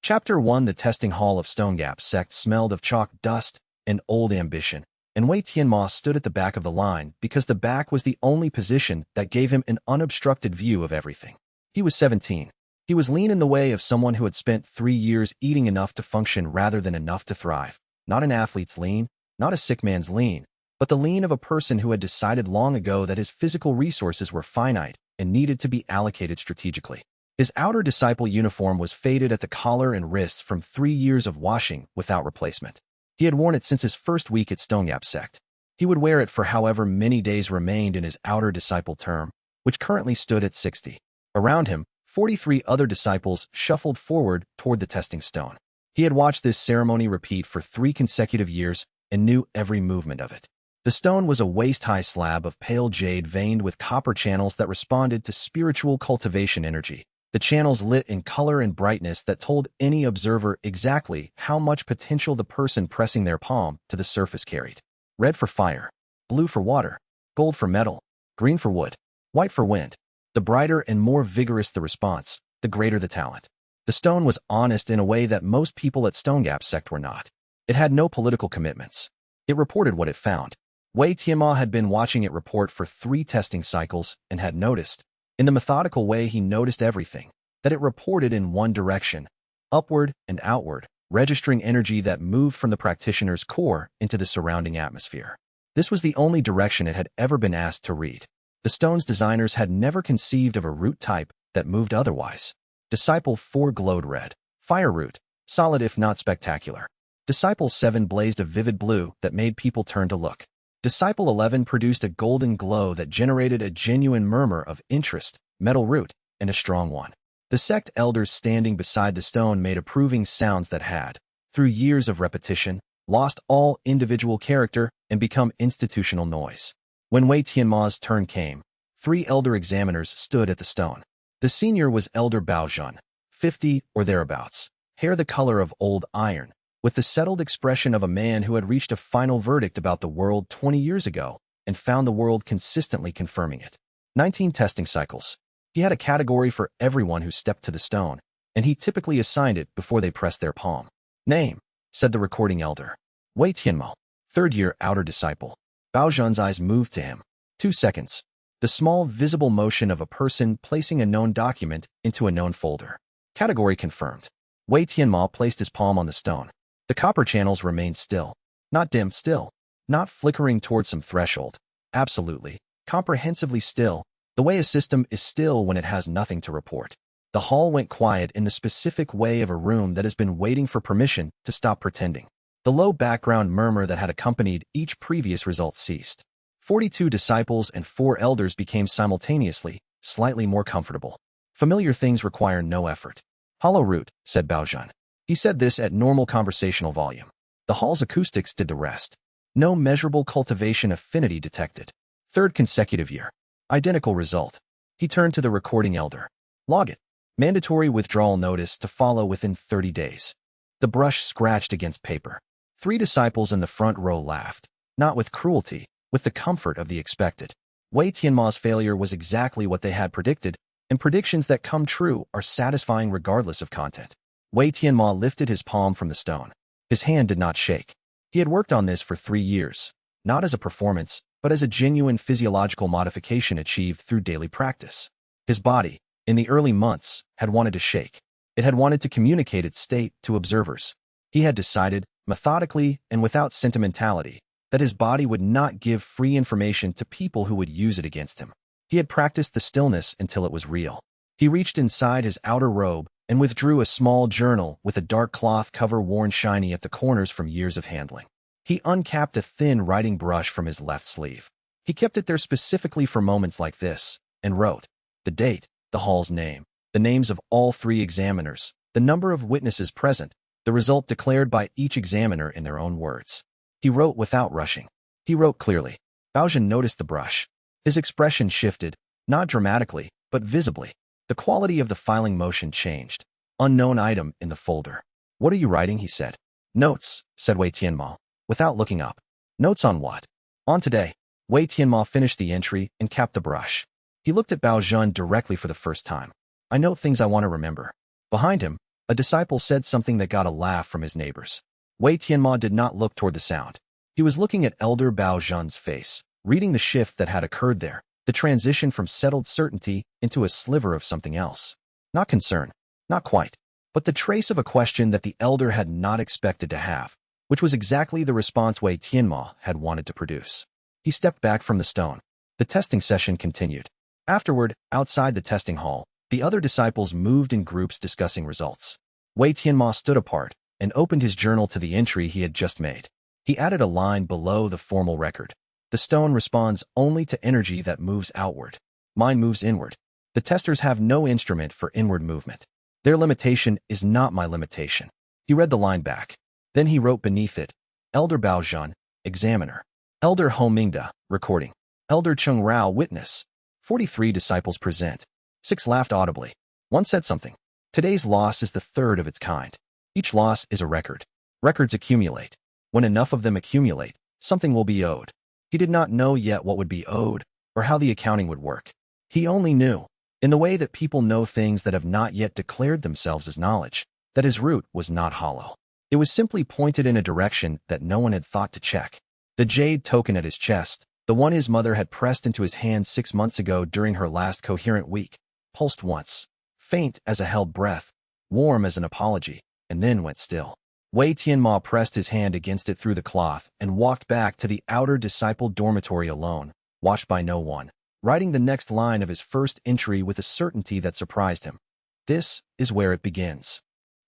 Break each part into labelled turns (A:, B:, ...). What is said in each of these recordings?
A: Chapter 1. The testing hall of Stonegap sect smelled of chalk dust and old ambition, and Wei Tianmo stood at the back of the line because the back was the only position that gave him an unobstructed view of everything. He was 17. He was lean in the way of someone who had spent 3 years eating enough to function rather than enough to thrive. Not an athlete's lean, not a sick man's lean, but the lean of a person who had decided long ago that his physical resources were finite and needed to be allocated strategically. His outer disciple uniform was faded at the collar and wrists from 3 years of washing without replacement. He had worn it since his first week at Stonegap sect. He would wear it for however many days remained in his outer disciple term, which currently stood at 60. Around him, 43 other disciples shuffled forward toward the testing stone. He had watched this ceremony repeat for 3 consecutive years and knew every movement of it. The stone was a waist-high slab of pale jade veined with copper channels that responded to spiritual cultivation energy. The channels lit in color and brightness that told any observer exactly how much potential the person pressing their palm to the surface carried. Red for fire, blue for water, gold for metal, green for wood, white for wind. The brighter and more vigorous the response, the greater the talent. The stone was honest in a way that most people at Stonegap sect were not. It had no political commitments. It reported what it found. Wei Tianmo had been watching it report for 3 testing cycles and had noticed, in the methodical way he noticed everything, that it reported in one direction, upward and outward, registering energy that moved from the practitioner's core into the surrounding atmosphere. This was the only direction it had ever been asked to read. The stone's designers had never conceived of a root type that moved otherwise. Disciple 4 glowed red, fire root, solid if not spectacular. Disciple 7 blazed a vivid blue that made people turn to look. Disciple 11 produced a golden glow that generated a genuine murmur of interest, metal root, and a strong one. The sect elders standing beside the stone made approving sounds that had, through years of repetition, lost all individual character and become institutional noise. When Wei Tianmo's turn came, 3 elder examiners stood at the stone. The senior was Elder Baozhun, 50 or thereabouts, hair the color of old iron, with the settled expression of a man who had reached a final verdict about the world 20 years ago and found the world consistently confirming it. 19 testing cycles. He had a category for everyone who stepped to the stone, and he typically assigned it before they pressed their palm. Name, said the recording elder. Wei Tianmo, 3rd year outer disciple. Baozhun's eyes moved to him. 2 seconds. The small visible motion of a person placing a known document into a known folder. Category confirmed. Wei Tianmo placed his palm on the stone. The copper channels remained still. Not dim, still. Not flickering toward some threshold. Absolutely, comprehensively still, the way a system is still when it has nothing to report. The hall went quiet in the specific way of a room that has been waiting for permission to stop pretending. The low background murmur that had accompanied each previous result ceased. 42 disciples and 4 elders became simultaneously slightly more comfortable. Familiar things require no effort. Hollow root, said Baozhun. He said this at normal conversational volume. The hall's acoustics did the rest. No measurable cultivation affinity detected. 3rd consecutive year. Identical result. He turned to the recording elder. Log it. Mandatory withdrawal notice to follow within 30 days. The brush scratched against paper. 3 disciples in the front row laughed, not with cruelty, with the comfort of the expected. Wei Tianmo's failure was exactly what they had predicted, and predictions that come true are satisfying regardless of content. Wei Tianmo lifted his palm from the stone. His hand did not shake. He had worked on this for 3 years, not as a performance, but as a genuine physiological modification achieved through daily practice. His body, in the early months, had wanted to shake. It had wanted to communicate its state to observers. He had decided, methodically and without sentimentality, that his body would not give free information to people who would use it against him. He had practiced the stillness until it was real. He reached inside his outer robe and withdrew a small journal with a dark cloth cover worn shiny at the corners from years of handling. He uncapped a thin writing brush from his left sleeve. He kept it there specifically for moments like this, and wrote the date, the hall's name, the names of all 3 examiners, the number of witnesses present, the result declared by each examiner in their own words. He wrote without rushing. He wrote clearly. Baozhun noticed the brush. His expression shifted, not dramatically, but visibly. The quality of the filing motion changed. Unknown item in the folder. What are you writing? He said. Notes, said Wei Tianmo, without looking up. Notes on what? On today. Wei Tianmo finished the entry and capped the brush. He looked at Baozhun directly for the first time. I note things I want to remember. Behind him, A disciple said something that got a laugh from his neighbors. Wei Tianmo did not look toward the sound. He was looking at Elder Bao Zhen's face, reading the shift that had occurred there, the transition from settled certainty into a sliver of something else. Not concern, not quite, but the trace of a question that the elder had not expected to have, which was exactly the response Wei Tianmo had wanted to produce. He stepped back from the stone. The testing session continued. Afterward, outside the testing hall, the other disciples moved in groups discussing results. Wei Tianmo stood apart and opened his journal to the entry he had just made. He added a line below the formal record. The stone responds only to energy that moves outward. Mine moves inward. The testers have no instrument for inward movement. Their limitation is not my limitation. He read the line back. Then he wrote beneath it, Elder Bao Zhen, Examiner. Elder Ho Mingda, Recording. Elder Cheng Rao, Witness. 43 disciples present. 6 laughed audibly. 1 said something. Today's loss is the third of its kind. Each loss is a record. Records accumulate. When enough of them accumulate, something will be owed. He did not know yet what would be owed, or how the accounting would work. He only knew, in the way that people know things that have not yet declared themselves as knowledge, that his root was not hollow. It was simply pointed in a direction that no one had thought to check. The jade token at his chest, the one his mother had pressed into his hand 6 months ago during her last coherent week, pulsed once, faint as a held breath, warm as an apology, and then went still. Wei Tianmo pressed his hand against it through the cloth and walked back to the outer disciple dormitory alone, watched by no one, writing the next line of his first entry with a certainty that surprised him. This is where it begins.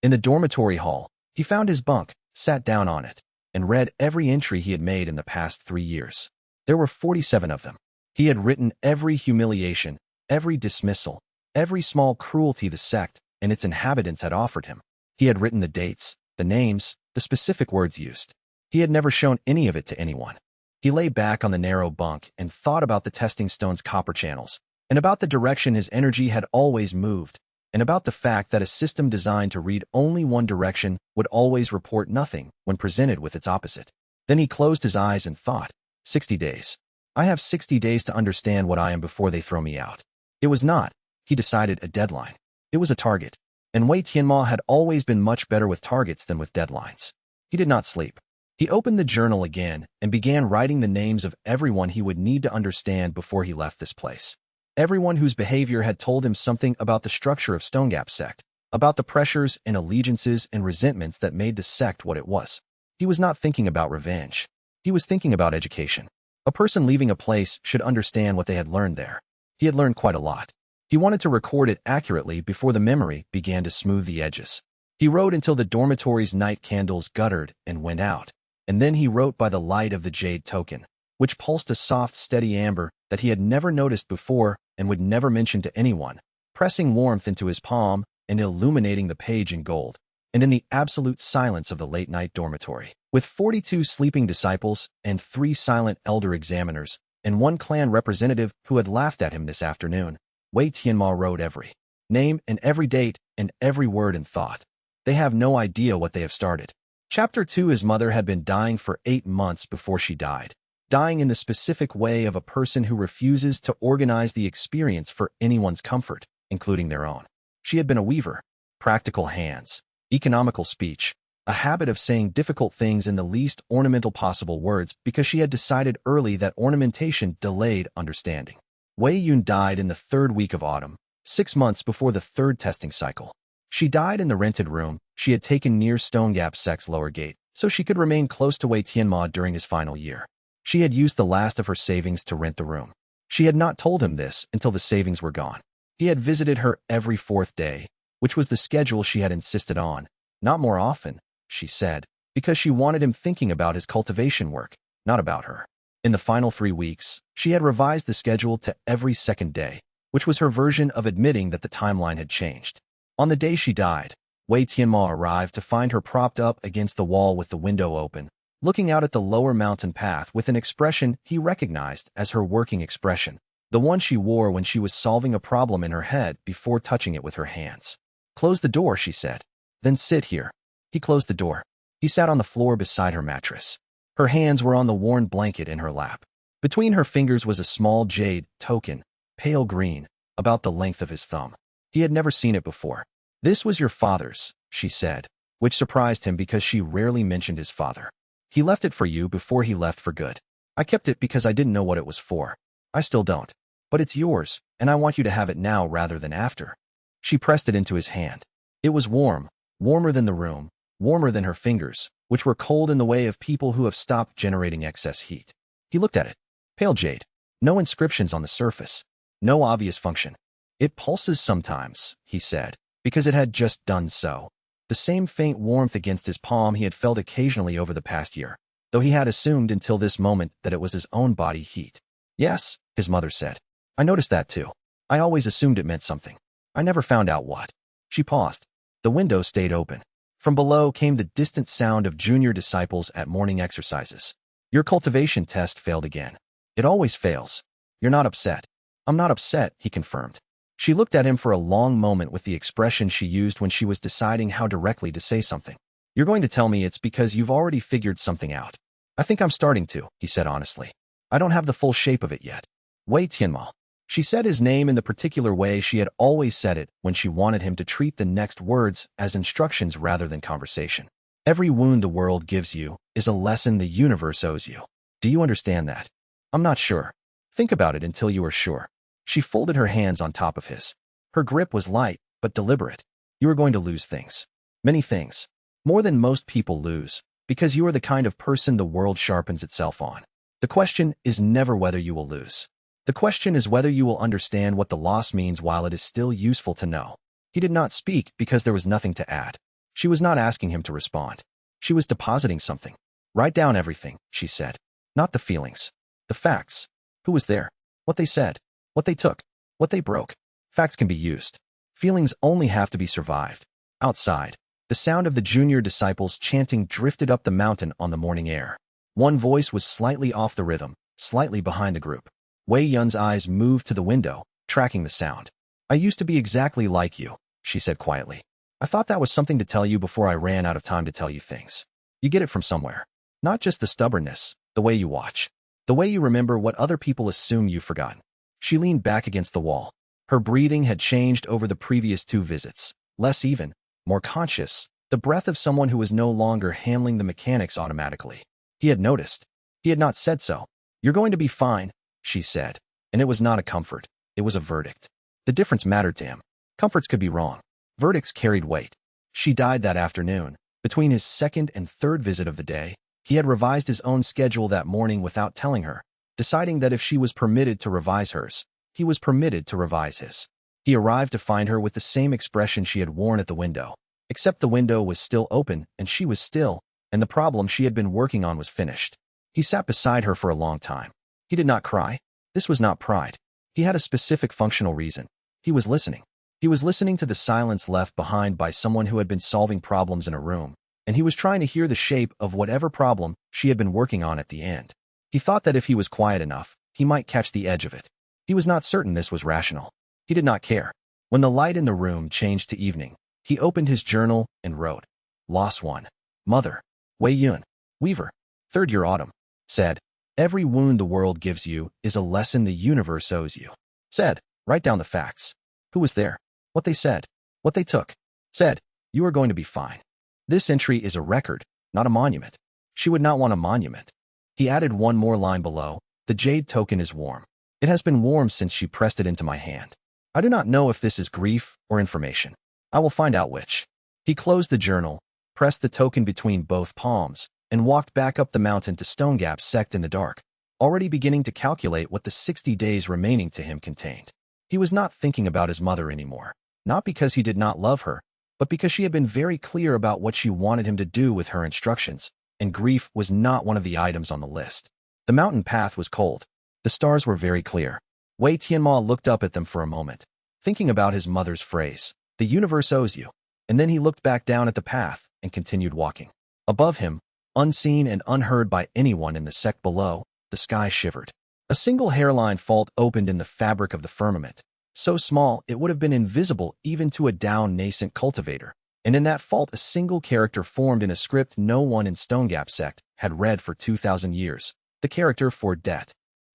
A: In the dormitory hall, he found his bunk, sat down on it, and read every entry he had made in the past 3 years. There were 47 of them. He had written every humiliation, every dismissal, every small cruelty the sect and its inhabitants had offered him. He had written the dates, the names, the specific words used. He had never shown any of it to anyone. He lay back on the narrow bunk and thought about the testing stone's copper channels, and about the direction his energy had always moved, and about the fact that a system designed to read only one direction would always report nothing when presented with its opposite. Then he closed his eyes and thought, 60 days. I have 60 days to understand what I am before they throw me out. It was not, he decided, a deadline. It was a target. And Wei Tianmo had always been much better with targets than with deadlines. He did not sleep. He opened the journal again and began writing the names of everyone he would need to understand before he left this place. Everyone whose behavior had told him something about the structure of Stonegap sect, about the pressures and allegiances and resentments that made the sect what it was. He was not thinking about revenge. He was thinking about education. A person leaving a place should understand what they had learned there. He had learned quite a lot. He wanted to record it accurately before the memory began to smooth the edges. He wrote until the dormitory's night candles guttered and went out, and then he wrote by the light of the jade token, which pulsed a soft, steady amber that he had never noticed before and would never mention to anyone, pressing warmth into his palm and illuminating the page in gold. And in the absolute silence of the late-night dormitory, with 42 sleeping disciples and 3 silent elder examiners, and 1 clan representative who had laughed at him this afternoon, Wei Tianmo wrote every name and every date and every word and thought. They have no idea what they have started. Chapter 2. His mother had been dying for 8 months before she died, dying in the specific way of a person who refuses to organize the experience for anyone's comfort, including their own. She had been a weaver, practical hands, economical speech, a habit of saying difficult things in the least ornamental possible words because she had decided early that ornamentation delayed understanding. Wei Yun died in the 3rd week of autumn, 6 months before the 3rd testing cycle. She died in the rented room she had taken near Stonegap sect's lower gate, so she could remain close to Wei Tianmo during his final year. She had used the last of her savings to rent the room. She had not told him this until the savings were gone. He had visited her every 4th day, which was the schedule she had insisted on. Not more often, she said, because she wanted him thinking about his cultivation work, not about her. In the final 3 weeks, she had revised the schedule to every 2nd day, which was her version of admitting that the timeline had changed. On the day she died, Wei Tianmo arrived to find her propped up against the wall with the window open, looking out at the lower mountain path with an expression he recognized as her working expression, the one she wore when she was solving a problem in her head before touching it with her hands. "Close the door," she said. "Then sit here." He closed the door. He sat on the floor beside her mattress. Her hands were on the worn blanket in her lap. Between her fingers was a small jade token, pale green, about the length of his thumb. He had never seen it before. This was your father's, she said, which surprised him because she rarely mentioned his father. He left it for you before he left for good. I kept it because I didn't know what it was for. I still don't. But it's yours, and I want you to have it now rather than after. She pressed it into his hand. It was warm, warmer than the room, warmer than her fingers, which were cold in the way of people who have stopped generating excess heat. He looked at it. Pale jade. No inscriptions on the surface. No obvious function. It pulses sometimes, he said, because it had just done so. The same faint warmth against his palm he had felt occasionally over the past year, though he had assumed until this moment that it was his own body heat. Yes, his mother said. I noticed that too. I always assumed it meant something. I never found out what. She paused. The window stayed open. From below came the distant sound of junior disciples at morning exercises. Your cultivation test failed again. It always fails. You're not upset. I'm not upset, he confirmed. She looked at him for a long moment with the expression she used when she was deciding how directly to say something. You're going to tell me it's because you've already figured something out. I think I'm starting to, he said honestly. I don't have the full shape of it yet. Wei Tianmo. She said his name in the particular way she had always said it when she wanted him to treat the next words as instructions rather than conversation. Every wound the world gives you is a lesson the universe owes you. Do you understand that? I'm not sure. Think about it until you are sure. She folded her hands on top of his. Her grip was light, but deliberate. You are going to lose things. Many things. More than most people lose, because you are the kind of person the world sharpens itself on. The question is never whether you will lose. The question is whether you will understand what the loss means while it is still useful to know. He did not speak because there was nothing to add. She was not asking him to respond. She was depositing something. Write down everything, she said. Not the feelings. The facts. Who was there? What they said. What they took. What they broke. Facts can be used. Feelings only have to be survived. Outside, the sound of the junior disciples chanting drifted up the mountain on the morning air. One voice was slightly off the rhythm, slightly behind the group. Wei Yun's eyes moved to the window, tracking the sound. I used to be exactly like you, she said quietly. I thought that was something to tell you before I ran out of time to tell you things. You get it from somewhere. Not just the stubbornness, the way you watch. The way you remember what other people assume you've forgotten. She leaned back against the wall. Her breathing had changed over the previous 2 visits. Less even, more conscious, the breath of someone who was no longer handling the mechanics automatically. He had noticed. He had not said so. You're going to be fine, she said. And it was not a comfort. It was a verdict. The difference mattered to him. Comforts could be wrong. Verdicts carried weight. She died that afternoon. Between his second and third visit of the day, he had revised his own schedule that morning without telling her, deciding that if she was permitted to revise hers, he was permitted to revise his. He arrived to find her with the same expression she had worn at the window, except the window was still open and she was still, and the problem she had been working on was finished. He sat beside her for a long time. He did not cry. This was not pride. He had a specific functional reason. He was listening. He was listening to the silence left behind by someone who had been solving problems in a room, and he was trying to hear the shape of whatever problem she had been working on at the end. He thought that if he was quiet enough, he might catch the edge of it. He was not certain this was rational. He did not care. When the light in the room changed to evening, he opened his journal and wrote, Loss 1. Mother. Wei Yun. Weaver. 3rd year autumn. Said, every wound the world gives you is a lesson the universe owes you. Said, write down the facts. Who was there? What they said. What they took. Said, you are going to be fine. This entry is a record, not a monument. She would not want a monument. He added one more line below, the jade token is warm. It has been warm since she pressed it into my hand. I do not know if this is grief or information. I will find out which. He closed the journal, pressed the token between both palms, and walked back up the mountain to Stone Gap Sect in the dark, already beginning to calculate what the 60 days remaining to him contained. He was not thinking about his mother anymore, not because he did not love her, but because she had been very clear about what she wanted him to do with her instructions, and grief was not one of the items on the list. The mountain path was cold. The stars were very clear. Wei Tianmo looked up at them for a moment, thinking about his mother's phrase, the universe owes you, and then he looked back down at the path and continued walking. Above him, unseen and unheard by anyone in the sect below, the sky shivered. A single hairline fault opened in the fabric of the firmament, so small it would have been invisible even to a down-nascent cultivator, and in that fault a single character formed in a script no one in Stone Gap Sect had read for 2,000 years, the character for debt.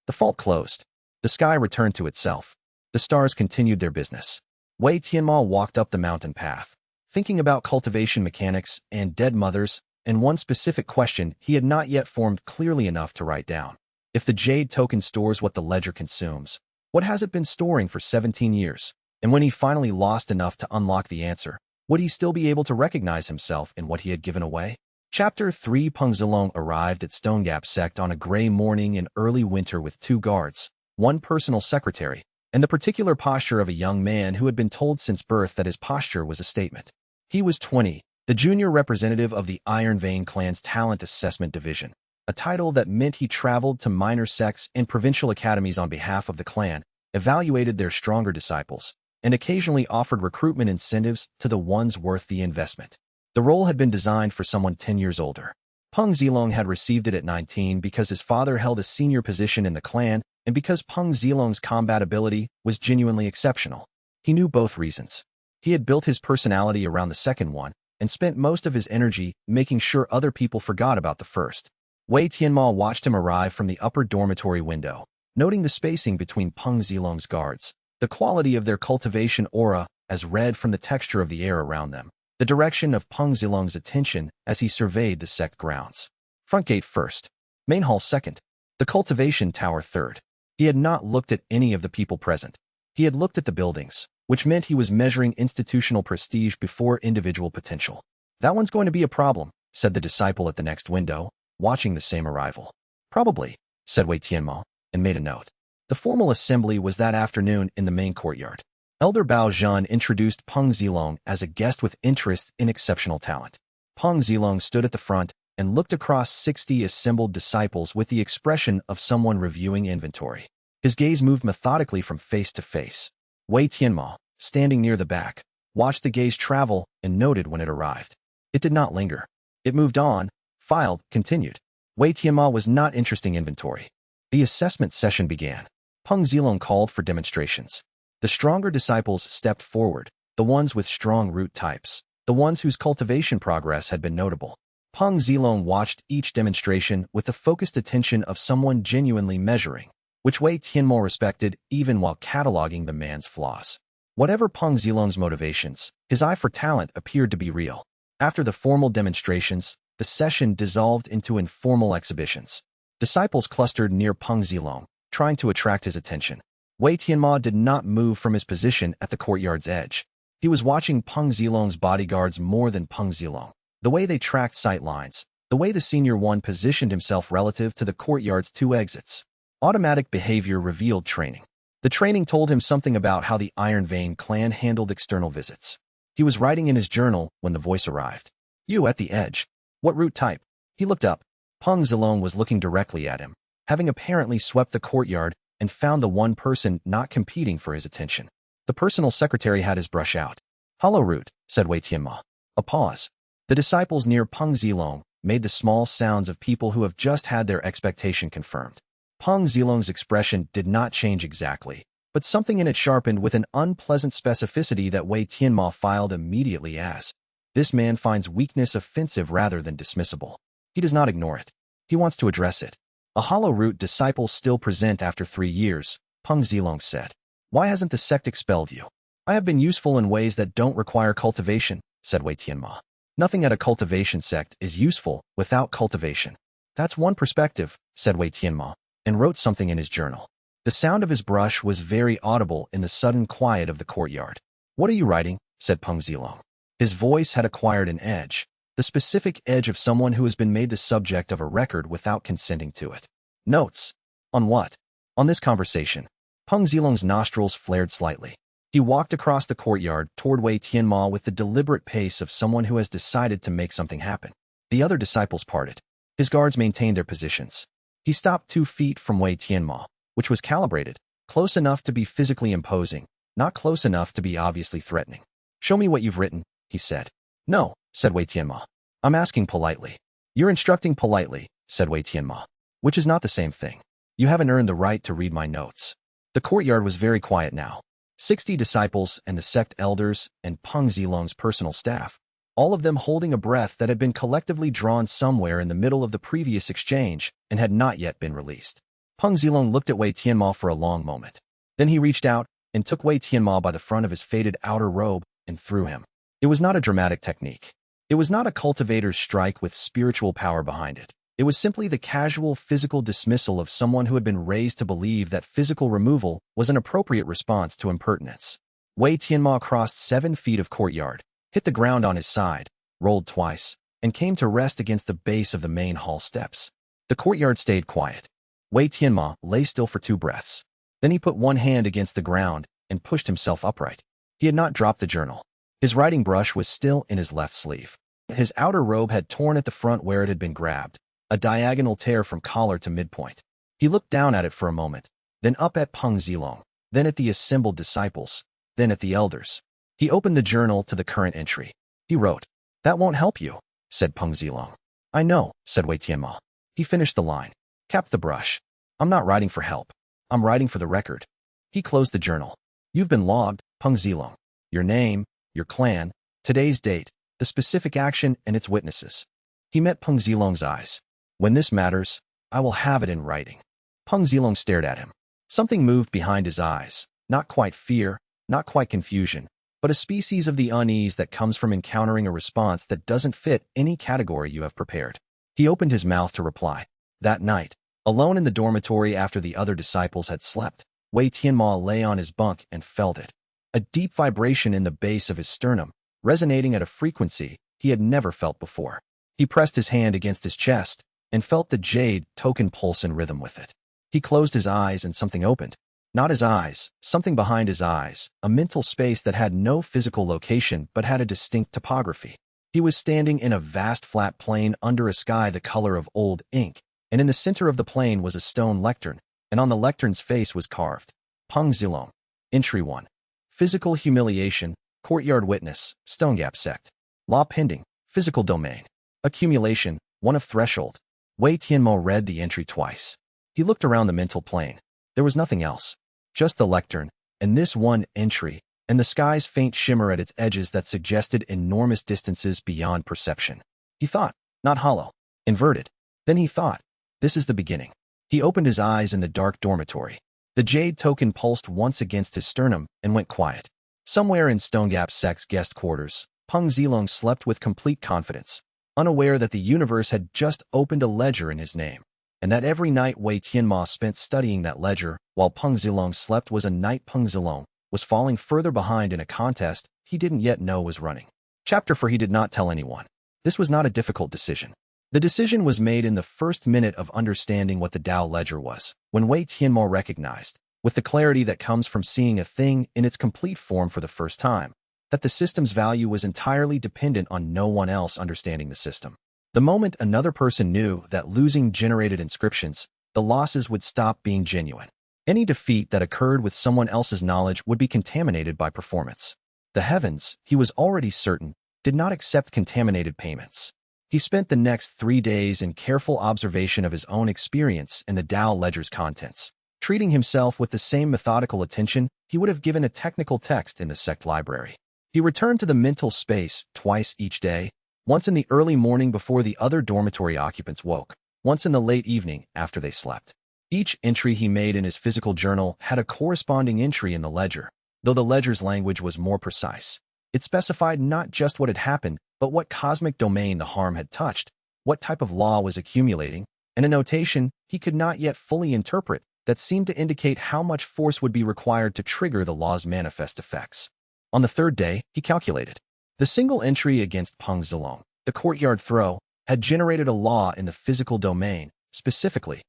A: The fault closed. The sky returned to itself. The stars continued their business. Wei Tianmo walked up the mountain path, thinking about cultivation mechanics and dead mothers, and one specific question he had not yet formed clearly enough to write down. If the Jade token stores what the ledger consumes, what has it been storing for 17 years? And when he finally lost enough to unlock the answer, would he still be able to recognize himself in what he had given away? Chapter 3. Peng Zilong arrived at Stone Gap Sect on a gray morning in early winter with 2 guards, 1 personal secretary, and the particular posture of a young man who had been told since birth that his posture was a statement. He was 20, the junior representative of the Iron Vein clan's Talent Assessment Division, a title that meant he traveled to minor sects and provincial academies on behalf of the clan, evaluated their stronger disciples, and occasionally offered recruitment incentives to the ones worth the investment. The role had been designed for someone 10 years older. Peng Zilong had received it at 19 because his father held a senior position in the clan and because Peng Zilong's combat ability was genuinely exceptional. He knew both reasons. He had built his personality around the second one and spent most of his energy making sure other people forgot about the first. Wei Tianmo watched him arrive from the upper dormitory window, noting the spacing between Peng Zilong's guards, the quality of their cultivation aura as read from the texture of the air around them, the direction of Peng Zilong's attention as he surveyed the sect grounds. Front gate first, main hall second, the cultivation tower third. He had not looked at any of the people present. He had looked at the buildings, which meant he was measuring institutional prestige before individual potential. That one's going to be a problem, said the disciple at the next window, watching the same arrival. Probably, said Wei Tianmo, and made a note. The formal assembly was that afternoon in the main courtyard. Elder Bao Zhan introduced Peng Zilong as a guest with interests in exceptional talent. Peng Zilong stood at the front and looked across 60 assembled disciples with the expression of someone reviewing inventory. His gaze moved methodically from face to face. Wei Tianmo, standing near the back, watched the gaze travel and noted when it arrived. It did not linger. It moved on, filed, continued. Wei Tianmo was not interesting inventory. The assessment session began. Peng Zilong called for demonstrations. The stronger disciples stepped forward, the ones with strong root types, the ones whose cultivation progress had been notable. Peng Zilong watched each demonstration with the focused attention of someone genuinely measuring, which Wei Tianmo respected even while cataloging the man's flaws. Whatever Peng Zilong's motivations, his eye for talent appeared to be real. After the formal demonstrations, the session dissolved into informal exhibitions. Disciples clustered near Peng Zilong, trying to attract his attention. Wei Tianmo did not move from his position at the courtyard's edge. He was watching Peng Zilong's bodyguards more than Peng Zilong. The way they tracked sight lines, the way the senior one positioned himself relative to the courtyard's 2 exits. Automatic behavior revealed training. The training told him something about how the Iron Vein clan handled external visits. He was writing in his journal when the voice arrived. You at the edge. What root type? He looked up. Peng Zilong was looking directly at him, having apparently swept the courtyard and found the one person not competing for his attention. The personal secretary had his brush out. Hollow root, said Wei Tianmo. A pause. The disciples near Peng Zilong made the small sounds of people who have just had their expectation confirmed. Peng Zilong's expression did not change exactly, but something in it sharpened with an unpleasant specificity that Wei Tianmo filed immediately as. This man finds weakness offensive rather than dismissible. He does not ignore it. He wants to address it. A hollow root disciple still present after 3 years, Peng Zilong said. Why hasn't the sect expelled you? I have been useful in ways that don't require cultivation, said Wei Tianmo. Nothing at a cultivation sect is useful without cultivation. That's one perspective, said Wei Tianmo, and wrote something in his journal. The sound of his brush was very audible in the sudden quiet of the courtyard. What are you writing? Said Peng Zilong. His voice had acquired an edge, the specific edge of someone who has been made the subject of a record without consenting to it. Notes. On what? On this conversation. Peng Zilong's nostrils flared slightly. He walked across the courtyard toward Wei Tianmo with the deliberate pace of someone who has decided to make something happen. The other disciples parted. His guards maintained their positions. He stopped 2 feet from Wei Tianmo, which was calibrated, close enough to be physically imposing, not close enough to be obviously threatening. Show me what you've written, he said. No, said Wei Tianmo. I'm asking politely. You're instructing politely, said Wei Tianmo, which is not the same thing. You haven't earned the right to read my notes. The courtyard was very quiet now. 60 disciples and the sect elders and Peng Zilong's personal staff, all of them holding a breath that had been collectively drawn somewhere in the middle of the previous exchange and had not yet been released. Peng Zilong looked at Wei Tianmo for a long moment. Then he reached out and took Wei Tianmo by the front of his faded outer robe and threw him. It was not a dramatic technique. It was not a cultivator's strike with spiritual power behind it. It was simply the casual physical dismissal of someone who had been raised to believe that physical removal was an appropriate response to impertinence. Wei Tianmo crossed 7 feet of courtyard, hit the ground on his side, rolled twice, and came to rest against the base of the main hall steps. The courtyard stayed quiet. Wei Tianmo lay still for 2 breaths. Then he put one hand against the ground and pushed himself upright. He had not dropped the journal. His writing brush was still in his left sleeve. His outer robe had torn at the front where it had been grabbed, a diagonal tear from collar to midpoint. He looked down at it for a moment, then up at Peng Zilong, then at the assembled disciples, then at the elders. He opened the journal to the current entry. He wrote, "That won't help you," said Peng Zilong. "I know," said Wei Tianmo. He finished the line, capped the brush. "I'm not writing for help. I'm writing for the record." He closed the journal. "You've been logged, Peng Zilong. Your name, your clan, today's date, the specific action and its witnesses." He met Peng Zilong's eyes. "When this matters, I will have it in writing." Peng Zilong stared at him. Something moved behind his eyes, not quite fear, not quite confusion, but a species of the unease that comes from encountering a response that doesn't fit any category you have prepared. He opened his mouth to reply. That night, alone in the dormitory after the other disciples had slept, Wei Tianmo lay on his bunk and felt it. A deep vibration in the base of his sternum, resonating at a frequency he had never felt before. He pressed his hand against his chest and felt the jade token pulse in rhythm with it. He closed his eyes and something opened. Not his eyes, something behind his eyes, a mental space that had no physical location but had a distinct topography. He was standing in a vast flat plain under a sky the color of old ink, and in the center of the plain was a stone lectern, and on the lectern's face was carved, Peng Zilong. Entry 1. Physical humiliation, courtyard witness, stone gap sect. Law pending, physical domain. Accumulation, 1 of threshold. Wei Tianmo read the entry twice. He looked around the mental plane. There was nothing else. Just the lectern, and this one entry, and the sky's faint shimmer at its edges that suggested enormous distances beyond perception. He thought, not hollow, inverted. Then he thought, this is the beginning. He opened his eyes in the dark dormitory. The jade token pulsed once against his sternum and went quiet. Somewhere in Stone Gap Sect's guest quarters, Peng Zilong slept with complete confidence, unaware that the universe had just opened a ledger in his name, and that every night Wei Tianmo spent studying that ledger while Peng Zilong slept was a night Peng Zilong was falling further behind in a contest he didn't yet know was running. Chapter 4. He did not tell anyone. This was not a difficult decision. The decision was made in the first minute of understanding what the Dao ledger was, when Wei Tianmo recognized, with the clarity that comes from seeing a thing in its complete form for the first time, that the system's value was entirely dependent on no one else understanding the system. The moment another person knew that losing generated inscriptions, the losses would stop being genuine. Any defeat that occurred with someone else's knowledge would be contaminated by performance. The heavens, he was already certain, did not accept contaminated payments. He spent the next 3 days in careful observation of his own experience and the Dao ledger's contents, treating himself with the same methodical attention he would have given a technical text in the sect library. He returned to the mental space twice each day, once in the early morning before the other dormitory occupants woke, once in the late evening after they slept. Each entry he made in his physical journal had a corresponding entry in the ledger, though the ledger's language was more precise. It specified not just what had happened, but what cosmic domain the harm had touched, what type of law was accumulating, and a notation he could not yet fully interpret that seemed to indicate how much force would be required to trigger the law's manifest effects. On the 3rd day, he calculated. The single entry against Peng Zilong, the courtyard throw, had generated a law in the physical domain. Specifically,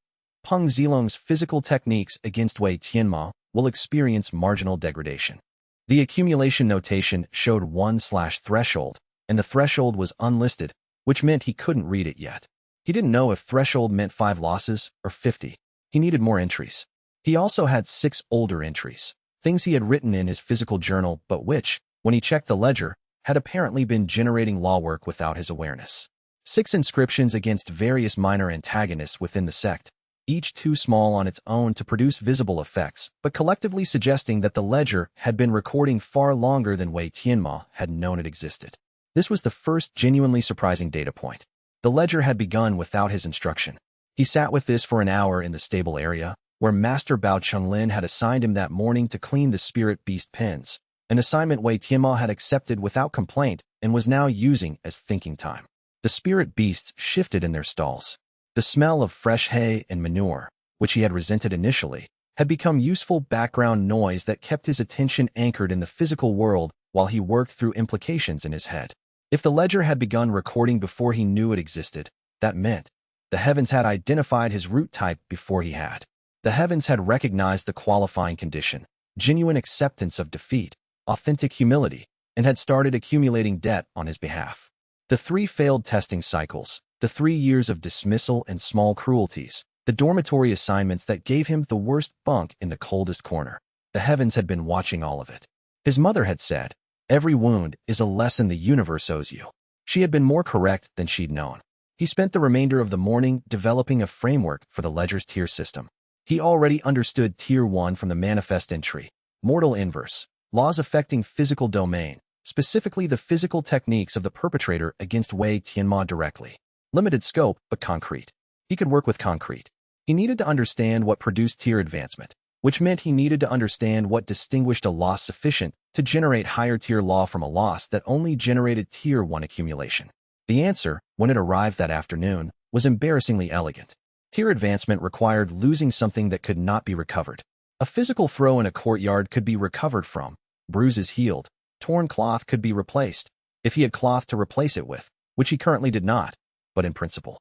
A: Peng Zilong's physical techniques against Wei Tianmo will experience marginal degradation. The accumulation notation showed 1/threshold, and the threshold was unlisted, which meant he couldn't read it yet. He didn't know if threshold meant 5 losses or 50. He needed more entries. He also had 6 older entries, things he had written in his physical journal but which, when he checked the ledger, had apparently been generating law work without his awareness. 6 inscriptions against various minor antagonists within the sect, each too small on its own to produce visible effects, but collectively suggesting that the ledger had been recording far longer than Wei Tianmo had known it existed. This was the first genuinely surprising data point. The ledger had begun without his instruction. He sat with this for an hour in the stable area, where Master Bao Chunlin had assigned him that morning to clean the spirit beast pens, an assignment Wei Tianmo had accepted without complaint and was now using as thinking time. The spirit beasts shifted in their stalls. The smell of fresh hay and manure, which he had resented initially, had become useful background noise that kept his attention anchored in the physical world while he worked through implications in his head. If the ledger had begun recording before he knew it existed, that meant the heavens had identified his root type before he had. The heavens had recognized the qualifying condition, genuine acceptance of defeat, authentic humility, and had started accumulating debt on his behalf. The 3 failed testing cycles, the 3 years of dismissal and small cruelties, the dormitory assignments that gave him the worst bunk in the coldest corner. The heavens had been watching all of it. His mother had said, "Every wound is a lesson the universe owes you." She had been more correct than she'd known. He spent the remainder of the morning developing a framework for the ledger's tier system. He already understood Tier 1 from the manifest entry, mortal inverse, laws affecting physical domain, specifically the physical techniques of the perpetrator against Wei Tianmo directly. Limited scope, but concrete. He could work with concrete. He needed to understand what produced tier advancement, which meant he needed to understand what distinguished a loss sufficient to generate higher tier law from a loss that only generated Tier 1 accumulation. The answer, when it arrived that afternoon, was embarrassingly elegant. Tier advancement required losing something that could not be recovered. A physical throw in a courtyard could be recovered from, bruises healed, torn cloth could be replaced, if he had cloth to replace it with, which he currently did not, but in principle.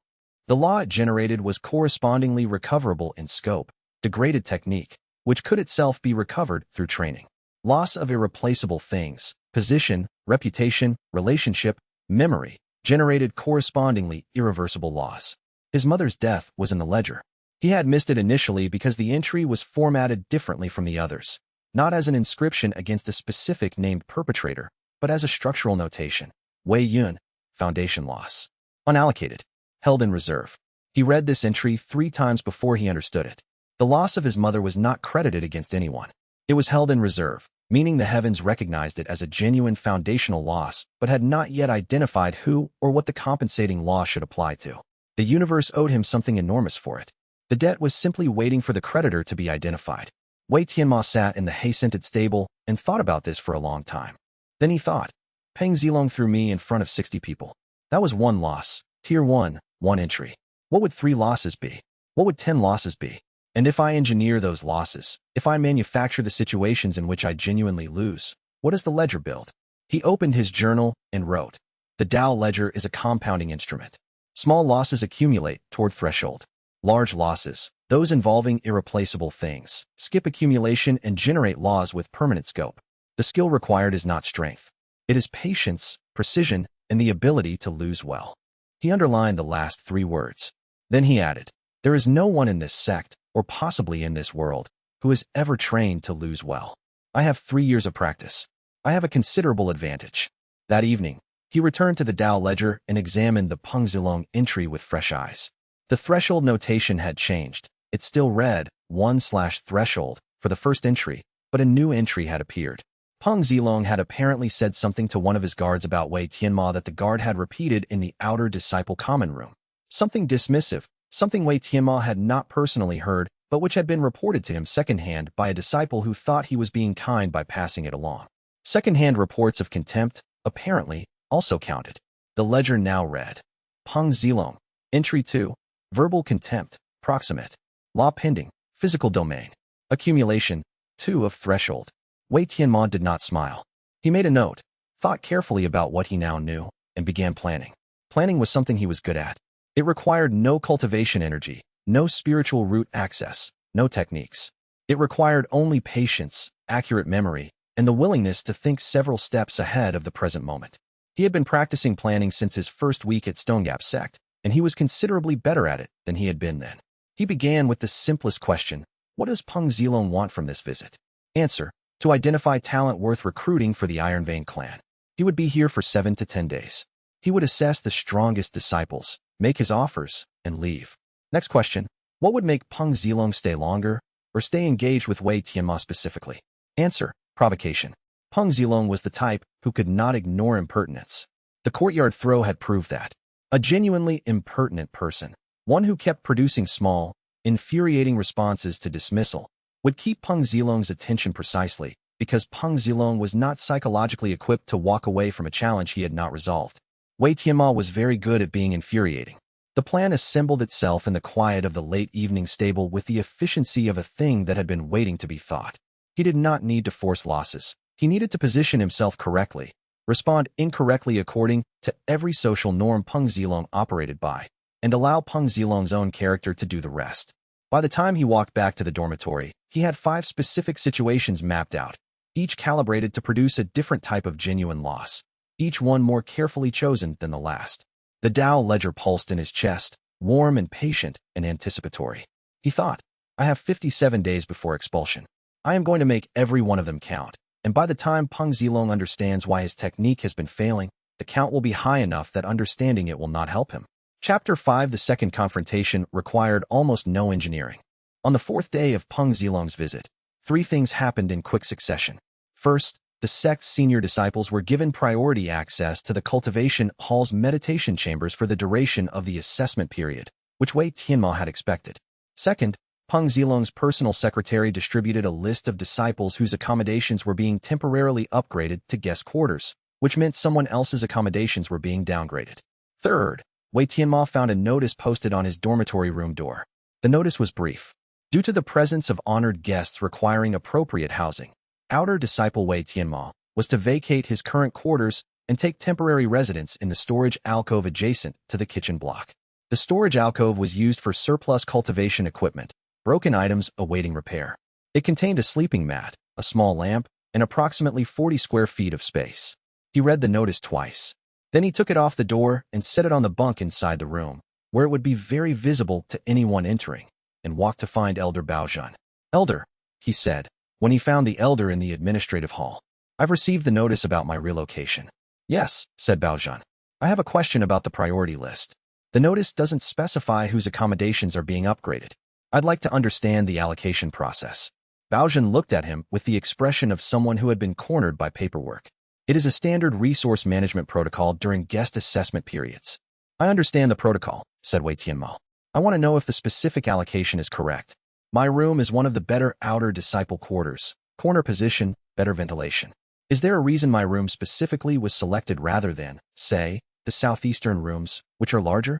A: The law it generated was correspondingly recoverable in scope, degraded technique, which could itself be recovered through training. Loss of irreplaceable things, position, reputation, relationship, memory, generated correspondingly irreversible loss. His mother's death was in the ledger. He had missed it initially because the entry was formatted differently from the others, not as an inscription against a specific named perpetrator, but as a structural notation. Wei Yun, foundation loss. Unallocated. Held in reserve. He read this entry 3 times before he understood it. The loss of his mother was not credited against anyone. It was held in reserve, meaning the heavens recognized it as a genuine foundational loss, but had not yet identified who or what the compensating law should apply to. The universe owed him something enormous for it. The debt was simply waiting for the creditor to be identified. Wei Tianmo sat in the hay-scented stable and thought about this for a long time. Then he thought, Peng Zilong threw me in front of 60 people. That was 1 loss. Tier 1, 1 entry. What would 3 losses be? What would 10 losses be? And if I engineer those losses, if I manufacture the situations in which I genuinely lose, what does the ledger build? He opened his journal and wrote, "The Dao ledger is a compounding instrument. Small losses accumulate toward threshold. Large losses, those involving irreplaceable things, skip accumulation and generate laws with permanent scope. The skill required is not strength. It is patience, precision, and the ability to lose well." He underlined the last 3 words. Then he added, "There is no one in this sect, or possibly in this world, who has ever trained to lose well. I have 3 years of practice. I have a considerable advantage." That evening, he returned to the Dao ledger and examined the Peng Zilong entry with fresh eyes. The threshold notation had changed. It still read 1/threshold for the first entry, but a new entry had appeared. Peng Zilong had apparently said something to one of his guards about Wei Tianmo that the guard had repeated in the outer disciple common room. Something dismissive, something Wei Tianmo had not personally heard, but which had been reported to him secondhand by a disciple who thought he was being kind by passing it along. Secondhand reports of contempt, apparently, also counted. The ledger now read, Peng Zilong, Entry 2, Verbal Contempt, Proximate, Law Pending, Physical Domain, Accumulation, 2 of Threshold. Wei Tianmo did not smile. He made a note, thought carefully about what he now knew, and began planning. Planning was something he was good at. It required no cultivation energy, no spiritual root access, no techniques. It required only patience, accurate memory, and the willingness to think several steps ahead of the present moment. He had been practicing planning since his first week at Stonegap Sect, and he was considerably better at it than he had been then. He began with the simplest question, what does Peng Zilong want from this visit? Answer, to identify talent worth recruiting for the Iron Vein clan. He would be here for 7 to 10 days. He would assess the strongest disciples, make his offers, and leave. Next question, what would make Peng Zilong stay longer, or stay engaged with Wei Tianmo specifically? Answer, provocation. Peng Zilong was the type who could not ignore impertinence. The courtyard throw had proved that. A genuinely impertinent person, one who kept producing small, infuriating responses to dismissal, would keep Peng Zilong's attention precisely, because Peng Zilong was not psychologically equipped to walk away from a challenge he had not resolved. Wei Tianmo was very good at being infuriating. The plan assembled itself in the quiet of the late evening stable with the efficiency of a thing that had been waiting to be thought. He did not need to force losses. He needed to position himself correctly, respond incorrectly according to every social norm Peng Zilong operated by, and allow Peng Zilong's own character to do the rest. By the time he walked back to the dormitory, he had 5 specific situations mapped out, each calibrated to produce a different type of genuine loss, each one more carefully chosen than the last. The Dao ledger pulsed in his chest, warm and patient and anticipatory. He thought, I have 57 days before expulsion. I am going to make every one of them count, and by the time Peng Zilong understands why his technique has been failing, the count will be high enough that understanding it will not help him. Chapter 5. The second confrontation required almost no engineering. On the 4th day of Peng Zilong's visit, 3 things happened in quick succession. First, the sect's senior disciples were given priority access to the cultivation hall's meditation chambers for the duration of the assessment period, which Wei Tianmo had expected. Second, Peng Zilong's personal secretary distributed a list of disciples whose accommodations were being temporarily upgraded to guest quarters, which meant someone else's accommodations were being downgraded. Third, Wei Tianmo found a notice posted on his dormitory room door. The notice was brief. Due to the presence of honored guests requiring appropriate housing, outer disciple Wei Tianmo was to vacate his current quarters and take temporary residence in the storage alcove adjacent to the kitchen block. The storage alcove was used for surplus cultivation equipment, broken items awaiting repair. It contained a sleeping mat, a small lamp, and approximately 40 square feet of space. He read the notice twice. Then he took it off the door and set it on the bunk inside the room, where it would be very visible to anyone entering, and walked to find Elder Baozhan. Elder, he said, when he found the elder in the administrative hall. I've received the notice about my relocation. Yes, said Baozhan. I have a question about the priority list. The notice doesn't specify whose accommodations are being upgraded. I'd like to understand the allocation process. Baozhan looked at him with the expression of someone who had been cornered by paperwork. It is a standard resource management protocol during guest assessment periods. I understand the protocol, said Wei Tianmo. I want to know if the specific allocation is correct. My room is one of the better outer disciple quarters, corner position, better ventilation. Is there a reason my room specifically was selected rather than, say, the southeastern rooms, which are larger?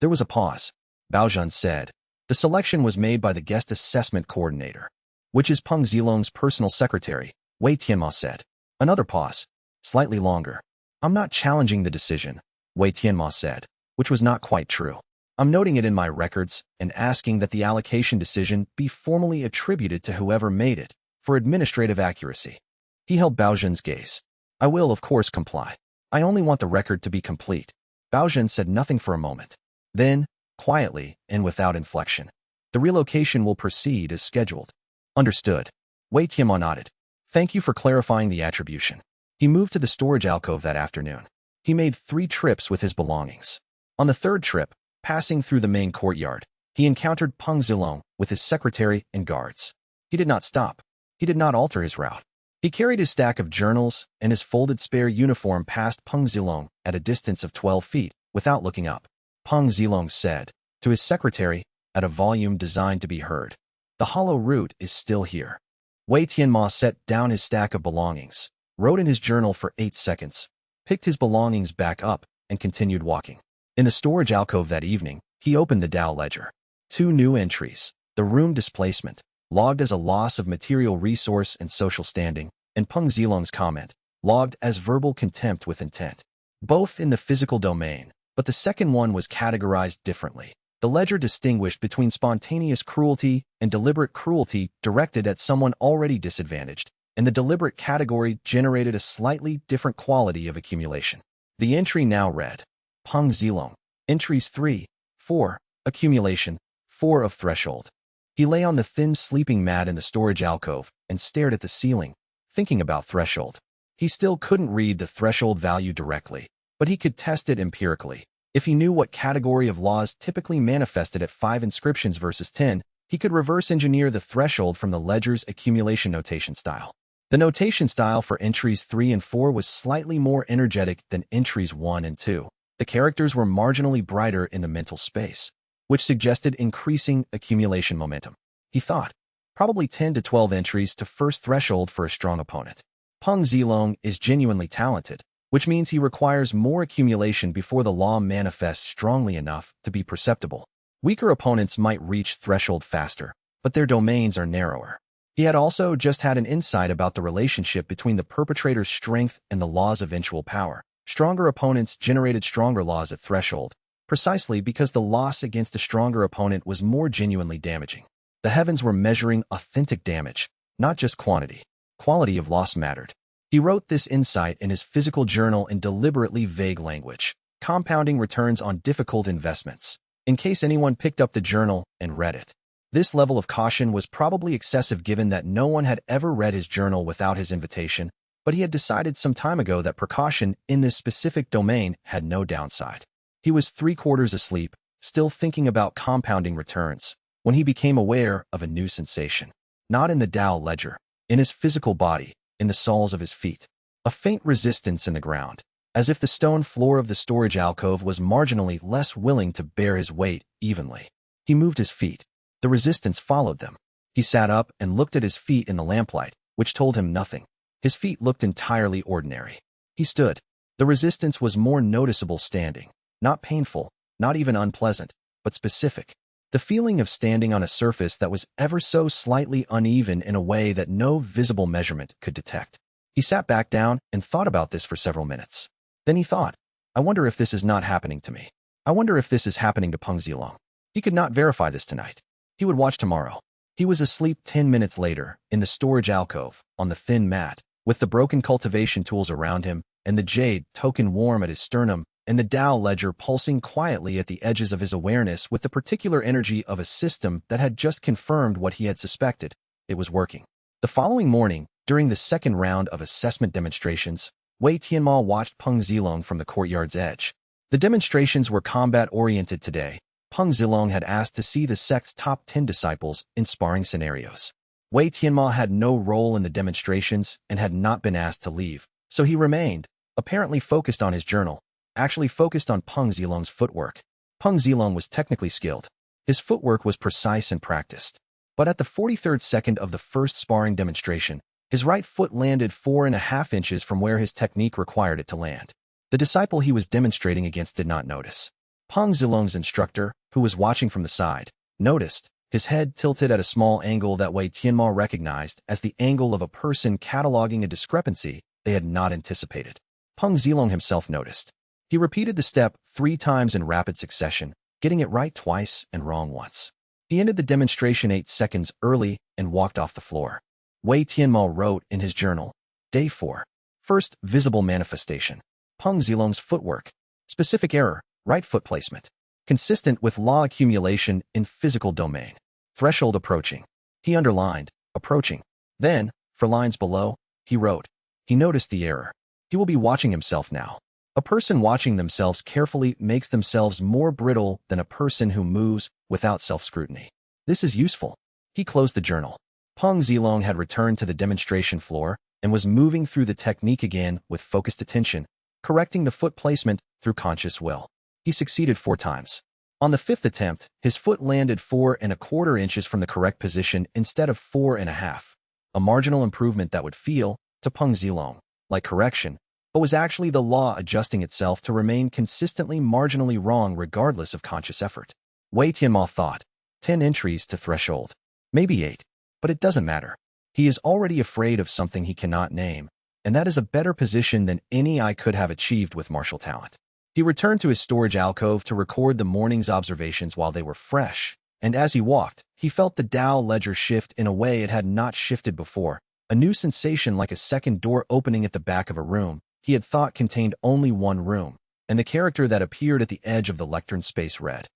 A: There was a pause. Baozhan said, the selection was made by the guest assessment coordinator, which is Peng Zilong's personal secretary, Wei Tianmo said. Another pause. Slightly longer. I'm not challenging the decision, Wei Tianmo said, which was not quite true. I'm noting it in my records and asking that the allocation decision be formally attributed to whoever made it, for administrative accuracy. He held Baozhan's gaze. I will, of course, comply. I only want the record to be complete. Baozhan said nothing for a moment. Then, quietly and without inflection, the relocation will proceed as scheduled. Understood. Wei Tianmo nodded. Thank you for clarifying the attribution. He moved to the storage alcove that afternoon. He made 3 trips with his belongings. On the 3rd trip, passing through the main courtyard, he encountered Peng Zilong with his secretary and guards. He did not stop. He did not alter his route. He carried his stack of journals and his folded spare uniform past Peng Zilong at a distance of 12 feet without looking up. Peng Zilong said to his secretary at a volume designed to be heard, the hollow root is still here. Wei Tianmo set down his stack of belongings, wrote in his journal for 8 seconds, picked his belongings back up, and continued walking. In the storage alcove that evening, he opened the Dao ledger. 2 new entries, the room displacement, logged as a loss of material resource and social standing, and Peng Zilong's comment, logged as verbal contempt with intent. Both in the physical domain, but the second one was categorized differently. The ledger distinguished between spontaneous cruelty and deliberate cruelty directed at someone already disadvantaged, and the deliberate category generated a slightly different quality of accumulation. The entry now read, Peng Zilong, entries 3, 4, accumulation, 4 of threshold. He lay on the thin sleeping mat in the storage alcove and stared at the ceiling, thinking about threshold. He still couldn't read the threshold value directly, but he could test it empirically. If he knew what category of laws typically manifested at 5 inscriptions versus 10, he could reverse engineer the threshold from the ledger's accumulation notation style. The notation style for entries 3 and 4 was slightly more energetic than entries 1 and 2. The characters were marginally brighter in the mental space, which suggested increasing accumulation momentum. He thought, probably 10 to 12 entries to first threshold for a strong opponent. Peng Zilong is genuinely talented, which means he requires more accumulation before the law manifests strongly enough to be perceptible. Weaker opponents might reach threshold faster, but their domains are narrower. He had also just had an insight about the relationship between the perpetrator's strength and the law's eventual power. Stronger opponents generated stronger laws at threshold, precisely because the loss against a stronger opponent was more genuinely damaging. The heavens were measuring authentic damage, not just quantity. Quality of loss mattered. He wrote this insight in his physical journal in deliberately vague language, compounding returns on difficult investments, in case anyone picked up the journal and read it. This level of caution was probably excessive given that no one had ever read his journal without his invitation, but he had decided some time ago that precaution in this specific domain had no downside. He was 3/4 asleep, still thinking about compounding returns, when he became aware of a new sensation. Not in the Dao ledger, in his physical body, in the soles of his feet. A faint resistance in the ground, as if the stone floor of the storage alcove was marginally less willing to bear his weight evenly. He moved his feet. The resistance followed them. He sat up and looked at his feet in the lamplight, which told him nothing. His feet looked entirely ordinary. He stood. The resistance was more noticeable standing. Not painful, not even unpleasant, but specific. The feeling of standing on a surface that was ever so slightly uneven in a way that no visible measurement could detect. He sat back down and thought about this for several minutes. Then he thought, I wonder if this is not happening to me. I wonder if this is happening to Peng Zilong. He could not verify this tonight. He would watch tomorrow. He was asleep 10 minutes later, in the storage alcove, on the thin mat, with the broken cultivation tools around him, and the jade token warm at his sternum, and the Dao ledger pulsing quietly at the edges of his awareness with the particular energy of a system that had just confirmed what he had suspected. It was working. The following morning, during the second round of assessment demonstrations, Wei Tianmo watched Peng Zilong from the courtyard's edge. The demonstrations were combat-oriented today. Peng Zilong had asked to see the sect's top 10 disciples in sparring scenarios. Wei Tianmo had no role in the demonstrations and had not been asked to leave, so he remained, apparently focused on his journal, actually focused on Peng Zilong's footwork. Peng Zilong was technically skilled. His footwork was precise and practiced. But at the 43rd second of the first sparring demonstration, his right foot landed 4.5 inches from where his technique required it to land. The disciple he was demonstrating against did not notice. Peng Zilong's instructor, who was watching from the side, noticed, his head tilted at a small angle that Wei Tianmo recognized as the angle of a person cataloging a discrepancy they had not anticipated. Peng Zilong himself noticed. He repeated the step 3 times in rapid succession, getting it right twice and wrong once. He ended the demonstration 8 seconds early and walked off the floor. Wei Tianmo wrote in his journal, Day 4. First visible manifestation. Peng Zilong's footwork. Specific error, right foot placement. Consistent with law accumulation in physical domain. Threshold approaching. He underlined, approaching. Then, for lines below, he wrote, he noticed the error. He will be watching himself now. A person watching themselves carefully makes themselves more brittle than a person who moves without self-scrutiny. This is useful. He closed the journal. Peng Zilong had returned to the demonstration floor and was moving through the technique again with focused attention, correcting the foot placement through conscious will. He succeeded 4 times. On the 5th attempt, his foot landed 4.25 inches from the correct position instead of 4.5. A marginal improvement that would feel, to Peng Zilong, like correction, but was actually the law adjusting itself to remain consistently marginally wrong regardless of conscious effort. Wei Tianmo thought, 10 entries to threshold. Maybe 8. But it doesn't matter. He is already afraid of something he cannot name, and that is a better position than any I could have achieved with martial talent. He returned to his storage alcove to record the morning's observations while they were fresh, and as he walked, he felt the Dao ledger shift in a way it had not shifted before, a new sensation like a second door opening at the back of a room he had thought contained only one room, and the character that appeared at the edge of the lectern space read,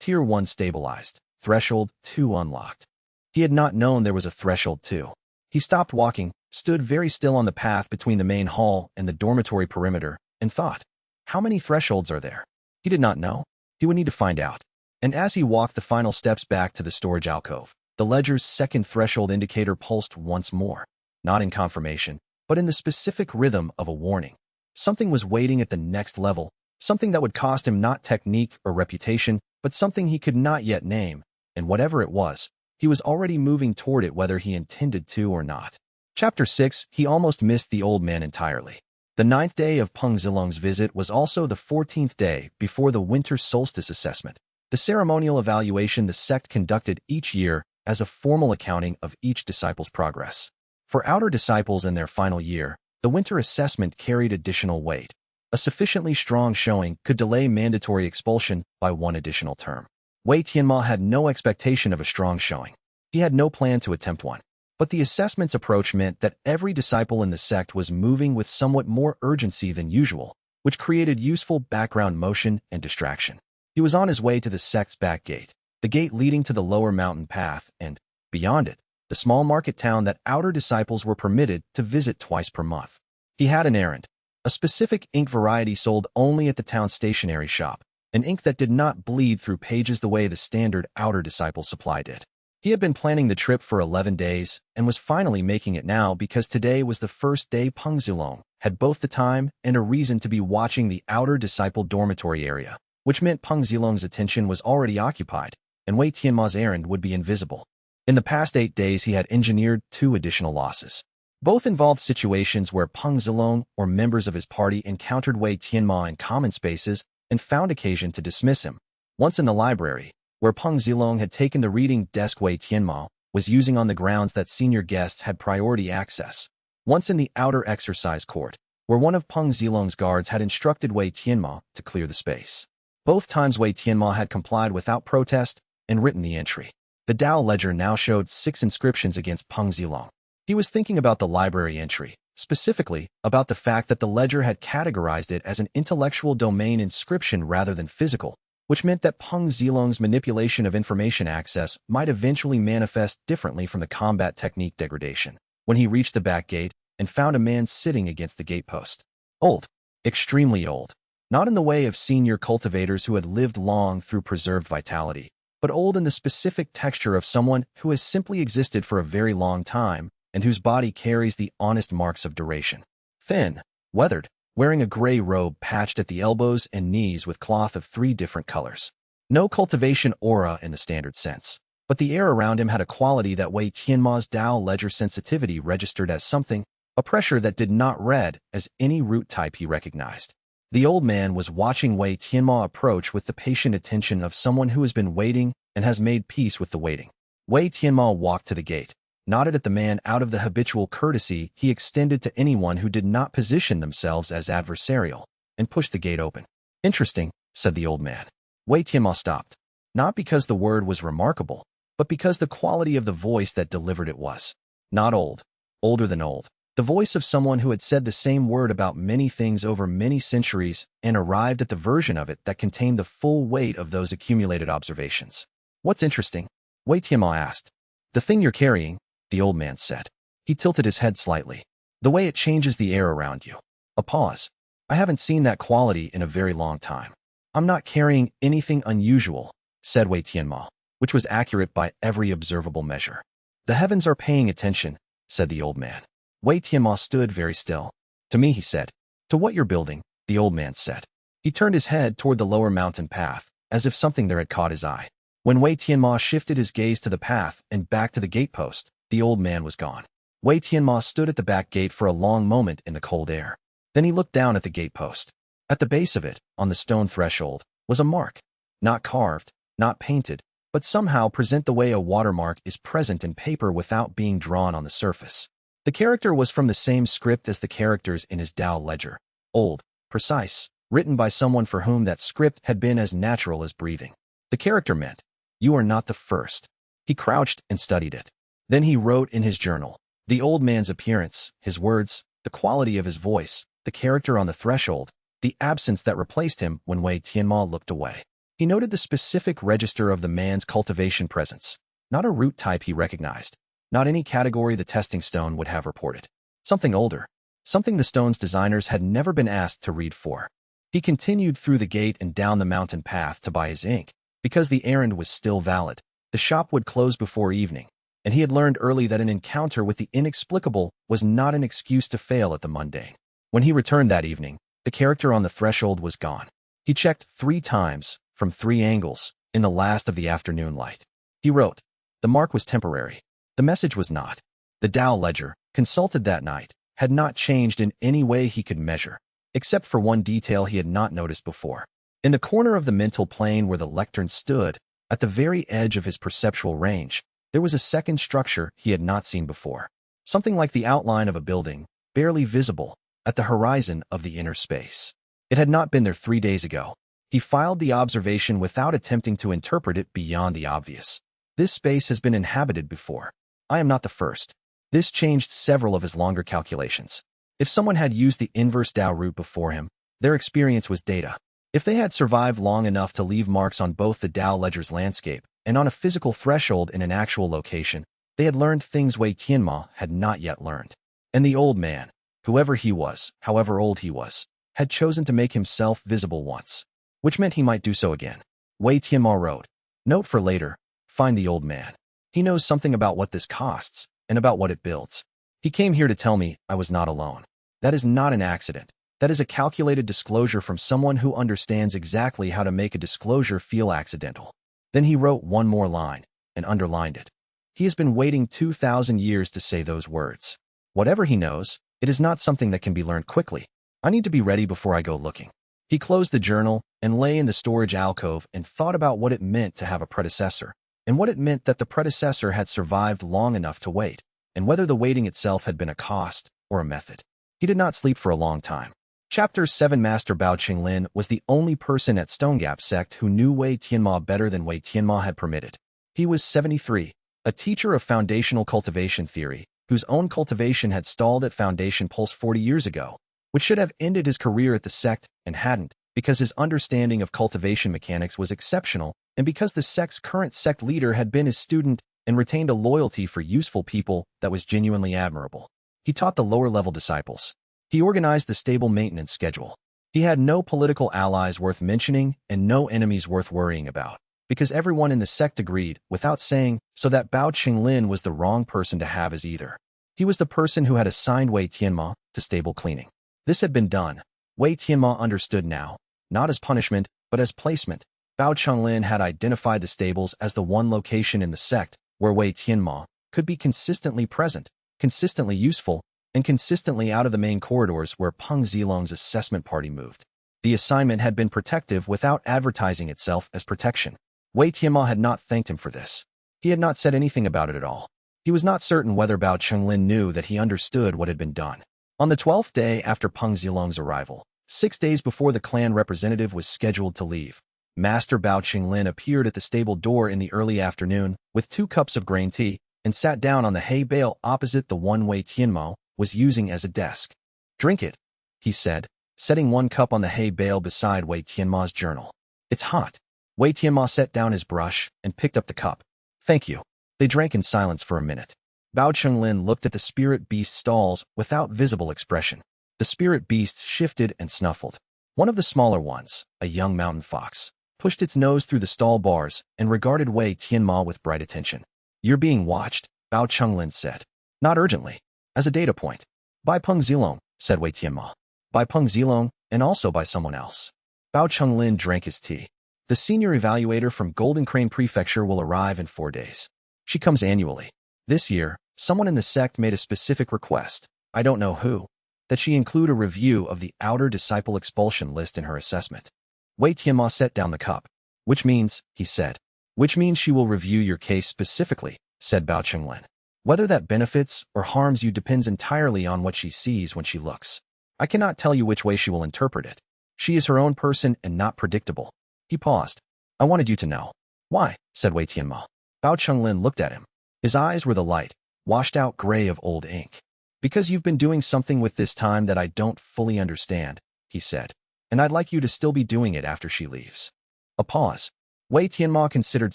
A: Tier 1 stabilized, Threshold 2 unlocked. He had not known there was a Threshold 2. He stopped walking, stood very still on the path between the main hall and the dormitory perimeter, and thought, how many thresholds are there? He did not know. He would need to find out. And as he walked the final steps back to the storage alcove, the ledger's second threshold indicator pulsed once more, not in confirmation, but in the specific rhythm of a warning. Something was waiting at the next level, something that would cost him not technique or reputation, but something he could not yet name, and whatever it was, He was already moving toward it whether he intended to or not. Chapter 6. He almost missed the old man entirely. The 9th day of Peng Zilong's visit was also the 14th day before the winter solstice assessment, the ceremonial evaluation the sect conducted each year as a formal accounting of each disciple's progress. For outer disciples in their final year, the winter assessment carried additional weight. A sufficiently strong showing could delay mandatory expulsion by one additional term. Wei Tianmo had no expectation of a strong showing. He had no plan to attempt one. But the assessment's approach meant that every disciple in the sect was moving with somewhat more urgency than usual, which created useful background motion and distraction. He was on his way to the sect's back gate, the gate leading to the lower mountain path, and, beyond it, the small market town that outer disciples were permitted to visit twice per month. He had an errand, a specific ink variety sold only at the town's stationery shop, an ink that did not bleed through pages the way the standard outer disciple supply did. He had been planning the trip for 11 days and was finally making it now because today was the first day Peng Zilong had both the time and a reason to be watching the outer disciple dormitory area, which meant Peng Zilong's attention was already occupied, and Wei Tianmo's errand would be invisible. In the past 8 days he had engineered 2 additional losses. Both involved situations where Peng Zilong or members of his party encountered Wei Tianmo in common spaces and found occasion to dismiss him. Once in the library, where Peng Zilong had taken the reading desk Wei Tianmo was using on the grounds that senior guests had priority access. Once in the outer exercise court, where one of Peng Zilong's guards had instructed Wei Tianmo to clear the space. Both times Wei Tianmo had complied without protest and written the entry. The Dao ledger now showed 6 inscriptions against Peng Zilong. He was thinking about the library entry, specifically about the fact that the ledger had categorized it as an intellectual domain inscription rather than physical, which meant that Peng Zilong's manipulation of information access might eventually manifest differently from the combat technique degradation. When he reached the back gate and found a man sitting against the gatepost. Old. Extremely old. Not in the way of senior cultivators who had lived long through preserved vitality, but old in the specific texture of someone who has simply existed for a very long time and whose body carries the honest marks of duration. Thin, weathered, wearing a gray robe patched at the elbows and knees with cloth of 3 different colors. No cultivation aura in the standard sense, but the air around him had a quality that Wei Tianmo's Dao ledger sensitivity registered as something, a pressure that did not read as any root type he recognized. The old man was watching Wei Tianmo approach with the patient attention of someone who has been waiting and has made peace with the waiting. Wei Tianmo walked to the gate, nodded at the man out of the habitual courtesy he extended to anyone who did not position themselves as adversarial, and pushed the gate open. Interesting, said the old man. Wei Tianmo stopped, not because the word was remarkable, but because the quality of the voice that delivered it was. Not old, older than old. The voice of someone who had said the same word about many things over many centuries and arrived at the version of it that contained the full weight of those accumulated observations. What's interesting? Wei Tianmo asked. The thing you're carrying, the old man said. He tilted his head slightly. The way it changes the air around you. A pause. I haven't seen that quality in a very long time. I'm not carrying anything unusual, said Wei Tianmo, which was accurate by every observable measure. The heavens are paying attention, said the old man. Wei Tianmo stood very still. To me, he said. To what you're building, the old man said. He turned his head toward the lower mountain path, as if something there had caught his eye. When Wei Tianmo shifted his gaze to the path and back to the gatepost, the old man was gone. Wei Tianmo stood at the back gate for a long moment in the cold air. Then he looked down at the gatepost. At the base of it, on the stone threshold, was a mark. Not carved, not painted, but somehow present the way a watermark is present in paper without being drawn on the surface. The character was from the same script as the characters in his Dao ledger. Old, precise, written by someone for whom that script had been as natural as breathing. The character meant, "You are not the first." He crouched and studied it. Then he wrote in his journal, the old man's appearance, his words, the quality of his voice, the character on the threshold, the absence that replaced him when Wei Tianmo looked away. He noted the specific register of the man's cultivation presence, not a root type he recognized, not any category the testing stone would have reported. Something older, something the stone's designers had never been asked to read for. He continued through the gate and down the mountain path to buy his ink, because the errand was still valid. The shop would close before evening, and he had learned early that an encounter with the inexplicable was not an excuse to fail at the mundane. When he returned that evening, the character on the threshold was gone. He checked 3 times, from 3 angles, in the last of the afternoon light. He wrote, The mark was temporary. The message was not. The Tao ledger, consulted that night, had not changed in any way he could measure, except for one detail he had not noticed before. In the corner of the mental plane where the lectern stood, at the very edge of his perceptual range, there was a second structure he had not seen before. Something like the outline of a building, barely visible, at the horizon of the inner space. It had not been there 3 days ago. He filed the observation without attempting to interpret it beyond the obvious. This space has been inhabited before. I am not the first. This changed several of his longer calculations. If someone had used the Inverse Dao Root before him, their experience was data. If they had survived long enough to leave marks on both the Tao ledger's landscape and on a physical threshold in an actual location, they had learned things Wei Tianmo had not yet learned. And the old man, whoever he was, however old he was, had chosen to make himself visible once, which meant he might do so again. Wei Tianmo wrote, "Note for later, find the old man. He knows something about what this costs and about what it builds. He came here to tell me I was not alone. That is not an accident. That is a calculated disclosure from someone who understands exactly how to make a disclosure feel accidental." Then he wrote one more line and underlined it. He has been waiting 2,000 years to say those words. Whatever he knows, it is not something that can be learned quickly. I need to be ready before I go looking. He closed the journal and lay in the storage alcove and thought about what it meant to have a predecessor, and what it meant that the predecessor had survived long enough to wait, and whether the waiting itself had been a cost or a method. He did not sleep for a long time. Chapter 7. Master Bao Qinglin was the only person at Stonegap sect who knew Wei Tianmo better than Wei Tianmo had permitted. He was 73, a teacher of foundational cultivation theory, whose own cultivation had stalled at Foundation Pulse 40 years ago, which should have ended his career at the sect and hadn't, because his understanding of cultivation mechanics was exceptional and because the sect's current sect leader had been his student and retained a loyalty for useful people that was genuinely admirable. He taught the lower-level disciples. He organized the stable maintenance schedule. He had no political allies worth mentioning and no enemies worth worrying about, because everyone in the sect agreed, without saying, so that Bao Qinglin was the wrong person to have as either. He was the person who had assigned Wei Tianmo to stable cleaning. This had been done. Wei Tianmo understood now, not as punishment, but as placement. Bao Qinglin had identified the stables as the one location in the sect where Wei Tianmo could be consistently present, consistently useful, and consistently out of the main corridors where Peng Zilong's assessment party moved. The assignment had been protective without advertising itself as protection. Wei Tianmo had not thanked him for this. He had not said anything about it at all. He was not certain whether Bao Qinglin knew that he understood what had been done. On the 12th day after Peng Zilong's arrival, 6 days before the clan representative was scheduled to leave, Master Bao Qinglin appeared at the stable door in the early afternoon with 2 cups of grain tea and sat down on the hay bale opposite the one Wei Tianmo was using as a desk. "Drink it," he said, setting 1 cup on the hay bale beside Wei Tianmo's journal. "It's hot." Wei Tianmo set down his brush and picked up the cup. "Thank you." They drank in silence for a minute. Bao Qinglin looked at the spirit beast stalls without visible expression. The spirit beasts shifted and snuffled. One of the smaller ones, a young mountain fox, pushed its nose through the stall bars and regarded Wei Tianmo with bright attention. "You're being watched," Bao Qinglin said. "Not urgently. As a data point." "By Peng Zilong," said Wei Tianmo. "By Peng Zilong, and also by someone else." Bao Qinglin drank his tea. "The senior evaluator from Golden Crane Prefecture will arrive in 4 days. She comes annually. This year, someone in the sect made a specific request, I don't know who, that she include a review of the outer disciple expulsion list in her assessment." Wei Tianmo set down the cup. "Which means," he said. "Which means she will review your case specifically," said Bao Qinglin. "Whether that benefits or harms you depends entirely on what she sees when she looks. I cannot tell you which way she will interpret it. She is her own person and not predictable." He paused. "I wanted you to know." "Why?" said Wei Tianmo. Bao Qinglin looked at him. His eyes were the light, washed-out gray of old ink. "Because you've been doing something with this time that I don't fully understand," he said. "And I'd like you to still be doing it after she leaves." A pause. Wei Tianmo considered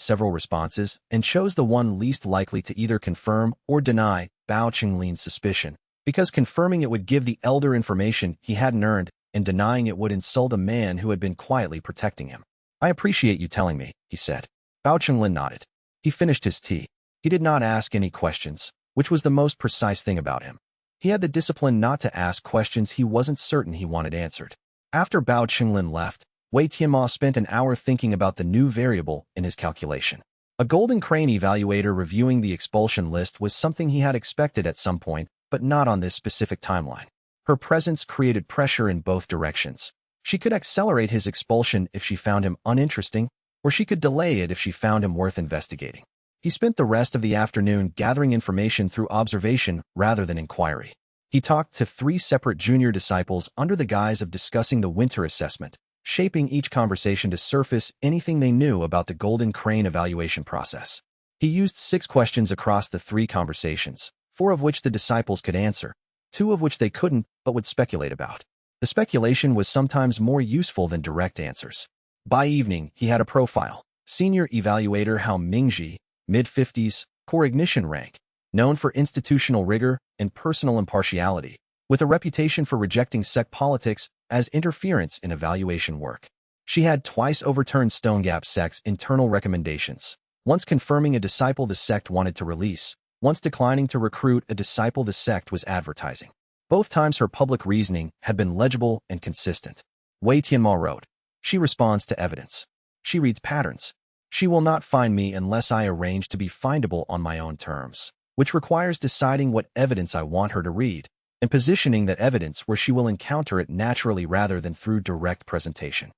A: several responses and chose the one least likely to either confirm or deny Bao Qinglin's suspicion, because confirming it would give the elder information he hadn't earned, and denying it would insult a man who had been quietly protecting him. "I appreciate you telling me," he said. Bao Qinglin nodded. He finished his tea. He did not ask any questions, which was the most precise thing about him. He had the discipline not to ask questions he wasn't certain he wanted answered. After Bao Qinglin left, Wei Tianmo spent an hour thinking about the new variable in his calculation. A Golden Crane evaluator reviewing the expulsion list was something he had expected at some point, but not on this specific timeline. Her presence created pressure in both directions. She could accelerate his expulsion if she found him uninteresting, or she could delay it if she found him worth investigating. He spent the rest of the afternoon gathering information through observation rather than inquiry. He talked to 3 separate junior disciples under the guise of discussing the winter assessment, shaping each conversation to surface anything they knew about the Golden Crane evaluation process. He used 6 questions across the 3 conversations, 4 of which the disciples could answer, 2 of which they couldn't but would speculate about. The speculation was sometimes more useful than direct answers. By evening, he had a profile. Senior evaluator Hao Mingji, mid-50s, core ignition rank, known for institutional rigor and personal impartiality, with a reputation for rejecting sect politics as interference in evaluation work. She had twice overturned Stone Gap sect's internal recommendations, once confirming a disciple the sect wanted to release, once declining to recruit a disciple the sect was advertising. Both times her public reasoning had been legible and consistent. Wei Tianmo wrote, "She responds to evidence. She reads patterns. She will not find me unless I arrange to be findable on my own terms, which requires deciding what evidence I want her to read, and positioning that evidence where she will encounter it naturally rather than through direct presentation."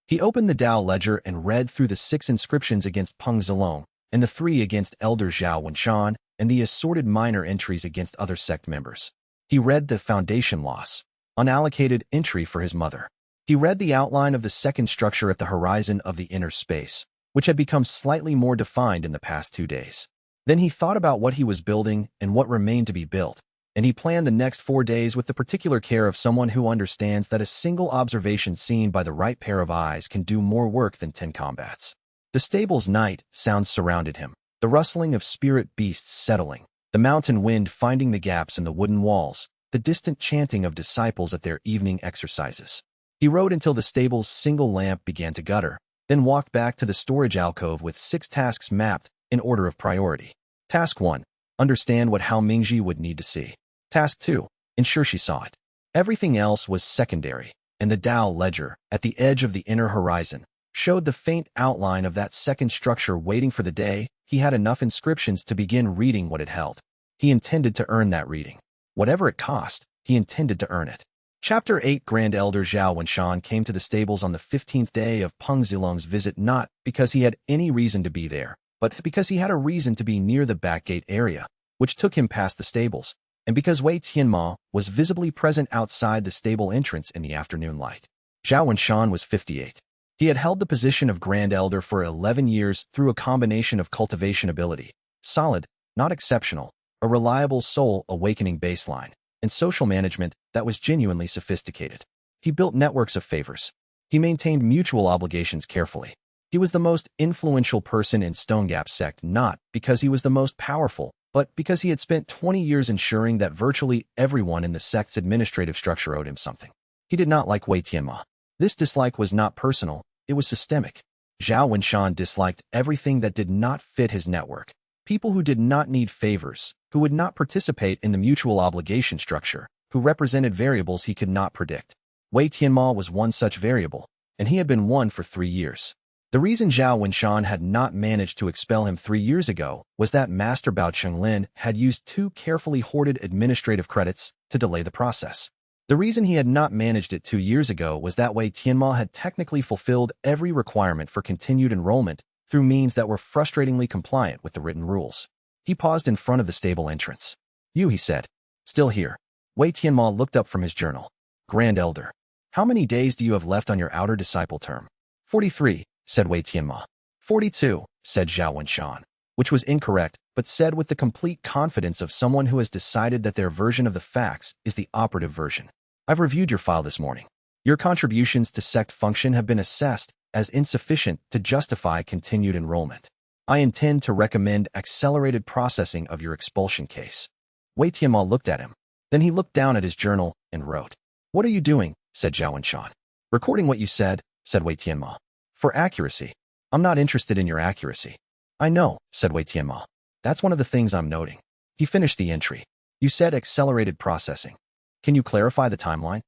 A: He opened the Dao ledger and read through the 6 inscriptions against Peng Zilong, and the 3 against Elder Zhao Wenshan, and the assorted minor entries against other sect members. He read the foundation loss, unallocated entry for his mother. He read the outline of the second structure at the horizon of the inner space, which had become slightly more defined in the past 2 days. Then he thought about what he was building and what remained to be built, and he planned the next 4 days with the particular care of someone who understands that a single observation seen by the right pair of eyes can do more work than 10 combats. The stable's night sounds surrounded him, the rustling of spirit beasts settling, the mountain wind finding the gaps in the wooden walls, the distant chanting of disciples at their evening exercises. He rode until the stable's single lamp began to gutter, then walked back to the storage alcove with 6 tasks mapped in order of priority. Task 1. Understand what Hao Mingji would need to see. Task 2. Ensure she saw it. Everything else was secondary, and the Dao ledger, at the edge of the inner horizon, showed the faint outline of that second structure waiting for the day he had enough inscriptions to begin reading what it held. He intended to earn that reading. Whatever it cost, he intended to earn it. Chapter 8. Grand Elder Zhao Wenshan came to the stables on the 15th day of Peng Zilong's visit not because he had any reason to be there, but because he had a reason to be near the back gate area, which took him past the stables, and because Wei Tianmo was visibly present outside the stable entrance in the afternoon light. Zhao Wenshan was 58. He had held the position of Grand Elder for 11 years through a combination of cultivation ability, solid, not exceptional, a reliable soul-awakening baseline, and social management that was genuinely sophisticated. He built networks of favors. He maintained mutual obligations carefully. He was the most influential person in Stone Gap sect not because he was the most powerful, but because he had spent 20 years ensuring that virtually everyone in the sect's administrative structure owed him something. He did not like Wei Tianmo. This dislike was not personal, it was systemic. Zhao Wenshan disliked everything that did not fit his network. People who did not need favors, who would not participate in the mutual obligation structure, who represented variables he could not predict. Wei Tianmo was one such variable, and he had been one for 3 years. The reason Zhao Wenshan had not managed to expel him 3 years ago was that Master Bao Chenglin had used 2 carefully hoarded administrative credits to delay the process. The reason he had not managed it 2 years ago was that Wei Tianmo had technically fulfilled every requirement for continued enrollment through means that were frustratingly compliant with the written rules. He paused in front of the stable entrance. "You," he said. "Still here." Wei Tianmo looked up from his journal. "Grand Elder, how many days do you have left on your outer disciple term?" 43, said Wei Tianmo. 42, said Zhao Wenshan, which was incorrect, but said with the complete confidence of someone who has decided that their version of the facts is the operative version. "I've reviewed your file this morning. Your contributions to sect function have been assessed as insufficient to justify continued enrollment. I intend to recommend accelerated processing of your expulsion case." Wei Tianmo looked at him. Then he looked down at his journal and wrote. "What are you doing?" said Zhao Wenshan. "Recording what you said," said Wei Tianmo. "For accuracy." "I'm not interested in your accuracy." "I know," said Wei Tianmo. "That's one of the things I'm noting." He finished the entry. "You said accelerated processing. Can you clarify the timeline?"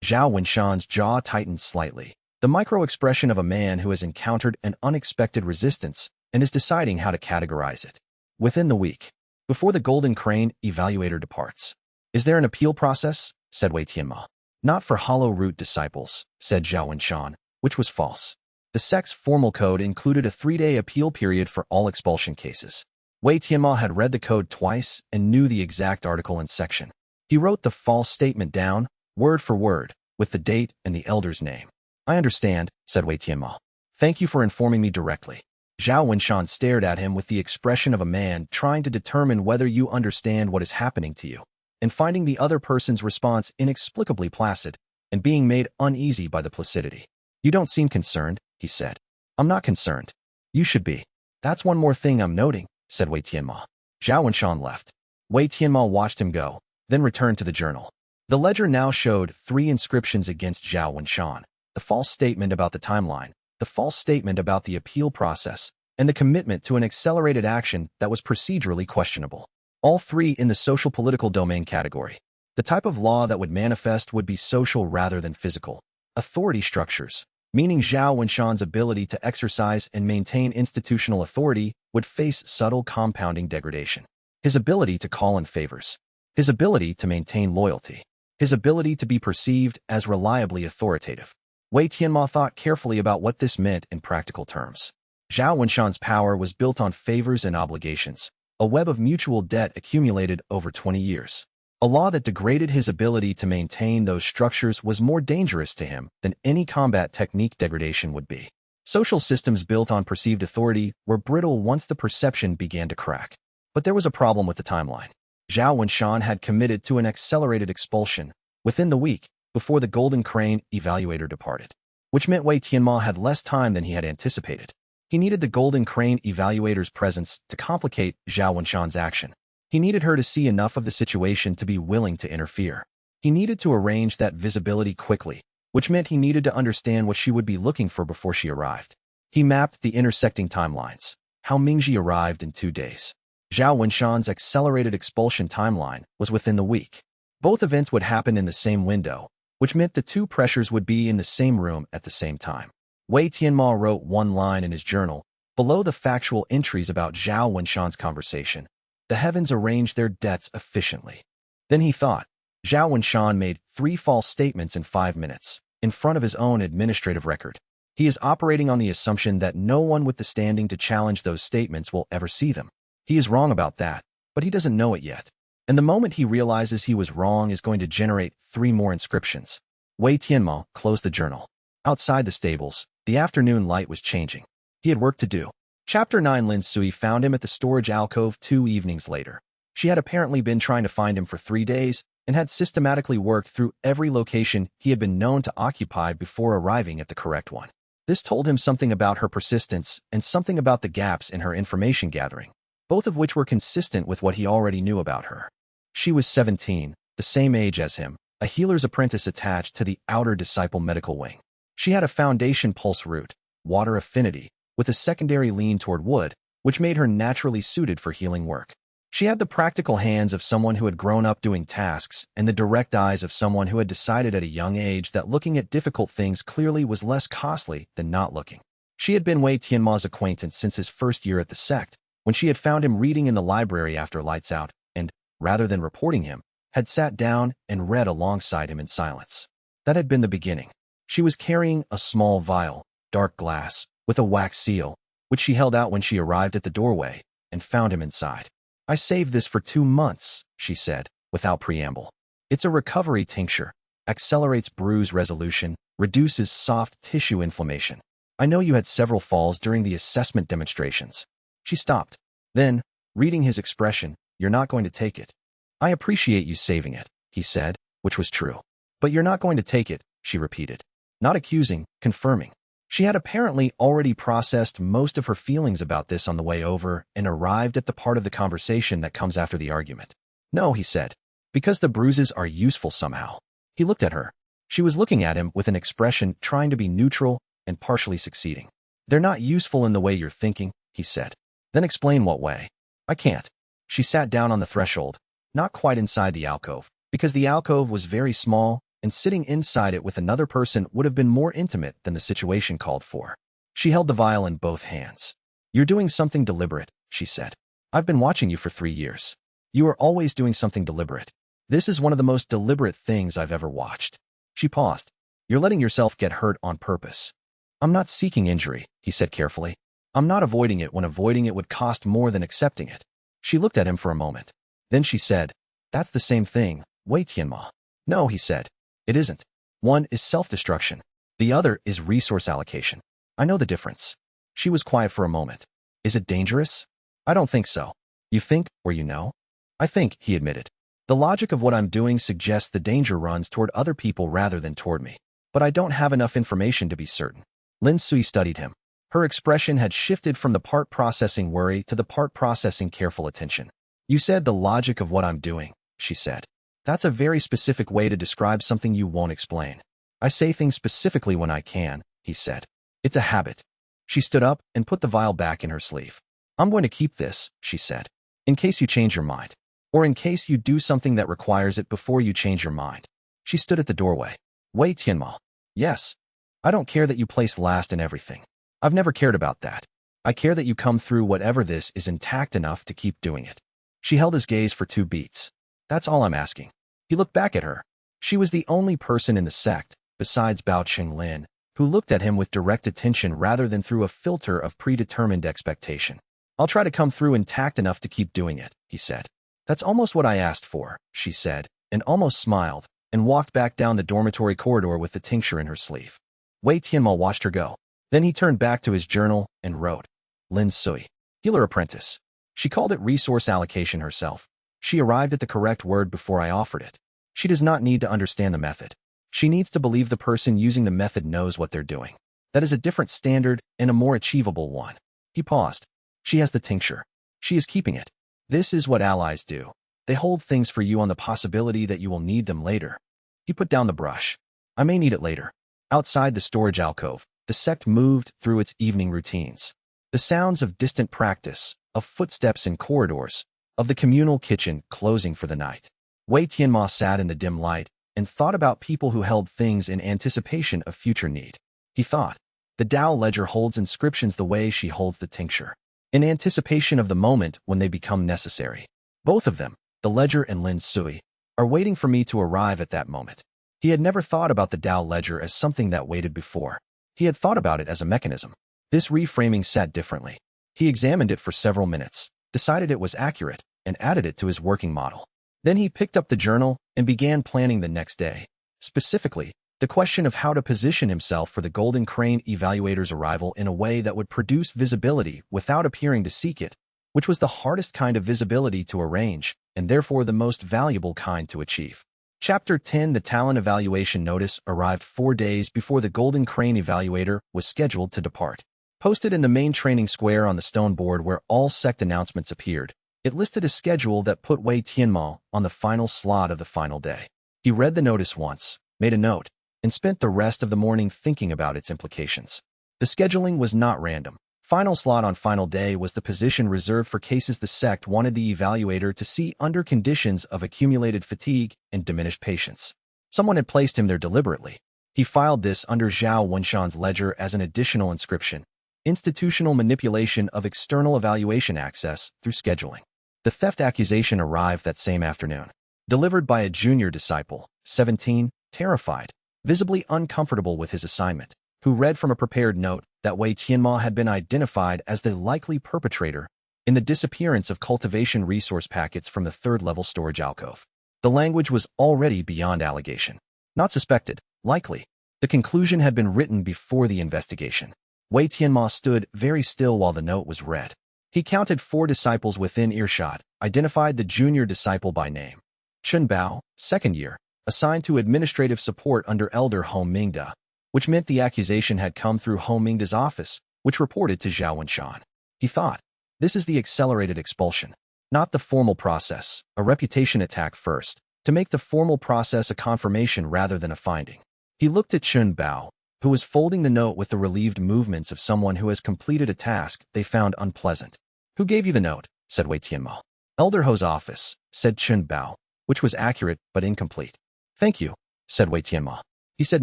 A: Zhao Wenshan's jaw tightened slightly, the micro-expression of a man who has encountered an unexpected resistance and is deciding how to categorize it. Within the week, before the Golden Crane evaluator departs. Is there an appeal process? Said Wei Tianmo. Not for hollow root disciples, said Zhao Wenshan, which was false. The sect's formal code included a 3-day appeal period for all expulsion cases. Wei Tianmo had read the code twice and knew the exact article and section. He wrote the false statement down, word for word, with the date and the elder's name. I understand, said Wei Tianmo. Thank you for informing me directly. Zhao Wenshan stared at him with the expression of a man trying to determine whether you understand what is happening to you, and finding the other person's response inexplicably placid, and being made uneasy by the placidity. You don't seem concerned, he said. I'm not concerned. You should be. That's one more thing I'm noting, said Wei Tianmo. Zhao Wenshan left. Wei Tianmo watched him go, then returned to the journal. The ledger now showed 3 inscriptions against Zhao Wenshan: the false statement about the timeline, the false statement about the appeal process, and the commitment to an accelerated action that was procedurally questionable. All 3 in the social-political domain category. The type of law that would manifest would be social rather than physical. Authority structures, meaning Zhao Wenshan's ability to exercise and maintain institutional authority, would face subtle compounding degradation. His ability to call in favors. His ability to maintain loyalty. His ability to be perceived as reliably authoritative. Wei Tianmo thought carefully about what this meant in practical terms. Zhao Wenshan's power was built on favors and obligations, a web of mutual debt accumulated over 20 years. A law that degraded his ability to maintain those structures was more dangerous to him than any combat technique degradation would be. Social systems built on perceived authority were brittle once the perception began to crack. But there was a problem with the timeline. Zhao Wenshan had committed to an accelerated expulsion within the week before the Golden Crane evaluator departed, which meant Wei Tianmo had less time than he had anticipated. He needed the Golden Crane evaluator's presence to complicate Zhao Wenshan's action. He needed her to see enough of the situation to be willing to interfere. He needed to arrange that visibility quickly, which meant he needed to understand what she would be looking for before she arrived. He mapped the intersecting timelines. How Mingji arrived in 2 days. Zhao Wenshan's accelerated expulsion timeline was within the week. Both events would happen in the same window, which meant the 2 pressures would be in the same room at the same time. Wei Tianmo wrote one line in his journal, below the factual entries about Zhao Wenshan's conversation. The heavens arranged their debts efficiently. Then he thought, Zhao Wenshan made 3 false statements in 5 minutes, in front of his own administrative record. He is operating on the assumption that no one with the standing to challenge those statements will ever see them. He is wrong about that, but he doesn't know it yet. And the moment he realizes he was wrong is going to generate 3 more inscriptions. Wei Tianmo closed the journal. Outside the stables, the afternoon light was changing. He had work to do. Chapter 9. Lin Sui found him at the storage alcove 2 evenings later. She had apparently been trying to find him for 3 days and had systematically worked through every location he had been known to occupy before arriving at the correct one. This told him something about her persistence and something about the gaps in her information gathering, both of which were consistent with what he already knew about her. She was 17, the same age as him, a healer's apprentice attached to the outer disciple medical wing. She had a foundation pulse root, water affinity, with a secondary lean toward wood, which made her naturally suited for healing work. She had the practical hands of someone who had grown up doing tasks and the direct eyes of someone who had decided at a young age that looking at difficult things clearly was less costly than not looking. She had been Wei Tianmo's acquaintance since his first year at the sect, when she had found him reading in the library after lights out and, rather than reporting him, had sat down and read alongside him in silence. That had been the beginning. She was carrying a small vial, dark glass, with a wax seal, which she held out when she arrived at the doorway and found him inside. I saved this for 2 months, she said, without preamble. It's a recovery tincture, accelerates bruise resolution, reduces soft tissue inflammation. I know you had several falls during the assessment demonstrations. She stopped. Then, reading his expression, you're not going to take it. I appreciate you saving it, he said, which was true. But you're not going to take it, she repeated. Not accusing, confirming. She had apparently already processed most of her feelings about this on the way over and arrived at the part of the conversation that comes after the argument. No, he said, because the bruises are useful somehow. He looked at her. She was looking at him with an expression trying to be neutral and partially succeeding. They're not useful in the way you're thinking, he said. Then explain what way. I can't. She sat down on the threshold, not quite inside the alcove, because the alcove was very small and sitting inside it with another person would have been more intimate than the situation called for. She held the vial in both hands. You're doing something deliberate, she said. I've been watching you for 3 years. You are always doing something deliberate. This is one of the most deliberate things I've ever watched. She paused. You're letting yourself get hurt on purpose. I'm not seeking injury, he said carefully. I'm not avoiding it when avoiding it would cost more than accepting it. She looked at him for a moment. Then she said, That's the same thing, Wei Tianmo. No, he said. It isn't. One is self-destruction. The other is resource allocation. I know the difference. She was quiet for a moment. Is it dangerous? I don't think so. You think, or you know? I think, he admitted. The logic of what I'm doing suggests the danger runs toward other people rather than toward me. But I don't have enough information to be certain. Lin Sui studied him. Her expression had shifted from the part processing worry to the part processing careful attention. You said the logic of what I'm doing, she said. That's a very specific way to describe something you won't explain. I say things specifically when I can, he said. It's a habit. She stood up and put the vial back in her sleeve. I'm going to keep this, she said, in case you change your mind. Or in case you do something that requires it before you change your mind. She stood at the doorway. Wei Tianmo. Yes. I don't care that you place last in everything. I've never cared about that. I care that you come through whatever this is intact enough to keep doing it. She held his gaze for 2 beats. That's all I'm asking. He looked back at her. She was the only person in the sect, besides Bao Qinglin, who looked at him with direct attention rather than through a filter of predetermined expectation. I'll try to come through intact enough to keep doing it, he said. That's almost what I asked for, she said, and almost smiled, and walked back down the dormitory corridor with the tincture in her sleeve. Wei Tianmo watched her go. Then he turned back to his journal and wrote, Lin Sui, healer apprentice. She called it resource allocation herself. She arrived at the correct word before I offered it. She does not need to understand the method. She needs to believe the person using the method knows what they're doing. That is a different standard and a more achievable one. He paused. She has the tincture. She is keeping it. This is what allies do. They hold things for you on the possibility that you will need them later. He put down the brush. I may need it later. Outside the storage alcove, the sect moved through its evening routines. The sounds of distant practice, of footsteps in corridors, of the communal kitchen closing for the night. Wei Tianmo sat in the dim light and thought about people who held things in anticipation of future need. He thought, the Dao ledger holds inscriptions the way she holds the tincture, in anticipation of the moment when they become necessary. Both of them, the ledger and Lin Sui, are waiting for me to arrive at that moment. He had never thought about the Dao ledger as something that waited before. He had thought about it as a mechanism. This reframing sat differently. He examined it for several minutes, decided it was accurate, and added it to his working model. Then he picked up the journal and began planning the next day. Specifically, the question of how to position himself for the Golden Crane evaluator's arrival in a way that would produce visibility without appearing to seek it, which was the hardest kind of visibility to arrange, and therefore the most valuable kind to achieve. Chapter 10 The Talent Evaluation Notice arrived 4 days before the Golden Crane evaluator was scheduled to depart. Posted in the main training square on the stone board where all sect announcements appeared, it listed a schedule that put Wei Tianmo on the final slot of the final day. He read the notice once, made a note, and spent the rest of the morning thinking about its implications. The scheduling was not random. Final slot on final day was the position reserved for cases the sect wanted the evaluator to see under conditions of accumulated fatigue and diminished patience. Someone had placed him there deliberately. He filed this under Zhao Wenshan's ledger as an additional inscription, institutional manipulation of external evaluation access through scheduling. The theft accusation arrived that same afternoon, delivered by a junior disciple, 17, terrified, visibly uncomfortable with his assignment, who read from a prepared note that Wei Tianmo had been identified as the likely perpetrator in the disappearance of cultivation resource packets from the 3rd-level storage alcove. The language was already beyond allegation. Not suspected, likely. The conclusion had been written before the investigation. Wei Tianmo stood very still while the note was read. He counted 4 disciples within earshot, identified the junior disciple by name. Chun Bao, 2nd year, assigned to administrative support under Elder Hong Mingda, which meant the accusation had come through Hong Mingda's office, which reported to Zhao Wenshan. He thought, this is the accelerated expulsion, not the formal process, a reputation attack first, to make the formal process a confirmation rather than a finding. He looked at Chun Bao, who was folding the note with the relieved movements of someone who has completed a task they found unpleasant. Who gave you the note? Said Wei Tianmo. Elder Ho's office, said Chun Bao, which was accurate but incomplete. Thank you, said Wei Tianmo. He said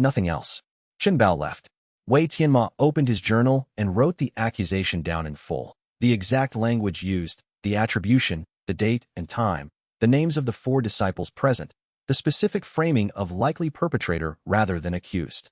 A: nothing else. Chun Bao left. Wei Tianmo opened his journal and wrote the accusation down in full. The exact language used, the attribution, the date and time, the names of the 4 disciples present, the specific framing of likely perpetrator rather than accused.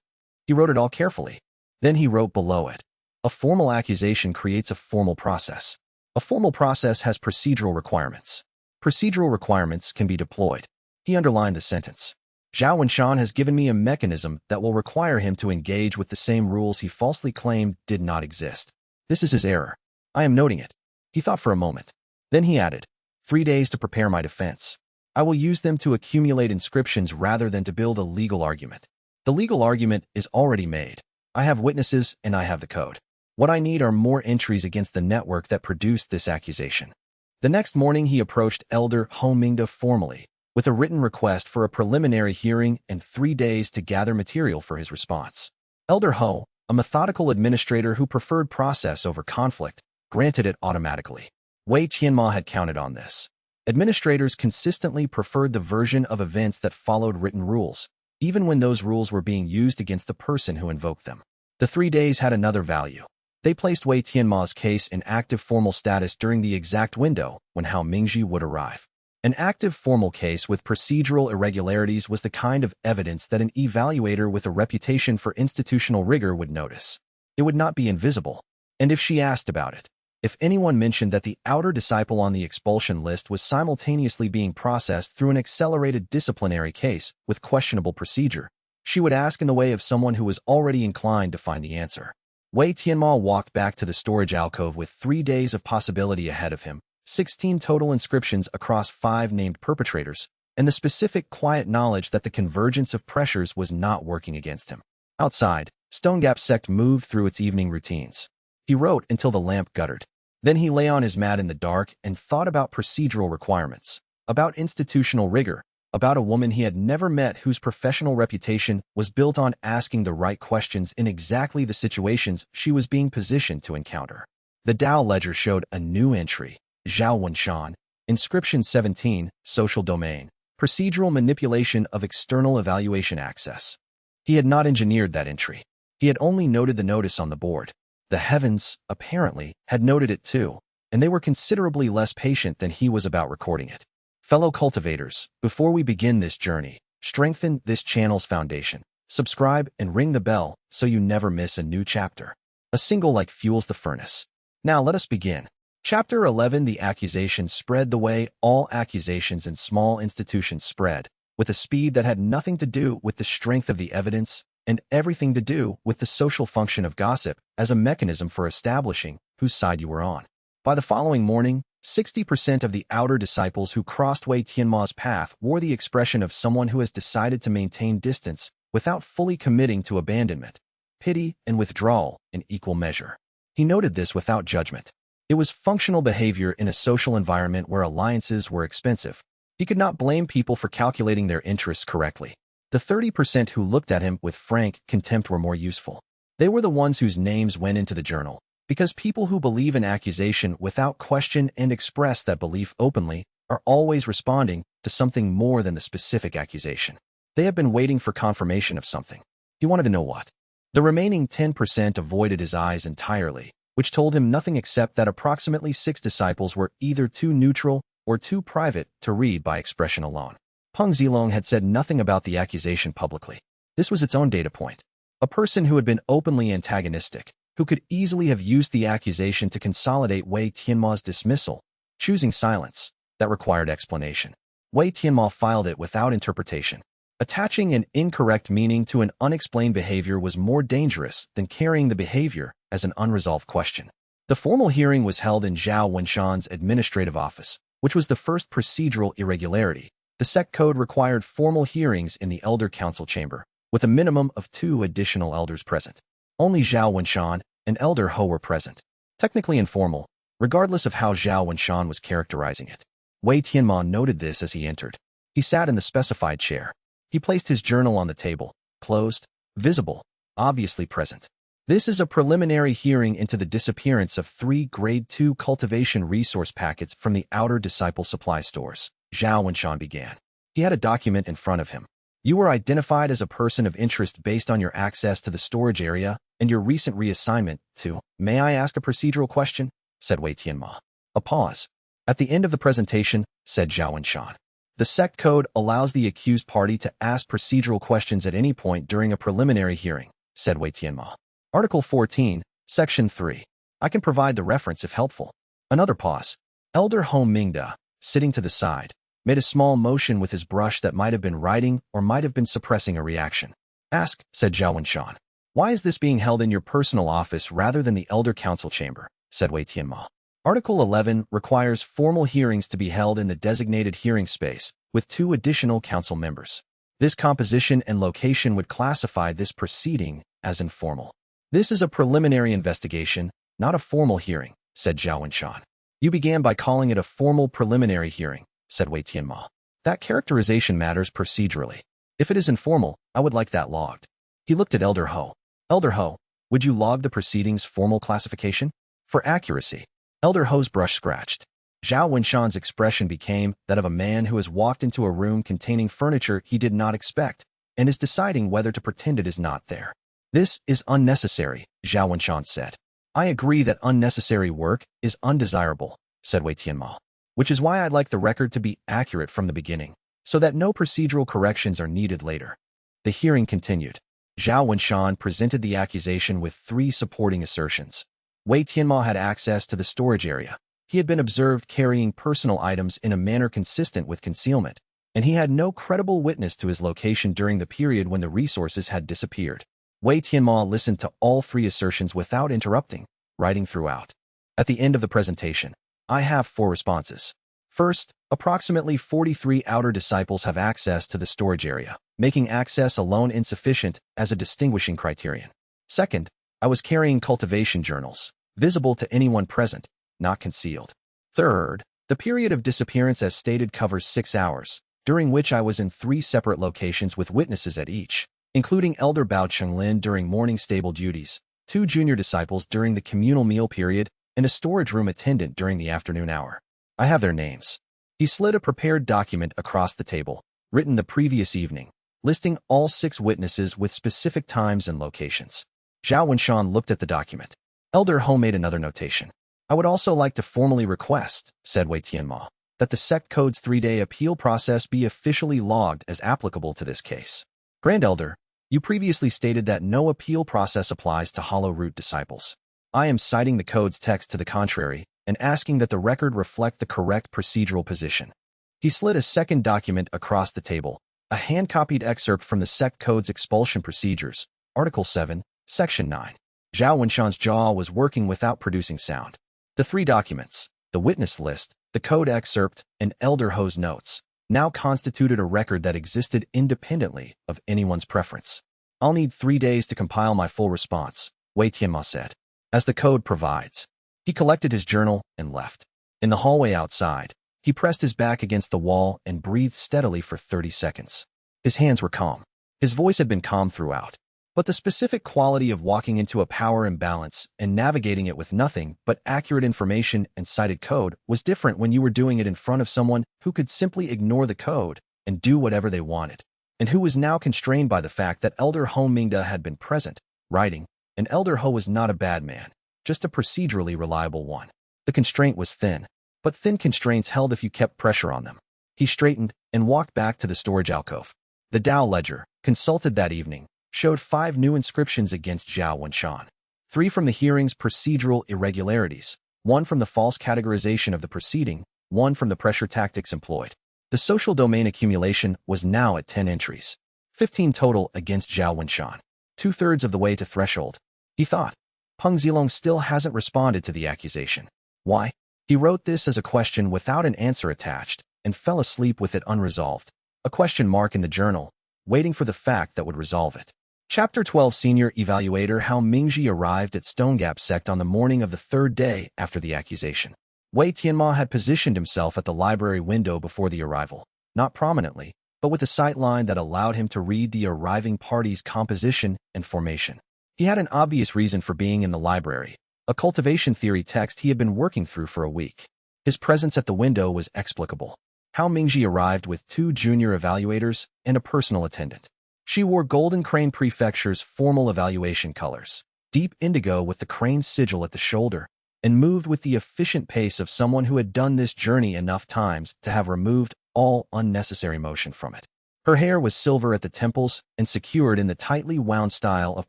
A: He wrote it all carefully. Then he wrote below it, "A formal accusation creates a formal process. A formal process has procedural requirements. Procedural requirements can be deployed." He underlined the sentence. "Zhao Wenshan has given me a mechanism that will require him to engage with the same rules he falsely claimed did not exist. This is his error. I am noting it." He thought for a moment. Then he added, 3 days to prepare my defense. I will use them to accumulate inscriptions rather than to build a legal argument. The legal argument is already made. I have witnesses and I have the code. What I need are more entries against the network that produced this accusation." The next morning he approached Elder Ho Mingda formally, with a written request for a preliminary hearing and 3 days to gather material for his response. Elder Ho, a methodical administrator who preferred process over conflict, granted it automatically. Wei Tianmo had counted on this. Administrators consistently preferred the version of events that followed written rules, even when those rules were being used against the person who invoked them. The 3 days had another value. They placed Wei Tianmo's case in active formal status during the exact window when Hao Mingji would arrive. An active formal case with procedural irregularities was the kind of evidence that an evaluator with a reputation for institutional rigor would notice. It would not be invisible. And if she asked about it, if anyone mentioned that the outer disciple on the expulsion list was simultaneously being processed through an accelerated disciplinary case with questionable procedure, she would ask in the way of someone who was already inclined to find the answer. Wei Tianmo walked back to the storage alcove with 3 days of possibility ahead of him, 16 total inscriptions across 5 named perpetrators, and the specific quiet knowledge that the convergence of pressures was not working against him. Outside, Stonegap sect moved through its evening routines. He wrote until the lamp guttered. Then he lay on his mat in the dark and thought about procedural requirements, about institutional rigor, about a woman he had never met whose professional reputation was built on asking the right questions in exactly the situations she was being positioned to encounter. The Dao ledger showed a new entry, Zhao Wenshan, inscription 17, social domain, procedural manipulation of external evaluation access. He had not engineered that entry. He had only noted the notice on the board. The heavens, apparently, had noted it too, and they were considerably less patient than he was about recording it. Fellow cultivators, before we begin this journey, strengthen this channel's foundation. Subscribe and ring the bell so you never miss a new chapter. A single like fuels the furnace. Now let us begin. Chapter 11. The accusation spread the way all accusations in small institutions spread, with a speed that had nothing to do with the strength of the evidence and everything to do with the social function of gossip as a mechanism for establishing whose side you were on. By the following morning, 60% of the outer disciples who crossed Wei Tianmo's path wore the expression of someone who has decided to maintain distance without fully committing to abandonment, pity, and withdrawal in equal measure. He noted this without judgment. It was functional behavior in a social environment where alliances were expensive. He could not blame people for calculating their interests correctly. The 30% who looked at him with frank contempt were more useful. They were the ones whose names went into the journal, because people who believe in accusation without question and express that belief openly are always responding to something more than the specific accusation. They have been waiting for confirmation of something. He wanted to know what. The remaining 10% avoided his eyes entirely, which told him nothing except that approximately 6 disciples were either too neutral or too private to read by expression alone. Peng Zilong had said nothing about the accusation publicly. This was its own data point. A person who had been openly antagonistic, who could easily have used the accusation to consolidate Wei Tianmo's dismissal, choosing silence, that required explanation. Wei Tianmo filed it without interpretation. Attaching an incorrect meaning to an unexplained behavior was more dangerous than carrying the behavior as an unresolved question. The formal hearing was held in Zhao Wenshan's administrative office, which was the first procedural irregularity. The sect code required formal hearings in the Elder Council chamber, with a minimum of 2 additional elders present. Only Zhao Wenshan and Elder Ho were present. Technically informal, regardless of how Zhao Wenshan was characterizing it. Wei Tianmo noted this as he entered. He sat in the specified chair. He placed his journal on the table, closed, visible, obviously present. This is a preliminary hearing into the disappearance of 3 Grade 2 cultivation resource packets from the outer disciple supply stores. Zhao Wenshan began. He had a document in front of him. You were identified as a person of interest based on your access to the storage area and your recent reassignment to, may I ask a procedural question? said Wei Tianmo. A pause. At the end of the presentation, said Zhao Wenshan. The sect code allows the accused party to ask procedural questions at any point during a preliminary hearing, said Wei Tianmo. Article 14, Section 3. I can provide the reference if helpful. Another pause. Elder Hong Mingda, sitting to the side, made a small motion with his brush that might have been writing or might have been suppressing a reaction. Ask, said Zhao Wenshan. Why is this being held in your personal office rather than the Elder Council chamber, said Wei Tianmo. Article 11 requires formal hearings to be held in the designated hearing space with 2 additional council members. This composition and location would classify this proceeding as informal. This is a preliminary investigation, not a formal hearing, said Zhao Wenshan. You began by calling it a formal preliminary hearing, said Wei Tianmo. That characterization matters procedurally. If it is informal, I would like that logged. He looked at Elder Ho. Elder Ho, would you log the proceedings' formal classification? For accuracy. Elder Ho's brush scratched. Zhao Wenshan's expression became that of a man who has walked into a room containing furniture he did not expect and is deciding whether to pretend it is not there. This is unnecessary, Zhao Wenshan said. I agree that unnecessary work is undesirable, said Wei Tianmo, which is why I'd like the record to be accurate from the beginning, so that no procedural corrections are needed later. The hearing continued. Zhao Wenshan presented the accusation with 3 supporting assertions. Wei Tianmo had access to the storage area. He had been observed carrying personal items in a manner consistent with concealment, and he had no credible witness to his location during the period when the resources had disappeared. Wei Tianmo listened to all 3 assertions without interrupting, writing throughout. At the end of the presentation, I have 4 responses. First, approximately 43 outer disciples have access to the storage area, making access alone insufficient as a distinguishing criterion. Second, I was carrying cultivation journals, visible to anyone present, not concealed. Third, the period of disappearance as stated covers 6 hours, during which I was in 3 separate locations with witnesses at each, including Elder Bao Chenglin during morning stable duties, 2 junior disciples during the communal meal period, and a storage room attendant during the afternoon hour. I have their names. He slid a prepared document across the table, written the previous evening, listing all 6 witnesses with specific times and locations. Zhao Wenshan looked at the document. Elder Ho made another notation. I would also like to formally request, said Wei Tianmo, that the sect code's 3-day appeal process be officially logged as applicable to this case. Grand Elder, you previously stated that no appeal process applies to Hollow Root disciples. I am citing the code's text to the contrary and asking that the record reflect the correct procedural position. He slid a second document across the table, a hand-copied excerpt from the sect code's expulsion procedures, Article 7, Section 9. Zhao Wenshan's jaw was working without producing sound. The 3 documents, the witness list, the code excerpt, and Elder Ho's notes, now constituted a record that existed independently of anyone's preference. I'll need 3 days to compile my full response, Wei Tianmo said, as the code provides. He collected his journal and left. In the hallway outside, he pressed his back against the wall and breathed steadily for 30 seconds. His hands were calm. His voice had been calm throughout. But the specific quality of walking into a power imbalance and navigating it with nothing but accurate information and cited code was different when you were doing it in front of someone who could simply ignore the code and do whatever they wanted, and who was now constrained by the fact that Elder Ho Mingda had been present, writing, and Elder Ho was not a bad man, just a procedurally reliable one. The constraint was thin, but thin constraints held if you kept pressure on them. He straightened and walked back to the storage alcove. The Dao ledger, consulted that evening, showed 5 new inscriptions against Zhao Wenshan. 3 from the hearing's procedural irregularities, 1 from the false categorization of the proceeding, 1 from the pressure tactics employed. The social domain accumulation was now at 10 entries. 15 total against Zhao Wenshan. 2/3 of the way to threshold. He thought. Peng Zilong still hasn't responded to the accusation. Why? He wrote this as a question without an answer attached, and fell asleep with it unresolved. A question mark in the journal, waiting for the fact that would resolve it. Chapter 12 Senior Evaluator How Mingji arrived at Stone Gap Sect on the morning of the 3rd day after the accusation. Wei Tianmo had positioned himself at the library window before the arrival, not prominently, but with a sight line that allowed him to read the arriving party's composition and formation. He had an obvious reason for being in the library, a cultivation theory text he had been working through for a week. His presence at the window was explicable. How Mingji arrived with 2 junior evaluators and a personal attendant. She wore Golden Crane Prefecture's formal evaluation colors, deep indigo with the crane sigil at the shoulder, and moved with the efficient pace of someone who had done this journey enough times to have removed all unnecessary motion from it. Her hair was silver at the temples and secured in the tightly wound style of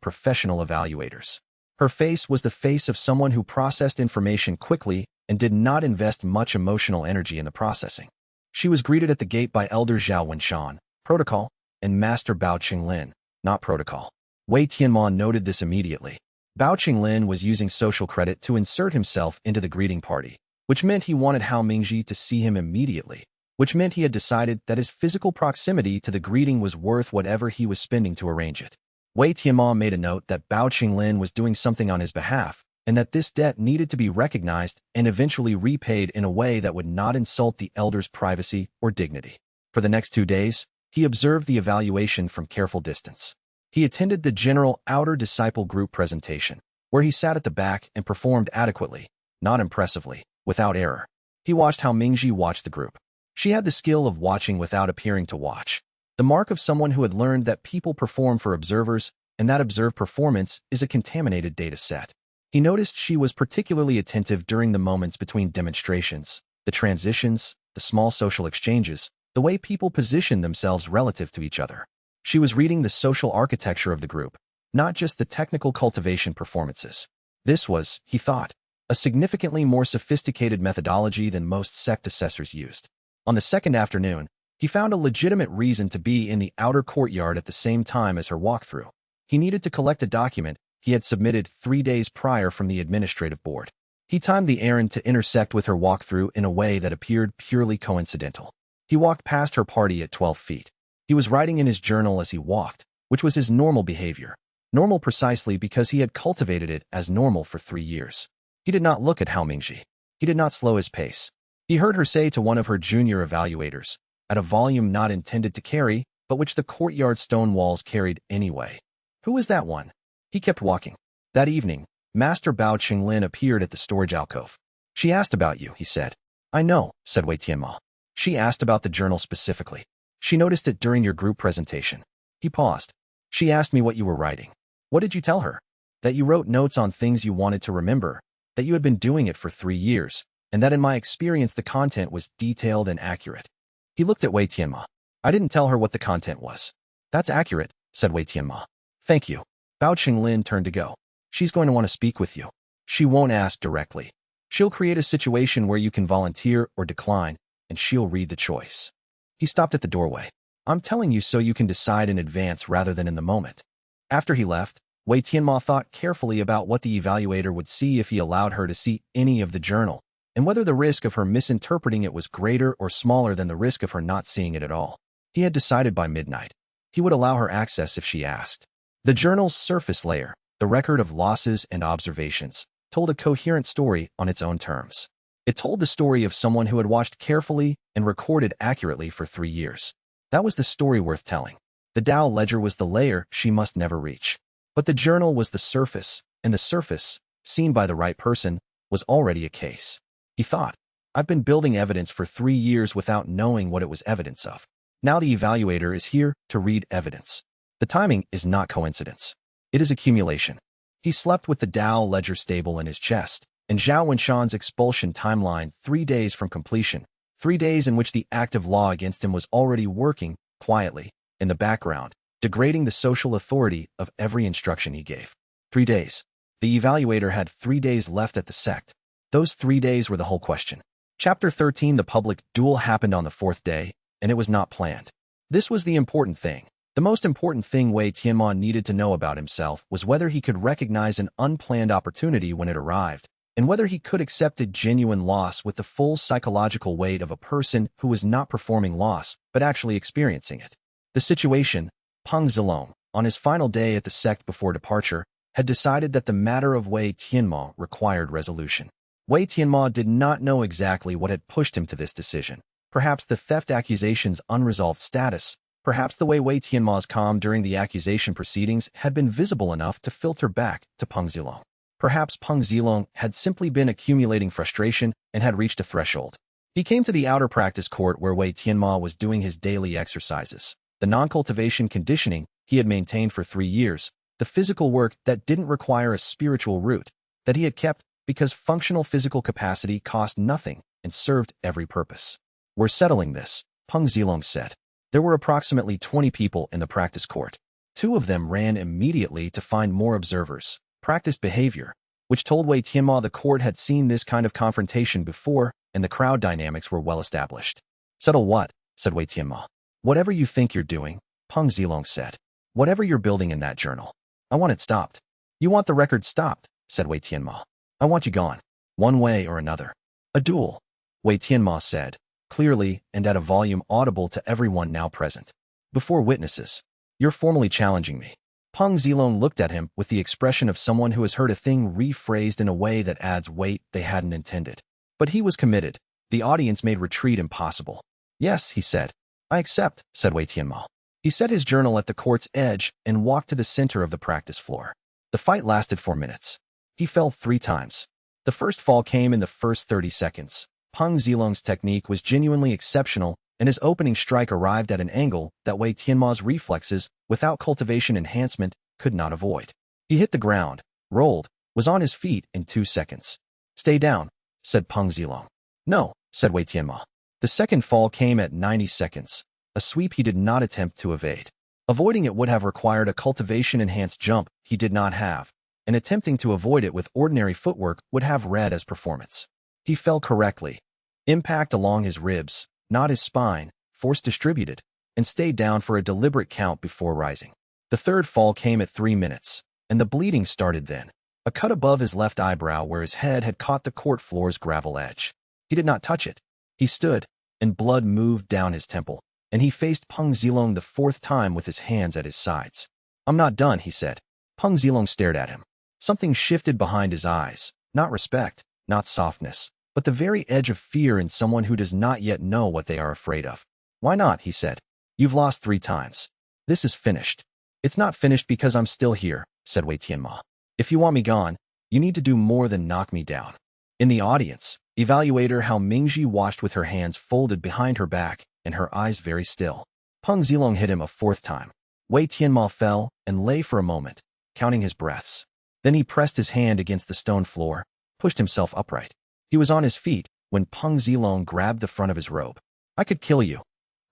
A: professional evaluators. Her face was the face of someone who processed information quickly and did not invest much emotional energy in the processing. She was greeted at the gate by Elder Zhao Wenshan, protocol, and Master Bao Qinglin, not protocol. Wei Tianmo noted this immediately. Bao Qinglin was using social credit to insert himself into the greeting party, which meant he wanted Hao Mingji to see him immediately, which meant he had decided that his physical proximity to the greeting was worth whatever he was spending to arrange it. Wei Tianmo made a note that Bao Qinglin was doing something on his behalf, and that this debt needed to be recognized and eventually repaid in a way that would not insult the elder's privacy or dignity. For the next 2 days, he observed the evaluation from careful distance. He attended the general outer disciple group presentation, where he sat at the back and performed adequately, not impressively, without error. He watched how Mingji watched the group. She had the skill of watching without appearing to watch, the mark of someone who had learned that people perform for observers, and that observed performance is a contaminated data set. He noticed she was particularly attentive during the moments between demonstrations, the transitions, the small social exchanges, the way people positioned themselves relative to each other. She was reading the social architecture of the group, not just the technical cultivation performances. This was, he thought, a significantly more sophisticated methodology than most sect assessors used. On the second afternoon, he found a legitimate reason to be in the outer courtyard at the same time as her walkthrough. He needed to collect a document he had submitted 3 days prior from the administrative board. He timed the errand to intersect with her walkthrough in a way that appeared purely coincidental. He walked past her party at 12 feet. He was writing in his journal as he walked, which was his normal behavior. Normal precisely because he had cultivated it as normal for 3 years. He did not look at Hao Mingji. He did not slow his pace. He heard her say to one of her junior evaluators, at a volume not intended to carry, but which the courtyard stone walls carried anyway. Who is that one? He kept walking. That evening, Master Bao Qinglin appeared at the storage alcove. She asked about you, he said. I know, said Wei Tianmo. She asked about the journal specifically. She noticed it during your group presentation. He paused. She asked me what you were writing. What did you tell her? That you wrote notes on things you wanted to remember, that you had been doing it for 3 years, and that in my experience the content was detailed and accurate. He looked at Wei Tianmo. I didn't tell her what the content was. That's accurate, said Wei Tianmo. Thank you. Bao Qinglin turned to go. She's going to want to speak with you. She won't ask directly. She'll create a situation where you can volunteer or decline, and she'll read the choice. He stopped at the doorway. I'm telling you so you can decide in advance rather than in the moment. After he left, Wei Tianmo thought carefully about what the evaluator would see if he allowed her to see any of the journal, and whether the risk of her misinterpreting it was greater or smaller than the risk of her not seeing it at all. He had decided by midnight. He would allow her access if she asked. The journal's surface layer, the record of losses and observations, told a coherent story on its own terms. It told the story of someone who had watched carefully and recorded accurately for 3 years. That was the story worth telling. The Tao ledger was the layer she must never reach. But the journal was the surface, and the surface, seen by the right person, was already a case. He thought, I've been building evidence for 3 years without knowing what it was evidence of. Now the evaluator is here to read evidence. The timing is not coincidence. It is accumulation. He slept with the Tao ledger stable in his chest, and Zhao Wenshan's expulsion timeline 3 days from completion, 3 days in which the active law against him was already working, quietly, in the background, degrading the social authority of every instruction he gave. 3 days. The evaluator had 3 days left at the sect. Those 3 days were the whole question. Chapter 13. The public duel happened on the 4th day, and it was not planned. This was the important thing. The most important thing Wei Tianmo needed to know about himself was whether he could recognize an unplanned opportunity when it arrived, and whether he could accept a genuine loss with the full psychological weight of a person who was not performing loss, but actually experiencing it. The situation, Peng Zilong, on his final day at the sect before departure, had decided that the matter of Wei Tianmo required resolution. Wei Tianmo did not know exactly what had pushed him to this decision. Perhaps the theft accusation's unresolved status, perhaps the way Wei Tianmo's calm during the accusation proceedings had been visible enough to filter back to Peng Zilong. Perhaps Peng Zilong had simply been accumulating frustration and had reached a threshold. He came to the outer practice court where Wei Tianmo was doing his daily exercises, the non-cultivation conditioning he had maintained for 3 years, the physical work that didn't require a spiritual root, that he had kept because functional physical capacity cost nothing and served every purpose. "We're settling this," Peng Zilong said. There were approximately 20 people in the practice court. 2 of them ran immediately to find more observers, practiced behavior, which told Wei Tianmo the court had seen this kind of confrontation before and the crowd dynamics were well established. "Settle what?" said Wei Tianmo. "Whatever you think you're doing," Peng Zilong said. "Whatever you're building in that journal. I want it stopped." "You want the record stopped," said Wei Tianmo. "I want you gone. One way or another. A duel," Wei Tianmo said, clearly and at a volume audible to everyone now present. "Before witnesses. You're formally challenging me." Peng Zilong looked at him with the expression of someone who has heard a thing rephrased in a way that adds weight they hadn't intended. But he was committed. The audience made retreat impossible. "Yes," he said. "I accept," said Wei Tianmo. He set his journal at the court's edge and walked to the center of the practice floor. The fight lasted 4 minutes. He fell 3 times. The first fall came in the first 30 seconds. Peng Zilong's technique was genuinely exceptional, and his opening strike arrived at an angle that Wei Tianmo's reflexes, without cultivation enhancement, could not avoid. He hit the ground, rolled, was on his feet in 2 seconds. "Stay down," said Peng Zilong. "No," said Wei Tianmo. The second fall came at 90 seconds, a sweep he did not attempt to evade. Avoiding it would have required a cultivation-enhanced jump he did not have, and attempting to avoid it with ordinary footwork would have read as performance. He fell correctly. Impact along his ribs, not his spine, force distributed, and stayed down for a deliberate count before rising. The third fall came at 3 minutes, and the bleeding started then. A cut above his left eyebrow where his head had caught the court floor's gravel edge. He did not touch it. He stood, and blood moved down his temple, and he faced Peng Zilong the 4th time with his hands at his sides. "I'm not done," he said. Peng Zilong stared at him. Something shifted behind his eyes, not respect, not softness, but the very edge of fear in someone who does not yet know what they are afraid of. "Why not?" he said. "You've lost 3 times. This is finished." "It's not finished because I'm still here," said Wei Tianmo. "If you want me gone, you need to do more than knock me down." In the audience, evaluator Hao Mingji watched with her hands folded behind her back and her eyes very still. Peng Zilong hit him a 4th time. Wei Tianmo fell and lay for a moment, counting his breaths. Then he pressed his hand against the stone floor, pushed himself upright. He was on his feet when Peng Zilong grabbed the front of his robe. "I could kill you,"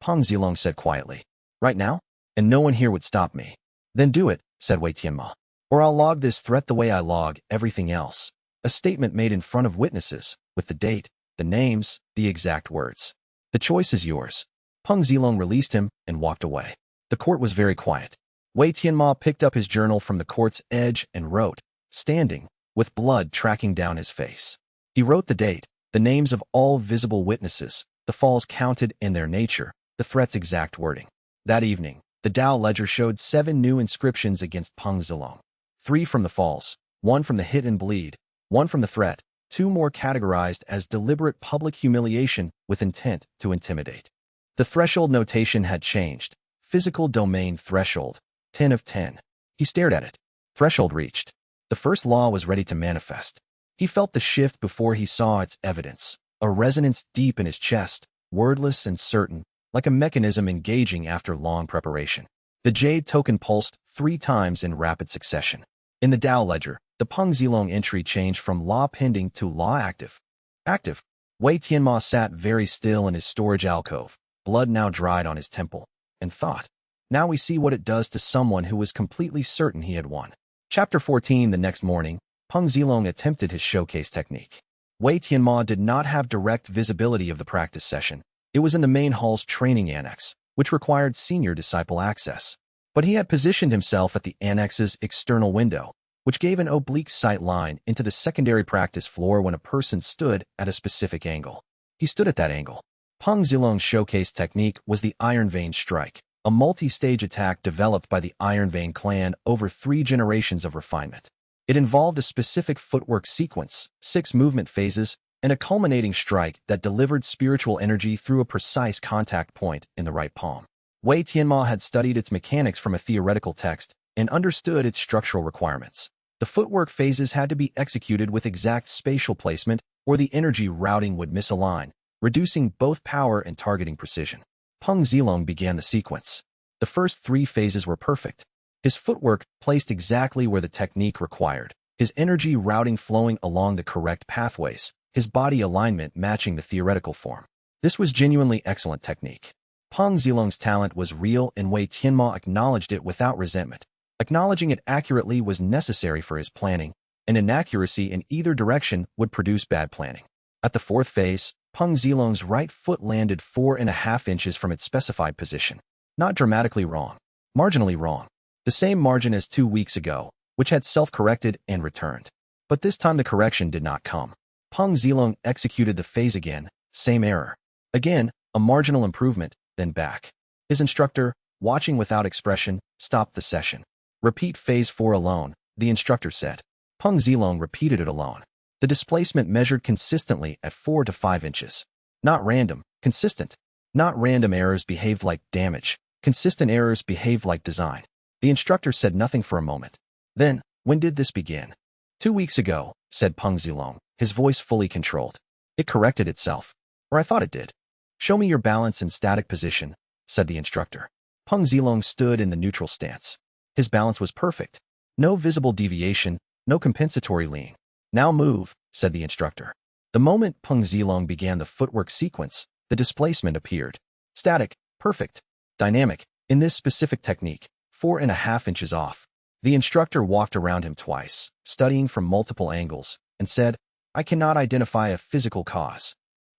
A: Peng Zilong said quietly. "Right now? And no one here would stop me." "Then do it," said Wei Tianmo. "Or I'll log this threat the way I log everything else." A statement made in front of witnesses, with the date, the names, the exact words. "The choice is yours." Peng Zilong released him and walked away. The court was very quiet. Wei Tianmo picked up his journal from the court's edge and wrote, standing, with blood tracking down his face. He wrote the date, the names of all visible witnesses, the falls counted in their nature, the threat's exact wording. That evening, the Dao ledger showed 7 new inscriptions against Peng Zilong. 3 from the falls, 1 from the hit and bleed, 1 from the threat, 2 more categorized as deliberate public humiliation with intent to intimidate. The threshold notation had changed. Physical domain threshold, 10 of 10. He stared at it. Threshold reached. The first law was ready to manifest. He felt the shift before he saw its evidence, a resonance deep in his chest, wordless and certain, like a mechanism engaging after long preparation. The jade token pulsed 3 times in rapid succession. In the Dao ledger, the Peng Zilong entry changed from law pending to law active. Active. Wei Tianmo sat very still in his storage alcove, blood now dried on his temple, and thought. Now we see what it does to someone who was completely certain he had won. Chapter 14. The next morning, Peng Zilong attempted his showcase technique. Wei Tianmo did not have direct visibility of the practice session. It was in the main hall's training annex, which required senior disciple access. But he had positioned himself at the annex's external window, which gave an oblique sight line into the secondary practice floor when a person stood at a specific angle. He stood at that angle. Peng Zilong's showcase technique was the Iron Vein Strike, a multi-stage attack developed by the Iron Vein clan over 3 generations of refinement. It involved a specific footwork sequence, 6 movement phases, and a culminating strike that delivered spiritual energy through a precise contact point in the right palm. Wei Tianmo had studied its mechanics from a theoretical text and understood its structural requirements. The footwork phases had to be executed with exact spatial placement or the energy routing would misalign, reducing both power and targeting precision. Peng Zilong began the sequence. The first 3 phases were perfect. His footwork placed exactly where the technique required. his energy routing flowing along the correct pathways, his body alignment matching the theoretical form. This was genuinely excellent technique. Peng Zilong's talent was real and Wei Tianmo acknowledged it without resentment. Acknowledging it accurately was necessary for his planning, and inaccuracy in either direction would produce bad planning. At the fourth phase, Peng Zilong's right foot landed 4.5 inches from its specified position. Not dramatically wrong. Marginally wrong. The same margin as 2 weeks ago, which had self-corrected and returned. But this time the correction did not come. Peng Zilong executed the phase again, same error. Again, a marginal improvement, then back. His instructor, watching without expression, stopped the session. Repeat phase 4 alone, the instructor said. Peng Zilong repeated it alone. The displacement measured consistently at 4 to 5 inches. Not random, consistent. Not random errors behaved like damage. Consistent errors behaved like design. The instructor said nothing for a moment. Then, when did this begin? 2 weeks ago, said Peng Zilong, his voice fully controlled. It corrected itself. Or I thought it did. Show me your balance and static position, said the instructor. Peng Zilong stood in the neutral stance. His balance was perfect. No visible deviation, no compensatory lean. Now move, said the instructor. The moment Peng Zilong began the footwork sequence, the displacement appeared. Static, perfect, dynamic, in this specific technique, 4.5 inches off. The instructor walked around him twice, studying from multiple angles, and said, I cannot identify a physical cause.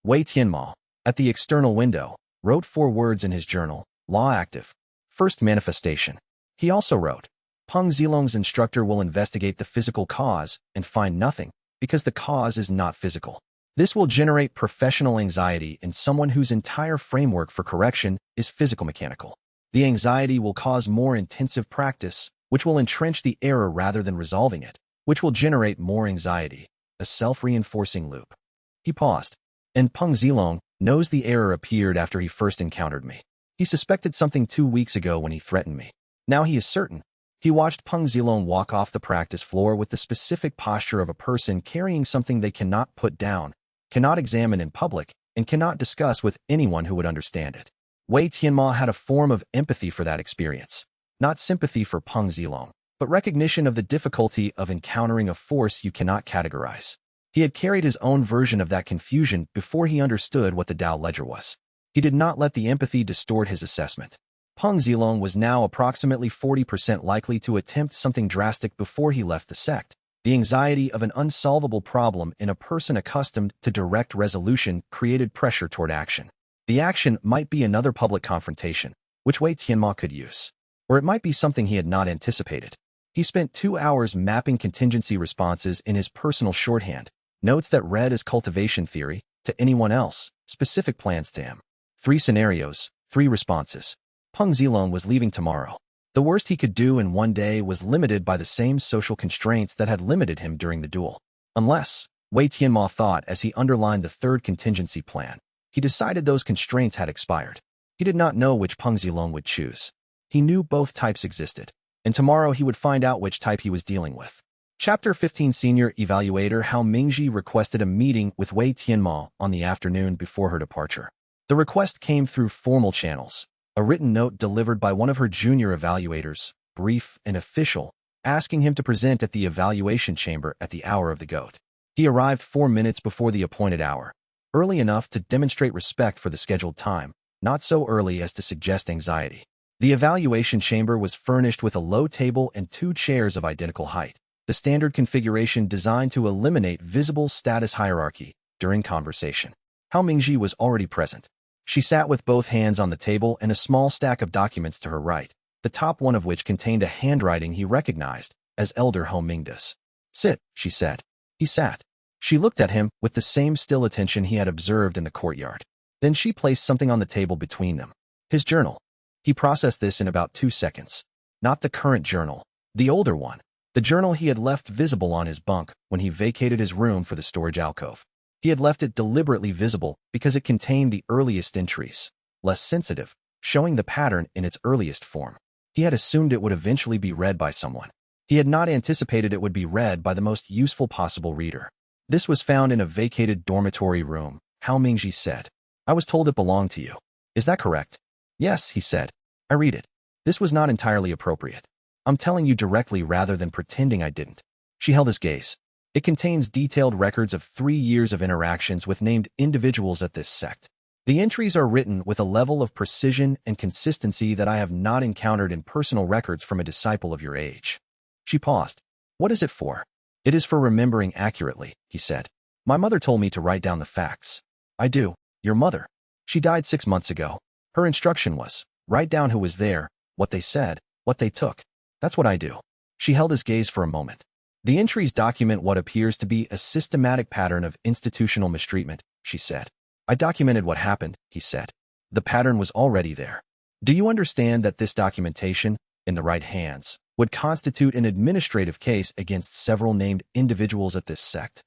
A: Wei Tianmo, at the external window, wrote 4 words in his journal, law active. First manifestation. He also wrote, Peng Zilong's instructor will investigate the physical cause and find nothing, because the cause is not physical. This will generate professional anxiety in someone whose entire framework for correction is physical-mechanical. The anxiety will cause more intensive practice, which will entrench the error rather than resolving it, which will generate more anxiety, a self-reinforcing loop. He paused. And Peng Zilong knows the error appeared after he first encountered me. He suspected something 2 weeks ago when he threatened me. Now he is certain. He watched Peng Zilong walk off the practice floor with the specific posture of a person carrying something they cannot put down, cannot examine in public, and cannot discuss with anyone who would understand it. Wei Tianmo had a form of empathy for that experience. Not sympathy for Peng Zilong, but recognition of the difficulty of encountering a force you cannot categorize. He had carried his own version of that confusion before he understood what the Tao ledger was. He did not let the empathy distort his assessment. Peng Zilong was now approximately 40% likely to attempt something drastic before he left the sect. The anxiety of an unsolvable problem in a person accustomed to direct resolution created pressure toward action. The action might be another public confrontation, which Wei Tianmo could use. Or it might be something he had not anticipated. He spent 2 hours mapping contingency responses in his personal shorthand, notes that read as cultivation theory, to anyone else, specific plans to him. 3 scenarios, 3 responses. Peng Zilong was leaving tomorrow. The worst he could do in one day was limited by the same social constraints that had limited him during the duel. Unless, Wei Tianmo thought as he underlined the 3rd contingency plan, he decided those constraints had expired. He did not know which Peng Zilong would choose. He knew both types existed, and tomorrow he would find out which type he was dealing with. Chapter 15 Senior Evaluator Hao Mingji requested a meeting with Wei Tianmo on the afternoon before her departure. The request came through formal channels. A written note delivered by one of her junior evaluators, brief and official, asking him to present at the evaluation chamber at the hour of the goat. He arrived 4 minutes before the appointed hour, early enough to demonstrate respect for the scheduled time, not so early as to suggest anxiety. The evaluation chamber was furnished with a low table and 2 chairs of identical height, the standard configuration designed to eliminate visible status hierarchy during conversation. Hao Mingji was already present. She sat with both hands on the table and a small stack of documents to her right, the top one of which contained a handwriting he recognized as Elder Ho Mingda's. Sit, she said. He sat. She looked at him with the same still attention he had observed in the courtyard. Then she placed something on the table between them. His journal. He processed this in about 2 seconds. Not the current journal, the older one. The journal he had left visible on his bunk when he vacated his room for the storage alcove. He had left it deliberately visible because it contained the earliest entries, less sensitive, showing the pattern in its earliest form. He had assumed it would eventually be read by someone. He had not anticipated it would be read by the most useful possible reader. This was found in a vacated dormitory room, Hao Mingji said. I was told it belonged to you. Is that correct? Yes, he said. I read it. This was not entirely appropriate. I'm telling you directly rather than pretending I didn't. She held his gaze. It contains detailed records of 3 years of interactions with named individuals at this sect. The entries are written with a level of precision and consistency that I have not encountered in personal records from a disciple of your age. She paused. What is it for? It is for remembering accurately, he said. My mother told me to write down the facts. I do. Your mother. She died 6 months ago. Her instruction was, write down who was there, what they said, what they took. That's what I do. She held his gaze for a moment. The entries document what appears to be a systematic pattern of institutional mistreatment, she said. I documented what happened, he said. The pattern was already there. Do you understand that this documentation, in the right hands, would constitute an administrative case against several named individuals at this sect?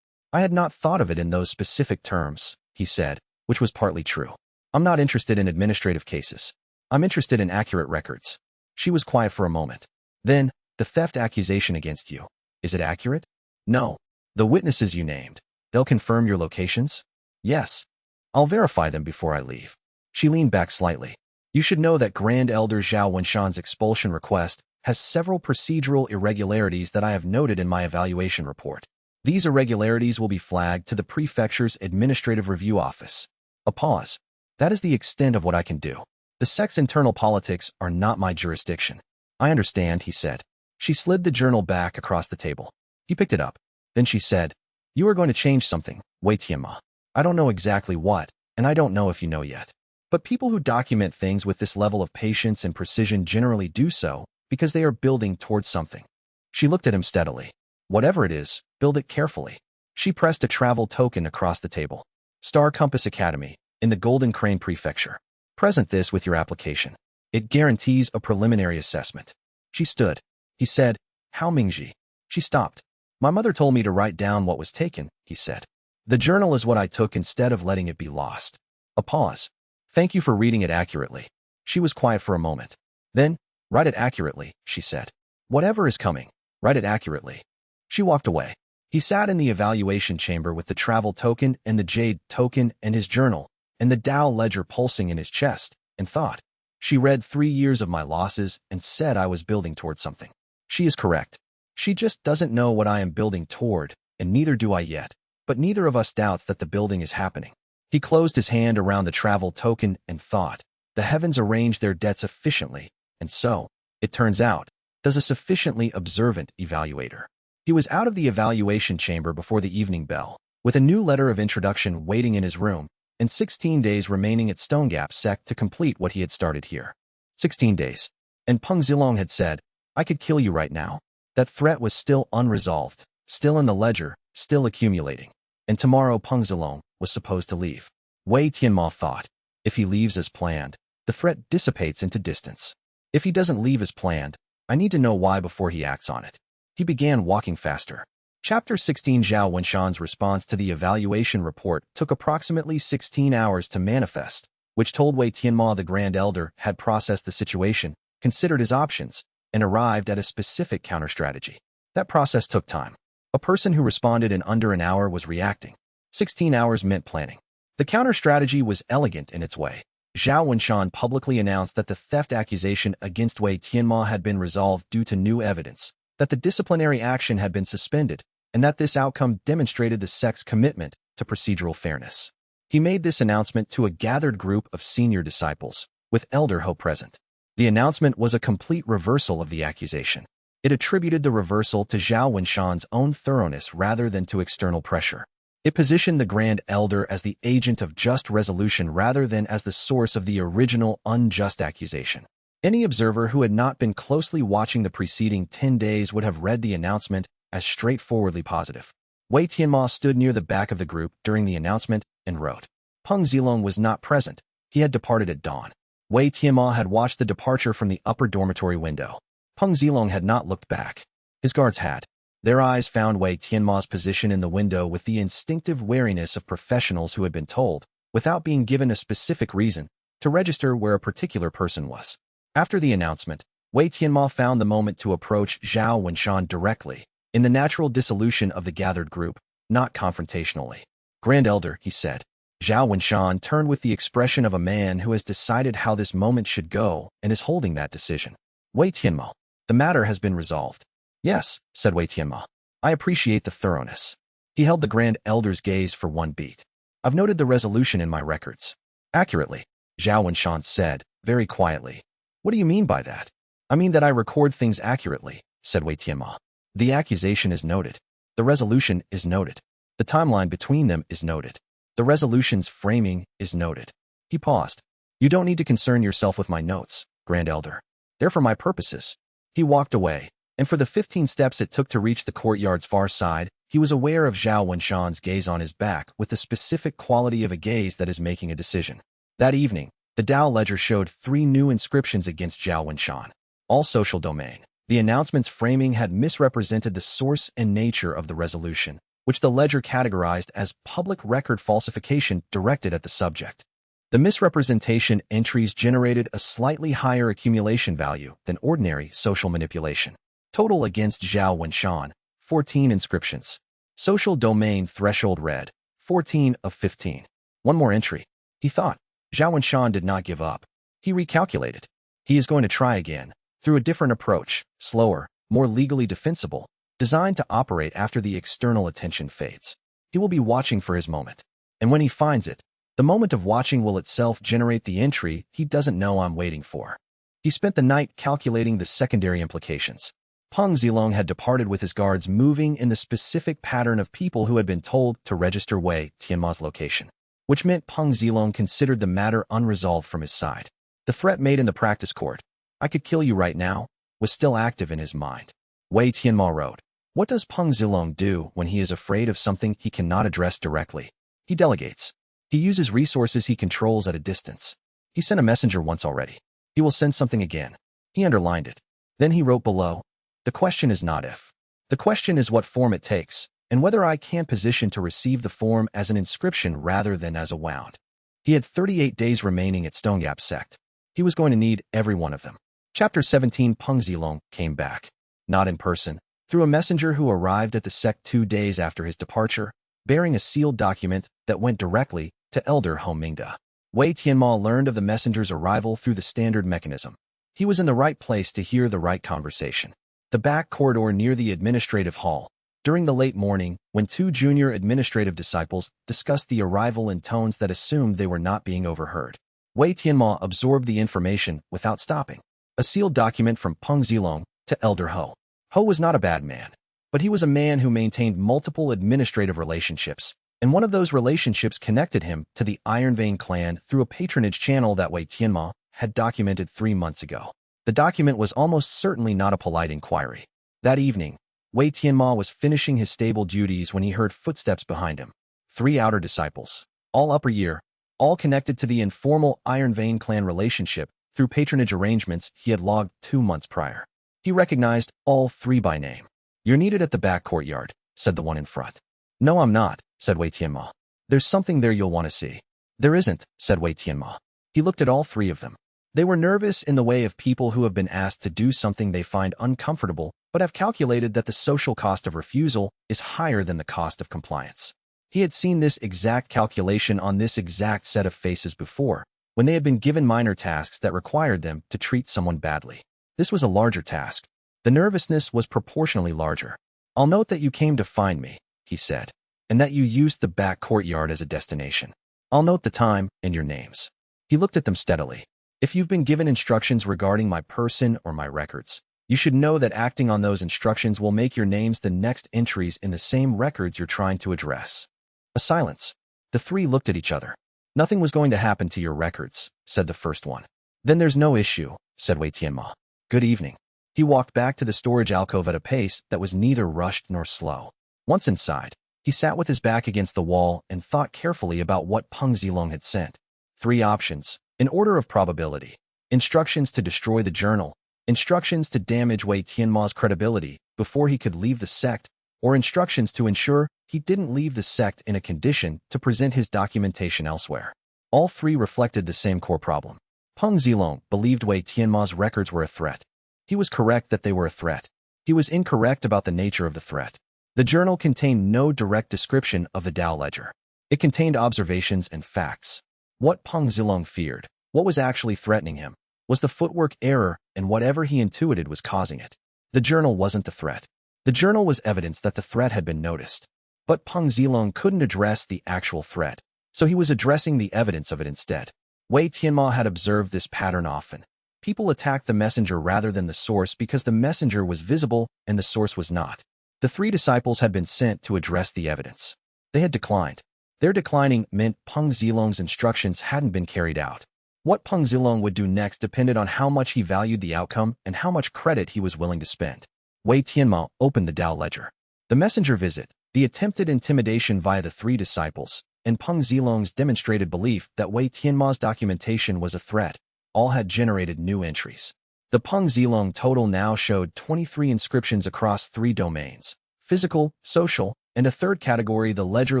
A: I had not thought of it in those specific terms, he said, which was partly true. I'm not interested in administrative cases. I'm interested in accurate records. She was quiet for a moment. Then, the theft accusation against you. Is it accurate? No. The witnesses you named, they'll confirm your locations? Yes. I'll verify them before I leave. She leaned back slightly. You should know that Grand Elder Zhao Wenshan's expulsion request has several procedural irregularities that I have noted in my evaluation report. These irregularities will be flagged to the prefecture's administrative review office. A pause. That is the extent of what I can do. The sect's internal politics are not my jurisdiction. I understand, he said. She slid the journal back across the table. He picked it up. Then she said, You are going to change something, Wei Tianmo. I don't know exactly what, and I don't know if you know yet. But people who document things with this level of patience and precision generally do so because they are building towards something. She looked at him steadily. Whatever it is, build it carefully. She pressed a travel token across the table. Star Compass Academy, in the Golden Crane Prefecture. Present this with your application. It guarantees a preliminary assessment. She stood. He said, How Mingji? She stopped. My mother told me to write down what was taken, he said. The journal is what I took instead of letting it be lost. A pause. Thank you for reading it accurately. She was quiet for a moment. Then, write it accurately, she said. Whatever is coming, write it accurately. She walked away. He sat in the evaluation chamber with the travel token and the jade token and his journal, and the Dao ledger pulsing in his chest, and thought. She read 3 years of my losses and said I was building toward something. She is correct. She just doesn't know what I am building toward, and neither do I yet. But neither of us doubts that the building is happening. He closed his hand around the travel token and thought. The heavens arrange their debts efficiently, and so, it turns out, does a sufficiently observant evaluator. He was out of the evaluation chamber before the evening bell, with a new letter of introduction waiting in his room, and 16 days remaining at Stonegap Sect to complete what he had started here. 16 days. And Peng Zilong had said, I could kill you right now. That threat was still unresolved, still in the ledger, still accumulating. And tomorrow Peng Zilong was supposed to leave. Wei Tianmo thought, if he leaves as planned, the threat dissipates into distance. If he doesn't leave as planned, I need to know why before he acts on it. He began walking faster. Chapter 16 Zhao Wenshan's response to the evaluation report took approximately 16 hours to manifest, which told Wei Tianmo the Grand Elder had processed the situation, considered his options, and arrived at a specific counter-strategy. That process took time. A person who responded in under an hour was reacting. 16 hours meant planning. The counter-strategy was elegant in its way. Zhao Wenshan publicly announced that the theft accusation against Wei Tianmo had been resolved due to new evidence, that the disciplinary action had been suspended, and that this outcome demonstrated the sect's commitment to procedural fairness. He made this announcement to a gathered group of senior disciples, with Elder Ho present. The announcement was a complete reversal of the accusation. It attributed the reversal to Zhao Wenshan's own thoroughness rather than to external pressure. It positioned the Grand Elder as the agent of just resolution rather than as the source of the original unjust accusation. Any observer who had not been closely watching the preceding 10 days would have read the announcement as straightforwardly positive. Wei Tianmo stood near the back of the group during the announcement and wrote. Peng Zilong was not present. He had departed at dawn. Wei Tianmo had watched the departure from the upper dormitory window. Peng Zilong had not looked back. His guards had. Their eyes found Wei Tianmo's position in the window with the instinctive wariness of professionals who had been told, without being given a specific reason, to register where a particular person was. After the announcement, Wei Tianmo found the moment to approach Zhao Wenshan directly, in the natural dissolution of the gathered group, not confrontationally. Grand Elder, he said. Zhao Wenshan turned with the expression of a man who has decided how this moment should go and is holding that decision. Wei Tianmo, the matter has been resolved. Yes, said Wei Tianmo. I appreciate the thoroughness. He held the Grand Elder's gaze for one beat. I've noted the resolution in my records. Accurately, Zhao Wenshan said, very quietly. What do you mean by that? I mean that I record things accurately, said Wei Tianmo. The accusation is noted. The resolution is noted. The timeline between them is noted. The resolution's framing is noted. He paused. You don't need to concern yourself with my notes, Grand Elder. They're for my purposes. He walked away, and for the 15 steps it took to reach the courtyard's far side, he was aware of Zhao Wenshan's gaze on his back with the specific quality of a gaze that is making a decision. That evening, the Dao ledger showed 3 new inscriptions against Zhao Wenshan. All social domain. The announcement's framing had misrepresented the source and nature of the resolution, which the ledger categorized as public record falsification directed at the subject. The misrepresentation entries generated a slightly higher accumulation value than ordinary social manipulation. Total against Zhao Wenshan, 14 inscriptions. Social domain threshold read, 14 of 15. One more entry. He thought. Zhao Wenshan did not give up. He recalculated. He is going to try again, through a different approach, slower, more legally defensible, designed to operate after the external attention fades. He will be watching for his moment. And when he finds it, the moment of watching will itself generate the entry he doesn't know I'm waiting for. He spent the night calculating the secondary implications. Peng Zilong had departed with his guards moving in the specific pattern of people who had been told to register Wei Tianmo's location, which meant Peng Zilong considered the matter unresolved from his side. The threat made in the practice court, I could kill you right now, was still active in his mind. Wei Tianmo wrote, what does Peng Zilong do when he is afraid of something he cannot address directly? He delegates. He uses resources he controls at a distance. He sent a messenger once already. He will send something again. He underlined it. Then he wrote below, the question is not if. The question is what form it takes, and whether I can position to receive the form as an inscription rather than as a wound. He had 38 days remaining at Stonegap sect. He was going to need every one of them. Chapter 17. Peng Zilong came back. Not in person, through a messenger who arrived at the sect 2 days after his departure, bearing a sealed document that went directly to Elder Hou Mingde. Wei Tianmo learned of the messenger's arrival through the standard mechanism. He was in the right place to hear the right conversation. The back corridor near the administrative hall, during the late morning, when 2 junior administrative disciples discussed the arrival in tones that assumed they were not being overheard. Wei Tianmo absorbed the information without stopping. A sealed document from Peng Zilong to Elder Hou. Hou was not a bad man, but he was a man who maintained multiple administrative relationships, and one of those relationships connected him to the Iron Vein clan through a patronage channel that Wei Tianmo had documented 3 months ago. The document was almost certainly not a polite inquiry. That evening, Wei Tianmo was finishing his stable duties when he heard footsteps behind him. 3 outer disciples, all upper year, all connected to the informal Iron Vein clan relationship through patronage arrangements he had logged 2 months prior. He recognized all 3 by name. You're needed at the back courtyard, said the one in front. No, I'm not, said Wei Tianmo. There's something there you'll want to see. There isn't, said Wei Tianmo. He looked at all 3 of them. They were nervous in the way of people who have been asked to do something they find uncomfortable, but have calculated that the social cost of refusal is higher than the cost of compliance. He had seen this exact calculation on this exact set of faces before, when they had been given minor tasks that required them to treat someone badly. This was a larger task. The nervousness was proportionally larger. I'll note that you came to find me, he said, and that you used the back courtyard as a destination. I'll note the time and your names. He looked at them steadily. If you've been given instructions regarding my person or my records, you should know that acting on those instructions will make your names the next entries in the same records you're trying to address. A silence. The 3 looked at each other. Nothing was going to happen to your records, said the first one. Then there's no issue, said Wei Tianmo. Good evening. He walked back to the storage alcove at a pace that was neither rushed nor slow. Once inside, he sat with his back against the wall and thought carefully about what Peng Zilong had sent. 3 options, in order of probability. Instructions to destroy the journal, instructions to damage Wei Tianmo's credibility before he could leave the sect, or instructions to ensure he didn't leave the sect in a condition to present his documentation elsewhere. All 3 reflected the same core problem. Peng Zilong believed Wei Tianmo's records were a threat. He was correct that they were a threat. He was incorrect about the nature of the threat. The journal contained no direct description of the Dao ledger. It contained observations and facts. What Peng Zilong feared, what was actually threatening him, was the footwork error, and whatever he intuited was causing it. The journal wasn't the threat. The journal was evidence that the threat had been noticed. But Peng Zilong couldn't address the actual threat, so he was addressing the evidence of it instead. Wei Tianmo had observed this pattern often. People attacked the messenger rather than the source because the messenger was visible and the source was not. The 3 disciples had been sent to address the evidence. They had declined. Their declining meant Peng Zilong's instructions hadn't been carried out. What Peng Zilong would do next depended on how much he valued the outcome and how much credit he was willing to spend. Wei Tianmo opened the Dao ledger. The messenger visit, the attempted intimidation via the 3 disciples, and Peng Zilong's demonstrated belief that Wei Tianmo's documentation was a threat, all had generated new entries. The Peng Zilong total now showed 23 inscriptions across 3 domains: physical, social, and a third category, the ledger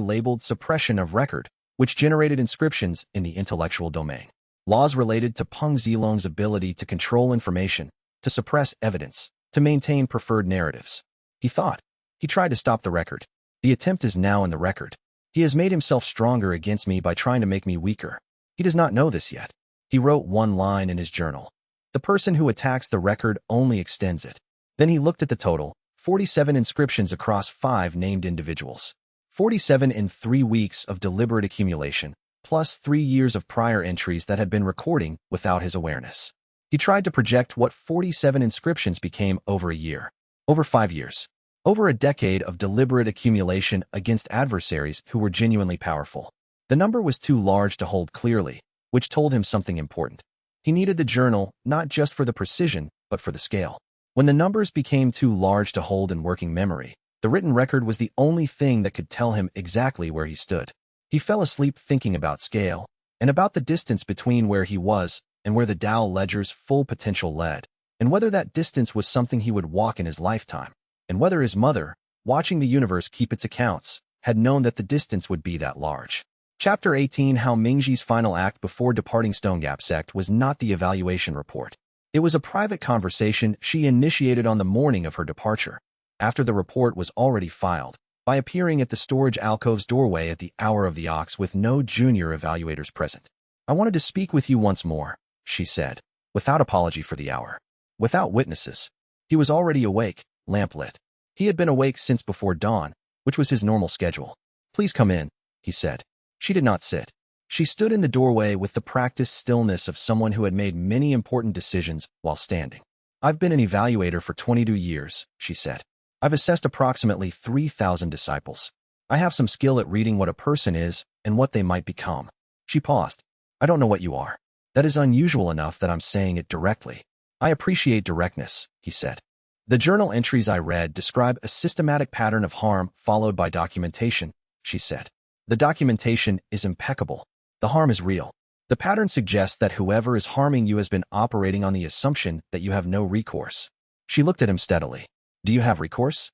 A: labeled suppression of record, which generated inscriptions in the intellectual domain. Laws related to Peng Zilong's ability to control information, to suppress evidence, to maintain preferred narratives. He thought. He tried to stop the record. The attempt is now in the record. He has made himself stronger against me by trying to make me weaker. He does not know this yet. He wrote one line in his journal. The person who attacks the record only extends it. Then he looked at the total, 47 inscriptions across 5 named individuals. 47 in 3 weeks of deliberate accumulation, plus 3 years of prior entries that had been recording without his awareness. He tried to project what 47 inscriptions became over a year, over 5 years, over a decade of deliberate accumulation against adversaries who were genuinely powerful. The number was too large to hold clearly, which told him something important. He needed the journal not just for the precision, but for the scale. When the numbers became too large to hold in working memory, the written record was the only thing that could tell him exactly where he stood. He fell asleep thinking about scale, and about the distance between where he was and where the Dao ledger's full potential led, and whether that distance was something he would walk in his lifetime, and whether his mother, watching the universe keep its accounts, had known that the distance would be that large. Chapter 18: How Mingji's final act before departing Stone Gap Sect was not the evaluation report. It was a private conversation she initiated on the morning of her departure, after the report was already filed, by appearing at the storage alcove's doorway at the hour of the ox with no junior evaluators present. "I wanted to speak with you once more," she said, without apology for the hour. Without witnesses. He was already awake, lamp lit. He had been awake since before dawn, which was his normal schedule. "Please come in," he said. She did not sit. She stood in the doorway with the practiced stillness of someone who had made many important decisions while standing. "I've been an evaluator for 22 years, she said. "I've assessed approximately 3,000 disciples. I have some skill at reading what a person is and what they might become." She paused. "I don't know what you are. That is unusual enough that I'm saying it directly." "I appreciate directness," he said. "The journal entries I read describe a systematic pattern of harm followed by documentation," she said. "The documentation is impeccable. The harm is real. The pattern suggests that whoever is harming you has been operating on the assumption that you have no recourse." She looked at him steadily. "Do you have recourse?"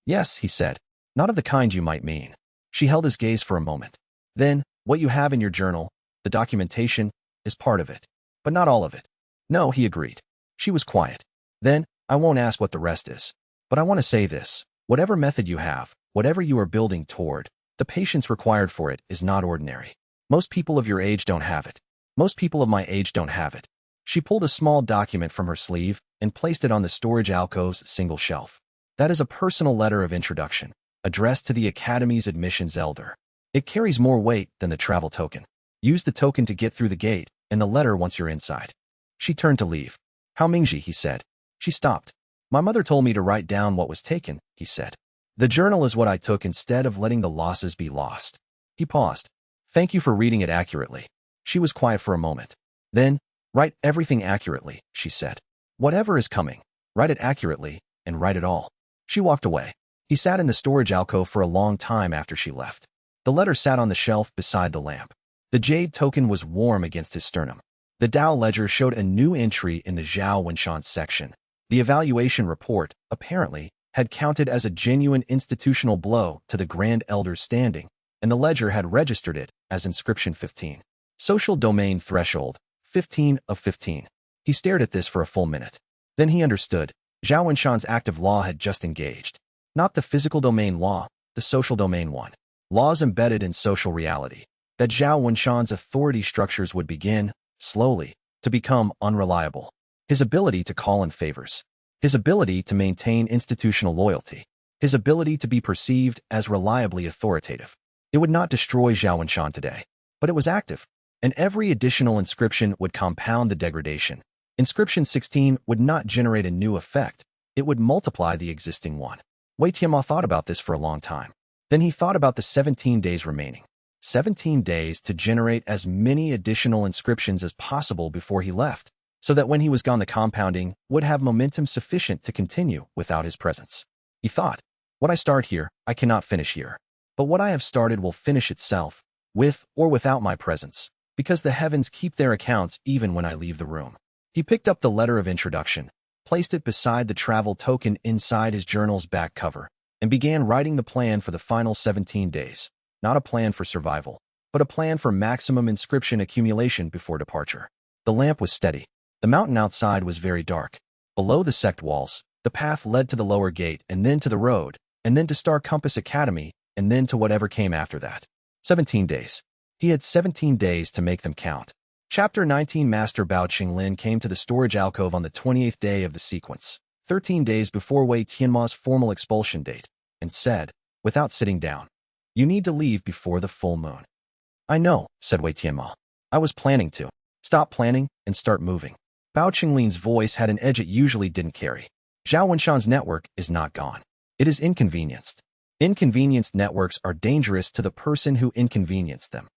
A: "Yes," he said. "Not of the kind you might mean." She held his gaze for a moment. "Then, what you have in your journal, the documentation, is part of it. But not all of it." "No," he agreed. She was quiet. "Then, I won't ask what the rest is. But I want to say this. Whatever method you have, whatever you are building toward, the patience required for it is not ordinary. Most people of your age don't have it. Most people of my age don't have it." She pulled a small document from her sleeve and placed it on the storage alcove's single shelf. "That is a personal letter of introduction, addressed to the Academy's admissions elder. It carries more weight than the travel token. Use the token to get through the gate, and the letter once you're inside." She turned to leave. "How Mingji," he said. She stopped. "My mother told me to write down what was taken," he said. "The journal is what I took instead of letting the losses be lost." He paused. "Thank you for reading it accurately." She was quiet for a moment. Then, "Write everything accurately," she said. "Whatever is coming, write it accurately, and write it all." She walked away. He sat in the storage alcove for a long time after she left. The letter sat on the shelf beside the lamp. The jade token was warm against his sternum. The Dao ledger showed a new entry in the Zhao Wenshan section. The evaluation report, apparently, had counted as a genuine institutional blow to the Grand Elder's standing, and the ledger had registered it as inscription 15. Social domain threshold, 15 of 15. He stared at this for a full minute. Then he understood. Zhao Wenshan's active law had just engaged. Not the physical domain law, the social domain one. Laws embedded in social reality. That Zhao Wenshan's authority structures would begin, slowly, to become unreliable. His ability to call in favors. His ability to maintain institutional loyalty. his ability to be perceived as reliably authoritative. It would not destroy Zhao Wenshan today, but it was active, and every additional inscription would compound the degradation. Inscription 16 would not generate a new effect, it would multiply the existing one. Wei Tianmo thought about this for a long time. Then he thought about the 17 days remaining. 17 days to generate as many additional inscriptions as possible before he left, so that when he was gone the compounding would have momentum sufficient to continue without his presence. He thought, what I start here, I cannot finish here. But what I have started will finish itself, with or without my presence, because the heavens keep their accounts even when I leave the room. He picked up the letter of introduction, placed it beside the travel token inside his journal's back cover, and began writing the plan for the final 17 days. Not a plan for survival, but a plan for maximum inscription accumulation before departure. The lamp was steady. The mountain outside was very dark. Below the sect walls, the path led to the lower gate and then to the road, and then to Star Compass Academy, and then to whatever came after that. 17 days. He had 17 days to make them count. Chapter 19 Master Bao Qinglin came to the storage alcove on the 28th day of the sequence, 13 days before Wei Tianmo's formal expulsion date, and said, without sitting down, "You need to leave before the full moon." "I know," said Wei Tianmo. "I was planning to. Stop planning and start moving." Bao Qinglin's voice had an edge it usually didn't carry. Zhao Wenshan's network is not gone. It is inconvenienced. Inconvenienced networks are dangerous to the person who inconvenienced them.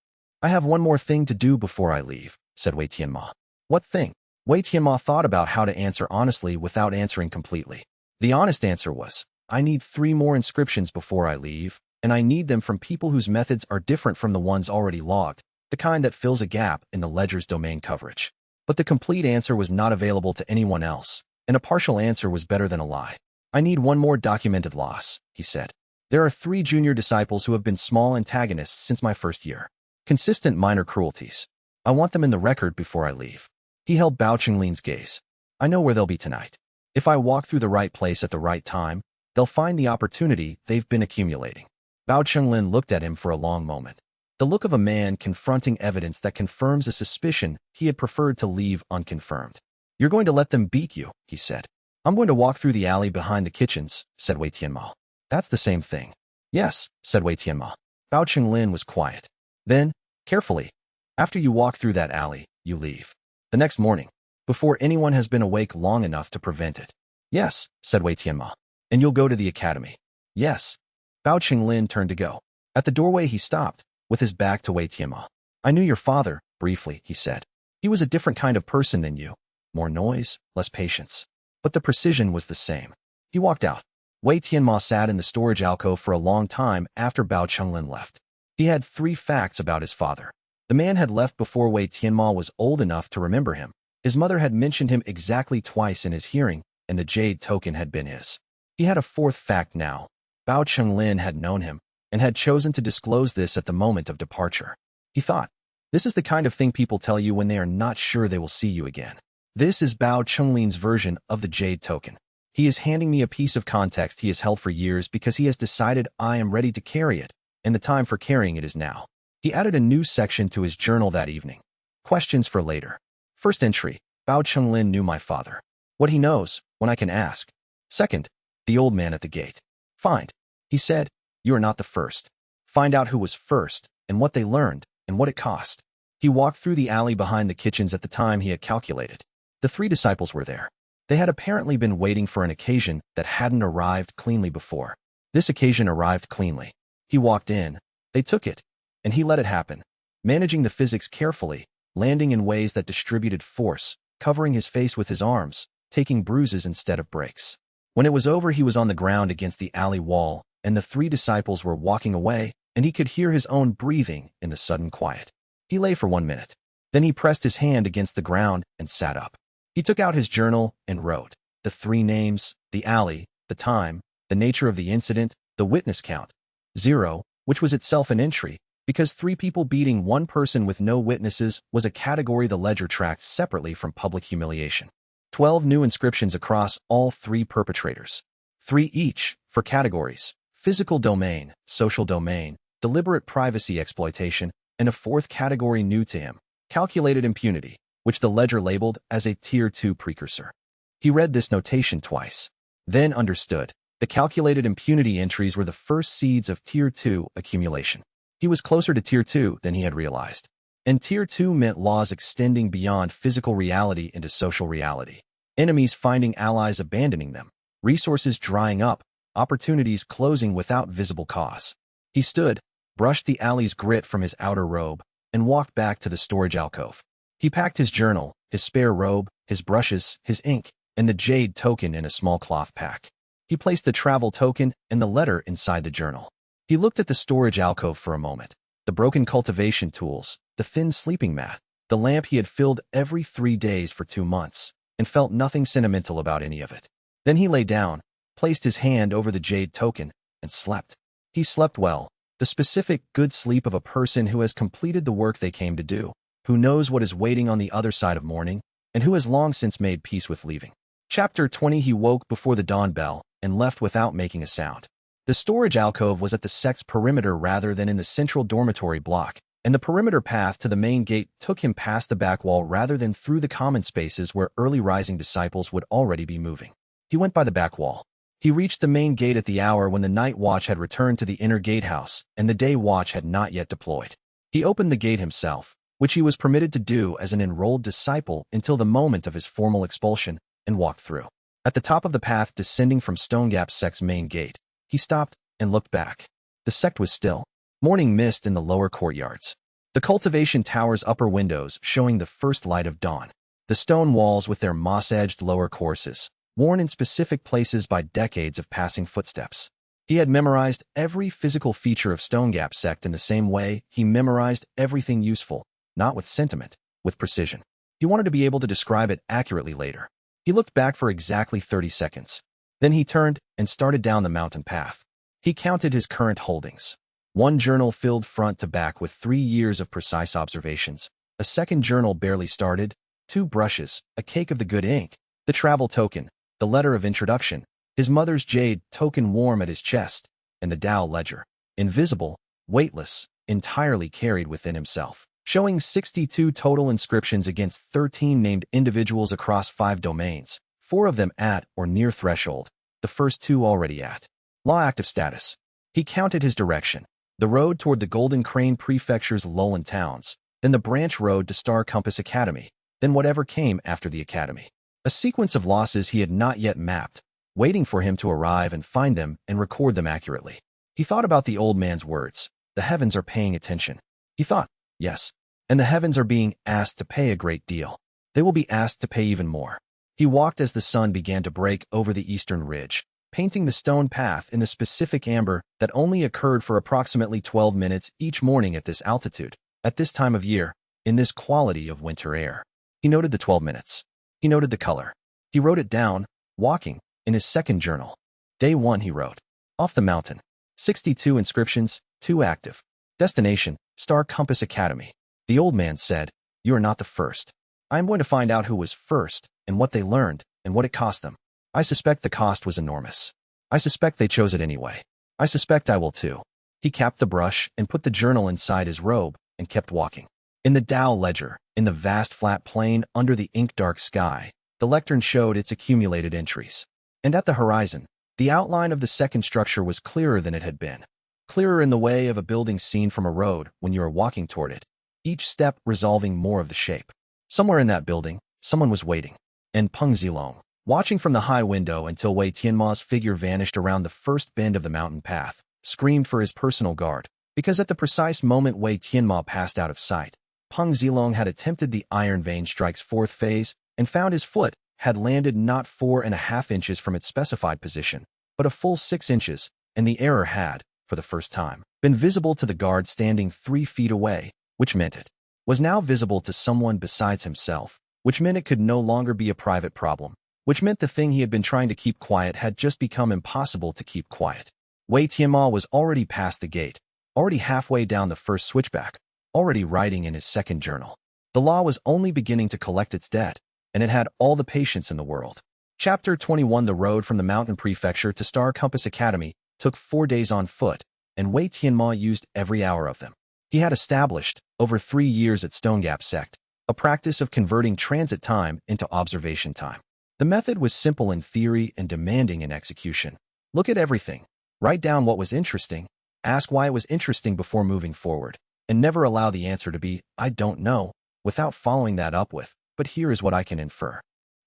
A: "I have one more thing to do before I leave," said Wei Tianmo. "What thing?" Wei Tianmo thought about how to answer honestly without answering completely. The honest answer was, "I need 3 more inscriptions before I leave, and I need them from people whose methods are different from the ones already logged, the kind that fills a gap in the ledger's domain coverage." But the complete answer was not available to anyone else, and a partial answer was better than a lie. "I need 1 more documented loss," he said. "There are 3 junior disciples who have been small antagonists since my first year. Consistent minor cruelties. I want them in the record before I leave." He held Bao Qinglin's gaze. "I know where they'll be tonight. If I walk through the right place at the right time, they'll find the opportunity they've been accumulating." Bao Qinglin looked at him for a long moment. The look of a man confronting evidence that confirms a suspicion he had preferred to leave unconfirmed. "You're going to let them beat you," he said. "I'm going to walk through the alley behind the kitchens," said Wei Tianmo. "That's the same thing." "Yes," said Wei Tianmo. Bao Qinglin was quiet. "Then, carefully. After you walk through that alley, you leave. The next morning, before anyone has been awake long enough to prevent it." "Yes," said Wei Tianmo. "And you'll go to the academy." "Yes." Bao Qinglin turned to go. At the doorway he stopped, with his back to Wei Tianmo. "I knew your father, briefly," he said. "He was a different kind of person than you. More noise, less patience. But the precision was the same." He walked out. Wei Tianmo sat in the storage alcove for a long time after Bao Qinglin left. He had 3 facts about his father. The man had left before Wei Tianmo was old enough to remember him. His mother had mentioned him exactly twice in his hearing, and the jade token had been his. He had a 4th fact now. Bao Qinglin had known him, and had chosen to disclose this at the moment of departure. He thought, this is the kind of thing people tell you when they are not sure they will see you again. This is Bao Qinglin's version of the jade token. He is handing me a piece of context he has held for years because he has decided I am ready to carry it, and the time for carrying it is now. He added a new section to his journal that evening. Questions for later. First entry, Bao Qinglin knew my father. What he knows, when I can ask. Second, the old man at the gate. Find. He said, you are not the first. Find out who was first, and what they learned, and what it cost. He walked through the alley behind the kitchens at the time he had calculated. The 3 disciples were there. They had apparently been waiting for an occasion that hadn't arrived cleanly before. This occasion arrived cleanly. He walked in, they took it, and he let it happen, managing the physics carefully, landing in ways that distributed force, covering his face with his arms, taking bruises instead of breaks. When it was over, he was on the ground against the alley wall, and the 3 disciples were walking away, and he could hear his own breathing in the sudden quiet. He lay for 1 minute. Then he pressed his hand against the ground and sat up. He took out his journal and wrote the 3 names, the alley, the time, the nature of the incident, the witness count. 0, which was itself an entry, because 3 people beating 1 person with no witnesses was a category the ledger tracked separately from public humiliation. 12 new inscriptions across all 3 perpetrators. 3 each, for categories: physical domain, social domain, deliberate privacy exploitation, and a 4th category new to him, calculated impunity, which the ledger labeled as a Tier 2 precursor. He read this notation twice, then understood. The calculated impunity entries were the first seeds of Tier 2 accumulation. He was closer to Tier 2 than he had realized. And Tier 2 meant laws extending beyond physical reality into social reality. Enemies finding allies abandoning them, resources drying up, opportunities closing without visible cause. He stood, brushed the alley's grit from his outer robe, and walked back to the storage alcove. He packed his journal, his spare robe, his brushes, his ink, and the jade token in a small cloth pack. He placed the travel token and the letter inside the journal. He looked at the storage alcove for a moment. The broken cultivation tools, the thin sleeping mat, the lamp he had filled every 3 days for 2 months, and felt nothing sentimental about any of it. Then he lay down, placed his hand over the jade token, and slept. He slept well, the specific good sleep of a person who has completed the work they came to do, who knows what is waiting on the other side of morning, and who has long since made peace with leaving. Chapter 20. He woke before the dawn bell and left without making a sound. The storage alcove was at the sect's perimeter rather than in the central dormitory block, and the perimeter path to the main gate took him past the back wall rather than through the common spaces where early rising disciples would already be moving. He went by the back wall. He reached the main gate at the hour when the night watch had returned to the inner gatehouse and the day watch had not yet deployed. He opened the gate himself, which he was permitted to do as an enrolled disciple until the moment of his formal expulsion, and walked through. At the top of the path descending from Stonegap Sect's main gate, he stopped and looked back. The sect was still. Morning mist in the lower courtyards. The cultivation tower's upper windows showing the first light of dawn. The stone walls with their moss-edged lower courses, worn in specific places by decades of passing footsteps. He had memorized every physical feature of Stonegap Sect in the same way he memorized everything useful, not with sentiment, with precision. He wanted to be able to describe it accurately later. He looked back for exactly 30 seconds. Then he turned and started down the mountain path. He counted his current holdings. 1 journal filled front to back with 3 years of precise observations. A second journal barely started. 2 brushes, a cake of the good ink, the travel token, the letter of introduction, his mother's jade token warm at his chest, and the Dao ledger, invisible, weightless, entirely carried within himself, showing 62 total inscriptions against 13 named individuals across 5 domains, 4 of them at or near threshold, the first 2 already at law active status. He counted his direction, the road toward the Golden Crane Prefecture's lowland towns, then the branch road to Star Compass Academy, then whatever came after the academy. A sequence of losses he had not yet mapped, waiting for him to arrive and find them and record them accurately. He thought about the old man's words. The heavens are paying attention. He thought, yes, and the heavens are being asked to pay a great deal. They will be asked to pay even more. He walked as the sun began to break over the eastern ridge, painting the stone path in the specific amber that only occurred for approximately 12 minutes each morning at this altitude, at this time of year, in this quality of winter air. He noted the 12 minutes. He noted the color. He wrote it down, walking, in his second journal. Day 1 he wrote. Off the mountain. 62 inscriptions, 2 active. Destination, Star Compass Academy. The old man said, "You are not the first. I am going to find out who was first, and what they learned, and what it cost them. I suspect the cost was enormous. I suspect they chose it anyway. I suspect I will too." He capped the brush and put the journal inside his robe and kept walking. In the Dao ledger, in the vast flat plain under the ink-dark sky, the lectern showed its accumulated entries. And at the horizon, the outline of the second structure was clearer than it had been. Clearer in the way of a building seen from a road when you are walking toward it, each step resolving more of the shape. Somewhere in that building, someone was waiting. And Peng Zilong, watching from the high window until Wei Tianmo's figure vanished around the first bend of the mountain path, screamed for his personal guard, because at the precise moment Wei Tianmo passed out of sight, Peng Zilong had attempted the Iron Vein Strike's 4th phase and found his foot had landed not 4.5 inches from its specified position, but a full 6 inches, and the error had, for the first time, been visible to the guard standing 3 feet away, which meant it was now visible to someone besides himself, which meant it could no longer be a private problem, which meant the thing he had been trying to keep quiet had just become impossible to keep quiet. Wei Tianmo was already past the gate, already halfway down the first switchback, already writing in his second journal. The law was only beginning to collect its debt, and it had all the patience in the world. Chapter 21. The road from the mountain prefecture to Star Compass Academy took 4 days on foot, and Wei Tianmo used every hour of them. He had established, over 3 years at Stonegap Sect, a practice of converting transit time into observation time. The method was simple in theory and demanding in execution. Look at everything. Write down what was interesting. Ask why it was interesting before moving forward. And never allow the answer to be, I don't know, without following that up with, but here is what I can infer.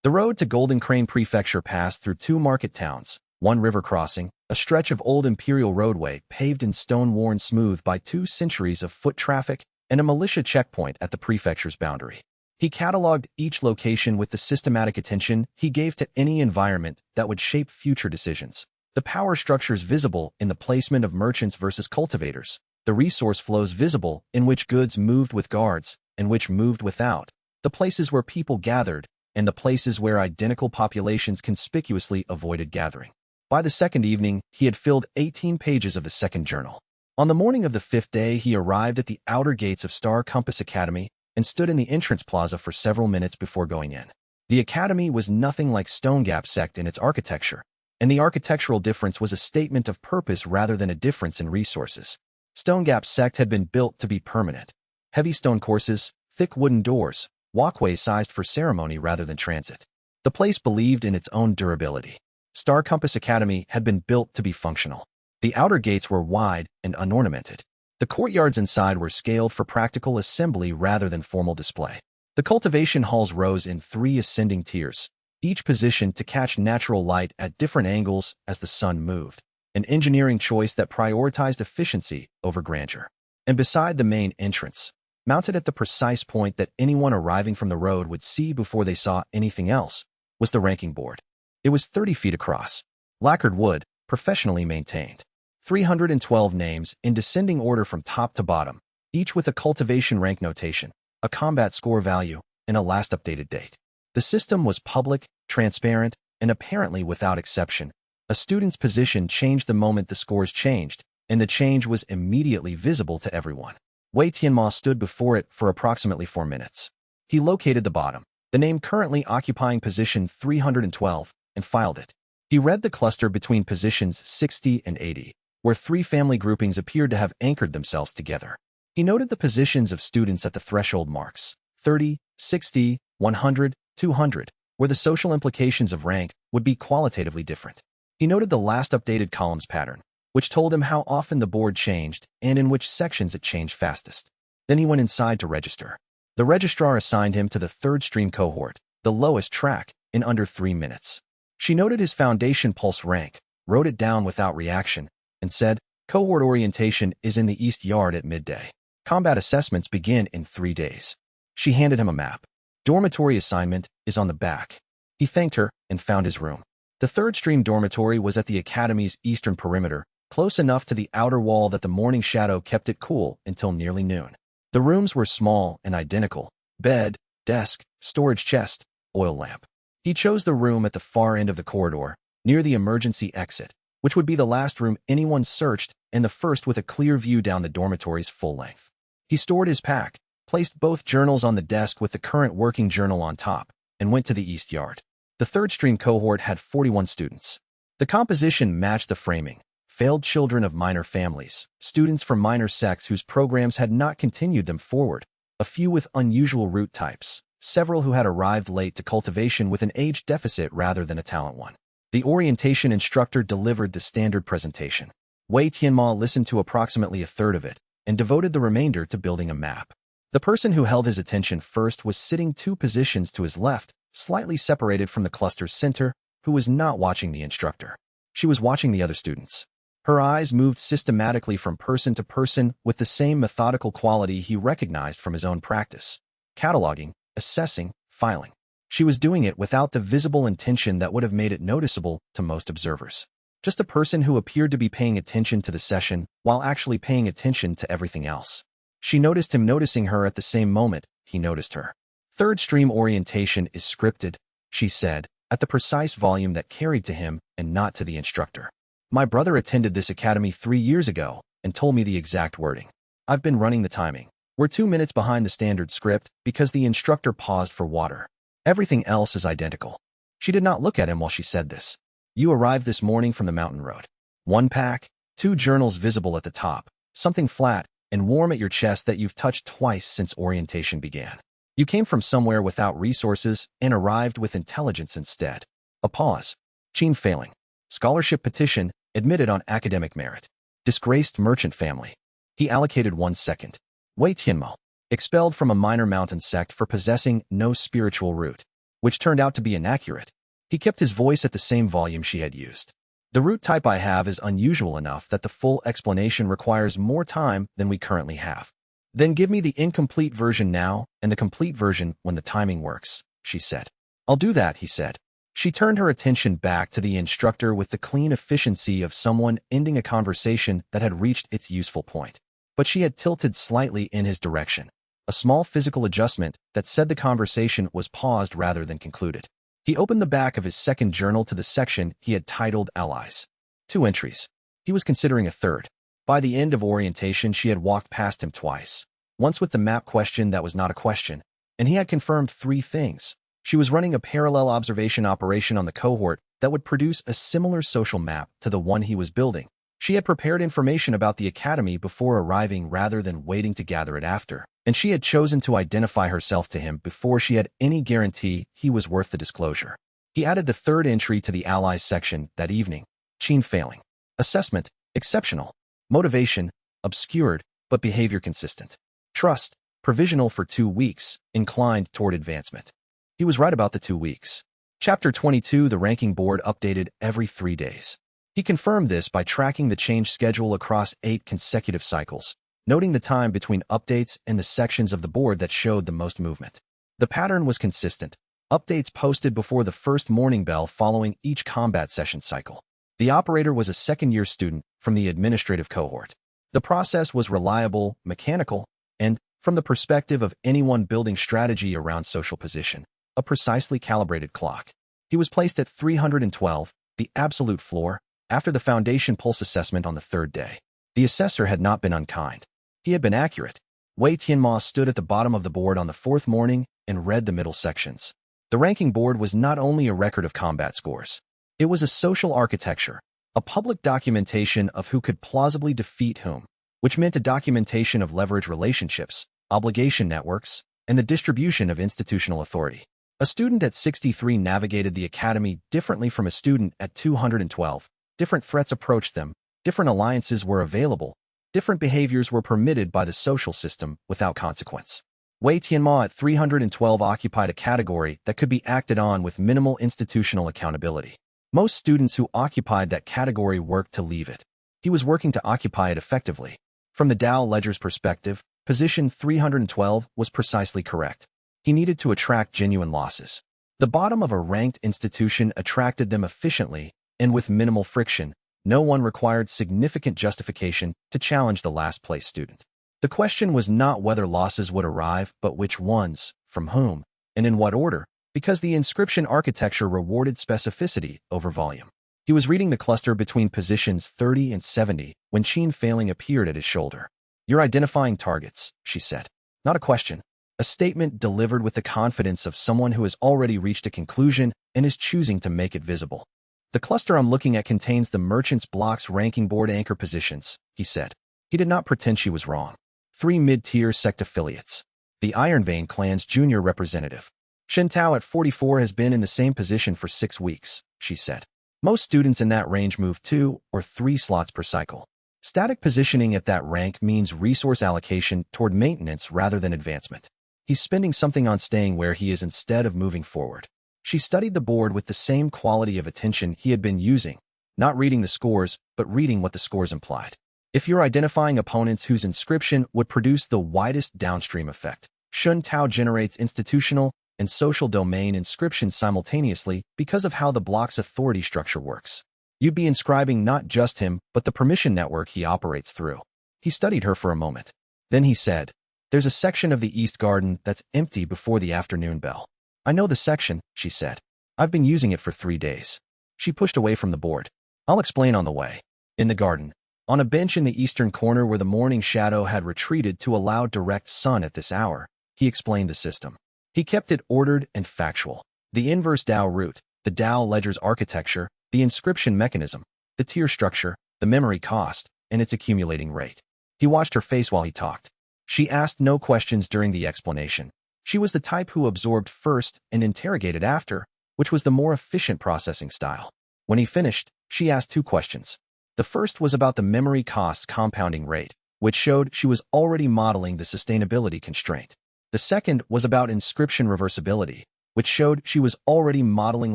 A: The road to Golden Crane Prefecture passed through 2 market towns, 1 river crossing, a stretch of old imperial roadway paved in stone worn smooth by 2 centuries of foot traffic, and a militia checkpoint at the prefecture's boundary. He cataloged each location with the systematic attention he gave to any environment that would shape future decisions. The power structures visible in the placement of merchants versus cultivators, the resource flows visible in which goods moved with guards and which moved without, the places where people gathered and the places where identical populations conspicuously avoided gathering. By the second evening, he had filled 18 pages of the second journal. On the morning of the 5th day, he arrived at the outer gates of Star Compass Academy and stood in the entrance plaza for several minutes before going in. The academy was nothing like Stone Gap Sect in its architecture, and the architectural difference was a statement of purpose rather than a difference in resources. Stone Gap Sect had been built to be permanent. Heavy stone courses, thick wooden doors, walkways sized for ceremony rather than transit. The place believed in its own durability. Star Compass Academy had been built to be functional. The outer gates were wide and unornamented. The courtyards inside were scaled for practical assembly rather than formal display. The cultivation halls rose in 3 ascending tiers, each positioned to catch natural light at different angles as the sun moved, an engineering choice that prioritized efficiency over grandeur. And beside the main entrance, mounted at the precise point that anyone arriving from the road would see before they saw anything else, was the ranking board. It was 30 feet across, lacquered wood, professionally maintained. 312 names in descending order from top to bottom, each with a cultivation rank notation, a combat score value, and a last updated date. The system was public, transparent, and apparently without exception. A student's position changed the moment the scores changed, and the change was immediately visible to everyone. Wei Tianmo stood before it for approximately 4 minutes. He located the bottom, the name currently occupying position 312, and filed it. He read the cluster between positions 60 and 80, where 3 family groupings appeared to have anchored themselves together. He noted the positions of students at the threshold marks, 30, 60, 100, 200, where the social implications of rank would be qualitatively different. He noted the last updated columns pattern, which told him how often the board changed and in which sections it changed fastest. Then he went inside to register. The registrar assigned him to the 3rd stream cohort, the lowest track, in under 3 minutes. She noted his foundation pulse rank, wrote it down without reaction, and said, cohort orientation is in the east yard at midday. Combat assessments begin in 3 days. She handed him a map. Dormitory assignment is on the back. He thanked her and found his room. The 3rd stream dormitory was at the academy's eastern perimeter, close enough to the outer wall that the morning shadow kept it cool until nearly noon. The rooms were small and identical: bed, desk, storage chest, oil lamp. He chose the room at the far end of the corridor, near the emergency exit, which would be the last room anyone searched and the first with a clear view down the dormitory's full length. He stored his pack, placed both journals on the desk with the current working journal on top, and went to the east yard. The 3rd stream cohort had 41 students. The composition matched the framing: failed children of minor families, students from minor sects whose programs had not continued them forward, a few with unusual root types, several who had arrived late to cultivation with an age deficit rather than a talent one. The orientation instructor delivered the standard presentation. Wei Tianmo listened to approximately a third of it and devoted the remainder to building a map. The person who held his attention first was sitting 2 positions to his left, slightly separated from the cluster's center, who was not watching the instructor. She was watching the other students. Her eyes moved systematically from person to person with the same methodical quality he recognized from his own practice: cataloging, assessing, filing. She was doing it without the visible intention that would have made it noticeable to most observers. Just a person who appeared to be paying attention to the session while actually paying attention to everything else. She noticed him noticing her at the same moment he noticed her. 3rd stream orientation is scripted, she said, at the precise volume that carried to him and not to the instructor. My brother attended this academy 3 years ago and told me the exact wording. I've been running the timing. We're 2 minutes behind the standard script because the instructor paused for water. Everything else is identical. She did not look at him while she said this. You arrived this morning from the mountain road. 1 pack, 2 journals visible at the top, something flat and warm at your chest that you've touched twice since orientation began. You came from somewhere without resources and arrived with intelligence instead. A pause. Gene failing. Scholarship petition, admitted on academic merit. Disgraced merchant family. He allocated 1 second. Wei Tianmo. Expelled from a minor mountain sect for possessing no spiritual root, which turned out to be inaccurate. He kept his voice at the same volume she had used. The root type I have is unusual enough that the full explanation requires more time than we currently have. Then give me the incomplete version now and the complete version when the timing works, she said. I'll do that, he said. She turned her attention back to the instructor with the clean efficiency of someone ending a conversation that had reached its useful point. But she had tilted slightly in his direction. A small physical adjustment that said the conversation was paused rather than concluded. He opened the back of his second journal to the section he had titled Allies. 2 entries. He was considering a third. By the end of orientation, she had walked past him twice. Once with the map question that was not a question, and he had confirmed 3 things. She was running a parallel observation operation on the cohort that would produce a similar social map to the one he was building. She had prepared information about the academy before arriving rather than waiting to gather it after, and she had chosen to identify herself to him before she had any guarantee he was worth the disclosure. He added the 3rd entry to the Allies section that evening. Qin failing. Assessment, exceptional. Motivation, obscured, but behavior consistent. Trust, provisional for 2 weeks, inclined toward advancement. He was right about the 2 weeks. Chapter 22, the ranking board updated every 3 days. He confirmed this by tracking the change schedule across 8 consecutive cycles, noting the time between updates and the sections of the board that showed the most movement. The pattern was consistent. Updates posted before the first morning bell following each combat session cycle. The operator was a second-year student from the administrative cohort. The process was reliable, mechanical, and, from the perspective of anyone building strategy around social position, a precisely calibrated clock. He was placed at 312, the absolute floor, after the foundation pulse assessment on the 3rd day. The assessor had not been unkind. He had been accurate. Wei Tianmo stood at the bottom of the board on the 4th morning and read the middle sections. The ranking board was not only a record of combat scores. It was a social architecture, a public documentation of who could plausibly defeat whom, which meant a documentation of leverage relationships, obligation networks, and the distribution of institutional authority. A student at 63 navigated the academy differently from a student at 212. Different threats approached them, different alliances were available, different behaviors were permitted by the social system without consequence. Wei Tianmo at 312 occupied a category that could be acted on with minimal institutional accountability. Most students who occupied that category worked to leave it. He was working to occupy it effectively. From the Dao ledger's perspective, position 312 was precisely correct. He needed to attract genuine losses. The bottom of a ranked institution attracted them efficiently, and with minimal friction. No one required significant justification to challenge the last-place student. The question was not whether losses would arrive, but which ones, from whom, and in what order, because the inscription architecture rewarded specificity over volume. He was reading the cluster between positions 30 and 70 when Qin failing appeared at his shoulder. "You're identifying targets," she said. Not a question. A statement delivered with the confidence of someone who has already reached a conclusion and is choosing to make it visible. "The cluster I'm looking at contains the merchant's block's ranking board anchor positions," he said. He did not pretend she was wrong. 3 mid-tier sect affiliates. The Iron Vein clan's junior representative. Shen Tao at 44 has been in the same position for 6 weeks, she said. Most students in that range move 2 or 3 slots per cycle. Static positioning at that rank means resource allocation toward maintenance rather than advancement. He's spending something on staying where he is instead of moving forward. She studied the board with the same quality of attention he had been using, not reading the scores, but reading what the scores implied. If you're identifying opponents whose inscription would produce the widest downstream effect, Shen Tao generates institutional and social domain inscriptions simultaneously because of how the block's authority structure works. You'd be inscribing not just him, but the permission network he operates through. He studied her for a moment. Then he said, "There's a section of the East Garden that's empty before the afternoon bell." "I know the section," she said. "I've been using it for 3 days. She pushed away from the board. "I'll explain on the way." In the garden, on a bench in the eastern corner where the morning shadow had retreated to allow direct sun at this hour, he explained the system. He kept it ordered and factual. The inverse Dao root, the Dao ledger's architecture, the inscription mechanism, the tier structure, the memory cost, and its accumulating rate. He watched her face while he talked. She asked no questions during the explanation. She was the type who absorbed first and interrogated after, which was the more efficient processing style. When he finished, she asked 2 questions. The first was about the memory cost compounding rate, which showed she was already modeling the sustainability constraint. The second was about inscription reversibility, which showed she was already modeling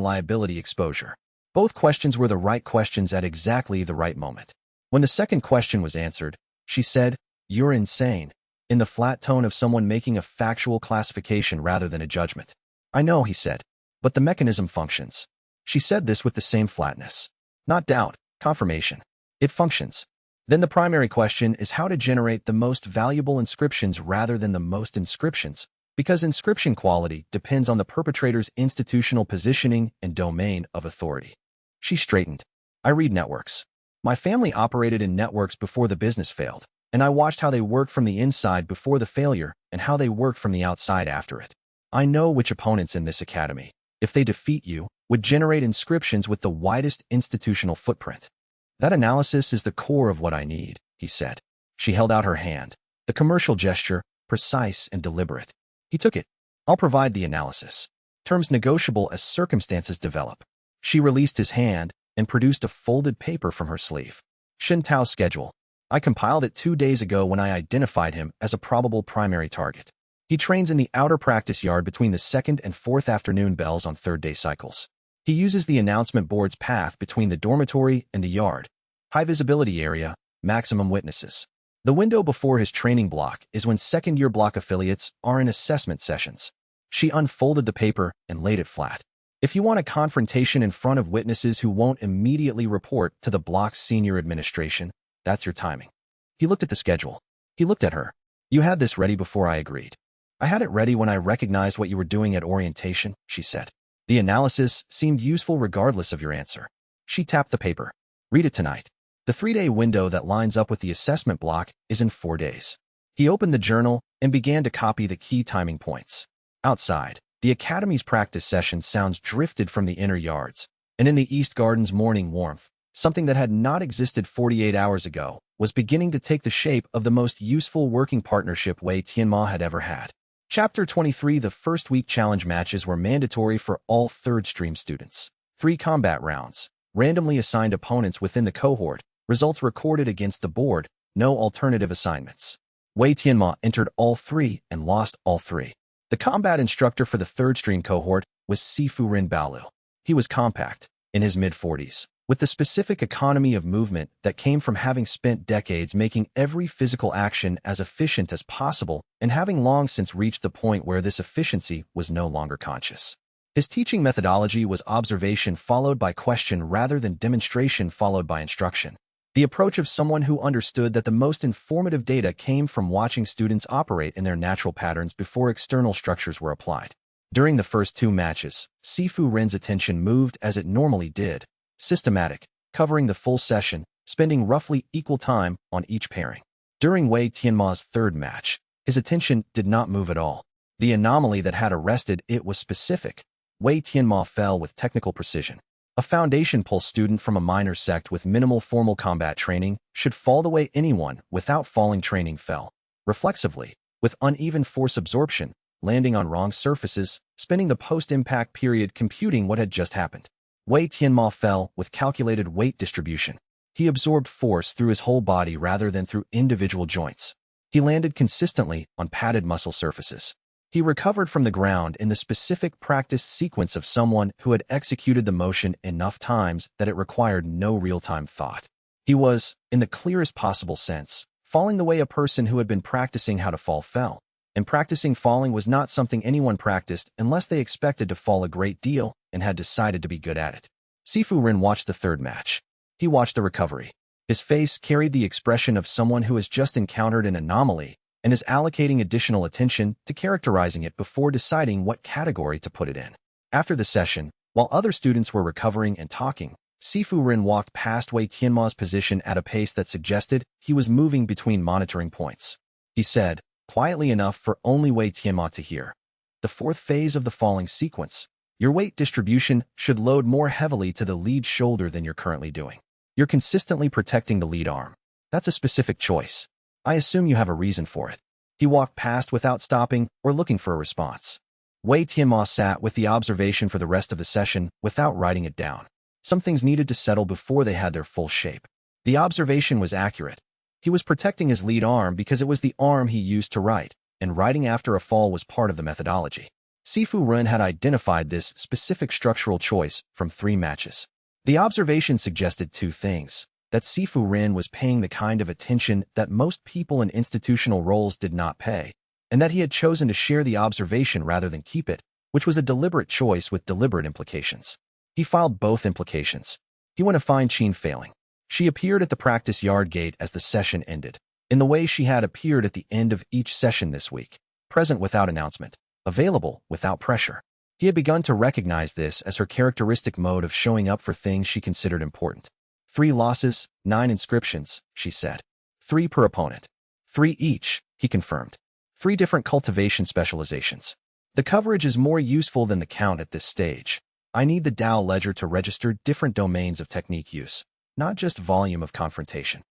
A: liability exposure. Both questions were the right questions at exactly the right moment. When the second question was answered, she said, "You're insane," in the flat tone of someone making a factual classification rather than a judgment. "I know," he said, "but the mechanism functions." She said this with the same flatness. Not doubt, confirmation. It functions. Then the primary question is how to generate the most valuable inscriptions rather than the most inscriptions, because inscription quality depends on the perpetrator's institutional positioning and domain of authority. She straightened. "I read networks. My family operated in networks before the business failed, and I watched how they worked from the inside before the failure and how they worked from the outside after it. I know which opponents in this academy, if they defeat you, would generate inscriptions with the widest institutional footprint. That analysis is the core of what I need," he said. She held out her hand, the commercial gesture, precise and deliberate. He took it. "I'll provide the analysis. Terms negotiable as circumstances develop." She released his hand and produced a folded paper from her sleeve. "Shin Tao's schedule. I compiled it 2 days ago when I identified him as a probable primary target. He trains in the outer practice yard between the 2nd and 4th afternoon bells on 3rd-day cycles. He uses the announcement board's path between the dormitory and the yard. High visibility area, maximum witnesses. The window before his training block is when 2nd-year block affiliates are in assessment sessions." She unfolded the paper and laid it flat. "If you want a confrontation in front of witnesses who won't immediately report to the block's senior administration, that's your timing." He looked at the schedule. He looked at her. "You had this ready before I agreed." "I had it ready when I recognized what you were doing at orientation," she said. "The analysis seemed useful regardless of your answer." She tapped the paper. "Read it tonight. The 3-day window that lines up with the assessment block is in 4 days." He opened the journal and began to copy the key timing points. Outside, the academy's practice session sounds drifted from the inner yards, and in the East Garden's morning warmth, something that had not existed 48 hours ago was beginning to take the shape of the most useful working partnership Wei Tianmo had ever had. Chapter 23. The first week challenge matches were mandatory for all 3rd stream students. 3 combat rounds, randomly assigned opponents within the cohort, results recorded against the board, no alternative assignments. Wei Tianmo entered all 3 and lost all 3. The combat instructor for the 3rd stream cohort was Sifu Rin Baolu. He was compact, in his mid-40s, with the specific economy of movement that came from having spent decades making every physical action as efficient as possible and having long since reached the point where this efficiency was no longer conscious. His teaching methodology was observation followed by question rather than demonstration followed by instruction. The approach of someone who understood that the most informative data came from watching students operate in their natural patterns before external structures were applied. During the first 2 matches, Sifu Rin's attention moved as it normally did, systematic, covering the full session, spending roughly equal time on each pairing. During Wei Tianmo's 3rd match, his attention did not move at all. The anomaly that had arrested it was specific. Wei Tianmo fell with technical precision. A foundation pulse student from a minor sect with minimal formal combat training should fall the way anyone without falling training fell. Reflexively, with uneven force absorption, landing on wrong surfaces, spending the post-impact period computing what had just happened. Wei Tianmo fell with calculated weight distribution. He absorbed force through his whole body rather than through individual joints. He landed consistently on padded muscle surfaces. He recovered from the ground in the specific practice sequence of someone who had executed the motion enough times that it required no real-time thought. He was, in the clearest possible sense, falling the way a person who had been practicing how to fall fell. And practicing falling was not something anyone practiced unless they expected to fall a great deal and had decided to be good at it. Sifu Rin watched the 3rd match. He watched the recovery. His face carried the expression of someone who has just encountered an anomaly and is allocating additional attention to characterizing it before deciding what category to put it in. After the session, while other students were recovering and talking, Sifu Rin walked past Wei Tianmo's position at a pace that suggested he was moving between monitoring points. He said, quietly enough for only Wei Tianmo to hear, "The 4th phase of the falling sequence. Your weight distribution should load more heavily to the lead shoulder than you're currently doing. You're consistently protecting the lead arm. That's a specific choice. I assume you have a reason for it." He walked past without stopping or looking for a response. Wei Tianmo sat with the observation for the rest of the session without writing it down. Some things needed to settle before they had their full shape. The observation was accurate. He was protecting his lead arm because it was the arm he used to write, and writing after a fall was part of the methodology. Sifu Ren had identified this specific structural choice from 3 matches. The observation suggested 2 things: that Sifu Ren was paying the kind of attention that most people in institutional roles did not pay, and that he had chosen to share the observation rather than keep it, which was a deliberate choice with deliberate implications. He filed both implications. He went to find Qin failing. She appeared at the practice yard gate as the session ended, in the way she had appeared at the end of each session this week, present without announcement, available without pressure. He had begun to recognize this as her characteristic mode of showing up for things she considered important. 3 losses, 9 inscriptions, she said. 3 per opponent. 3 each, he confirmed. 3 different cultivation specializations. The coverage is more useful than the count at this stage. I need the Dao ledger to register different domains of technique use, not just volume of confrontation.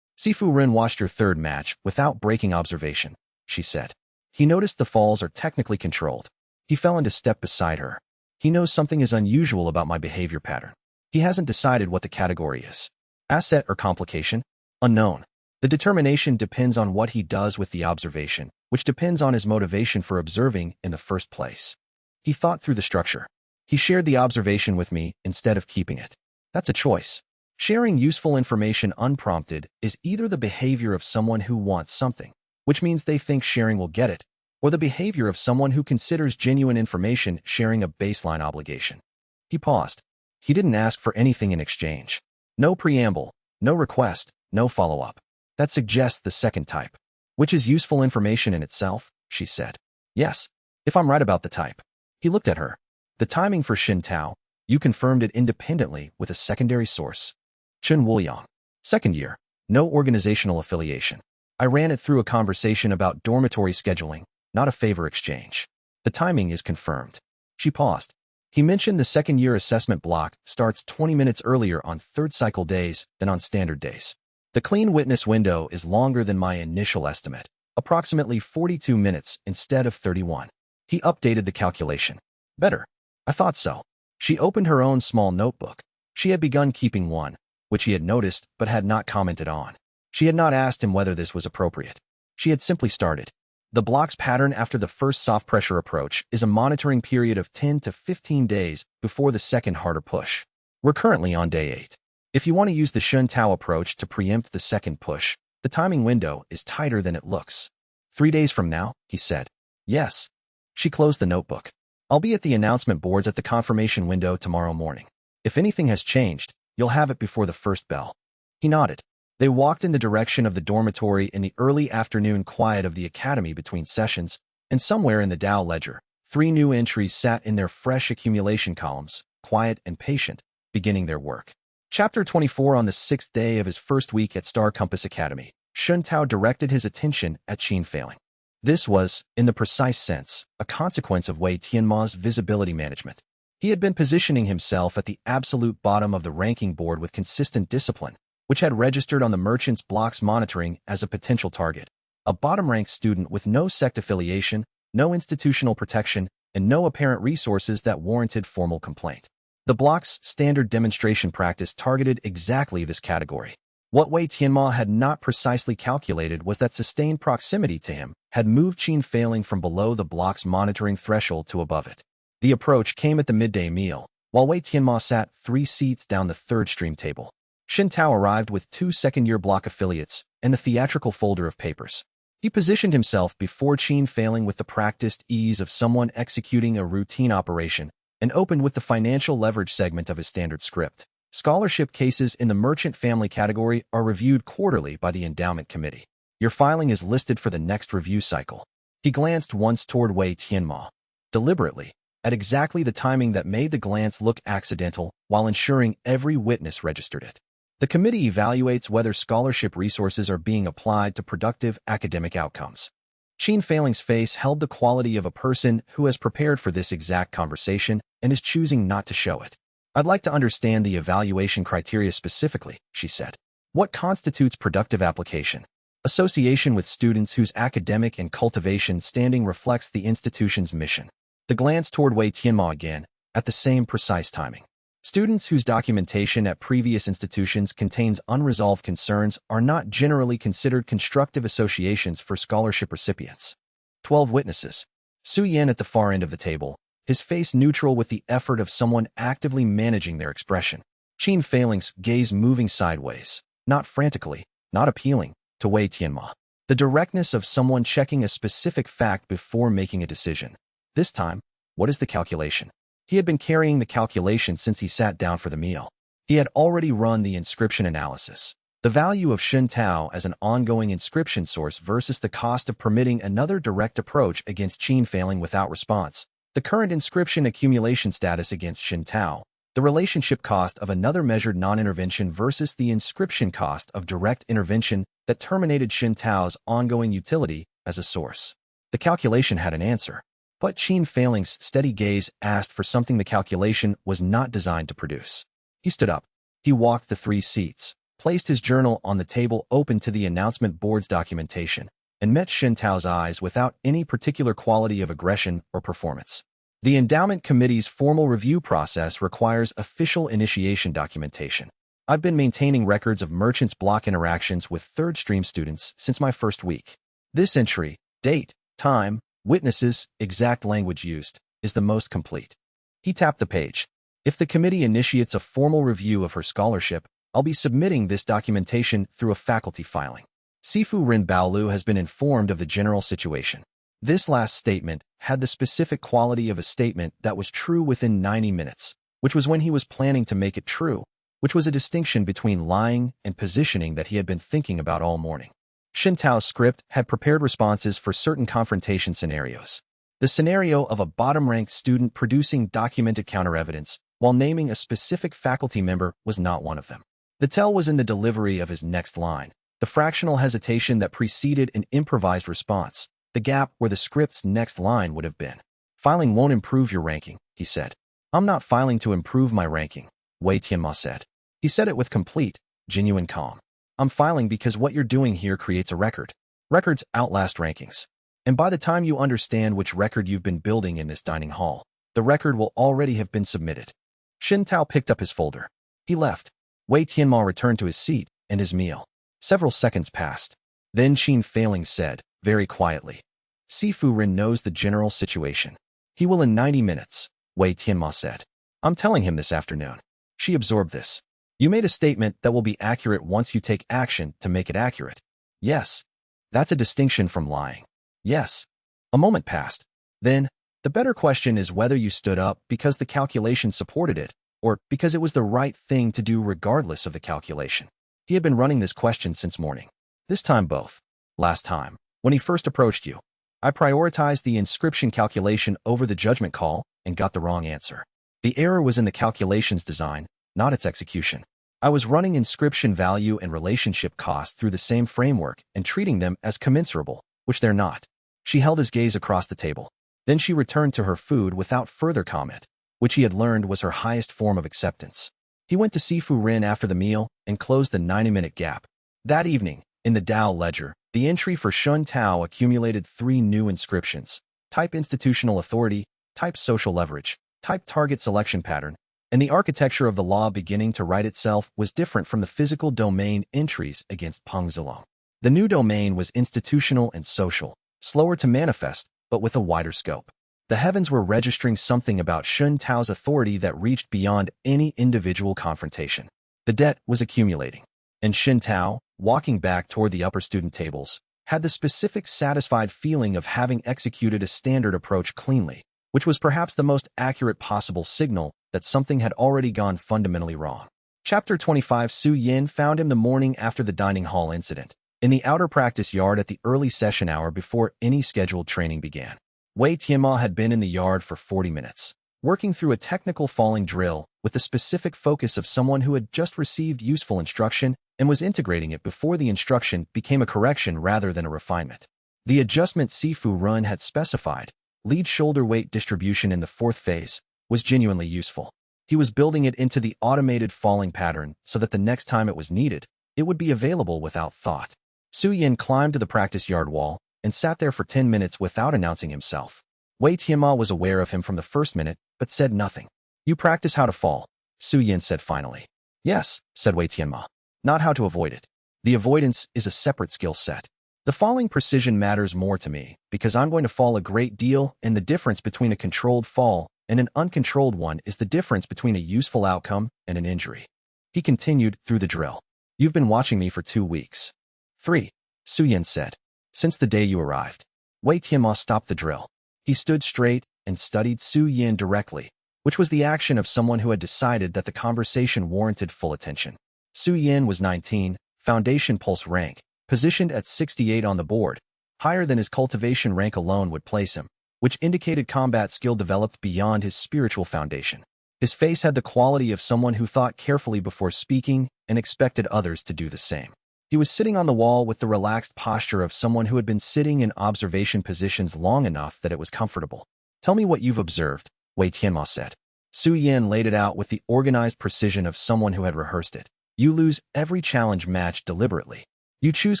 A: Sifu Ren watched her 3rd match without breaking observation, she said. He noticed the falls are technically controlled. He fell into step beside her. He knows something is unusual about my behavior pattern. He hasn't decided what the category is. Asset or complication? Unknown. The determination depends on what he does with the observation, which depends on his motivation for observing in the first place. He thought through the structure. He shared the observation with me instead of keeping it. That's a choice. Sharing useful information unprompted is either the behavior of someone who wants something, which means they think sharing will get it, or the behavior of someone who considers genuine information sharing a baseline obligation. He paused. He didn't ask for anything in exchange. No preamble, no request, no follow-up. That suggests the second type, which is useful information in itself, she said. Yes, if I'm right about the type. He looked at her. The timing for Xin Tao, you confirmed it independently with a secondary source. Chen Wuliang. 2nd year. No organizational affiliation. I ran it through a conversation about dormitory scheduling, not a favor exchange. The timing is confirmed. She paused. He mentioned the 2nd year assessment block starts 20 minutes earlier on 3rd cycle days than on standard days. The clean witness window is longer than my initial estimate, approximately 42 minutes instead of 31. He updated the calculation. Better. I thought so. She opened her own small notebook. She had begun keeping one, which he had noticed but had not commented on. She had not asked him whether this was appropriate. She had simply started. The block's pattern after the first soft pressure approach is a monitoring period of 10 to 15 days before the second harder push. We're currently on day 8. If you want to use the Shun Tao approach to preempt the second push, the timing window is tighter than it looks. 3 days from now, he said. Yes. She closed the notebook. I'll be at the announcement boards at the confirmation window tomorrow morning. If anything has changed, you'll have it before the first bell. He nodded. They walked in the direction of the dormitory in the early afternoon quiet of the academy between sessions, and somewhere in the Dao ledger, 3 new entries sat in their fresh accumulation columns, quiet and patient, beginning their work. Chapter 24. On the 6th day of his first week at Star Compass Academy, Shun Tao directed his attention at Qin failing. This was, in the precise sense, a consequence of Wei Tianmo's visibility management. He had been positioning himself at the absolute bottom of the ranking board with consistent discipline, which had registered on the merchant's blocks monitoring as a potential target. A bottom-ranked student with no sect affiliation, no institutional protection, and no apparent resources that warranted formal complaint. The block's standard demonstration practice targeted exactly this category. What Wei Tianmo had not precisely calculated was that sustained proximity to him had moved Qin failing from below the block's monitoring threshold to above it. The approach came at the midday meal, while Wei Tianmo sat 3 seats down the 3rd stream table. Xin Tao arrived with 2 second-year block affiliates and the theatrical folder of papers. He positioned himself before Qin failing with the practiced ease of someone executing a routine operation and opened with the financial leverage segment of his standard script. Scholarship cases in the merchant family category are reviewed quarterly by the endowment committee. Your filing is listed for the next review cycle. He glanced once toward Wei Tianmo, deliberately, at exactly the timing that made the glance look accidental while ensuring every witness registered it. The committee evaluates whether scholarship resources are being applied to productive academic outcomes. Qin failing's face held the quality of a person who has prepared for this exact conversation and is choosing not to show it. I'd like to understand the evaluation criteria specifically, she said. What constitutes productive application? Association with students whose academic and cultivation standing reflects the institution's mission. The glance toward Wei Tianmo again, at the same precise timing. Students whose documentation at previous institutions contains unresolved concerns are not generally considered constructive associations for scholarship recipients. 12 witnesses. Su Yan at the far end of the table, his face neutral with the effort of someone actively managing their expression. Qin Feiling's gaze moving sideways, not frantically, not appealing, to Wei Tianmo. The directness of someone checking a specific fact before making a decision. This time, what is the calculation? He had been carrying the calculation since he sat down for the meal. He had already run the inscription analysis. The value of Shun Tao as an ongoing inscription source versus the cost of permitting another direct approach against Qin Feiling without response. The current inscription accumulation status against Shun Tao. The relationship cost of another measured non-intervention versus the inscription cost of direct intervention that terminated Shun Tao's ongoing utility as a source. The calculation had an answer. But Qin Feiling's steady gaze asked for something the calculation was not designed to produce. He stood up. He walked the 3 seats, placed his journal on the table open to the announcement board's documentation, and met Shun Tao's eyes without any particular quality of aggression or performance. The endowment committee's formal review process requires official initiation documentation. I've been maintaining records of merchants' block interactions with third-stream students since my first week. This entry, date, time, witnesses, exact language used, is the most complete. He tapped the page. If the committee initiates a formal review of her scholarship, I'll be submitting this documentation through a faculty filing. Sifu Rin Baolu has been informed of the general situation. This last statement had the specific quality of a statement that was true within 90 minutes, which was when he was planning to make it true, which was a distinction between lying and positioning that he had been thinking about all morning. Shun Tao's script had prepared responses for certain confrontation scenarios. The scenario of a bottom-ranked student producing documented counter-evidence while naming a specific faculty member was not one of them. The tell was in the delivery of his next line, the fractional hesitation that preceded an improvised response, the gap where the script's next line would have been. Filing won't improve your ranking, he said. I'm not filing to improve my ranking, Wei Tianmo said. He said it with complete, genuine calm. I'm filing because what you're doing here creates a record. Records outlast rankings. And by the time you understand which record you've been building in this dining hall, the record will already have been submitted. Shun Tao picked up his folder. He left. Wei Tianmo returned to his seat and his meal. Several seconds passed. Then Qin Feiling said, very quietly, Sifu Rin knows the general situation. He will in 90 minutes, Wei Tianmo said. I'm telling him this afternoon. She absorbed this. You made a statement that will be accurate once you take action to make it accurate. Yes. That's a distinction from lying. Yes. A moment passed. Then, the better question is whether you stood up because the calculation supported it, or because it was the right thing to do regardless of the calculation. He had been running this question since morning. This time both. Last time, when he first approached you, I prioritized the inscription calculation over the judgment call and got the wrong answer. The error was in the calculation's design, not its execution. I was running inscription value and relationship cost through the same framework and treating them as commensurable, which they're not. She held his gaze across the table. Then she returned to her food without further comment, which he had learned was her highest form of acceptance. He went to Sifu Rin after the meal and closed the 90-minute gap. That evening, in the Dao ledger, the entry for Shun Tao accumulated 3 new inscriptions: type institutional authority, type social leverage, type target selection pattern, and the architecture of the law beginning to write itself was different from the physical domain entries against Peng Zilong. The new domain was institutional and social, slower to manifest, but with a wider scope. The heavens were registering something about Shun Tao's authority that reached beyond any individual confrontation. The debt was accumulating, and Shun Tao, walking back toward the upper student tables, had the specific satisfied feeling of having executed a standard approach cleanly, which was perhaps the most accurate possible signal that something had already gone fundamentally wrong. Chapter 25. Su Yin found him the morning after the dining hall incident, in the outer practice yard at the early session hour before any scheduled training began. Wei Tianmo had been in the yard for 40 minutes, working through a technical falling drill with the specific focus of someone who had just received useful instruction and was integrating it before the instruction became a correction rather than a refinement. The adjustment Sifu Rin had specified, lead shoulder weight distribution in the 4th phase, was genuinely useful. He was building it into the automated falling pattern so that the next time it was needed, it would be available without thought. Su Yin climbed to the practice yard wall and sat there for 10 minutes without announcing himself. Wei Tianmo was aware of him from the first minute, but said nothing. You practice how to fall. Su Yin said finally. Yes, said Wei Tianmo. Not how to avoid it. The avoidance is a separate skill set. The falling precision matters more to me because I'm going to fall a great deal, and the difference between a controlled fall and an uncontrolled one is the difference between a useful outcome and an injury. He continued through the drill. You've been watching me for 2 weeks. 3. Su Yin said. Since the day you arrived. Wei Tianmo stopped the drill. He stood straight and studied Su Yin directly, which was the action of someone who had decided that the conversation warranted full attention. Su Yin was 19, Foundation Pulse rank, positioned at 68 on the board, higher than his cultivation rank alone would place him, which indicated combat skill developed beyond his spiritual foundation. His face had the quality of someone who thought carefully before speaking and expected others to do the same. He was sitting on the wall with the relaxed posture of someone who had been sitting in observation positions long enough that it was comfortable. Tell me what you've observed, Wei Tianmo said. Su Yin laid it out with the organized precision of someone who had rehearsed it. You lose every challenge match deliberately. You choose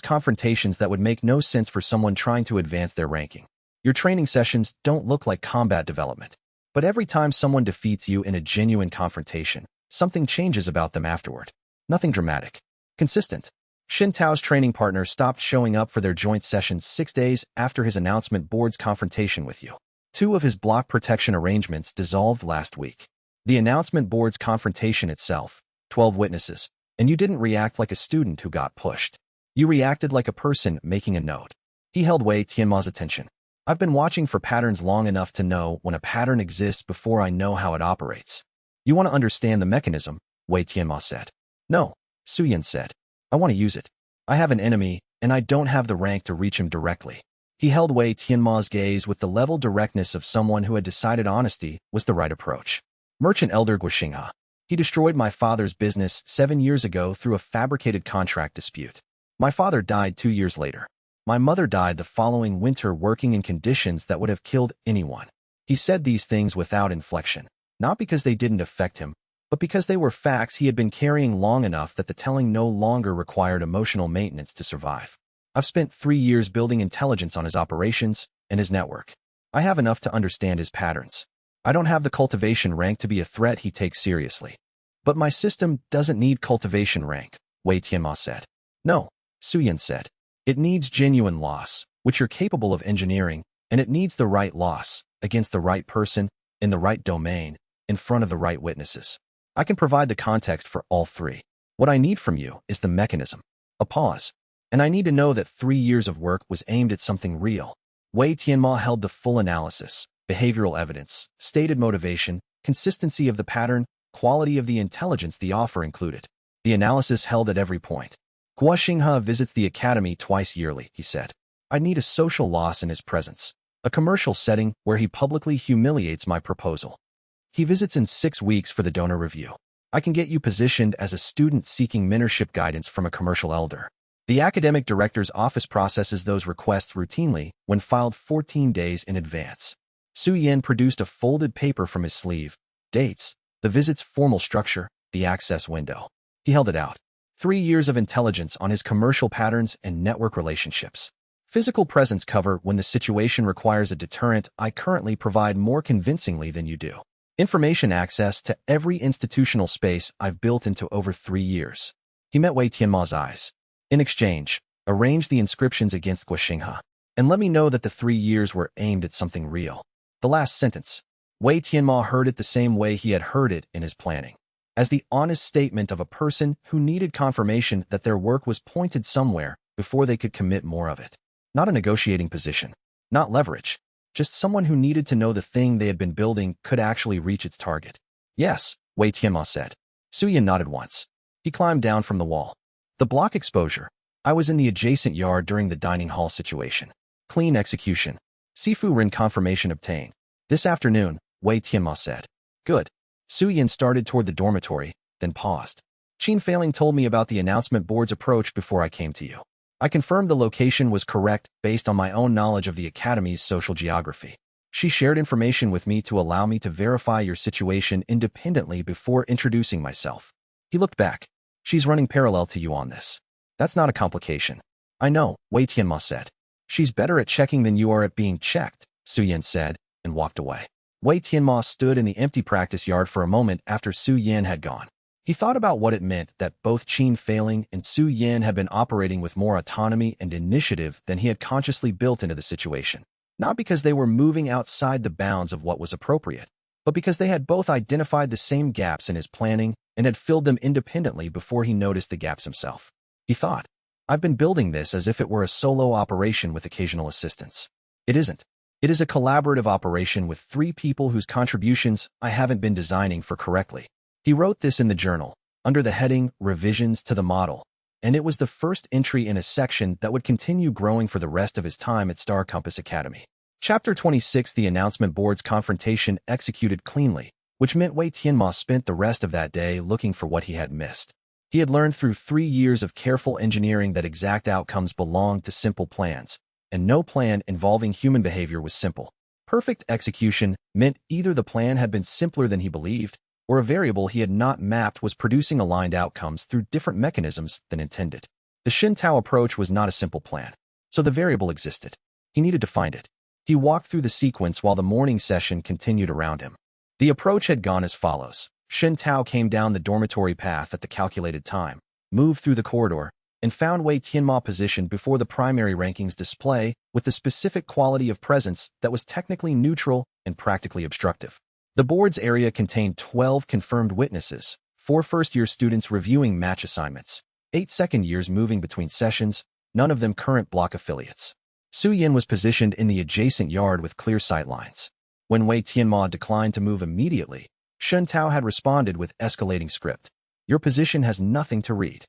A: confrontations that would make no sense for someone trying to advance their ranking. Your training sessions don't look like combat development. But every time someone defeats you in a genuine confrontation, something changes about them afterward. Nothing dramatic. Consistent. Xin Tao's training partner stopped showing up for their joint sessions 6 days after his announcement board's confrontation with you. 2 of his block protection arrangements dissolved last week. The announcement board's confrontation itself, 12 witnesses, and you didn't react like a student who got pushed. You reacted like a person making a note. He held Wei Tianmo's attention. I've been watching for patterns long enough to know when a pattern exists before I know how it operates. You want to understand the mechanism, Wei Tianmo said. No, Su Yin said. I want to use it. I have an enemy, and I don't have the rank to reach him directly. He held Wei Tianmo's gaze with the level directness of someone who had decided honesty was the right approach. Merchant Elder xianxia. He destroyed my father's business 7 years ago through a fabricated contract dispute. My father died 2 years later. My mother died the following winter working in conditions that would have killed anyone. He said these things without inflection, not because they didn't affect him, but because they were facts he had been carrying long enough that the telling no longer required emotional maintenance to survive. I've spent 3 years building intelligence on his operations and his network. I have enough to understand his patterns. I don't have the cultivation rank to be a threat he takes seriously. But my system doesn't need cultivation rank, Wei Tianmo said. No, Su Yin said. It needs genuine loss, which you're capable of engineering, and it needs the right loss, against the right person, in the right domain, in front of the right witnesses. I can provide the context for all 3. What I need from you is the mechanism. A pause. And I need to know that 3 years of work was aimed at something real. Wei Tianmo held the full analysis, behavioral evidence, stated motivation, consistency of the pattern, quality of the intelligence the offer included. The analysis held at every point. Xianxia visits the academy twice yearly, he said. I need a social loss in his presence. A commercial setting where he publicly humiliates my proposal. He visits in 6 weeks for the donor review. I can get you positioned as a student seeking mentorship guidance from a commercial elder. The academic director's office processes those requests routinely when filed 14 days in advance. Su Yin produced a folded paper from his sleeve. Dates, the visit's formal structure, the access window. He held it out. 3 years of intelligence on his commercial patterns and network relationships. Physical presence cover when the situation requires a deterrent I currently provide more convincingly than you do. Information access to every institutional space I've built into over 3 years. He met Wei Tianmo's eyes. In exchange, arrange the inscriptions against xianxia, and let me know that the 3 years were aimed at something real. The last sentence. Wei Tianmo heard it the same way he had heard it in his planning. As the honest statement of a person who needed confirmation that their work was pointed somewhere before they could commit more of it. Not a negotiating position, not leverage, just someone who needed to know the thing they had been building could actually reach its target. Yes, Wei Tianmo said. Su Yin nodded once. He climbed down from the wall. The block exposure. I was in the adjacent yard during the dining hall situation. Clean execution. Sifu Rin confirmation obtained. This afternoon, Wei Tianmo said. Good. Su Yin started toward the dormitory, then paused. Qin Failing told me about the announcement board's approach before I came to you. I confirmed the location was correct based on my own knowledge of the academy's social geography. She shared information with me to allow me to verify your situation independently before introducing myself. He looked back. She's running parallel to you on this. That's not a complication. I know, Wei Tianmo said. She's better at checking than you are at being checked, Su Yin said, and walked away. Wei Tianmo stood in the empty practice yard for a moment after Su Yin had gone. He thought about what it meant that both Qin Failing and Su Yin had been operating with more autonomy and initiative than he had consciously built into the situation. Not because they were moving outside the bounds of what was appropriate, but because they had both identified the same gaps in his planning and had filled them independently before he noticed the gaps himself. He thought, I've been building this as if it were a solo operation with occasional assistance. It isn't. It is a collaborative operation with 3 people whose contributions I haven't been designing for correctly. He wrote this in the journal, under the heading Revisions to the Model, and it was the first entry in a section that would continue growing for the rest of his time at Star Compass Academy. Chapter 26. The announcement board's confrontation executed cleanly, which meant Wei Tianmo spent the rest of that day looking for what he had missed. He had learned through 3 years of careful engineering that exact outcomes belonged to simple plans, and no plan involving human behavior was simple. Perfect execution meant either the plan had been simpler than he believed, or a variable he had not mapped was producing aligned outcomes through different mechanisms than intended. The Shen Tao approach was not a simple plan, so the variable existed. He needed to find it. He walked through the sequence while the morning session continued around him. The approach had gone as follows. Shen Tao came down the dormitory path at the calculated time, moved through the corridor, and found Wei Tianmo positioned before the primary rankings display with the specific quality of presence that was technically neutral and practically obstructive. The board's area contained 12 confirmed witnesses, 4 first-year students reviewing match assignments, 8 second-years moving between sessions, none of them current block affiliates. Su Yin was positioned in the adjacent yard with clear sight lines. When Wei Tianmo declined to move immediately, Shen Tao had responded with escalating script. Your position has nothing to read.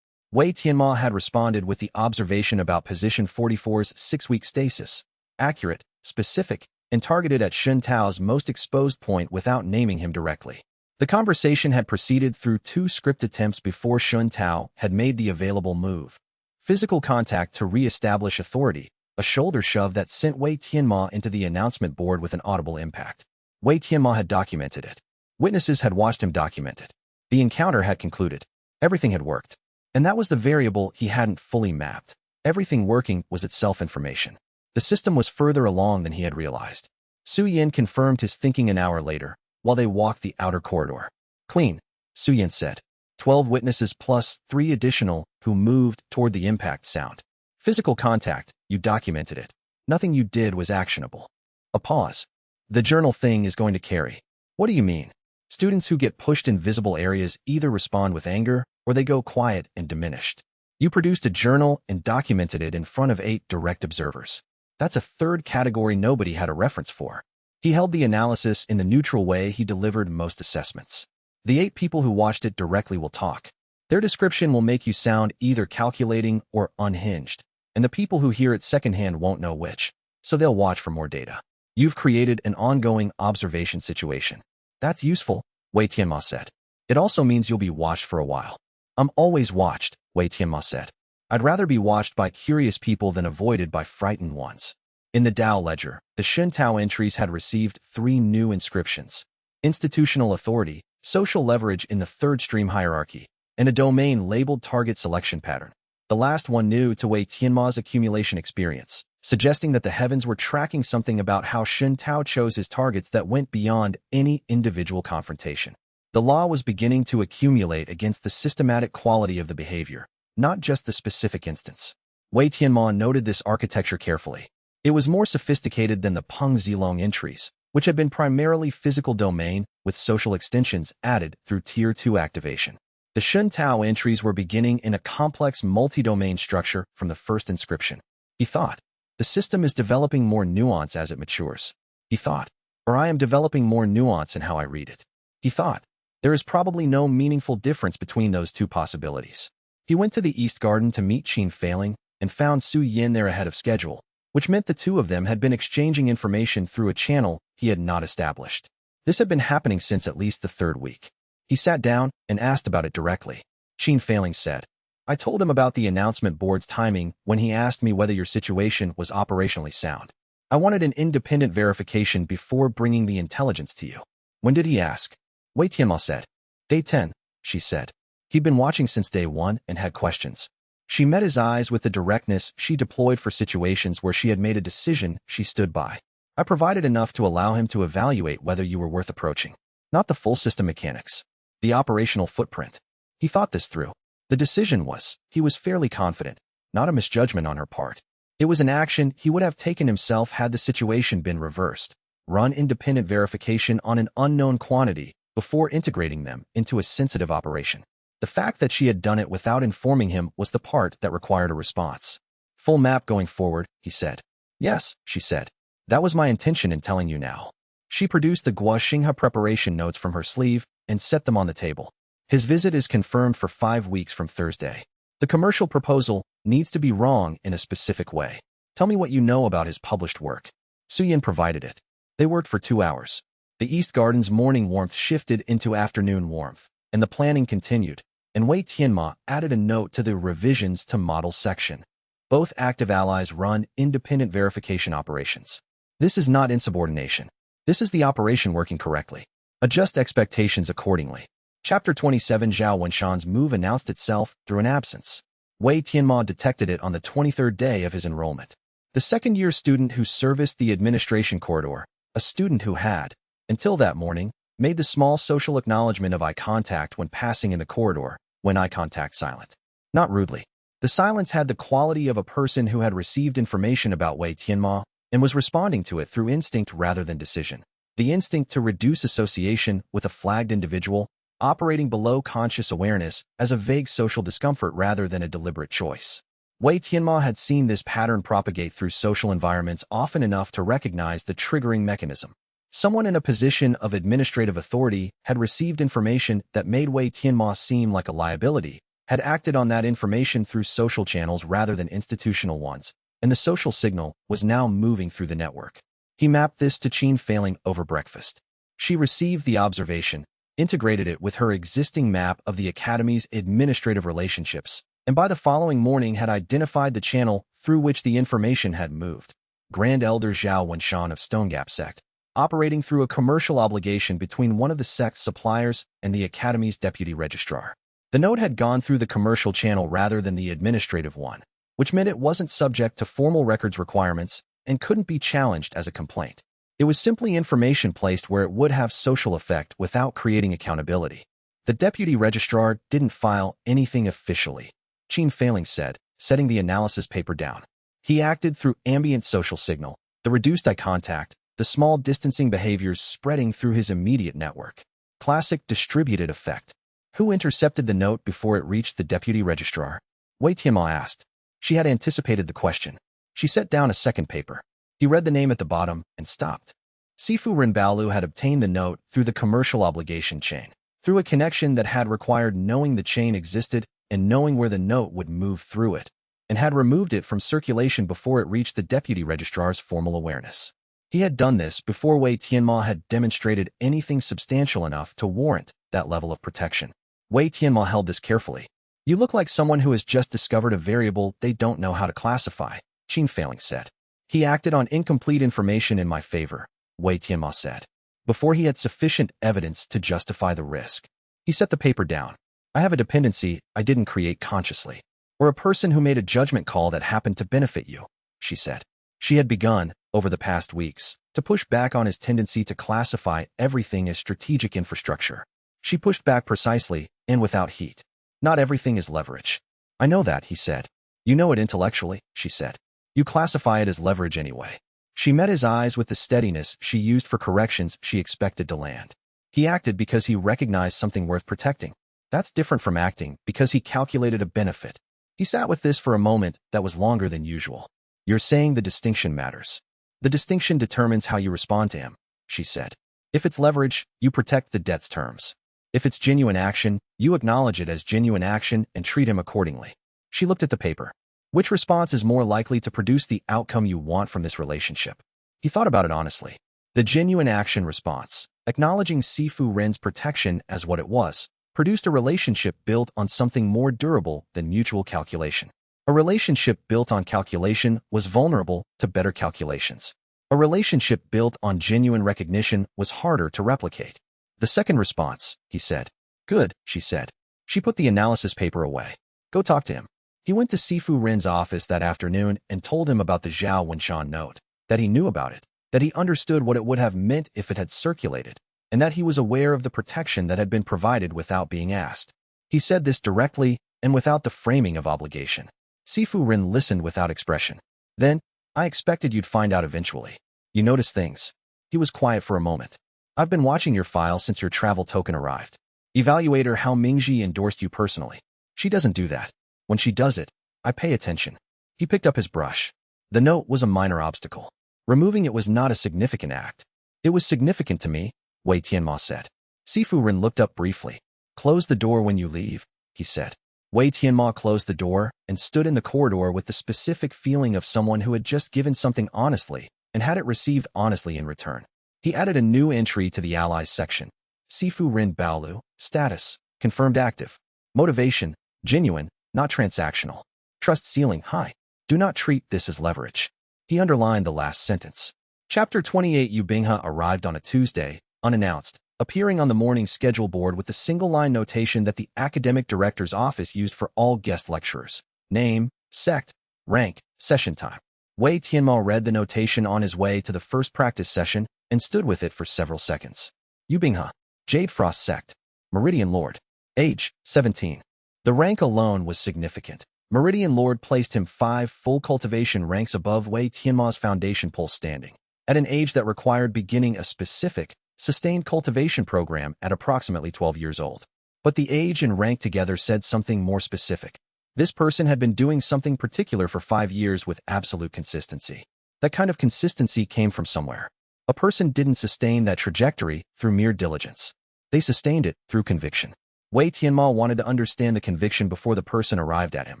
A: Wei Tianmo had responded with the observation about position 44's 6-week stasis, accurate, specific, and targeted at Shen Tao's most exposed point without naming him directly. The conversation had proceeded through 2 script attempts before Shen Tao had made the available move. Physical contact to re-establish authority, a shoulder shove that sent Wei Tianmo into the announcement board with an audible impact. Wei Tianmo had documented it. Witnesses had watched him document it. The encounter had concluded. Everything had worked. And that was the variable he hadn't fully mapped. Everything working was itself information. The system was further along than he had realized. Su Yin confirmed his thinking an hour later, while they walked the outer corridor. Clean, Su Yin said. 12 witnesses plus 3 additional who moved toward the impact sound. Physical contact, you documented it. Nothing you did was actionable. A pause. The journal thing is going to carry. What do you mean? Students who get pushed in visible areas either respond with anger or they go quiet and diminished. You produced a journal and documented it in front of 8 direct observers. That's a third category nobody had a reference for. He held the analysis in the neutral way he delivered most assessments. The 8 people who watched it directly will talk. Their description will make you sound either calculating or unhinged, and the people who hear it secondhand won't know which, so they'll watch for more data. You've created an ongoing observation situation. That's useful, Wei Tianmo said. It also means you'll be watched for a while. I'm always watched, Wei Tianmo said. I'd rather be watched by curious people than avoided by frightened ones. In the Dao ledger, the Shen Tao entries had received 3 new inscriptions: institutional authority, social leverage in the 3rd stream hierarchy, and a domain labeled target selection pattern. The last one new to Wei Tianmo's accumulation experience, suggesting that the heavens were tracking something about how Shen Tao chose his targets that went beyond any individual confrontation. The law was beginning to accumulate against the systematic quality of the behavior, not just the specific instance. Wei Tianmo noted this architecture carefully. It was more sophisticated than the Peng Zilong entries, which had been primarily physical domain with social extensions added through Tier 2 activation. The Shen Tao entries were beginning in a complex multi-domain structure from the first inscription. He thought, the system is developing more nuance as it matures. He thought, or I am developing more nuance in how I read it. He thought, there is probably no meaningful difference between those 2 possibilities. He went to the East Garden to meet Qin Failing and found Su Yin there ahead of schedule, which meant the 2 of them had been exchanging information through a channel he had not established. This had been happening since at least the 3rd week. He sat down and asked about it directly. Qin Failing said, I told him about the announcement board's timing when he asked me whether your situation was operationally sound. I wanted an independent verification before bringing the intelligence to you. When did he ask? Wei Tianmo said. Day 10, she said. He'd been watching since day 1 and had questions. She met his eyes with the directness she deployed for situations where she had made a decision she stood by. I provided enough to allow him to evaluate whether you were worth approaching. Not the full system mechanics. The operational footprint. He thought this through. The decision was, he was fairly confident, not a misjudgment on her part. It was an action he would have taken himself had the situation been reversed. Run independent verification on an unknown quantity before integrating them into a sensitive operation. The fact that she had done it without informing him was the part that required a response. Full map going forward, he said. Yes, she said. That was my intention in telling you now. She produced the xianxia preparation notes from her sleeve and set them on the table. His visit is confirmed for 5 weeks from Thursday. The commercial proposal needs to be wrong in a specific way. Tell me what you know about his published work. Suyin provided it. They worked for 2 hours. The East Garden's morning warmth shifted into afternoon warmth, and the planning continued, and Wei Tianmo added a note to the revisions to model section. Both active allies run independent verification operations. This is not insubordination. This is the operation working correctly. Adjust expectations accordingly. Chapter 27 Zhao Wenshan's move announced itself through an absence. Wei Tianmo detected it on the 23rd day of his enrollment. The second-year student who serviced the administration corridor, a student who had, until that morning, made the small social acknowledgement of eye contact when passing in the corridor, when eye contact silent. Not rudely. The silence had the quality of a person who had received information about Wei Tianmo and was responding to it through instinct rather than decision. The instinct to reduce association with a flagged individual, operating below conscious awareness as a vague social discomfort rather than a deliberate choice. Wei Tianmo had seen this pattern propagate through social environments often enough to recognize the triggering mechanism. Someone in a position of administrative authority had received information that made Wei Tianmo seem like a liability, had acted on that information through social channels rather than institutional ones, and the social signal was now moving through the network. He mapped this to Qin failing over breakfast. She received the observation, integrated it with her existing map of the Academy's administrative relationships, and by the following morning had identified the channel through which the information had moved. Grand Elder Zhao Wenshan of Stonegap Sect, operating through a commercial obligation between one of the sect's suppliers and the Academy's deputy registrar. The note had gone through the commercial channel rather than the administrative one, which meant it wasn't subject to formal records requirements and couldn't be challenged as a complaint. It was simply information placed where it would have social effect without creating accountability. The deputy registrar didn't file anything officially, Qin Failing said, setting the analysis paper down. He acted through ambient social signal, the reduced eye contact, the small distancing behaviors spreading through his immediate network. Classic distributed effect. Who intercepted the note before it reached the deputy registrar? Wei Tianmo asked. She had anticipated the question. She set down a second paper. He read the name at the bottom and stopped. Sifu Rinbaolu had obtained the note through the commercial obligation chain, through a connection that had required knowing the chain existed and knowing where the note would move through it, and had removed it from circulation before it reached the deputy registrar's formal awareness. He had done this before Wei Tianmo had demonstrated anything substantial enough to warrant that level of protection. Wei Tianmo held this carefully. You look like someone who has just discovered a variable they don't know how to classify, Qin Failing said. He acted on incomplete information in my favor, Wei Tianmo said, before he had sufficient evidence to justify the risk. He set the paper down. I have a dependency I didn't create consciously, or a person who made a judgment call that happened to benefit you, she said. She had begun, over the past weeks, to push back on his tendency to classify everything as strategic infrastructure. She pushed back precisely, and without heat. Not everything is leverage. I know that, he said. You know it intellectually, she said. You classify it as leverage anyway. She met his eyes with the steadiness she used for corrections she expected to land. He acted because he recognized something worth protecting. That's different from acting because he calculated a benefit. He sat with this for a moment that was longer than usual. You're saying the distinction matters. The distinction determines how you respond to him, she said. If it's leverage, you protect the debt's terms. If it's genuine action, you acknowledge it as genuine action and treat him accordingly. She looked at the paper. Which response is more likely to produce the outcome you want from this relationship? He thought about it honestly. The genuine action response, acknowledging Sifu Ren's protection as what it was, produced a relationship built on something more durable than mutual calculation. A relationship built on calculation was vulnerable to better calculations. A relationship built on genuine recognition was harder to replicate. The second response, he said. Good, she said. She put the analysis paper away. Go talk to him. He went to Sifu Ren's office that afternoon and told him about the Zhao Wenshan note, that he knew about it, that he understood what it would have meant if it had circulated, and that he was aware of the protection that had been provided without being asked. He said this directly and without the framing of obligation. Sifu Rin listened without expression. Then, I expected you'd find out eventually. You notice things. He was quiet for a moment. I've been watching your file since your travel token arrived. Evaluator Hao Mingji endorsed you personally. She doesn't do that. When she does it, I pay attention. He picked up his brush. The note was a minor obstacle. Removing it was not a significant act. It was significant to me, Wei Tianmo said. Sifu Rin looked up briefly. Close the door when you leave, he said. Wei Tianmo closed the door and stood in the corridor with the specific feeling of someone who had just given something honestly and had it received honestly in return. He added a new entry to the Allies section. Sifu Rin Baolu, status, confirmed active. Motivation, genuine, not transactional. Trust ceiling, high. Do not treat this as leverage. He underlined the last sentence. Chapter 28 Yu Binghe arrived on a Tuesday, unannounced, appearing on the morning schedule board with the single-line notation that the academic director's office used for all guest lecturers. Name, sect, rank, session time. Wei Tianmo read the notation on his way to the first practice session and stood with it for several seconds. Yu Binghe, Jade Frost sect, Meridian Lord. Age, 17. The rank alone was significant. Meridian Lord placed him 5 full cultivation ranks above Wei Tianmo's foundation pole standing, at an age that required beginning a specific, sustained cultivation program at approximately 12 years old. But the age and rank together said something more specific. This person had been doing something particular for 5 years with absolute consistency. That kind of consistency came from somewhere. A person didn't sustain that trajectory through mere diligence. They sustained it through conviction. Wei Tianmo wanted to understand the conviction before the person arrived at him,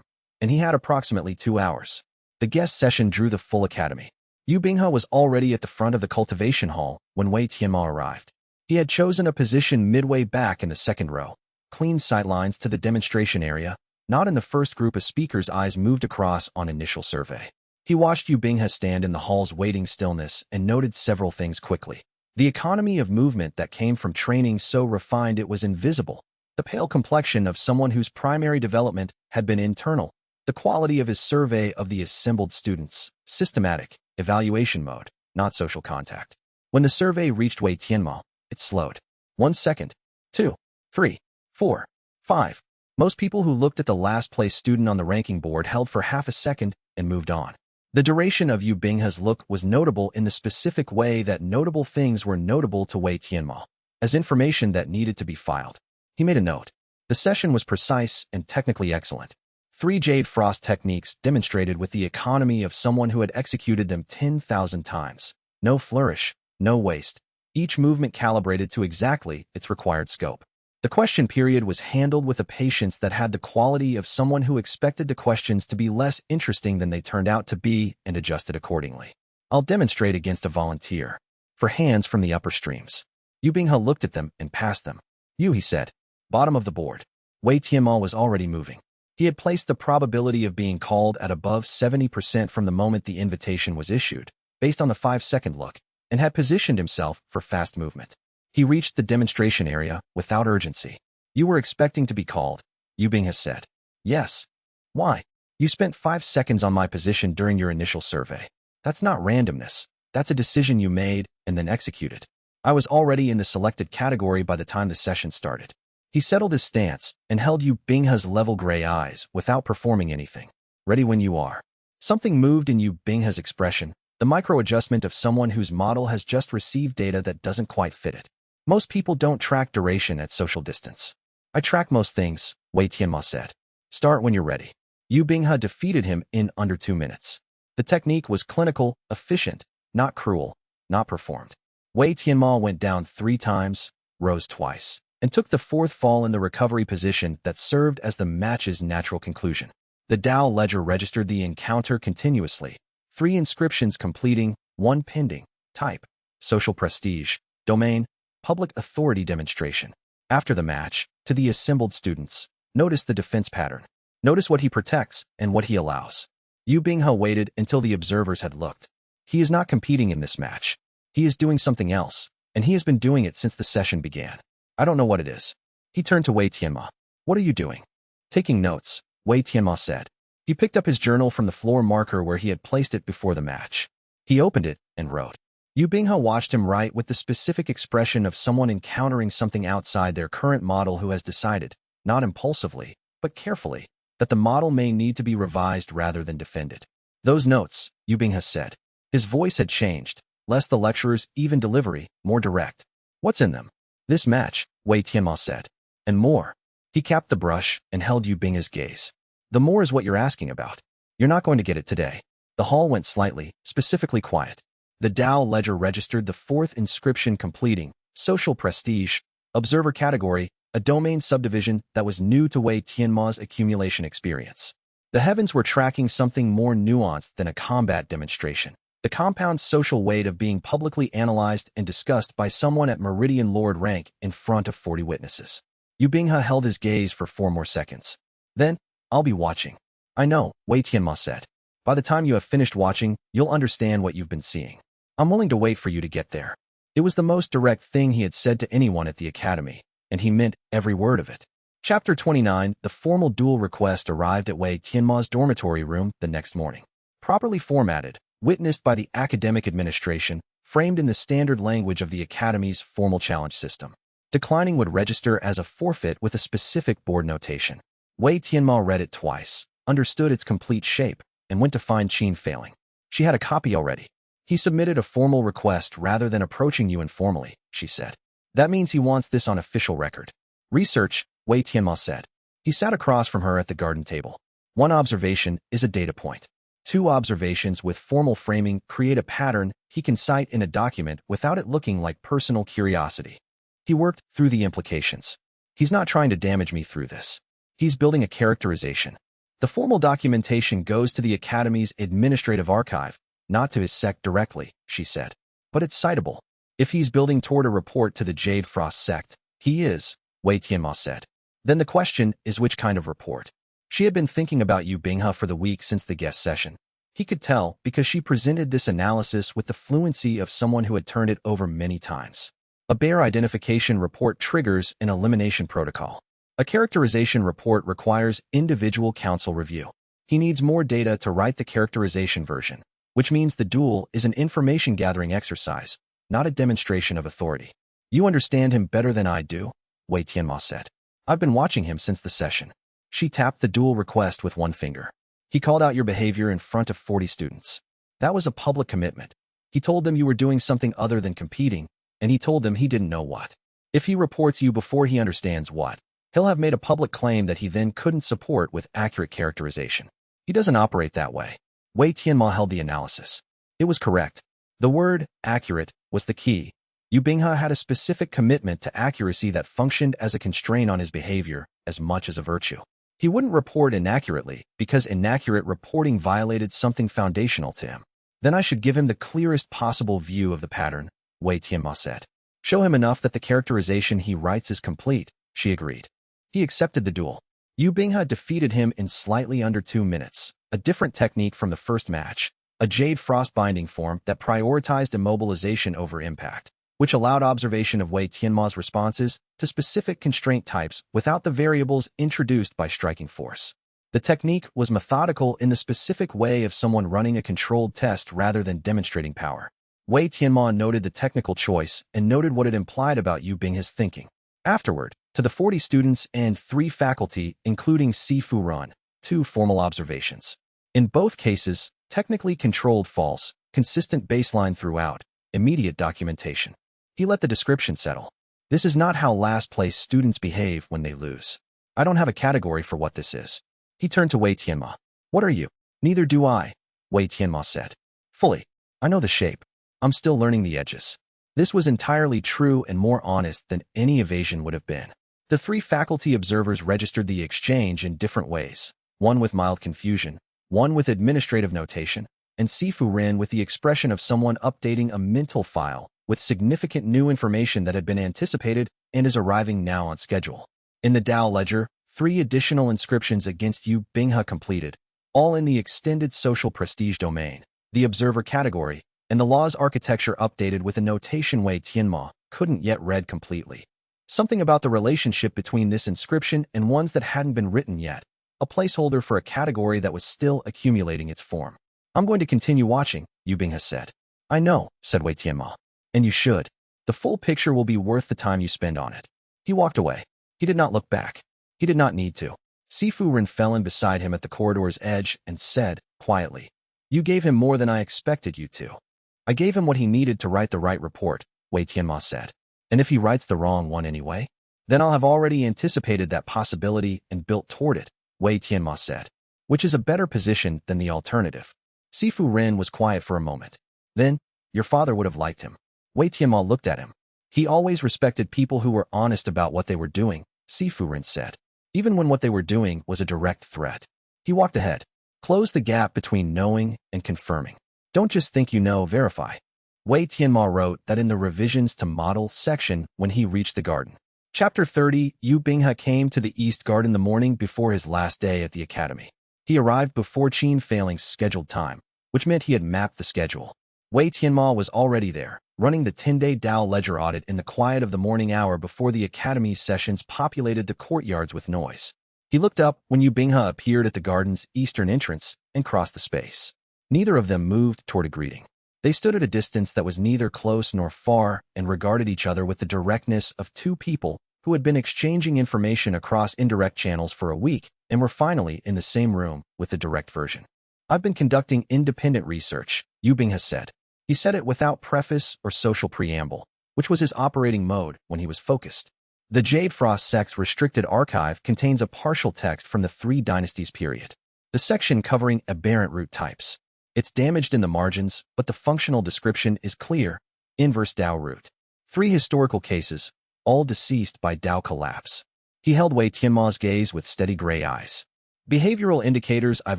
A: and he had approximately 2 hours. The guest session drew the full academy. Yu Binghe was already at the front of the cultivation hall when Wei Tianmo arrived. He had chosen a position midway back in the second row, clean sightlines to the demonstration area. Not in the first group of speakers' eyes moved across on initial survey. He watched Yu Binghe stand in the hall's waiting stillness and noted several things quickly. The economy of movement that came from training so refined it was invisible. The pale complexion of someone whose primary development had been internal. The quality of his survey of the assembled students. Systematic, evaluation mode, not social contact. When the survey reached Wei Tianmo, it slowed. 1 second. 2, 3, 4, 5. Most people who looked at the last-place student on the ranking board held for half a second and moved on. The duration of Yu Binghe's look was notable in the specific way that notable things were notable to Wei Tianmo, as information that needed to be filed. He made a note. The session was precise and technically excellent. 3 Jade Frost techniques demonstrated with the economy of someone who had executed them 10,000 times. No flourish, no waste. Each movement calibrated to exactly its required scope. The question period was handled with a patience that had the quality of someone who expected the questions to be less interesting than they turned out to be and adjusted accordingly. I'll demonstrate against a volunteer. For hands from the upper streams. Yu Binghe looked at them and passed them. You, he said. Bottom of the board. Wei Tianmo was already moving. He had placed the probability of being called at above 70% from the moment the invitation was issued, based on the 5-second look, and had positioned himself for fast movement. He reached the demonstration area without urgency. You were expecting to be called, Yu Binghe said. Yes. Why? You spent 5 seconds on my position during your initial survey. That's not randomness. That's a decision you made and then executed. I was already in the selected category by the time the session started. He settled his stance and held Yu Binghe's level gray eyes without performing anything. Ready when you are. Something moved in Yu Binghe's expression, the micro-adjustment of someone whose model has just received data that doesn't quite fit it. Most people don't track duration at social distance. I track most things, Wei Tianmo said. Start when you're ready. Yu Binghe defeated him in under 2 minutes. The technique was clinical, efficient, not cruel, not performed. Wei Tianmo went down 3 times, rose twice, and took the 4th fall in the recovery position that served as the match's natural conclusion. The Dao ledger registered the encounter continuously. 3 inscriptions completing, 1 pending. Type. Social prestige. Domain. Public authority demonstration. After the match, to the assembled students, notice the defense pattern. Notice what he protects and what he allows. Yu Binghe waited until the observers had looked. He is not competing in this match. He is doing something else, and he has been doing it since the session began. I don't know what it is. He turned to Wei Tianmo. What are you doing? Taking notes, Wei Tianmo said. He picked up his journal from the floor marker where he had placed it before the match. He opened it and wrote. Yu Binghe watched him write with the specific expression of someone encountering something outside their current model who has decided, not impulsively, but carefully, that the model may need to be revised rather than defended. Those notes, Yu Binghe said. His voice had changed, less the lecturer's even delivery, more direct. What's in them? This match, Wei Tianmo said. And more. He capped the brush and held Yu Binghe's gaze. The more is what you're asking about. You're not going to get it today. The hall went slightly, specifically quiet. The Dao ledger registered the fourth inscription completing, social prestige, observer category, a domain subdivision that was new to Wei Tianmo's accumulation experience. The heavens were tracking something more nuanced than a combat demonstration. The compound social weight of being publicly analyzed and discussed by someone at Meridian Lord rank in front of 40 witnesses. Yu Binghe held his gaze for 4 more seconds. Then, I'll be watching. I know, Wei Tianmo said. By the time you have finished watching, you'll understand what you've been seeing. I'm willing to wait for you to get there. It was the most direct thing he had said to anyone at the academy, and he meant every word of it. Chapter 29, the formal duel request arrived at Wei Tianmo's dormitory room the next morning. Properly formatted, witnessed by the academic administration, framed in the standard language of the academy's formal challenge system. Declining would register as a forfeit with a specific board notation. Wei Tianmo read it twice, understood its complete shape, and went to find Qin failing. She had a copy already. He submitted a formal request rather than approaching you informally, she said. That means he wants this on official record. Research, Wei Tianmo said. He sat across from her at the garden table. 1 observation is a data point. 2 observations with formal framing create a pattern he can cite in a document without it looking like personal curiosity. He worked through the implications. He's not trying to damage me through this. He's building a characterization. The formal documentation goes to the Academy's administrative archive, not to his sect directly, she said. But it's citable. If he's building toward a report to the Jade Frost sect, he is, Wei Tianmo said. Then the question is which kind of report. She had been thinking about Yu Binghe for the week since the guest session. He could tell because she presented this analysis with the fluency of someone who had turned it over many times. A bare identification report triggers an elimination protocol. A characterization report requires individual counsel review. He needs more data to write the characterization version, which means the duel is an information-gathering exercise, not a demonstration of authority. You understand him better than I do, Wei Tianmo said. I've been watching him since the session. She tapped the duel request with 1 finger. He called out your behavior in front of 40 students. That was a public commitment. He told them you were doing something other than competing, and he told them he didn't know what. If he reports you before he understands what, he'll have made a public claim that he then couldn't support with accurate characterization. He doesn't operate that way. Wei Tianmo held the analysis. It was correct. The word, accurate, was the key. Yu Binghe had a specific commitment to accuracy that functioned as a constraint on his behavior as much as a virtue. He wouldn't report inaccurately because inaccurate reporting violated something foundational to him. Then I should give him the clearest possible view of the pattern, Wei Tianmo said. Show him enough that the characterization he writes is complete, she agreed. He accepted the duel. Yu Binghe defeated him in slightly under 2 minutes, a different technique from the first match, a Jade Frost binding form that prioritized immobilization over impact, which allowed observation of Wei Tianmo's responses to specific constraint types without the variables introduced by striking force. The technique was methodical in the specific way of someone running a controlled test rather than demonstrating power. Wei Tianmo noted the technical choice and noted what it implied about Yu Binghe's thinking. Afterward, to the 40 students and 3 faculty, including Sifu Ran, 2 formal observations. In both cases, technically controlled false, consistent baseline throughout, immediate documentation. He let the description settle. This is not how last-place students behave when they lose. I don't have a category for what this is. He turned to Wei Tianmo. What are you? Neither do I, Wei Tianmo said. Fully. I know the shape. I'm still learning the edges. This was entirely true and more honest than any evasion would have been. The 3 faculty observers registered the exchange in different ways, one with mild confusion, one with administrative notation, and Sifu Rin with the expression of someone updating a mental file with significant new information that had been anticipated and is arriving now on schedule. In the Dao ledger, 3 additional inscriptions against Yu Binghe completed, all in the extended social prestige domain, the observer category, and the law's architecture updated with a notation Wei Tianmo couldn't yet read completely. Something about the relationship between this inscription and ones that hadn't been written yet, a placeholder for a category that was still accumulating its form. I'm going to continue watching, Yu Binghe said. I know, said Wei Tianmo. And you should. The full picture will be worth the time you spend on it. He walked away. He did not look back. He did not need to. Sifu Ren fell in beside him at the corridor's edge and said, quietly, You gave him more than I expected you to. I gave him what he needed to write the right report, Wei Tianmo said. And if he writes the wrong one anyway? Then I'll have already anticipated that possibility and built toward it, Wei Tianmo said. Which is a better position than the alternative. Sifu Ren was quiet for a moment. Then, your father would have liked him. Wei Tianmo looked at him. He always respected people who were honest about what they were doing, Sifu Ren said. Even when what they were doing was a direct threat. He walked ahead. Close the gap between knowing and confirming. Don't just think you know, verify. Wei Tianmo wrote that in the revisions to model section when he reached the garden. Chapter 30, Yu Binghe came to the East Garden the morning before his last day at the academy. He arrived before Qin Feiling's scheduled time, which meant he had mapped the schedule. Wei Tianmo was already there, running the 10-day Dao ledger audit in the quiet of the morning hour before the academy's sessions populated the courtyards with noise. He looked up when Yu Binghe appeared at the garden's eastern entrance and crossed the space. Neither of them moved toward a greeting. They stood at a distance that was neither close nor far and regarded each other with the directness of two people who had been exchanging information across indirect channels for a week and were finally in the same room with the direct version. I've been conducting independent research, Yu Binghe said. He said it without preface or social preamble, which was his operating mode when he was focused. The Jade Frost sect's restricted archive contains a partial text from the Three Dynasties period. The section covering aberrant root types. It's damaged in the margins, but the functional description is clear. Inverse Dao Root. 3 historical cases, all deceased by Dao collapse. He held Wei Tianmo's gaze with steady gray eyes. Behavioral indicators I've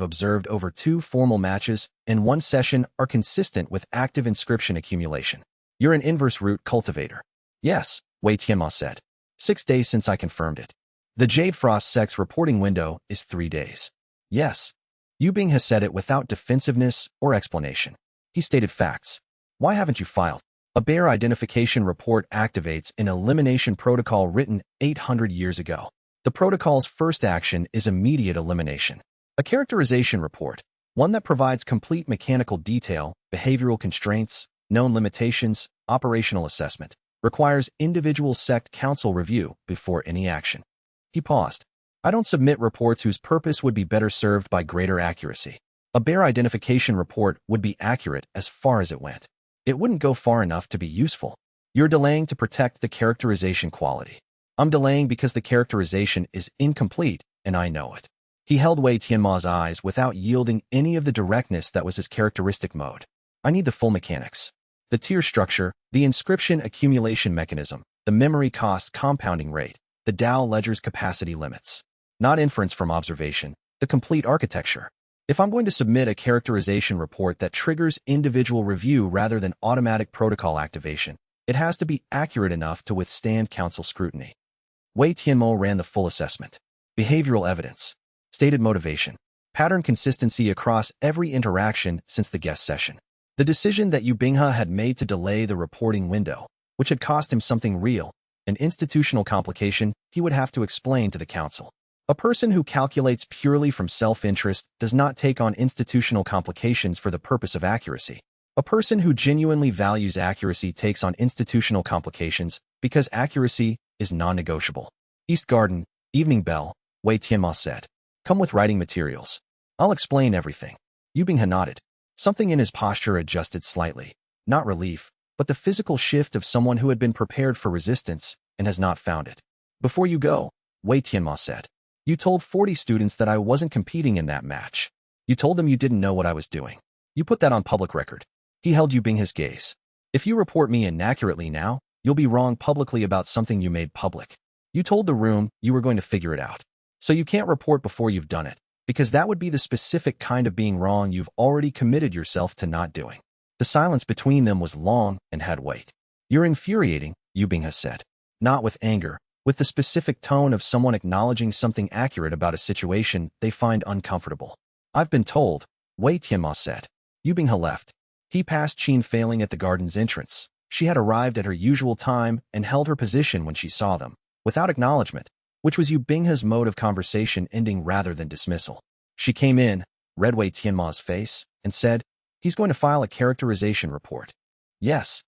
A: observed over 2 formal matches and 1 session are consistent with active inscription accumulation. You're an inverse root cultivator. Yes, Wei Tianmo said. 6 days since I confirmed it. The Jade Frost sect's reporting window is 3 days. Yes. Yu Binghe said it without defensiveness or explanation. He stated facts. Why haven't you filed? A bear identification report activates an elimination protocol written 800 years ago. The protocol's first action is immediate elimination. A characterization report, one that provides complete mechanical detail, behavioral constraints, known limitations, operational assessment, requires individual sect council review before any action. He paused. I don't submit reports whose purpose would be better served by greater accuracy. A bear identification report would be accurate as far as it went. It wouldn't go far enough to be useful. You're delaying to protect the characterization quality. I'm delaying because the characterization is incomplete, and I know it. He held Wei Tianmo's eyes without yielding any of the directness that was his characteristic mode. I need the full mechanics. The tier structure, the inscription accumulation mechanism, the memory cost compounding rate, the Dao ledger's capacity limits. Not inference from observation, the complete architecture. If I'm going to submit a characterization report that triggers individual review rather than automatic protocol activation, it has to be accurate enough to withstand council scrutiny. Wei Tianmo ran the full assessment. Behavioral evidence. Stated motivation. Pattern consistency across every interaction since the guest session. The decision that Yu Binghe had made to delay the reporting window, which had cost him something real, an institutional complication he would have to explain to the council. A person who calculates purely from self-interest does not take on institutional complications for the purpose of accuracy. A person who genuinely values accuracy takes on institutional complications because accuracy is non-negotiable. East Garden, evening bell, Wei Tianmo said. Come with writing materials. I'll explain everything. Yu Binghe nodded. Something in his posture adjusted slightly. Not relief, but the physical shift of someone who had been prepared for resistance and has not found it. Before you go, Wei Tianmo said. You told 40 students that I wasn't competing in that match. You told them you didn't know what I was doing. You put that on public record. He held Yu Binghe's gaze. If you report me inaccurately now, you'll be wrong publicly about something you made public. You told the room you were going to figure it out. So you can't report before you've done it, because that would be the specific kind of being wrong you've already committed yourself to not doing. The silence between them was long and had weight. You're infuriating, Yu Binghe said. Not with anger, with the specific tone of someone acknowledging something accurate about a situation they find uncomfortable. I've been told, Wei Tianmo said. Yu Binghe left. He passed Qin Feiling at the garden's entrance. She had arrived at her usual time and held her position when she saw them, without acknowledgement, which was Yu Binghe's mode of conversation ending rather than dismissal. She came in, read Wei Tianmo's face, and said, he's going to file a characterization report. Yes.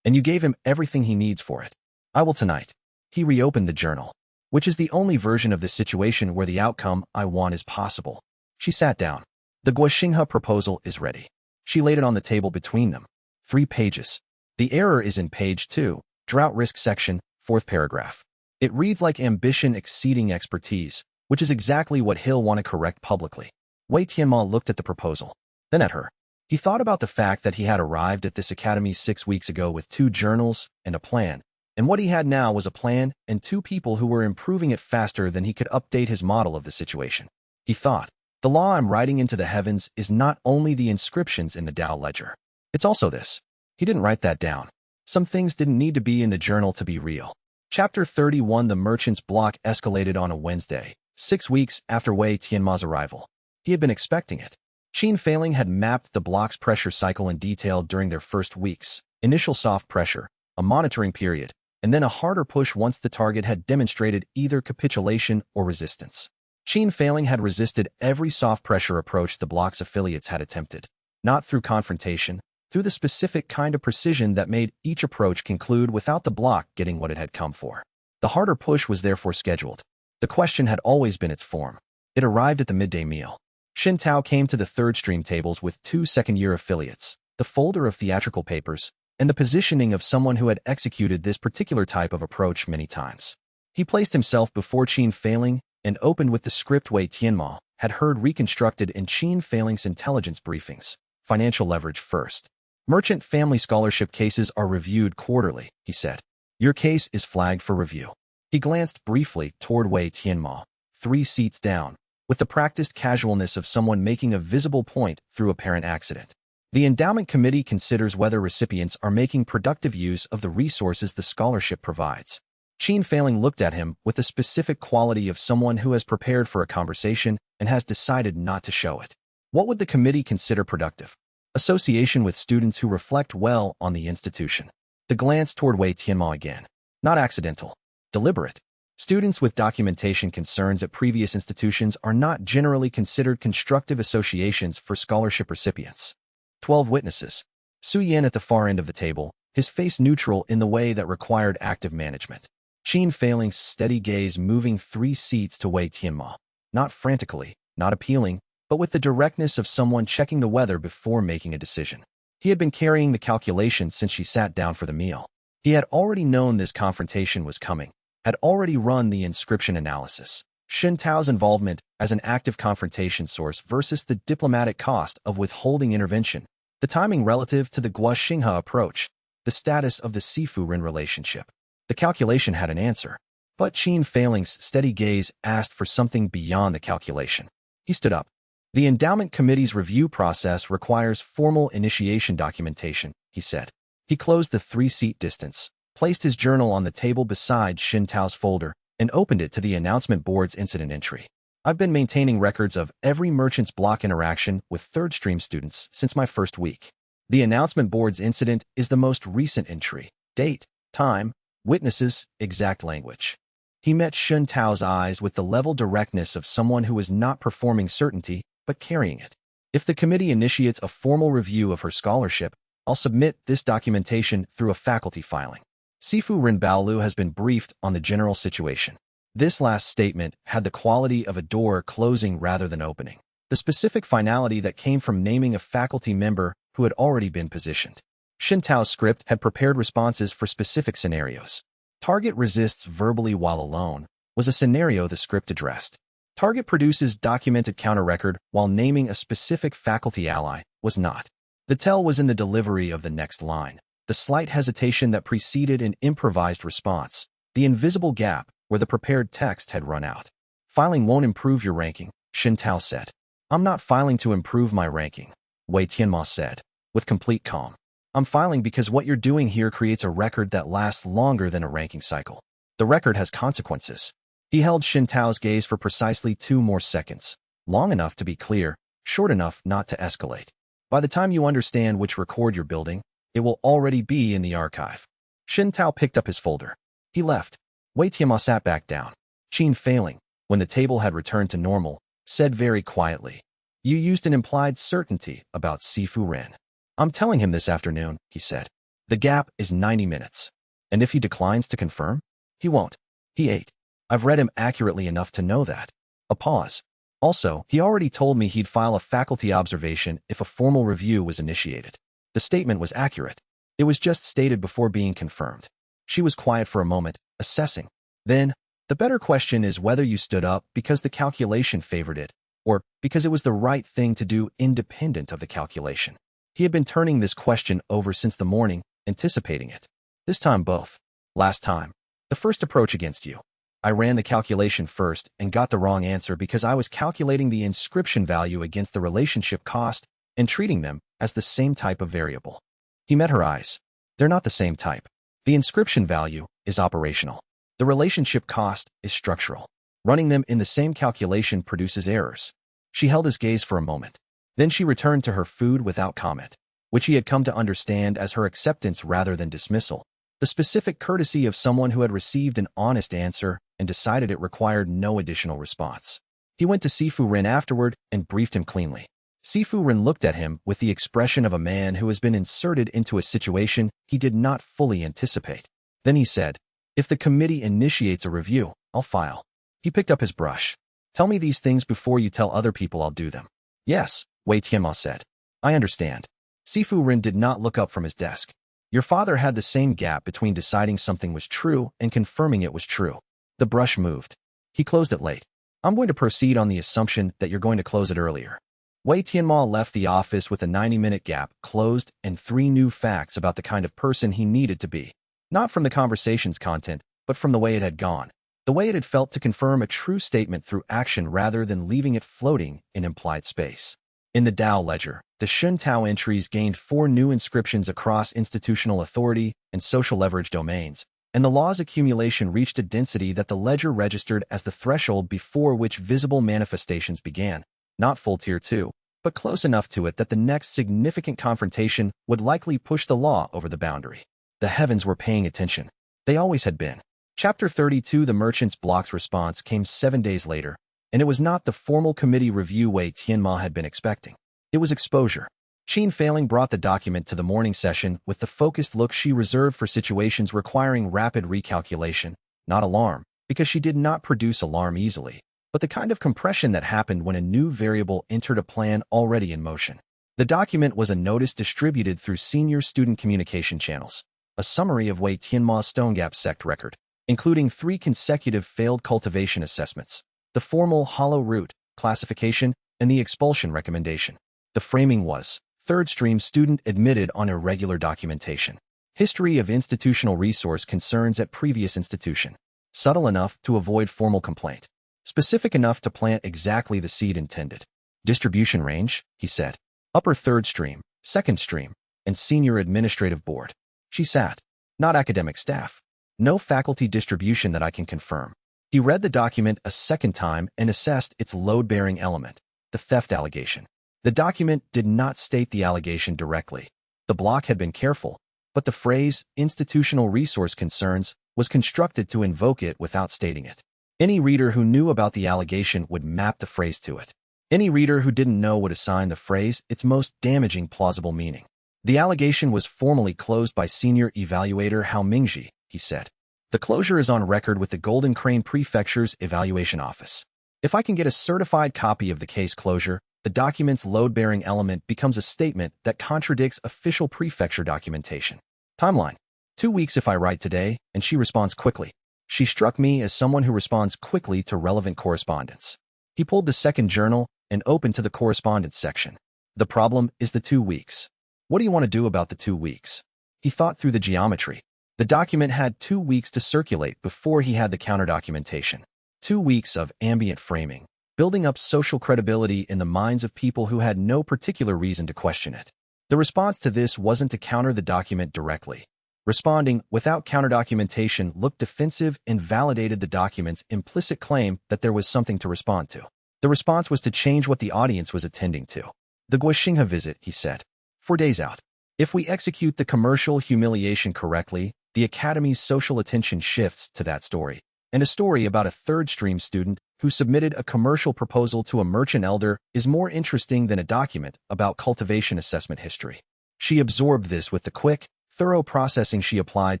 A: And you gave him everything he needs for it. I will tonight. He reopened the journal, which is the only version of this situation where the outcome I want is possible. She sat down. The xianxia proposal is ready. She laid it on the table between them. 3 pages. The error is in page 2, drought risk section, 4th paragraph. It reads like ambition exceeding expertise, which is exactly what he'll want to correct publicly. Wei Tianmo looked at the proposal, then at her. He thought about the fact that he had arrived at this academy 6 weeks ago with 2 journals and a plan, and what he had now was a plan and 2 people who were improving it faster than he could update his model of the situation. He thought, the law I'm writing into the heavens is not only the inscriptions in the Dao ledger. It's also this. He didn't write that down. Some things didn't need to be in the journal to be real. Chapter 31. The merchant's block escalated on a Wednesday, 6 weeks after Wei Tianmo's arrival. He had been expecting it. Qin Feiling had mapped the block's pressure cycle in detail during their first weeks, initial soft pressure, a monitoring period, and then a harder push once the target had demonstrated either capitulation or resistance. Qin Feiling had resisted every soft pressure approach the block's affiliates had attempted, not through confrontation, through the specific kind of precision that made each approach conclude without the block getting what it had come for. The harder push was therefore scheduled. The question had always been its form. It arrived at the midday meal. Xin Tao came to the third stream tables with 2 second-year affiliates, the folder of theatrical papers, and the positioning of someone who had executed this particular type of approach many times. He placed himself before Qin Feiling and opened with the script Wei Tianmo had heard reconstructed in Qin Feiling's intelligence briefings. Financial leverage first. Merchant family scholarship cases are reviewed quarterly, he said. Your case is flagged for review. He glanced briefly toward Wei Tianmo, 3 seats down, with the practiced casualness of someone making a visible point through apparent accident. The endowment committee considers whether recipients are making productive use of the resources the scholarship provides. Qin Feiling looked at him with the specific quality of someone who has prepared for a conversation and has decided not to show it. What would the committee consider productive? Association with students who reflect well on the institution. The glance toward Wei Tianmo again. Not accidental. Deliberate. Students with documentation concerns at previous institutions are not generally considered constructive associations for scholarship recipients. 12 witnesses. Su Yan at the far end of the table, his face neutral in the way that required active management. Qin Feiling's steady gaze moving 3 seats to Wei Tianmo. Not frantically, not appealing, but with the directness of someone checking the weather before making a decision. He had been carrying the calculation since she sat down for the meal. He had already known this confrontation was coming, had already run the inscription analysis. Xin Tao's involvement as an active confrontation source versus the diplomatic cost of withholding intervention, the timing relative to the xianxia approach, the status of the Sifu-Ren relationship. The calculation had an answer, but Qin Feiling's steady gaze asked for something beyond the calculation. He stood up. The endowment committee's review process requires formal initiation documentation, he said. He closed the 3-seat distance, placed his journal on the table beside Xin Tao's folder, and opened it to the announcement board's incident entry. I've been maintaining records of every merchant's block interaction with third-stream students since my first week. The announcement board's incident is the most recent entry. Date, time, witnesses, exact language. He met Xin Tao's eyes with the level directness of someone who is not performing certainty, but carrying it. If the committee initiates a formal review of her scholarship, I'll submit this documentation through a faculty filing. Sifu-Ren Baolu has been briefed on the general situation. This last statement had the quality of a door closing rather than opening, the specific finality that came from naming a faculty member who had already been positioned. Xin Tao's script had prepared responses for specific scenarios. Target resists verbally while alone was a scenario the script addressed. Target produces documented counter-record while naming a specific faculty ally was not. The tell was in the delivery of the next line, the slight hesitation that preceded an improvised response, the invisible gap where the prepared text had run out. Filing won't improve your ranking, Xin Tao said. I'm not filing to improve my ranking, Wei Tianmo said, with complete calm. I'm filing because what you're doing here creates a record that lasts longer than a ranking cycle. The record has consequences. He held Xin Tao's gaze for precisely 2 more seconds, long enough to be clear, short enough not to escalate. By the time you understand which record you're building, it will already be in the archive. Xin Tao picked up his folder. He left. Wei Tianmo sat back down. Qin Feiling, when the table had returned to normal, said very quietly, "You used an implied certainty about Sifu-Ren." "I'm telling him this afternoon," he said. The gap is 90 minutes. And if he declines to confirm? He won't. He ate. I've read him accurately enough to know that. A pause. Also, he already told me he'd file a faculty observation if a formal review was initiated. The statement was accurate. It was just stated before being confirmed. She was quiet for a moment, assessing. Then, the better question is whether you stood up because the calculation favored it, or because it was the right thing to do independent of the calculation. He had been turning this question over since the morning, anticipating it. This time both. Last time. The first approach against you. I ran the calculation first and got the wrong answer because I was calculating the inscription value against the relationship cost and treating them as the same type of variable. He met her eyes. They're not the same type. The inscription value is operational. The relationship cost is structural. Running them in the same calculation produces errors. She held his gaze for a moment. Then she returned to her food without comment, which he had come to understand as her acceptance rather than dismissal. The specific courtesy of someone who had received an honest answer and decided it required no additional response. He went to Sifu Rin afterward and briefed him cleanly. Sifu Rin looked at him with the expression of a man who has been inserted into a situation he did not fully anticipate. Then he said, "If the committee initiates a review, I'll file." He picked up his brush. "Tell me these things before you tell other people I'll do them." "Yes," Wei Tianmo said. "I understand." Sifu Rin did not look up from his desk. "Your father had the same gap between deciding something was true and confirming it was true." The brush moved. "He closed it late. I'm going to proceed on the assumption that you're going to close it earlier." Wei Tianmo left the office with a 90-minute gap closed and 3 new facts about the kind of person he needed to be. Not from the conversation's content, but from the way it had gone. The way it had felt to confirm a true statement through action rather than leaving it floating in implied space. In the Dao ledger, the Shun Tao entries gained 4 new inscriptions across institutional authority and social leverage domains, and the law's accumulation reached a density that the ledger registered as the threshold before which visible manifestations began. Not full tier 2, but close enough to it that the next significant confrontation would likely push the law over the boundary. The heavens were paying attention. They always had been. Chapter 32 The Merchant's Block's response came 7 days later, and it was not the formal committee review Wei Tianmo had been expecting. It was exposure. Qin Failing brought the document to the morning session with the focused look she reserved for situations requiring rapid recalculation, not alarm, because she did not produce alarm easily, but the kind of compression that happened when a new variable entered a plan already in motion. The document was a notice distributed through senior student communication channels, a summary of Wei Tianmo's StoneGap sect record, including 3 consecutive failed cultivation assessments, the formal hollow root classification, and the expulsion recommendation. The framing was, third stream student admitted on irregular documentation. History of institutional resource concerns at previous institution. Subtle enough to avoid formal complaint. Specific enough to plant exactly the seed intended. Distribution range, he said. Upper third stream, second stream, and senior administrative board. She sat. Not academic staff. No faculty distribution that I can confirm. He read the document a second time and assessed its load-bearing element, the theft allegation. The document did not state the allegation directly. The block had been careful, but the phrase, institutional resource concerns, was constructed to invoke it without stating it. Any reader who knew about the allegation would map the phrase to it. Any reader who didn't know would assign the phrase its most damaging plausible meaning. The allegation was formally closed by senior evaluator Hao Mingji, he said. The closure is on record with the Golden Crane Prefecture's evaluation office. If I can get a certified copy of the case closure, the document's load-bearing element becomes a statement that contradicts official prefecture documentation. Timeline. 2 weeks if I write today, and she responds quickly. She struck me as someone who responds quickly to relevant correspondence. He pulled the second journal and opened to the correspondence section. The problem is the 2 weeks. What do you want to do about the 2 weeks? He thought through the geometry. The document had 2 weeks to circulate before he had the counter-documentation. 2 weeks of ambient framing, building up social credibility in the minds of people who had no particular reason to question it. The response to this wasn't to counter the document directly. Responding without counter-documentation looked defensive and validated the document's implicit claim that there was something to respond to. The response was to change what the audience was attending to. The Guoxinghe visit, he said. 4 days out. If we execute the commercial humiliation correctly, the Academy's social attention shifts to that story, and a story about a third-stream student who submitted a commercial proposal to a merchant elder is more interesting than a document about cultivation assessment history. She absorbed this with the quick, Thorough processing she applied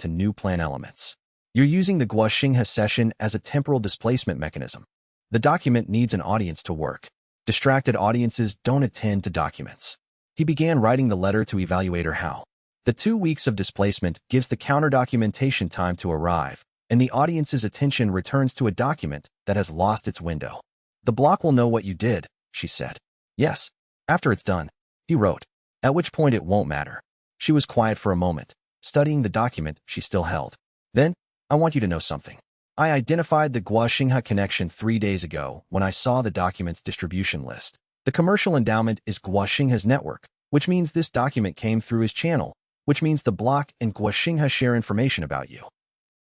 A: to new plan elements. You're using the xianxia session as a temporal displacement mechanism. The document needs an audience to work. Distracted audiences don't attend to documents. He began writing the letter to evaluator how. The 2 weeks of displacement gives the counter-documentation time to arrive, and the audience's attention returns to a document that has lost its window. The block will know what you did, she said. Yes. After it's done, he wrote. At which point it won't matter. She was quiet for a moment, studying the document she still held. Then, I want you to know something. I identified the xianxia connection 3 days ago when I saw the document's distribution list. The commercial endowment is xianxia's network, which means this document came through his channel, which means the block and xianxia share information about you.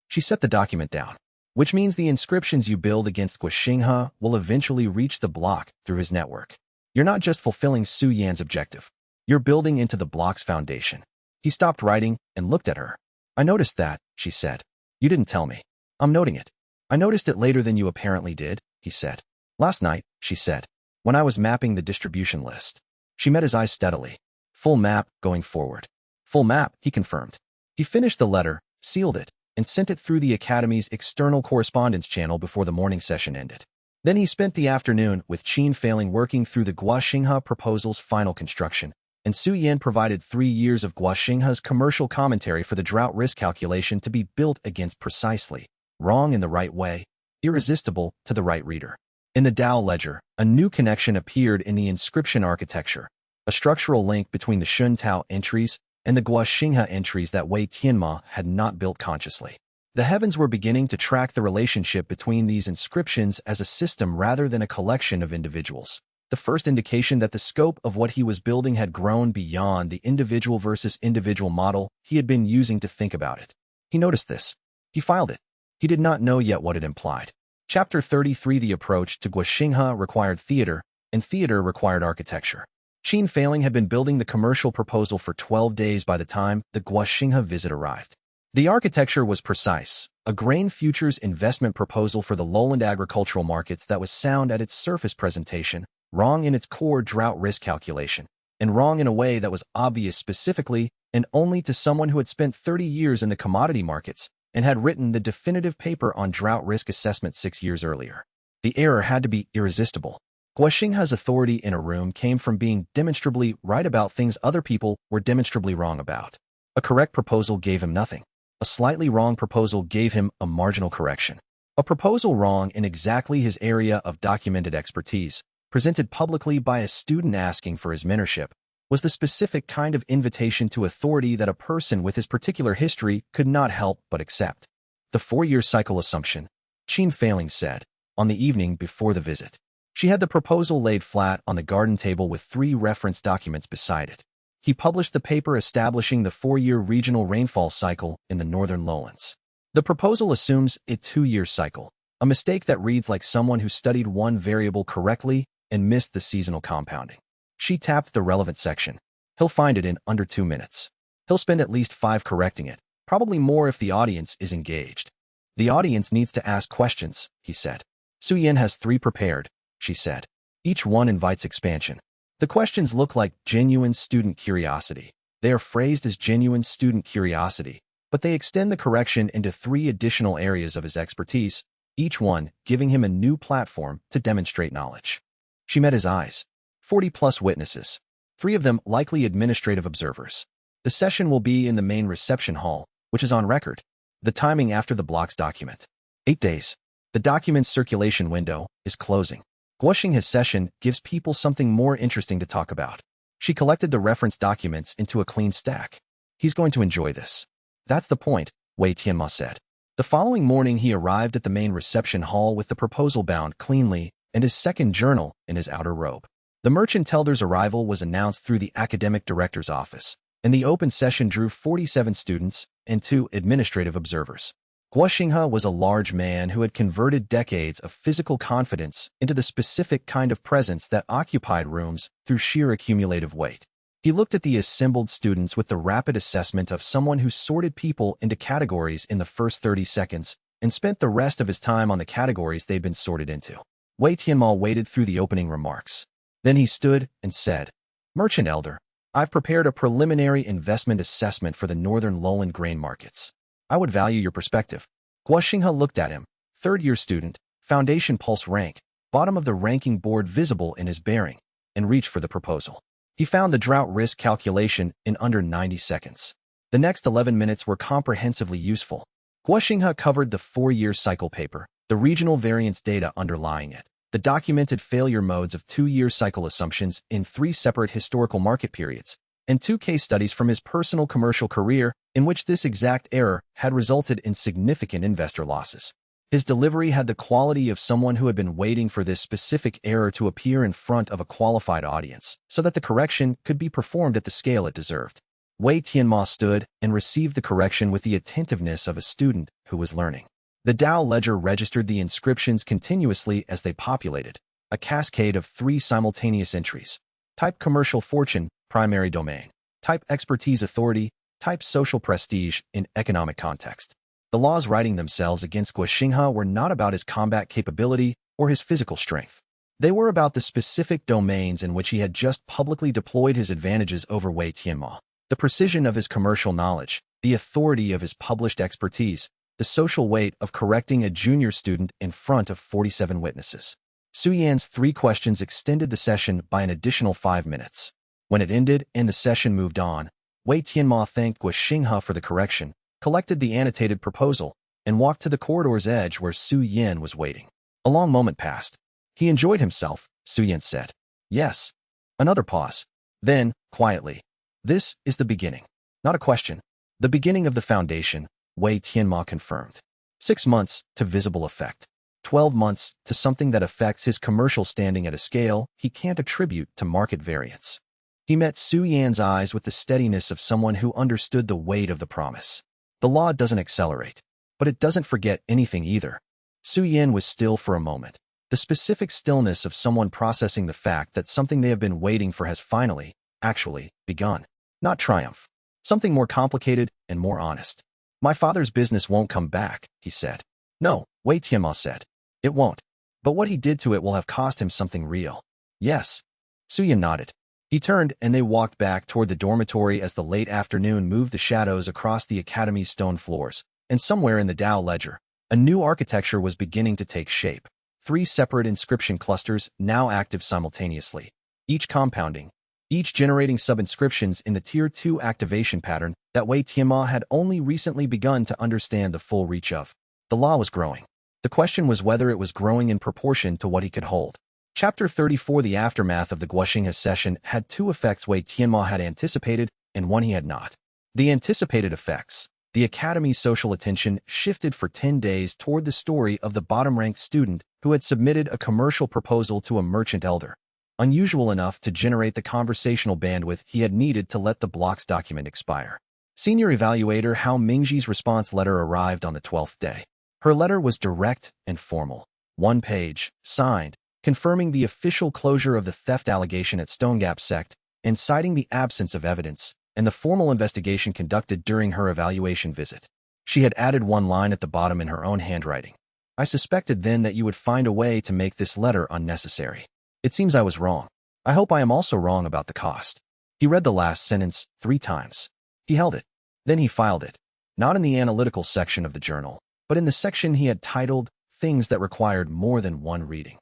A: She set the document down, which means the inscriptions you build against xianxia will eventually reach the block through his network. You're not just fulfilling Su Yan's objective. You're building into the block's foundation. He stopped writing and looked at her. I noticed that, she said. You didn't tell me. I'm noting it. I noticed it later than you apparently did, he said. Last night, she said, when I was mapping the distribution list. She met his eyes steadily. Full map going forward. Full map, he confirmed. He finished the letter, sealed it, and sent it through the Academy's external correspondence channel before the morning session ended. Then he spent the afternoon with Qin Failing working through the xianxia proposal's final construction, and Su Yan provided 3 years of xianxia's commercial commentary for the drought risk calculation to be built against precisely, wrong in the right way, irresistible to the right reader. In the Dao ledger, a new connection appeared in the inscription architecture, a structural link between the Shun Tao entries and the xianxia entries that Wei Tianmo had not built consciously. The heavens were beginning to track the relationship between these inscriptions as a system rather than a collection of individuals. The first indication that the scope of what he was building had grown beyond the individual versus individual model he had been using to think about it. He noticed this. He filed it. He did not know yet what it implied. Chapter 33 The approach to xianxia required theater, and theater required architecture. Qin Failing had been building the commercial proposal for 12 days by the time the xianxia visit arrived. The architecture was precise, a grain futures investment proposal for the lowland agricultural markets that was sound at its surface presentation, wrong in its core drought risk calculation, and wrong in a way that was obvious specifically and only to someone who had spent 30 years in the commodity markets and had written the definitive paper on drought risk assessment 6 years earlier. The error had to be irresistible. Xianxia's authority in a room came from being demonstrably right about things other people were demonstrably wrong about. A correct proposal gave him nothing. A slightly wrong proposal gave him a marginal correction. A proposal wrong in exactly his area of documented expertise, presented publicly by a student asking for his mentorship, was the specific kind of invitation to authority that a person with his particular history could not help but accept. The 4-year cycle assumption, Qin Failing said, on the evening before the visit. She had the proposal laid flat on the garden table with 3 reference documents beside it. He published the paper establishing the 4-year regional rainfall cycle in the northern lowlands. The proposal assumes a 2-year cycle, a mistake that reads like someone who studied one variable correctly and missed the seasonal compounding. She tapped the relevant section. He'll find it in under 2 minutes. He'll spend at least 5 correcting it, probably more if the audience is engaged. The audience needs to ask questions, he said. Su Yan has 3 prepared, she said. Each one invites expansion. The questions look like genuine student curiosity. They are phrased as genuine student curiosity, but they extend the correction into 3 additional areas of his expertise, each one giving him a new platform to demonstrate knowledge. She met his eyes. 40-plus witnesses. 3 of them likely administrative observers. The session will be in the main reception hall, which is on record. The timing after the block's document. 8 days. The document's circulation window is closing. Xianxia's session gives people something more interesting to talk about. She collected the reference documents into a clean stack. He's going to enjoy this. That's the point, Wei Tianmo said. The following morning he arrived at the main reception hall with the proposal bound cleanly and his second journal in his outer robe. The merchant teller's arrival was announced through the academic director's office, and the open session drew 47 students and 2 administrative observers. Xianxia was a large man who had converted decades of physical confidence into the specific kind of presence that occupied rooms through sheer accumulative weight. He looked at the assembled students with the rapid assessment of someone who sorted people into categories in the first 30 seconds and spent the rest of his time on the categories they'd been sorted into. Wei Tianmo waited through the opening remarks. Then he stood and said, "Merchant Elder, I've prepared a preliminary investment assessment for the northern lowland grain markets. I would value your perspective. Guo Xinghe looked at him, third-year student, foundation pulse rank, bottom of the ranking board visible in his bearing, and reached for the proposal. He found the drought risk calculation in under 90 seconds. The next 11 minutes were comprehensively useful. Guo Xinghe covered the 4-year cycle paper, the regional variance data underlying it, the documented failure modes of 2-year cycle assumptions in 3 separate historical market periods, and 2 case studies from his personal commercial career in which this exact error had resulted in significant investor losses. His delivery had the quality of someone who had been waiting for this specific error to appear in front of a qualified audience so that the correction could be performed at the scale it deserved. Wei Tianmo stood and received the correction with the attentiveness of a student who was learning. The Dao ledger registered the inscriptions continuously as they populated, a cascade of 3 simultaneous entries. Type commercial fortune, primary domain. Type expertise authority. Type social prestige in economic context. The laws writing themselves against Guo Xinghe were not about his combat capability or his physical strength. They were about the specific domains in which he had just publicly deployed his advantages over Wei Tianmo. The precision of his commercial knowledge, the authority of his published expertise, the social weight of correcting a junior student in front of 47 witnesses. Su Yan's 3 questions extended the session by an additional 5 minutes. When it ended and the session moved on, Wei Tianmo thanked Guo Xinghe for the correction, collected the annotated proposal, and walked to the corridor's edge where Su Yan was waiting. A long moment passed. He enjoyed himself, Su Yan said. Yes. Another pause. Then, quietly, this is the beginning. Not a question. The beginning of the foundation, Wei Tianmo confirmed. 6 months to visible effect. 12 months to something that affects his commercial standing at a scale he can't attribute to market variance. He met Su Yan's eyes with the steadiness of someone who understood the weight of the promise. The law doesn't accelerate, but it doesn't forget anything either. Su Yan was still for a moment. The specific stillness of someone processing the fact that something they have been waiting for has finally, actually, begun. Not triumph. Something more complicated and more honest. My father's business won't come back, he said. No, Wei Tianmo said. It won't. But what he did to it will have cost him something real. Yes. Su Yan nodded. He turned and they walked back toward the dormitory as the late afternoon moved the shadows across the academy's stone floors, and somewhere in the Dao ledger, a new architecture was beginning to take shape. 3 separate inscription clusters now active simultaneously, each compounding, each generating sub-inscriptions in the Tier 2 activation pattern that Wei Tianmo had only recently begun to understand the full reach of. The law was growing. The question was whether it was growing in proportion to what he could hold. Chapter 34. The aftermath of the Guo Xinghe session had 2 effects Wei Tianmo had anticipated and one he had not. The anticipated effects. The Academy's social attention shifted for 10 days toward the story of the bottom-ranked student who had submitted a commercial proposal to a merchant elder, unusual enough to generate the conversational bandwidth he had needed to let the blocks document expire. Senior evaluator Hao Mingji's response letter arrived on the 12th day. Her letter was direct and formal. 1 page, signed, confirming the official closure of the theft allegation at Stonegap sect and citing the absence of evidence and the formal investigation conducted during her evaluation visit. She had added 1 line at the bottom in her own handwriting. I suspected then that you would find a way to make this letter unnecessary. It seems I was wrong. I hope I am also wrong about the cost. He read the last sentence 3 times. He held it. Then he filed it. Not in the analytical section of the journal, but in the section he had titled Things That Required More Than One Reading.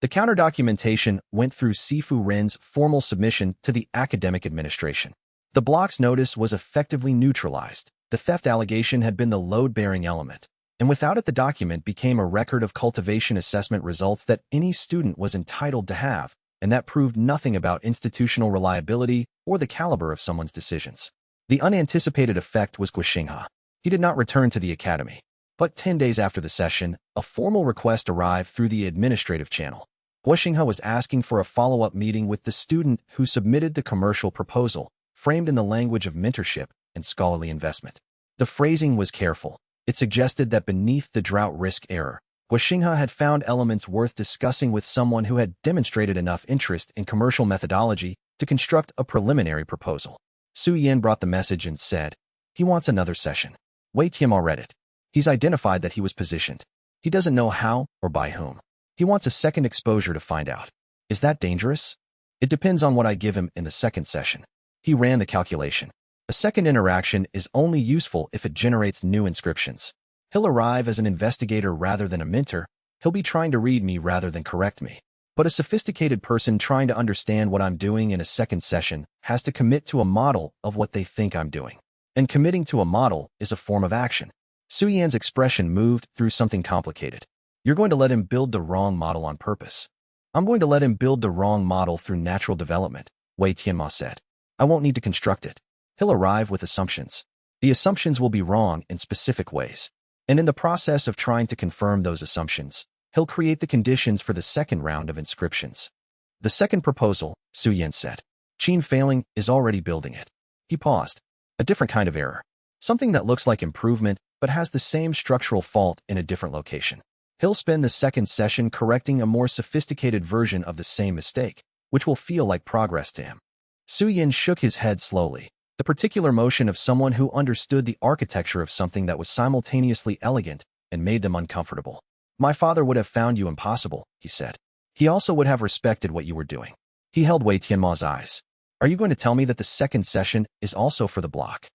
A: The counter-documentation went through Sifu Ren's formal submission to the academic administration. The block's notice was effectively neutralized. The theft allegation had been the load-bearing element, and without it the document became a record of cultivation assessment results that any student was entitled to have, and that proved nothing about institutional reliability or the caliber of someone's decisions. The unanticipated effect was Guo Xinghe. He did not return to the academy. But 10 days after the session, a formal request arrived through the administrative channel. Guo Xinghe was asking for a follow-up meeting with the student who submitted the commercial proposal, framed in the language of mentorship and scholarly investment. The phrasing was careful. It suggested that beneath the drought risk error, Guo Xinghe had found elements worth discussing with someone who had demonstrated enough interest in commercial methodology to construct a preliminary proposal. Su Yan brought the message and said, he wants another session. Wei Tianmo read it. He's identified that he was positioned. He doesn't know how or by whom. He wants a second exposure to find out. Is that dangerous? It depends on what I give him in the second session. He ran the calculation. A second interaction is only useful if it generates new inscriptions. He'll arrive as an investigator rather than a mentor. He'll be trying to read me rather than correct me. But a sophisticated person trying to understand what I'm doing in a second session has to commit to a model of what they think I'm doing. And committing to a model is a form of action. Su Yan's expression moved through something complicated. You're going to let him build the wrong model on purpose. I'm going to let him build the wrong model through natural development, Wei Tianmo said. I won't need to construct it. He'll arrive with assumptions. The assumptions will be wrong in specific ways. And in the process of trying to confirm those assumptions, he'll create the conditions for the second round of inscriptions. The second proposal, Su Yan said. Qin failing is already building it. He paused. A different kind of error. Something that looks like improvement, but has the same structural fault in a different location. He'll spend the second session correcting a more sophisticated version of the same mistake, which will feel like progress to him. Su Yan shook his head slowly, the particular motion of someone who understood the architecture of something that was simultaneously elegant and made them uncomfortable. My father would have found you impossible, he said. He also would have respected what you were doing. He held Wei Tianmo's eyes. Are you going to tell me that the second session is also for the block?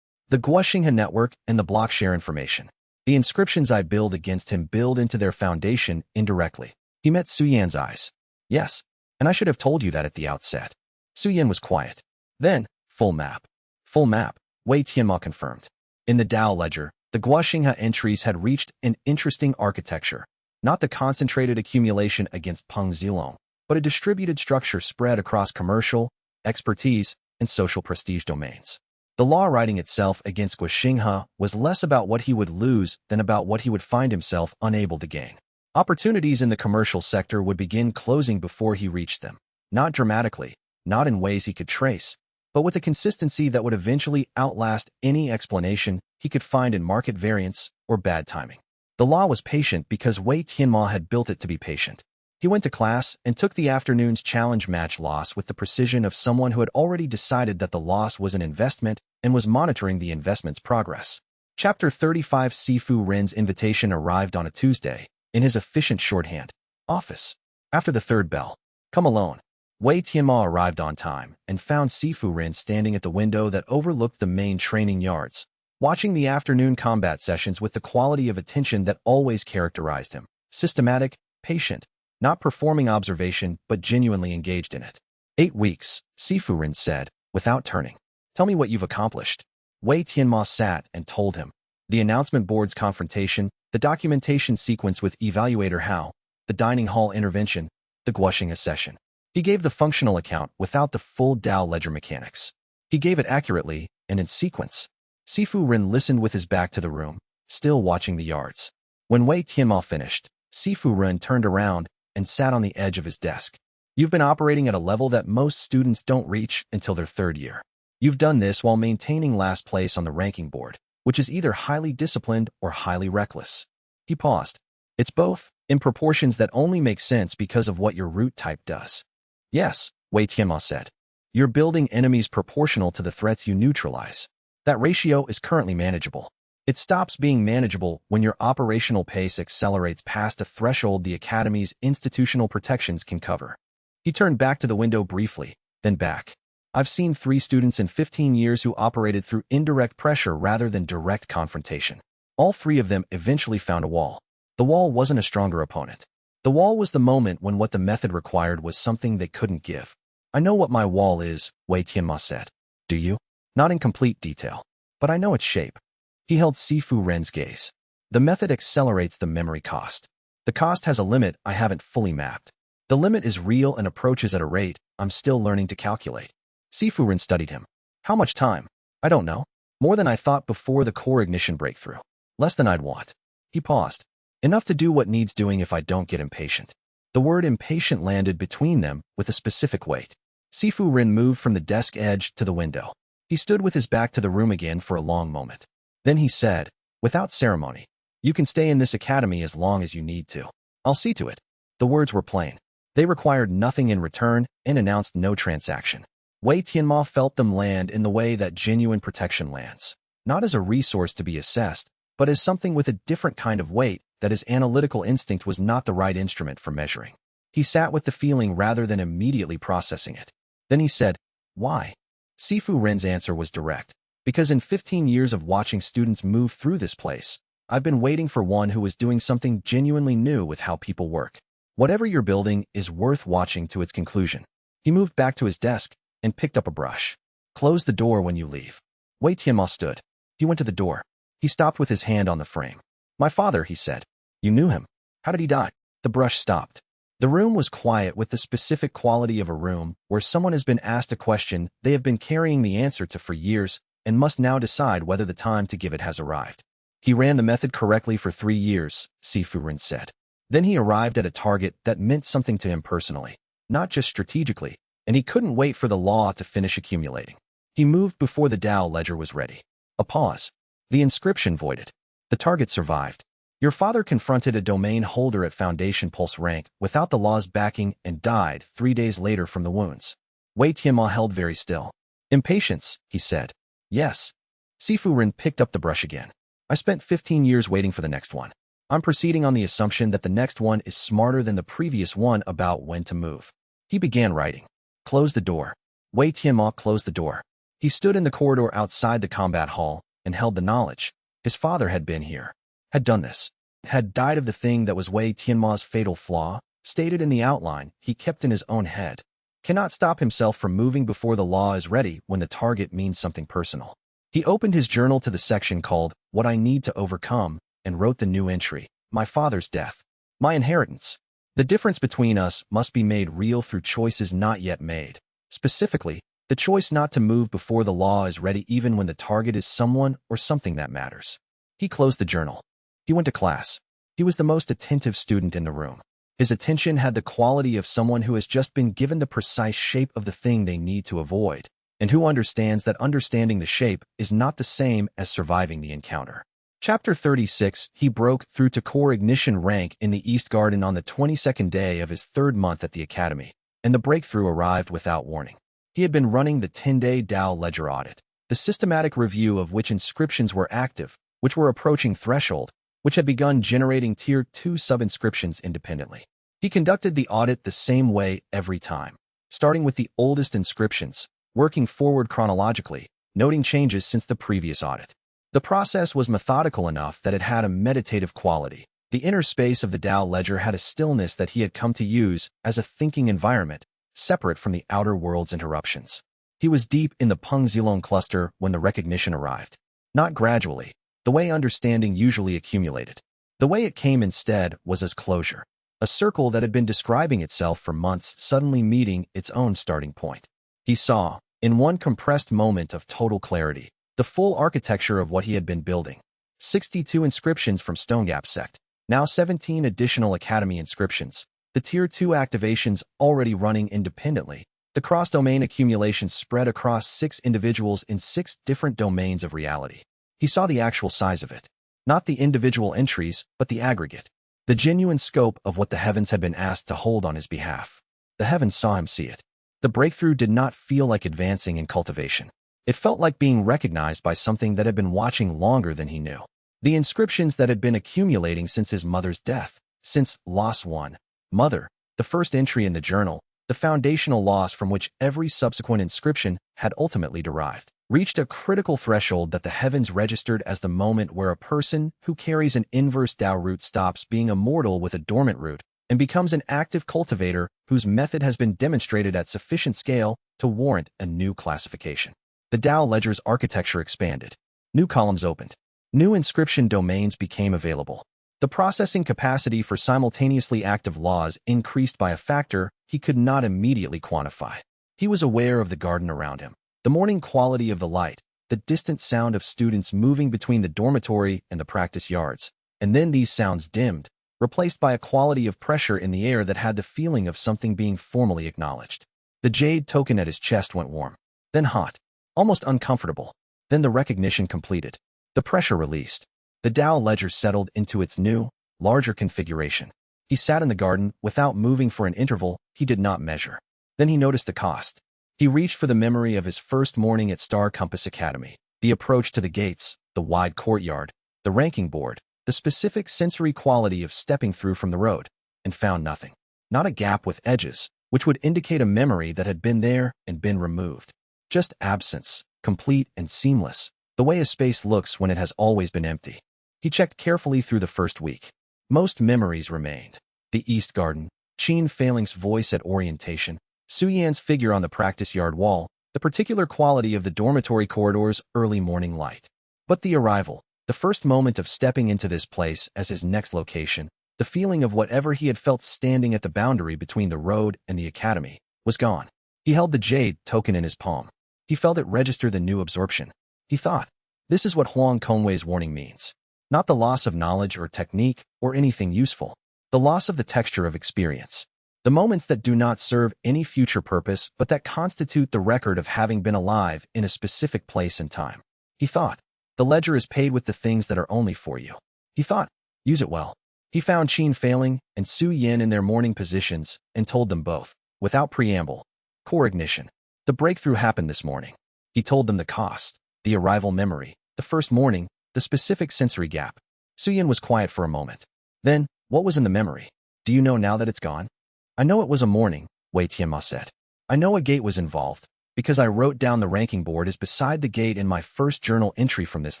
A: The xianxia network and the block share information. The inscriptions I build against him build into their foundation indirectly. He met Su Yan's eyes. Yes, and I should have told you that at the outset. Su Yan was quiet. Then, full map. Full map, Wei Tianmo confirmed. In the Dao ledger, the xianxia entries had reached an interesting architecture, not the concentrated accumulation against Peng Zilong, but a distributed structure spread across commercial, expertise, and social prestige domains. The law writing itself against xianxia was less about what he would lose than about what he would find himself unable to gain. Opportunities in the commercial sector would begin closing before he reached them, not dramatically, not in ways he could trace, but with a consistency that would eventually outlast any explanation he could find in market variance or bad timing. The law was patient because Wei Tianmo had built it to be patient. He went to class and took the afternoon's challenge match loss with the precision of someone who had already decided that the loss was an investment and was monitoring the investment's progress. Chapter 35 Sifu Ren's invitation arrived on a Tuesday, in his efficient shorthand. Office. After the third bell. Come alone. Wei Tianmo arrived on time and found Sifu Ren standing at the window that overlooked the main training yards, watching the afternoon combat sessions with the quality of attention that always characterized him. Systematic, patient, not performing observation but genuinely engaged in it. 8 weeks, Sifu Ren said, without turning. Tell me what you've accomplished. Wei Tianmo sat and told him. The announcement board's confrontation, the documentation sequence with Evaluator Hao, the dining hall intervention, the xianxia session. He gave the functional account without the full Dao ledger mechanics. He gave it accurately and in sequence. Sifu Ren listened with his back to the room, still watching the yards. When Wei Tianmo finished, Sifu Ren turned around and sat on the edge of his desk. You've been operating at a level that most students don't reach until their third year. You've done this while maintaining last place on the ranking board, which is either highly disciplined or highly reckless. He paused. It's both, in proportions that only make sense because of what your root type does. Yes, Wei Tianmo said. You're building enemies proportional to the threats you neutralize. That ratio is currently manageable. It stops being manageable when your operational pace accelerates past a threshold the Academy's institutional protections can cover. He turned back to the window briefly, then back. I've seen 3 students in 15 years who operated through indirect pressure rather than direct confrontation. All 3 of them eventually found a wall. The wall wasn't a stronger opponent. The wall was the moment when what the method required was something they couldn't give. I know what my wall is, Wei Tianmo said. Do you? Not in complete detail, but I know its shape. He held Sifu Ren's gaze. The method accelerates the memory cost. The cost has a limit I haven't fully mapped. The limit is real and approaches at a rate I'm still learning to calculate. Sifu Ren studied him. How much time? I don't know. More than I thought before the core ignition breakthrough. Less than I'd want. He paused. Enough to do what needs doing if I don't get impatient. The word impatient landed between them with a specific weight. Sifu Ren moved from the desk edge to the window. He stood with his back to the room again for a long moment. Then he said, without ceremony, you can stay in this academy as long as you need to. I'll see to it. The words were plain. They required nothing in return and announced no transaction. Wei Tianmo felt them land in the way that genuine protection lands, not as a resource to be assessed, but as something with a different kind of weight that his analytical instinct was not the right instrument for measuring. He sat with the feeling rather than immediately processing it. Then he said, why? Sifu Ren's answer was direct. Because in 15 years of watching students move through this place, I've been waiting for one who is doing something genuinely new with how people work. Whatever you're building is worth watching to its conclusion. He moved back to his desk and picked up a brush. Close the door when you leave. Wei Tianmo stood. He went to the door. He stopped with his hand on the frame. My father, he said. You knew him. How did he die? The brush stopped. The room was quiet with the specific quality of a room where someone has been asked a question they have been carrying the answer to for years and must now decide whether the time to give it has arrived. He ran the method correctly for 3 years, Sifu Ren said. Then he arrived at a target that meant something to him personally, not just strategically, and he couldn't wait for the law to finish accumulating. He moved before the Dao ledger was ready. A pause. The inscription voided. The target survived. Your father confronted a domain holder at Foundation Pulse rank without the law's backing and died 3 days later from the wounds. Wei Tianmo held very still. Impatience, he said. Yes. Sifu Ren picked up the brush again. I spent 15 years waiting for the next one. I'm proceeding on the assumption that the next one is smarter than the previous one about when to move. He began writing. Close the door. Wei Tianmo closed the door. He stood in the corridor outside the combat hall and held the knowledge. His father had been here, had done this, had died of the thing that was Wei Tianmo's fatal flaw, stated in the outline he kept in his own head. Cannot stop himself from moving before the law is ready when the target means something personal. He opened his journal to the section called What I Need to Overcome and wrote the new entry, My father's death. My inheritance. The difference between us must be made real through choices not yet made. Specifically, the choice not to move before the law is ready even when the target is someone or something that matters. He closed the journal. He went to class. He was the most attentive student in the room. His attention had the quality of someone who has just been given the precise shape of the thing they need to avoid, and who understands that understanding the shape is not the same as surviving the encounter. Chapter 36. He broke through to core ignition rank in the East Garden on the 22nd day of his 3rd month at the academy, and the breakthrough arrived without warning. He had been running the 10-day Dao ledger audit, the systematic review of which inscriptions were active, which were approaching threshold, which had begun generating Tier 2 sub-inscriptions independently. He conducted the audit the same way every time, starting with the oldest inscriptions, working forward chronologically, noting changes since the previous audit. The process was methodical enough that it had a meditative quality. The inner space of the Dao ledger had a stillness that he had come to use as a thinking environment, separate from the outer world's interruptions. He was deep in the Peng Zilong cluster when the recognition arrived. Not gradually, the way understanding usually accumulated. The way it came instead was as closure. A circle that had been describing itself for months suddenly meeting its own starting point. He saw, in one compressed moment of total clarity, the full architecture of what he had been building. 62 inscriptions from Stonegap sect, now 17 additional academy inscriptions, the Tier 2 activations already running independently, the cross-domain accumulations spread across 6 individuals in 6 different domains of reality. He saw the actual size of it. Not the individual entries, but the aggregate. The genuine scope of what the heavens had been asked to hold on his behalf. The heavens saw him see it. The breakthrough did not feel like advancing in cultivation. It felt like being recognized by something that had been watching longer than he knew. The inscriptions that had been accumulating since his mother's death, since loss 1, mother, the first entry in the journal, the foundational loss from which every subsequent inscription had ultimately derived, reached a critical threshold that the heavens registered as the moment where a person who carries an inverse Dao root stops being a mortal with a dormant root and becomes an active cultivator whose method has been demonstrated at sufficient scale to warrant a new classification. The Dao ledger's architecture expanded. New columns opened. New inscription domains became available. The processing capacity for simultaneously active laws increased by a factor he could not immediately quantify. He was aware of the garden around him, the morning quality of the light, the distant sound of students moving between the dormitory and the practice yards, and then these sounds dimmed, replaced by a quality of pressure in the air that had the feeling of something being formally acknowledged. The jade token at his chest went warm, then hot, almost uncomfortable, then the recognition completed. The pressure released. The Dao ledger settled into its new, larger configuration. He sat in the garden without moving for an interval he did not measure. Then he noticed the cost. He reached for the memory of his first morning at Star Compass Academy, the approach to the gates, the wide courtyard, the ranking board, the specific sensory quality of stepping through from the road, and found nothing. Not a gap with edges, which would indicate a memory that had been there and been removed. Just absence, complete and seamless, the way a space looks when it has always been empty. He checked carefully through the first week. Most memories remained. The East Garden, Qin Feiling's voice at orientation, Su Yan's figure on the practice yard wall, the particular quality of the dormitory corridor's early morning light. But the arrival, the first moment of stepping into this place as his next location, the feeling of whatever he had felt standing at the boundary between the road and the academy, was gone. He held the jade token in his palm. He felt it register the new absorption. He thought, this is what Huang Kongwei's warning means. Not the loss of knowledge or technique or anything useful. The loss of the texture of experience. The moments that do not serve any future purpose but that constitute the record of having been alive in a specific place and time. He thought, the ledger is paid with the things that are only for you. He thought, use it well. He found Qin Feiling and Su Yan in their morning positions and told them both, without preamble, core ignition. The breakthrough happened this morning. He told them the cost, the arrival memory, the first morning, the specific sensory gap. Su Yan was quiet for a moment. Then, what was in the memory? Do you know now that it's gone? I know it was a morning, Wei Tianmo said. I know a gate was involved, because I wrote down the ranking board is beside the gate in my first journal entry from this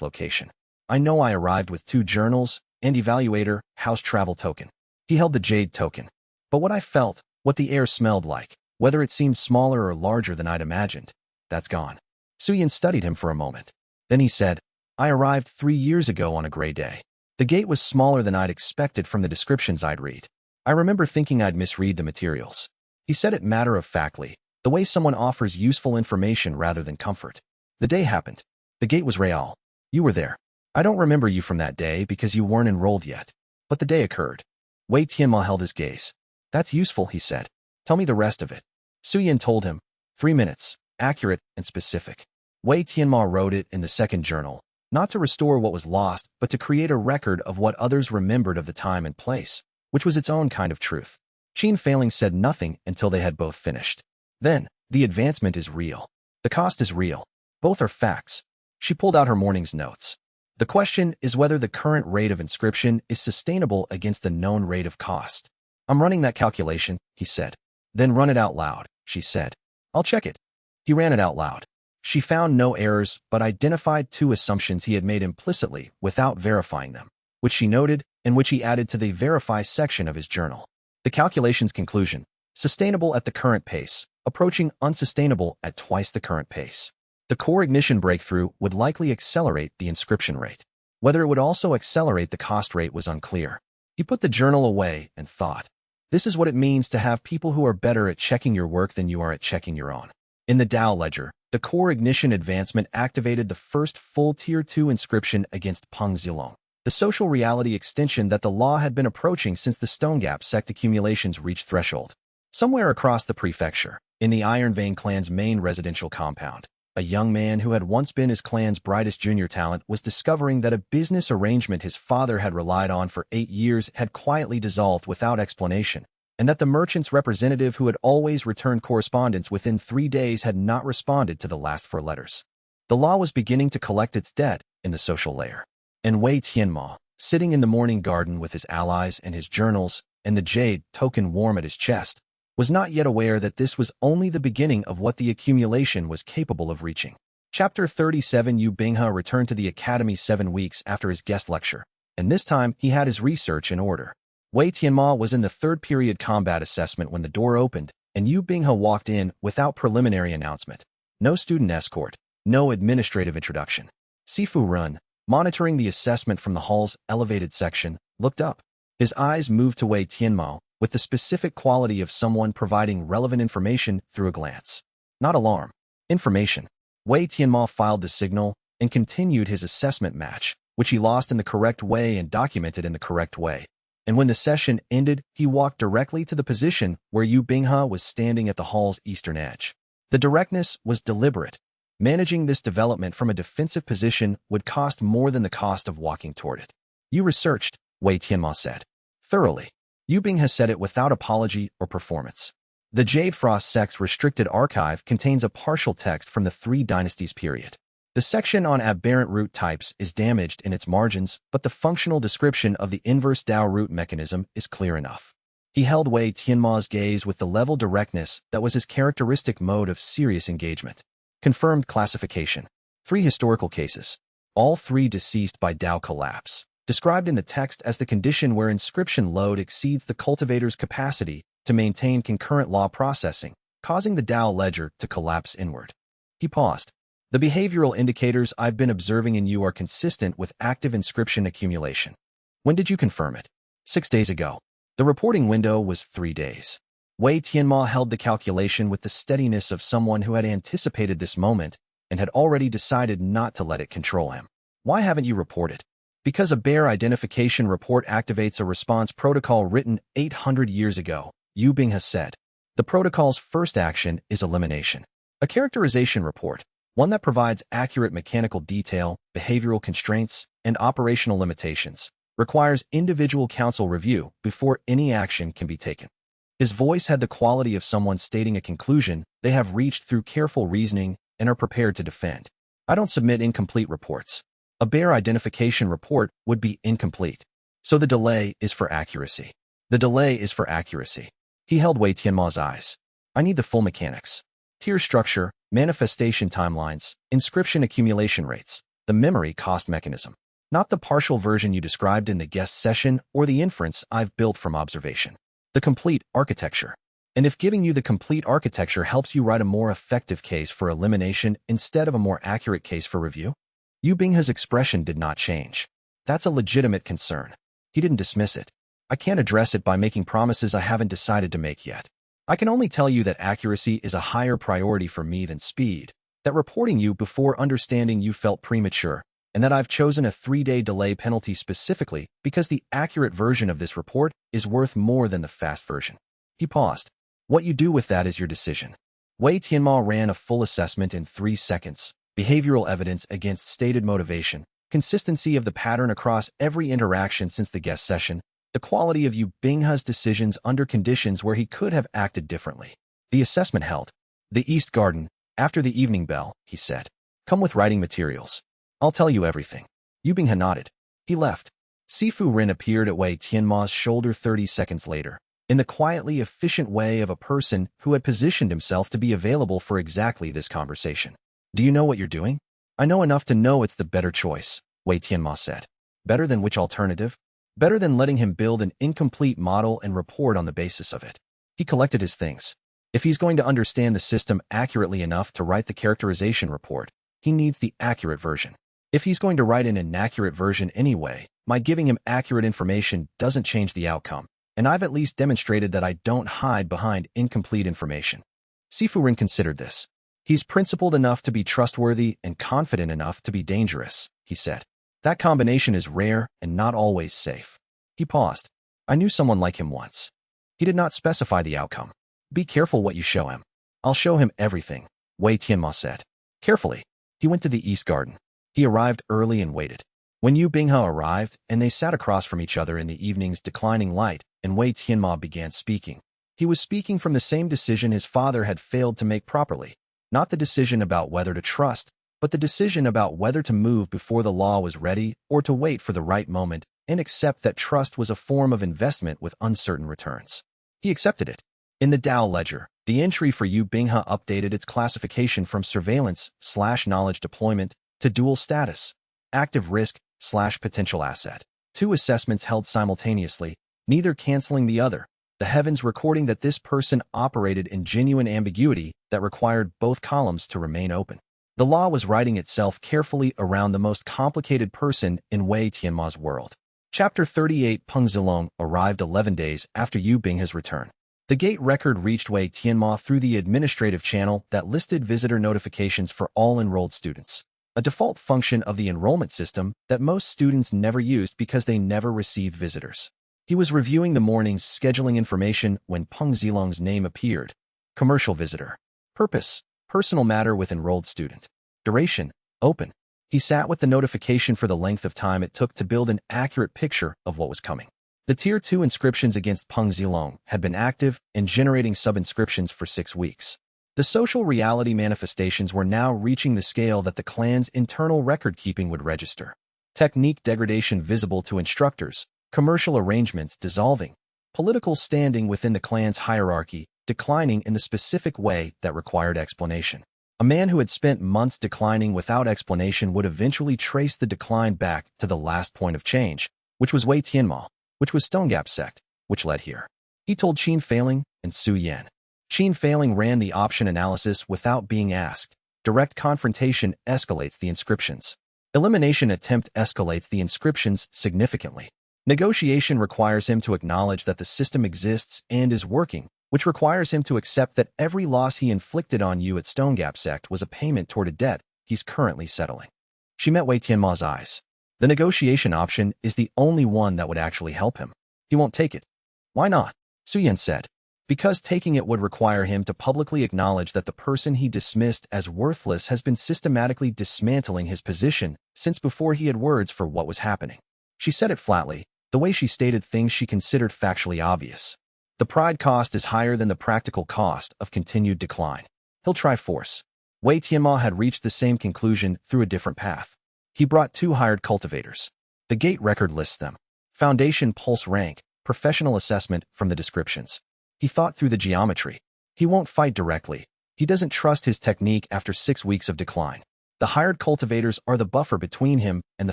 A: location. I know I arrived with 2 journals and evaluator, house travel token. He held the jade token. But what I felt, what the air smelled like, whether it seemed smaller or larger than I'd imagined, that's gone. Su Yan studied him for a moment. Then he said, I arrived 3 years ago on a gray day. The gate was smaller than I'd expected from the descriptions I'd read. I remember thinking I'd misread the materials. He said it matter-of-factly, the way someone offers useful information rather than comfort. The day happened. The gate was real. You were there. I don't remember you from that day because you weren't enrolled yet. But the day occurred. Wei Tianmo held his gaze. That's useful, he said. Tell me the rest of it. Su Yan told him. 3 minutes, accurate and specific. Wei Tianmo wrote it in the second journal, not to restore what was lost, but to create a record of what others remembered of the time and place, which was its own kind of truth. Qin Feiling said nothing until they had both finished. Then, the advancement is real. The cost is real. Both are facts. She pulled out her morning's notes. The question is whether the current rate of inscription is sustainable against the known rate of cost. I'm running that calculation, he said. Then run it out loud, she said. I'll check it. He ran it out loud. She found no errors but identified 2 assumptions he had made implicitly without verifying them, which she noted and which he added to the verify section of his journal. The calculation's conclusion, sustainable at the current pace, approaching unsustainable at twice the current pace. The core ignition breakthrough would likely accelerate the inscription rate. Whether it would also accelerate the cost rate was unclear. He put the journal away and thought, this is what it means to have people who are better at checking your work than you are at checking your own. In the Dao ledger, the core ignition advancement activated the first full Tier 2 inscription against Peng Zilong, the social reality extension that the law had been approaching since the Stone Gap sect accumulations reached threshold. Somewhere across the prefecture, in the Iron Vein clan's main residential compound, a young man who had once been his clan's brightest junior talent was discovering that a business arrangement his father had relied on for 8 years had quietly dissolved without explanation, and that the merchant's representative who had always returned correspondence within 3 days had not responded to the last 4 letters. The law was beginning to collect its debt in the social layer. And Wei Tianmo, sitting in the morning garden with his allies and his journals, and the jade token warm at his chest, was not yet aware that this was only the beginning of what the accumulation was capable of reaching. Chapter 37. Yu Binghe returned to the academy 7 weeks after his guest lecture, and this time he had his research in order. Wei Tianmo was in the 3rd period combat assessment when the door opened, and Yu Binghe walked in without preliminary announcement. No student escort, no administrative introduction. Sifu Run, monitoring the assessment from the hall's elevated section, looked up. His eyes moved to Wei Tianmo, with the specific quality of someone providing relevant information through a glance. Not alarm. Information. Wei Tianmo filed the signal and continued his assessment match, which he lost in the correct way and documented in the correct way. And when the session ended, he walked directly to the position where Yu Binghe was standing at the hall's eastern edge. The directness was deliberate. Managing this development from a defensive position would cost more than the cost of walking toward it. You researched, Wei Tianmo said. Thoroughly. Yu Binghe said it without apology or performance. The Jade Frost sect's restricted archive contains a partial text from the 3 Dynasties period. The section on aberrant root types is damaged in its margins, but the functional description of the inverse Dao root mechanism is clear enough. He held Wei Tianmo's gaze with the level directness that was his characteristic mode of serious engagement. Confirmed classification. 3 historical cases. All 3 deceased by Dao collapse. Described in the text as the condition where inscription load exceeds the cultivator's capacity to maintain concurrent law processing, causing the Dao ledger to collapse inward. He paused. The behavioral indicators I've been observing in you are consistent with active inscription accumulation. When did you confirm it? 6 days ago. The reporting window was 3 days. Wei Tianmo held the calculation with the steadiness of someone who had anticipated this moment and had already decided not to let it control him. Why haven't you reported? Because a bear identification report activates a response protocol written 800 years ago, Yu Bing has said. The protocol's first action is elimination. A characterization report, one that provides accurate mechanical detail, behavioral constraints, and operational limitations, requires individual counsel review before any action can be taken. His voice had the quality of someone stating a conclusion they have reached through careful reasoning and are prepared to defend. I don't submit incomplete reports. A bear identification report would be incomplete. So the delay is for accuracy. The delay is for accuracy. He held Wei Tianmo's eyes. I need the full mechanics. Tier structure, manifestation timelines, inscription accumulation rates, the memory cost mechanism. Not the partial version you described in the guest session or the inference I've built from observation. The complete architecture. And if giving you the complete architecture helps you write a more effective case for elimination instead of a more accurate case for review? Yu Binghe's expression did not change. That's a legitimate concern. He didn't dismiss it. I can't address it by making promises I haven't decided to make yet. I can only tell you that accuracy is a higher priority for me than speed, that reporting you before understanding you felt premature, and that I've chosen a 3-day delay penalty specifically because the accurate version of this report is worth more than the fast version. He paused. What you do with that is your decision. Wei Tianmo ran a full assessment in 3 seconds. Behavioral evidence against stated motivation, consistency of the pattern across every interaction since the guest session, the quality of Yu Binghe's decisions under conditions where he could have acted differently. The assessment held. The East Garden, after the evening bell, he said. Come with writing materials. I'll tell you everything. Yu Binghe nodded. He left. Sifu Rin appeared at Wei Tianmo's shoulder 30 seconds later, in the quietly efficient way of a person who had positioned himself to be available for exactly this conversation. Do you know what you're doing? I know enough to know it's the better choice, Wei Tianmo said. Better than which alternative? Better than letting him build an incomplete model and report on the basis of it. He collected his things. If he's going to understand the system accurately enough to write the characterization report, he needs the accurate version. If he's going to write an inaccurate version anyway, my giving him accurate information doesn't change the outcome, and I've at least demonstrated that I don't hide behind incomplete information. Sifu Rin considered this. He's principled enough to be trustworthy and confident enough to be dangerous, he said. That combination is rare and not always safe. He paused. I knew someone like him once. He did not specify the outcome. Be careful what you show him. I'll show him everything, Wei Tianmo said. Carefully. He went to the East Garden. He arrived early and waited. When Yu Binghe arrived and they sat across from each other in the evening's declining light and Wei Tianmo began speaking, he was speaking from the same decision his father had failed to make properly. Not the decision about whether to trust, but the decision about whether to move before the law was ready or to wait for the right moment and accept that trust was a form of investment with uncertain returns. He accepted it. In the Dao ledger, the entry for Yu Binghe updated its classification from surveillance/knowledge deployment to dual status, active risk/potential asset. 2 assessments held simultaneously, neither canceling the other. The heavens recording that this person operated in genuine ambiguity that required both columns to remain open. The law was writing itself carefully around the most complicated person in Wei Tianmo's world. Chapter 38 Peng Zilong arrived 11 days after Yu Binghe's return. The gate record reached Wei Tianmo through the administrative channel that listed visitor notifications for all enrolled students, a default function of the enrollment system that most students never used because they never received visitors. He was reviewing the morning's scheduling information when Peng Zilong's name appeared. Commercial visitor. Purpose: personal matter with enrolled student. Duration: open. He sat with the notification for the length of time it took to build an accurate picture of what was coming. The Tier 2 inscriptions against Peng Zilong had been active and generating sub-inscriptions for 6 weeks. The social reality manifestations were now reaching the scale that the clan's internal record-keeping would register. Technique degradation visible to instructors. Commercial arrangements dissolving, political standing within the clan's hierarchy declining in the specific way that required explanation. A man who had spent months declining without explanation would eventually trace the decline back to the last point of change, which was Wei Tianmo, which was Stone Gap sect, which led here. He told Qin Failing and Su Yan. Qin Failing ran the option analysis without being asked. Direct confrontation escalates the inscriptions. Elimination attempt escalates the inscriptions significantly. Negotiation requires him to acknowledge that the system exists and is working, which requires him to accept that every loss he inflicted on you at Stone Gap sect was a payment toward a debt he's currently settling. She met Wei Tianmo's eyes. The negotiation option is the only one that would actually help him. He won't take it. Why not? Su Yan said. Because taking it would require him to publicly acknowledge that the person he dismissed as worthless has been systematically dismantling his position since before he had words for what was happening. She said it flatly, the way she stated things she considered factually obvious. The pride cost is higher than the practical cost of continued decline. He'll try force. Wei Tianmo had reached the same conclusion through a different path. He brought 2 hired cultivators. The gate record lists them. Foundation pulse rank, professional assessment from the descriptions. He thought through the geometry. He won't fight directly. He doesn't trust his technique after 6 weeks of decline. The hired cultivators are the buffer between him and the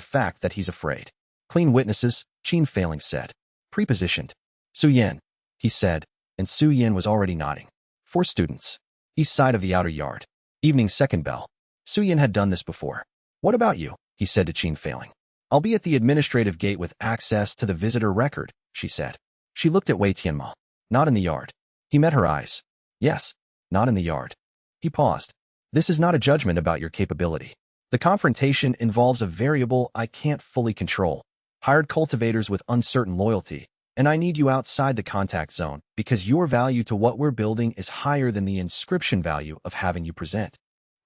A: fact that he's afraid. Clean witnesses, Qin Failing said. Prepositioned. Su Yan, he said, and Su Yan was already nodding. 4 students. East side of the outer yard. Evening second bell. Su Yan had done this before. What about you? He said to Qin Failing. I'll be at the administrative gate with access to the visitor record, she said. She looked at Wei Tianmo. Not in the yard. He met her eyes. Yes, not in the yard. He paused. This is not a judgment about your capability. The confrontation involves a variable I can't fully control. Hired cultivators with uncertain loyalty, and I need you outside the contact zone because your value to what we're building is higher than the inscription value of having you present.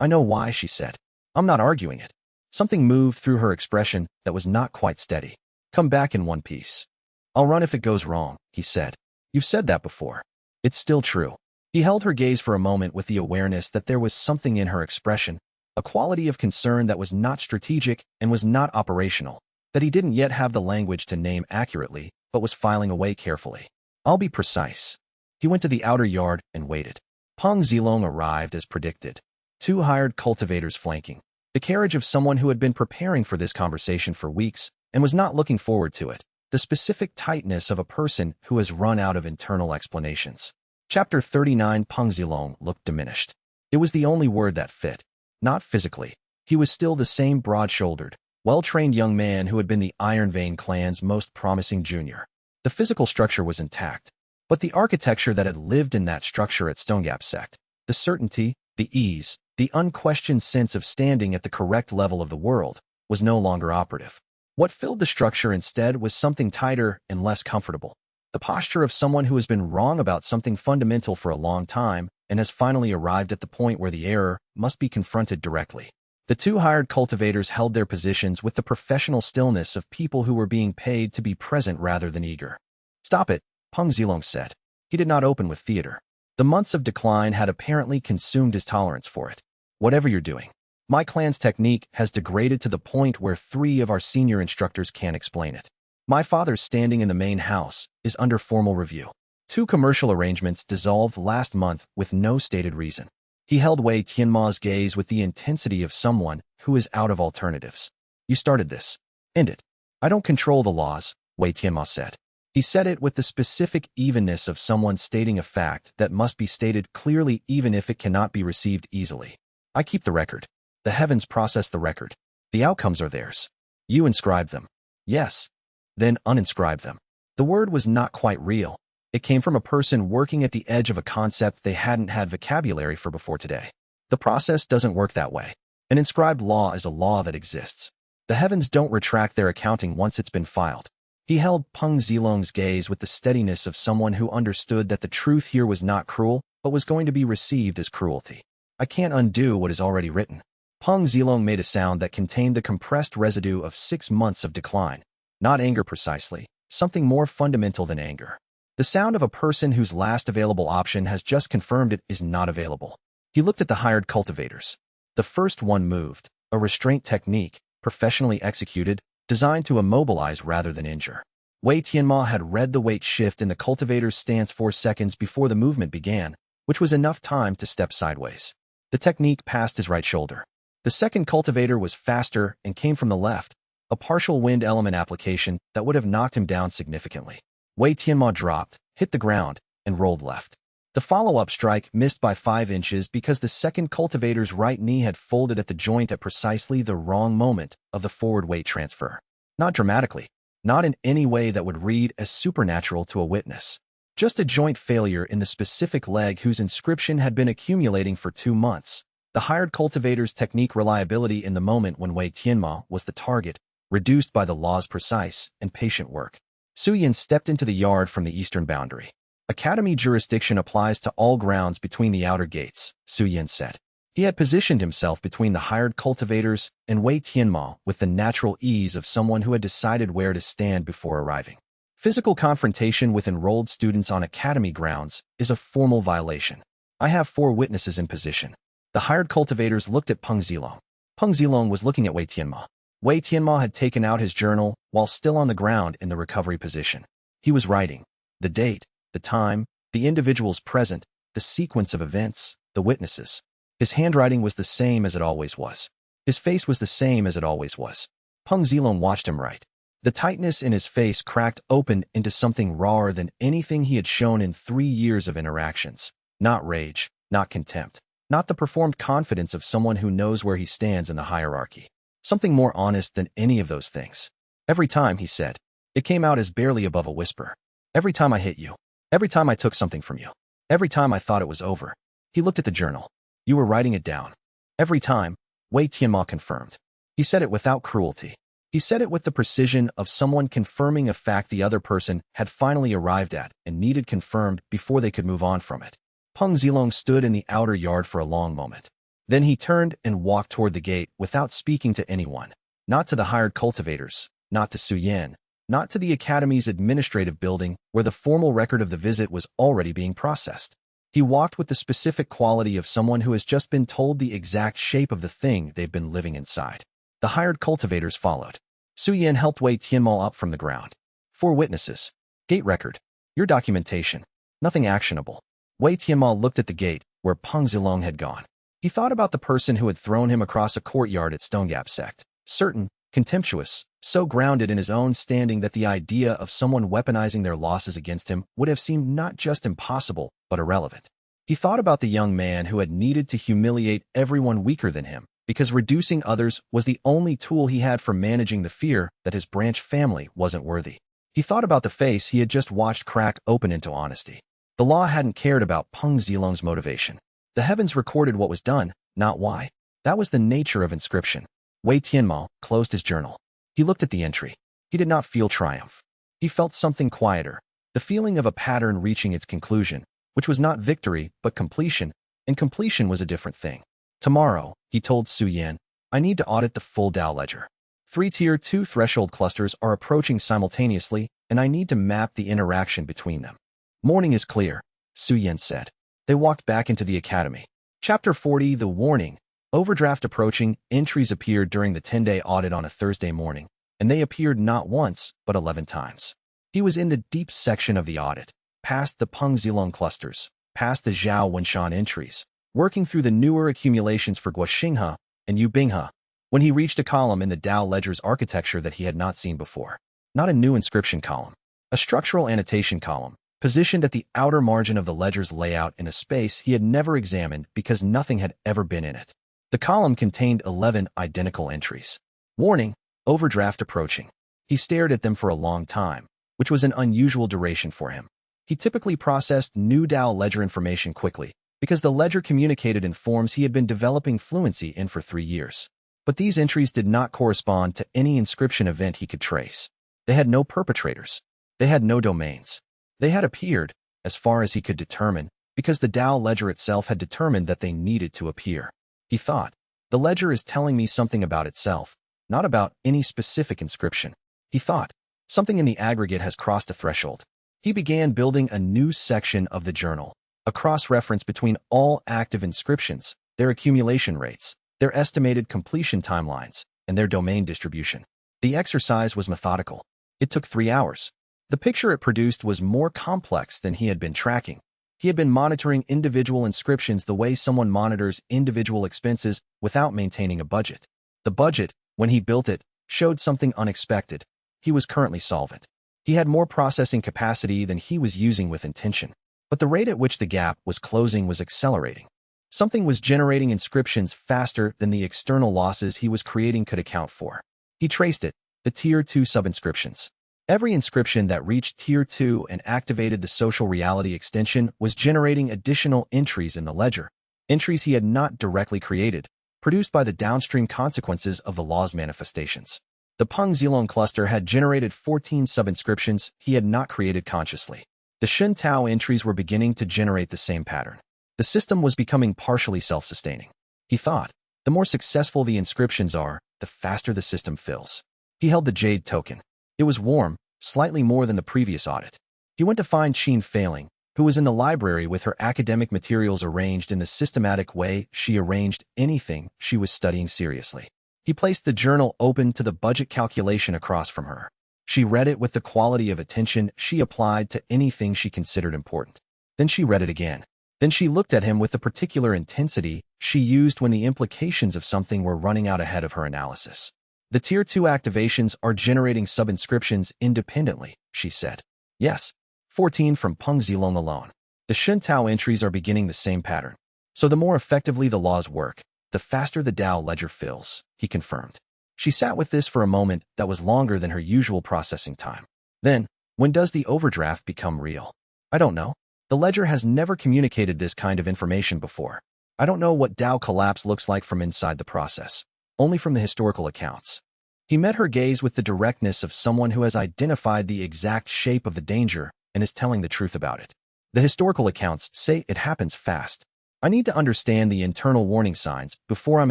A: I know why, she said. I'm not arguing it. Something moved through her expression that was not quite steady. Come back in one piece. I'll run if it goes wrong, he said. You've said that before. It's still true. He held her gaze for a moment with the awareness that there was something in her expression, a quality of concern that was not strategic and was not operational, that he didn't yet have the language to name accurately, but was filing away carefully. I'll be precise. He went to the outer yard and waited. Peng Zilong arrived as predicted. 2 hired cultivators flanking. The carriage of someone who had been preparing for this conversation for weeks and was not looking forward to it. The specific tightness of a person who has run out of internal explanations. Chapter 39. Peng Zilong looked diminished. It was the only word that fit. Not physically. He was still the same broad-shouldered, well-trained young man who had been the Iron Vein clan's most promising junior. The physical structure was intact, but the architecture that had lived in that structure at Stone Gap sect, the certainty, the ease, the unquestioned sense of standing at the correct level of the world, was no longer operative. What filled the structure instead was something tighter and less comfortable. The posture of someone who has been wrong about something fundamental for a long time and has finally arrived at the point where the error must be confronted directly. The 2 hired cultivators held their positions with the professional stillness of people who were being paid to be present rather than eager. Stop it, Peng Zilong said. He did not open with theater. The months of decline had apparently consumed his tolerance for it. Whatever you're doing. My clan's technique has degraded to the point where 3 of our senior instructors can't explain it. My father's standing in the main house is under formal review. 2 commercial arrangements dissolved last month with no stated reason. He held Wei Tianmo's gaze with the intensity of someone who is out of alternatives. You started this. End it. I don't control the laws, Wei Tianmo said. He said it with the specific evenness of someone stating a fact that must be stated clearly even if it cannot be received easily. I keep the record. The heavens process the record. The outcomes are theirs. You inscribe them. Yes. Then uninscribe them. The word was not quite real. It came from a person working at the edge of a concept they hadn't had vocabulary for before today. The process doesn't work that way. An inscribed law is a law that exists. The heavens don't retract their accounting once it's been filed. He held Peng Zilong's gaze with the steadiness of someone who understood that the truth here was not cruel, but was going to be received as cruelty. I can't undo what is already written. Peng Zilong made a sound that contained the compressed residue of 6 months of decline. Not anger precisely, something more fundamental than anger. The sound of a person whose last available option has just confirmed it is not available. He looked at the hired cultivators. The first one moved, a restraint technique, professionally executed, designed to immobilize rather than injure. Wei Tianmo had read the weight shift in the cultivator's stance 4 seconds before the movement began, which was enough time to step sideways. The technique passed his right shoulder. The second cultivator was faster and came from the left, a partial wind element application that would have knocked him down significantly. Wei Tianmo dropped, hit the ground, and rolled left. The follow-up strike missed by 5 inches because the second cultivator's right knee had folded at the joint at precisely the wrong moment of the forward weight transfer. Not dramatically, not in any way that would read as supernatural to a witness. Just a joint failure in the specific leg whose inscription had been accumulating for 2 months. The hired cultivator's technique reliability in the moment when Wei Tianmo was the target, reduced by the law's precise and patient work. Su Yan stepped into the yard from the eastern boundary. Academy jurisdiction applies to all grounds between the outer gates, Su Yan said. He had positioned himself between the hired cultivators and Wei Tianmo with the natural ease of someone who had decided where to stand before arriving. Physical confrontation with enrolled students on academy grounds is a formal violation. I have 4 witnesses in position. The hired cultivators looked at Peng Zilong. Peng Zilong was looking at Wei Tianmo. Wei Tianmo had taken out his journal while still on the ground in the recovery position. He was writing the date, the time, the individuals present, the sequence of events, the witnesses. His handwriting was the same as it always was. His face was the same as it always was. Peng Zilong watched him write. The tightness in his face cracked open into something rawer than anything he had shown in 3 years of interactions. Not rage, not contempt, not the performed confidence of someone who knows where he stands in the hierarchy. Something more honest than any of those things. Every time, he said. It came out as barely above a whisper. Every time I hit you. Every time I took something from you. Every time I thought it was over. He looked at the journal. You were writing it down. Every time, Wei Tianmo confirmed. He said it without cruelty. He said it with the precision of someone confirming a fact the other person had finally arrived at and needed confirmed before they could move on from it. Peng Zilong stood in the outer yard for a long moment. Then he turned and walked toward the gate without speaking to anyone. Not to the hired cultivators, not to Su Yan, not to the academy's administrative building where the formal record of the visit was already being processed. He walked with the specific quality of someone who has just been told the exact shape of the thing they've been living inside. The hired cultivators followed. Su Yan helped Wei Tianmo up from the ground. 4 witnesses. Gate record. Your documentation. Nothing actionable. Wei Tianmo looked at the gate where Peng Zilong had gone. He thought about the person who had thrown him across a courtyard at Stonegap sect. Certain, contemptuous, so grounded in his own standing that the idea of someone weaponizing their losses against him would have seemed not just impossible, but irrelevant. He thought about the young man who had needed to humiliate everyone weaker than him, because reducing others was the only tool he had for managing the fear that his branch family wasn't worthy. He thought about the face he had just watched crack open into honesty. The law hadn't cared about Peng Zilong's motivation. The heavens recorded what was done, not why. That was the nature of inscription. Wei Tianmo closed his journal. He looked at the entry. He did not feel triumph. He felt something quieter, the feeling of a pattern reaching its conclusion, which was not victory but completion, and completion was a different thing. Tomorrow, he told Su Yan, I need to audit the full Dao ledger. 3 Tier 2 threshold clusters are approaching simultaneously, and I need to map the interaction between them. Morning is clear, Su Yan said. They walked back into the academy. Chapter 40, The Warning. Overdraft approaching, entries appeared during the 10-day audit on a Thursday morning, and they appeared not once, but 11 times. He was in the deep section of the audit, past the Peng Zilong clusters, past the Zhao Wenshan entries, working through the newer accumulations for Guoxinghe and Yubinghe, when he reached a column in the Dao ledger's architecture that he had not seen before. Not a new inscription column, a structural annotation column, positioned at the outer margin of the ledger's layout in a space he had never examined because nothing had ever been in it. The column contained 11 identical entries. Warning, overdraft approaching. He stared at them for a long time, which was an unusual duration for him. He typically processed new Dao ledger information quickly, because the ledger communicated in forms he had been developing fluency in for 3 years. But these entries did not correspond to any inscription event he could trace. They had no perpetrators. They had no domains. They had appeared, as far as he could determine, because the Dao ledger itself had determined that they needed to appear. He thought, the ledger is telling me something about itself, not about any specific inscription. He thought, something in the aggregate has crossed a threshold. He began building a new section of the journal, a cross-reference between all active inscriptions, their accumulation rates, their estimated completion timelines, and their domain distribution. The exercise was methodical. It took 3 hours. The picture it produced was more complex than he had been tracking. He had been monitoring individual inscriptions the way someone monitors individual expenses without maintaining a budget. The budget, when he built it, showed something unexpected. He was currently solvent. He had more processing capacity than he was using with intention. But the rate at which the gap was closing was accelerating. Something was generating inscriptions faster than the external losses he was creating could account for. He traced it, the Tier 2 subinscriptions. Every inscription that reached Tier 2 and activated the social reality extension was generating additional entries in the ledger, entries he had not directly created, produced by the downstream consequences of the law's manifestations. The Peng Zilong cluster had generated 14 subinscriptions he had not created consciously. The Shun Tao entries were beginning to generate the same pattern. The system was becoming partially self-sustaining. He thought, the more successful the inscriptions are, the faster the system fills. He held the Jade token. It was warm, slightly more than the previous audit. He went to find Qin Failing, who was in the library with her academic materials arranged in the systematic way she arranged anything she was studying seriously. He placed the journal open to the budget calculation across from her. She read it with the quality of attention she applied to anything she considered important. Then she read it again. Then she looked at him with the particular intensity she used when the implications of something were running out ahead of her analysis. The Tier 2 activations are generating subinscriptions independently, she said. Yes, 14 from Peng Zilong alone. The Shun Tao entries are beginning the same pattern. So the more effectively the laws work, the faster the Dao ledger fills, he confirmed. She sat with this for a moment that was longer than her usual processing time. Then, when does the overdraft become real? I don't know. The ledger has never communicated this kind of information before. I don't know what Dao collapse looks like from inside the process, only from the historical accounts. He met her gaze with the directness of someone who has identified the exact shape of the danger and is telling the truth about it. The historical accounts say it happens fast. I need to understand the internal warning signs before I'm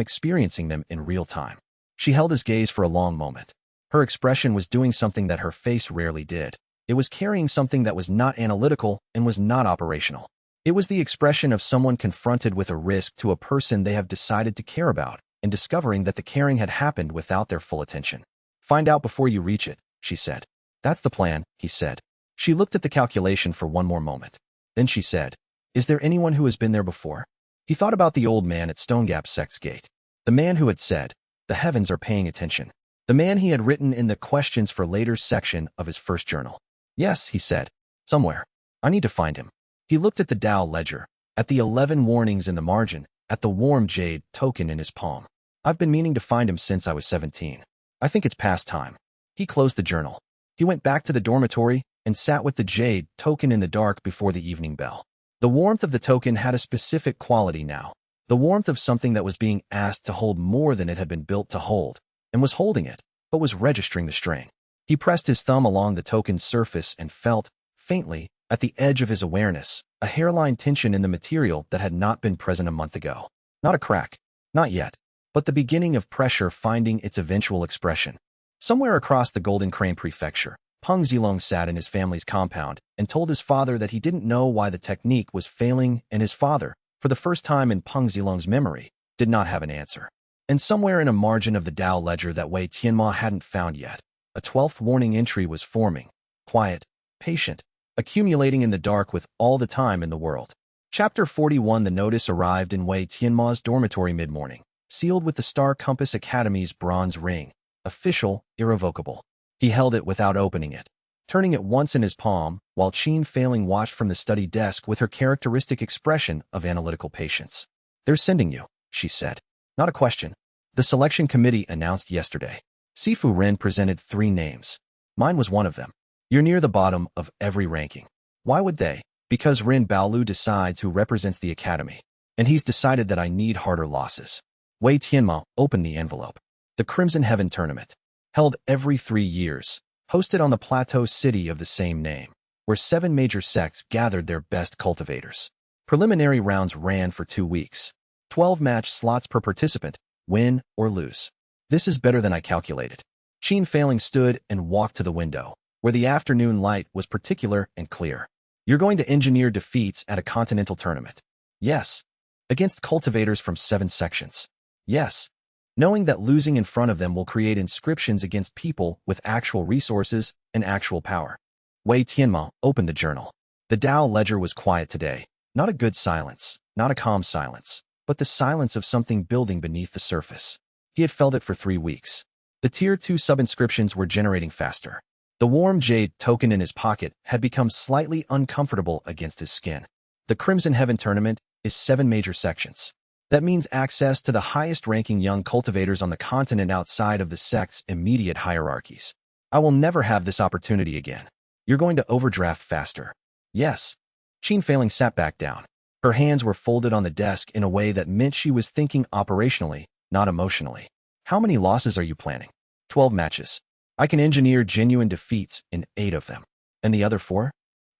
A: experiencing them in real time. She held his gaze for a long moment. Her expression was doing something that her face rarely did. It was carrying something that was not analytical and was not operational. It was the expression of someone confronted with a risk to a person they have decided to care about and discovering that the caring had happened without their full attention. Find out before you reach it, she said. That's the plan, he said. She looked at the calculation for one more moment. Then she said, is there anyone who has been there before? He thought about the old man at Stonegap Sect's gate. The man who had said, the heavens are paying attention. The man he had written in the questions for later section of his first journal. Yes, he said. Somewhere. I need to find him. He looked at the Dao ledger, at the 11 warnings in the margin, at the warm jade token in his palm. I've been meaning to find him since I was 17. I think it's past time. He closed the journal. He went back to the dormitory and sat with the jade token in the dark before the evening bell. The warmth of the token had a specific quality now. The warmth of something that was being asked to hold more than it had been built to hold, and was holding it, but was registering the strain. He pressed his thumb along the token's surface and felt, faintly, at the edge of his awareness, a hairline tension in the material that had not been present a month ago. Not a crack. Not yet. But the beginning of pressure finding its eventual expression. Somewhere across the Golden Crane Prefecture, Peng Zilong sat in his family's compound and told his father that he didn't know why the technique was failing, and his father, for the first time in Peng Zilong's memory, did not have an answer. And somewhere in a margin of the Dao ledger that Wei Tianmo hadn't found yet, a 12th warning entry was forming, quiet, patient, accumulating in the dark with all the time in the world. Chapter 41. The notice arrived in Wei Tianmo's dormitory mid-morning, sealed with the Star Compass Academy's bronze ring, official, irrevocable. He held it without opening it, turning it once in his palm, while Qin Failing watched from the study desk with her characteristic expression of analytical patience. They're sending you, she said. Not a question. The selection committee announced yesterday. Sifu Ren presented 3 names. Mine was one of them. You're near the bottom of every ranking. Why would they? Because Ren Baolu decides who represents the academy. And he's decided that I need harder losses. Wei Tianmo opened the envelope. The Crimson Heaven Tournament. Held every 3 years. Hosted on the plateau city of the same name, where 7 major sects gathered their best cultivators. Preliminary rounds ran for 2 weeks. 12 match slots per participant, win or lose. This is better than I calculated. Qin Failing stood and walked to the window, where the afternoon light was particular and clear. You're going to engineer defeats at a continental tournament. Yes. Against cultivators from 7 sections. Yes. Knowing that losing in front of them will create inscriptions against people with actual resources and actual power. Wei Tianmo opened the journal. The Dao ledger was quiet today. Not a good silence, not a calm silence, but the silence of something building beneath the surface. He had felt it for 3 weeks. The Tier 2 sub-inscriptions were generating faster. The warm jade token in his pocket had become slightly uncomfortable against his skin. The Crimson Heaven tournament is 7 major sections. That means access to the highest-ranking young cultivators on the continent outside of the sect's immediate hierarchies. I will never have this opportunity again. You're going to overdraft faster. Yes. Qin Failing sat back down. Her hands were folded on the desk in a way that meant she was thinking operationally, not emotionally. How many losses are you planning? 12 matches. I can engineer genuine defeats in 8 of them. And the other 4?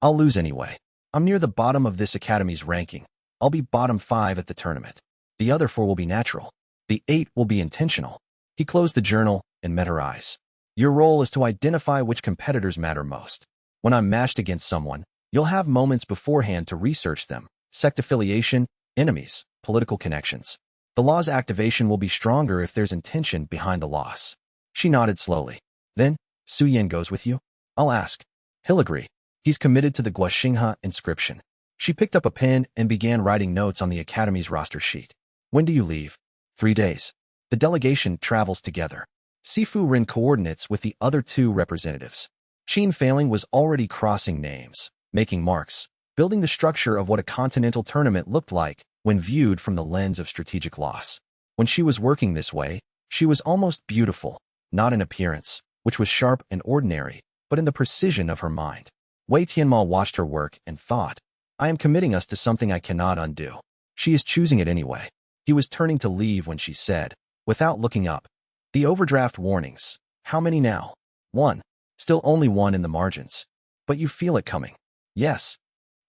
A: I'll lose anyway. I'm near the bottom of this academy's ranking. I'll be bottom 5 at the tournament. The other 4 will be natural. The 8 will be intentional. He closed the journal and met her eyes. Your role is to identify which competitors matter most. When I'm matched against someone, you'll have moments beforehand to research them. Sect affiliation, enemies, political connections. The law's activation will be stronger if there's intention behind the loss. She nodded slowly. Then, Su Yan goes with you? I'll ask. He'll agree. He's committed to the xianxia inscription. She picked up a pen and began writing notes on the academy's roster sheet. When do you leave? 3 days. The delegation travels together. Sifu Rin coordinates with the other 2 representatives. Qin Failing was already crossing names, making marks, building the structure of what a continental tournament looked like when viewed from the lens of strategic loss. When she was working this way, she was almost beautiful, not in appearance, which was sharp and ordinary, but in the precision of her mind. Wei Tianmo watched her work and thought, I am committing us to something I cannot undo. She is choosing it anyway. He was turning to leave when she said, without looking up, the overdraft warnings. How many now? 1. Still only 1 in the margins. But you feel it coming. Yes.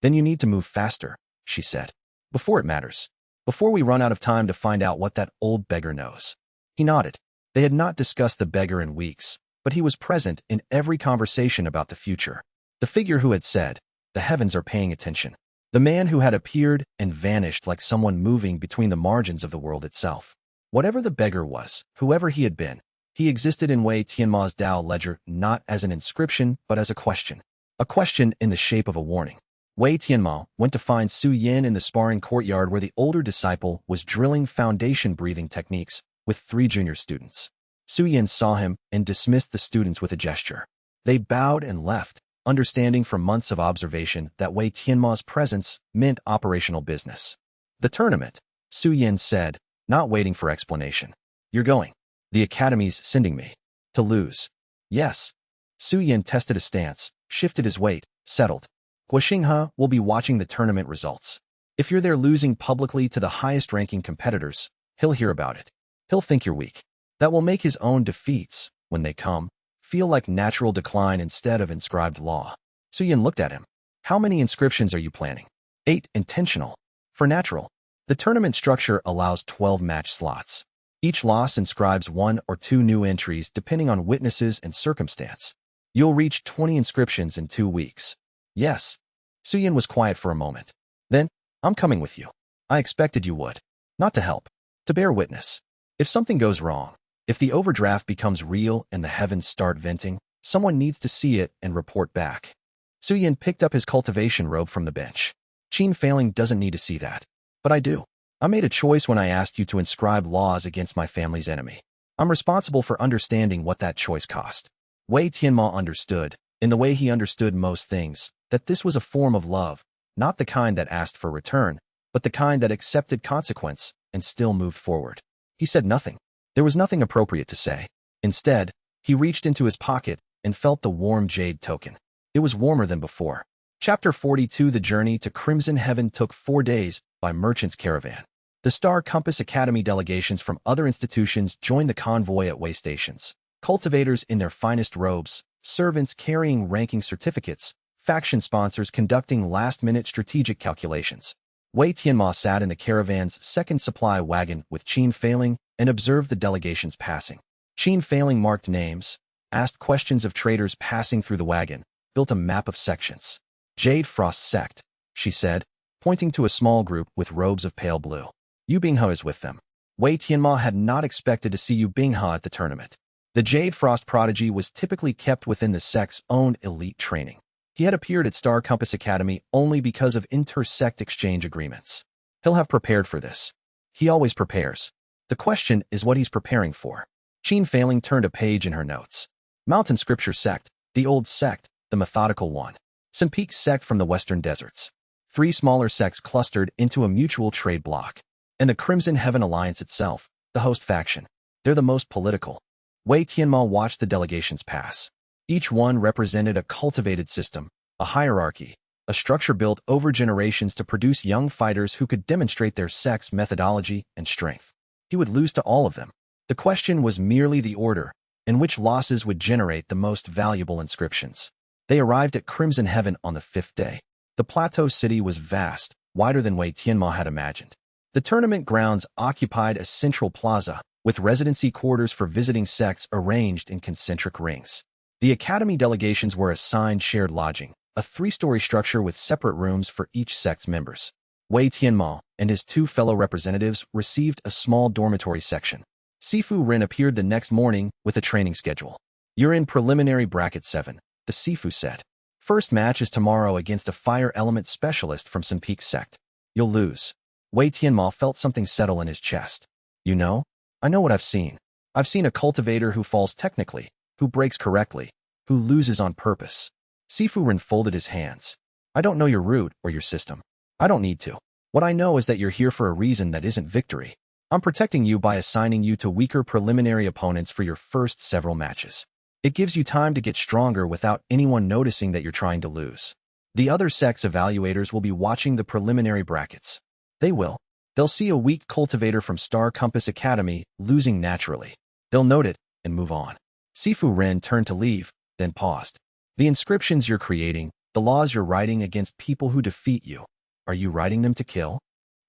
A: Then you need to move faster, she said. Before it matters. Before we run out of time to find out what that old beggar knows. He nodded. They had not discussed the beggar in weeks, but he was present in every conversation about the future. The figure who had said, the heavens are paying attention. The man who had appeared and vanished like someone moving between the margins of the world itself. Whatever the beggar was, whoever he had been, he existed in Wei Tianmo's Dao ledger not as an inscription but as a question. A question in the shape of a warning. Wei Tianmo went to find Su Yan in the sparring courtyard where the older disciple was drilling foundation breathing techniques with 3 junior students. Su Yan saw him and dismissed the students with a gesture. They bowed and left, understanding from months of observation that Wei Tianmo's presence meant operational business. The tournament, Su Yan said, not waiting for explanation. You're going. The academy's sending me. To lose. Yes. Su Yan tested a stance, shifted his weight, settled. Guoxinghe will be watching the tournament results. If you're there losing publicly to the highest-ranking competitors, he'll hear about it. He'll think you're weak. That will make his own defeats, when they come, feel like natural decline instead of inscribed law. Su Yan looked at him. How many inscriptions are you planning? 8 intentional. For natural. The tournament structure allows 12 match slots. Each loss inscribes 1 or 2 new entries depending on witnesses and circumstance. You'll reach 20 inscriptions in 2 weeks. Yes. Su Yan was quiet for a moment. Then, I'm coming with you. I expected you would. Not to help. To bear witness. If something goes wrong, if the overdraft becomes real and the heavens start venting, someone needs to see it and report back. Su Yan picked up his cultivation robe from the bench. Qin Failing doesn't need to see that. But I do. I made a choice when I asked you to inscribe laws against my family's enemy. I'm responsible for understanding what that choice cost. Wei Tianmo understood, in the way he understood most things, that this was a form of love, not the kind that asked for return, but the kind that accepted consequence and still moved forward. He said nothing. There was nothing appropriate to say. Instead, he reached into his pocket and felt the warm jade token. It was warmer than before. Chapter 42 The Journey to Crimson Heaven took 4 days by Merchant's Caravan. The Star Compass Academy delegations from other institutions joined the convoy at way stations. Cultivators in their finest robes, servants carrying ranking certificates, faction sponsors conducting last-minute strategic calculations. Wei Tianmo sat in the caravan's second supply wagon with Qin Failing and observed the delegations passing. Qin Failing marked names, asked questions of traders passing through the wagon, built a map of sections. Jade Frost sect, she said, pointing to a small group with robes of pale blue. Yu Binghe is with them. Wei Tianmo had not expected to see Yu Binghe at the tournament. The Jade Frost prodigy was typically kept within the sect's own elite training. He had appeared at Star Compass Academy only because of inter-sect exchange agreements. He'll have prepared for this. He always prepares. The question is what he's preparing for. Qin Failing turned a page in her notes. Mountain Scripture Sect, the old sect, the methodical one. Some Peak Sect from the Western Deserts. 3 smaller sects clustered into a mutual trade bloc. And the Crimson Heaven Alliance itself, the host faction. They're the most political. Wei Tianmo watched the delegations pass. Each one represented a cultivated system, a hierarchy, a structure built over generations to produce young fighters who could demonstrate their sect's methodology and strength. He would lose to all of them. The question was merely the order, in which losses would generate the most valuable inscriptions. They arrived at Crimson Heaven on the 5th day. The plateau city was vast, wider than Wei Tianmo had imagined. The tournament grounds occupied a central plaza, with residency quarters for visiting sects arranged in concentric rings. The academy delegations were assigned shared lodging, a 3-story structure with separate rooms for each sect's members. Wei Tianmo and his 2 fellow representatives received a small dormitory section. Sifu Ren appeared the next morning with a training schedule. You're in preliminary bracket 7, the Sifu said. First match is tomorrow against a fire element specialist from some Peak sect. You'll lose. Wei Tianmo felt something settle in his chest. You know? I know what I've seen. I've seen a cultivator who falls technically, who breaks correctly, who loses on purpose. Sifu Ren folded his hands. I don't know your root or your system. I don't need to. What I know is that you're here for a reason that isn't victory. I'm protecting you by assigning you to weaker preliminary opponents for your first several matches. It gives you time to get stronger without anyone noticing that you're trying to lose. The other sect's evaluators will be watching the preliminary brackets. They will. They'll see a weak cultivator from Star Compass Academy losing naturally. They'll note it and move on. Sifu Ren turned to leave, then paused. The inscriptions you're creating, the laws you're writing against people who defeat you, are you writing them to kill?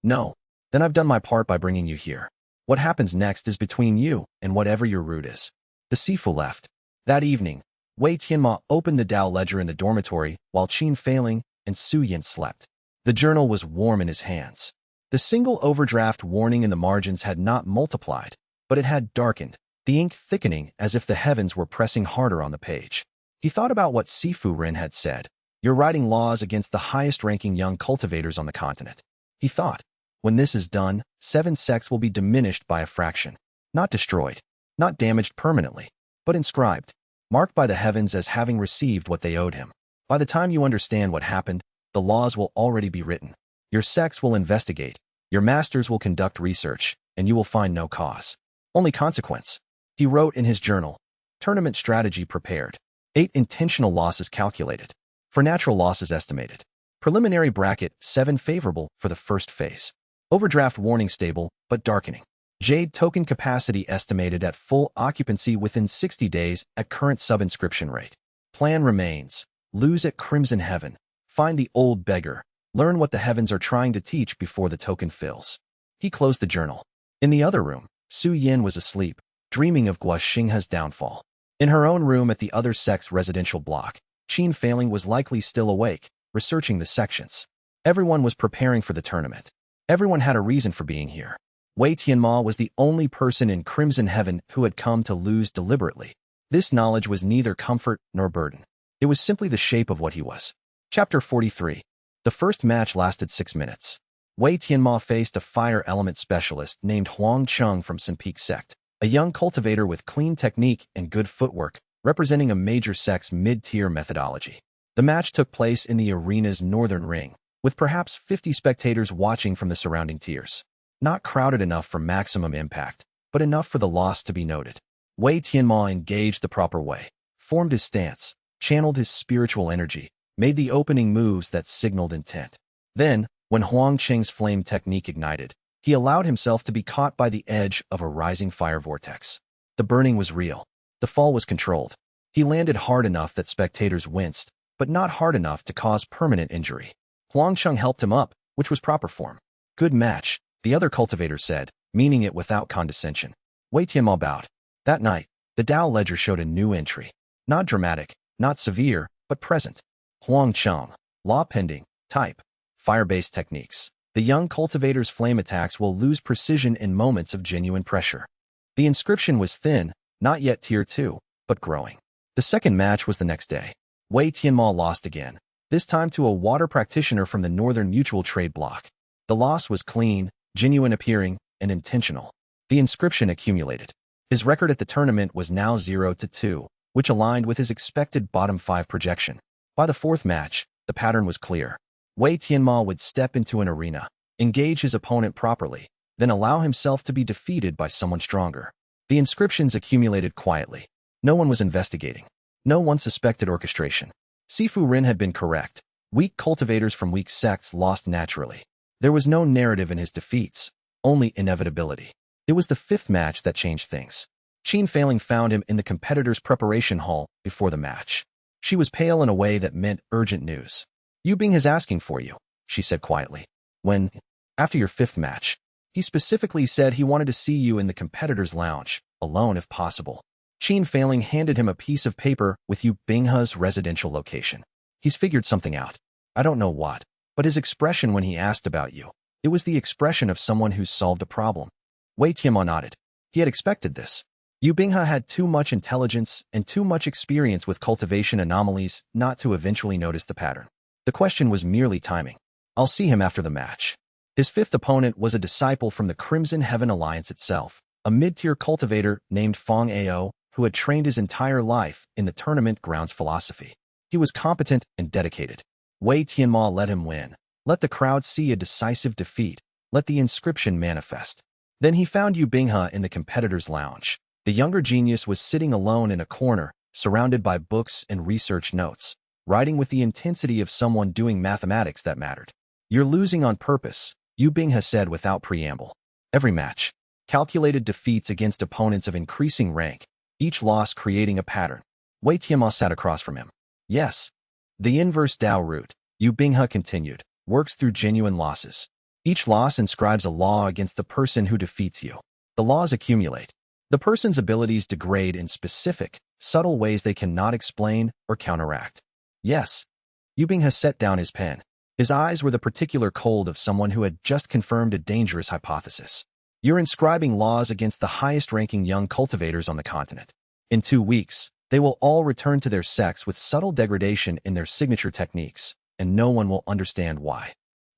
A: No. Then I've done my part by bringing you here. What happens next is between you and whatever your root is. The Sifu left. That evening, Wei Tianmo opened the Dao ledger in the dormitory while Qin Failing and Su Yin slept. The journal was warm in his hands. The single overdraft warning in the margins had not multiplied, but it had darkened, the ink thickening as if the heavens were pressing harder on the page. He thought about what Sifu Ren had said. You're writing laws against the highest-ranking young cultivators on the continent. He thought, when this is done, 7 sects will be diminished by a fraction. Not destroyed, not damaged permanently, but inscribed, marked by the heavens as having received what they owed him. By the time you understand what happened, the laws will already be written. Your sects will investigate, your masters will conduct research, and you will find no cause. Only consequence. He wrote in his journal, tournament strategy prepared. 8 intentional losses calculated. For natural losses estimated. Preliminary bracket 7 favorable for the first phase. Overdraft warning stable, but darkening. Jade token capacity estimated at full occupancy within 60 days at current sub-inscription rate. Plan remains. Lose at Crimson Heaven. Find the old beggar. Learn what the heavens are trying to teach before the token fills. He closed the journal. In the other room, Su Yin was asleep, dreaming of Gua Xinghe's downfall. In her own room at the other sect's residential block, Qin Failing was likely still awake, researching the sections. Everyone was preparing for the tournament. Everyone had a reason for being here. Wei Tianmo was the only person in Crimson Heaven who had come to lose deliberately. This knowledge was neither comfort nor burden. It was simply the shape of what he was. Chapter 43. The first match lasted 6 minutes. Wei Tianmo faced a fire element specialist named Huang Cheng from Sun Peak sect, a young cultivator with clean technique and good footwork, representing a major sect's mid-tier methodology. The match took place in the arena's northern ring, with perhaps 50 spectators watching from the surrounding tiers. Not crowded enough for maximum impact, but enough for the loss to be noted. Wei Tianmo engaged the proper way, formed his stance, channeled his spiritual energy, made the opening moves that signaled intent. Then, when Huang Cheng's flame technique ignited, he allowed himself to be caught by the edge of a rising fire vortex. The burning was real. The fall was controlled. He landed hard enough that spectators winced, but not hard enough to cause permanent injury. Huang Cheng helped him up, which was proper form. Good match, the other cultivator said, meaning it without condescension. Wei Tianmo bowed. That night, the Dao ledger showed a new entry. Not dramatic, not severe, but present. Huang Cheng, law pending, type, fire-based techniques. The young cultivator's flame attacks will lose precision in moments of genuine pressure. The inscription was thin, not yet tier 2, but growing. The second match was the next day. Wei Tianmo lost again, this time to a water practitioner from the Northern Mutual Trade bloc. The loss was clean, genuine appearing, and intentional. The inscription accumulated. His record at the tournament was now 0-2, which aligned with his expected bottom 5 projection. By the 4th match, the pattern was clear. Wei Tianmo would step into an arena, engage his opponent properly, then allow himself to be defeated by someone stronger. The inscriptions accumulated quietly. No one was investigating. No one suspected orchestration. Sifu Rin had been correct. Weak cultivators from weak sects lost naturally. There was no narrative in his defeats, only inevitability. It was the 5th match that changed things. Qin Failing found him in the competitor's preparation hall before the match. She was pale in a way that meant urgent news. Yu Bing is asking for you, she said quietly. When, after your 5th match, he specifically said he wanted to see you in the competitor's lounge, alone if possible. Qin Failing handed him a piece of paper with Yu Binghe's residential location. He's figured something out. I don't know what, but his expression when he asked about you, it was the expression of someone who's solved a problem. Wei Tianmo nodded. He had expected this. Yu Binghe had too much intelligence and too much experience with cultivation anomalies not to eventually notice the pattern. The question was merely timing. I'll see him after the match. His 5th opponent was a disciple from the Crimson Heaven Alliance itself, a mid-tier cultivator named Fong Ao, who had trained his entire life in the tournament grounds philosophy. He was competent and dedicated. Wei Tianmo let him win. Let the crowd see a decisive defeat. Let the inscription manifest. Then he found Yu Binghe in the competitor's lounge. The younger genius was sitting alone in a corner, surrounded by books and research notes, writing with the intensity of someone doing mathematics that mattered. You're losing on purpose, Yu Binghe said without preamble. Every match, calculated defeats against opponents of increasing rank, each loss creating a pattern. Wei Tianmo sat across from him. Yes. The Inverse Dao Root, Yu Binghe continued, works through genuine losses. Each loss inscribes a law against the person who defeats you. The laws accumulate. The person's abilities degrade in specific, subtle ways they cannot explain or counteract. Yes. Yu Binghe set down his pen. His eyes were the particular cold of someone who had just confirmed a dangerous hypothesis. You're inscribing laws against the highest-ranking young cultivators on the continent. In 2 weeks, they will all return to their sects with subtle degradation in their signature techniques, and no one will understand why.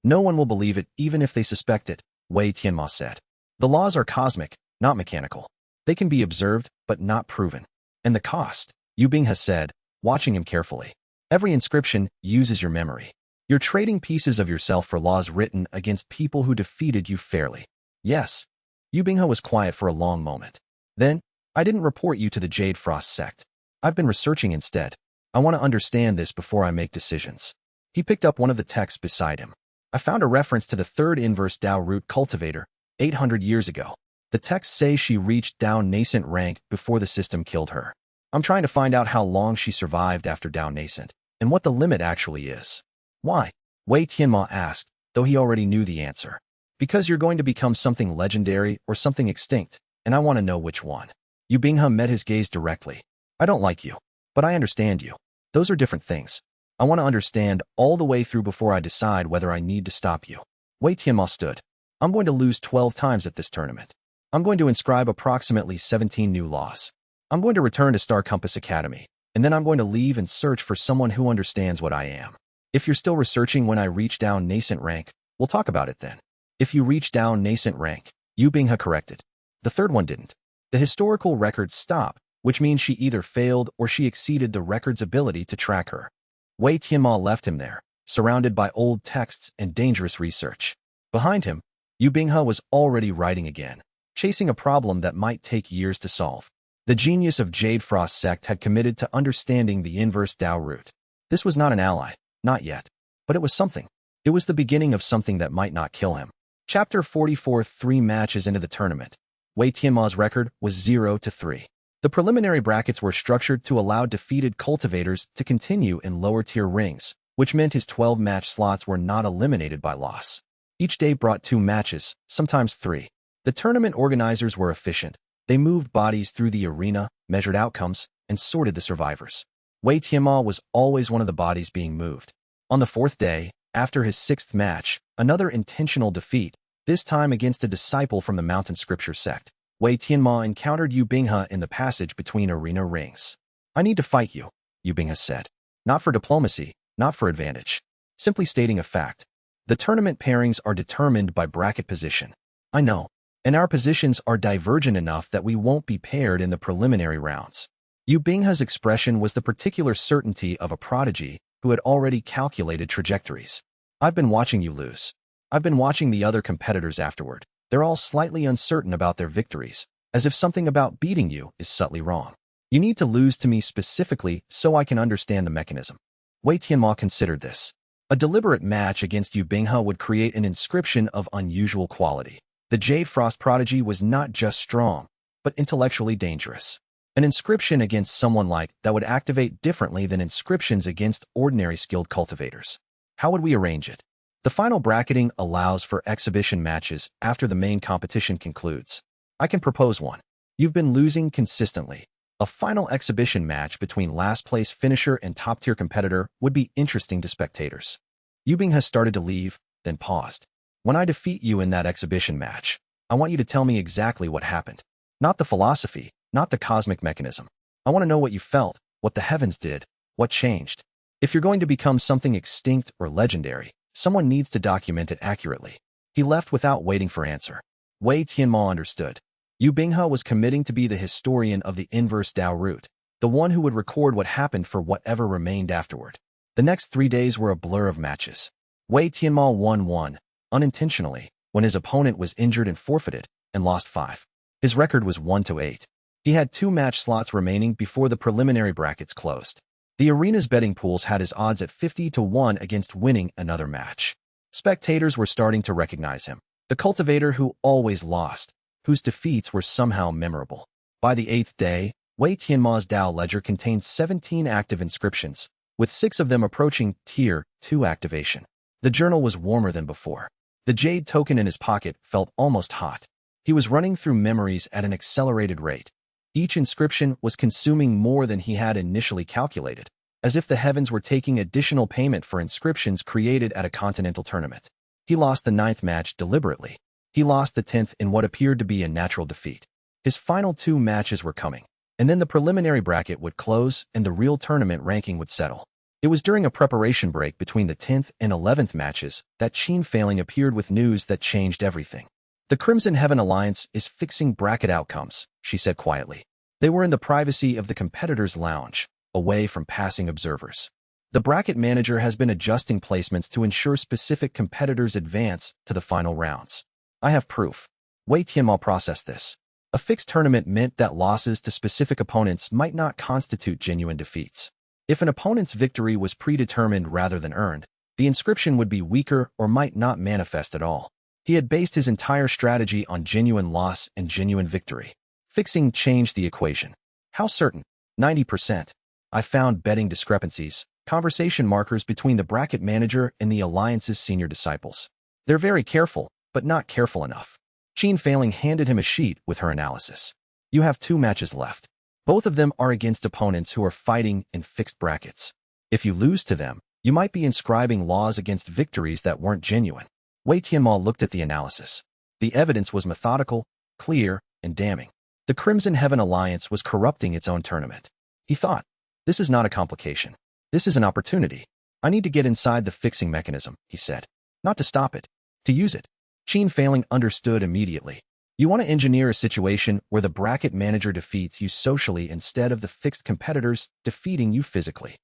A: No one will believe it even if they suspect it, Wei Tianmo said. The laws are cosmic, not mechanical. They can be observed, but not proven. And the cost, Yu Binghe said, watching him carefully. Every inscription uses your memory. You're trading pieces of yourself for laws written against people who defeated you fairly. Yes. Yu Binghe was quiet for a long moment. Then, I didn't report you to the Jade Frost sect. I've been researching instead. I want to understand this before I make decisions. He picked up one of the texts beside him. I found a reference to the 3rd Inverse Dao Root cultivator, 800 years ago. The texts say she reached Dao nascent rank before the system killed her. I'm trying to find out how long she survived after Dao nascent, and what the limit actually is. Why? Wei Tianmo asked, though he already knew the answer. Because you're going to become something legendary or something extinct, and I want to know which one. Yu Binghe met his gaze directly. I don't like you, but I understand you. Those are different things. I want to understand all the way through before I decide whether I need to stop you. Wei Tianmo stood. I'm going to lose 12 times at this tournament. I'm going to inscribe approximately 17 new laws. I'm going to return to Star Compass Academy, and then I'm going to leave and search for someone who understands what I am. If you're still researching when I reach down nascent rank, we'll talk about it then. If you reach down nascent rank, Yu Binghe corrected. The 3rd one didn't. The historical records stop, which means she either failed or she exceeded the record's ability to track her. Wei Tianmo left him there, surrounded by old texts and dangerous research. Behind him, Yu Binghe was already writing again, chasing a problem that might take years to solve. The genius of Jade Frost sect had committed to understanding the Inverse Dao Root. This was not an ally, not yet, but it was something. It was the beginning of something that might not kill him. Chapter 44. 3 matches into the tournament. Wei Tianmo's record was 0-3. The preliminary brackets were structured to allow defeated cultivators to continue in lower-tier rings, which meant his 12-match slots were not eliminated by loss. Each day brought 2 matches, sometimes 3. The tournament organizers were efficient. They moved bodies through the arena, measured outcomes, and sorted the survivors. Wei Tianmo was always one of the bodies being moved. On the 4th day, after his 6th match, another intentional defeat, this time against a disciple from the Mountain Scripture sect, Wei Tianmo encountered Yu Binghe in the passage between arena rings. I need to fight you, Yu Binghe said. Not for diplomacy, not for advantage. Simply stating a fact. The tournament pairings are determined by bracket position. I know, and our positions are divergent enough that we won't be paired in the preliminary rounds. Yu Binghe's expression was the particular certainty of a prodigy who had already calculated trajectories. I've been watching you lose. I've been watching the other competitors afterward. They're all slightly uncertain about their victories, as if something about beating you is subtly wrong. You need to lose to me specifically so I can understand the mechanism. Wei Tianmo considered this. A deliberate match against Yu Binghe would create an inscription of unusual quality. The Jade Frost prodigy was not just strong, but intellectually dangerous. An inscription against someone like that would activate differently than inscriptions against ordinary skilled cultivators. How would we arrange it? The final bracketing allows for exhibition matches after the main competition concludes. I can propose one. You've been losing consistently. A final exhibition match between last-place finisher and top-tier competitor would be interesting to spectators. Yu Binghe started to leave, then paused. When I defeat you in that exhibition match, I want you to tell me exactly what happened. Not the philosophy, not the cosmic mechanism. I want to know what you felt, what the heavens did, what changed. If you're going to become something extinct or legendary, someone needs to document it accurately. He left without waiting for answer. Wei Tianmo understood. Yu Binghe was committing to be the historian of the Inverse Dao Root, the one who would record what happened for whatever remained afterward. The next 3 days were a blur of matches. Wei Tianmo won 1, unintentionally, when his opponent was injured and forfeited, and lost 5. His record was 1-8. He had 2 match slots remaining before the preliminary brackets closed. The arena's betting pools had his odds at 50-1 against winning another match. Spectators were starting to recognize him, the cultivator who always lost, whose defeats were somehow memorable. By the 8th day, Wei Tianmo's Dao ledger contained 17 active inscriptions, with 6 of them approaching Tier 2 activation. The journal was warmer than before. The jade token in his pocket felt almost hot. He was running through memories at an accelerated rate. Each inscription was consuming more than he had initially calculated, as if the heavens were taking additional payment for inscriptions created at a continental tournament. He lost the 9th match deliberately. He lost the 10th in what appeared to be a natural defeat. His final 2 matches were coming, and then the preliminary bracket would close and the real tournament ranking would settle. It was during a preparation break between the 10th and 11th matches that Xianxia appeared with news that changed everything. The Crimson Heaven Alliance is fixing bracket outcomes, she said quietly. They were in the privacy of the competitors' lounge, away from passing observers. The bracket manager has been adjusting placements to ensure specific competitors advance to the final rounds. I have proof. Wei Tianmo processed this. A fixed tournament meant that losses to specific opponents might not constitute genuine defeats. If an opponent's victory was predetermined rather than earned, the inscription would be weaker or might not manifest at all. He had based his entire strategy on genuine loss and genuine victory. Fixing changed the equation. How certain? 90%. I found betting discrepancies, conversation markers between the bracket manager and the alliance's senior disciples. They're very careful, but not careful enough. Xianxia handed him a sheet with her analysis. You have 2 matches left. Both of them are against opponents who are fighting in fixed brackets. If you lose to them, you might be inscribing laws against victories that weren't genuine. Wei Tianmo looked at the analysis. The evidence was methodical, clear, and damning. The Crimson Heaven Alliance was corrupting its own tournament. He thought, this is not a complication. This is an opportunity. I need to get inside the fixing mechanism, he said. Not to stop it, to use it. Xianxia understood immediately. You want to engineer a situation where the bracket manager defeats you socially instead of the fixed competitors defeating you physically.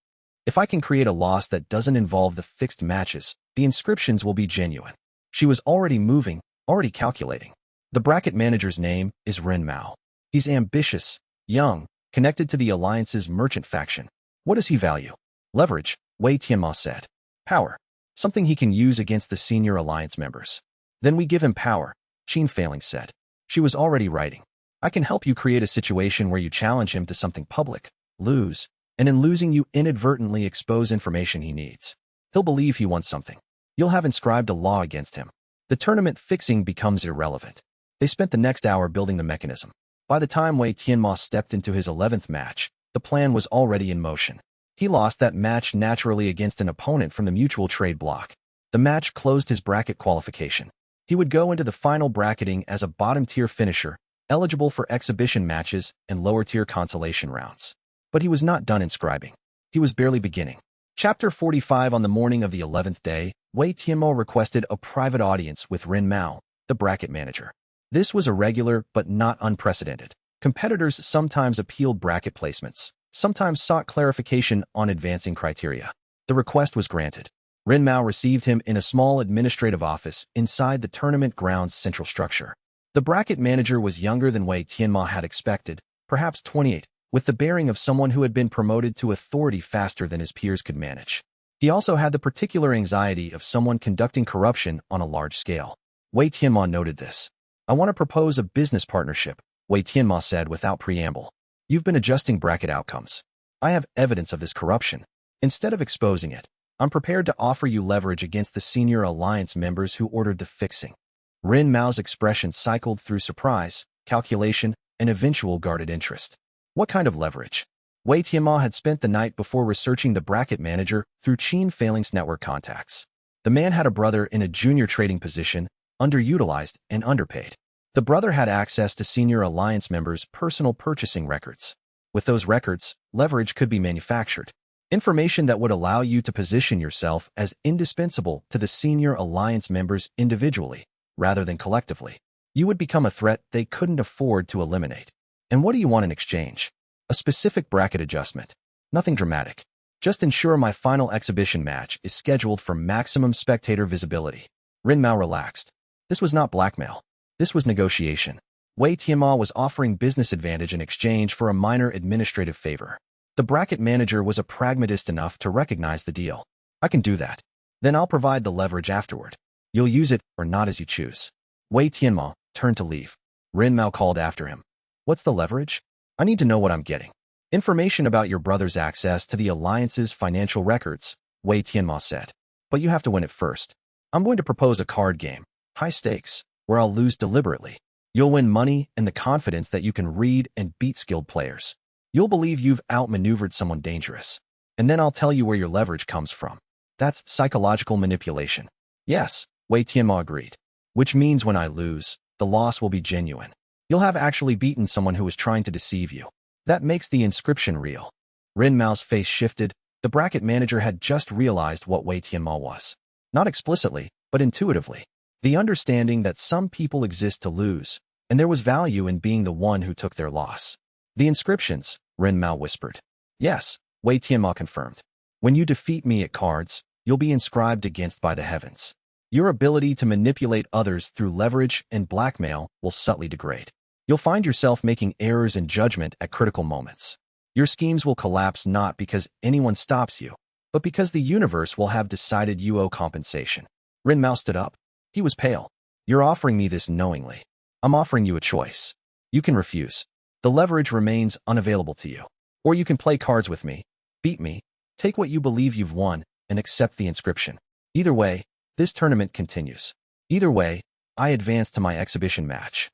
A: If I can create a loss that doesn't involve the fixed matches, the inscriptions will be genuine. She was already moving, already calculating. The bracket manager's name is Ren Mao. He's ambitious, young, connected to the Alliance's merchant faction. What does he value? Leverage, Wei Tianmo said. Power. Something he can use against the senior Alliance members. Then we give him power, Xianxia said. She was already writing. I can help you create a situation where you challenge him to something public, lose, and in losing you inadvertently expose information he needs. He'll believe he wants something. You'll have inscribed a law against him. The tournament fixing becomes irrelevant. They spent the next hour building the mechanism. By the time Wei Tianmo stepped into his 11th match, the plan was already in motion. He lost that match naturally against an opponent from the mutual trade block. The match closed his bracket qualification. He would go into the final bracketing as a bottom-tier finisher, eligible for exhibition matches and lower-tier consolation rounds. But he was not done inscribing. He was barely beginning. Chapter 45. On the morning of the 11th day, Wei Tianmo requested a private audience with Ren Mao, the bracket manager. This was irregular but not unprecedented. Competitors sometimes appealed bracket placements, sometimes sought clarification on advancing criteria. The request was granted. Ren Mao received him in a small administrative office inside the tournament grounds central structure. The bracket manager was younger than Wei Tianmo had expected, perhaps 28, with the bearing of someone who had been promoted to authority faster than his peers could manage. He also had the particular anxiety of someone conducting corruption on a large scale. Wei Tianmo noted this. "I want to propose a business partnership," Wei Tianmo said without preamble. "You've been adjusting bracket outcomes. I have evidence of this corruption. Instead of exposing it, I'm prepared to offer you leverage against the senior alliance members who ordered the fixing." Ren Mao's expression cycled through surprise, calculation, and eventual guarded interest. What kind of leverage? Wei Tianmo had spent the night before researching the bracket manager through Qin Failing's network contacts. The man had a brother in a junior trading position, underutilized and underpaid. The brother had access to senior alliance members' personal purchasing records. With those records, leverage could be manufactured. Information that would allow you to position yourself as indispensable to the senior alliance members individually, rather than collectively. You would become a threat they couldn't afford to eliminate. And what do you want in exchange? A specific bracket adjustment. Nothing dramatic. Just ensure my final exhibition match is scheduled for maximum spectator visibility. Ren Mao relaxed. This was not blackmail. This was negotiation. Wei Tianmo was offering business advantage in exchange for a minor administrative favor. The bracket manager was a pragmatist enough to recognize the deal. "I can do that. Then I'll provide the leverage afterward. You'll use it or not as you choose." Wei Tianmo turned to leave. Ren Mao called after him. "What's the leverage? I need to know what I'm getting." "Information about your brother's access to the alliance's financial records," Wei Tianmo said. "But you have to win it first. I'm going to propose a card game, high stakes, where I'll lose deliberately. You'll win money and the confidence that you can read and beat skilled players. You'll believe you've outmaneuvered someone dangerous. And then I'll tell you where your leverage comes from. That's psychological manipulation." "Yes," Wei Tianmo agreed. "Which means when I lose, the loss will be genuine. You'll have actually beaten someone who was trying to deceive you. That makes the inscription real." Ren Mao's face shifted. The bracket manager had just realized what Wei Tianmo was. Not explicitly, but intuitively. The understanding that some people exist to lose, and there was value in being the one who took their loss. "The inscriptions," Ren Mao whispered. "Yes," Wei Tianmo confirmed. "When you defeat me at cards, you'll be inscribed against by the heavens. Your ability to manipulate others through leverage and blackmail will subtly degrade. You'll find yourself making errors in judgment at critical moments. Your schemes will collapse not because anyone stops you, but because the universe will have decided you owe compensation." Ren Mao stood up. He was pale. "You're offering me this knowingly. I'm offering you a choice. You can refuse. The leverage remains unavailable to you. Or you can play cards with me, beat me, take what you believe you've won, and accept the inscription. Either way, this tournament continues. Either way, I advance to my exhibition match."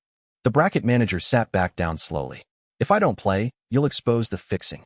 A: The bracket manager sat back down slowly. "If I don't play, you'll expose the fixing."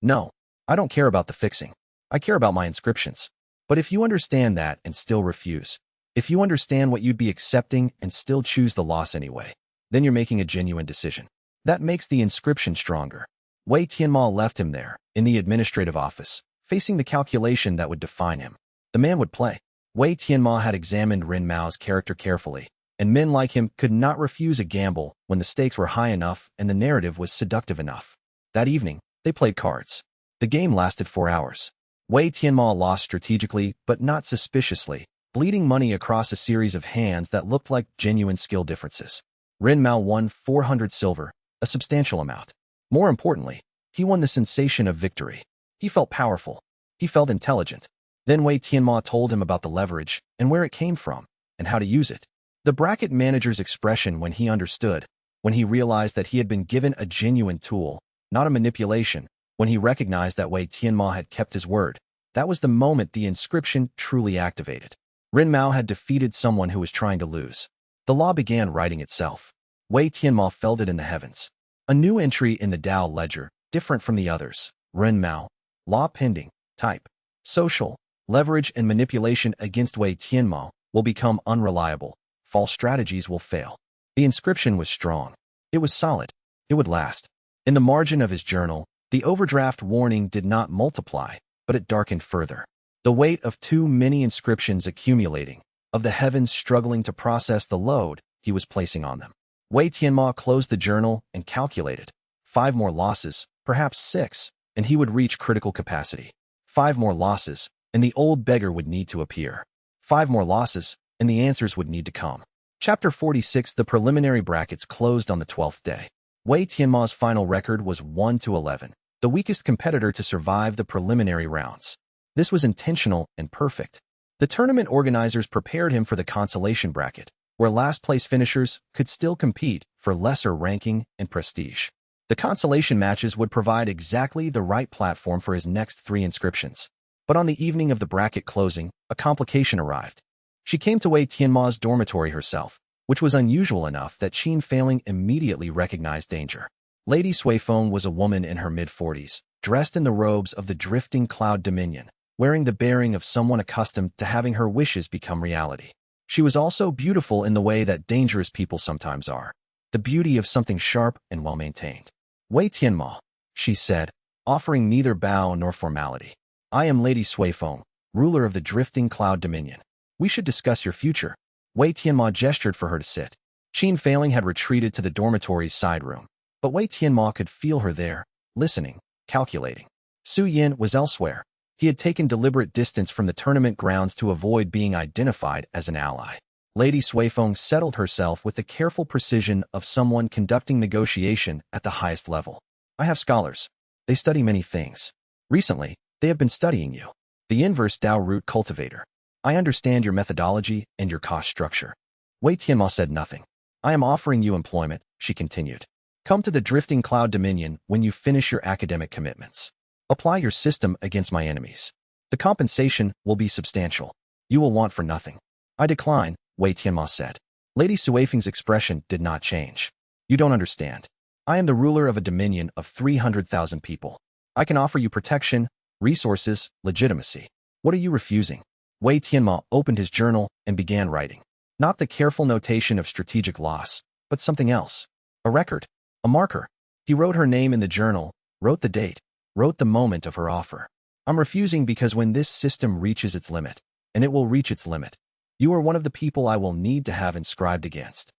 A: "No, I don't care about the fixing. I care about my inscriptions. But if you understand that and still refuse, if you understand what you'd be accepting and still choose the loss anyway, then you're making a genuine decision. That makes the inscription stronger." Wei Tianmo left him there, in the administrative office, facing the calculation that would define him. The man would play. Wei Tianmo had examined Ren Mao's character carefully, and men like him could not refuse a gamble when the stakes were high enough and the narrative was seductive enough. That evening, they played cards. The game lasted 4 hours. Wei Tianmo lost strategically, but not suspiciously, bleeding money across a series of hands that looked like genuine skill differences. Ren Mao won 400 silver, a substantial amount. More importantly, he won the sensation of victory. He felt powerful. He felt intelligent. Then Wei Tianmo told him about the leverage and where it came from and how to use it. The bracket manager's expression when he understood, when he realized that he had been given a genuine tool, not a manipulation, when he recognized that Wei Tianmo had kept his word, that was the moment the inscription truly activated. Ren Mao had defeated someone who was trying to lose. The law began writing itself. Wei Tianmo felt it in the heavens. A new entry in the Dao ledger, different from the others. Ren Mao. Law pending. Type. Social. Leverage and manipulation against Wei Tianmo will become unreliable. False strategies will fail. The inscription was strong. It was solid. It would last. In the margin of his journal, the overdraft warning did not multiply, but it darkened further. The weight of too many inscriptions accumulating, of the heavens struggling to process the load he was placing on them. Wei Tianmo closed the journal and calculated. 5 more losses, perhaps 6, and he would reach critical capacity. 5 more losses, and the old beggar would need to appear. 5 more losses, and the answers would need to come. Chapter 46. The preliminary brackets closed on the 12th day. Wei Tianmo's final record was 1-11, the weakest competitor to survive the preliminary rounds. This was intentional and perfect. The tournament organizers prepared him for the consolation bracket, where last-place finishers could still compete for lesser ranking and prestige. The consolation matches would provide exactly the right platform for his next 3 inscriptions. But on the evening of the bracket closing, a complication arrived. She came to Wei Tianmo's dormitory herself, which was unusual enough that Qin Failing immediately recognized danger. Lady Suifeng was a woman in her mid-40s, dressed in the robes of the drifting cloud dominion, wearing the bearing of someone accustomed to having her wishes become reality. She was also beautiful in the way that dangerous people sometimes are, the beauty of something sharp and well-maintained. Wei Tianmo, she said, offering neither bow nor formality. I am Lady Suifeng, ruler of the drifting cloud dominion. We should discuss your future. Wei Tianmo gestured for her to sit. Qin Failing had retreated to the dormitory's side room, but Wei Tianmo could feel her there, listening, calculating. Su Yin was elsewhere. He had taken deliberate distance from the tournament grounds to avoid being identified as an ally. Lady Suifeng settled herself with the careful precision of someone conducting negotiation at the highest level. I have scholars. They study many things. Recently, they have been studying you. The Inverse Dao Root cultivator. I understand your methodology and your cost structure. Wei Tianmo said nothing. I am offering you employment, she continued. Come to the drifting cloud dominion when you finish your academic commitments. Apply your system against my enemies. The compensation will be substantial. You will want for nothing. I decline, Wei Tianmo said. Lady Suifeng's expression did not change. You don't understand. I am the ruler of a dominion of 300,000 people. I can offer you protection, resources, legitimacy. What are you refusing? Wei Tianmo opened his journal and began writing. Not the careful notation of strategic loss, but something else. A record. A marker. He wrote her name in the journal, wrote the date, wrote the moment of her offer. I'm refusing because when this system reaches its limit, and it will reach its limit, you are one of the people I will need to have inscribed against.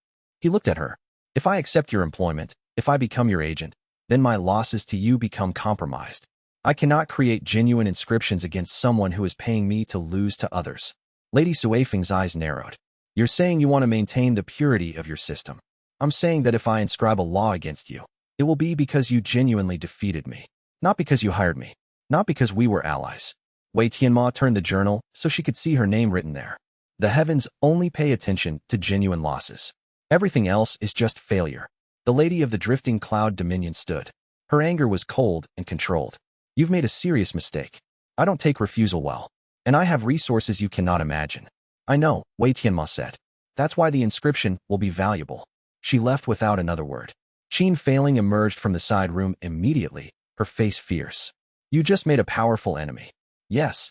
A: He looked at her. If I accept your employment, if I become your agent, then my losses to you become compromised. I cannot create genuine inscriptions against someone who is paying me to lose to others. Lady Suifeng's eyes narrowed. You're saying you want to maintain the purity of your system. I'm saying that if I inscribe a law against you, it will be because you genuinely defeated me. Not because you hired me. Not because we were allies. Wei Tianmo turned the journal so she could see her name written there. The heavens only pay attention to genuine losses. Everything else is just failure. The lady of the drifting cloud dominion stood. Her anger was cold and controlled. You've made a serious mistake. I don't take refusal well. And I have resources you cannot imagine. I know, Wei Tianmo said. That's why the inscription will be valuable. She left without another word. Qin Failing emerged from the side room immediately, her face fierce. You just made a powerful enemy. Yes.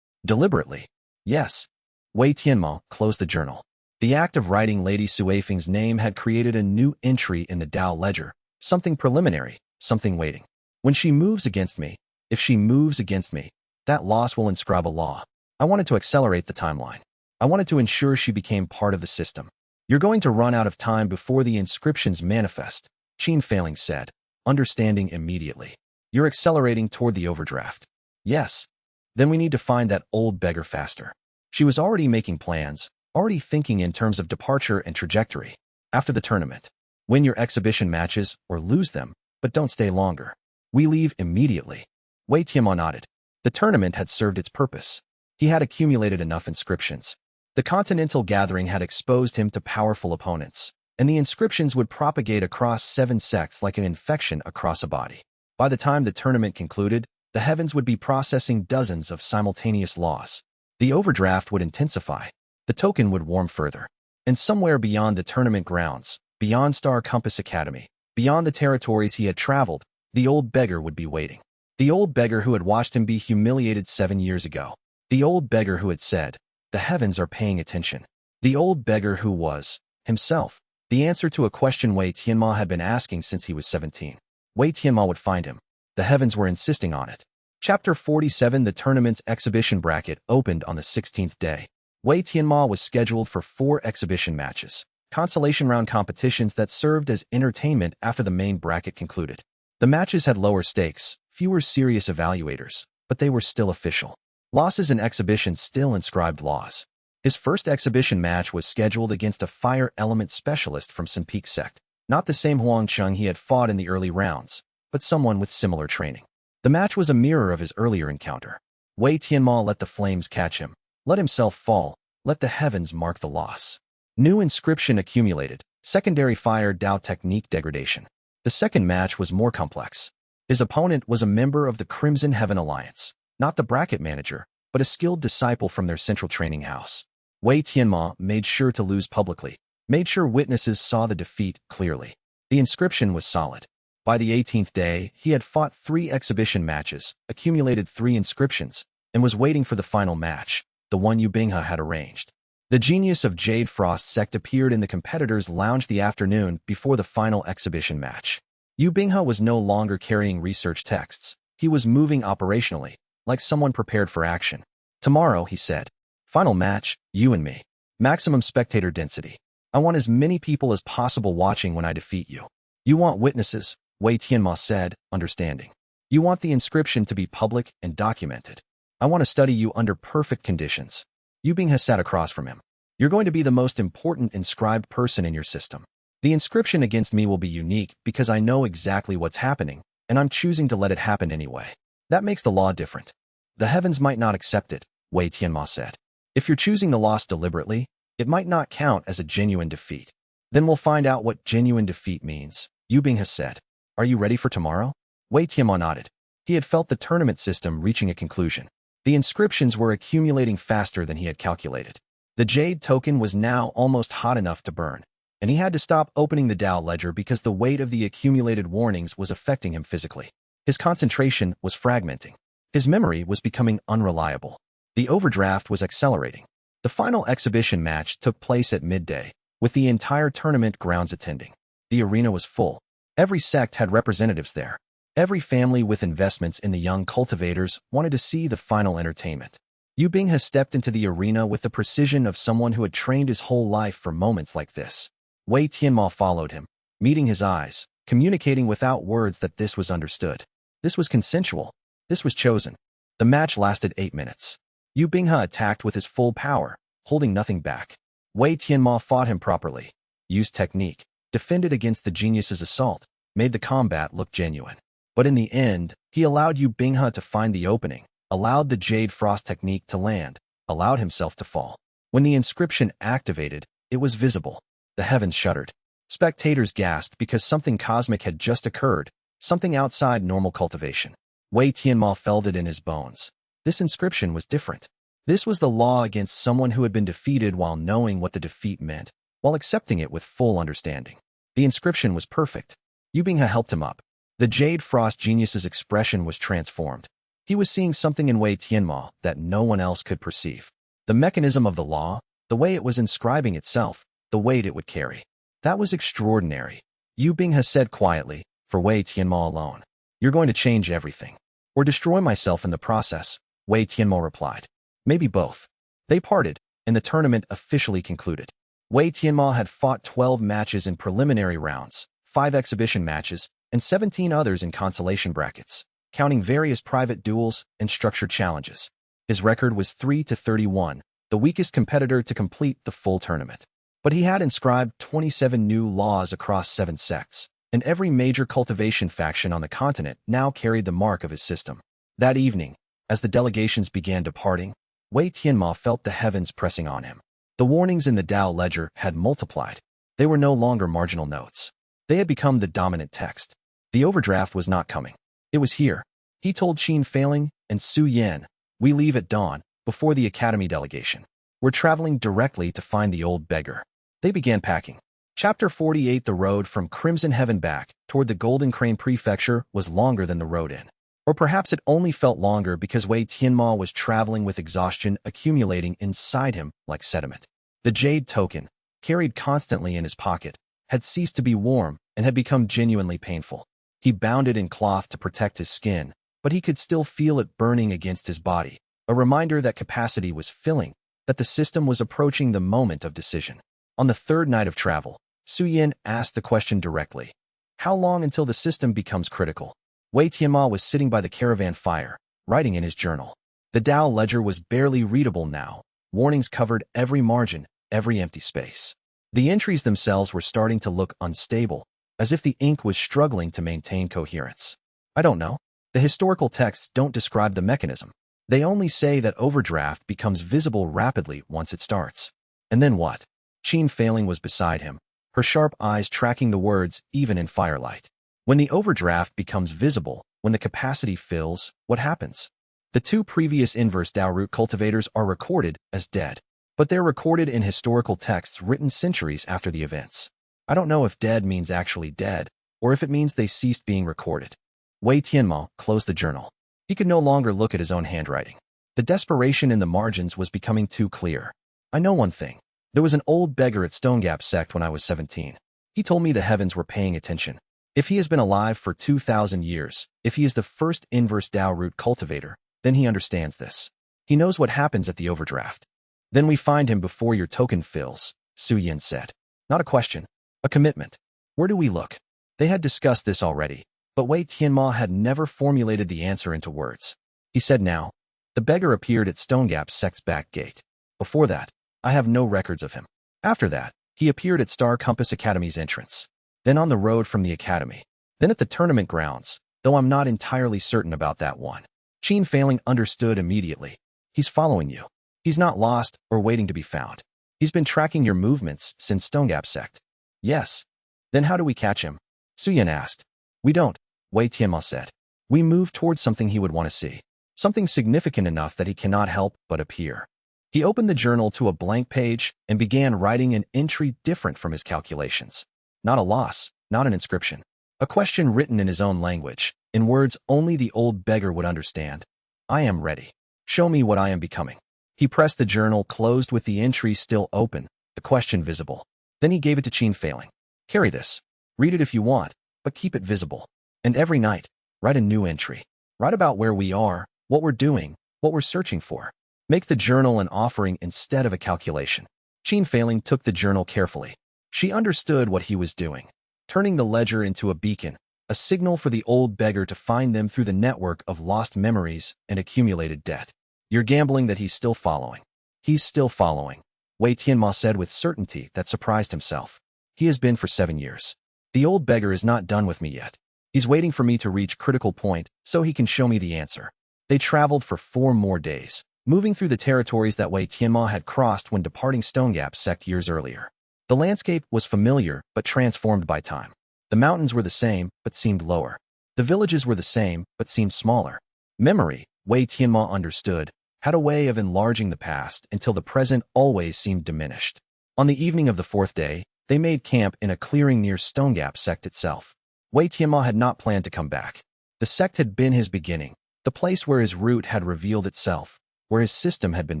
A: Deliberately. Yes. Wei Tianmo closed the journal. The act of writing Lady Suifeng's name had created a new entry in the Dao ledger, something preliminary, something waiting. When she moves against me, if she moves against me, that loss will inscribe a law. I wanted to accelerate the timeline. I wanted to ensure she became part of the system. You're going to run out of time before the inscriptions manifest, Qin Failing said, understanding immediately. You're accelerating toward the overdraft. Yes. Then we need to find that old beggar faster. She was already making plans, already thinking in terms of departure and trajectory. After the tournament, win your exhibition matches or lose them, but don't stay longer. We leave immediately. Wei Tianmo nodded. The tournament had served its purpose. He had accumulated enough inscriptions. The continental gathering had exposed him to powerful opponents, and the inscriptions would propagate across 7 sects like an infection across a body. By the time the tournament concluded, the heavens would be processing dozens of simultaneous laws. The overdraft would intensify. The token would warm further. And somewhere beyond the tournament grounds, beyond Star Compass Academy, beyond the territories he had traveled, the old beggar would be waiting. The old beggar who had watched him be humiliated 7 years ago. The old beggar who had said, the heavens are paying attention. The old beggar who was, himself, the answer to a question Wei Tianmo had been asking since he was 17. Wei Tianmo would find him. The heavens were insisting on it. Chapter 47. The tournament's exhibition bracket opened on the 16th day. Wei Tianmo was scheduled for 4 exhibition matches, consolation round competitions that served as entertainment after the main bracket concluded. The matches had lower stakes, fewer serious evaluators, but they were still official. Losses in exhibitions still inscribed laws. His first exhibition match was scheduled against a fire element specialist from Sinpeak sect, not the same Huang Cheng he had fought in the early rounds, but someone with similar training. The match was a mirror of his earlier encounter. Wei Tianmo let the flames catch him, let himself fall, let the heavens mark the loss. New inscription accumulated, secondary fire Dao technique degradation. The second match was more complex. His opponent was a member of the Crimson Heaven Alliance, not the bracket manager, but a skilled disciple from their central training house. Wei Tianmo made sure to lose publicly, made sure witnesses saw the defeat clearly. The inscription was solid. By the 18th day, he had fought 3 exhibition matches, accumulated 3 inscriptions, and was waiting for the final match, the one Yu Binghe had arranged. The genius of Jade Frost sect appeared in the competitors' lounge the afternoon before the final exhibition match. Yu Binghe was no longer carrying research texts. He was moving operationally, like someone prepared for action. Tomorrow, he said. Final match, you and me. Maximum spectator density. I want as many people as possible watching when I defeat you. You want witnesses, Wei Tianmo said, understanding. You want the inscription to be public and documented. I want to study you under perfect conditions. Yu Binghe sat across from him. You're going to be the most important inscribed person in your system. The inscription against me will be unique because I know exactly what's happening, and I'm choosing to let it happen anyway. That makes the law different. The heavens might not accept it, Wei Tianmo said. If you're choosing the loss deliberately, it might not count as a genuine defeat. Then we'll find out what genuine defeat means, Yu Binghe said. Are you ready for tomorrow? Wei Tianmo nodded. He had felt the tournament system reaching a conclusion. The inscriptions were accumulating faster than he had calculated. The Jade token was now almost hot enough to burn, and he had to stop opening the Dao ledger because the weight of the accumulated warnings was affecting him physically. His concentration was fragmenting. His memory was becoming unreliable. The overdraft was accelerating. The final exhibition match took place at midday, with the entire tournament grounds attending. The arena was full. Every sect had representatives there. Every family with investments in the young cultivators wanted to see the final entertainment. Yu Binghe stepped into the arena with the precision of someone who had trained his whole life for moments like this. Wei Tianmo followed him, meeting his eyes, communicating without words that this was understood. This was consensual. This was chosen. The match lasted 8 minutes. Yu Binghe attacked with his full power, holding nothing back. Wei Tianmo fought him properly, used technique, defended against the genius's assault, made the combat look genuine. But in the end, he allowed Yu Binghe to find the opening, allowed the Jade Frost technique to land, allowed himself to fall. When the inscription activated, it was visible. The heavens shuddered. Spectators gasped because something cosmic had just occurred, something outside normal cultivation. Wei Tianmo felt it in his bones. This inscription was different. This was the law against someone who had been defeated while knowing what the defeat meant, while accepting it with full understanding. The inscription was perfect. Yu Binghe helped him up. The Jade Frost genius's expression was transformed. He was seeing something in Wei Tianmo that no one else could perceive. The mechanism of the law, the way it was inscribing itself, the weight it would carry. That was extraordinary. Yu Binghe said quietly, for Wei Tianmo alone. You're going to change everything. Or destroy myself in the process, Wei Tianmo replied. Maybe both. They parted, and the tournament officially concluded. Wei Tianmo had fought 12 matches in preliminary rounds, 5 exhibition matches, and 17 others in consolation brackets, counting various private duels and structured challenges. His record was 3-31, the weakest competitor to complete the full tournament. But he had inscribed 27 new laws across 7 sects, and every major cultivation faction on the continent now carried the mark of his system. That evening, as the delegations began departing, Wei Tianmo felt the heavens pressing on him. The warnings in the Dao ledger had multiplied. They were no longer marginal notes. They had become the dominant text. The overdraft was not coming. It was here. He told Qin Failing and Su Yan, we leave at dawn, before the academy delegation. We're traveling directly to find the old beggar. They began packing. Chapter 48. The road from Crimson Heaven back toward the Golden Crane Prefecture was longer than the road in. Or perhaps it only felt longer because Wei Tianmo was traveling with exhaustion accumulating inside him like sediment. The Jade token, carried constantly in his pocket, had ceased to be warm and had become genuinely painful. He bound it in cloth to protect his skin, but he could still feel it burning against his body, a reminder that capacity was filling, that the system was approaching the moment of decision. On the third night of travel, Su Yin asked the question directly. How long until the system becomes critical? Wei Tianmo was sitting by the caravan fire, writing in his journal. The Dao ledger was barely readable now. Warnings covered every margin, every empty space. The entries themselves were starting to look unstable, as if the ink was struggling to maintain coherence. I don't know. The historical texts don't describe the mechanism. They only say that overdraft becomes visible rapidly once it starts. And then what? Qin Failing was beside him, her sharp eyes tracking the words even in firelight. When the overdraft becomes visible, when the capacity fills, what happens? The two previous Inverse Dao Root cultivators are recorded as dead, but they're recorded in historical texts written centuries after the events. I don't know if dead means actually dead, or if it means they ceased being recorded. Wei Tianmo closed the journal. He could no longer look at his own handwriting. The desperation in the margins was becoming too clear. I know one thing. There was an old beggar at Stonegap sect when I was 17. He told me the heavens were paying attention. If he has been alive for 2,000 years, if he is the first Inverse Dao Root cultivator, then he understands this. He knows what happens at the overdraft. Then we find him before your token fills, Su Yin said. Not a question, a commitment. Where do we look? They had discussed this already, but Wei Tianmo had never formulated the answer into words. He said now, the beggar appeared at Stonegap sect's back gate. Before that, I have no records of him. After that, he appeared at Star Compass Academy's entrance. Then on the road from the academy. Then at the tournament grounds, though I'm not entirely certain about that one. Qin Failing understood immediately. He's following you. He's not lost or waiting to be found. He's been tracking your movements since Stonegap sect. Yes. Then how do we catch him? Su Yin asked. We don't, Wei Tianmo said. We move towards something he would want to see. Something significant enough that he cannot help but appear. He opened the journal to a blank page and began writing an entry different from his calculations. Not a loss, not an inscription. A question written in his own language, in words only the old beggar would understand. I am ready. Show me what I am becoming. He pressed the journal closed with the entry still open, the question visible. Then he gave it to Qin Failing. Carry this. Read it if you want, but keep it visible. And every night, write a new entry. Write about where we are, what we're doing, what we're searching for. Make the journal an offering instead of a calculation. Qin Failing took the journal carefully. She understood what he was doing, turning the ledger into a beacon, a signal for the old beggar to find them through the network of lost memories and accumulated debt. You're gambling that he's still following. He's still following, Wei Tianmo said with certainty that surprised himself. He has been for 7 years. The old beggar is not done with me yet. He's waiting for me to reach critical point so he can show me the answer. They traveled for 4 more days, moving through the territories that Wei Tianmo had crossed when departing Stonegap sect years earlier. The landscape was familiar but transformed by time. The mountains were the same but seemed lower. The villages were the same but seemed smaller. Memory, Wei Tianmo understood, had a way of enlarging the past until the present always seemed diminished. On the evening of the 4th day, they made camp in a clearing near Stonegap sect itself. Wei Tianmo had not planned to come back. The sect had been his beginning, the place where his root had revealed itself, where his system had been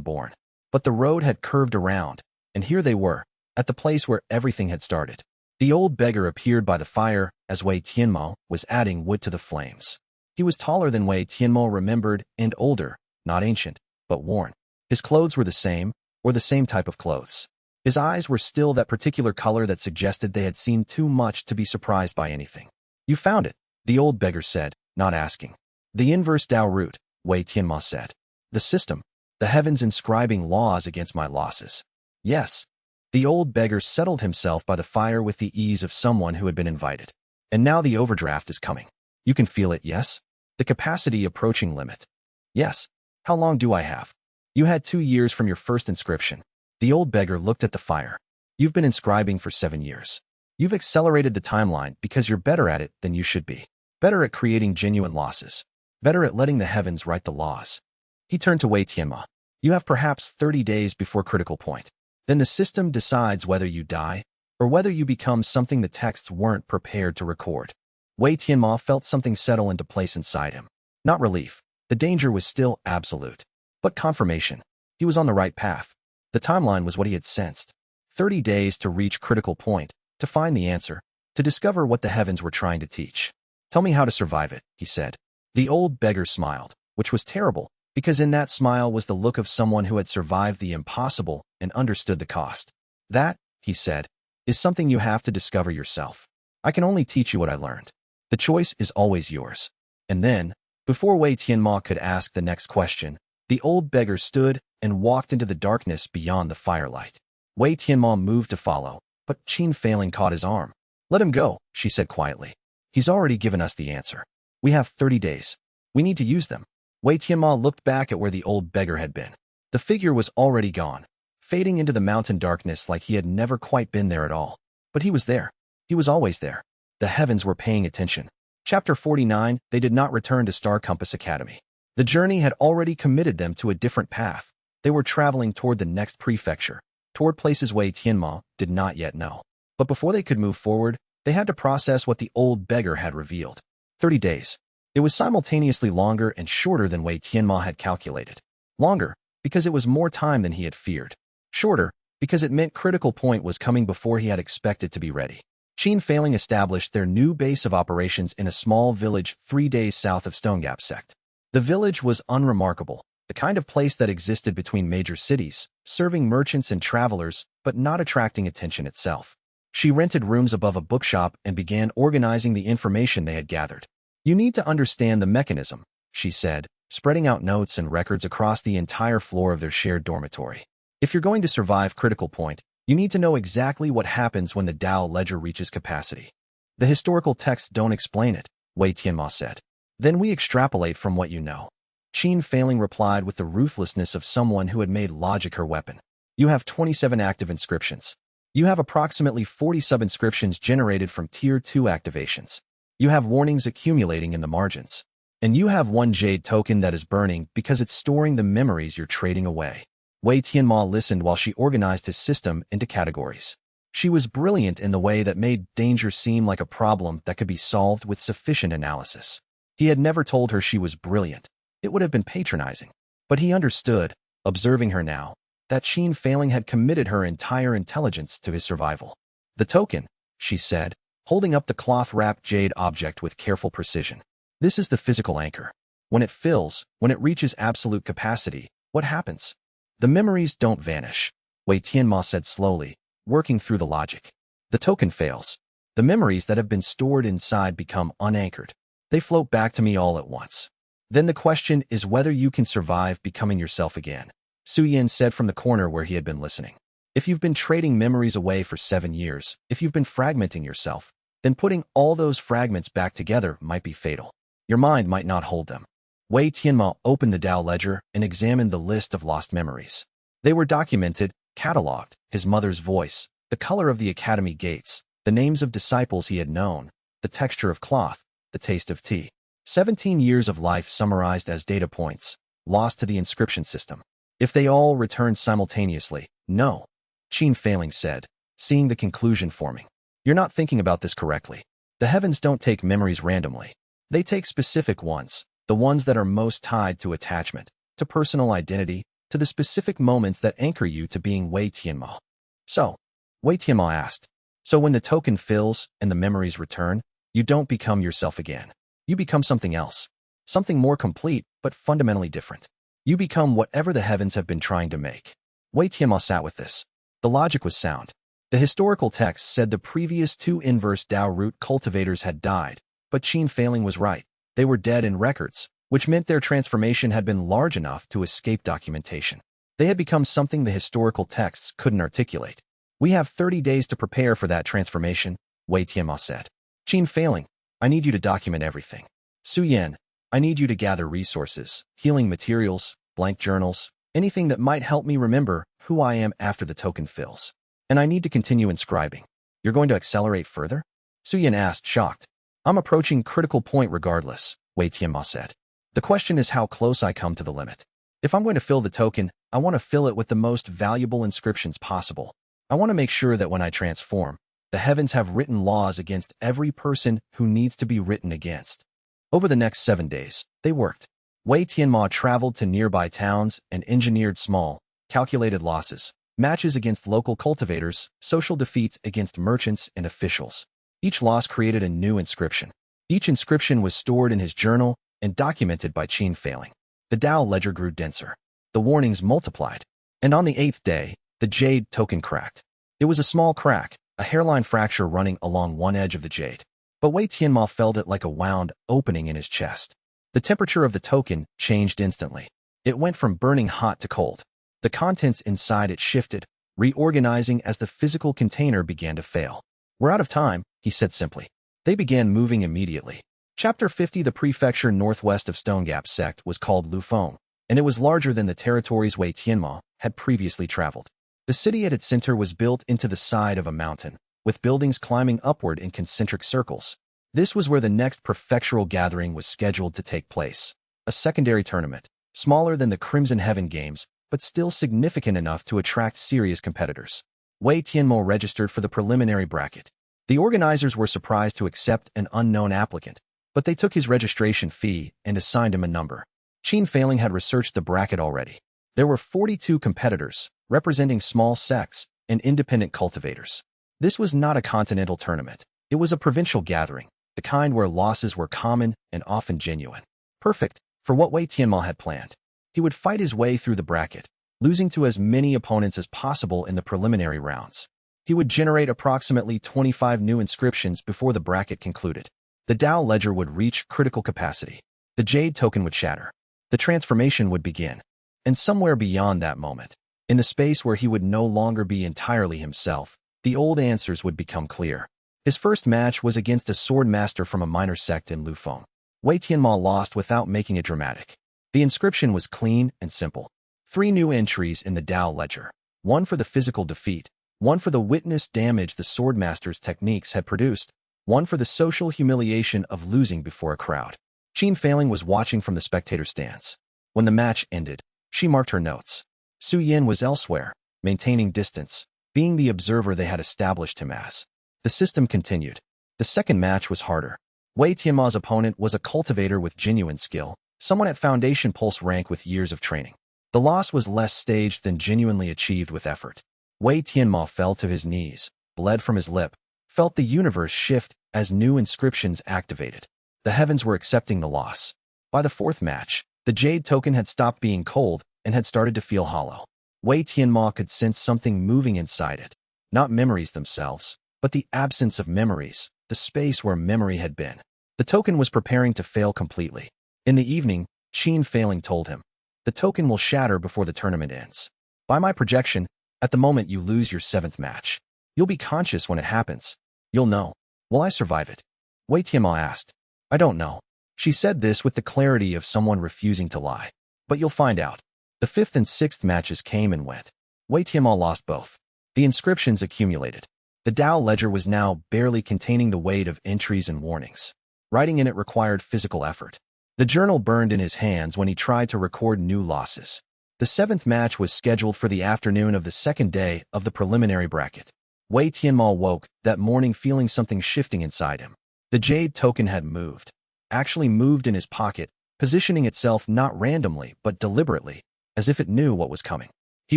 A: born. But the road had curved around, and here they were, at the place where everything had started. The old beggar appeared by the fire as Wei Tianmo was adding wood to the flames. He was taller than Wei Tianmo remembered and older, not ancient, but worn. His clothes were the same, or the same type of clothes. His eyes were still that particular color that suggested they had seen too much to be surprised by anything. You found it, the old beggar said, not asking. The Inverse Dao Root, Wei Tianmo said. The system, the heavens inscribing laws against my losses. Yes. The old beggar settled himself by the fire with the ease of someone who had been invited. And now the overdraft is coming. You can feel it, yes? The capacity approaching limit. Yes. How long do I have? You had 2 years from your first inscription. The old beggar looked at the fire. You've been inscribing for 7 years. You've accelerated the timeline because you're better at it than you should be. Better at creating genuine losses. Better at letting the heavens write the laws. He turned to Wei Tianmo. You have perhaps 30 days before critical point. Then the system decides whether you die, or whether you become something the texts weren't prepared to record. Wei Tianmo felt something settle into place inside him. Not relief. The danger was still absolute. But confirmation. He was on the right path. The timeline was what he had sensed. 30 days to reach critical point, to find the answer, to discover what the heavens were trying to teach. Tell me how to survive it, he said. The old beggar smiled, which was terrible, because in that smile was the look of someone who had survived the impossible and understood the cost. That, he said, is something you have to discover yourself. I can only teach you what I learned. The choice is always yours. And then, before Wei Tianmo could ask the next question, the old beggar stood and walked into the darkness beyond the firelight. Wei Tianmo moved to follow, but Qin Failing caught his arm. Let him go, she said quietly. He's already given us the answer. We have 30 days. We need to use them. Wei Tianmo looked back at where the old beggar had been. The figure was already gone, fading into the mountain darkness like he had never quite been there at all. But he was there. He was always there. The heavens were paying attention. Chapter 49, they did not return to Star Compass Academy. The journey had already committed them to a different path. They were traveling toward the next prefecture, toward places Wei Tianmo did not yet know. But before they could move forward, they had to process what the old beggar had revealed. 30 days. It was simultaneously longer and shorter than Wei Tianmo had calculated. Longer, because it was more time than he had feared. Shorter, because it meant critical point was coming before he had expected to be ready. Qin Failing established their new base of operations in a small village 3 days south of Stonegap Sect. The village was unremarkable, the kind of place that existed between major cities, serving merchants and travelers, but not attracting attention itself. She rented rooms above a bookshop and began organizing the information they had gathered. You need to understand the mechanism, she said, spreading out notes and records across the entire floor of their shared dormitory. If you're going to survive critical point, you need to know exactly what happens when the Dao ledger reaches capacity. The historical texts don't explain it, Wei Tianmo said. Then we extrapolate from what you know. Qin Failing replied with the ruthlessness of someone who had made logic her weapon. You have 27 active inscriptions. You have approximately 40 sub-inscriptions generated from Tier 2 activations. You have warnings accumulating in the margins. And you have one jade token that is burning because it's storing the memories you're trading away. Wei Tianmo listened while she organized his system into categories. She was brilliant in the way that made danger seem like a problem that could be solved with sufficient analysis. He had never told her she was brilliant. It would have been patronizing. But he understood, observing her now, that Qin Failing had committed her entire intelligence to his survival. The token, she said, holding up the cloth-wrapped jade object with careful precision. This is the physical anchor. When it fills, when it reaches absolute capacity, what happens? The memories don't vanish, Wei Tianmo said slowly, working through the logic. The token fails. The memories that have been stored inside become unanchored. They float back to me all at once. Then the question is whether you can survive becoming yourself again, Su Yin said from the corner where he had been listening. If you've been trading memories away for 7 years, if you've been fragmenting yourself, then putting all those fragments back together might be fatal. Your mind might not hold them. Wei Tianmo opened the Dao ledger and examined the list of lost memories. They were documented, catalogued, his mother's voice, the color of the academy gates, the names of disciples he had known, the texture of cloth, the taste of tea. 17 years of life summarized as data points, lost to the inscription system. If they all returned simultaneously, no, Qin Failing said, seeing the conclusion forming. You're not thinking about this correctly. The heavens don't take memories randomly. They take specific ones, the ones that are most tied to attachment, to personal identity, to the specific moments that anchor you to being Wei Tianmo. So, Wei Tianmo asked, so when the token fills and the memories return, you don't become yourself again. You become something else, something more complete but fundamentally different. You become whatever the heavens have been trying to make. Wei Tianmo sat with this. The logic was sound. The historical text said the previous 2 Inverse Dao Root cultivators had died, but Qin Failing was right. They were dead in records, which meant their transformation had been large enough to escape documentation. They had become something the historical texts couldn't articulate. We have 30 days to prepare for that transformation, Wei Tianmo said. Qin Failing, I need you to document everything. Su Yan, I need you to gather resources, healing materials, blank journals, anything that might help me remember who I am after the token fills. And I need to continue inscribing. You're going to accelerate further? Su Yan asked, shocked. I'm approaching critical point regardless, Wei Tianmo said. The question is how close I come to the limit. If I'm going to fill the token, I want to fill it with the most valuable inscriptions possible. I want to make sure that when I transform, the heavens have written laws against every person who needs to be written against. Over the next 7 days, they worked. Wei Tianmo traveled to nearby towns and engineered small, calculated losses, matches against local cultivators, social defeats against merchants and officials. Each loss created a new inscription. Each inscription was stored in his journal and documented by Qin failing. The Dao ledger grew denser. The warnings multiplied. And on the 8th day, the jade token cracked. It was a small crack, a hairline fracture running along one edge of the jade. But Wei Tianmo felt it like a wound opening in his chest. The temperature of the token changed instantly. It went from burning hot to cold. The contents inside it shifted, reorganizing as the physical container began to fail. "We're out of time," he said simply. They began moving immediately. Chapter 50. The prefecture northwest of Stone Gap sect was called Lufeng, and it was larger than the territories Wei Tianmo had previously traveled. The city at its center was built into the side of a mountain, with buildings climbing upward in concentric circles. This was where the next prefectural gathering was scheduled to take place. A secondary tournament, smaller than the Crimson Heaven Games, but still significant enough to attract serious competitors. Wei Tianmo registered for the preliminary bracket. The organizers were surprised to accept an unknown applicant, but they took his registration fee and assigned him a number. Qin Failing had researched the bracket already. There were 42 competitors, representing small sects and independent cultivators. This was not a continental tournament. It was a provincial gathering, the kind where losses were common and often genuine. Perfect for what Wei Tianmo had planned. He would fight his way through the bracket, losing to as many opponents as possible in the preliminary rounds. He would generate approximately 25 new inscriptions before the bracket concluded. The Dao ledger would reach critical capacity. The jade token would shatter. The transformation would begin. And somewhere beyond that moment, in the space where he would no longer be entirely himself, the old answers would become clear. His first match was against a sword master from a minor sect in Lufeng. Wei Tianmo lost without making it dramatic. The inscription was clean and simple. 3 new entries in the Dao ledger. One for the physical defeat, one for the witness damage the swordmaster's techniques had produced, one for the social humiliation of losing before a crowd. Qin Failing was watching from the spectator stands. When the match ended, she marked her notes. Su Yin was elsewhere, maintaining distance, being the observer they had established him as. The system continued. The second match was harder. Wei Tianmo's opponent was a cultivator with genuine skill, someone at Foundation Pulse rank with years of training. The loss was less staged than genuinely achieved with effort. Wei Tianmo fell to his knees, bled from his lip, felt the universe shift as new inscriptions activated. The heavens were accepting the loss. By the 4th match, the jade token had stopped being cold and had started to feel hollow. Wei Tianmo could sense something moving inside it. Not memories themselves, but the absence of memories, the space where memory had been. The token was preparing to fail completely. In the evening, Qin Failing told him, "The token will shatter before the tournament ends. By my projection, at the moment you lose your 7th match. You'll be conscious when it happens. You'll know. Will I survive it?" Wei Tianmo asked. "I don't know." She said this with the clarity of someone refusing to lie. "But you'll find out." The 5th and 6th matches came and went. Wei Tianmo lost both. The inscriptions accumulated. The Dao ledger was now barely containing the weight of entries and warnings. Writing in it required physical effort. The journal burned in his hands when he tried to record new losses. The 7th match was scheduled for the afternoon of the 2nd day of the preliminary bracket. Wei Tianmo woke that morning feeling something shifting inside him. The jade token had moved. Actually moved in his pocket, positioning itself not randomly but deliberately, as if it knew what was coming. He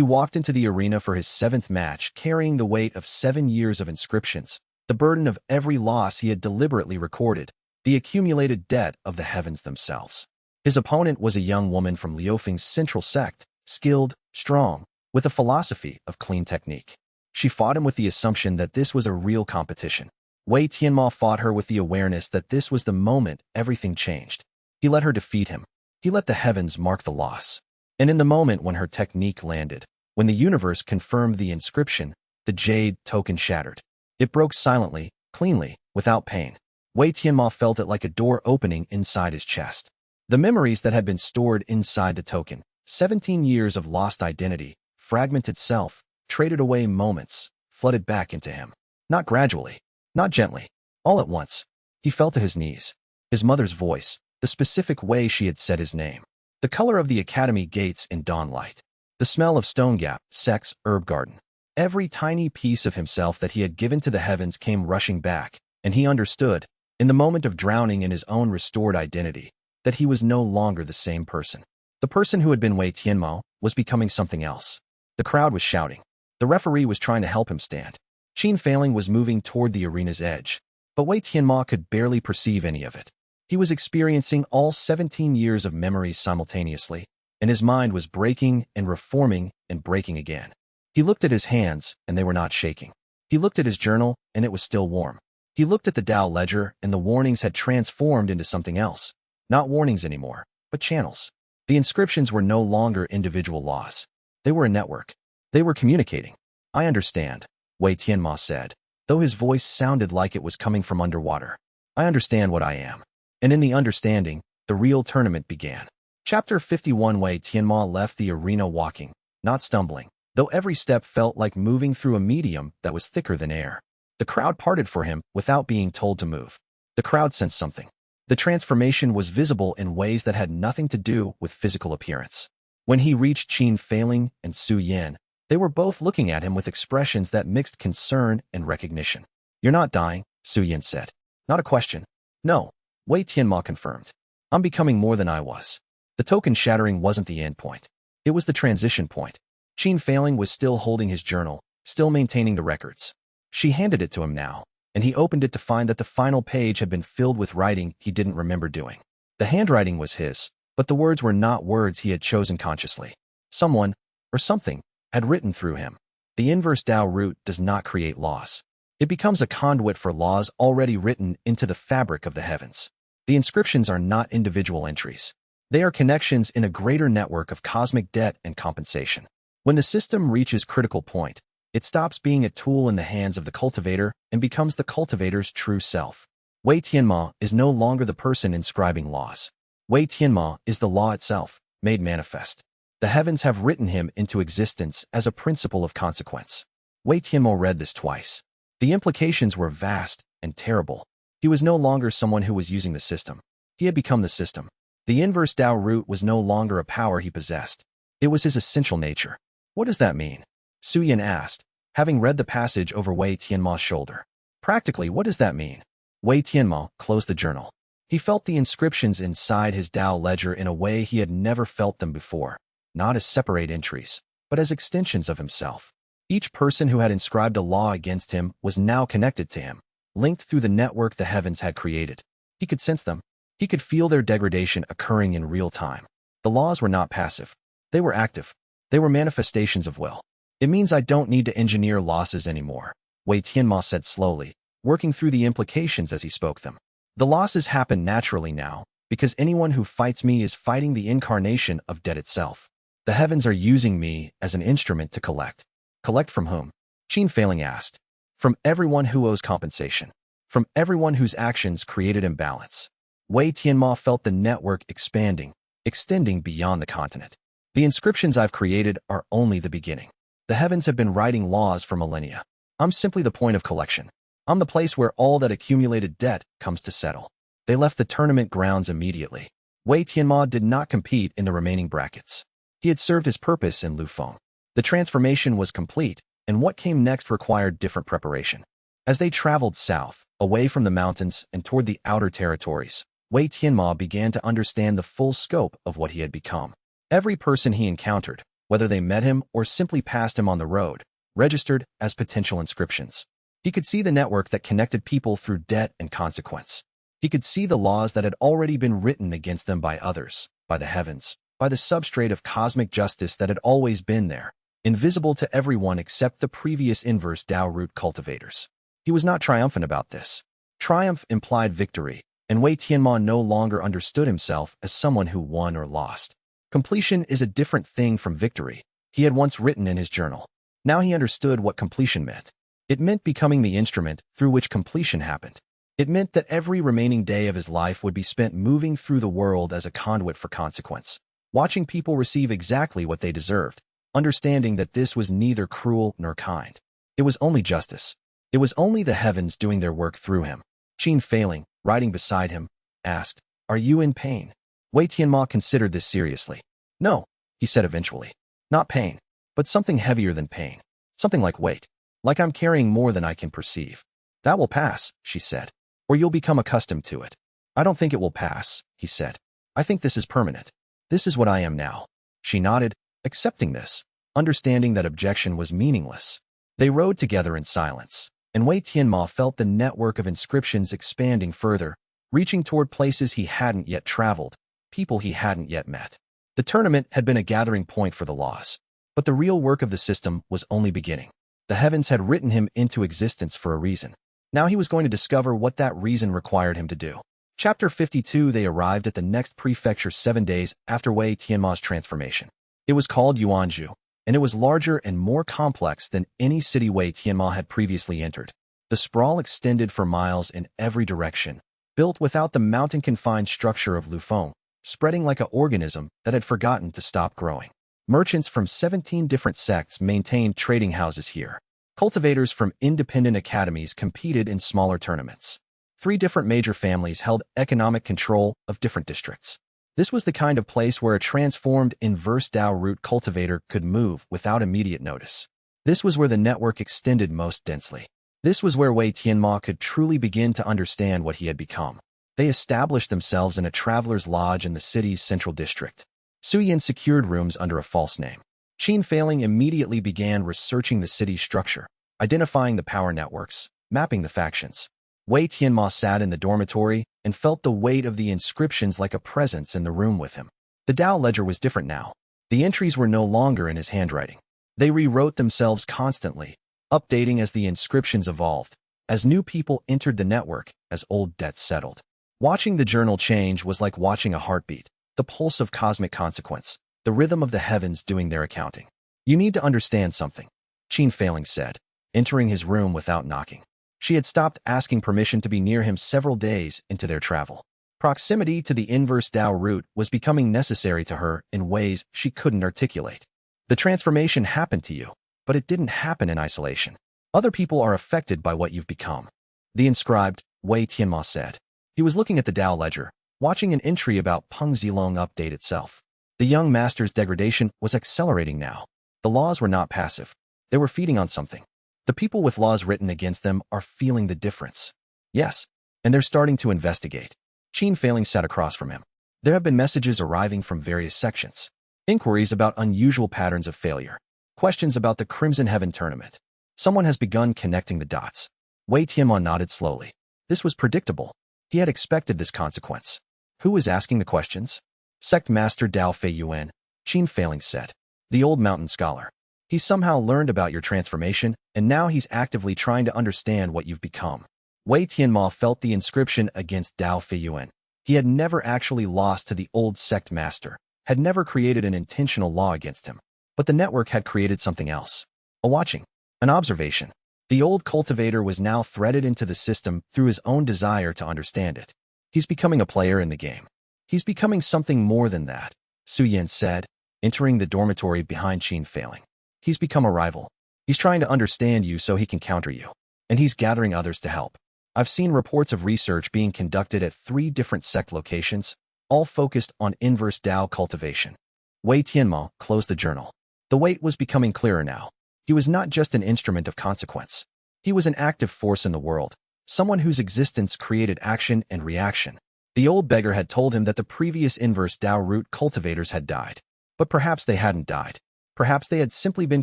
A: walked into the arena for his 7th match carrying the weight of 7 years of inscriptions, the burden of every loss he had deliberately recorded, the accumulated debt of the heavens themselves. His opponent was a young woman from Liufeng's central sect, skilled, strong, with a philosophy of clean technique. She fought him with the assumption that this was a real competition. Wei Tianmo fought her with the awareness that this was the moment everything changed. He let her defeat him. He let the heavens mark the loss. And in the moment when her technique landed, when the universe confirmed the inscription, the jade token shattered. It broke silently, cleanly, without pain. Wei Tianmo felt it like a door opening inside his chest. The memories that had been stored inside the token, 17 years of lost identity, fragmented self, traded away moments, flooded back into him. Not gradually, not gently, all at once. He fell to his knees. His mother's voice, the specific way she had said his name. The color of the academy gates in dawn light. The smell of Stone Gap, sect's herb garden. Every tiny piece of himself that he had given to the heavens came rushing back, and he understood, in the moment of drowning in his own restored identity, that he was no longer the same person. The person who had been Wei Tianmo was becoming something else. The crowd was shouting. The referee was trying to help him stand. Qin Failing was moving toward the arena's edge, but Wei Tianmo could barely perceive any of it. He was experiencing all 17 years of memories simultaneously, and his mind was breaking and reforming and breaking again. He looked at his hands, and they were not shaking. He looked at his journal, and it was still warm. He looked at the Dao ledger, and the warnings had transformed into something else. Not warnings anymore, but channels. The inscriptions were no longer individual laws. They were a network. They were communicating. I understand, Wei Tianmo said, though his voice sounded like it was coming from underwater. I understand what I am. And in the understanding, the real tournament began. Chapter 51. Wei Tianmo left the arena walking, not stumbling, though every step felt like moving through a medium that was thicker than air. The crowd parted for him without being told to move. The crowd sensed something. The transformation was visible in ways that had nothing to do with physical appearance. When he reached Qin Feiling and Su Yin, they were both looking at him with expressions that mixed concern and recognition. You're not dying, Su Yin said. Not a question. No, Wei Tianmo confirmed. I'm becoming more than I was. The token shattering wasn't the end point. It was the transition point. Qin Feiling was still holding his journal, still maintaining the records. She handed it to him now, and he opened it to find that the final page had been filled with writing he didn't remember doing. The handwriting was his, but the words were not words he had chosen consciously. Someone, or something, had written through him. The Inverse Dao Root does not create laws. It becomes a conduit for laws already written into the fabric of the heavens. The inscriptions are not individual entries. They are connections in a greater network of cosmic debt and compensation. When the system reaches critical point, it stops being a tool in the hands of the cultivator and becomes the cultivator's true self. Wei Tianmo is no longer the person inscribing laws. Wei Tianmo is the law itself, made manifest. The heavens have written him into existence as a principle of consequence. Wei Tianmo read this twice. The implications were vast and terrible. He was no longer someone who was using the system. He had become the system. The Inverse Dao Root was no longer a power he possessed. It was his essential nature. What does that mean? Su Yin asked, having read the passage over Wei Tianmo's shoulder. Practically, what does that mean? Wei Tianmo closed the journal. He felt the inscriptions inside his Dao ledger in a way he had never felt them before, not as separate entries, but as extensions of himself. Each person who had inscribed a law against him was now connected to him, linked through the network the heavens had created. He could sense them. He could feel their degradation occurring in real time. The laws were not passive. They were active. They were manifestations of will. It means I don't need to engineer losses anymore, Wei Tianmo said slowly, working through the implications as he spoke them. The losses happen naturally now, because anyone who fights me is fighting the incarnation of debt itself. The heavens are using me as an instrument to collect. Collect from whom? Qin Feiling asked. From everyone who owes compensation. From everyone whose actions created imbalance. Wei Tianmo felt the network expanding, extending beyond the continent. The inscriptions I've created are only the beginning. The heavens have been writing laws for millennia. I'm simply the point of collection. I'm the place where all that accumulated debt comes to settle. They left the tournament grounds immediately. Wei Tianmo did not compete in the remaining brackets. He had served his purpose in Lufeng. The transformation was complete, and what came next required different preparation. As they traveled south, away from the mountains and toward the outer territories, Wei Tianmo began to understand the full scope of what he had become. Every person he encountered, whether they met him or simply passed him on the road, registered as potential inscriptions. He could see the network that connected people through debt and consequence. He could see the laws that had already been written against them by others, by the heavens, by the substrate of cosmic justice that had always been there, invisible to everyone except the previous Inverse Dao Root cultivators. He was not triumphant about this. Triumph implied victory, and Wei Tianmo no longer understood himself as someone who won or lost. Completion is a different thing from victory, he had once written in his journal. Now he understood what completion meant. It meant becoming the instrument through which completion happened. It meant that every remaining day of his life would be spent moving through the world as a conduit for consequence, watching people receive exactly what they deserved, understanding that this was neither cruel nor kind. It was only justice. It was only the heavens doing their work through him. Qin Feiling, riding beside him, asked, "Are you in pain?" Wei Tianmo considered this seriously. "No," he said eventually. "Not pain, but something heavier than pain. Something like weight. Like I'm carrying more than I can perceive." "That will pass," she said. "Or you'll become accustomed to it." "I don't think it will pass," he said. "I think this is permanent. This is what I am now." She nodded, accepting this, understanding that objection was meaningless. They rode together in silence, and Wei Tianmo felt the network of inscriptions expanding further, reaching toward places he hadn't yet traveled, people he hadn't yet met. The tournament had been a gathering point for the laws, but the real work of the system was only beginning. The heavens had written him into existence for a reason. Now he was going to discover what that reason required him to do. Chapter 52. They arrived at the next prefecture 7 days after Wei Tianmo's transformation. It was called Yuanzhou, and it was larger and more complex than any city Wei Tianmo had previously entered. The sprawl extended for miles in every direction, built without the mountain-confined structure of Lufeng, spreading like an organism that had forgotten to stop growing. Merchants from 17 different sects maintained trading houses here. Cultivators from independent academies competed in smaller tournaments. 3 different major families held economic control of different districts. This was the kind of place where a transformed Inverse Dao Root cultivator could move without immediate notice. This was where the network extended most densely. This was where Wei Tianmo could truly begin to understand what he had become. They established themselves in a traveler's lodge in the city's central district. Suyin secured rooms under a false name. Qin Failing immediately began researching the city's structure, identifying the power networks, mapping the factions. Wei Tianmo sat in the dormitory and felt the weight of the inscriptions like a presence in the room with him. The Dao ledger was different now. The entries were no longer in his handwriting. They rewrote themselves constantly, updating as the inscriptions evolved, as new people entered the network, as old debts settled. Watching the journal change was like watching a heartbeat, the pulse of cosmic consequence, the rhythm of the heavens doing their accounting. You need to understand something, Qin Failing said, entering his room without knocking. She had stopped asking permission to be near him several days into their travel. Proximity to the Inverse Dao Root was becoming necessary to her in ways she couldn't articulate. The transformation happened to you, but it didn't happen in isolation. Other people are affected by what you've become. The inscribed, Wei Tianmo said. He was looking at the Dao ledger, watching an entry about Peng Zilong update itself. The young master's degradation was accelerating now. The laws were not passive. They were feeding on something. The people with laws written against them are feeling the difference. Yes, and they're starting to investigate. Qin Failing sat across from him. There have been messages arriving from various sections. Inquiries about unusual patterns of failure. Questions about the Crimson Heaven tournament. Someone has begun connecting the dots. Wei Tianmo nodded slowly. This was predictable. He had expected this consequence. Who was asking the questions? Sect Master Dao Fei Yuan, Qin Failing said. The old mountain scholar. He somehow learned about your transformation, and now he's actively trying to understand what you've become. Wei Tianmo felt the inscription against Dao Fei Yuan. He had never actually lost to the old sect master, had never created an intentional law against him. But the network had created something else. A watching. An observation. The old cultivator was now threaded into the system through his own desire to understand it. He's becoming a player in the game. He's becoming something more than that, Suyin said, entering the dormitory behind Qin Failing. He's become a rival. He's trying to understand you so he can counter you. And he's gathering others to help. I've seen reports of research being conducted at 3 different sect locations, all focused on inverse Dao cultivation. Wei Tianmo closed the journal. The weight was becoming clearer now. He was not just an instrument of consequence. He was an active force in the world, someone whose existence created action and reaction. The old beggar had told him that the previous Inverse Dao Root cultivators had died. But perhaps they hadn't died. Perhaps they had simply been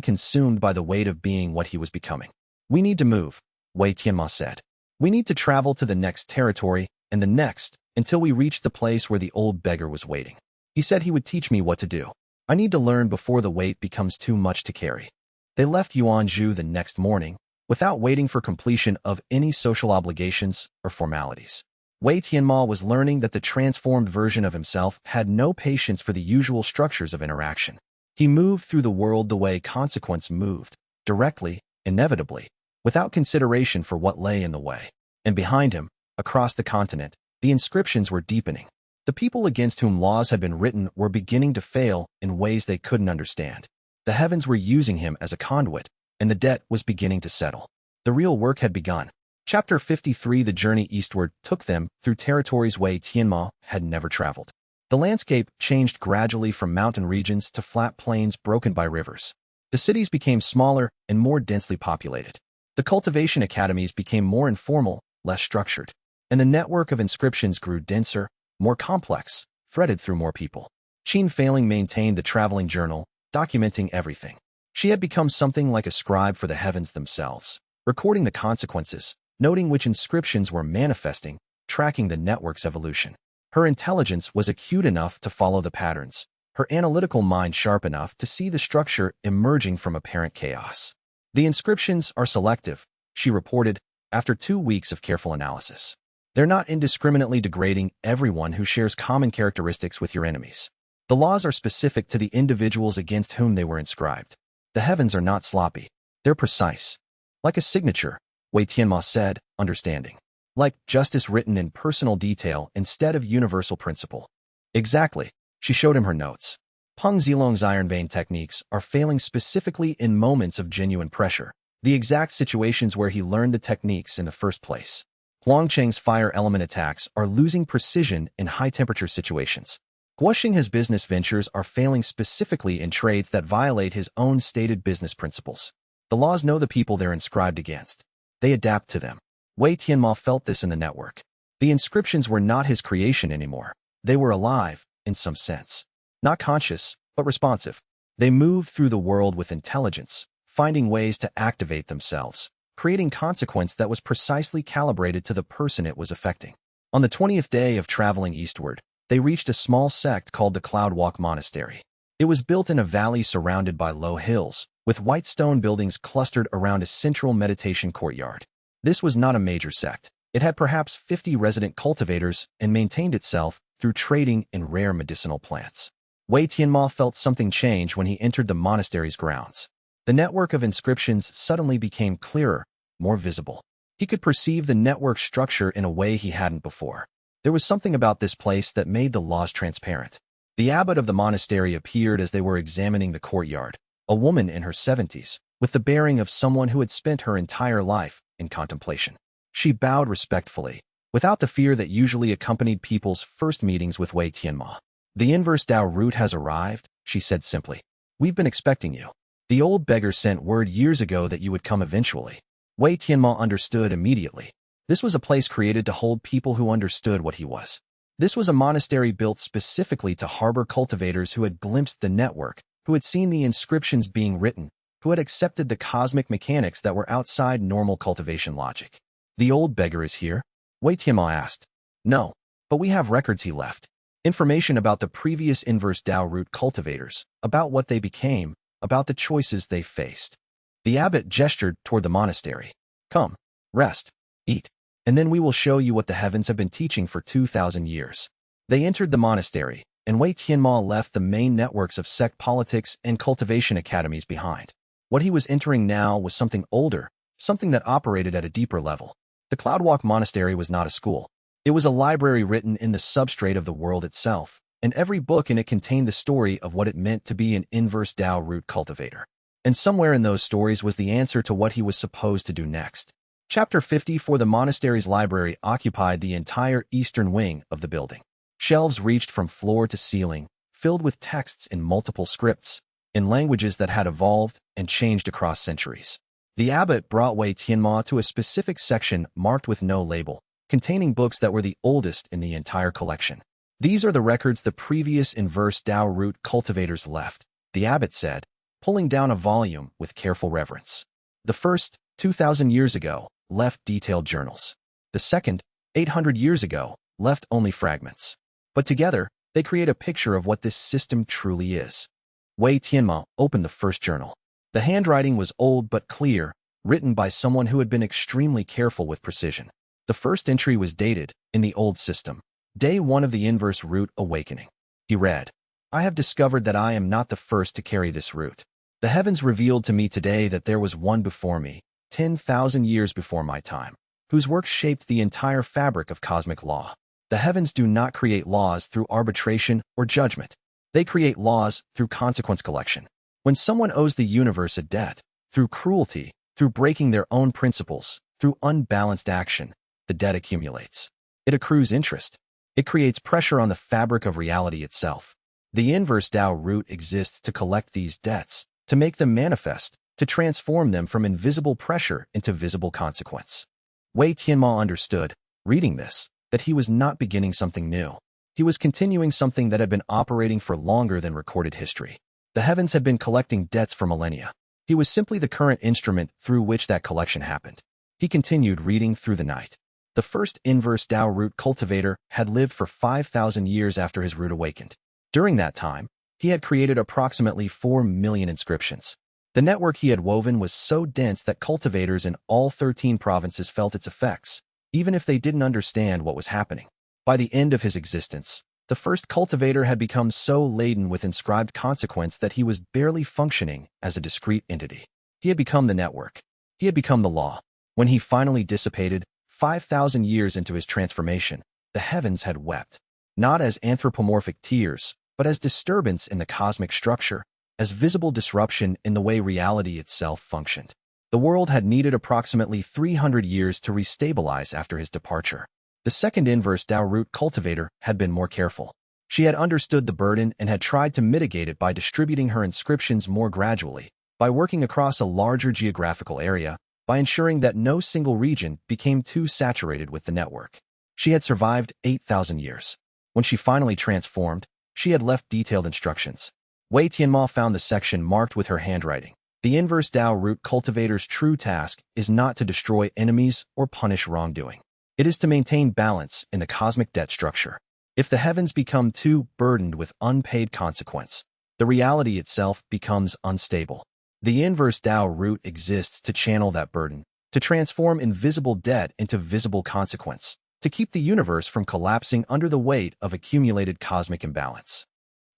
A: consumed by the weight of being what he was becoming. We need to move, Wei Tianmo said. We need to travel to the next territory and the next until we reach the place where the old beggar was waiting. He said he would teach me what to do. I need to learn before the weight becomes too much to carry. They left Yuanzhou the next morning without waiting for completion of any social obligations or formalities. Wei Tianmo was learning that the transformed version of himself had no patience for the usual structures of interaction. He moved through the world the way consequence moved, directly, inevitably, without consideration for what lay in the way. And behind him, across the continent, the inscriptions were deepening. The people against whom laws had been written were beginning to fail in ways they couldn't understand. The heavens were using him as a conduit, and the debt was beginning to settle. The real work had begun. Chapter 53. The journey eastward took them through territories Wei Tianmo had never traveled. The landscape changed gradually from mountain regions to flat plains broken by rivers. The cities became smaller and more densely populated. The cultivation academies became more informal, less structured. And the network of inscriptions grew denser, more complex, threaded through more people. Qin Failing maintained the traveling journal, documenting everything. She had become something like a scribe for the heavens themselves, recording the consequences, noting which inscriptions were manifesting, tracking the network's evolution. Her intelligence was acute enough to follow the patterns, her analytical mind sharp enough to see the structure emerging from apparent chaos. The inscriptions are selective, she reported, after 2 weeks of careful analysis. They're not indiscriminately degrading everyone who shares common characteristics with your enemies. The laws are specific to the individuals against whom they were inscribed. The heavens are not sloppy. They're precise. Like a signature, Wei Tianmo said, understanding. Like justice written in personal detail instead of universal principle. Exactly, she showed him her notes. Peng Zilong's iron vein techniques are failing specifically in moments of genuine pressure, the exact situations where he learned the techniques in the first place. Huangcheng's fire element attacks are losing precision in high-temperature situations. Guoxing's business ventures are failing specifically in trades that violate his own stated business principles. The laws know the people they're inscribed against. They adapt to them. Wei Tianmo felt this in the network. The inscriptions were not his creation anymore. They were alive, in some sense. Not conscious, but responsive. They moved through the world with intelligence, finding ways to activate themselves, creating consequence that was precisely calibrated to the person it was affecting. On the 20th day of traveling eastward, they reached a small sect called the Cloudwalk Monastery. It was built in a valley surrounded by low hills, with white stone buildings clustered around a central meditation courtyard. This was not a major sect. It had perhaps 50 resident cultivators and maintained itself through trading in rare medicinal plants. Wei Tianmo felt something change when he entered the monastery's grounds. The network of inscriptions suddenly became clearer, more visible. He could perceive the network structure in a way he hadn't before. There was something about this place that made the laws transparent. The abbot of the monastery appeared as they were examining the courtyard, a woman in her 70s, with the bearing of someone who had spent her entire life in contemplation. She bowed respectfully, without the fear that usually accompanied people's first meetings with Wei Tianmo. "The Inverse Dao Root has arrived," she said simply. "We've been expecting you. The old beggar sent word years ago that you would come eventually." Wei Tianmo understood immediately. This was a place created to hold people who understood what he was. This was a monastery built specifically to harbor cultivators who had glimpsed the network, who had seen the inscriptions being written, who had accepted the cosmic mechanics that were outside normal cultivation logic. "The old beggar is here?" Wei Tianmo asked. "No, but we have records he left. Information about the previous Inverse Dao Root cultivators, about what they became, about the choices they faced." The abbot gestured toward the monastery. "Come, rest, eat, and then we will show you what the heavens have been teaching for 2,000 years." They entered the monastery, and Wei Tianmo left the main networks of sect politics and cultivation academies behind. What he was entering now was something older, something that operated at a deeper level. The Cloudwalk Monastery was not a school. It was a library written in the substrate of the world itself, and every book in it contained the story of what it meant to be an Inverse Dao Root cultivator. And somewhere in those stories was the answer to what he was supposed to do next. Chapter 50 for the monastery's library occupied the entire eastern wing of the building. Shelves reached from floor to ceiling, filled with texts in multiple scripts, in languages that had evolved and changed across centuries. The abbot brought Wei Tianmo to a specific section marked with no label, containing books that were the oldest in the entire collection. "These are the records the previous Inverse Dao Root cultivators left," the abbot said, pulling down a volume with careful reverence. The first, 2,000 years ago, left detailed journals. The second, 800 years ago, left only fragments. But together, they create a picture of what this system truly is. Wei Tianmo opened the first journal. The handwriting was old but clear, written by someone who had been extremely careful with precision. The first entry was dated, in the old system, Day 1 of the Inverse Root Awakening. He read, "I have discovered that I am not the first to carry this root. The heavens revealed to me today that there was one before me, 10,000 years before my time, whose work shaped the entire fabric of cosmic law. The heavens do not create laws through arbitration or judgment. They create laws through consequence collection. When someone owes the universe a debt, through cruelty, through breaking their own principles, through unbalanced action, the debt accumulates. It accrues interest. It creates pressure on the fabric of reality itself. The Inverse Dao Root exists to collect these debts, to make them manifest, to transform them from invisible pressure into visible consequence." Wei Tianmo understood, reading this, that he was not beginning something new. He was continuing something that had been operating for longer than recorded history. The heavens had been collecting debts for millennia. He was simply the current instrument through which that collection happened. He continued reading through the night. The first Inverse Dao Root cultivator had lived for 5,000 years after his root awakened. During that time, he had created approximately 4 million inscriptions. The network he had woven was so dense that cultivators in all 13 provinces felt its effects, even if they didn't understand what was happening. By the end of his existence, the first cultivator had become so laden with inscribed consequence that he was barely functioning as a discrete entity. He had become the network. He had become the law. When he finally dissipated, 5,000 years into his transformation, the heavens had wept, not as anthropomorphic tears, but as disturbance in the cosmic structure, as visible disruption in the way reality itself functioned. The world had needed approximately 300 years to restabilize after his departure. The second Inverse Dao Root cultivator had been more careful. She had understood the burden and had tried to mitigate it by distributing her inscriptions more gradually, by working across a larger geographical area, by ensuring that no single region became too saturated with the network. She had survived 8,000 years. When she finally transformed, she had left detailed instructions. Wei Tianmo found the section marked with her handwriting. The Inverse Dao Root cultivator's true task is not to destroy enemies or punish wrongdoing. It is to maintain balance in the cosmic debt structure. If the heavens become too burdened with unpaid consequence, the reality itself becomes unstable. The Inverse Dao Root exists to channel that burden, to transform invisible debt into visible consequence, to keep the universe from collapsing under the weight of accumulated cosmic imbalance.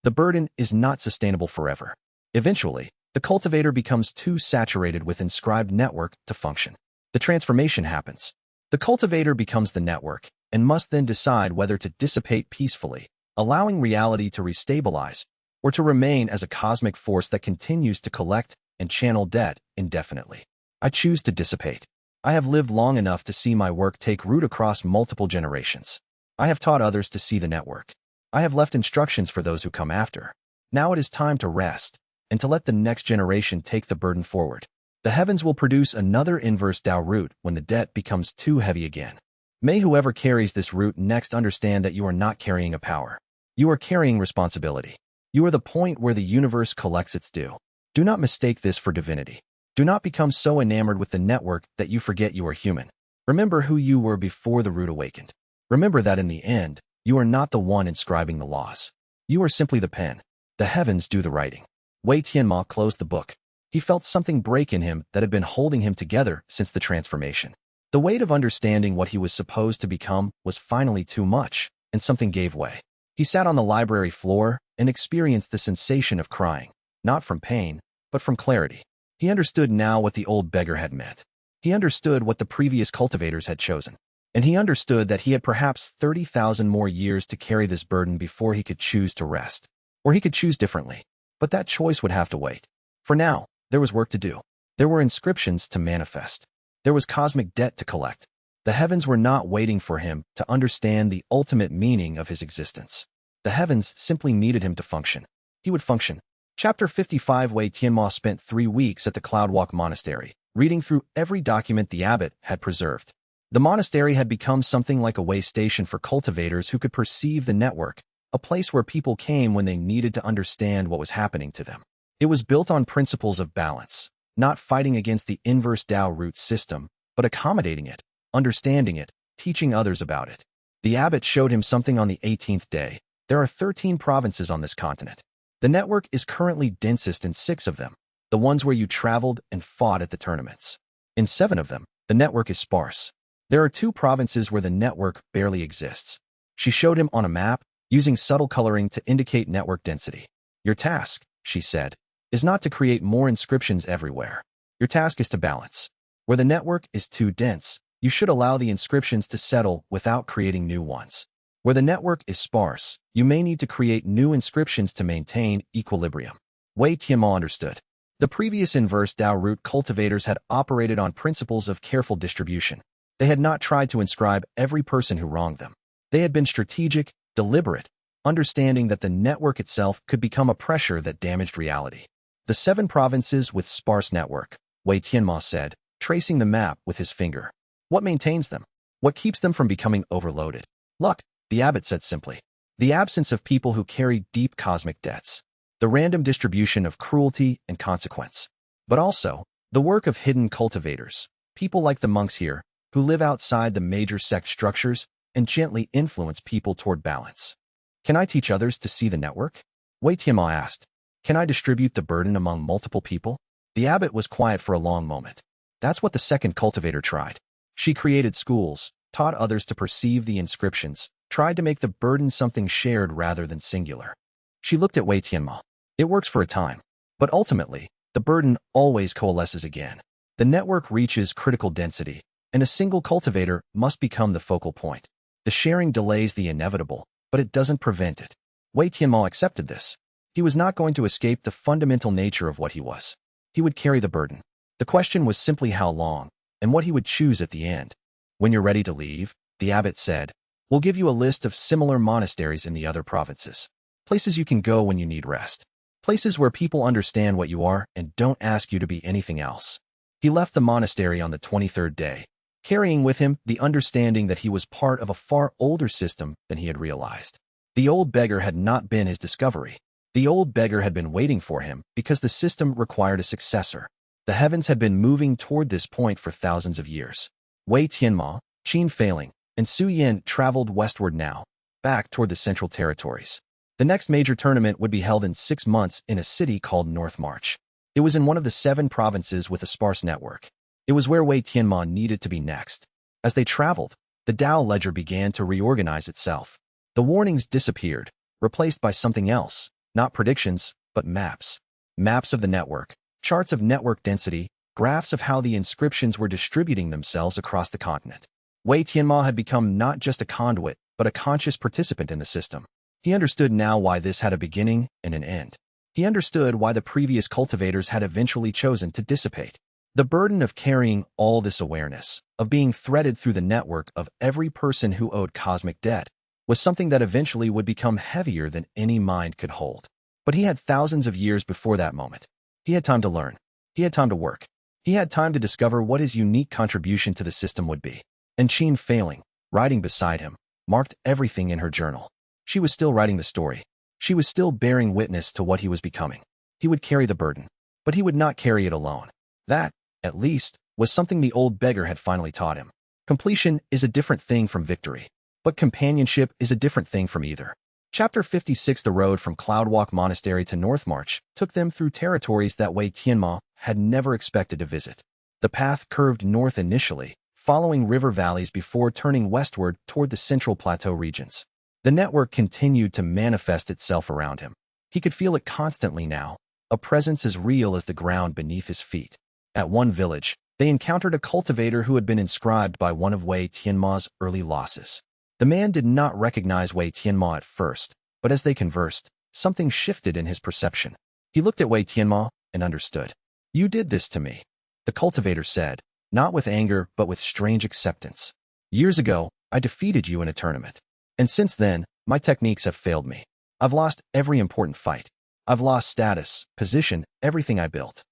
A: The burden is not sustainable forever. Eventually, the cultivator becomes too saturated with inscribed network to function. The transformation happens. The cultivator becomes the network and must then decide whether to dissipate peacefully, allowing reality to restabilize, or to remain as a cosmic force that continues to collect and channel debt indefinitely. I choose to dissipate. I have lived long enough to see my work take root across multiple generations. I have taught others to see the network. I have left instructions for those who come after. Now it is time to rest and to let the next generation take the burden forward. The heavens will produce another Inverse Dao Root when the debt becomes too heavy again. May whoever carries this root next understand that you are not carrying a power. You are carrying responsibility. You are the point where the universe collects its due. Do not mistake this for divinity. Do not become so enamored with the network that you forget you are human. Remember who you were before the root awakened. Remember that in the end, you are not the one inscribing the laws. You are simply the pen. The heavens do the writing. Wei Tianmo closed the book. He felt something break in him that had been holding him together since the transformation. The weight of understanding what he was supposed to become was finally too much, and something gave way. He sat on the library floor and experienced the sensation of crying, not from pain, but from clarity. He understood now what the old beggar had meant. He understood what the previous cultivators had chosen. And he understood that he had perhaps 30,000 more years to carry this burden before he could choose to rest. Or he could choose differently. But that choice would have to wait. For now, there was work to do. There were inscriptions to manifest. There was cosmic debt to collect. The heavens were not waiting for him to understand the ultimate meaning of his existence. The heavens simply needed him to function. He would function. Chapter 55. Wei Tianmo spent 3 weeks at the Cloudwalk Monastery, reading through every document the abbot had preserved. The monastery had become something like a way station for cultivators who could perceive the network, a place where people came when they needed to understand what was happening to them. It was built on principles of balance, not fighting against the Inverse Dao Root system, but accommodating it, understanding it, teaching others about it. The abbot showed him something on the 18th day. There are 13 provinces on this continent. The network is currently densest in 6 of them, the ones where you traveled and fought at the tournaments. In 7 of them, the network is sparse. There are 2 provinces where the network barely exists. She showed him on a map, using subtle coloring to indicate network density. Your task, she said, is not to create more inscriptions everywhere. Your task is to balance. Where the network is too dense, you should allow the inscriptions to settle without creating new ones. Where the network is sparse, you may need to create new inscriptions to maintain equilibrium. Wei Tianmo understood. The previous Inverse Dao Root cultivators had operated on principles of careful distribution. They had not tried to inscribe every person who wronged them. They had been strategic, deliberate, understanding that the network itself could become a pressure that damaged reality. The 7 provinces with sparse network, Wei Tianmo said, tracing the map with his finger. What maintains them? What keeps them from becoming overloaded? Luck, the abbot said simply. The absence of people who carry deep cosmic debts. The random distribution of cruelty and consequence. But also, the work of hidden cultivators, people like the monks here, who live outside the major sect structures and gently influence people toward balance. Can I teach others to see the network? Wei Tianmo asked. Can I distribute the burden among multiple people? The abbot was quiet for a long moment. That's what the second cultivator tried. She created schools, taught others to perceive the inscriptions, tried to make the burden something shared rather than singular. She looked at Wei Tianmo. It works for a time, but ultimately, the burden always coalesces again. The network reaches critical density, and a single cultivator must become the focal point. The sharing delays the inevitable, but it doesn't prevent it. Wei Tianmo accepted this. He was not going to escape the fundamental nature of what he was. He would carry the burden. The question was simply how long, and what he would choose at the end. When you're ready to leave, the abbot said, we'll give you a list of similar monasteries in the other provinces. Places you can go when you need rest. Places where people understand what you are and don't ask you to be anything else. He left the monastery on the 23rd day, carrying with him the understanding that he was part of a far older system than he had realized. The old beggar had not been his discovery. The old beggar had been waiting for him because the system required a successor. The heavens had been moving toward this point for thousands of years. Wei Tianmo, Qin Failing, and Su Yin traveled westward now, back toward the Central Territories. The next major tournament would be held in 6 months in a city called North March. It was in one of the 7 provinces with a sparse network. It was where Wei Tianmo needed to be next. As they traveled, the Tao ledger began to reorganize itself. The warnings disappeared, replaced by something else, not predictions, but maps. Maps of the network, charts of network density, graphs of how the inscriptions were distributing themselves across the continent. Wei Tianmo had become not just a conduit, but a conscious participant in the system. He understood now why this had a beginning and an end. He understood why the previous cultivators had eventually chosen to dissipate. The burden of carrying all this awareness, of being threaded through the network of every person who owed cosmic debt, was something that eventually would become heavier than any mind could hold. But he had thousands of years before that moment. He had time to learn. He had time to work. He had time to discover what his unique contribution to the system would be. And Qin Failing, riding beside him, marked everything in her journal. She was still writing the story. She was still bearing witness to what he was becoming. He would carry the burden, but he would not carry it alone. That, at least, was something the old beggar had finally taught him. Completion is a different thing from victory, but companionship is a different thing from either. Chapter 56. The road from Cloudwalk Monastery to North March took them through territories that Wei Tianmo had never expected to visit. The path curved north initially, following river valleys before turning westward toward the central plateau regions. The network continued to manifest itself around him. He could feel it constantly now, a presence as real as the ground beneath his feet. At one village, they encountered a cultivator who had been inscribed by one of Wei Tianmo's early losses. The man did not recognize Wei Tianmo at first, but as they conversed, something shifted in his perception. He looked at Wei Tianmo and understood. You did this to me, the cultivator said, not with anger but with strange acceptance. Years ago, I defeated you in a tournament. And since then, my techniques have failed me. I've lost every important fight. I've lost status, position, everything I built.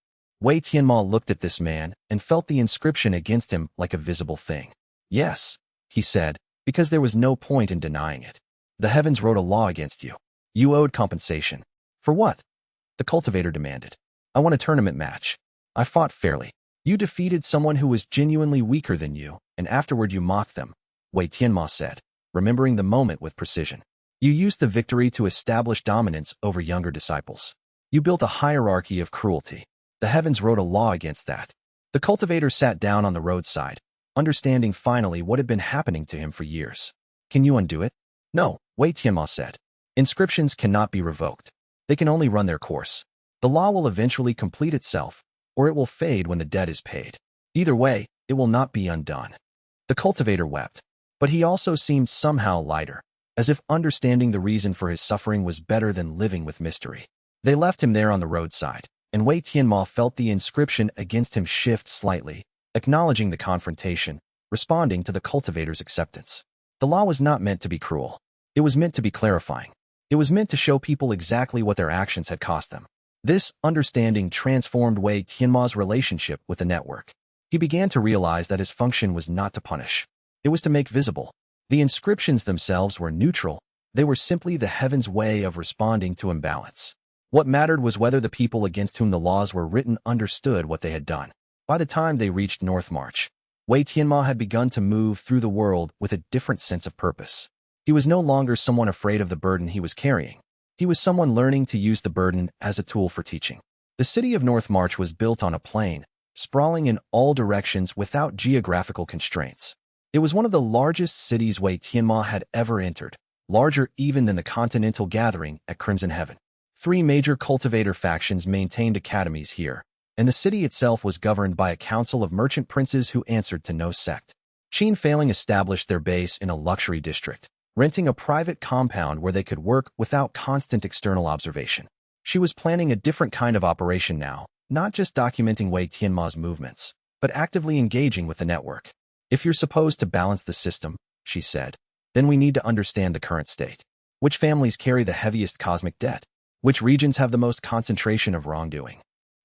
A: Wei Tianmo looked at this man and felt the inscription against him like a visible thing. Yes, he said, because there was no point in denying it. The heavens wrote a law against you. You owed compensation. For what? The cultivator demanded. I won a tournament match. I fought fairly. You defeated someone who was genuinely weaker than you, and afterward you mocked them, Wei Tianmo said, remembering the moment with precision. You used the victory to establish dominance over younger disciples. You built a hierarchy of cruelty. The heavens wrote a law against that. The cultivator sat down on the roadside, understanding finally what had been happening to him for years. Can you undo it? No, Wei Tianmo said. Inscriptions cannot be revoked. They can only run their course. The law will eventually complete itself, or it will fade when the debt is paid. Either way, it will not be undone. The cultivator wept, but he also seemed somehow lighter, as if understanding the reason for his suffering was better than living with mystery. They left him there on the roadside, and Wei Tianmo felt the inscription against him shift slightly, acknowledging the confrontation, responding to the cultivator's acceptance. The law was not meant to be cruel. It was meant to be clarifying. It was meant to show people exactly what their actions had cost them. This understanding transformed Wei Tianmo's relationship with the network. He began to realize that his function was not to punish. It was to make visible. The inscriptions themselves were neutral. They were simply the heavens' way of responding to imbalance. What mattered was whether the people against whom the laws were written understood what they had done. By the time they reached North March, Wei Tianmo had begun to move through the world with a different sense of purpose. He was no longer someone afraid of the burden he was carrying. He was someone learning to use the burden as a tool for teaching. The city of North March was built on a plain, sprawling in all directions without geographical constraints. It was one of the largest cities Wei Tianmo had ever entered, larger even than the continental gathering at Crimson Heaven. 3 major cultivator factions maintained academies here, and the city itself was governed by a council of merchant princes who answered to no sect. Xianxia established their base in a luxury district, renting a private compound where they could work without constant external observation. She was planning a different kind of operation now, not just documenting Wei Tianmo's movements, but actively engaging with the network. If you're supposed to balance the system, she said, then we need to understand the current state. Which families carry the heaviest cosmic debt? Which regions have the most concentration of wrongdoing?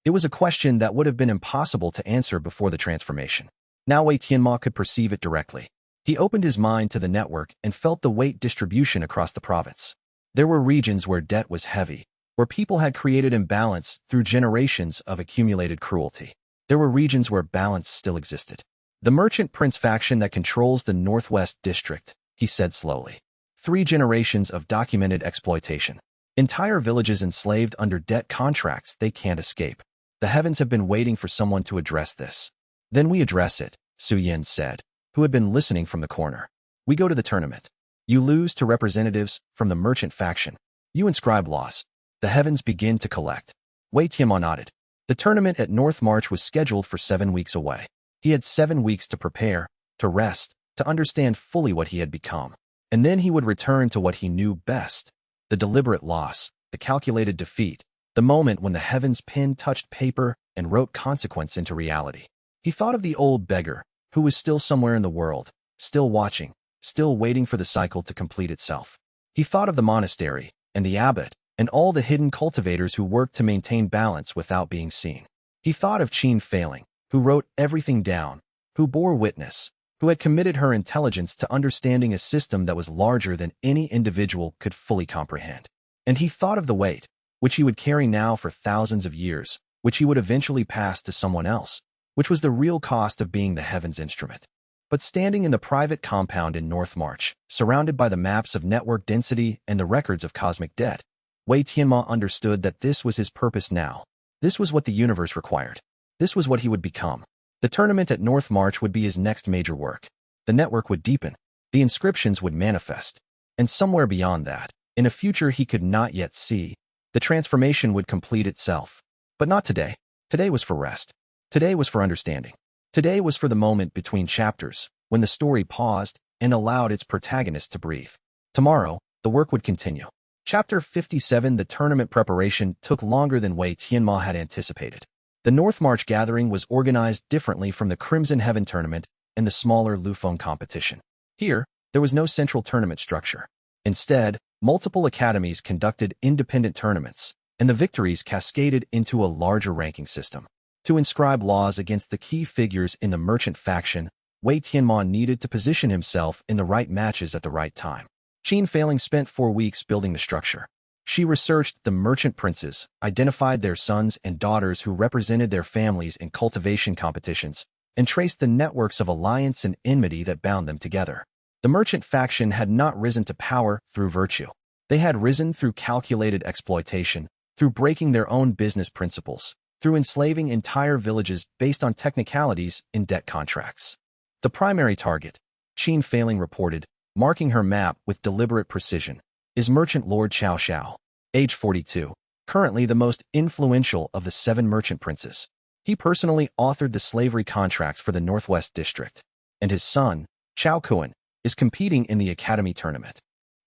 A: It was a question that would have been impossible to answer before the transformation. Now Wei Tianmo could perceive it directly. He opened his mind to the network and felt the weight distribution across the province. There were regions where debt was heavy, where people had created imbalance through generations of accumulated cruelty. There were regions where balance still existed. The merchant prince faction that controls the Northwest District, he said slowly. 3 generations of documented exploitation. Entire villages enslaved under debt contracts they can't escape. The heavens have been waiting for someone to address this. Then we address it, Su Yin said, who had been listening from the corner. We go to the tournament. You lose to representatives from the merchant faction. You inscribe laws. The heavens begin to collect. Wei Tianmo nodded. The tournament at North March was scheduled for 7 weeks away. He had 7 weeks to prepare, to rest, to understand fully what he had become. And then he would return to what he knew best. The deliberate loss, the calculated defeat, the moment when the heavens' pen touched paper and wrote consequence into reality. He thought of the old beggar, who was still somewhere in the world, still watching, still waiting for the cycle to complete itself. He thought of the monastery, and the abbot, and all the hidden cultivators who worked to maintain balance without being seen. He thought of Qin Failing, who wrote everything down, who bore witness, who had committed her intelligence to understanding a system that was larger than any individual could fully comprehend. And he thought of the weight, which he would carry now for thousands of years, which he would eventually pass to someone else, which was the real cost of being the heaven's instrument. But standing in the private compound in North March, surrounded by the maps of network density and the records of cosmic debt, Wei Tianmo understood that this was his purpose now. This was what the universe required. This was what he would become. The tournament at North March would be his next major work. The network would deepen. The inscriptions would manifest. And somewhere beyond that, in a future he could not yet see, the transformation would complete itself. But not today. Today was for rest. Today was for understanding. Today was for the moment between chapters, when the story paused and allowed its protagonist to breathe. Tomorrow, the work would continue. Chapter 57. The tournament preparation took longer than Wei Tianmo had anticipated. The North March gathering was organized differently from the Crimson Heaven tournament and the smaller Lufeng competition. Here, there was no central tournament structure. Instead, multiple academies conducted independent tournaments, and the victories cascaded into a larger ranking system. To inscribe laws against the key figures in the merchant faction, Wei Tianmo needed to position himself in the right matches at the right time. Qin Failing spent 4 weeks building the structure. She researched the merchant princes, identified their sons and daughters who represented their families in cultivation competitions, and traced the networks of alliance and enmity that bound them together. The merchant faction had not risen to power through virtue. They had risen through calculated exploitation, through breaking their own business principles, through enslaving entire villages based on technicalities in debt contracts. The primary target, Qin Failing reported, marking her map with deliberate precision, is Merchant Lord xianxia, age 42, currently the most influential of the 7 merchant princes. He personally authored the slavery contracts for the Northwest District, and his son, Chao Kuan, is competing in the Academy tournament.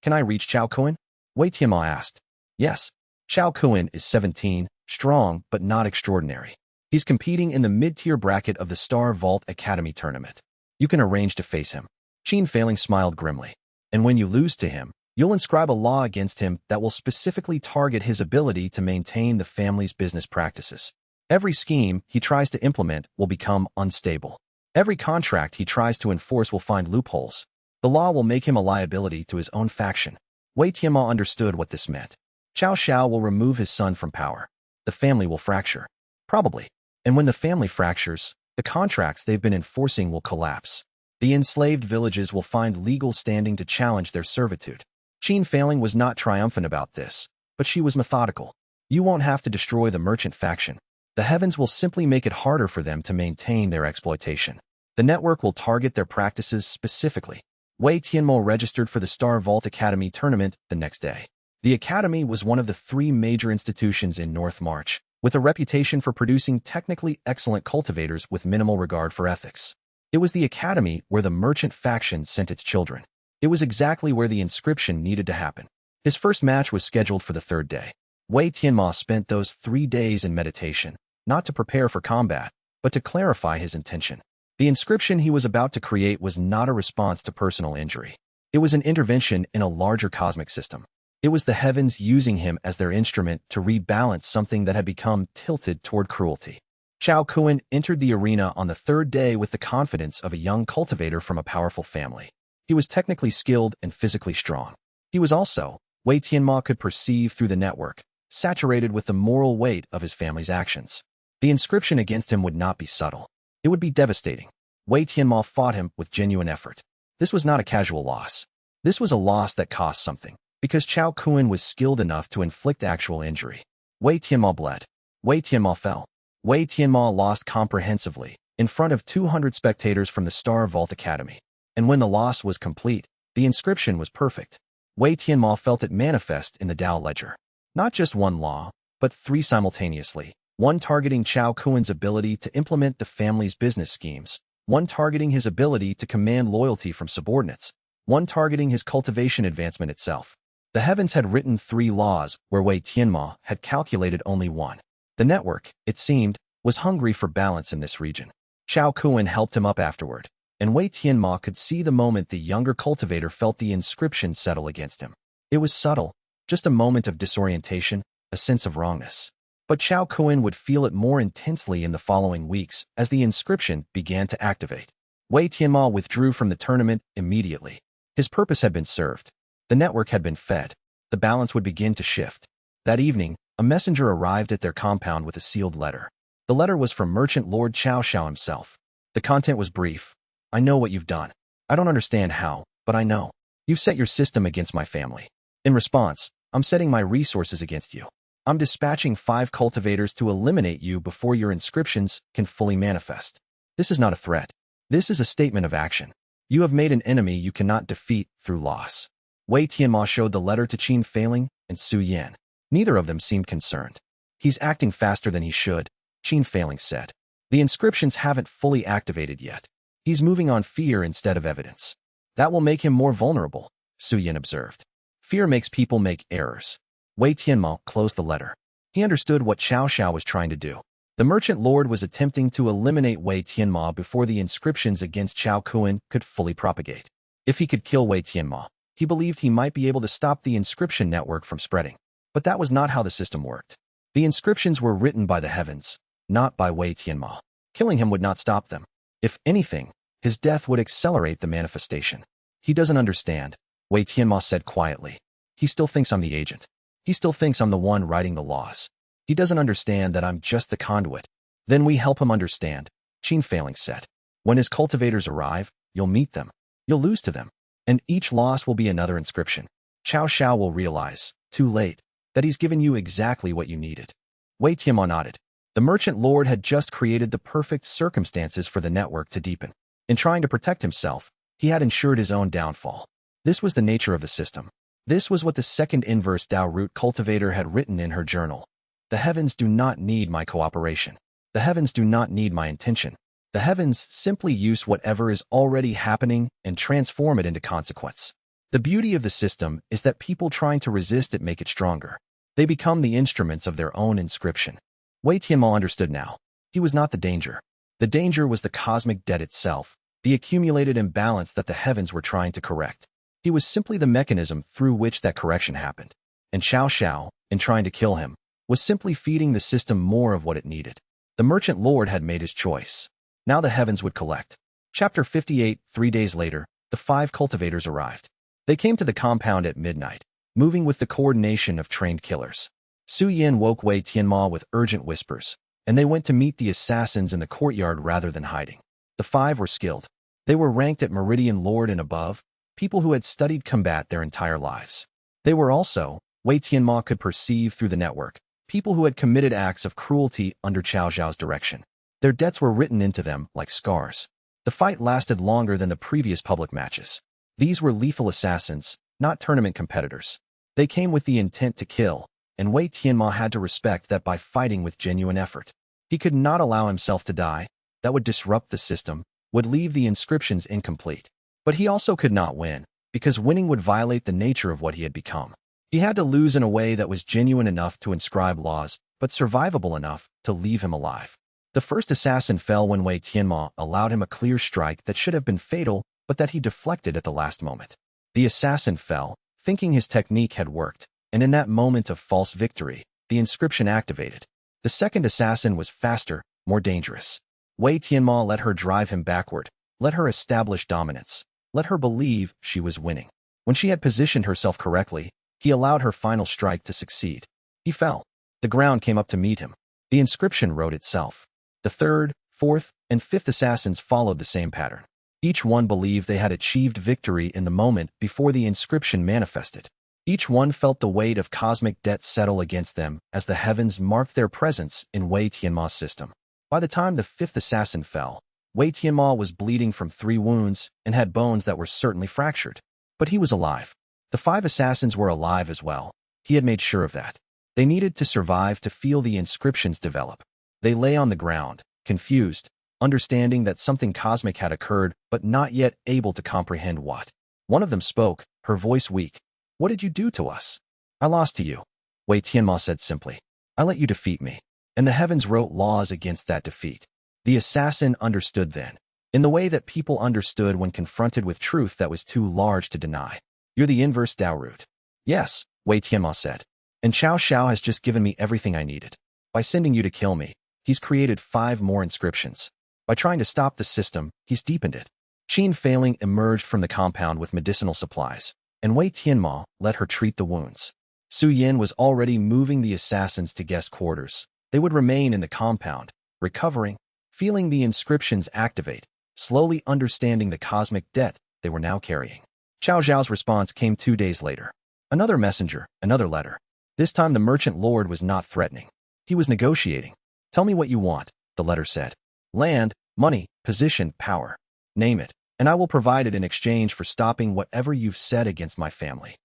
A: Can I reach Chao Kuan? Wei Tianmo asked. Yes. Chao Kuan is 17, strong but not extraordinary. He's competing in the mid-tier bracket of the Star Vault Academy tournament. You can arrange to face him. Qin Failing smiled grimly. And when you lose to him, you'll inscribe a law against him that will specifically target his ability to maintain the family's business practices. Every scheme he tries to implement will become unstable. Every contract he tries to enforce will find loopholes. The law will make him a liability to his own faction. Wei Tianmo understood what this meant. Xiao will remove his son from power. The family will fracture. Probably. And when the family fractures, The contracts they've been enforcing will collapse. The enslaved villages will find legal standing to challenge their servitude. Qin Failing was not triumphant about this, but she was methodical. You won't have to destroy the merchant faction. The heavens will simply make it harder for them to maintain their exploitation. The network will target their practices specifically. Wei Tianmo registered for the Star Vault Academy tournament the next day. The academy was one of the 3 major institutions in North March, with a reputation for producing technically excellent cultivators with minimal regard for ethics. It was the academy where the merchant faction sent its children. It was exactly where the inscription needed to happen. His first match was scheduled for the 3rd day. Wei Tianmo spent those 3 days in meditation, not to prepare for combat, but to clarify his intention. The inscription he was about to create was not a response to personal injury. It was an intervention in a larger cosmic system. It was the heavens using him as their instrument to rebalance something that had become tilted toward cruelty. Chao Kuan entered the arena on the 3rd day with the confidence of a young cultivator from a powerful family. He was technically skilled and physically strong. He was also, Wei Tianmo could perceive through the network, saturated with the moral weight of his family's actions. The inscription against him would not be subtle. It would be devastating. Wei Tianmo fought him with genuine effort. This was not a casual loss. This was a loss that cost something, because Chao Kuan was skilled enough to inflict actual injury. Wei Tianmo bled. Wei Tianmo fell. Wei Tianmo lost comprehensively, in front of 200 spectators from the Star Vault Academy. And when the loss was complete, the inscription was perfect. Wei Tianmo felt it manifest in the Dao ledger. Not just one law, but 3 simultaneously. One targeting Chao Kuan's ability to implement the family's business schemes. One targeting his ability to command loyalty from subordinates. One targeting his cultivation advancement itself. The heavens had written 3 laws where Wei Tianmo had calculated only 1. The network, it seemed, was hungry for balance in this region. Chao Kuan helped him up afterward, and Wei Tianmo could see the moment the younger cultivator felt the inscription settle against him. It was subtle, just a moment of disorientation, a sense of wrongness. But Chao Kuan would feel it more intensely in the following weeks as the inscription began to activate. Wei Tianmo withdrew from the tournament immediately. His purpose had been served. The network had been fed. The balance would begin to shift. That evening, a messenger arrived at their compound with a sealed letter. The letter was from Merchant Lord Chao Xiao himself. The content was brief. I know what you've done. I don't understand how, but I know. You've set your system against my family. In response, I'm setting my resources against you. I'm dispatching 5 cultivators to eliminate you before your inscriptions can fully manifest. This is not a threat. This is a statement of action. You have made an enemy you cannot defeat through loss. Wei Tianmo showed the letter to Qin Failing and Su Yan. Neither of them seemed concerned. He's acting faster than he should, Qin Failing said. The inscriptions haven't fully activated yet. He's moving on fear instead of evidence. That will make him more vulnerable, Su Yan observed. Fear makes people make errors. Wei Tianmo closed the letter. He understood what Chao Xiao was trying to do. The merchant lord was attempting to eliminate Wei Tianmo before the inscriptions against Chao Kuan could fully propagate. If he could kill Wei Tianmo, he believed he might be able to stop the inscription network from spreading. But that was not how the system worked. The inscriptions were written by the heavens, not by Wei Tianmo. Killing him would not stop them. If anything, his death would accelerate the manifestation. He doesn't understand, Wei Tianmo said quietly. He still thinks I'm the agent. He still thinks I'm the one writing the laws. He doesn't understand that I'm just the conduit. Then we help him understand, Qin Failing said. When his cultivators arrive, you'll meet them. You'll lose to them. And each loss will be another inscription. Chao Xiao will realize, too late, that he's given you exactly what you needed. Wei Tianmo nodded. The merchant lord had just created the perfect circumstances for the network to deepen. In trying to protect himself, he had ensured his own downfall. This was the nature of the system. This was what the second Inverse Dao Root cultivator had written in her journal. The heavens do not need my cooperation. The heavens do not need my intention. The heavens simply use whatever is already happening and transform it into consequence. The beauty of the system is that people trying to resist it make it stronger. They become the instruments of their own inscription. Wei Tianmo understood now. He was not the danger. The danger was the cosmic debt itself, the accumulated imbalance that the heavens were trying to correct. He was simply the mechanism through which that correction happened. And Chao Xiao, in trying to kill him, was simply feeding the system more of what it needed. The merchant lord had made his choice. Now the heavens would collect. Chapter 58. 3 days later, the 5 cultivators arrived. They came to the compound at midnight, moving with the coordination of trained killers. Su Yan woke Wei Tianmo with urgent whispers. and they went to meet the assassins in the courtyard rather than hiding. The 5 were skilled. They were ranked at Meridian Lord and above, people who had studied combat their entire lives. They were also, Wei Tianmo could perceive through the network, people who had committed acts of cruelty under Cao Zhao's direction. Their debts were written into them like scars. The fight lasted longer than the previous public matches. These were lethal assassins, not tournament competitors. They came with the intent to kill, and Wei Tianmo had to respect that by fighting with genuine effort. He could not allow himself to die. That would disrupt the system, would leave the inscriptions incomplete. But he also could not win, because winning would violate the nature of what he had become. He had to lose in a way that was genuine enough to inscribe laws, but survivable enough to leave him alive. The first assassin fell when Wei Tianmo allowed him a clear strike that should have been fatal, but that he deflected at the last moment. The assassin fell, thinking his technique had worked, and in that moment of false victory, the inscription activated. The second assassin was faster, more dangerous. Wei Tianmo let her drive him backward, let her establish dominance, let her believe she was winning. When she had positioned herself correctly, he allowed her final strike to succeed. He fell. The ground came up to meet him. The inscription wrote itself. The third, fourth, and fifth assassins followed the same pattern. Each one believed they had achieved victory in the moment before the inscription manifested. Each one felt the weight of cosmic debt settle against them as the heavens marked their presence in Wei Tianmo's system. By the time the fifth assassin fell, Wei Tianmo was bleeding from 3 wounds and had bones that were certainly fractured. But he was alive. The 5 assassins were alive as well. He had made sure of that. They needed to survive to feel the inscriptions develop. They lay on the ground, confused, understanding that something cosmic had occurred, but not yet able to comprehend what. One of them spoke, her voice weak. "What did you do to us?" "I lost to you," Wei Tianmo said simply. "I let you defeat me, and the heavens wrote laws against that defeat." The assassin understood then, in the way that people understood when confronted with truth that was too large to deny. "You're the Inverse Dao Root." "Yes," Wei Tianmo said. "And Cao Zhao has just given me everything I needed. By sending you to kill me, he's created 5 more inscriptions. By trying to stop the system, he's deepened it." Qin Failing emerged from the compound with medicinal supplies, and Wei Tianmo let her treat the wounds. Su Yin was already moving the assassins to guest quarters. They would remain in the compound, recovering, feeling the inscriptions activate, slowly understanding the cosmic debt they were now carrying. Cao Zhao's response came 2 days later. Another messenger, another letter. This time the merchant lord was not threatening. He was negotiating. "Tell me what you want," the letter said. "Land, money, position, power. Name it, and I will provide it in exchange for stopping whatever you've said against my family."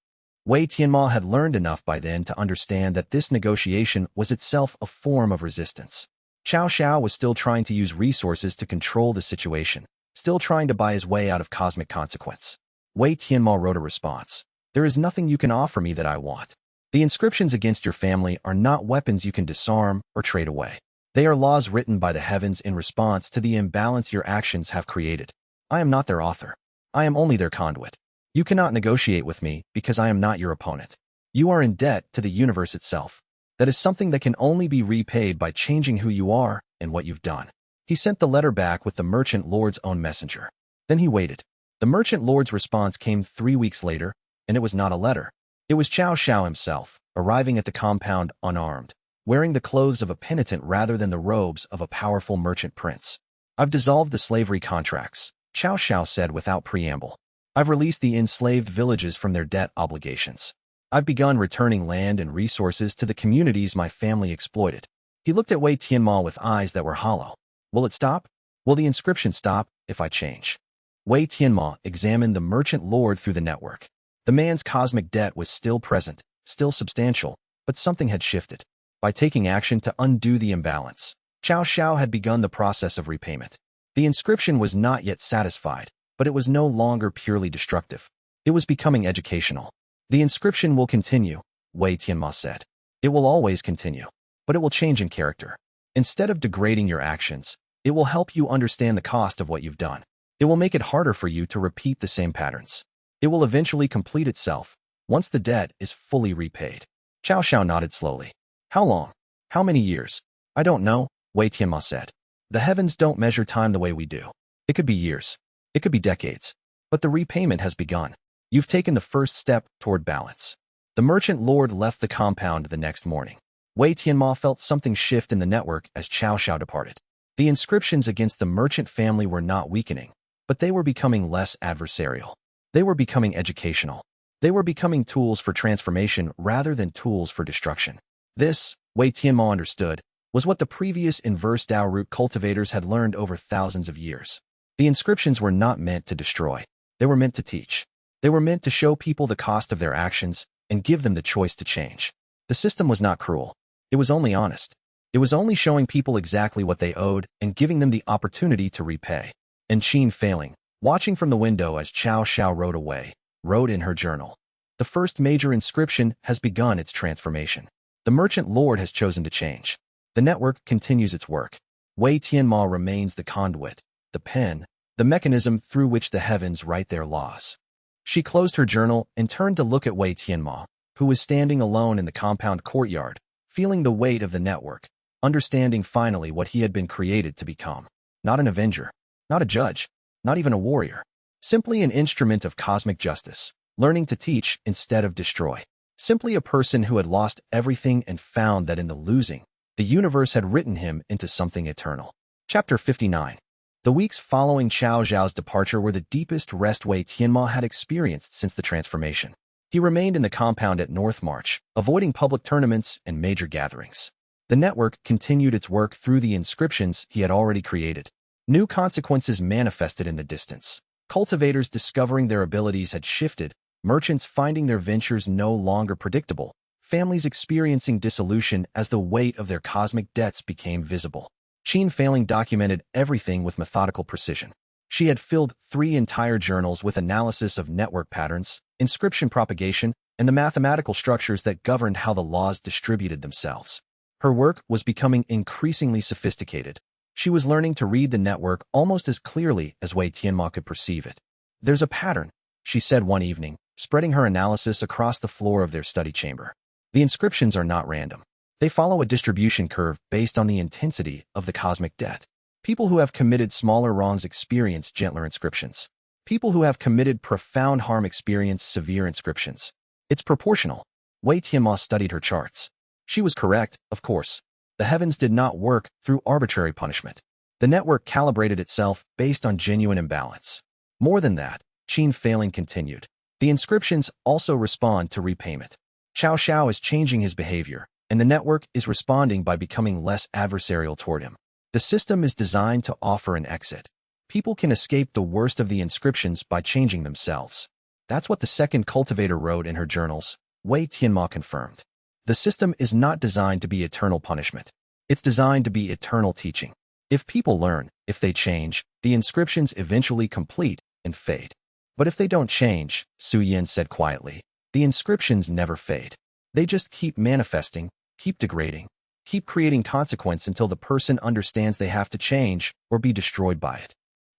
A: Wei Tianmo had learned enough by then to understand that this negotiation was itself a form of resistance. Cao Zhao was still trying to use resources to control the situation, still trying to buy his way out of cosmic consequence. Wei Tianmo wrote a response. "There is nothing you can offer me that I want. The inscriptions against your family are not weapons you can disarm or trade away. They are laws written by the heavens in response to the imbalance your actions have created. I am not their author. I am only their conduit. You cannot negotiate with me because I am not your opponent. You are in debt to the universe itself. That is something that can only be repaid by changing who you are and what you've done." He sent the letter back with the merchant lord's own messenger. Then he waited. The merchant lord's response came 3 weeks later, and it was not a letter. It was Cao Zhao himself, arriving at the compound unarmed, wearing the clothes of a penitent rather than the robes of a powerful merchant prince. "I've dissolved the slavery contracts," Cao Zhao said without preamble. "I've released the enslaved villages from their debt obligations. I've begun returning land and resources to the communities my family exploited." He looked at Wei Tianmo with eyes that were hollow. "Will it stop? Will the inscription stop if I change?" Wei Tianmo examined the merchant lord through the network. The man's cosmic debt was still present, still substantial, but something had shifted. By taking action to undo the imbalance, Cao Zhao had begun the process of repayment. The inscription was not yet satisfied, but it was no longer purely destructive. It was becoming educational. "The inscription will continue," Wei Tianmo said. "It will always continue, but it will change in character. Instead of degrading your actions, it will help you understand the cost of what you've done. It will make it harder for you to repeat the same patterns. It will eventually complete itself once the debt is fully repaid." Cao Zhao nodded slowly. "How long? How many years?" "I don't know," Wei Tianmo said. "The heavens don't measure time the way we do. It could be years. It could be decades. But the repayment has begun. You've taken the first step toward balance." The merchant lord left the compound the next morning. Wei Tianmo felt something shift in the network as Xiao departed. The inscriptions against the merchant family were not weakening, but they were becoming less adversarial. They were becoming educational. They were becoming tools for transformation rather than tools for destruction. This, Wei Tianmo understood, was what the previous Inverse Dao Root cultivators had learned over thousands of years. The inscriptions were not meant to destroy. They were meant to teach. They were meant to show people the cost of their actions and give them the choice to change. The system was not cruel. It was only honest. It was only showing people exactly what they owed and giving them the opportunity to repay. And Qin failing, watching from the window as Xiao wrote in her journal. The first major inscription has begun its transformation. The merchant lord has chosen to change. The network continues its work. Wei Tianmo remains the conduit, the pen, the mechanism through which the heavens write their laws. She closed her journal and turned to look at Wei Tianmo, who was standing alone in the compound courtyard, feeling the weight of the network, understanding finally what he had been created to become. Not an avenger, not a judge, not even a warrior. Simply an instrument of cosmic justice, learning to teach instead of destroy. Simply a person who had lost everything and found that in the losing, the universe had written him into something eternal. Chapter 59. The weeks following Xiao Zhao's departure were the deepest rest Wei Tianmo had experienced since the transformation. He remained in the compound at North March, avoiding public tournaments and major gatherings. The network continued its work through the inscriptions he had already created. New consequences manifested in the distance. Cultivators discovering their abilities had shifted, merchants finding their ventures no longer predictable, families experiencing dissolution as the weight of their cosmic debts became visible. Qin failing documented everything with methodical precision. She had filled 3 entire journals with analysis of network patterns, inscription propagation, and the mathematical structures that governed how the laws distributed themselves. Her work was becoming increasingly sophisticated. She was learning to read the network almost as clearly as Wei Tianmo could perceive it. "There's a pattern," she said one evening, spreading her analysis across the floor of their study chamber. "The inscriptions are not random. They follow a distribution curve based on the intensity of the cosmic debt. People who have committed smaller wrongs experience gentler inscriptions. People who have committed profound harm experience severe inscriptions. It's proportional." Wei Tianmo studied her charts. She was correct, of course. The heavens did not work through arbitrary punishment. The network calibrated itself based on genuine imbalance. More than that, Qin failing continued. The inscriptions also respond to repayment. Xiao is changing his behavior, and the network is responding by becoming less adversarial toward him. The system is designed to offer an exit. People can escape the worst of the inscriptions by changing themselves. That's what the second cultivator wrote in her journals, Wei Tianmo confirmed. The system is not designed to be eternal punishment. It's designed to be eternal teaching. If people learn, if they change, the inscriptions eventually complete and fade. But if they don't change, Su Yin said quietly, the inscriptions never fade. They just keep manifesting, keep degrading, keep creating consequence until the person understands they have to change or be destroyed by it.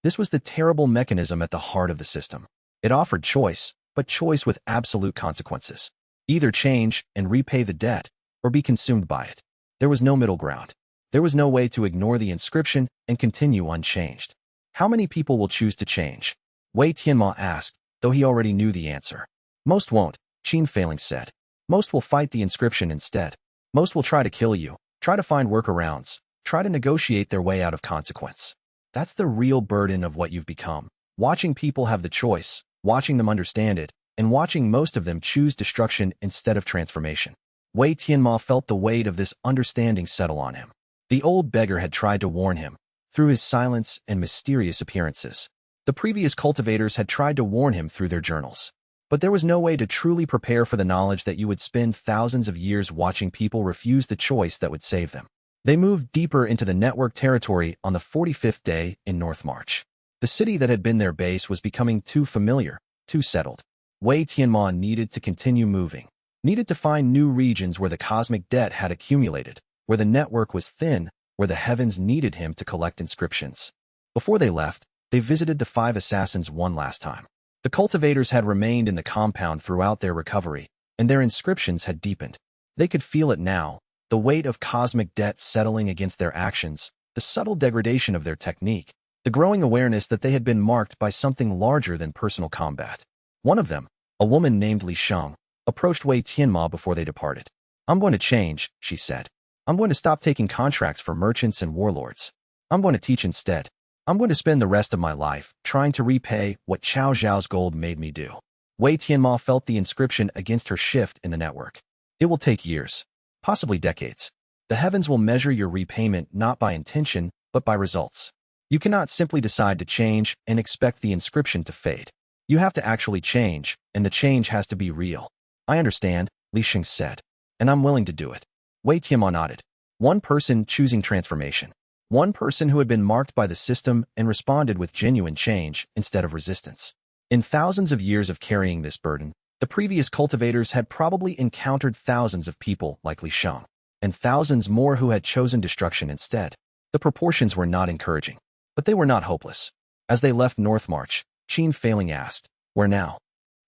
A: This was the terrible mechanism at the heart of the system. It offered choice, but choice with absolute consequences. Either change and repay the debt, or be consumed by it. There was no middle ground. There was no way to ignore the inscription and continue unchanged. How many people will choose to change? Wei Tianmo asked, though he already knew the answer. Most won't, Qin failing said. Most will fight the inscription instead. Most will try to kill you, try to find workarounds, try to negotiate their way out of consequence. That's the real burden of what you've become. Watching people have the choice, watching them understand it, and watching most of them choose destruction instead of transformation. Wei Tianmo felt the weight of this understanding settle on him. The old beggar had tried to warn him, through his silence and mysterious appearances. The previous cultivators had tried to warn him through their journals. But there was no way to truly prepare for the knowledge that you would spend thousands of years watching people refuse the choice that would save them. They moved deeper into the network territory on the 45th day in North March. The city that had been their base was becoming too familiar, too settled. Wei Tianmo needed to continue moving, needed to find new regions where the cosmic debt had accumulated, where the network was thin, where the heavens needed him to collect inscriptions. Before they left, they visited the 5 assassins one last time. The cultivators had remained in the compound throughout their recovery, and their inscriptions had deepened. They could feel it now, the weight of cosmic debt settling against their actions, the subtle degradation of their technique, the growing awareness that they had been marked by something larger than personal combat. One of them, a woman named Li Sheng, approached Wei Tianmo before they departed. I'm going to change, she said. I'm going to stop taking contracts for merchants and warlords. I'm going to teach instead. I'm going to spend the rest of my life trying to repay what Chao Zhao's gold made me do. Wei Tianmo felt the inscription against her shift in the network. It will take years, possibly decades. The heavens will measure your repayment not by intention, but by results. You cannot simply decide to change and expect the inscription to fade. You have to actually change, and the change has to be real. I understand, Li Xing said, and I'm willing to do it. Wei Tianmo nodded. One person choosing transformation. One person who had been marked by the system and responded with genuine change instead of resistance. In thousands of years of carrying this burden, the previous cultivators had probably encountered thousands of people like Li Shang, and thousands more who had chosen destruction instead. The proportions were not encouraging, but they were not hopeless. As they left North March, Qin Failing asked, "Where now?"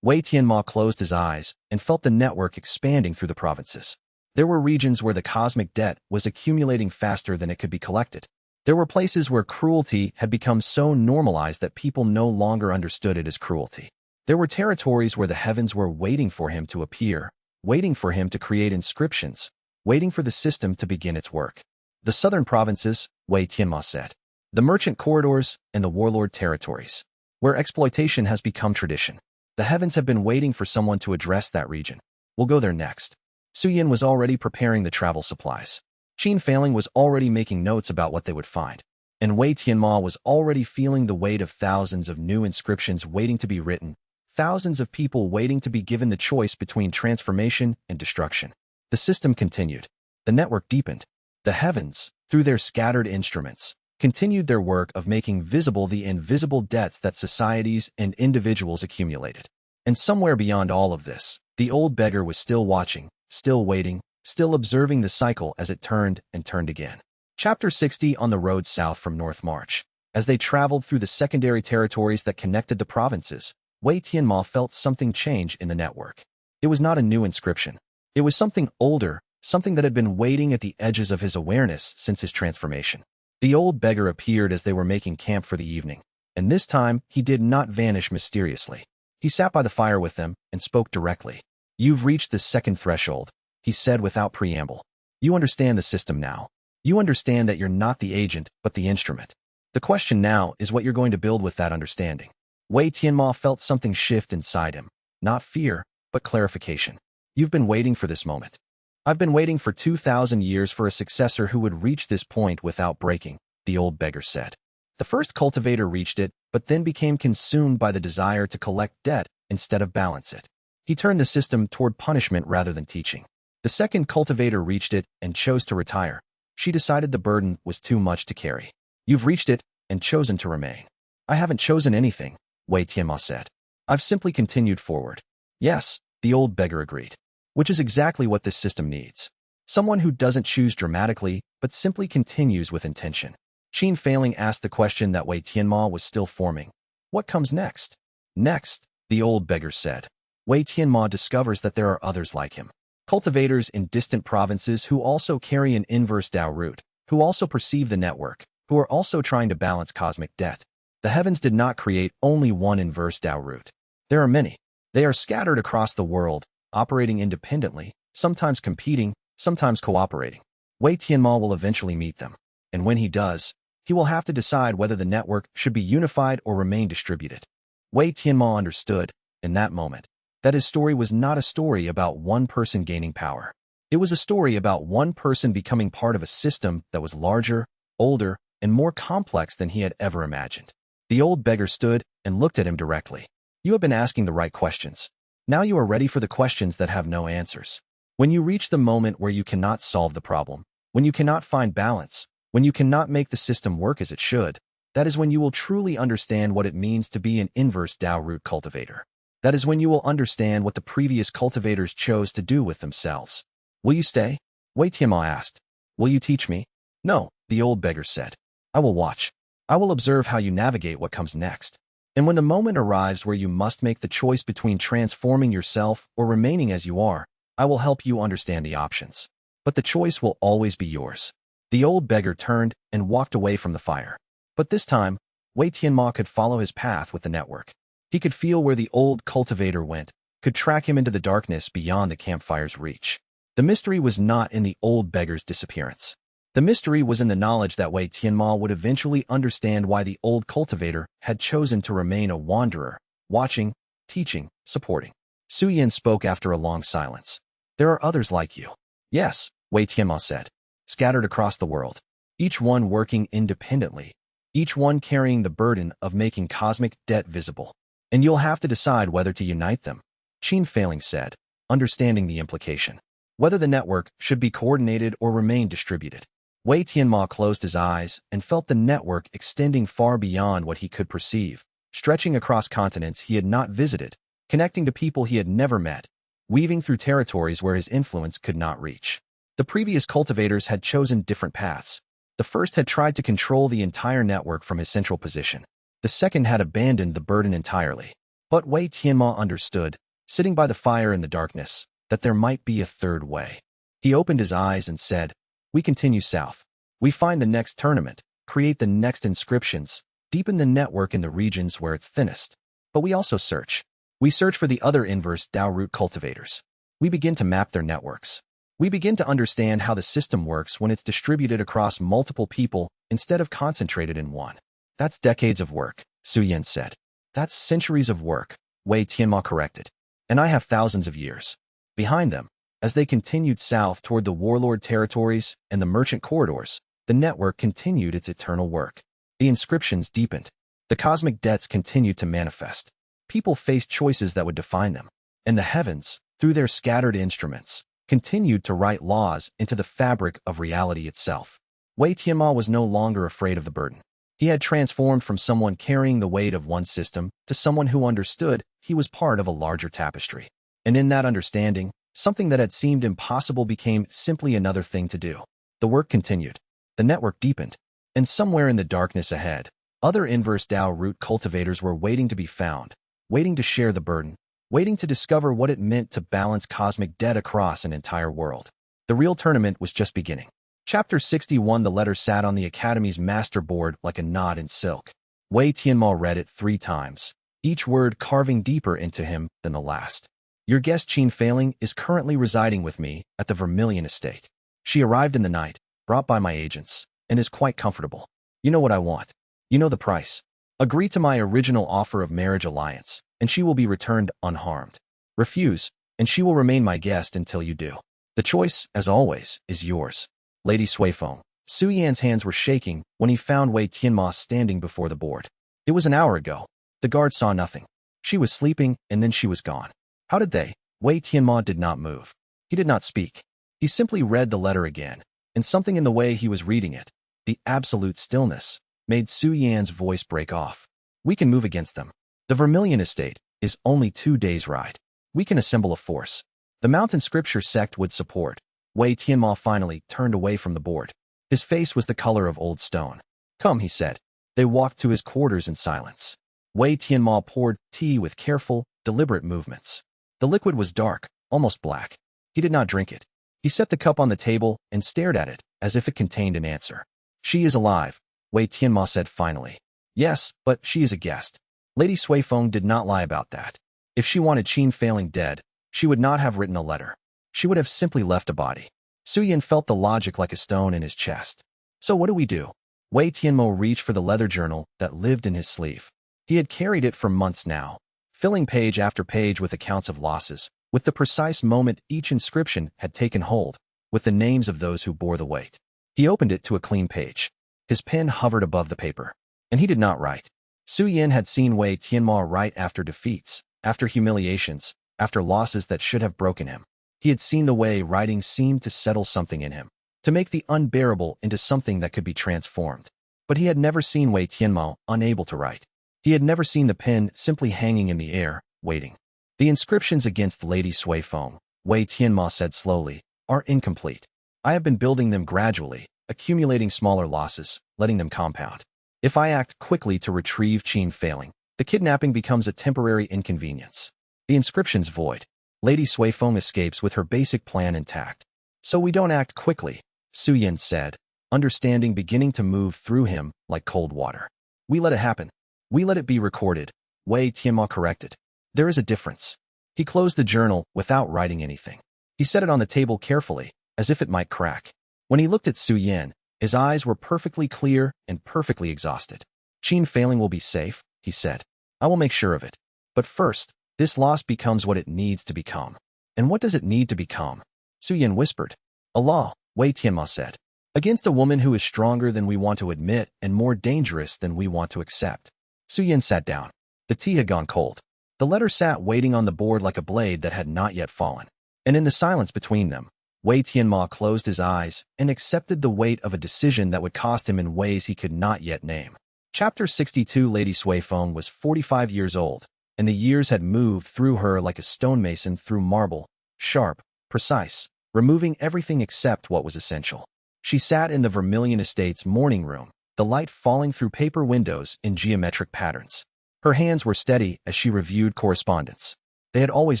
A: Wei Tianmo closed his eyes and felt the network expanding through the provinces. There were regions where the cosmic debt was accumulating faster than it could be collected. There were places where cruelty had become so normalized that people no longer understood it as cruelty. There were territories where the heavens were waiting for him to appear, waiting for him to create inscriptions, waiting for the system to begin its work. The southern provinces, Wei Tianmo said. The merchant corridors and the warlord territories, where exploitation has become tradition. The heavens have been waiting for someone to address that region. We'll go there next. Su Yin was already preparing the travel supplies. Qin Failing was already making notes about what they would find. And Wei Tianmo was already feeling the weight of thousands of new inscriptions waiting to be written, thousands of people waiting to be given the choice between transformation and destruction. The system continued. The network deepened. The heavens, through their scattered instruments, continued their work of making visible the invisible debts that societies and individuals accumulated. And somewhere beyond all of this, the old beggar was still watching, still waiting, still observing the cycle as it turned and turned again. Chapter 60 on the road south from North March. As they traveled through the secondary territories that connected the provinces, Wei Tianmo felt something change in the network. It was not a new inscription. It was something older, something that had been waiting at the edges of his awareness since his transformation. The old beggar appeared as they were making camp for the evening, and this time he did not vanish mysteriously. He sat by the fire with them and spoke directly. "You've reached the second threshold," he said without preamble. "You understand the system now. You understand that you're not the agent, but the instrument. The question now is what you're going to build with that understanding." Wei Tianmo felt something shift inside him, not fear, but clarification. "You've been waiting for this moment. I've been waiting for 2,000 years for a successor who would reach this point without breaking," the old beggar said. The first cultivator reached it, but then became consumed by the desire to collect debt instead of balance it. He turned the system toward punishment rather than teaching. The second cultivator reached it and chose to retire. She decided the burden was too much to carry. "You've reached it and chosen to remain." "I haven't chosen anything," Wei Tianmo said. "I've simply continued forward." "Yes," the old beggar agreed. Which is exactly what this system needs. Someone who doesn't choose dramatically, but simply continues with intention. Qin Failing asked the question that Wei Tianmo was still forming. "What comes next?" "Next," the old beggar said, "Wei Tianmo discovers that there are others like him. Cultivators in distant provinces who also carry an inverse Dao Root, who also perceive the network, who are also trying to balance cosmic debt. The heavens did not create only one inverse Dao Root. There are many. They are scattered across the world, operating independently, sometimes competing, sometimes cooperating. Wei Tianmo will eventually meet them, and when he does, he will have to decide whether the network should be unified or remain distributed." Wei Tianmo understood, in that moment, that his story was not a story about one person gaining power. It was a story about one person becoming part of a system that was larger, older, and more complex than he had ever imagined. The old beggar stood and looked at him directly. "You have been asking the right questions. Now you are ready for the questions that have no answers. When you reach the moment where you cannot solve the problem, when you cannot find balance, when you cannot make the system work as it should, that is when you will truly understand what it means to be an inverse Dao Root cultivator. That is when you will understand what the previous cultivators chose to do with themselves." "Will you stay?" Wei Tianmo asked. "Will you teach me?" "No," the old beggar said. "I will watch. I will observe how you navigate what comes next. And when the moment arrives where you must make the choice between transforming yourself or remaining as you are, I will help you understand the options. But the choice will always be yours." The old beggar turned and walked away from the fire. But this time, Wei Tianmo could follow his path with the network. He could feel where the old cultivator went, could track him into the darkness beyond the campfire's reach. The mystery was not in the old beggar's disappearance. The mystery was in the knowledge that Wei Tianmo would eventually understand why the old cultivator had chosen to remain a wanderer, watching, teaching, supporting. Su Yan spoke after a long silence. There are others like you. Yes, Wei Tianmo said. Scattered across the world. Each one working independently. Each one carrying the burden of making cosmic debt visible. And you'll have to decide whether to unite them. Qin Failing said, understanding the implication. Whether the network should be coordinated or remain distributed. Wei Tianmo closed his eyes and felt the network extending far beyond what he could perceive, stretching across continents he had not visited, connecting to people he had never met, weaving through territories where his influence could not reach. The previous cultivators had chosen different paths. The first had tried to control the entire network from his central position. The second had abandoned the burden entirely. But Wei Tianmo understood, sitting by the fire in the darkness, that there might be a third way. He opened his eyes and said, we continue south. We find the next tournament, create the next inscriptions, deepen the network in the regions where it's thinnest. But we also search. We search for the other Inverse Dao Root cultivators. We begin to map their networks. We begin to understand how the system works when it's distributed across multiple people instead of concentrated in one. That's decades of work, Su Yan said. That's centuries of work, Wei Tianmo corrected. And I have thousands of years. Behind them, as they continued south toward the warlord territories and the merchant corridors, the network continued its eternal work. The inscriptions deepened. The cosmic debts continued to manifest. People faced choices that would define them. And the heavens, through their scattered instruments, continued to write laws into the fabric of reality itself. Wei Tianmo was no longer afraid of the burden. He had transformed from someone carrying the weight of one system to someone who understood he was part of a larger tapestry. And in that understanding, something that had seemed impossible became simply another thing to do. The work continued. The network deepened. And somewhere in the darkness ahead, other Inverse Dao Root cultivators were waiting to be found, waiting to share the burden, waiting to discover what it meant to balance cosmic debt across an entire world. The real tournament was just beginning. Chapter 61. The letter sat on the Academy's master board like a knot in silk. Wei Tianmo read it 3 times, each word carving deeper into him than the last. Your guest Qin Failing is currently residing with me at the Vermilion Estate. She arrived in the night, brought by my agents, and is quite comfortable. You know what I want. You know the price. Agree to my original offer of marriage alliance, and she will be returned unharmed. Refuse, and she will remain my guest until you do. The choice, as always, is yours. Lady Suifeng. Su Yan's hands were shaking when he found Wei Tianmo standing before the board. It was an hour ago. The guard saw nothing. She was sleeping, and then she was gone. How did they? Wei Tianmo did not move. He did not speak. He simply read the letter again, and something in the way he was reading it, the absolute stillness, made Su Yan's voice break off. We can move against them. The Vermilion Estate is only 2 days' ride. We can assemble a force. The Mountain Scripture sect would support. Wei Tianmo finally turned away from the board. His face was the color of old stone. Come, he said. They walked to his quarters in silence. Wei Tianmo poured tea with careful, deliberate movements. The liquid was dark, almost black. He did not drink it. He set the cup on the table and stared at it, as if it contained an answer. She is alive, Wei Tianmo said finally. Yes, but she is a guest. Lady Suifeng did not lie about that. If she wanted Qin Failing dead, she would not have written a letter. She would have simply left a body. Su Yan felt the logic like a stone in his chest. So what do we do? Wei Tianmo reached for the leather journal that lived in his sleeve. He had carried it for months now, filling page after page with accounts of losses, with the precise moment each inscription had taken hold, with the names of those who bore the weight. He opened it to a clean page. His pen hovered above the paper, and he did not write. Su Yan had seen Wei Tianmo write after defeats, after humiliations, after losses that should have broken him. He had seen the way writing seemed to settle something in him, to make the unbearable into something that could be transformed. But he had never seen Wei Tianmo unable to write. He had never seen the pen simply hanging in the air, waiting. The inscriptions against Lady Suifeng, Wei Tianmo said slowly, are incomplete. I have been building them gradually, accumulating smaller losses, letting them compound. If I act quickly to retrieve Qin Failing, the kidnapping becomes a temporary inconvenience. The inscription's void. Lady Suifeng escapes with her basic plan intact. So we don't act quickly, Su Yan said, understanding beginning to move through him like cold water. We let it happen. We let it be recorded, Wei Tianmo corrected. There is a difference. He closed the journal without writing anything. He set it on the table carefully, as if it might crack. When he looked at Su Yan, his eyes were perfectly clear and perfectly exhausted. Qin failing will be safe, he said. I will make sure of it. But first, this loss becomes what it needs to become. And what does it need to become? Su Yan whispered. A law, Wei Tianmo said. Against a woman who is stronger than we want to admit and more dangerous than we want to accept. Su Yan sat down. The tea had gone cold. The letter sat waiting on the board like a blade that had not yet fallen. And in the silence between them, Wei Tianmo closed his eyes and accepted the weight of a decision that would cost him in ways he could not yet name. Chapter 62. Lady Suifeng was 45 years old, and the years had moved through her like a stonemason through marble, sharp, precise, removing everything except what was essential. She sat in the Vermilion Estate's morning room, the light falling through paper windows in geometric patterns. Her hands were steady as she reviewed correspondence. They had always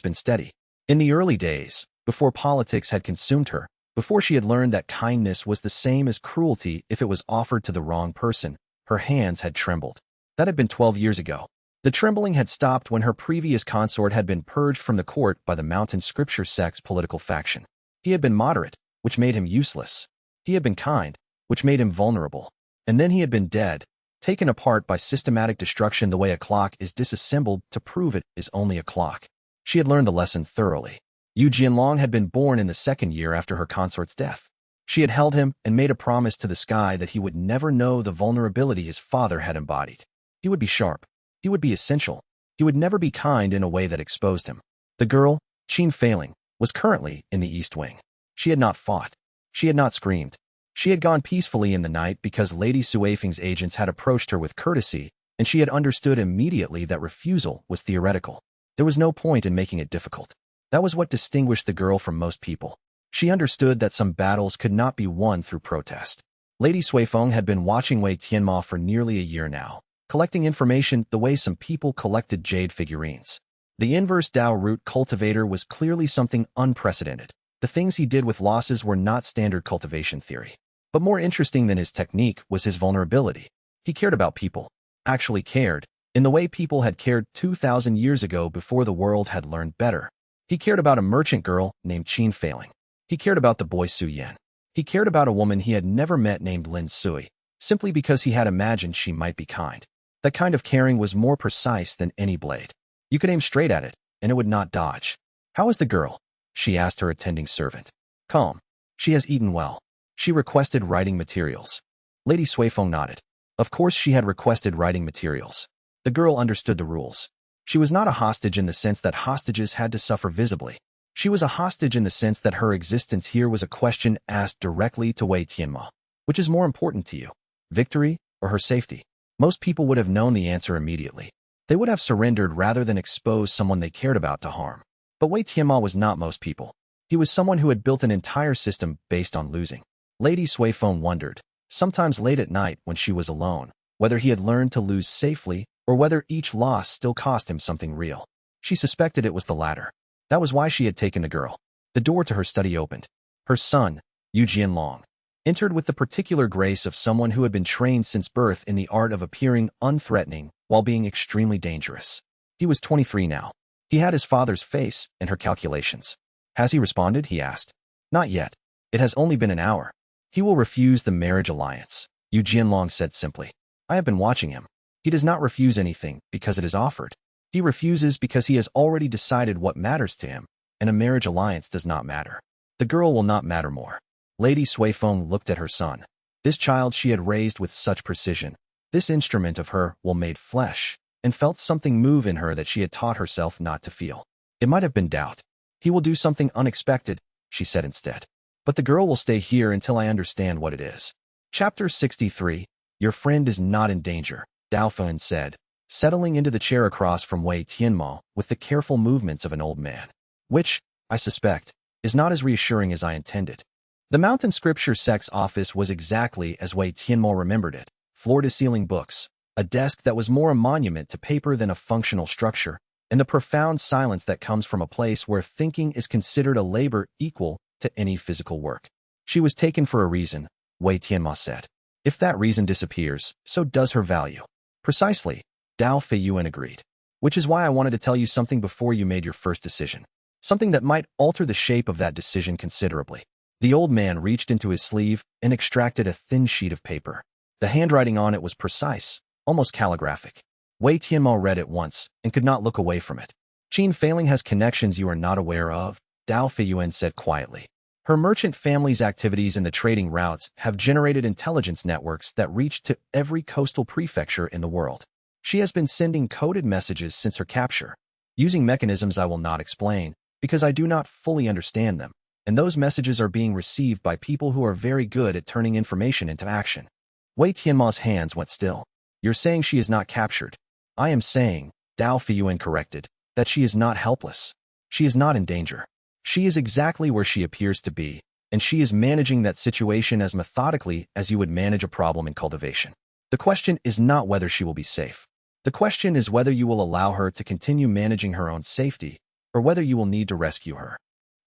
A: been steady. In the early days, before politics had consumed her, before she had learned that kindness was the same as cruelty if it was offered to the wrong person, her hands had trembled. That had been 12 years ago. The trembling had stopped when her previous consort had been purged from the court by the Mountain Scripture sect's political faction. He had been moderate, which made him useless. He had been kind, which made him vulnerable. And then he had been dead, taken apart by systematic destruction the way a clock is disassembled to prove it is only a clock. She had learned the lesson thoroughly. Yu Jianlong had been born in the second year after her consort's death. She had held him and made a promise to the sky that he would never know the vulnerability his father had embodied. He would be sharp. He would be essential. He would never be kind in a way that exposed him. The girl, Qin failing, was currently in the East Wing. She had not fought. She had not screamed. She had gone peacefully in the night because Lady Suifeng's agents had approached her with courtesy, and she had understood immediately that refusal was theoretical. There was no point in making it difficult. That was what distinguished the girl from most people. She understood that some battles could not be won through protest. Lady Suifeng had been watching Wei Tianmo for nearly a year now, collecting information the way some people collected jade figurines. The Inverse Dao Root cultivator was clearly something unprecedented. The things he did with losses were not standard cultivation theory. But more interesting than his technique was his vulnerability. He cared about people, actually cared, in the way people had cared 2,000 years ago before the world had learned better. He cared about a merchant girl named Qin failing. He cared about the boy Su Yan. He cared about a woman he had never met named Lin Sui, simply because he had imagined she might be kind. That kind of caring was more precise than any blade. You could aim straight at it, and it would not dodge. How is the girl? She asked her attending servant. Calm. She has eaten well. She requested writing materials. Lady Suifeng nodded. Of course she had requested writing materials. The girl understood the rules. She was not a hostage in the sense that hostages had to suffer visibly. She was a hostage in the sense that her existence here was a question asked directly to Wei Tianmo. Which is more important to you, victory or her safety? Most people would have known the answer immediately. They would have surrendered rather than expose someone they cared about to harm. But Wei Tianmo was not most people. He was someone who had built an entire system based on losing. Lady Suifeng wondered, sometimes late at night when she was alone, whether he had learned to lose safely or whether each loss still cost him something real. She suspected it was the latter. That was why she had taken the girl. The door to her study opened. Her son, Yu Jianlong, entered with the particular grace of someone who had been trained since birth in the art of appearing unthreatening while being extremely dangerous. He was 23 now. He had his father's face and her calculations. Has he responded? He asked. Not yet. It has only been an hour. He will refuse the marriage alliance, Yu Jianlong said simply. I have been watching him. He does not refuse anything because it is offered. He refuses because he has already decided what matters to him, and a marriage alliance does not matter. The girl will not matter more. Lady Suifeng looked at her son. This child she had raised with such precision, this instrument of her will made flesh, and felt something move in her that she had taught herself not to feel. It might have been doubt. He will do something unexpected, she said instead. But the girl will stay here until I understand what it is. Chapter 63. Your friend is not in danger, Dao Fen said, settling into the chair across from Wei Tianmo with the careful movements of an old man. Which, I suspect, is not as reassuring as I intended. The Mountain Scripture sect's office was exactly as Wei Tianmo remembered it, floor-to-ceiling books, a desk that was more a monument to paper than a functional structure, and the profound silence that comes from a place where thinking is considered a labor equal to any physical work. She was taken for a reason, Wei Tianmo said. If that reason disappears, so does her value. Precisely, Dao Feiyuan agreed. Which is why I wanted to tell you something before you made your first decision. something that might alter the shape of that decision considerably. The old man reached into his sleeve and extracted a thin sheet of paper. The handwriting on it was precise, almost calligraphic. Wei Tianmo read it once and could not look away from it. Qin Feiling has connections you are not aware of, Dao Feiyuan said quietly. Her merchant family's activities in the trading routes have generated intelligence networks that reach to every coastal prefecture in the world. She has been sending coded messages since her capture, using mechanisms I will not explain, because I do not fully understand them, and those messages are being received by people who are very good at turning information into action. Wei Tianma's hands went still. You're saying she is not captured. I am saying, Dao Feiyuan corrected, that she is not helpless. She is not in danger. She is exactly where she appears to be, and she is managing that situation as methodically as you would manage a problem in cultivation. The question is not whether she will be safe. The question is whether you will allow her to continue managing her own safety, or whether you will need to rescue her.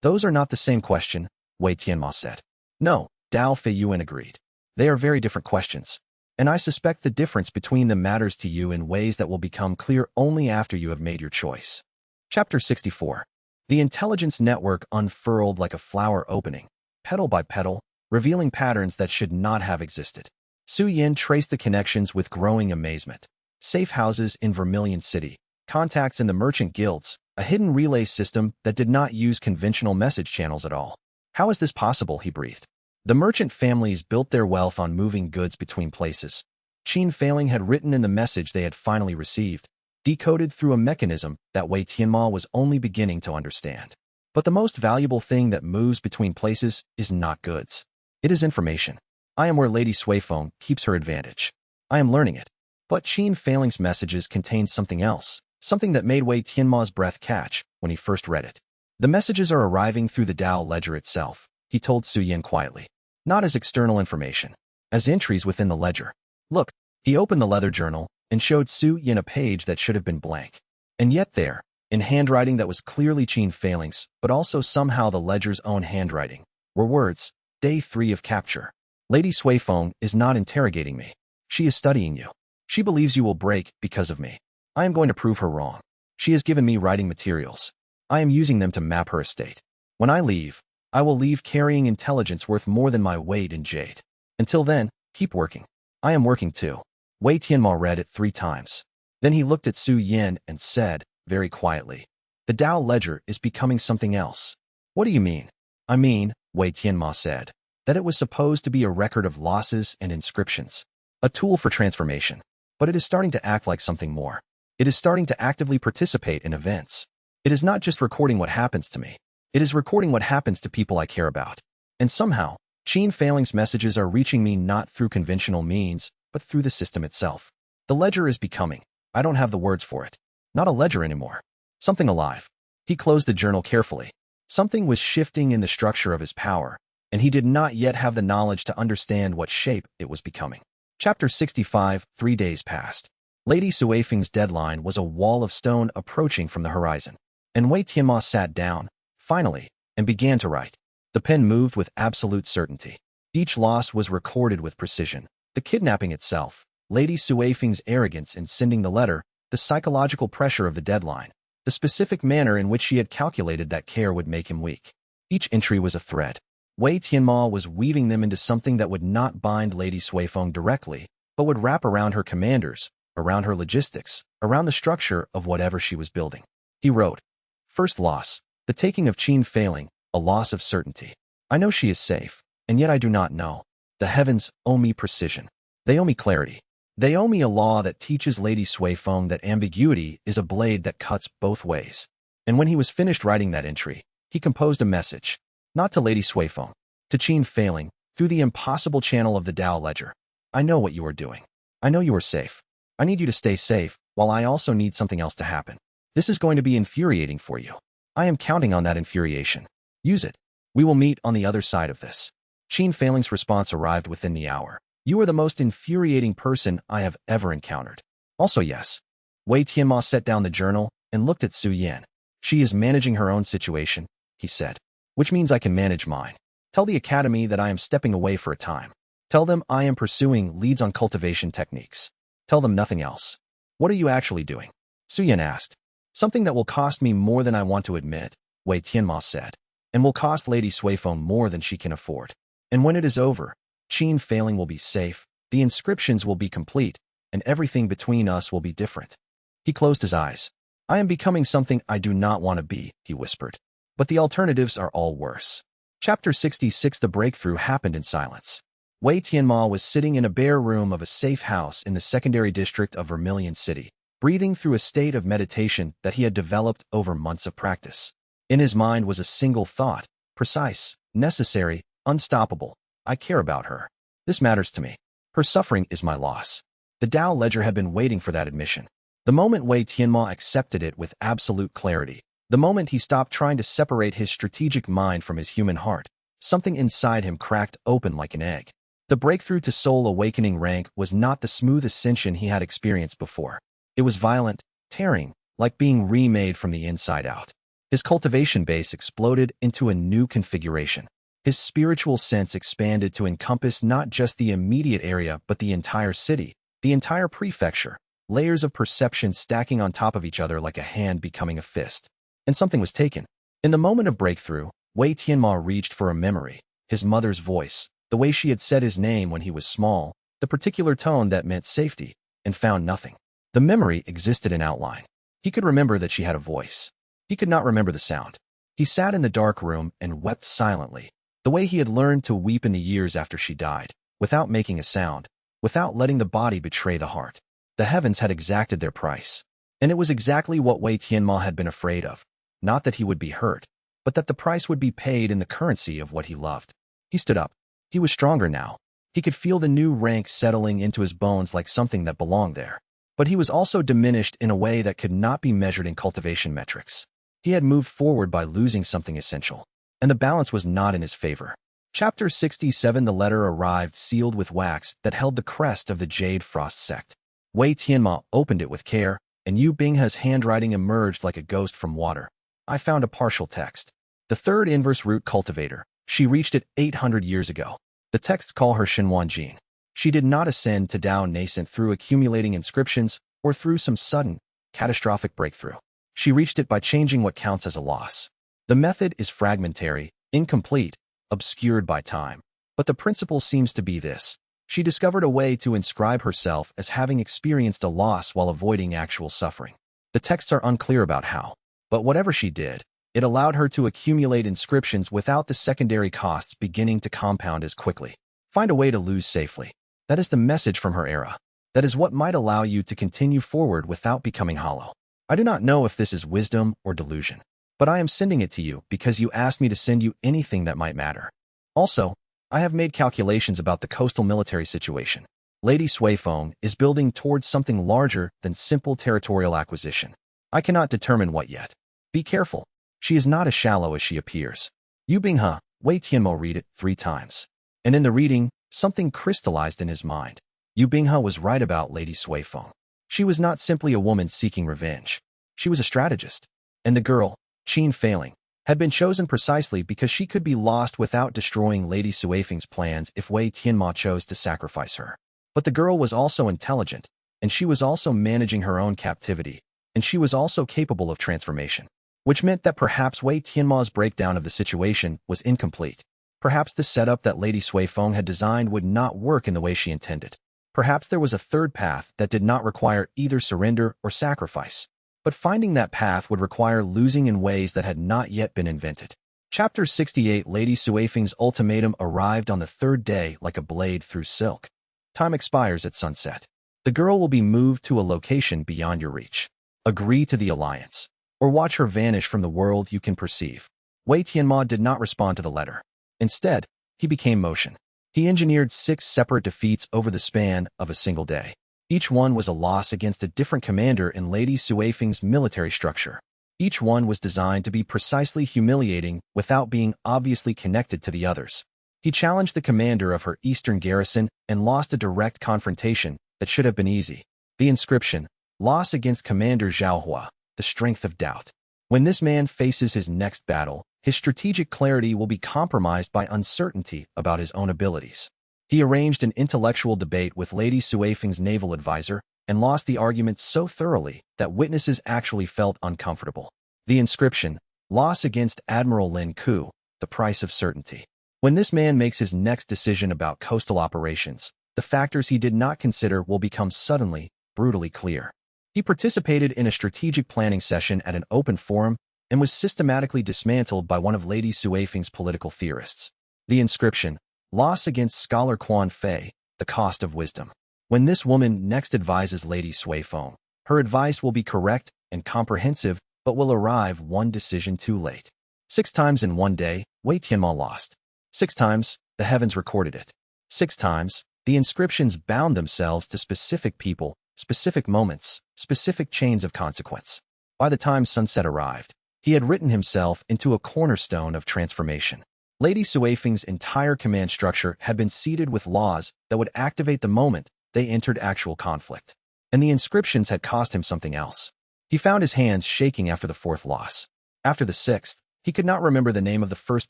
A: Those are not the same question, Wei Tianmo said. No, Dao Feiyuan agreed. They are very different questions, and I suspect the difference between them matters to you in ways that will become clear only after you have made your choice. Chapter 64. The intelligence network unfurled like a flower opening, petal by petal, revealing patterns that should not have existed. Su Yin traced the connections with growing amazement. Safe houses in Vermilion City, contacts in the merchant guilds, a hidden relay system that did not use conventional message channels at all. How is this possible, he breathed. The merchant families built their wealth on moving goods between places. Qin Feiling had written in the message they had finally received, decoded through a mechanism that Wei Tianmo was only beginning to understand. But the most valuable thing that moves between places is not goods. It is information. I am where Lady Suifeng keeps her advantage. I am learning it. But Qin Feiling's messages contained something else, something that made Wei Tianmo's breath catch when he first read it. The messages are arriving through the Dao ledger itself, he told Su Yin quietly. Not as external information, as entries within the ledger. Look, he opened the leather journal and showed Su Yin a page that should have been blank. And yet there, in handwriting that was clearly Qin Feiling's, but also somehow the ledger's own handwriting, were words, Day 3 of capture. Lady Suifeng is not interrogating me. She is studying you. She believes you will break because of me. I am going to prove her wrong. She has given me writing materials. I am using them to map her estate. When I leave, I will leave carrying intelligence worth more than my weight in jade. Until then, keep working. I am working too. Wei Tianmo read it 3 times. Then he looked at Su Yin and said, very quietly, the Dao ledger is becoming something else. What do you mean? I mean, Wei Tianmo said, that it was supposed to be a record of losses and inscriptions, a tool for transformation. But it is starting to act like something more. It is starting to actively participate in events. It is not just recording what happens to me. It is recording what happens to people I care about. And somehow, Qin Feiling's messages are reaching me not through conventional means, but through the system itself. The ledger is becoming, I don't have the words for it, not a ledger anymore. Something alive. He closed the journal carefully. Something was shifting in the structure of his power, and he did not yet have the knowledge to understand what shape it was becoming. Chapter 65. 3 days passed. Lady Suifeng's deadline was a wall of stone approaching from the horizon, and Wei Tianmo sat down, finally, and began to write. The pen moved with absolute certainty. Each loss was recorded with precision. The kidnapping itself, Lady Suifeng's arrogance in sending the letter, the psychological pressure of the deadline, the specific manner in which she had calculated that care would make him weak. Each entry was a thread. Wei Tianmo was weaving them into something that would not bind Lady Suifeng directly, but would wrap around her commanders, around her logistics, around the structure of whatever she was building. He wrote, First loss, the taking of Qin Feiling, a loss of certainty. I know she is safe, and yet I do not know. The heavens owe me precision. They owe me clarity. They owe me a law that teaches Lady Suifeng that ambiguity is a blade that cuts both ways. And when he was finished writing that entry, he composed a message, not to Lady Suifeng, to Qin Feiling, through the impossible channel of the Dao ledger. I know what you are doing. I know you are safe. I need you to stay safe, while I also need something else to happen. This is going to be infuriating for you. I am counting on that infuriation. Use it. We will meet on the other side of this. Qin Feiling's response arrived within the hour. You are the most infuriating person I have ever encountered. Also yes. Wei Tianmo set down the journal and looked at Su Yin. She is managing her own situation, he said, which means I can manage mine. Tell the academy that I am stepping away for a time. Tell them I am pursuing leads on cultivation techniques. Tell them nothing else. What are you actually doing? Su Yin asked. Something that will cost me more than I want to admit. Wei Tianmo said, and will cost Lady Suifeng more than she can afford. And when it is over, Qin failing will be safe, the inscriptions will be complete, and everything between us will be different. He closed his eyes. I am becoming something I do not want to be, he whispered. But the alternatives are all worse. Chapter 66. The breakthrough happened in silence. Wei Tianmo was sitting in a bare room of a safe house in the secondary district of Vermilion City, breathing through a state of meditation that he had developed over months of practice. In his mind was a single thought, precise, necessary, unstoppable. I care about her. This matters to me. Her suffering is my loss. The Tao ledger had been waiting for that admission. The moment Wei Tianmo accepted it with absolute clarity, the moment he stopped trying to separate his strategic mind from his human heart, something inside him cracked open like an egg. The breakthrough to soul awakening rank was not the smooth ascension he had experienced before. It was violent, tearing, like being remade from the inside out. His cultivation base exploded into a new configuration. His spiritual sense expanded to encompass not just the immediate area but the entire city, the entire prefecture, layers of perception stacking on top of each other like a hand becoming a fist. And something was taken. In the moment of breakthrough, Wei Tianmo reached for a memory, his mother's voice, the way she had said his name when he was small, the particular tone that meant safety, and found nothing. The memory existed in outline. He could remember that she had a voice. He could not remember the sound. He sat in the dark room and wept silently, the way he had learned to weep in the years after she died, without making a sound, without letting the body betray the heart. The heavens had exacted their price. And it was exactly what Wei Tianmo had been afraid of. Not that he would be hurt, but that the price would be paid in the currency of what he loved. He stood up. He was stronger now. He could feel the new rank settling into his bones like something that belonged there. But he was also diminished in a way that could not be measured in cultivation metrics. He had moved forward by losing something essential, and the balance was not in his favor. Chapter 67. The letter arrived sealed with wax that held the crest of the Jade Frost sect. Wei Tianmo opened it with care, and Yu Binghe's handwriting emerged like a ghost from water. I found a partial text. The third inverse root cultivator. She reached it 800 years ago. The texts call her Xinhuan Jing. She did not ascend to Tao nascent through accumulating inscriptions or through some sudden, catastrophic breakthrough. She reached it by changing what counts as a loss. The method is fragmentary, incomplete, obscured by time. But the principle seems to be this. She discovered a way to inscribe herself as having experienced a loss while avoiding actual suffering. The texts are unclear about how, but whatever she did, it allowed her to accumulate inscriptions without the secondary costs beginning to compound as quickly. Find a way to lose safely. That is the message from her era. That is what might allow you to continue forward without becoming hollow. I do not know if this is wisdom or delusion, but I am sending it to you because you asked me to send you anything that might matter. Also, I have made calculations about the coastal military situation. Lady Suifeng is building towards something larger than simple territorial acquisition. I cannot determine what yet. Be careful. She is not as shallow as she appears. Yu Binghe, Wei Tianmo read it 3 times. And in the reading, something crystallized in his mind. Yu Binghe was right about Lady Suifeng. She was not simply a woman seeking revenge. She was a strategist. And the girl, Qin failing, had been chosen precisely because she could be lost without destroying Lady Suifeng's plans if Wei Tianmo chose to sacrifice her. But the girl was also intelligent, and she was also managing her own captivity, and she was also capable of transformation. Which meant that perhaps Wei Tianmo's breakdown of the situation was incomplete. Perhaps the setup that Lady Suifeng had designed would not work in the way she intended. Perhaps there was a third path that did not require either surrender or sacrifice. But finding that path would require losing in ways that had not yet been invented. Chapter 68. Lady Suifeng's ultimatum arrived on the 3rd day like a blade through silk. Time expires at sunset. The girl will be moved to a location beyond your reach. Agree to the alliance, or watch her vanish from the world you can perceive. Wei Tianmo did not respond to the letter. Instead, he became motion. He engineered 6 separate defeats over the span of a single day. Each one was a loss against a different commander in Lady Suifeng's military structure. Each one was designed to be precisely humiliating without being obviously connected to the others. He challenged the commander of her eastern garrison and lost a direct confrontation that should have been easy. The inscription, loss against Commander Zhaohua, the strength of doubt. When this man faces his next battle, his strategic clarity will be compromised by uncertainty about his own abilities. He arranged an intellectual debate with Lady Suifeng's naval advisor and lost the argument so thoroughly that witnesses actually felt uncomfortable. The inscription, Loss against Admiral Lin Ku, the price of certainty. When this man makes his next decision about coastal operations, the factors he did not consider will become suddenly, brutally clear. He participated in a strategic planning session at an open forum and was systematically dismantled by one of Lady Suifeng's political theorists. The inscription, Loss against Scholar Quan Fei, the cost of wisdom. When this woman next advises Lady Suifeng, her advice will be correct and comprehensive, but will arrive one decision too late. 6 times in one day, Wei Tianmo lost. 6 times, the heavens recorded it. 6 times, the inscriptions bound themselves to specific people, specific moments, specific chains of consequence. By the time sunset arrived, he had written himself into a cornerstone of transformation. Lady Suifeng's entire command structure had been seeded with laws that would activate the moment they entered actual conflict. And the inscriptions had cost him something else. He found his hands shaking after the 4th loss. After the 6th, he could not remember the name of the first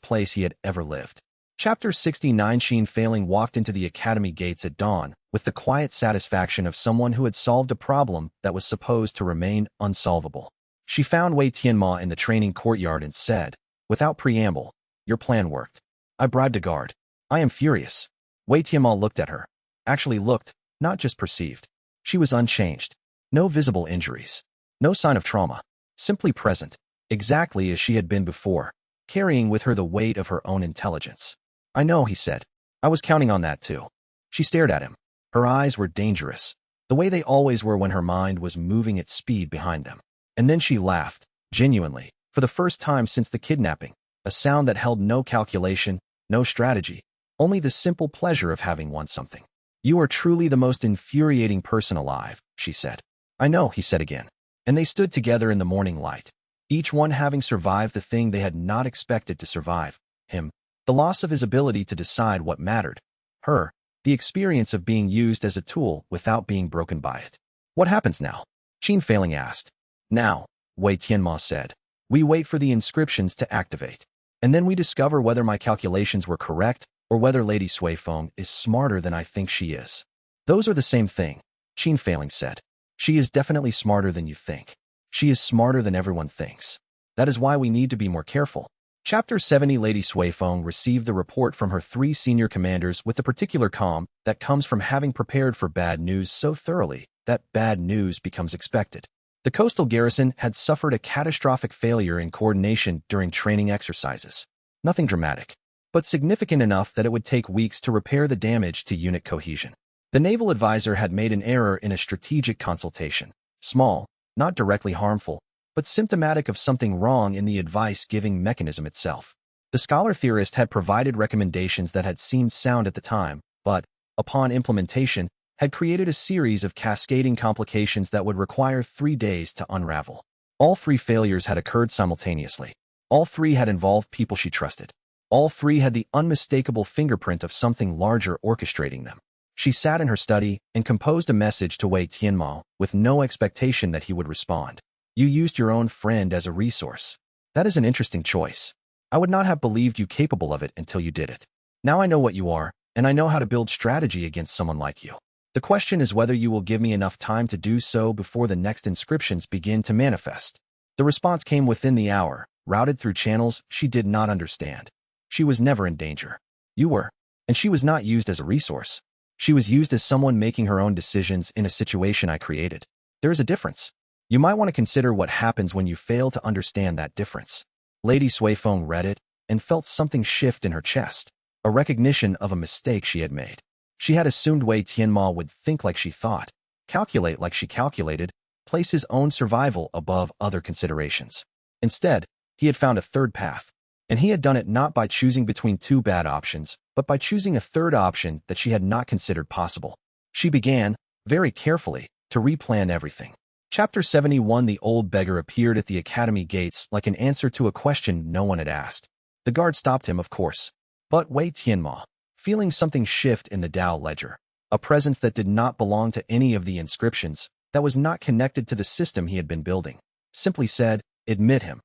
A: place he had ever lived. Chapter 69. Xianxia walked into the academy gates at dawn with the quiet satisfaction of someone who had solved a problem that was supposed to remain unsolvable. She found Wei Tianmo in the training courtyard and said, without preamble, "Your plan worked. I bribed a guard. I am furious." Wei Tianmo looked at her. Actually looked, not just perceived. She was unchanged. No visible injuries. No sign of trauma. Simply present, exactly as she had been before, carrying with her the weight of her own intelligence. "I know," he said. "I was counting on that too." She stared at him. Her eyes were dangerous, the way they always were when her mind was moving at speed behind them. And then she laughed, genuinely, for the first time since the kidnapping, a sound that held no calculation, no strategy, only the simple pleasure of having won something. "You are truly the most infuriating person alive," she said. "I know," he said again. And they stood together in the morning light, each one having survived the thing they had not expected to survive, him, the loss of his ability to decide what mattered, her, the experience of being used as a tool without being broken by it. "What happens now?" Xianxia asked. "Now," Wei Tianmo said, "we wait for the inscriptions to activate. And then we discover whether my calculations were correct or whether Lady Suifeng is smarter than I think she is." "Those are the same thing," Xianxia said. "She is definitely smarter than you think. She is smarter than everyone thinks. That is why we need to be more careful." Chapter 70. Lady Suifeng received the report from her 3 senior commanders with the particular calm that comes from having prepared for bad news so thoroughly that bad news becomes expected. The coastal garrison had suffered a catastrophic failure in coordination during training exercises. Nothing dramatic, but significant enough that it would take weeks to repair the damage to unit cohesion. The naval advisor had made an error in a strategic consultation. Small, not directly harmful, but symptomatic of something wrong in the advice-giving mechanism itself. The scholar theorist had provided recommendations that had seemed sound at the time, but, upon implementation, had created a series of cascading complications that would require 3 days to unravel. All 3 failures had occurred simultaneously. All 3 had involved people she trusted. All 3 had the unmistakable fingerprint of something larger orchestrating them. She sat in her study and composed a message to Wei Tianmo with no expectation that he would respond. "You used your own friend as a resource. That is an interesting choice. I would not have believed you capable of it until you did it. Now I know what you are, and I know how to build strategy against someone like you. The question is whether you will give me enough time to do so before the next inscriptions begin to manifest." The response came within the hour, routed through channels she did not understand. She was never in danger. "You were." And she was not used as a resource. She was used as someone making her own decisions in a situation I created. There is a difference. You might want to consider what happens when you fail to understand that difference. Lady Suifeng read it and felt something shift in her chest, a recognition of a mistake she had made. She had assumed Wei Tianmo would think like she thought, calculate like she calculated, place his own survival above other considerations. Instead, he had found a third path, and he had done it not by choosing between 2 bad options, but by choosing a third option that she had not considered possible. She began, very carefully, to replan everything. Chapter 71. The old beggar appeared at the academy gates like an answer to a question no one had asked. The guard stopped him, of course. But Wei Tianmo, feeling something shift in the Dao ledger, a presence that did not belong to any of the inscriptions, that was not connected to the system he had been building, simply said, "Admit him."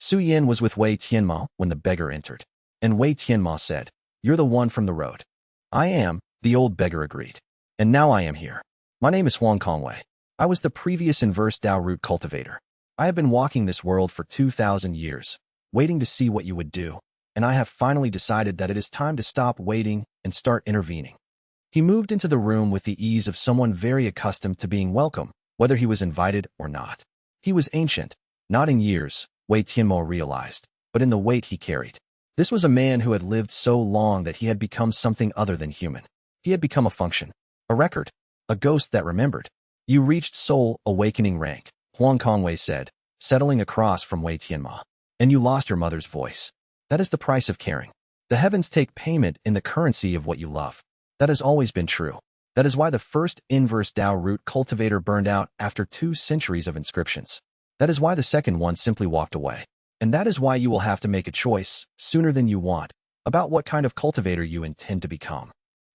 A: Su Yin was with Wei Tianmo when the beggar entered, and Wei Tianmo said, "You're the one from the road." "I am," the old beggar agreed. "And now I am here. My name is Huang Conway. I was the previous Inverse Dao Root cultivator. I have been walking this world for 2,000 years, waiting to see what you would do, and I have finally decided that it is time to stop waiting and start intervening." He moved into the room with the ease of someone very accustomed to being welcome, whether he was invited or not. He was ancient, not in years, Wei Tianmo realized, but in the weight he carried. This was a man who had lived so long that he had become something other than human. He had become a function, a record, a ghost that remembered. "You reached soul awakening rank," Huang Kongwei said, settling across from Wei Tianmo. "And you lost your mother's voice. That is the price of caring. The heavens take payment in the currency of what you love. That has always been true. That is why the first Inverse Dao Root cultivator burned out after 2 centuries of inscriptions. That is why the second one simply walked away. And that is why you will have to make a choice, sooner than you want, about what kind of cultivator you intend to become."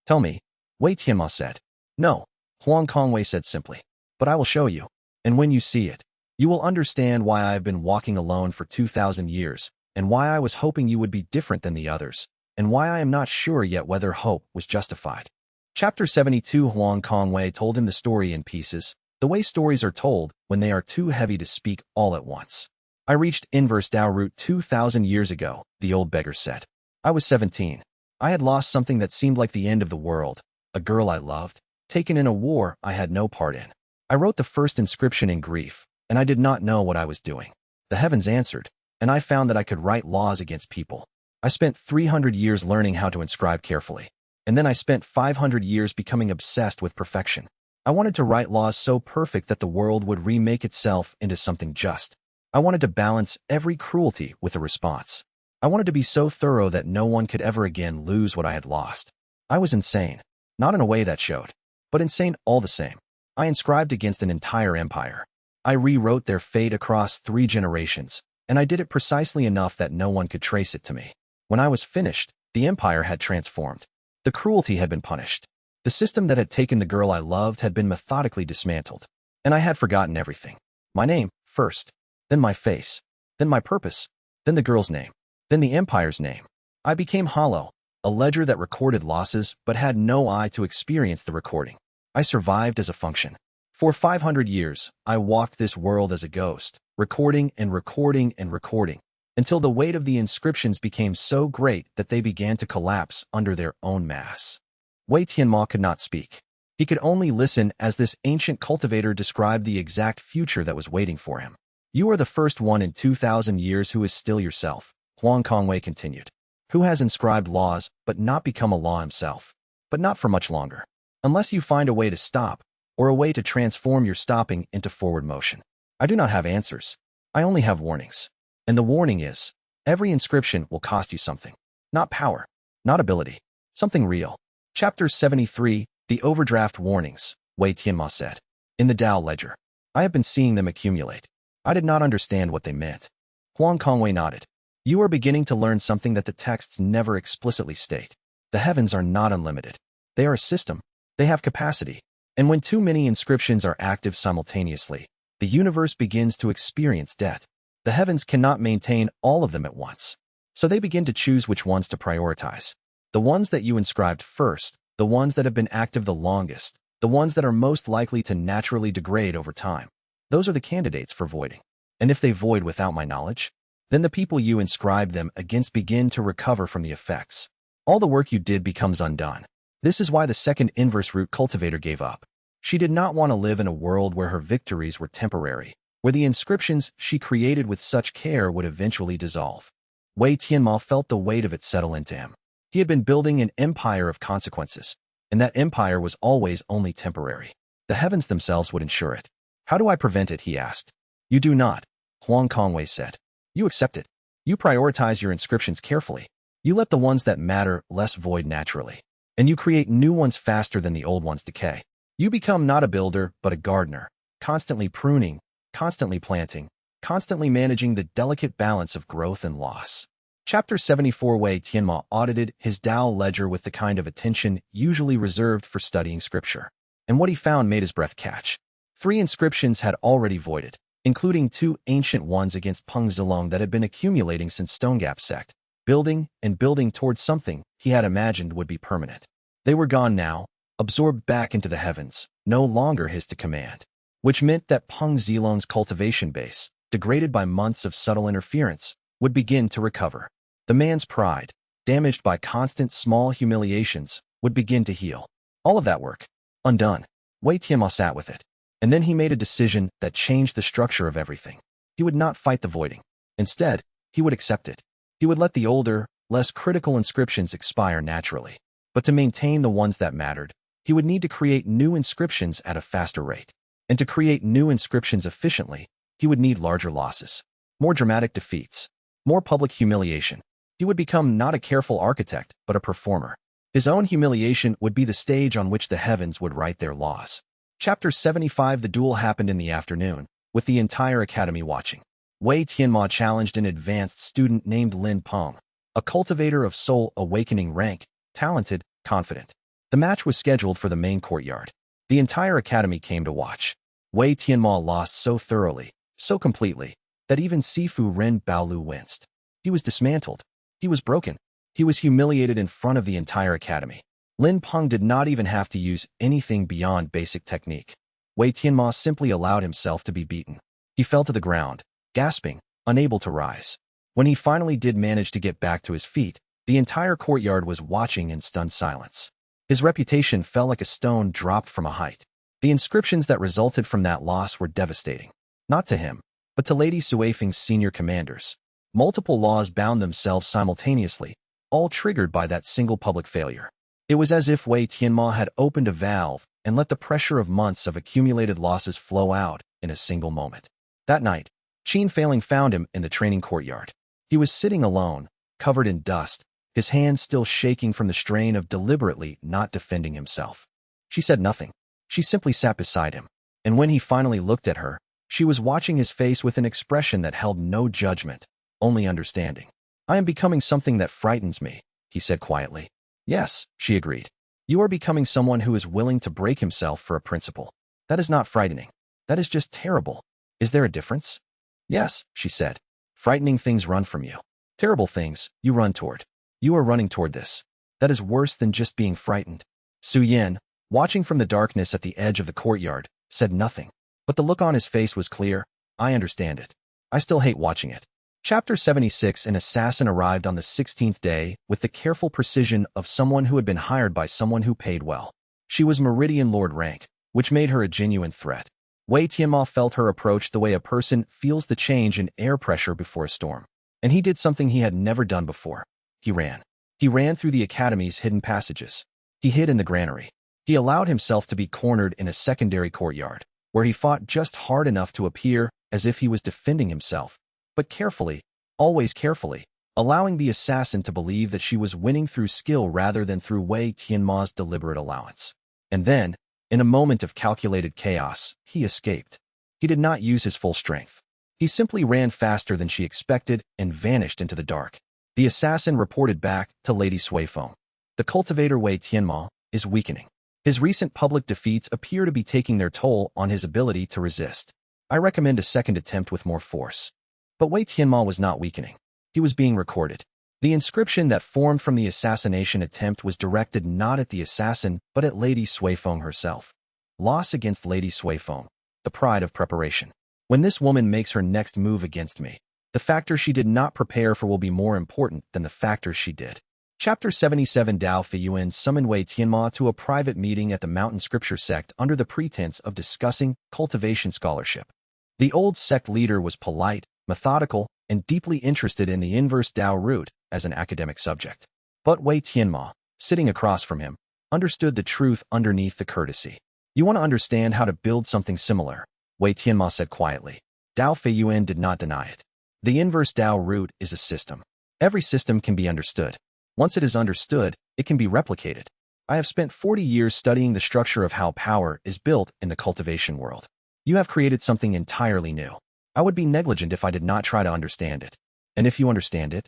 A: "Tell me," Wei Tianmo said. "No," Huang Kongwei said simply. "But I will show you. And when you see it, you will understand why I have been walking alone for 2,000 years, and why I was hoping you would be different than the others, and why I am not sure yet whether hope was justified." Chapter 72. Huang Kongwei told him the story in pieces, the way stories are told when they are too heavy to speak all at once. "I reached Inverse Dao Root 2,000 years ago," the old beggar said. "I was 17. I had lost something that seemed like the end of the world, a girl I loved, taken in a war I had no part in. I wrote the first inscription in grief, and I did not know what I was doing. The heavens answered, and I found that I could write laws against people. I spent 300 years learning how to inscribe carefully, and then I spent 500 years becoming obsessed with perfection. I wanted to write laws so perfect that the world would remake itself into something just. I wanted to balance every cruelty with a response. I wanted to be so thorough that no one could ever again lose what I had lost. I was insane, not in a way that showed, but insane all the same. I inscribed against an entire empire. I rewrote their fate across 3 generations, and I did it precisely enough that no one could trace it to me. When I was finished, the empire had transformed. The cruelty had been punished. The system that had taken the girl I loved had been methodically dismantled, and I had forgotten everything. My name, first, then my face, then my purpose, then the girl's name, then the empire's name. I became hollow, a ledger that recorded losses but had no eye to experience the recording. I survived as a function. For 500 years, I walked this world as a ghost, recording and recording and recording, until the weight of the inscriptions became so great that they began to collapse under their own mass." Wei Tianmo could not speak. He could only listen as this ancient cultivator described the exact future that was waiting for him. "You are the first one in 2,000 years who is still yourself," Huang Kongwei continued, "who has inscribed laws but not become a law himself. But not for much longer. Unless you find a way to stop, or a way to transform your stopping into forward motion. I do not have answers. I only have warnings. And the warning is, every inscription will cost you something. Not power, not ability, something real." Chapter 73. The Overdraft Warnings, Wei Tianmo said. "In the Dao ledger, I have been seeing them accumulate. I did not understand what they meant." Huang Kongwei nodded. "You are beginning to learn something that the texts never explicitly state. The heavens are not unlimited. They are a system. They have capacity. And when too many inscriptions are active simultaneously, the universe begins to experience debt. The heavens cannot maintain all of them at once. So they begin to choose which ones to prioritize. The ones that you inscribed first, the ones that have been active the longest, the ones that are most likely to naturally degrade over time. Those are the candidates for voiding. And if they void without my knowledge, then the people you inscribed them against begin to recover from the effects. All the work you did becomes undone. This is why the second inverse root cultivator gave up. She did not want to live in a world where her victories were temporary, where the inscriptions she created with such care would eventually dissolve." Wei Tianmo felt the weight of it settle into him. He had been building an empire of consequences, and that empire was always only temporary. The heavens themselves would ensure it. "How do I prevent it?" he asked. "You do not," Huang Kongwei said. "You accept it. You prioritize your inscriptions carefully. You let the ones that matter less void naturally, and you create new ones faster than the old ones decay. You become not a builder, but a gardener, constantly pruning, constantly planting, constantly managing the delicate balance of growth and loss." Chapter 74. Wei Tianmo audited his Dao ledger with the kind of attention usually reserved for studying scripture, and what he found made his breath catch. 3 inscriptions had already voided, including 2 ancient ones against Peng Zilong that had been accumulating since Stonegap sect, building and building towards something he had imagined would be permanent. They were gone now, absorbed back into the heavens, no longer his to command, which meant that Peng Zilong's cultivation base, degraded by months of subtle interference, would begin to recover. The man's pride, damaged by constant small humiliations, would begin to heal. All of that work, undone. Wei Tianmo sat with it. And then he made a decision that changed the structure of everything. He would not fight the voiding. Instead, he would accept it. He would let the older, less critical inscriptions expire naturally. But to maintain the ones that mattered, he would need to create new inscriptions at a faster rate. And to create new inscriptions efficiently, he would need larger losses, more dramatic defeats, more public humiliation. He would become not a careful architect, but a performer. His own humiliation would be the stage on which the heavens would write their laws. Chapter 75. The duel happened in the afternoon, with the entire academy watching. Wei Tianmo challenged an advanced student named Lin Peng, a cultivator of soul awakening rank, talented, confident. The match was scheduled for the main courtyard. The entire academy came to watch. Wei Tianmo lost so thoroughly, so completely, that even Sifu Ren Baolu winced. He was dismantled. He was broken. He was humiliated in front of the entire academy. Lin Peng did not even have to use anything beyond basic technique. Wei Tianmo simply allowed himself to be beaten. He fell to the ground, gasping, unable to rise. When he finally did manage to get back to his feet, the entire courtyard was watching in stunned silence. His reputation fell like a stone dropped from a height. The inscriptions that resulted from that loss were devastating. Not to him, but to Lady Suifeng's senior commanders. Multiple laws bound themselves simultaneously, all triggered by that single public failure. It was as if Wei Tianmo had opened a valve and let the pressure of months of accumulated losses flow out in a single moment. That night, Qin Failing found him in the training courtyard. He was sitting alone, covered in dust, his hands still shaking from the strain of deliberately not defending himself. She said nothing. She simply sat beside him. And when he finally looked at her, she was watching his face with an expression that held no judgment, only understanding. "I am becoming something that frightens me," he said quietly. "Yes," she agreed. "You are becoming someone who is willing to break himself for a principle. That is not frightening. That is just terrible. Is there a difference?" "Yes," she said. "Frightening things run from you. Terrible things, you run toward. You are running toward this. That is worse than just being frightened." Su Yin, watching from the darkness at the edge of the courtyard, said nothing. But the look on his face was clear. "I understand it. I still hate watching it." Chapter 76. An assassin arrived on the 16th day with the careful precision of someone who had been hired by someone who paid well. She was Meridian Lord rank, which made her a genuine threat. Wei Tianmo felt her approach the way a person feels the change in air pressure before a storm. And he did something he had never done before. He ran. He ran through the academy's hidden passages. He hid in the granary. He allowed himself to be cornered in a secondary courtyard, where he fought just hard enough to appear as if he was defending himself, but carefully, always carefully, allowing the assassin to believe that she was winning through skill rather than through Wei Tianmo's deliberate allowance. And then, in a moment of calculated chaos, he escaped. He did not use his full strength. He simply ran faster than she expected and vanished into the dark. The assassin reported back to Lady Suifeng. "The cultivator Wei Tianmo is weakening. His recent public defeats appear to be taking their toll on his ability to resist. I recommend a second attempt with more force." But Wei Tianmo was not weakening. He was being recorded. The inscription that formed from the assassination attempt was directed not at the assassin, but at Lady Suifeng herself. "Loss against Lady Suifeng, the pride of preparation. When this woman makes her next move against me, the factor she did not prepare for will be more important than the factors she did." Chapter 77. Dao Feiyuan summoned Wei Tianmo to a private meeting at the Mountain Scripture sect under the pretense of discussing cultivation scholarship. The old sect leader was polite, methodical, and deeply interested in the Inverse Dao Root as an academic subject. But Wei Tianmo, sitting across from him, understood the truth underneath the courtesy. "You want to understand how to build something similar," Wei Tianmo said quietly. Dao Feiyuan did not deny it. "The Inverse Dao Root is a system. Every system can be understood. Once it is understood, it can be replicated. I have spent 40 years studying the structure of how power is built in the cultivation world. You have created something entirely new. I would be negligent if I did not try to understand it. And if you understand it,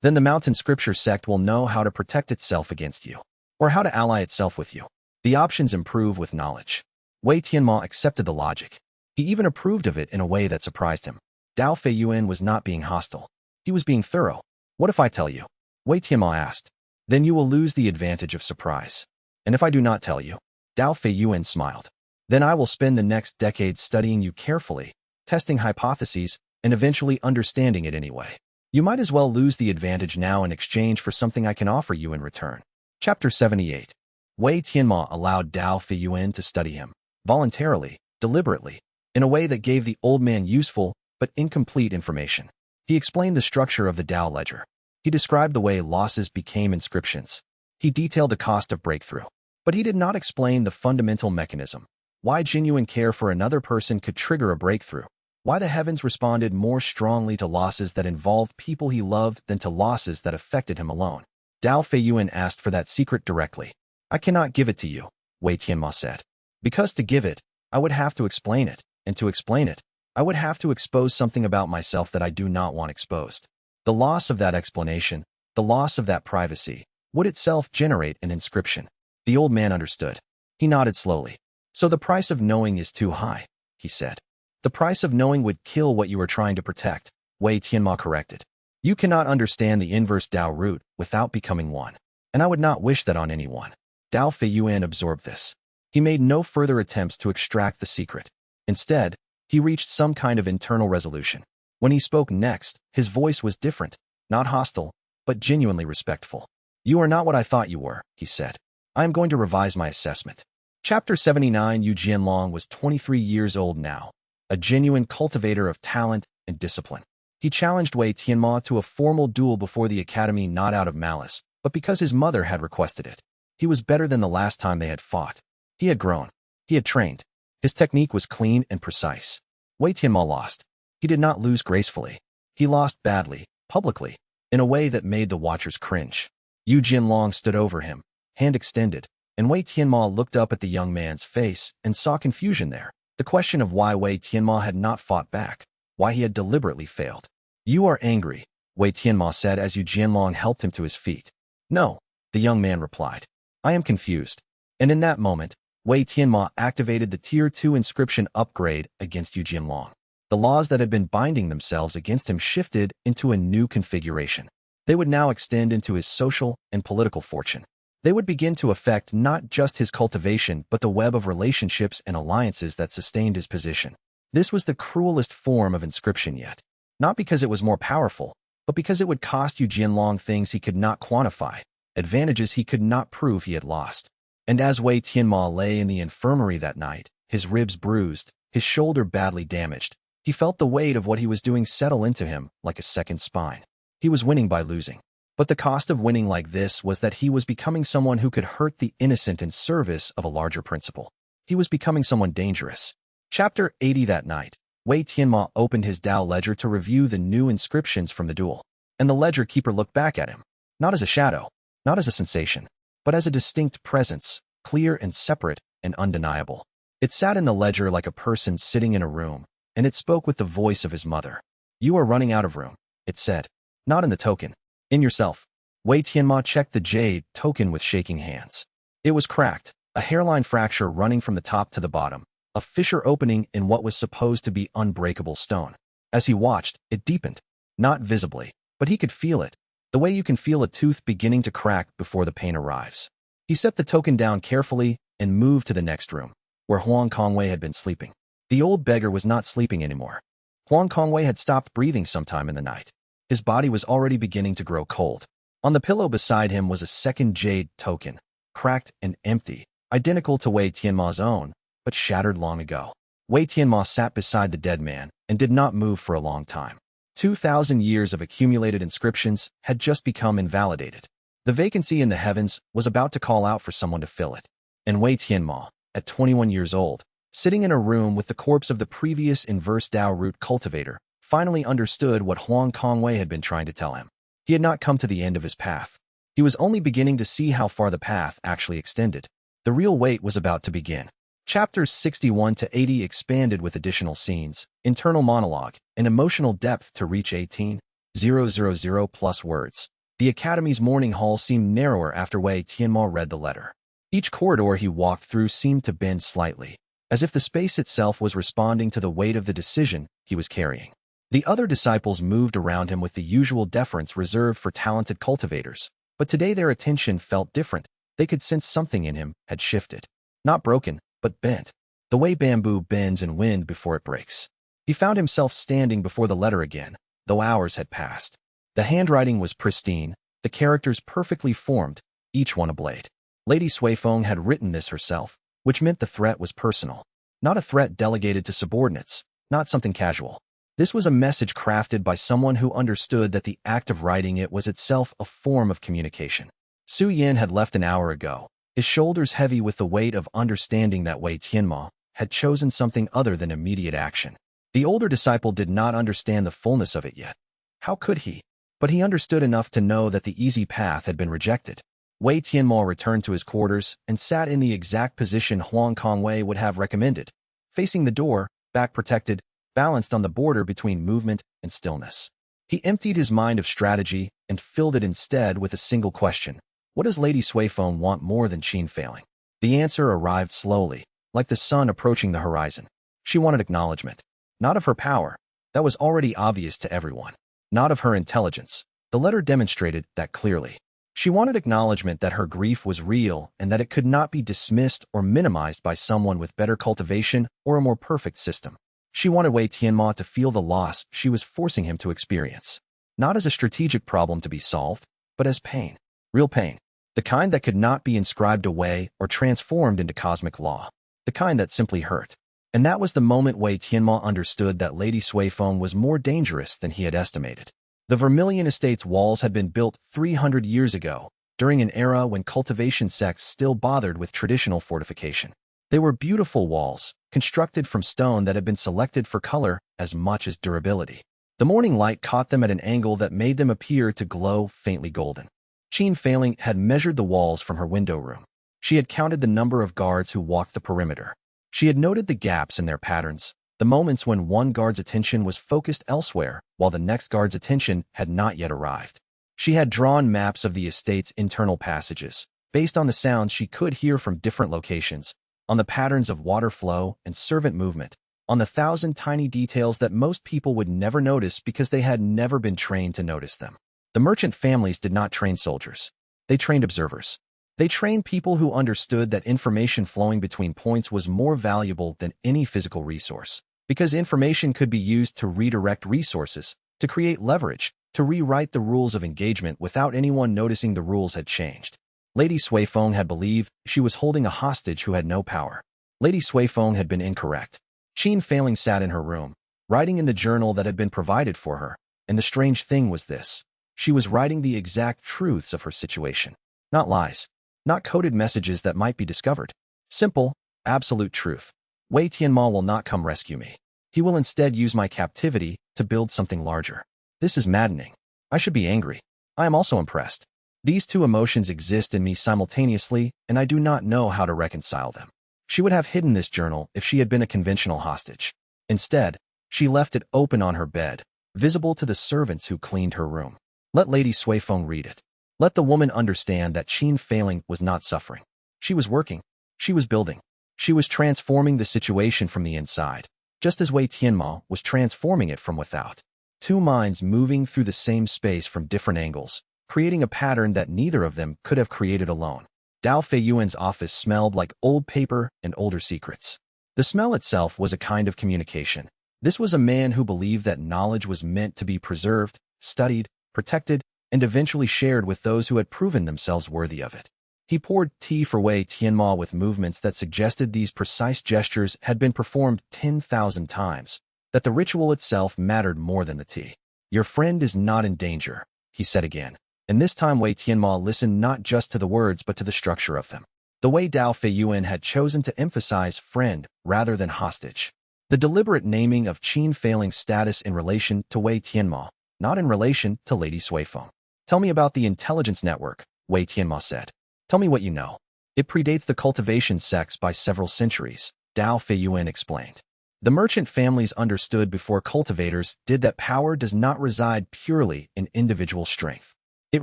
A: then the Mountain Scripture sect will know how to protect itself against you, or how to ally itself with you. The options improve with knowledge." Wei Tianmo accepted the logic. He even approved of it in a way that surprised him. Dao Feiyuan was not being hostile. He was being thorough. "What if I tell you?" Wei Tianmo asked. "Then you will lose the advantage of surprise. And if I do not tell you?" Dao Feiyuan smiled. "Then I will spend the next decade studying you carefully, testing hypotheses, and eventually understanding it anyway." You might as well lose the advantage now in exchange for something I can offer you in return. Chapter 78. Wei Tianmo allowed Dao Feiyuan to study him, voluntarily, deliberately, in a way that gave the old man useful but incomplete information. He explained the structure of the Dao ledger. He described the way losses became inscriptions. He detailed the cost of breakthrough. But he did not explain the fundamental mechanism. Why genuine care for another person could trigger a breakthrough. Why the heavens responded more strongly to losses that involved people he loved than to losses that affected him alone. Dao Feiyuan asked for that secret directly. I cannot give it to you, Wei Tianmo said. Because to give it, I would have to explain it, and to explain it, I would have to expose something about myself that I do not want exposed. The loss of that explanation, the loss of that privacy, would itself generate an inscription. The old man understood. He nodded slowly. So the price of knowing is too high, he said. The price of knowing would kill what you are trying to protect, Wei Tianmo corrected. You cannot understand the inverse Dao Root without becoming one, and I would not wish that on anyone. Dao Feiyuan absorbed this. He made no further attempts to extract the secret. Instead, he reached some kind of internal resolution. When he spoke next, his voice was different, not hostile, but genuinely respectful. You are not what I thought you were, he said. I am going to revise my assessment. Chapter 79. Yu Jianlong was 23 years old now, a genuine cultivator of talent and discipline. He challenged Wei Tianmo to a formal duel before the academy not out of malice, but because his mother had requested it. He was better than the last time they had fought. He had grown. He had trained. His technique was clean and precise. Wei Tianmo lost. He did not lose gracefully. He lost badly, publicly, in a way that made the watchers cringe. Yu Jianlong stood over him, hand extended, and Wei Tianmo looked up at the young man's face and saw confusion there. The question of why Wei Tianmo had not fought back, why he had deliberately failed. You are angry, Wei Tianmo said as Yu Jianlong helped him to his feet. No, the young man replied. I am confused. And in that moment, Wei Tianmo activated the Tier 2 inscription upgrade against Yu Jianlong. The laws that had been binding themselves against him shifted into a new configuration. They would now extend into his social and political fortune. They would begin to affect not just his cultivation but the web of relationships and alliances that sustained his position. This was the cruelest form of inscription yet. Not because it was more powerful, but because it would cost Yu Jianlong things he could not quantify, advantages he could not prove he had lost. And as Wei Tianmo lay in the infirmary that night, his ribs bruised, his shoulder badly damaged, he felt the weight of what he was doing settle into him like a second spine. He was winning by losing. But the cost of winning like this was that he was becoming someone who could hurt the innocent in service of a larger principle. He was becoming someone dangerous. Chapter 80. That night, Wei Tianmo opened his Dao ledger to review the new inscriptions from the duel. And the ledger keeper looked back at him, not as a shadow, not as a sensation, but as a distinct presence, clear and separate and undeniable. It sat in the ledger like a person sitting in a room, and it spoke with the voice of his mother. You are running out of room, it said. Not in the token. In yourself. Wei Tianmo checked the jade token with shaking hands. It was cracked, a hairline fracture running from the top to the bottom, a fissure opening in what was supposed to be unbreakable stone. As he watched, it deepened. Not visibly, but he could feel it, the way you can feel a tooth beginning to crack before the pain arrives. He set the token down carefully and moved to the next room, where Huang Kongwei had been sleeping. The old beggar was not sleeping anymore. Huang Kongwei had stopped breathing sometime in the night. His body was already beginning to grow cold. On the pillow beside him was a second jade token, cracked and empty, identical to Wei Tianmo's own, but shattered long ago. Wei Tianmo sat beside the dead man and did not move for a long time. 2,000 years of accumulated inscriptions had just become invalidated. The vacancy in the heavens was about to call out for someone to fill it. And Wei Tianmo, at 21 years old, sitting in a room with the corpse of the previous Inverse Dao Root cultivator, finally understood what Huang Kongwei had been trying to tell him. He had not come to the end of his path. He was only beginning to see how far the path actually extended. The real wait was about to begin. Chapters 61 to 80 expanded with additional scenes, internal monologue, and emotional depth to reach 18,000 plus words. The Academy's morning hall seemed narrower after Wei Tianmo read the letter. Each corridor he walked through seemed to bend slightly, as if the space itself was responding to the weight of the decision he was carrying. The other disciples moved around him with the usual deference reserved for talented cultivators, but today their attention felt different. They could sense something in him had shifted. Not broken, but bent. The way bamboo bends in wind before it breaks. He found himself standing before the letter again, though hours had passed. The handwriting was pristine, the characters perfectly formed, each one a blade. Lady Suifeng had written this herself, which meant the threat was personal. Not a threat delegated to subordinates, not something casual. This was a message crafted by someone who understood that the act of writing it was itself a form of communication. Su Yin had left an hour ago, his shoulders heavy with the weight of understanding that Wei Tianmo had chosen something other than immediate action. The older disciple did not understand the fullness of it yet. How could he? But he understood enough to know that the easy path had been rejected. Wei Tianmo returned to his quarters and sat in the exact position Huang Kongwei would have recommended, facing the door, back protected, balanced on the border between movement and stillness. He emptied his mind of strategy and filled it instead with a single question. What does Lady Suifeng want more than Qin failing? The answer arrived slowly, like the sun approaching the horizon. She wanted acknowledgement. Not of her power. That was already obvious to everyone. Not of her intelligence. The letter demonstrated that clearly. She wanted acknowledgement that her grief was real and that it could not be dismissed or minimized by someone with better cultivation or a more perfect system. She wanted Wei Tianmo to feel the loss she was forcing him to experience. Not as a strategic problem to be solved, but as pain. Real pain. The kind that could not be inscribed away or transformed into cosmic law. The kind that simply hurt. And that was the moment Wei Tianmo understood that Lady Suifeng was more dangerous than he had estimated. The Vermilion Estate's walls had been built 300 years ago, during an era when cultivation sects still bothered with traditional fortification. They were beautiful walls, constructed from stone that had been selected for color as much as durability. The morning light caught them at an angle that made them appear to glow faintly golden. Qin Failing had measured the walls from her window room. She had counted the number of guards who walked the perimeter. She had noted the gaps in their patterns, the moments when one guard's attention was focused elsewhere while the next guard's attention had not yet arrived. She had drawn maps of the estate's internal passages, based on the sounds she could hear from different locations, on the patterns of water flow and servant movement, on the 1,000 tiny details that most people would never notice because they had never been trained to notice them. The merchant families did not train soldiers. They trained observers. They trained people who understood that information flowing between points was more valuable than any physical resource, because information could be used to redirect resources, to create leverage, to rewrite the rules of engagement without anyone noticing the rules had changed. Lady Suifeng had believed she was holding a hostage who had no power. Lady Suifeng had been incorrect. Qin Failing sat in her room, writing in the journal that had been provided for her, and the strange thing was this. She was writing the exact truths of her situation. Not lies. Not coded messages that might be discovered. Simple, absolute truth. Wei Tianmo will not come rescue me. He will instead use my captivity to build something larger. This is maddening. I should be angry. I am also impressed. These two emotions exist in me simultaneously, and I do not know how to reconcile them. She would have hidden this journal if she had been a conventional hostage. Instead, she left it open on her bed, visible to the servants who cleaned her room. Let Lady Suifeng read it. Let the woman understand that Qin Failing was not suffering. She was working. She was building. She was transforming the situation from the inside, just as Wei Tianmo was transforming it from without. Two minds moving through the same space from different angles, creating a pattern that neither of them could have created alone. Dao Feiyuan's office smelled like old paper and older secrets. The smell itself was a kind of communication. This was a man who believed that knowledge was meant to be preserved, studied, protected, and eventually shared with those who had proven themselves worthy of it. He poured tea for Wei Tianmo with movements that suggested these precise gestures had been performed 10,000 times, that the ritual itself mattered more than the tea. Your friend is not in danger, he said again. And this time Wei Tianmo listened not just to the words but to the structure of them. The way Dao Feiyuan had chosen to emphasize friend rather than hostage. The deliberate naming of Qin Failing's status in relation to Wei Tianmo, not in relation to Lady Suifeng. Tell me about the intelligence network, Wei Tianmo said. Tell me what you know. It predates the cultivation sects by several centuries, Dao Feiyuan explained. The merchant families understood before cultivators did that power does not reside purely in individual strength. It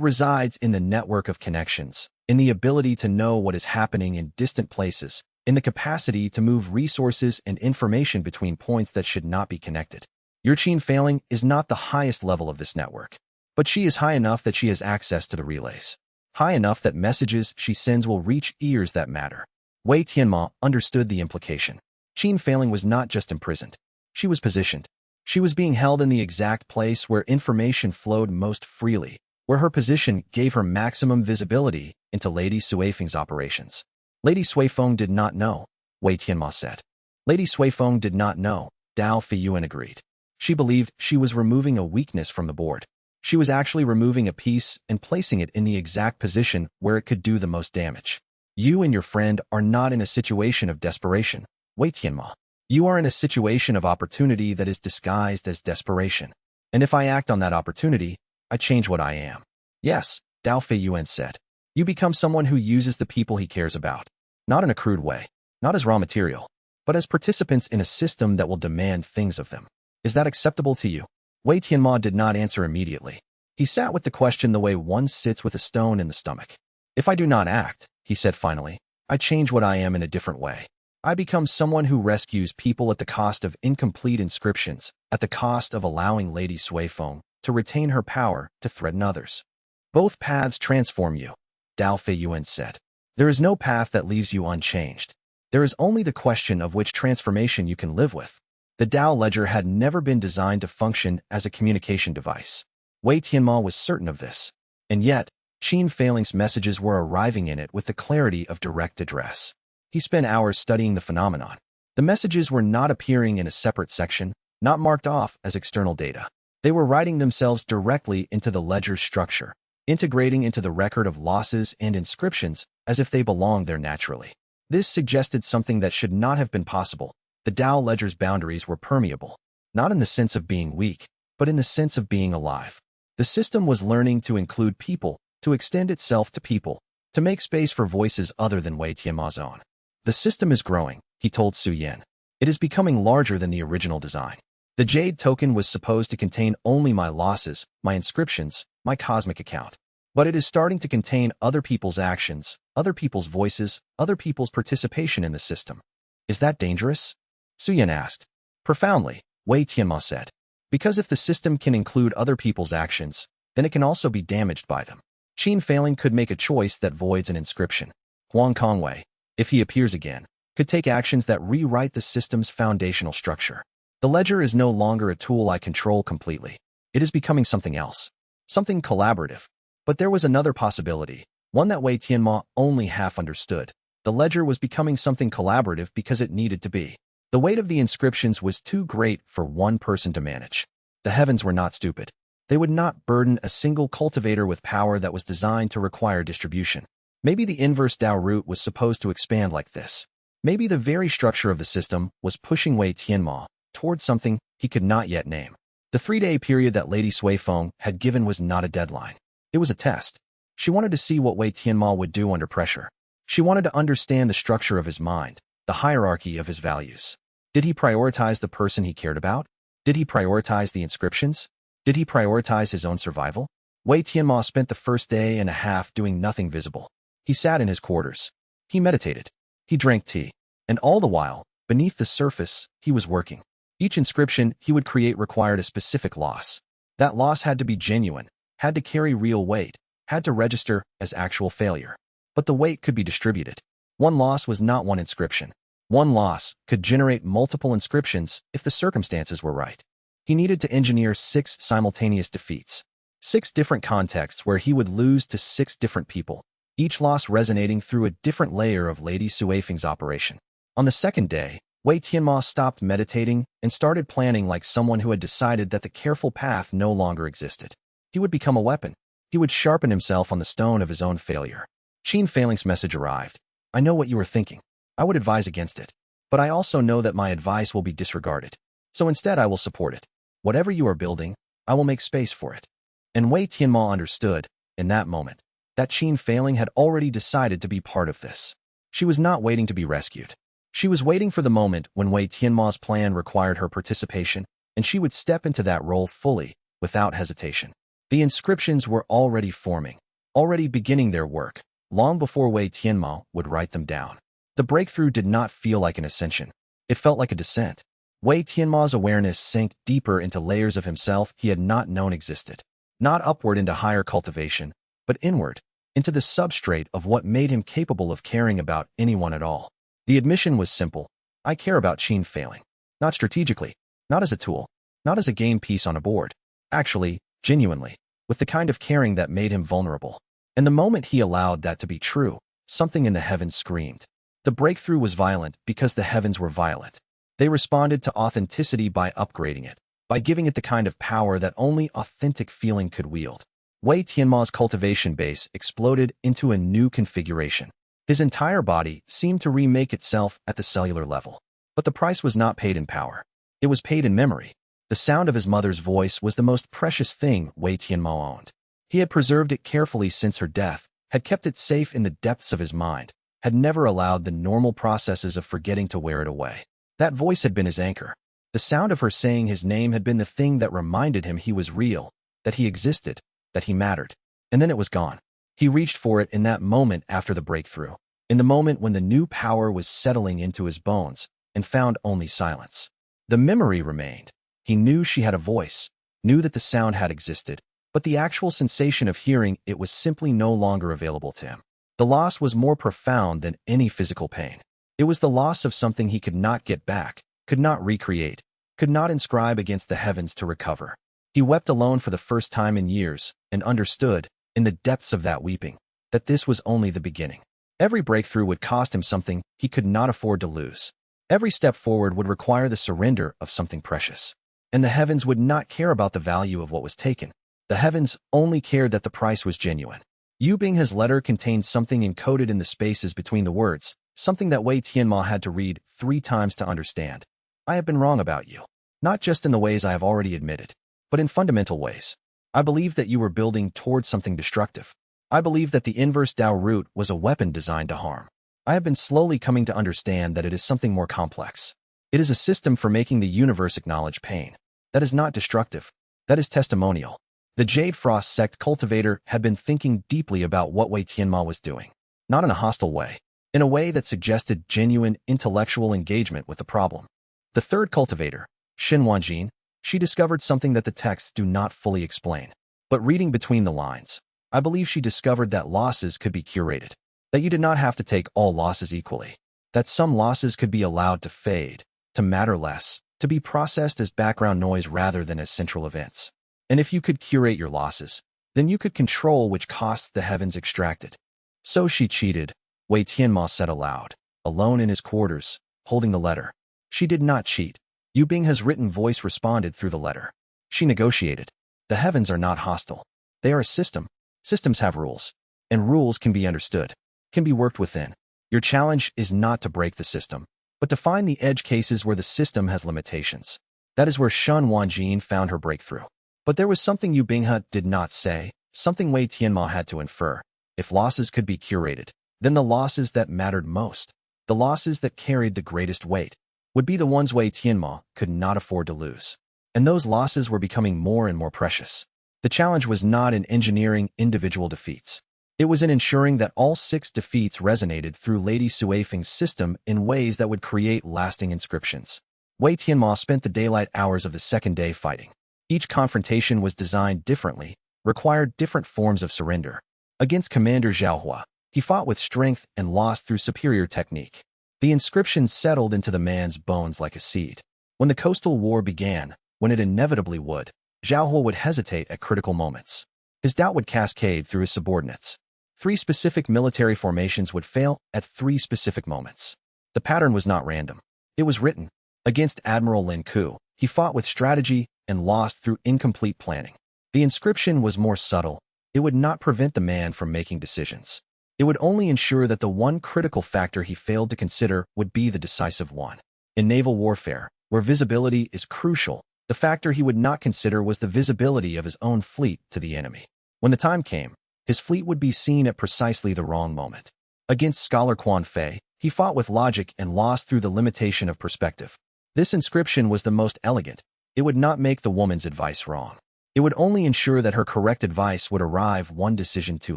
A: resides in the network of connections, in the ability to know what is happening in distant places, in the capacity to move resources and information between points that should not be connected. Your Qin Failing is not the highest level of this network, but she is high enough that she has access to the relays. High enough that messages she sends will reach ears that matter. Wei Tianmo understood the implication. Qin Failing was not just imprisoned. She was positioned. She was being held in the exact place where information flowed most freely, where her position gave her maximum visibility into Lady Suifeng's operations. Lady Suifeng did not know, Wei Tianmo said. Lady Suifeng did not know, Dao Feiyuan agreed. She believed she was removing a weakness from the board. She was actually removing a piece and placing it in the exact position where it could do the most damage. You and your friend are not in a situation of desperation, Wei Tianmo. You are in a situation of opportunity that is disguised as desperation. And if I act on that opportunity, I change what I am. Yes, Dao Feiyuan said. You become someone who uses the people he cares about. Not in a crude way, not as raw material, but as participants in a system that will demand things of them. Is that acceptable to you? Wei Tianmo did not answer immediately. He sat with the question the way one sits with a stone in the stomach. If I do not act, he said finally, I change what I am in a different way. I become someone who rescues people at the cost of incomplete inscriptions, at the cost of allowing Lady Suifeng to retain her power to threaten others. Both paths transform you, Dao Feiyuan said. There is no path that leaves you unchanged. There is only the question of which transformation you can live with. The Dao ledger had never been designed to function as a communication device. Wei Tianmo was certain of this. And yet, Qin Feiling's messages were arriving in it with the clarity of direct address. He spent hours studying the phenomenon. The messages were not appearing in a separate section, not marked off as external data. They were writing themselves directly into the ledger's structure, integrating into the record of losses and inscriptions as if they belonged there naturally. This suggested something that should not have been possible. The Dao ledger's boundaries were permeable, not in the sense of being weak, but in the sense of being alive. The system was learning to include people, to extend itself to people, to make space for voices other than Wei Tianmo's own. The system is growing, he told Su Yan. It is becoming larger than the original design. The Jade token was supposed to contain only my losses, my inscriptions, my cosmic account. But it is starting to contain other people's actions, other people's voices, other people's participation in the system. Is that dangerous? Su Yan asked. Profoundly, Wei Tianmo said. Because if the system can include other people's actions, then it can also be damaged by them. Qin Feiling could make a choice that voids an inscription. Huang Kongwei, if he appears again, could take actions that rewrite the system's foundational structure. The ledger is no longer a tool I control completely. It is becoming something else, something collaborative. But there was another possibility, one that Wei Tianmo only half understood. The ledger was becoming something collaborative because it needed to be. The weight of the inscriptions was too great for one person to manage. The heavens were not stupid. They would not burden a single cultivator with power that was designed to require distribution. Maybe the Inverse Dao Root was supposed to expand like this. Maybe the very structure of the system was pushing Wei Tianmo towards something he could not yet name. The 3-day period that Lady Suifeng had given was not a deadline. It was a test. She wanted to see what Wei Tianmo would do under pressure. She wanted to understand the structure of his mind, the hierarchy of his values. Did he prioritize the person he cared about? Did he prioritize the inscriptions? Did he prioritize his own survival? Wei Tianmo spent the first day and a half doing nothing visible. He sat in his quarters. He meditated. He drank tea. And all the while, beneath the surface, he was working. Each inscription he would create required a specific loss. That loss had to be genuine, had to carry real weight, had to register as actual failure. But the weight could be distributed. One loss was not one inscription. One loss could generate multiple inscriptions if the circumstances were right. He needed to engineer 6 simultaneous defeats. 6 different contexts where he would lose to 6 different people, each loss resonating through a different layer of Lady Suifeng's operation. On the second day, Wei Tianmo stopped meditating and started planning like someone who had decided that the careful path no longer existed. He would become a weapon. He would sharpen himself on the stone of his own failure. Qin Feiling's message arrived. I know what you are thinking. I would advise against it. But I also know that my advice will be disregarded. So instead I will support it. Whatever you are building, I will make space for it. And Wei Tianmo understood, in that moment, that Qin Feiling had already decided to be part of this. She was not waiting to be rescued. She was waiting for the moment when Wei Tianmo's plan required her participation, and she would step into that role fully, without hesitation. The inscriptions were already forming, already beginning their work, long before Wei Tianmo would write them down. The breakthrough did not feel like an ascension. It felt like a descent. Wei Tianmo's awareness sank deeper into layers of himself he had not known existed. Not upward into higher cultivation, but inward, into the substrate of what made him capable of caring about anyone at all. The admission was simple. I care about Qin Feiling. Not strategically, not as a tool, not as a game piece on a board. Actually, genuinely, with the kind of caring that made him vulnerable. And the moment he allowed that to be true, something in the heavens screamed. The breakthrough was violent because the heavens were violent. They responded to authenticity by upgrading it, by giving it the kind of power that only authentic feeling could wield. Wei Tianmo's cultivation base exploded into a new configuration. His entire body seemed to remake itself at the cellular level. But the price was not paid in power. It was paid in memory. The sound of his mother's voice was the most precious thing Wei Tianmo owned. He had preserved it carefully since her death, had kept it safe in the depths of his mind, had never allowed the normal processes of forgetting to wear it away. That voice had been his anchor. The sound of her saying his name had been the thing that reminded him he was real, that he existed, that he mattered. And then it was gone. He reached for it in that moment after the breakthrough, in the moment when the new power was settling into his bones, and found only silence. The memory remained. He knew she had a voice, knew that the sound had existed, but the actual sensation of hearing it was simply no longer available to him. The loss was more profound than any physical pain. It was the loss of something he could not get back, could not recreate, could not inscribe against the heavens to recover. He wept alone for the first time in years, and understood, in the depths of that weeping, that this was only the beginning. Every breakthrough would cost him something he could not afford to lose. Every step forward would require the surrender of something precious. And the heavens would not care about the value of what was taken. The heavens only cared that the price was genuine. Yu Binghe's letter contained something encoded in the spaces between the words, something that Wei Tianmo had to read 3 times to understand. I have been wrong about you. Not just in the ways I have already admitted, but in fundamental ways. I believe that you were building towards something destructive. I believe that the Inverse Dao Root was a weapon designed to harm. I have been slowly coming to understand that it is something more complex. It is a system for making the universe acknowledge pain. That is not destructive. That is testimonial. The Jade Frost sect cultivator had been thinking deeply about what Wei Tianmo was doing. Not in a hostile way. In a way that suggested genuine intellectual engagement with the problem. The third cultivator, Xin Wanjin, she discovered something that the texts do not fully explain. But reading between the lines, I believe she discovered that losses could be curated. That you did not have to take all losses equally. That some losses could be allowed to fade, to matter less, to be processed as background noise rather than as central events. And if you could curate your losses, then you could control which costs the heavens extracted. So she cheated, Wei Tianmo said aloud, alone in his quarters, holding the letter. She did not cheat. Yu Binghe's written voice responded through the letter. She negotiated. The heavens are not hostile. They are a system. Systems have rules. And rules can be understood, can be worked within. Your challenge is not to break the system, but to find the edge cases where the system has limitations. That is where Xin Wanjin found her breakthrough. But there was something Yu Binghe did not say, something Wei Tianmo had to infer. If losses could be curated, then the losses that mattered most, the losses that carried the greatest weight, would be the ones Wei Tianmo could not afford to lose. And those losses were becoming more and more precious. The challenge was not in engineering individual defeats. It was in ensuring that all 6 defeats resonated through Lady Suifeng's system in ways that would create lasting inscriptions. Wei Tianmo spent the daylight hours of the second day fighting. Each confrontation was designed differently, required different forms of surrender. Against Commander Zhaohua, he fought with strength and lost through superior technique. The inscription settled into the man's bones like a seed. When the coastal war began, when it inevitably would, Zhaohua would hesitate at critical moments. His doubt would cascade through his subordinates. 3 specific military formations would fail at 3 specific moments. The pattern was not random. It was written. Against Admiral Lin Ku, he fought with strategy and lost through incomplete planning. The inscription was more subtle. It would not prevent the man from making decisions. It would only ensure that the one critical factor he failed to consider would be the decisive one. In naval warfare, where visibility is crucial, the factor he would not consider was the visibility of his own fleet to the enemy. When the time came, his fleet would be seen at precisely the wrong moment. Against Scholar Quan Fei, he fought with logic and lost through the limitation of perspective. This inscription was the most elegant. It would not make the woman's advice wrong. It would only ensure that her correct advice would arrive one decision too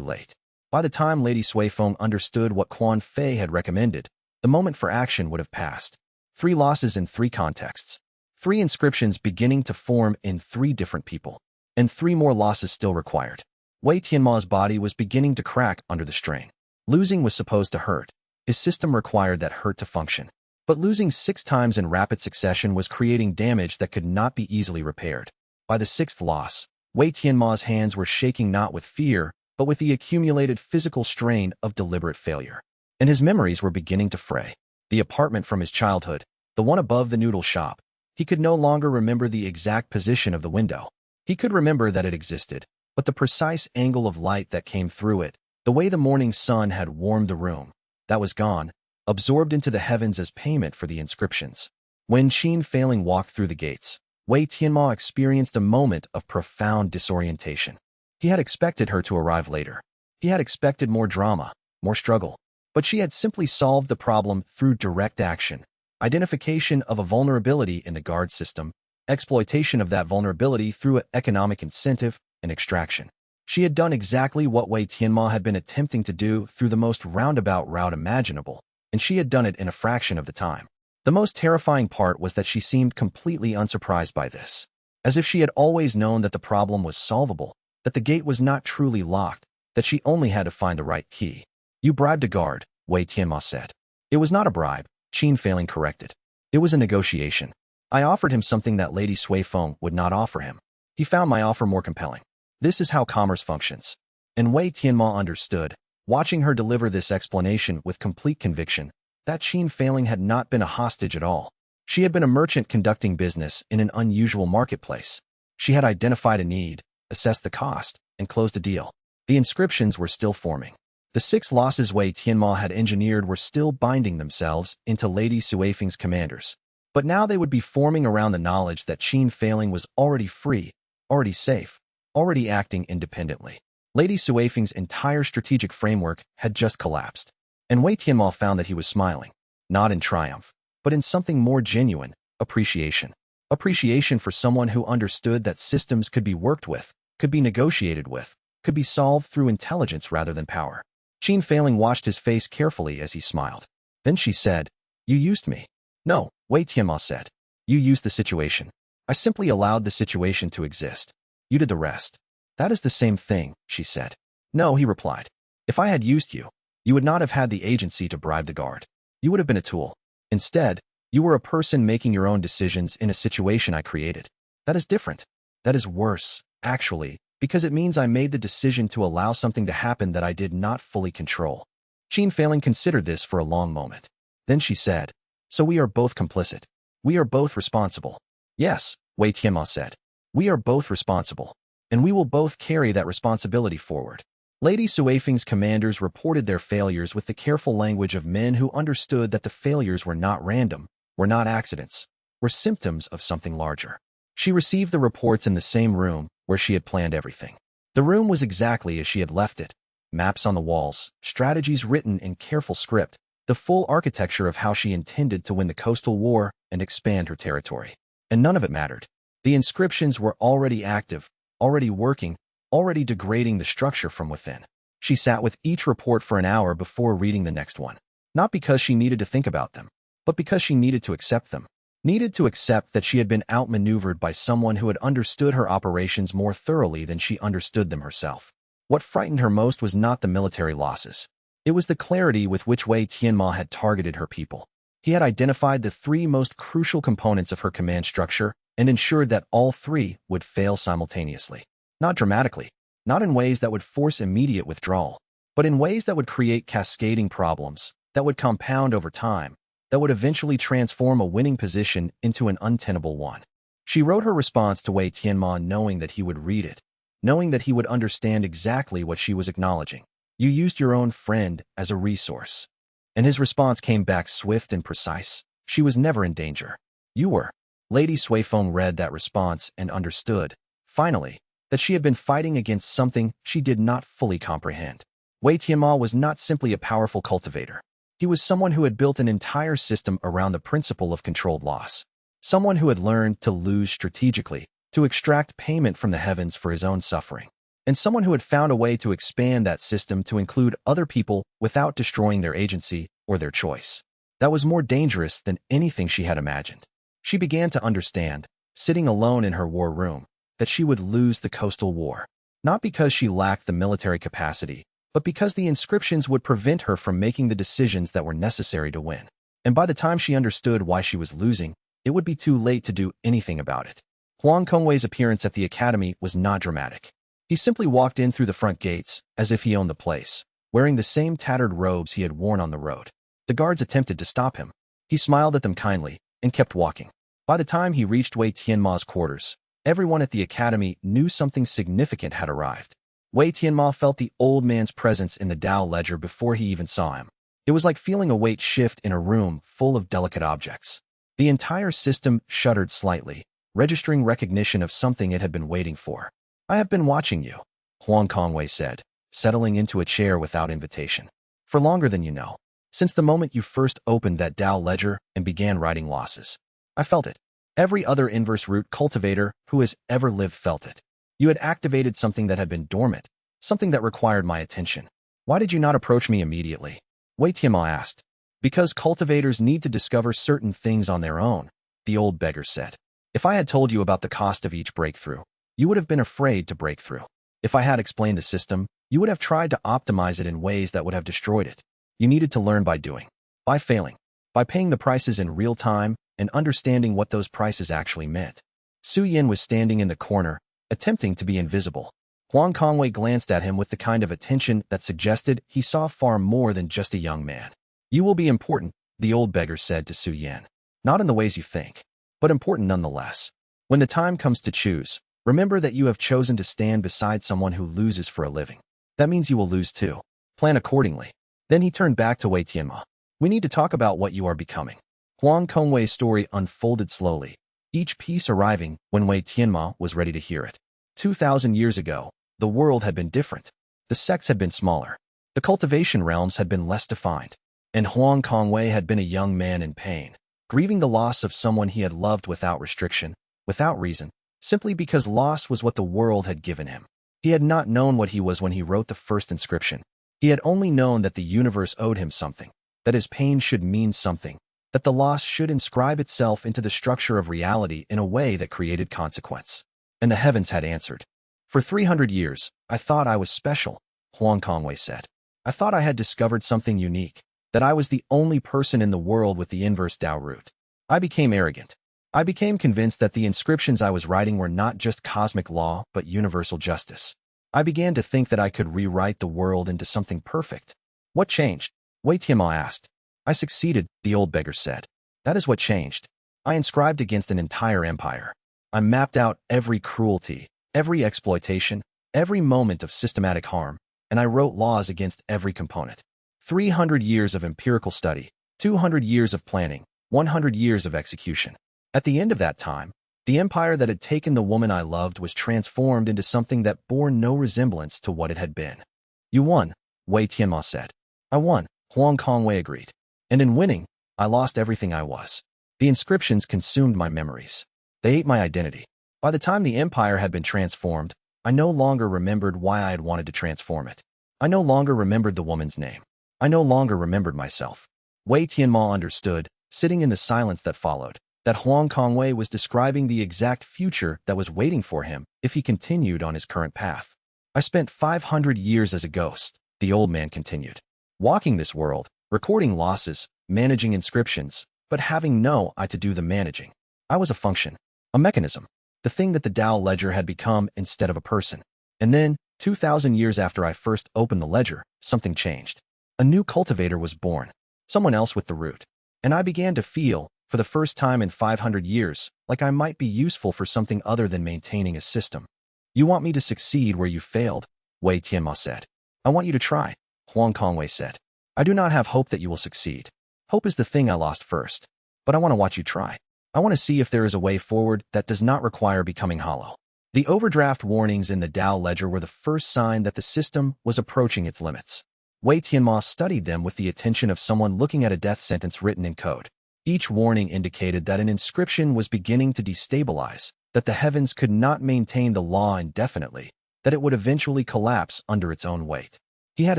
A: late. By the time Lady Suifeng understood what Quan Fei had recommended, the moment for action would have passed. 3 losses in 3 contexts. 3 inscriptions beginning to form in 3 different people. And 3 more losses still required. Wei Tianmo's body was beginning to crack under the strain. Losing was supposed to hurt. His system required that hurt to function. But losing 6 times in rapid succession was creating damage that could not be easily repaired. By the 6th loss, Wei Tianmo's hands were shaking not with fear, but with the accumulated physical strain of deliberate failure. And his memories were beginning to fray. The apartment from his childhood, the one above the noodle shop, he could no longer remember the exact position of the window. He could remember that it existed, but the precise angle of light that came through it, the way the morning sun had warmed the room, that was gone, absorbed into the heavens as payment for the inscriptions. When Xianxia walked through the gates, Wei Tianmo experienced a moment of profound disorientation. He had expected her to arrive later. He had expected more drama, more struggle. But she had simply solved the problem through direct action, identification of a vulnerability in the guard system, exploitation of that vulnerability through an economic incentive, and extraction. She had done exactly what Wei Tianmo had been attempting to do through the most roundabout route imaginable, and she had done it in a fraction of the time. The most terrifying part was that she seemed completely unsurprised by this, as if she had always known that the problem was solvable, that the gate was not truly locked, that she only had to find the right key. You bribed a guard, Wei Tianmo said. It was not a bribe, Xianxia corrected. It was a negotiation. I offered him something that Lady Suifeng would not offer him. He found my offer more compelling. This is how commerce functions. And Wei Tianmo understood, watching her deliver this explanation with complete conviction, that Xianxia had not been a hostage at all. She had been a merchant conducting business in an unusual marketplace. She had identified a need, assessed the cost, and closed a deal. The inscriptions were still forming. The 6 losses Wei Tianmo had engineered were still binding themselves into Lady Suifeng's commanders. But now they would be forming around the knowledge that Xianxia was already free, already safe, already acting independently. Lady Suifeng's entire strategic framework had just collapsed. And Wei Tianmo found that he was smiling, not in triumph, but in something more genuine, appreciation. Appreciation for someone who understood that systems could be worked with, could be negotiated with, could be solved through intelligence rather than power. Xianxia watched his face carefully as he smiled. Then she said, "You used me." "No," Wei Tianmo said. "You used the situation. I simply allowed the situation to exist. You did the rest." "That is the same thing," she said. "No," he replied. "If I had used you, you would not have had the agency to bribe the guard. You would have been a tool. Instead, you were a person making your own decisions in a situation I created. That is different. That is worse, actually, because it means I made the decision to allow something to happen that I did not fully control." Xianxia considered this for a long moment. Then she said, "So we are both complicit. We are both responsible." "Yes," Wei Tianmo said. "We are both responsible. And we will both carry that responsibility forward." Lady Suifeng's commanders reported their failures with the careful language of men who understood that the failures were not random, were not accidents, were symptoms of something larger. She received the reports in the same room where she had planned everything. The room was exactly as she had left it. Maps on the walls, strategies written in careful script, the full architecture of how she intended to win the coastal war and expand her territory. And none of it mattered. The inscriptions were already active, already working, already degrading the structure from within. She sat with each report for an hour before reading the next one. Not because she needed to think about them, but because she needed to accept them. Needed to accept that she had been outmaneuvered by someone who had understood her operations more thoroughly than she understood them herself. What frightened her most was not the military losses. It was the clarity with which Wei Tianmo had targeted her people. He had identified the 3 most crucial components of her command structure and ensured that all 3 would fail simultaneously. Not dramatically, not in ways that would force immediate withdrawal, but in ways that would create cascading problems, that would compound over time, that would eventually transform a winning position into an untenable one. She wrote her response to Wei Tianmo knowing that he would read it, knowing that he would understand exactly what she was acknowledging. "You used your own friend as a resource." And his response came back swift and precise. "She was never in danger. You were." Lady Suifeng read that response and understood, finally, that she had been fighting against something she did not fully comprehend. Wei Tianmo was not simply a powerful cultivator. He was someone who had built an entire system around the principle of controlled loss. Someone who had learned to lose strategically, to extract payment from the heavens for his own suffering. And someone who had found a way to expand that system to include other people without destroying their agency or their choice. That was more dangerous than anything she had imagined. She began to understand, sitting alone in her war room, that she would lose the coastal war. Not because she lacked the military capacity, but because the inscriptions would prevent her from making the decisions that were necessary to win. And by the time she understood why she was losing, it would be too late to do anything about it. Huang Kongwei's appearance at the academy was not dramatic. He simply walked in through the front gates, as if he owned the place, wearing the same tattered robes he had worn on the road. The guards attempted to stop him. He smiled at them kindly and kept walking. By the time he reached Wei Tianmo's quarters, everyone at the academy knew something significant had arrived. Wei Tianmo felt the old man's presence in the Dao ledger before he even saw him. It was like feeling a weight shift in a room full of delicate objects. The entire system shuddered slightly, registering recognition of something it had been waiting for. "I have been watching you," Huang Kongwei said, settling into a chair without invitation. "For longer than you know. Since the moment you first opened that Dao ledger and began writing losses. I felt it. Every other inverse root cultivator who has ever lived felt it. You had activated something that had been dormant, something that required my attention. Why did you not approach me immediately?" Wei Tianmo asked. "Because cultivators need to discover certain things on their own," the old beggar said. "If I had told you about the cost of each breakthrough, you would have been afraid to break through. If I had explained the system, you would have tried to optimize it in ways that would have destroyed it. You needed to learn by doing, by failing, by paying the prices in real time and understanding what those prices actually meant." Su Yin was standing in the corner, attempting to be invisible. Huang Kongwei glanced at him with the kind of attention that suggested he saw far more than just a young man. "You will be important," the old beggar said to Su Yin. "Not in the ways you think, but important nonetheless. When the time comes to choose, remember that you have chosen to stand beside someone who loses for a living. That means you will lose too. Plan accordingly." Then he turned back to Wei Tianmo. "We need to talk about what you are becoming." Huang Kongwei's story unfolded slowly, each piece arriving when Wei Tianmo was ready to hear it. 2,000 years ago, the world had been different. The sects had been smaller. The cultivation realms had been less defined. And Huang Kongwei had been a young man in pain, grieving the loss of someone he had loved without restriction, without reason, simply because loss was what the world had given him. He had not known what he was when he wrote the first inscription. He had only known that the universe owed him something, that his pain should mean something, that the loss should inscribe itself into the structure of reality in a way that created consequence. And the heavens had answered. "For 300 years, I thought I was special," Huang Kongwei said. "I thought I had discovered something unique, that I was the only person in the world with the Inverse Dao Root. I became arrogant. I became convinced that the inscriptions I was writing were not just cosmic law, but universal justice. I began to think that I could rewrite the world into something perfect." "What changed?" Wei Tianmo asked. "I succeeded," the old beggar said. "That is what changed. I inscribed against an entire empire. I mapped out every cruelty, every exploitation, every moment of systematic harm, and I wrote laws against every component. 300 years of empirical study, 200 years of planning, 100 years of execution. At the end of that time, the empire that had taken the woman I loved was transformed into something that bore no resemblance to what it had been." "You won," Wei Tianmo said. "I won," Huang Kongwei agreed. "And in winning, I lost everything I was. The inscriptions consumed my memories. They ate my identity. By the time the empire had been transformed, I no longer remembered why I had wanted to transform it. I no longer remembered the woman's name. I no longer remembered myself." Wei Tianmo understood, sitting in the silence that followed, that Huang Kongwei was describing the exact future that was waiting for him if he continued on his current path. "I spent 500 years as a ghost," the old man continued, "walking this world, recording losses, managing inscriptions, but having no I to do the managing. I was a function, a mechanism, the thing that the Dao ledger had become instead of a person. And then, 2,000 years after I first opened the ledger, something changed. A new cultivator was born, someone else with the root. And I began to feel, for the first time in 500 years, like I might be useful for something other than maintaining a system." "You want me to succeed where you failed," Wei Tianmo said. "I want you to try," Huang Kongwei said. "I do not have hope that you will succeed. Hope is the thing I lost first. But I want to watch you try. I want to see if there is a way forward that does not require becoming hollow." The overdraft warnings in the Dao ledger were the first sign that the system was approaching its limits. Wei Tianmo studied them with the attention of someone looking at a death sentence written in code. Each warning indicated that an inscription was beginning to destabilize, that the heavens could not maintain the law indefinitely, that it would eventually collapse under its own weight. He had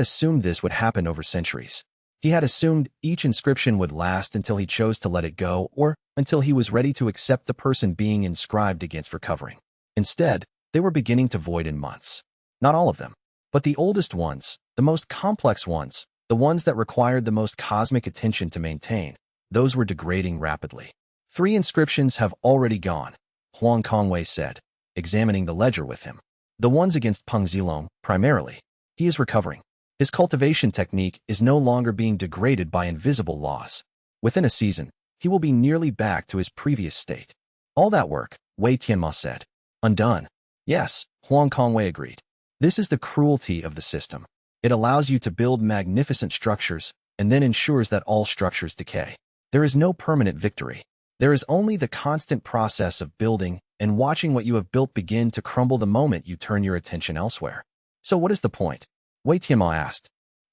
A: assumed this would happen over centuries. He had assumed each inscription would last until he chose to let it go or until he was ready to accept the person being inscribed against recovering. Instead, they were beginning to void in months. Not all of them, but the oldest ones, the most complex ones, the ones that required the most cosmic attention to maintain, those were degrading rapidly. 3 inscriptions have already gone, Huang Kongwei said, examining the ledger with him. The ones against Peng Zilong, primarily. He is recovering. His cultivation technique is no longer being degraded by invisible laws. Within a season, he will be nearly back to his previous state. All that work, Wei Tianmo said. Undone. Yes, Huang Kongwei agreed. This is the cruelty of the system. It allows you to build magnificent structures and then ensures that all structures decay. There is no permanent victory. There is only the constant process of building and watching what you have built begin to crumble the moment you turn your attention elsewhere. So what is the point? Wei Tianmo asked.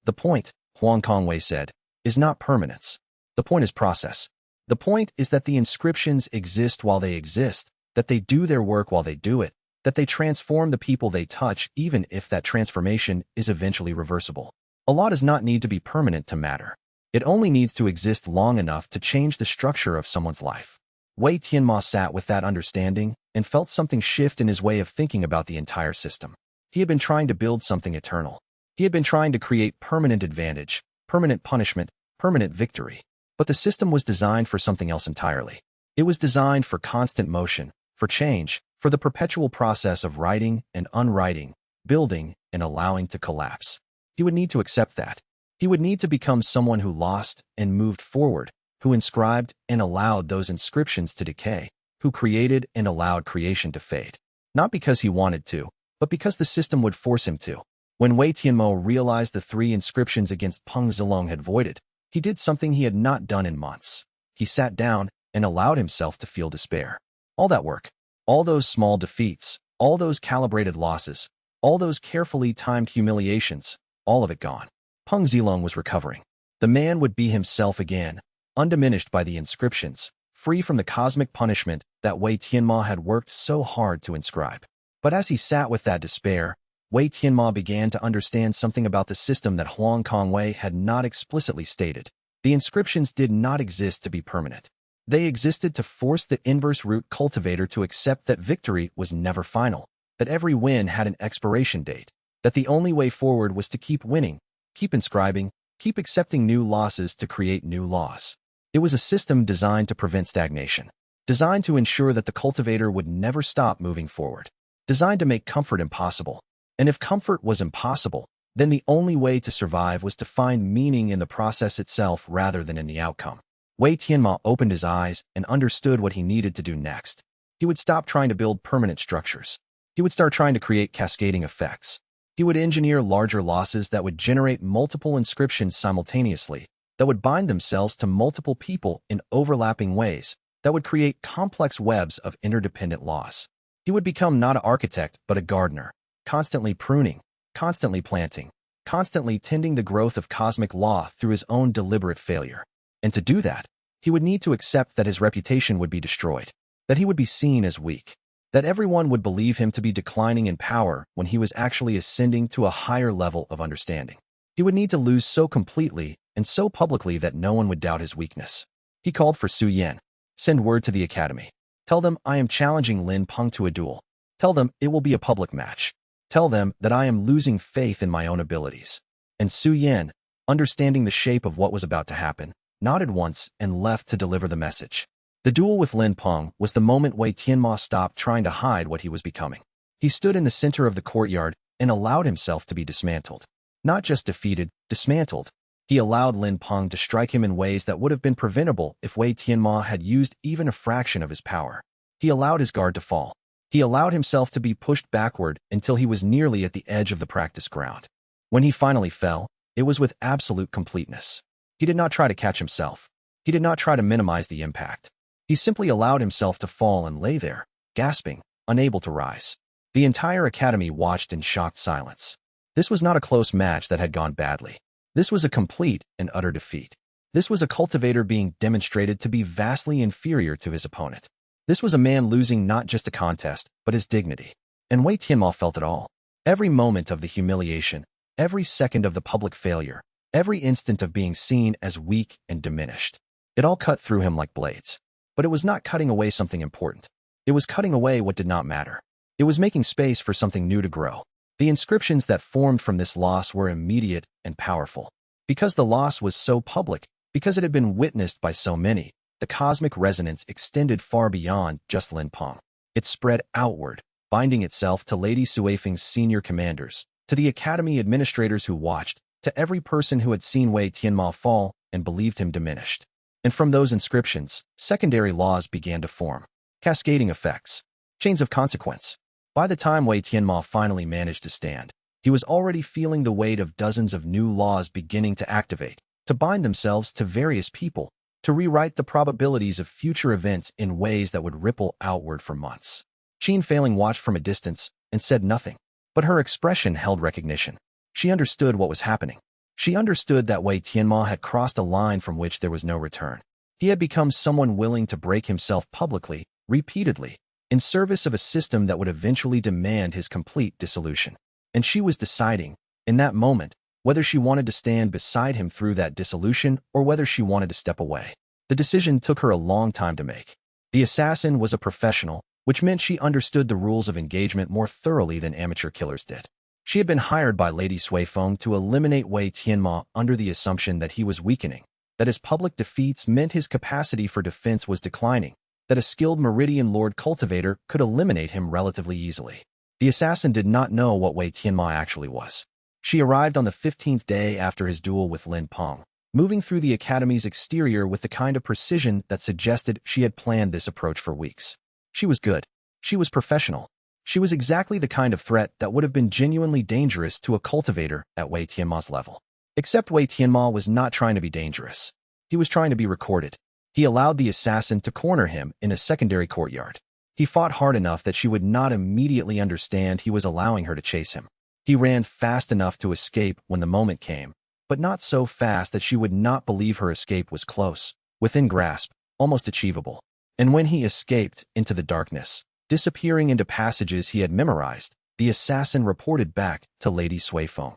A: The point, Huang Kongwei said, is not permanence. The point is process. The point is that the inscriptions exist while they exist, that they do their work while they do it, that they transform the people they touch even if that transformation is eventually reversible. A law does not need to be permanent to matter. It only needs to exist long enough to change the structure of someone's life. Wei Tianmo sat with that understanding and felt something shift in his way of thinking about the entire system. He had been trying to build something eternal. He had been trying to create permanent advantage, permanent punishment, permanent victory. But the system was designed for something else entirely. It was designed for constant motion, for change, for the perpetual process of writing and unwriting, building and allowing to collapse. He would need to accept that. He would need to become someone who lost and moved forward, who inscribed and allowed those inscriptions to decay, who created and allowed creation to fade. Not because he wanted to, but because the system would force him to. When Wei Tianmo realized the 3 inscriptions against Peng Zilong had voided, he did something he had not done in months. He sat down and allowed himself to feel despair. All that work, all those small defeats, all those calibrated losses, all those carefully timed humiliations, all of it gone. Peng Zilong was recovering. The man would be himself again, undiminished by the inscriptions, free from the cosmic punishment that Wei Tianmo had worked so hard to inscribe. But as he sat with that despair, Wei Tianmo began to understand something about the system that Huang Kongwei had not explicitly stated. The inscriptions did not exist to be permanent. They existed to force the inverse root cultivator to accept that victory was never final, that every win had an expiration date, that the only way forward was to keep winning, keep inscribing, keep accepting new losses to create new laws. It was a system designed to prevent stagnation, designed to ensure that the cultivator would never stop moving forward, designed to make comfort impossible. And if comfort was impossible, then the only way to survive was to find meaning in the process itself rather than in the outcome. Wei Tianmo opened his eyes and understood what he needed to do next. He would stop trying to build permanent structures. He would start trying to create cascading effects. He would engineer larger losses that would generate multiple inscriptions simultaneously, that would bind themselves to multiple people in overlapping ways, that would create complex webs of interdependent laws. He would become not an architect, but a gardener, constantly pruning, constantly planting, constantly tending the growth of cosmic law through his own deliberate failure. And to do that, he would need to accept that his reputation would be destroyed, that he would be seen as weak, that everyone would believe him to be declining in power when he was actually ascending to a higher level of understanding. He would need to lose so completely and so publicly that no one would doubt his weakness. He called for Su Yan. Send word to the academy. Tell them I am challenging Lin Peng to a duel. Tell them it will be a public match. Tell them that I am losing faith in my own abilities. And Su Yan, understanding the shape of what was about to happen, nodded once and left to deliver the message. The duel with Lin Peng was the moment Wei Tianmo stopped trying to hide what he was becoming. He stood in the center of the courtyard and allowed himself to be dismantled. Not just defeated, dismantled. He allowed Lin Peng to strike him in ways that would have been preventable if Wei Tianmo had used even a fraction of his power. He allowed his guard to fall. He allowed himself to be pushed backward until he was nearly at the edge of the practice ground. When he finally fell, it was with absolute completeness. He did not try to catch himself. He did not try to minimize the impact. He simply allowed himself to fall and lay there, gasping, unable to rise. The entire academy watched in shocked silence. This was not a close match that had gone badly. This was a complete and utter defeat. This was a cultivator being demonstrated to be vastly inferior to his opponent. This was a man losing not just a contest, but his dignity. And Wei Tianmo felt it all. Every moment of the humiliation, every second of the public failure, every instant of being seen as weak and diminished. It all cut through him like blades. But it was not cutting away something important. It was cutting away what did not matter. It was making space for something new to grow. The inscriptions that formed from this loss were immediate and powerful. Because the loss was so public, Because it had been witnessed by so many, the cosmic resonance extended far beyond just Lin Peng. It spread outward, binding itself to Lady Suifeng's senior commanders, to the academy administrators who watched, to every person who had seen Wei Tianmo fall and believed him diminished. And from those inscriptions, secondary laws began to form. Cascading effects. Chains of consequence. By the time Wei Tianmo finally managed to stand, he was already feeling the weight of dozens of new laws beginning to activate, to bind themselves to various people, to rewrite the probabilities of future events in ways that would ripple outward for months. Qin Failing watched from a distance and said nothing, but her expression held recognition. She understood what was happening. She understood that Wei Tianmo had crossed a line from which there was no return. He had become someone willing to break himself publicly, repeatedly, in service of a system that would eventually demand his complete dissolution. And she was deciding, in that moment, whether she wanted to stand beside him through that dissolution or whether she wanted to step away. The decision took her a long time to make. The assassin was a professional, which meant she understood the rules of engagement more thoroughly than amateur killers did. She had been hired by Lady Suifeng to eliminate Wei Tianmo under the assumption that he was weakening, that his public defeats meant his capacity for defense was declining, that a skilled Meridian Lord cultivator could eliminate him relatively easily. The assassin did not know what Wei Tianmo actually was. She arrived on the 15th day after his duel with Lin Peng, moving through the academy's exterior with the kind of precision that suggested she had planned this approach for weeks. She was good. She was professional. She was exactly the kind of threat that would have been genuinely dangerous to a cultivator at Wei Tianmo's level. Except Wei Tianmo was not trying to be dangerous. He was trying to be recorded. He allowed the assassin to corner him in a secondary courtyard. He fought hard enough that she would not immediately understand he was allowing her to chase him. He ran fast enough to escape when the moment came, but not so fast that she would not believe her escape was close, within grasp, almost achievable. And when he escaped into the darkness, disappearing into passages he had memorized, the assassin reported back to Lady Suifeng.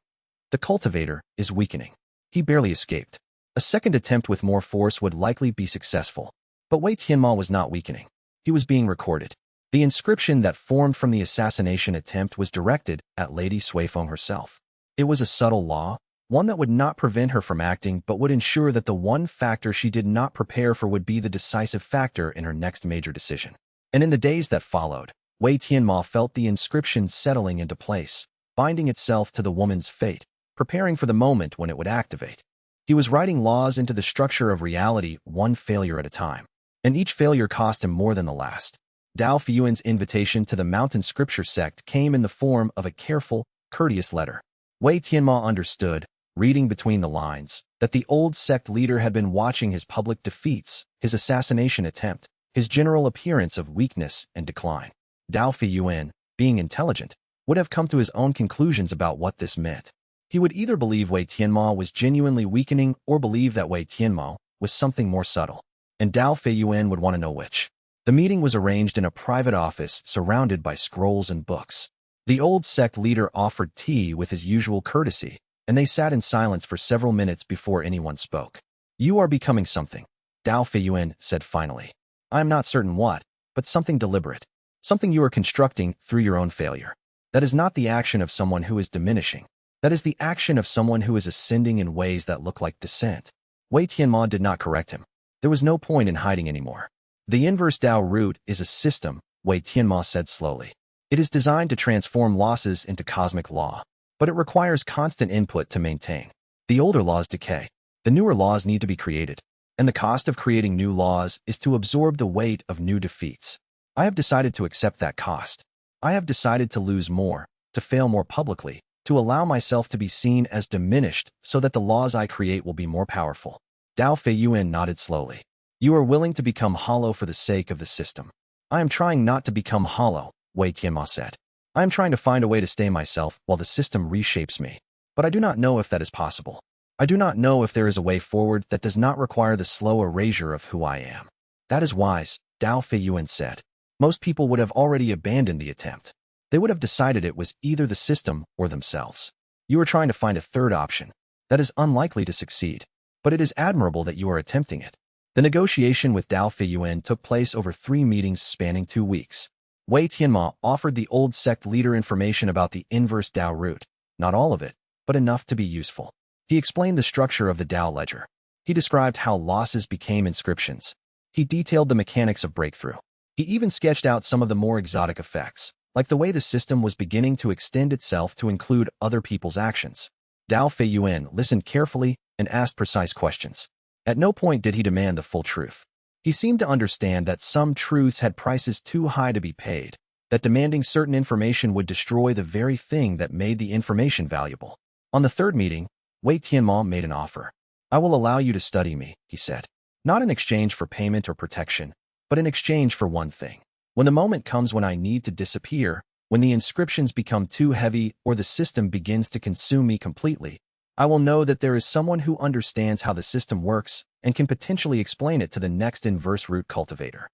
A: The cultivator is weakening. He barely escaped. A second attempt with more force would likely be successful. But Wei Tianmo was not weakening. He was being recorded. The inscription that formed from the assassination attempt was directed at Lady Suifeng herself. It was a subtle law, one that would not prevent her from acting but would ensure that the one factor she did not prepare for would be the decisive factor in her next major decision. And in the days that followed, Wei Tianmo felt the inscription settling into place, binding itself to the woman's fate, preparing for the moment when it would activate. He was writing laws into the structure of reality one failure at a time, and each failure cost him more than the last. Dao Fiyuan's invitation to the Mountain Scripture sect came in the form of a careful, courteous letter. Wei Tianmo understood, reading between the lines, that the old sect leader had been watching his public defeats, his assassination attempt, his general appearance of weakness and decline. Dao Fiyuan, being intelligent, would have come to his own conclusions about what this meant. He would either believe Wei Tianmo was genuinely weakening or believe that Wei Tianmo was something more subtle. And Dao Fiyuan would want to know which. The meeting was arranged in a private office surrounded by scrolls and books. The old sect leader offered tea with his usual courtesy, and they sat in silence for several minutes before anyone spoke. "You are becoming something," Dao Fiyuan said finally. "I am not certain what, but something deliberate. Something you are constructing through your own failure. That is not the action of someone who is diminishing. That is the action of someone who is ascending in ways that look like descent." Wei Tianmo did not correct him. There was no point in hiding anymore. "The Inverse Dao Root is a system," Wei Tianmo said slowly. "It is designed to transform losses into cosmic law, but it requires constant input to maintain. The older laws decay. The newer laws need to be created. And the cost of creating new laws is to absorb the weight of new defeats. I have decided to accept that cost. I have decided to lose more, to fail more publicly, to allow myself to be seen as diminished so that the laws I create will be more powerful." Dao Fiyuan nodded slowly. "You are willing to become hollow for the sake of the system." "I am trying not to become hollow," Wei Tianmo said. "I am trying to find a way to stay myself while the system reshapes me. But I do not know if that is possible. I do not know if there is a way forward that does not require the slow erasure of who I am." "That is wise," Dao Fiyuan said. "Most people would have already abandoned the attempt. They would have decided it was either the system or themselves. You are trying to find a third option. That is unlikely to succeed. But it is admirable that you are attempting it." The negotiation with Dao Fiyuan took place over 3 meetings spanning 2 weeks. Wei Tianmo offered the old sect leader information about the Inverse Dao Root, not all of it, but enough to be useful. He explained the structure of the Dao ledger. He described how losses became inscriptions. He detailed the mechanics of breakthrough. He even sketched out some of the more exotic effects, like the way the system was beginning to extend itself to include other people's actions. Dao Feiyuan listened carefully and asked precise questions. At no point did he demand the full truth. He seemed to understand that some truths had prices too high to be paid, that demanding certain information would destroy the very thing that made the information valuable. On the third meeting, Wei Tianmo made an offer. "I will allow you to study me," he said. "Not in exchange for payment or protection, but in exchange for one thing. When the moment comes when I need to disappear, when the inscriptions become too heavy or the system begins to consume me completely, I will know that there is someone who understands how the system works and can potentially explain it to the next inverse root cultivator."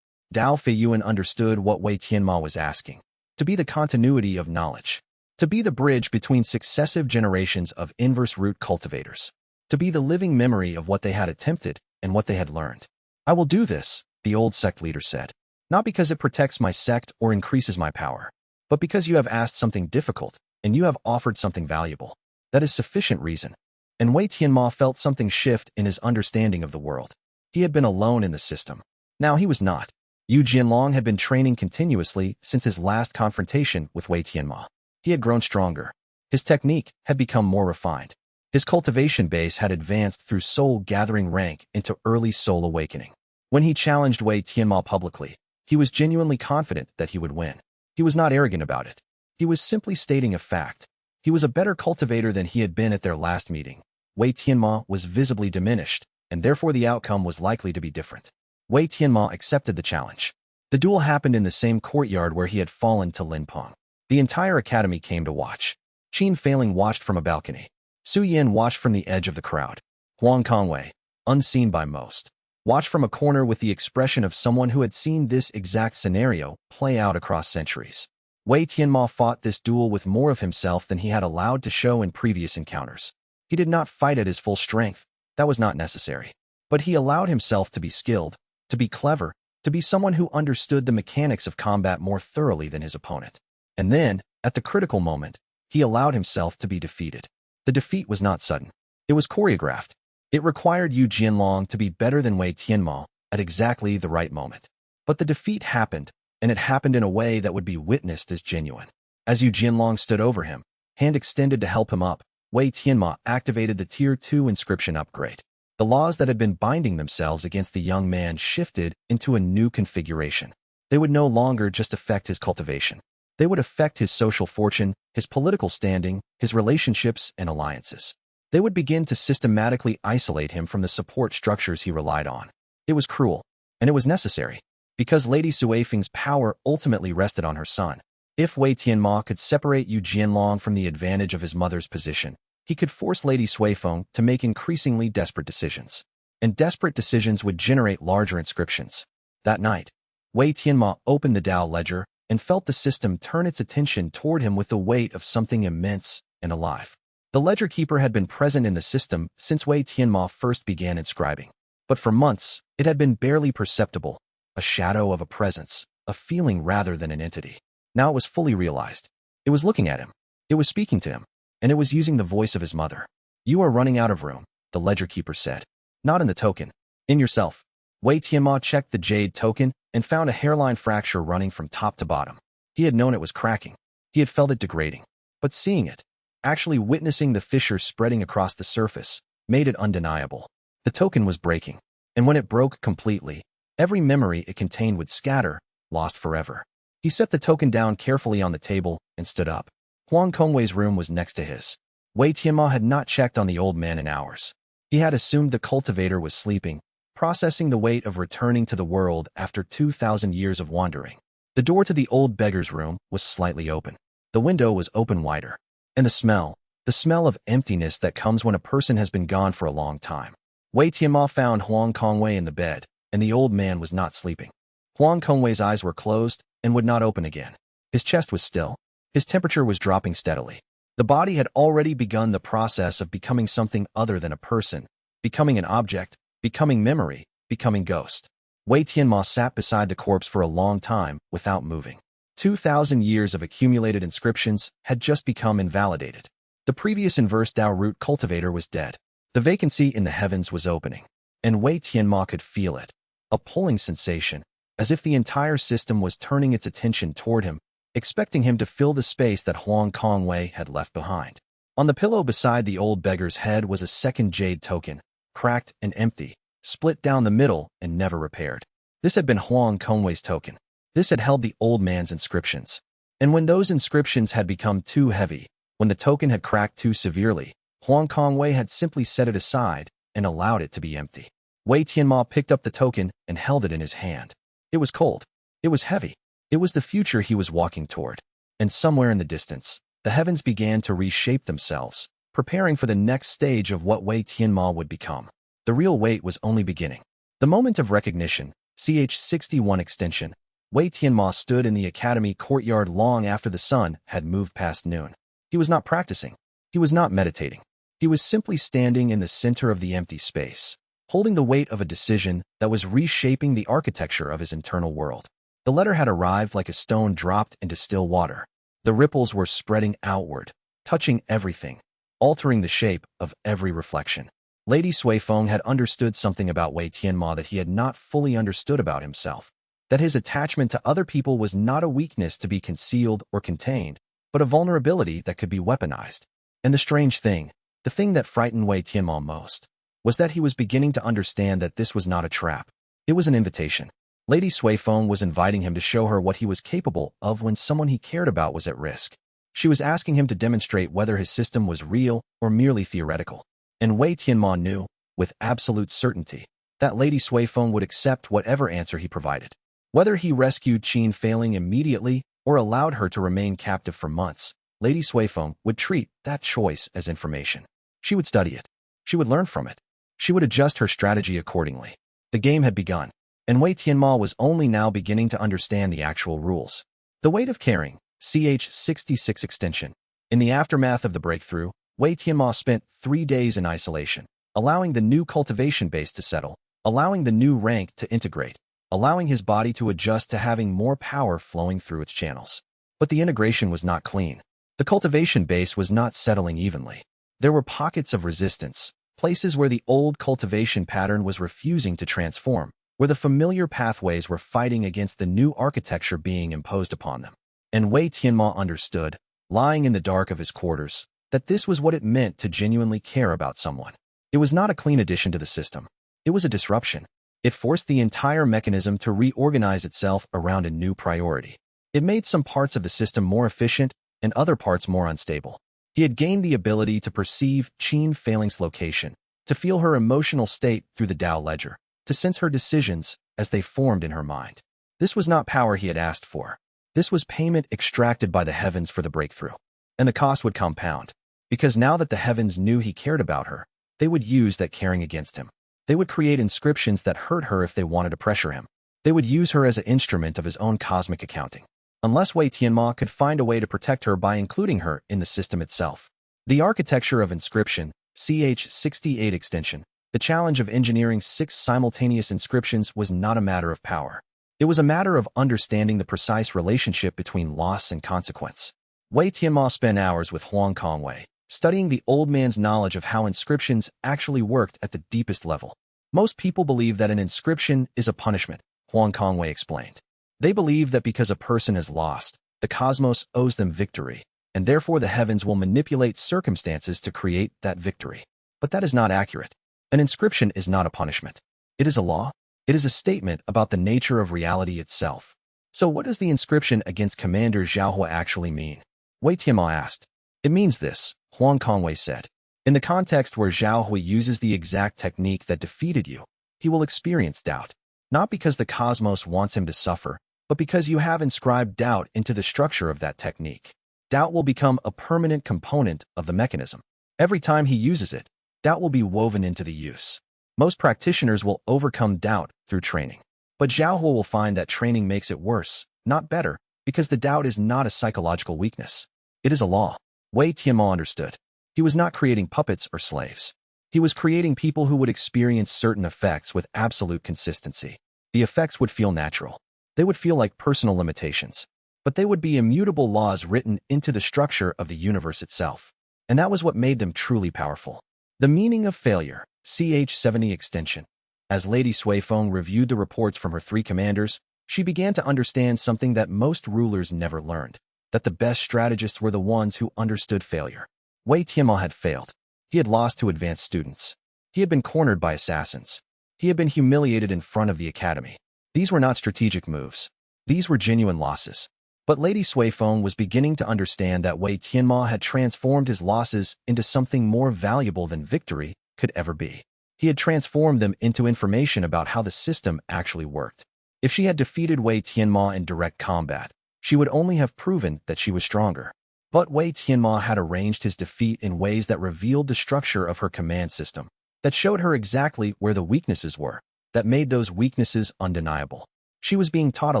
A: Dao Feiyuan understood what Wei Tianmo was asking. To be the continuity of knowledge. To be the bridge between successive generations of inverse root cultivators. To be the living memory of what they had attempted and what they had learned. "I will do this," the old sect leader said. "Not because it protects my sect or increases my power, but because you have asked something difficult and you have offered something valuable. That is sufficient reason." And Wei Tianmo felt something shift in his understanding of the world. He had been alone in the system. Now he was not. Yu Jianlong had been training continuously since his last confrontation with Wei Tianmo. He had grown stronger. His technique had become more refined. His cultivation base had advanced through soul-gathering rank into early soul awakening. When he challenged Wei Tianmo publicly, he was genuinely confident that he would win. He was not arrogant about it. He was simply stating a fact. He was a better cultivator than he had been at their last meeting. Wei Tianmo was visibly diminished, and therefore the outcome was likely to be different. Wei Tianmo accepted the challenge. The duel happened in the same courtyard where he had fallen to Lin Peng. The entire academy came to watch. Qin Failing watched from a balcony. Su Yin watched from the edge of the crowd. Huang Kongwei, unseen by most, watched from a corner with the expression of someone who had seen this exact scenario play out across centuries. Wei Tianmo fought this duel with more of himself than he had allowed to show in previous encounters. He did not fight at his full strength. That was not necessary. But he allowed himself to be skilled, to be clever, to be someone who understood the mechanics of combat more thoroughly than his opponent. And then, at the critical moment, he allowed himself to be defeated. The defeat was not sudden. It was choreographed. It required Yu Jianlong to be better than Wei Tianmo at exactly the right moment. But the defeat happened, and it happened in a way that would be witnessed as genuine. As Yu Jianlong stood over him, hand extended to help him up, Wei Tianmo activated the Tier 2 inscription upgrade. The laws that had been binding themselves against the young man shifted into a new configuration. They would no longer just affect his cultivation. They would affect his social fortune, his political standing, his relationships and alliances. They would begin to systematically isolate him from the support structures he relied on. It was cruel, and it was necessary, because Lady Suifeng's power ultimately rested on her son. If Wei Tianmo could separate Yu Jianlong from the advantage of his mother's position, he could force Lady Suifeng to make increasingly desperate decisions. And desperate decisions would generate larger inscriptions. That night, Wei Tianmo opened the Dao ledger and felt the system turn its attention toward him with the weight of something immense and alive. The ledger keeper had been present in the system since Wei Tianmo first began inscribing. But for months, it had been barely perceptible, a shadow of a presence, a feeling rather than an entity. Now it was fully realized. It was looking at him. It was speaking to him. And it was using the voice of his mother. "You are running out of room," the ledger keeper said. "Not in the token. In yourself." Wei Tianmo checked the jade token and found a hairline fracture running from top to bottom. He had known it was cracking. He had felt it degrading. But seeing it, actually witnessing the fissure spreading across the surface, made it undeniable. The token was breaking. And when it broke completely, every memory it contained would scatter, lost forever. He set the token down carefully on the table and stood up. Huang Kongwei's room was next to his. Wei Tianmo had not checked on the old man in hours. He had assumed the cultivator was sleeping, processing the weight of returning to the world after 2,000 years of wandering. The door to the old beggar's room was slightly open. The window was open wider. And the smell of emptiness that comes when a person has been gone for a long time. Wei Tianmo found Huang Kongwei in the bed, and the old man was not sleeping. Huang Kongwei's eyes were closed and would not open again. His chest was still. His temperature was dropping steadily. The body had already begun the process of becoming something other than a person, becoming an object, becoming memory, becoming ghost. Wei Tianmo sat beside the corpse for a long time without moving. 2,000 years of accumulated inscriptions had just become invalidated. The previous Inverse Dao Root cultivator was dead. The vacancy in the heavens was opening, and Wei Tianmo could feel it, a pulling sensation, as if the entire system was turning its attention toward him, expecting him to fill the space that Huang Kongwei had left behind. On the pillow beside the old beggar's head was a second jade token, cracked and empty, split down the middle and never repaired. This had been Huang Kongwei's token. This had held the old man's inscriptions. And when those inscriptions had become too heavy, when the token had cracked too severely, Huang Kongwei had simply set it aside and allowed it to be empty. Wei Tianmo picked up the token and held it in his hand. It was cold. It was heavy. It was the future he was walking toward. And somewhere in the distance, the heavens began to reshape themselves, preparing for the next stage of what Wei Tianmo would become. The real wait was only beginning. The moment of recognition, ch61 extension, Wei Tianmo stood in the academy courtyard long after the sun had moved past noon. He was not practicing. He was not meditating. He was simply standing in the center of the empty space, holding the weight of a decision that was reshaping the architecture of his internal world. The letter had arrived like a stone dropped into still water. The ripples were spreading outward, touching everything, altering the shape of every reflection. Lady Suifeng had understood something about Wei Tianmo that he had not fully understood about himself, that his attachment to other people was not a weakness to be concealed or contained, but a vulnerability that could be weaponized. And the strange thing, the thing that frightened Wei Tianmo most, was that he was beginning to understand that this was not a trap. It was an invitation. Lady Suifeng was inviting him to show her what he was capable of when someone he cared about was at risk. She was asking him to demonstrate whether his system was real or merely theoretical. And Wei Tianmo knew, with absolute certainty, that Lady Suifeng would accept whatever answer he provided. Whether he rescued Qin failing immediately or allowed her to remain captive for months, Lady Suifeng would treat that choice as information. She would study it. She would learn from it. She would adjust her strategy accordingly. The game had begun, and Wei Tianmo was only now beginning to understand the actual rules. The weight of caring, ch66 extension. In the aftermath of the breakthrough, Wei Tianmo spent 3 days in isolation, allowing the new cultivation base to settle, allowing the new rank to integrate, allowing his body to adjust to having more power flowing through its channels. But the integration was not clean. The cultivation base was not settling evenly. There were pockets of resistance, places where the old cultivation pattern was refusing to transform, where the familiar pathways were fighting against the new architecture being imposed upon them. And Wei Tianmo understood, lying in the dark of his quarters, that this was what it meant to genuinely care about someone. It was not a clean addition to the system. It was a disruption. It forced the entire mechanism to reorganize itself around a new priority. It made some parts of the system more efficient and other parts more unstable. He had gained the ability to perceive Qin Failing's location, to feel her emotional state through the Dao ledger, to sense her decisions as they formed in her mind. This was not power he had asked for. This was payment extracted by the heavens for the breakthrough. And the cost would compound, because now that the heavens knew he cared about her, they would use that caring against him. They would create inscriptions that hurt her if they wanted to pressure him. They would use her as an instrument of his own cosmic accounting. Unless Wei Tianmo could find a way to protect her by including her in the system itself. The architecture of inscription, ch68 extension, the challenge of engineering 6 simultaneous inscriptions was not a matter of power. It was a matter of understanding the precise relationship between loss and consequence. Wei Tianmo spent hours with Huang Kongwei, studying the old man's knowledge of how inscriptions actually worked at the deepest level. Most people believe that an inscription is a punishment, Huang Kongwei explained. They believe that because a person is lost, the cosmos owes them victory, and therefore the heavens will manipulate circumstances to create that victory. But that is not accurate. An inscription is not a punishment. It is a law. It is a statement about the nature of reality itself. So what does the inscription against Commander Zhaohua actually mean? Wei Tianmo asked. It means this, Huang Kongwei said. In the context where Zhaohua uses the exact technique that defeated you, he will experience doubt. Not because the cosmos wants him to suffer, but because you have inscribed doubt into the structure of that technique. Doubt will become a permanent component of the mechanism. Every time he uses it, doubt will be woven into the use. Most practitioners will overcome doubt through training. But Zhaohua will find that training makes it worse, not better, because the doubt is not a psychological weakness. It is a law. Wei Tianmo understood. He was not creating puppets or slaves. He was creating people who would experience certain effects with absolute consistency. The effects would feel natural. They would feel like personal limitations, but they would be immutable laws written into the structure of the universe itself. And that was what made them truly powerful. The meaning of failure, ch70 extension. As Lady Suifeng reviewed the reports from her 3 commanders, she began to understand something that most rulers never learned, that the best strategists were the ones who understood failure. Wei Tianmo had failed. He had lost to advanced students. He had been cornered by assassins. He had been humiliated in front of the academy. These were not strategic moves. These were genuine losses. But Lady Suifeng was beginning to understand that Wei Tianmo had transformed his losses into something more valuable than victory could ever be. He had transformed them into information about how the system actually worked. If she had defeated Wei Tianmo in direct combat, she would only have proven that she was stronger. But Wei Tianmo had arranged his defeat in ways that revealed the structure of her command system, that showed her exactly where the weaknesses were, that made those weaknesses undeniable. She was being taught a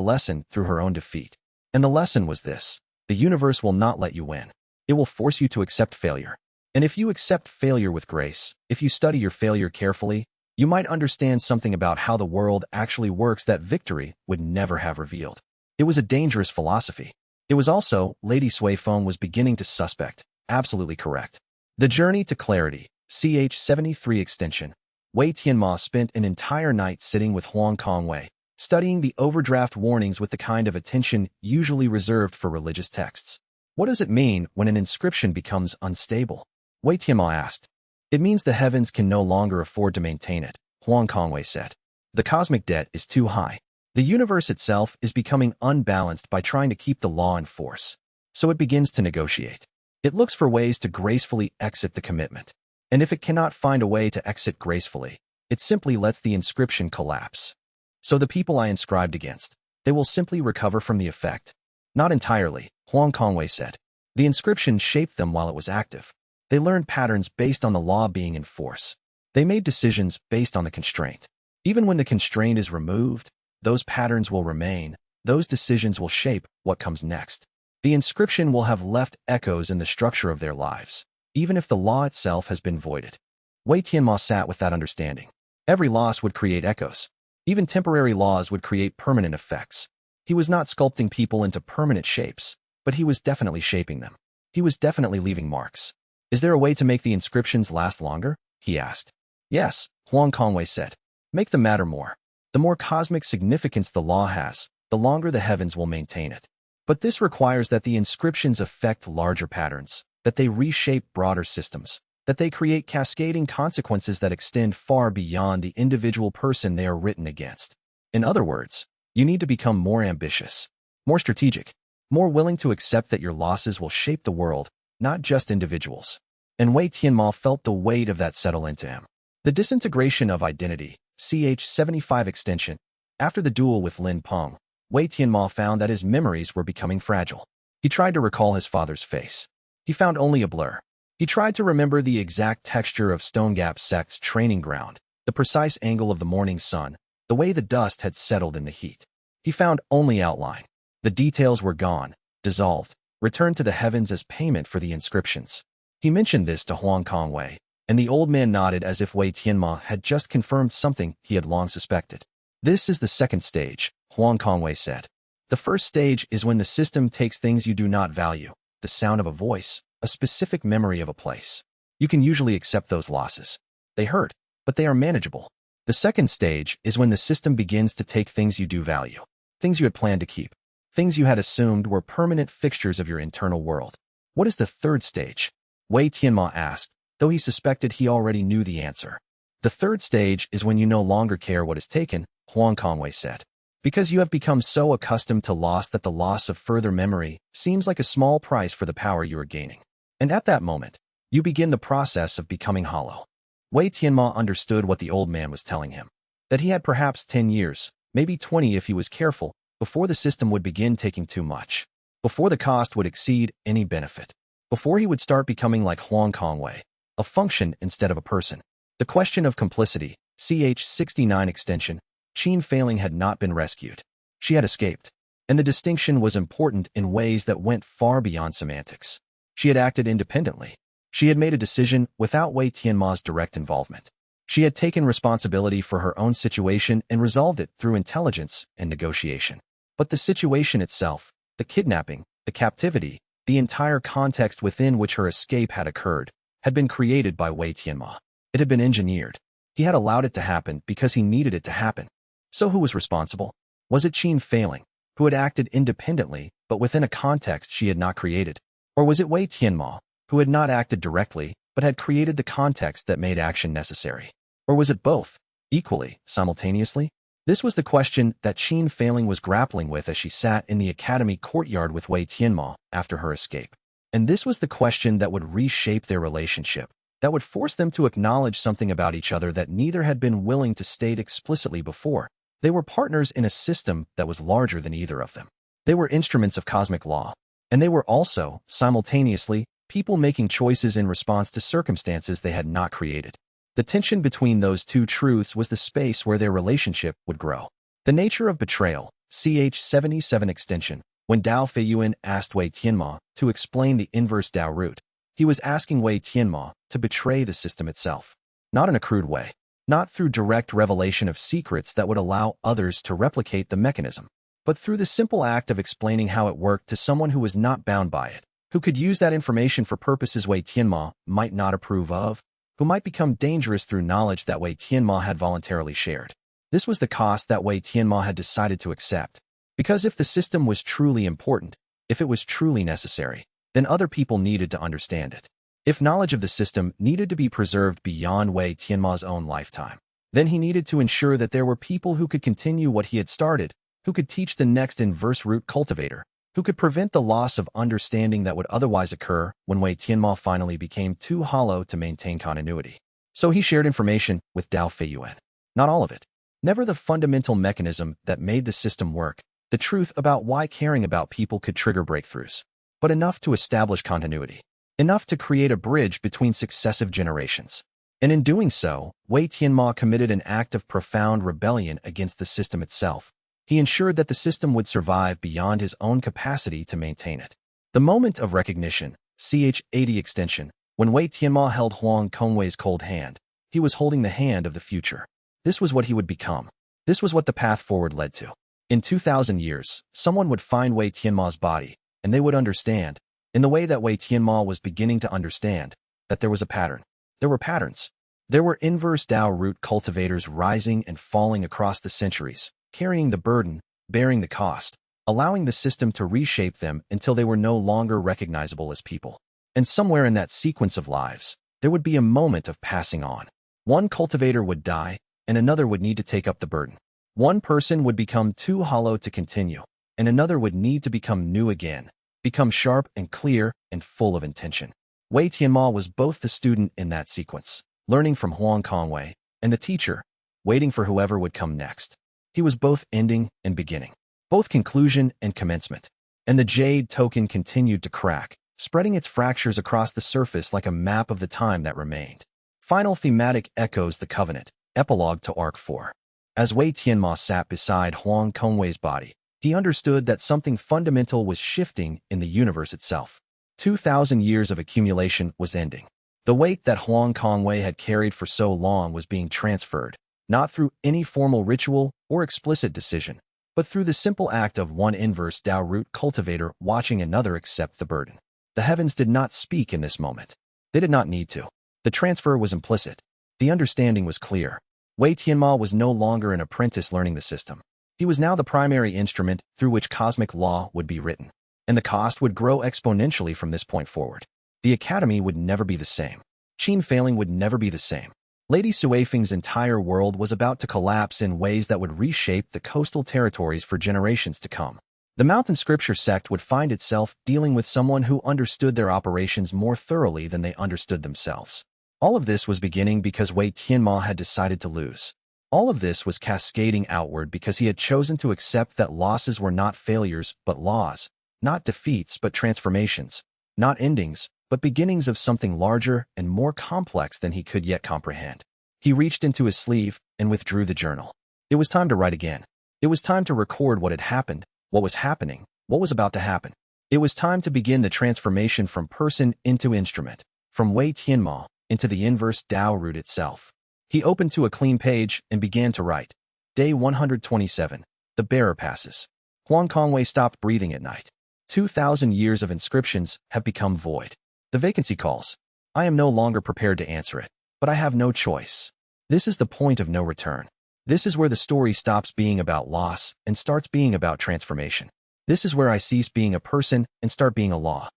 A: lesson through her own defeat. And the lesson was this: the universe will not let you win. It will force you to accept failure. And if you accept failure with grace, if you study your failure carefully, you might understand something about how the world actually works that victory would never have revealed. It was a dangerous philosophy. It was also, Lady Suifeng was beginning to suspect, absolutely correct. The journey to clarity, ch73 extension. Wei Tianmo spent an entire night sitting with Huang Kongwei, studying the overdraft warnings with the kind of attention usually reserved for religious texts. What does it mean when an inscription becomes unstable? Wei Tianmo asked. It means the heavens can no longer afford to maintain it, Huang Kongwei said. The cosmic debt is too high. The universe itself is becoming unbalanced by trying to keep the law in force. So it begins to negotiate. It looks for ways to gracefully exit the commitment. And if it cannot find a way to exit gracefully, it simply lets the inscription collapse. So the people I inscribed against, they will simply recover from the effect. Not entirely, Huang Kongwei said. The inscription shaped them while it was active. They learned patterns based on the law being in force. They made decisions based on the constraint. Even when the constraint is removed, those patterns will remain. Those decisions will shape what comes next. The inscription will have left echoes in the structure of their lives, even if the law itself has been voided. Wei Tianmo sat with that understanding. Every loss would create echoes. Even temporary laws would create permanent effects. He was not sculpting people into permanent shapes, but he was definitely shaping them. He was definitely leaving marks. Is there a way to make the inscriptions last longer? He asked. Yes, Huang Kongwei said. Make them matter more. The more cosmic significance the law has, the longer the heavens will maintain it. But this requires that the inscriptions affect larger patterns, that they reshape broader systems, that they create cascading consequences that extend far beyond the individual person they are written against. In other words, you need to become more ambitious, more strategic, more willing to accept that your losses will shape the world, not just individuals. And Wei Tianmo felt the weight of that settle into him. The disintegration of identity, ch75 extension. After the duel with Lin Peng, Wei Tianmo found that his memories were becoming fragile. He tried to recall his father's face. He found only a blur. He tried to remember the exact texture of Stone Gap Sect's training ground, the precise angle of the morning sun, the way the dust had settled in the heat. He found only outline. The details were gone, dissolved, returned to the heavens as payment for the inscriptions. He mentioned this to Huang Kongwei, and the old man nodded as if Wei Tianmo had just confirmed something he had long suspected. This is the second stage, Huang Kongwei said. The first stage is when the system takes things you do not value, the sound of a voice, a specific memory of a place. You can usually accept those losses. They hurt, but they are manageable. The second stage is when the system begins to take things you do value, things you had planned to keep, things you had assumed were permanent fixtures of your internal world. What is the third stage? Wei Tianmo asked, though he suspected he already knew the answer. The third stage is when you no longer care what is taken, Huang Kongwei said. Because you have become so accustomed to loss that the loss of further memory seems like a small price for the power you are gaining. And at that moment, you begin the process of becoming hollow. Wei Tianmo understood what the old man was telling him, that he had perhaps 10 years, maybe 20 if he was careful, before the system would begin taking too much, before the cost would exceed any benefit, before he would start becoming like Huang Kongwei, a function instead of a person. The question of complicity, ch69 extension, Qin Failing had not been rescued. She had escaped, and the distinction was important in ways that went far beyond semantics. She had acted independently. She had made a decision without Wei Tianmo's direct involvement. She had taken responsibility for her own situation and resolved it through intelligence and negotiation. But the situation itself, the kidnapping, the captivity, the entire context within which her escape had occurred, had been created by Wei Tianmo. It had been engineered. He had allowed it to happen because he needed it to happen. So who was responsible? Was it Qin Failing, who had acted independently but within a context she had not created? Or was it Wei Tianmo, who had not acted directly but had created the context that made action necessary? Or was it both, equally, simultaneously? This was the question that Qin Failing was grappling with as she sat in the academy courtyard with Wei Tianmo after her escape. And this was the question that would reshape their relationship, that would force them to acknowledge something about each other that neither had been willing to state explicitly before. They were partners in a system that was larger than either of them. They were instruments of cosmic law, and they were also, simultaneously, people making choices in response to circumstances they had not created. The tension between those two truths was the space where their relationship would grow. The nature of betrayal, ch 77 extension. When Dao Feiyuan asked Wei Tianmo to explain the inverse Dao Root, he was asking Wei Tianmo to betray the system itself. Not in a crude way, not through direct revelation of secrets that would allow others to replicate the mechanism, but through the simple act of explaining how it worked to someone who was not bound by it, who could use that information for purposes Wei Tianmo might not approve of, who might become dangerous through knowledge that Wei Tianmo had voluntarily shared. This was the cost that Wei Tianmo had decided to accept. Because if the system was truly important, if it was truly necessary, then other people needed to understand it. If knowledge of the system needed to be preserved beyond Wei Tianmo's own lifetime, then he needed to ensure that there were people who could continue what he had started, who could teach the next inverse root cultivator, who could prevent the loss of understanding that would otherwise occur when Wei Tianmo finally became too hollow to maintain continuity. So he shared information with Dao Feiyuan. Not all of it. Never the fundamental mechanism that made the system work, the truth about why caring about people could trigger breakthroughs, but enough to establish continuity, enough to create a bridge between successive generations. And in doing so, Wei Tianmo committed an act of profound rebellion against the system itself. He ensured that the system would survive beyond his own capacity to maintain it. The moment of recognition, ch 80 extension, when Wei Tianmo held Huang Kongwei's cold hand, he was holding the hand of the future. This was what he would become. This was what the path forward led to. In 2,000 years, someone would find Wei Tianmo's body, and they would understand, in the way that Wei Tianmo was beginning to understand, that there was a pattern. There were patterns. There were inverse Dao Root cultivators rising and falling across the centuries, carrying the burden, bearing the cost, allowing the system to reshape them until they were no longer recognizable as people. And somewhere in that sequence of lives, there would be a moment of passing on. One cultivator would die, and another would need to take up the burden. One person would become too hollow to continue, and another would need to become new again, become sharp and clear and full of intention. Wei Tianmo was both the student in that sequence, learning from Huang Kongwei, and the teacher, waiting for whoever would come next. He was both ending and beginning, both conclusion and commencement. And the jade token continued to crack, spreading its fractures across the surface like a map of the time that remained. Final thematic echoes the covenant, epilogue to Arc 4. As Wei Tianmo sat beside Huang Kongwei's body, he understood that something fundamental was shifting in the universe itself. 2,000 years of accumulation was ending. The weight that Huang Kongwei had carried for so long was being transferred, not through any formal ritual or explicit decision, but through the simple act of one inverse Dao Root cultivator watching another accept the burden. The heavens did not speak in this moment. They did not need to. The transfer was implicit. The understanding was clear. Wei Tianmo was no longer an apprentice learning the system. He was now the primary instrument through which cosmic law would be written, and the cost would grow exponentially from this point forward. The academy would never be the same. Qin Failing would never be the same. Lady Suifeng's entire world was about to collapse in ways that would reshape the coastal territories for generations to come. The Mountain Scripture sect would find itself dealing with someone who understood their operations more thoroughly than they understood themselves. All of this was beginning because Wei Tianmo had decided to lose. All of this was cascading outward because he had chosen to accept that losses were not failures but laws, not defeats but transformations, not endings but beginnings of something larger and more complex than he could yet comprehend. He reached into his sleeve and withdrew the journal. It was time to write again. It was time to record what had happened, what was happening, what was about to happen. It was time to begin the transformation from person into instrument, from Wei Tianmo into the inverse Dao Root itself. He opened to a clean page and began to write. Day 127. The bearer passes. Huang Kongwei stopped breathing at night. 2,000 years of inscriptions have become void. The vacancy calls. I am no longer prepared to answer it. But I have no choice. This is the point of no return. This is where the story stops being about loss and starts being about transformation. This is where I cease being a person and start being a law.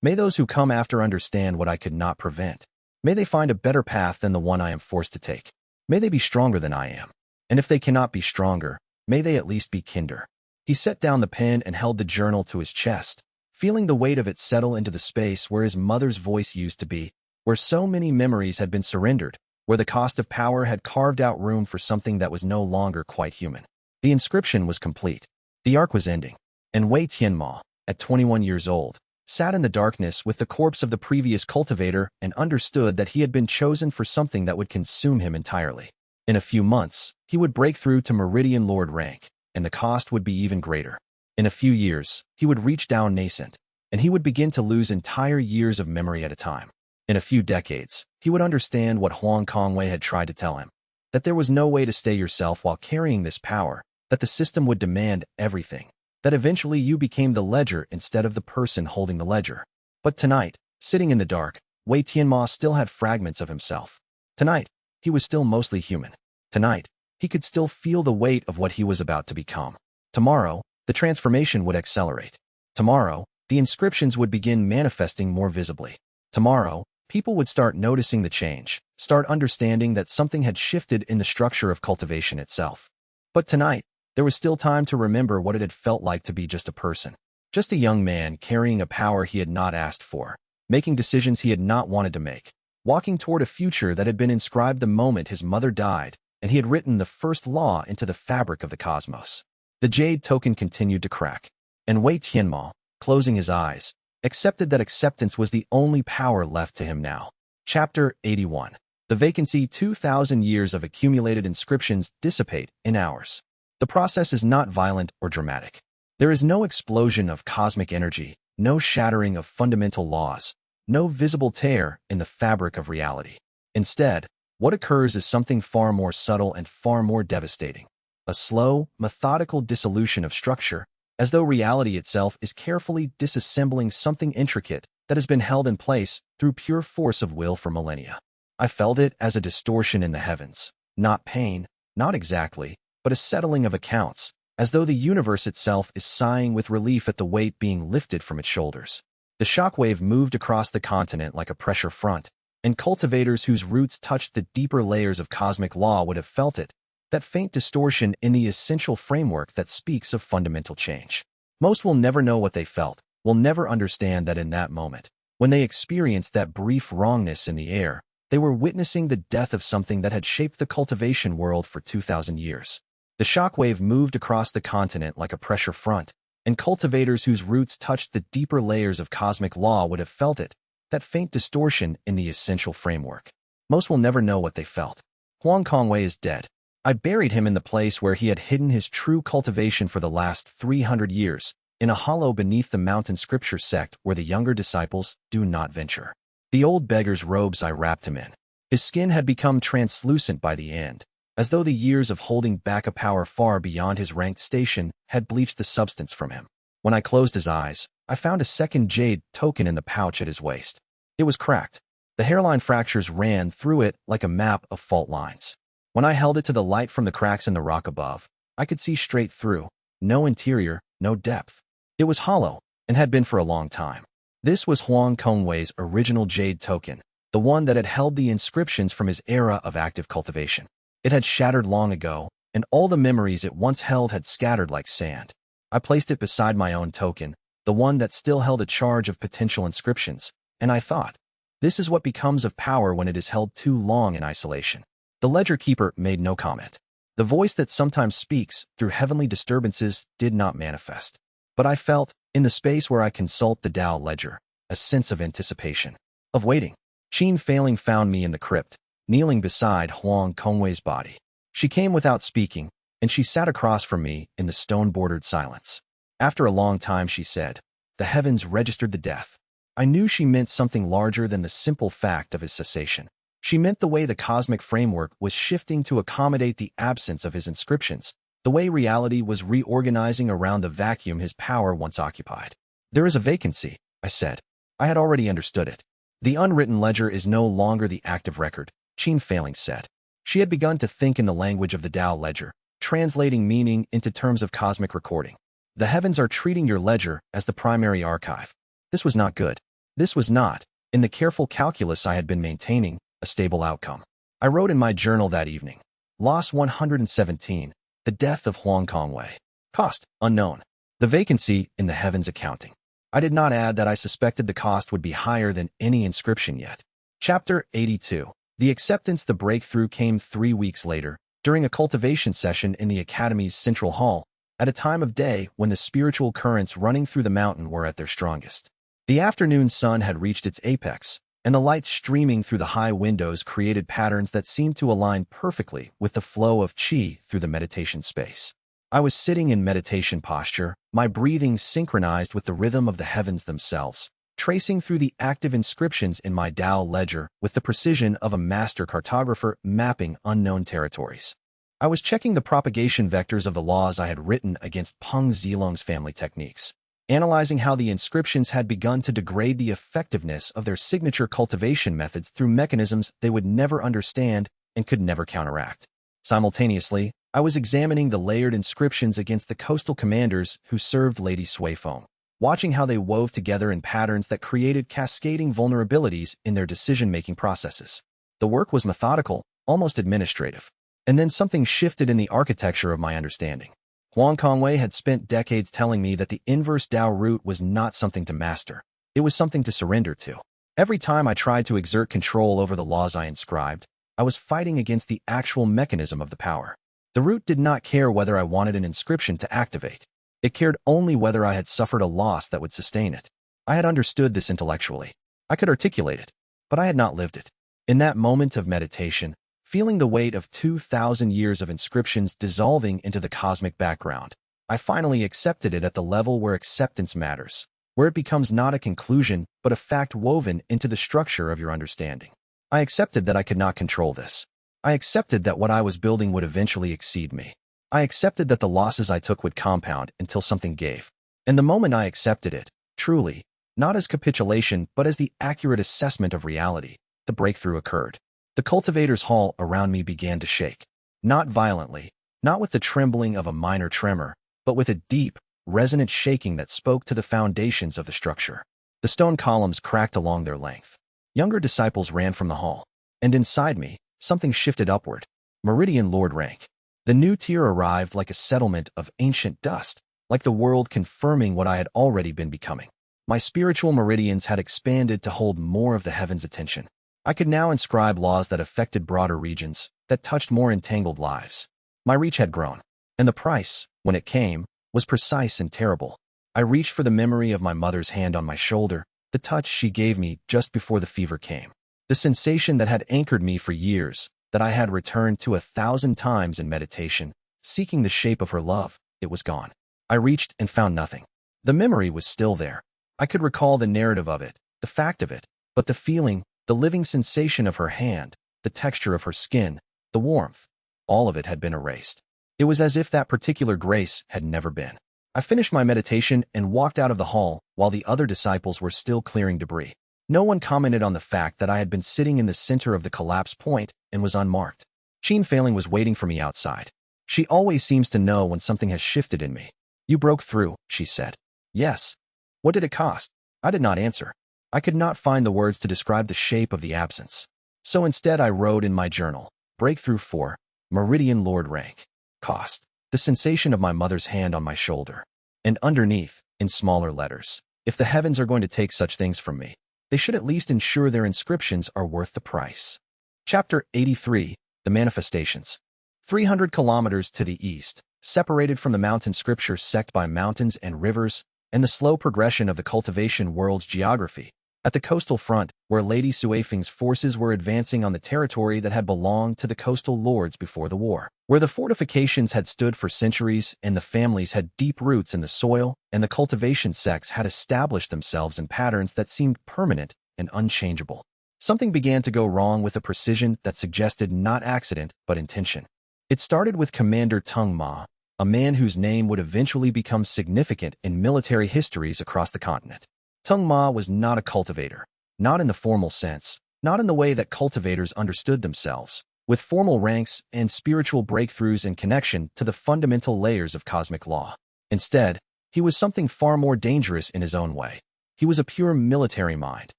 A: May those who come after understand what I could not prevent. May they find a better path than the one I am forced to take. May they be stronger than I am. And if they cannot be stronger, may they at least be kinder. He set down the pen and held the journal to his chest, feeling the weight of it settle into the space where his mother's voice used to be, where so many memories had been surrendered, where the cost of power had carved out room for something that was no longer quite human. The inscription was complete. The arc was ending. And Wei Tianmo, at 21 years old, sat in the darkness with the corpse of the previous cultivator and understood that he had been chosen for something that would consume him entirely. In a few months, he would break through to Meridian Lord rank, and the cost would be even greater. In a few years, he would reach down nascent, and he would begin to lose entire years of memory at a time. In a few decades, he would understand what Huang Kongwei had tried to tell him, that there was no way to stay yourself while carrying this power, that the system would demand everything, that eventually you became the ledger instead of the person holding the ledger. But tonight, sitting in the dark, Wei Tianmo still had fragments of himself. Tonight, he was still mostly human. Tonight, he could still feel the weight of what he was about to become. Tomorrow, the transformation would accelerate. Tomorrow, the inscriptions would begin manifesting more visibly. Tomorrow, people would start noticing the change, start understanding that something had shifted in the structure of cultivation itself. But tonight, there was still time to remember what it had felt like to be just a person. Just a young man carrying a power he had not asked for, making decisions he had not wanted to make, walking toward a future that had been inscribed the moment his mother died, and he had written the first law into the fabric of the cosmos. The jade token continued to crack, and Wei Tianmo, closing his eyes, accepted that acceptance was the only power left to him now. Chapter 81. The vacancy. 2,000 years of accumulated inscriptions dissipate in hours. The process is not violent or dramatic. There is no explosion of cosmic energy, no shattering of fundamental laws, no visible tear in the fabric of reality. Instead, what occurs is something far more subtle and far more devastating. A slow, methodical dissolution of structure, as though reality itself is carefully disassembling something intricate that has been held in place through pure force of will for millennia. I felt it as a distortion in the heavens, not pain, not exactly, but a settling of accounts, as though the universe itself is sighing with relief at the weight being lifted from its shoulders. The shockwave moved across the continent like a pressure front, and cultivators whose roots touched the deeper layers of cosmic law would have felt it, that faint distortion in the essential framework that speaks of fundamental change. Most will never know what they felt, will never understand that in that moment, when they experienced that brief wrongness in the air, they were witnessing the death of something that had shaped the cultivation world for 2,000 years. The shockwave moved across the continent like a pressure front, and cultivators whose roots touched the deeper layers of cosmic law would have felt it, that faint distortion in the essential framework. Most will never know what they felt. Huang Kongwei is dead. I buried him in the place where he had hidden his true cultivation for the last 300 years, in a hollow beneath the mountain scripture sect where the younger disciples do not venture. The old beggar's robes I wrapped him in. His skin had become translucent by the end, as though the years of holding back a power far beyond his ranked station had bleached the substance from him. When I closed his eyes, I found a second jade token in the pouch at his waist. It was cracked. The hairline fractures ran through it like a map of fault lines. When I held it to the light from the cracks in the rock above, I could see straight through, no interior, no depth. It was hollow, and had been for a long time. This was Huang Kongwei's original jade token, the one that had held the inscriptions from his era of active cultivation. It had shattered long ago, and all the memories it once held had scattered like sand. I placed it beside my own token, the one that still held a charge of potential inscriptions, and I thought, this is what becomes of power when it is held too long in isolation. The ledger keeper made no comment. The voice that sometimes speaks through heavenly disturbances did not manifest. But I felt, in the space where I consult the Tao ledger, a sense of anticipation, of waiting. Qin Failing found me in the crypt, kneeling beside Huang Kongwei's body. She came without speaking, and she sat across from me in the stone-bordered silence. After a long time she said, "The heavens registered the death." I knew she meant something larger than the simple fact of his cessation. She meant the way the cosmic framework was shifting to accommodate the absence of his inscriptions, the way reality was reorganizing around the vacuum his power once occupied. "There is a vacancy," I said. I had already understood it. The unwritten ledger is no longer the active record. Qin Failing said. She had begun to think in the language of the Tao ledger, translating meaning into terms of cosmic recording. The heavens are treating your ledger as the primary archive. This was not good. This was not, in the careful calculus I had been maintaining, a stable outcome. I wrote in my journal that evening. Loss 117, the death of Huang Kongwei. Cost, unknown. The vacancy in the heavens accounting. I did not add that I suspected the cost would be higher than any inscription yet. Chapter 82. The acceptance. The breakthrough came 3 weeks later, during a cultivation session in the Academy's Central Hall, at a time of day when the spiritual currents running through the mountain were at their strongest. The afternoon sun had reached its apex, and the light streaming through the high windows created patterns that seemed to align perfectly with the flow of qi through the meditation space. I was sitting in meditation posture, my breathing synchronized with the rhythm of the heavens themselves, tracing through the active inscriptions in my Tao ledger with the precision of a master cartographer mapping unknown territories. I was checking the propagation vectors of the laws I had written against Peng Zilong's family techniques, analyzing how the inscriptions had begun to degrade the effectiveness of their signature cultivation methods through mechanisms they would never understand and could never counteract. Simultaneously, I was examining the layered inscriptions against the coastal commanders who served Lady Suifeng, watching how they wove together in patterns that created cascading vulnerabilities in their decision-making processes. The work was methodical, almost administrative. And then something shifted in the architecture of my understanding. Huang Kongwei had spent decades telling me that the Inverse Dao Root was not something to master. It was something to surrender to. Every time I tried to exert control over the laws I inscribed, I was fighting against the actual mechanism of the power. The root did not care whether I wanted an inscription to activate. It cared only whether I had suffered a loss that would sustain it. I had understood this intellectually. I could articulate it, but I had not lived it. In that moment of meditation, feeling the weight of 2,000 years of inscriptions dissolving into the cosmic background, I finally accepted it at the level where acceptance matters, where it becomes not a conclusion but a fact woven into the structure of your understanding. I accepted that I could not control this. I accepted that what I was building would eventually exceed me. I accepted that the losses I took would compound until something gave. And the moment I accepted it, truly, not as capitulation but as the accurate assessment of reality, the breakthrough occurred. The cultivator's hall around me began to shake. Not violently, not with the trembling of a minor tremor, but with a deep, resonant shaking that spoke to the foundations of the structure. The stone columns cracked along their length. Younger disciples ran from the hall. And inside me, something shifted upward. Meridian Lord rank. The new tier arrived like a settlement of ancient dust, like the world confirming what I had already been becoming. My spiritual meridians had expanded to hold more of the heavens' attention. I could now inscribe laws that affected broader regions, that touched more entangled lives. My reach had grown, and the price, when it came, was precise and terrible. I reached for the memory of my mother's hand on my shoulder, the touch she gave me just before the fever came. The sensation that had anchored me for years, that I had returned to 1,000 times in meditation, seeking the shape of her love, it was gone. I reached and found nothing. The memory was still there. I could recall the narrative of it, the fact of it, but the feeling, the living sensation of her hand, the texture of her skin, the warmth, all of it had been erased. It was as if that particular grace had never been. I finished my meditation and walked out of the hall while the other disciples were still clearing debris. No one commented on the fact that I had been sitting in the center of the collapse point and was unmarked. Qin Failing was waiting for me outside. She always seems to know when something has shifted in me. You broke through, she said. Yes. What did it cost? I did not answer. I could not find the words to describe the shape of the absence. So instead I wrote in my journal, Breakthrough 4, Meridian Lord rank. Cost. The sensation of my mother's hand on my shoulder. And underneath, in smaller letters, if the heavens are going to take such things from me, they should at least ensure their inscriptions are worth the price. Chapter 83, The Manifestations. 300 kilometers to the east, separated from the mountain scripture sect by mountains and rivers, and the slow progression of the cultivation world's geography, at the coastal front, where Lady Suifeng's forces were advancing on the territory that had belonged to the coastal lords before the war, where the fortifications had stood for centuries and the families had deep roots in the soil, and the cultivation sects had established themselves in patterns that seemed permanent and unchangeable. Something began to go wrong with a precision that suggested not accident but intention. It started with Commander Teng Ma, a man whose name would eventually become significant in military histories across the continent. Teng Ma was not a cultivator, not in the formal sense, not in the way that cultivators understood themselves, with formal ranks and spiritual breakthroughs in connection to the fundamental layers of cosmic law. Instead, he was something far more dangerous in his own way. He was a pure military mind,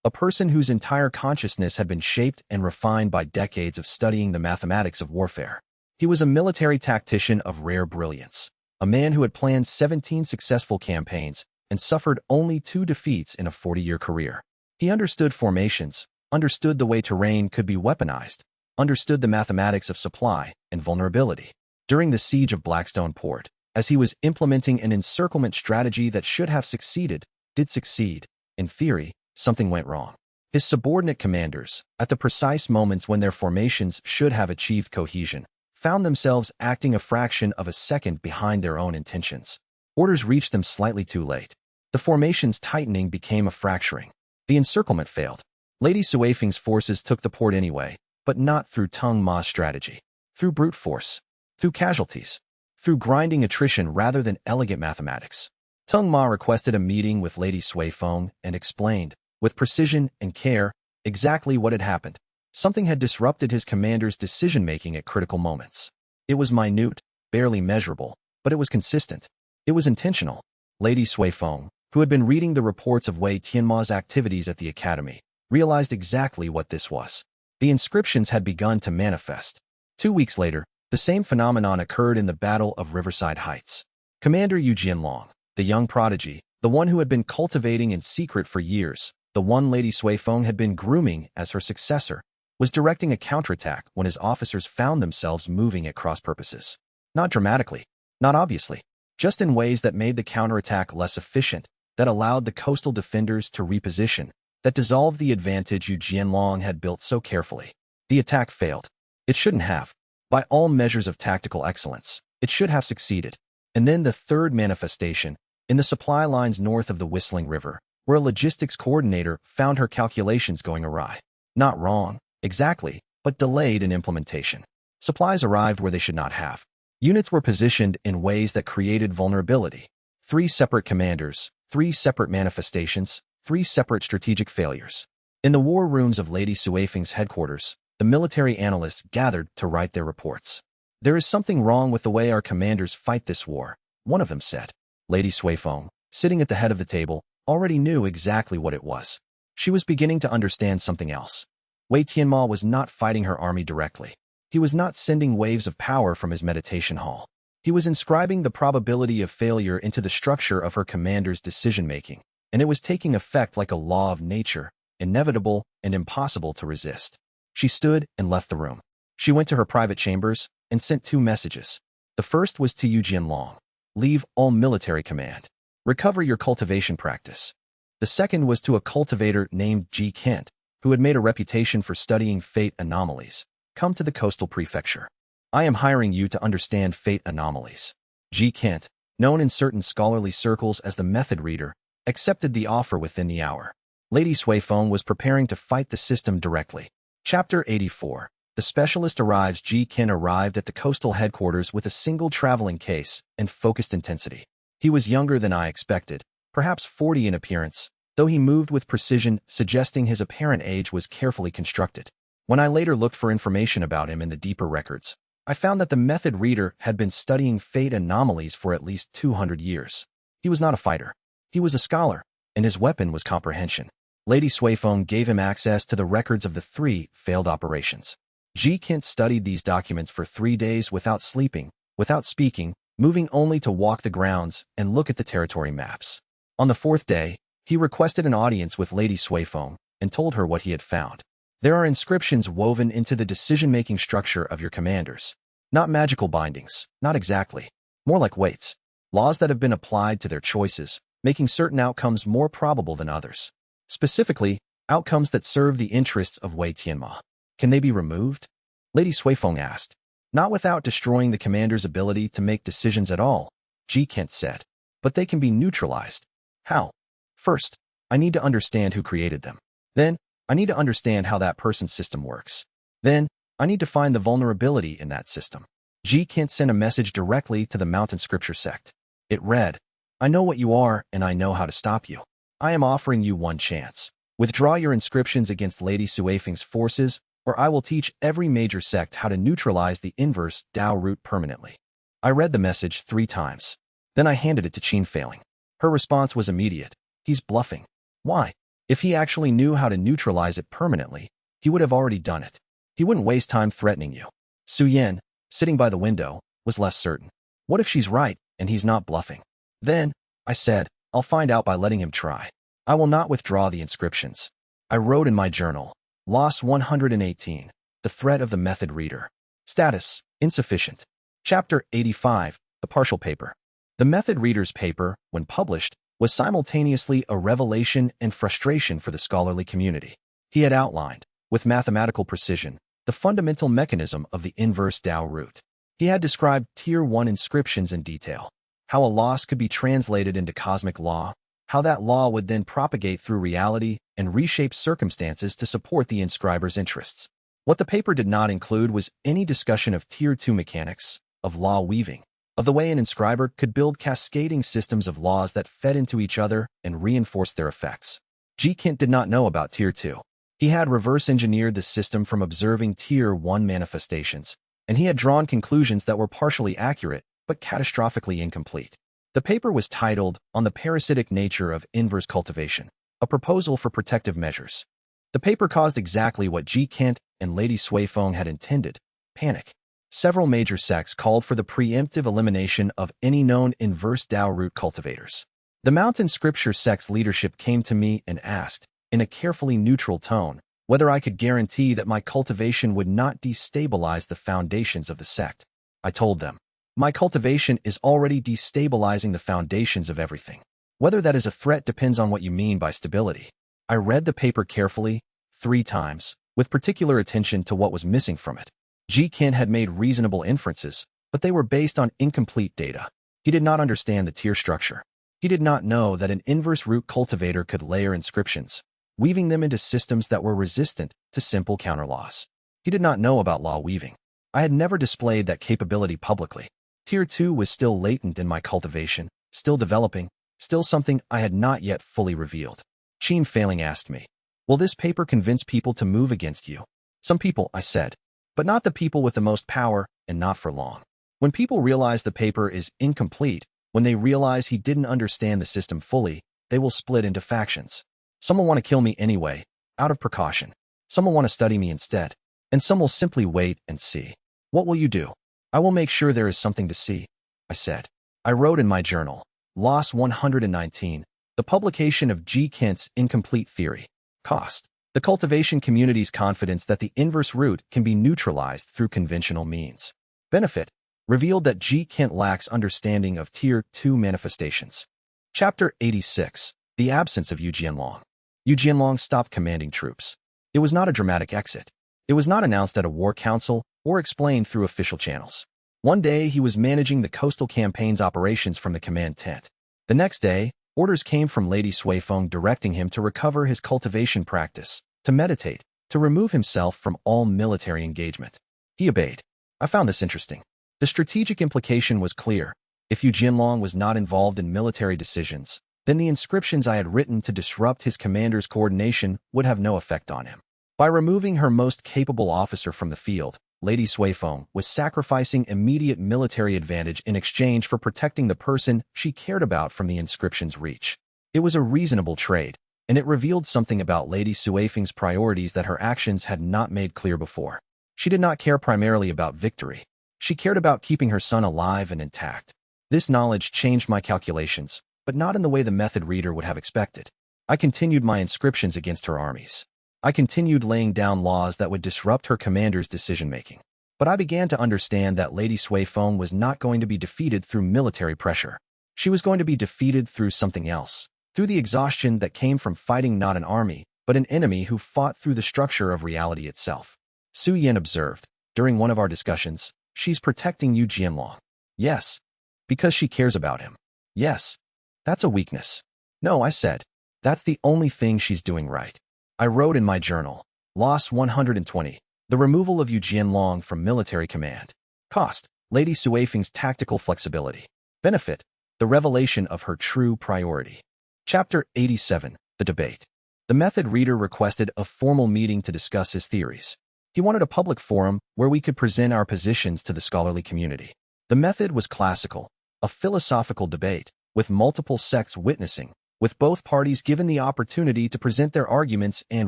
A: a person whose entire consciousness had been shaped and refined by decades of studying the mathematics of warfare. He was a military tactician of rare brilliance, a man who had planned 17 successful campaigns and suffered only 2 defeats in a 40-year career. He understood formations, understood the way terrain could be weaponized, understood the mathematics of supply and vulnerability. During the siege of Blackstone Port, as he was implementing an encirclement strategy that should have succeeded, did succeed, in theory, something went wrong. His subordinate commanders, at the precise moments when their formations should have achieved cohesion, found themselves acting a fraction of a second behind their own intentions. Orders reached them slightly too late. The formation's tightening became a fracturing. The encirclement failed. Lady Suifeng's forces took the port anyway, but not through Teng Ma's strategy. Through brute force. Through casualties. Through grinding attrition rather than elegant mathematics. Teng Ma requested a meeting with Lady Suifeng and explained, with precision and care, exactly what had happened. Something had disrupted his commander's decision-making at critical moments. It was minute, barely measurable, but it was consistent. It was intentional. Lady Suifeng, who had been reading the reports of Wei Tianmo's activities at the academy, realized exactly what this was. The inscriptions had begun to manifest. 2 weeks later, the same phenomenon occurred in the Battle of Riverside Heights. Commander Yu Jianlong, the young prodigy, the one who had been cultivating in secret for years, the one Lady Suifeng had been grooming as her successor, was directing a counterattack when his officers found themselves moving at cross purposes. Not dramatically, not obviously, just in ways that made the counterattack less efficient, that allowed the coastal defenders to reposition, that dissolved the advantage Yu Jianlong had built so carefully. The attack failed. It shouldn't have. By all measures of tactical excellence, it should have succeeded. And then the third manifestation, in the supply lines north of the Whistling River, where a logistics coordinator found her calculations going awry. Not wrong, exactly, but delayed in implementation. Supplies arrived where they should not have. Units were positioned in ways that created vulnerability. 3 separate commanders, 3 separate manifestations, 3 separate strategic failures. In the war rooms of Lady Suifeng's headquarters, the military analysts gathered to write their reports. "There is something wrong with the way our commanders fight this war," one of them said. Lady Suifeng, sitting at the head of the table, already knew exactly what it was. She was beginning to understand something else. Wei Tianmo was not fighting her army directly. He was not sending waves of power from his meditation hall. He was inscribing the probability of failure into the structure of her commander's decision-making, and it was taking effect like a law of nature, inevitable and impossible to resist. She stood and left the room. She went to her private chambers and sent 2 messages. The first was to Yu Jianlong. "Leave all military command. Recover your cultivation practice." The second was to a cultivator named Ji Kent, who had made a reputation for studying fate anomalies. "Come to the coastal prefecture. I am hiring you to understand fate anomalies." Ji Kent, known in certain scholarly circles as the method reader, accepted the offer within the hour. Lady Suifeng was preparing to fight the system directly. Chapter 84. The specialist arrives. Ji Kent arrived at the coastal headquarters with a single traveling case and focused intensity. He was younger than I expected, perhaps 40 in appearance, though he moved with precision, suggesting his apparent age was carefully constructed. When I later looked for information about him in the deeper records, I found that the method reader had been studying fate anomalies for at least 200 years. He was not a fighter. He was a scholar, and his weapon was comprehension. Lady Suifeng gave him access to the records of the 3 failed operations. Ji Kent studied these documents for 3 days without sleeping, without speaking, moving only to walk the grounds and look at the territory maps. On the 4th day, he requested an audience with Lady Suifeng and told her what he had found. "There are inscriptions woven into the decision-making structure of your commanders. Not magical bindings, not exactly. More like weights. Laws that have been applied to their choices, making certain outcomes more probable than others. Specifically, outcomes that serve the interests of Wei Tianmo. Can they be removed?" Lady Suifeng asked. "Not without destroying the commander's ability to make decisions at all," Ji Kent said. "But they can be neutralized." "How?" "First, I need to understand who created them. Then, I need to understand how that person's system works. Then, I need to find the vulnerability in that system." Ji Kent sent a message directly to the Mountain Scripture sect. It read, "I know what you are and I know how to stop you. I am offering you one chance. Withdraw your inscriptions against Lady Suifeng's forces, or I will teach every major sect how to neutralize the inverse Dao root permanently. I read the message 3 times. Then I handed it to Qin Failing. Her response was immediate. He's bluffing. Why? If he actually knew how to neutralize it permanently, he would have already done it. He wouldn't waste time threatening you. Su Yan, sitting by the window, was less certain. What if she's right, and he's not bluffing? Then, I said, I'll find out by letting him try. I will not withdraw the inscriptions. I wrote in my journal, Loss 118, The Threat of the Method Reader. Status, insufficient. Chapter 85, The Partial Paper. The Method Reader's paper, when published, was simultaneously a revelation and frustration for the scholarly community. He had outlined, with mathematical precision, the fundamental mechanism of the Inverse Dao Root. He had described Tier 1 inscriptions in detail, how a loss could be translated into cosmic law, how that law would then propagate through reality and reshape circumstances to support the inscriber's interests. What the paper did not include was any discussion of Tier 2 mechanics, of law weaving, of the way an inscriber could build cascading systems of laws that fed into each other and reinforced their effects. G. Kent did not know about Tier 2. He had reverse-engineered the system from observing Tier 1 manifestations, and he had drawn conclusions that were partially accurate but catastrophically incomplete. The paper was titled On the Parasitic Nature of Inverse Cultivation, a Proposal for Protective Measures. The paper caused exactly what G. Kent and Lady Suifeng had intended: panic. Several major sects called for the preemptive elimination of any known inverse Dao root cultivators. The Mountain Scripture sect's leadership came to me and asked, in a carefully neutral tone, whether I could guarantee that my cultivation would not destabilize the foundations of the sect. I told them, my cultivation is already destabilizing the foundations of everything. Whether that is a threat depends on what you mean by stability. I read the paper carefully, 3 times, with particular attention to what was missing from it. G. Kent had made reasonable inferences, but they were based on incomplete data. He did not understand the tier structure. He did not know that an inverse root cultivator could layer inscriptions, weaving them into systems that were resistant to simple counterlaws. He did not know about law weaving. I had never displayed that capability publicly. Tier 2 was still latent in my cultivation, still developing, still something I had not yet fully revealed. Qin Failing asked me, will this paper convince people to move against you? Some people, I said, but not the people with the most power, and not for long. When people realize the paper is incomplete, when they realize he didn't understand the system fully, they will split into factions. Some will want to kill me anyway, out of precaution. Some will want to study me instead, and some will simply wait and see. What will you do? I will make sure there is something to see, I said. I wrote in my journal, Loss 119, the publication of G. Kent's incomplete theory. Cost. The cultivation community's confidence that the inverse root can be neutralized through conventional means. Benefit. Revealed that G. Kent lacks understanding of Tier 2 manifestations. Chapter 86. The absence of Yu Jianlong. Yu Jianlong stopped commanding troops. It was not a dramatic exit. It was not announced at a war council or explained through official channels. One day, he was managing the coastal campaign's operations from the command tent. The next day, orders came from Lady Suifeng directing him to recover his cultivation practice, to meditate, to remove himself from all military engagement. He obeyed. I found this interesting. The strategic implication was clear. If Yu Jianlong was not involved in military decisions, then the inscriptions I had written to disrupt his commander's coordination would have no effect on him. By removing her most capable officer from the field, Lady Suifeng was sacrificing immediate military advantage in exchange for protecting the person she cared about from the inscription's reach. It was a reasonable trade, and it revealed something about Lady Suifeng's priorities that her actions had not made clear before. She did not care primarily about victory. She cared about keeping her son alive and intact. This knowledge changed my calculations, but not in the way the method reader would have expected. I continued my inscriptions against her armies. I continued laying down laws that would disrupt her commander's decision-making. But I began to understand that Lady Suifeng was not going to be defeated through military pressure. She was going to be defeated through something else, through the exhaustion that came from fighting not an army, but an enemy who fought through the structure of reality itself. Su Yan observed, during one of our discussions, she's protecting Yu Jianlong. Yes. Because she cares about him. Yes. That's a weakness. No, I said. That's the only thing she's doing right. I wrote in my journal, Loss 120, the removal of Yu Jianlong from military command. Cost. Lady Suifeng's tactical flexibility. Benefit. The revelation of her true priority. Chapter 87, The Debate. The The method reader requested a formal meeting to discuss his theories. He wanted a public forum where we could present our positions to the scholarly community. The method was classical, a philosophical debate, with multiple sects witnessing, with both parties given the opportunity to present their arguments and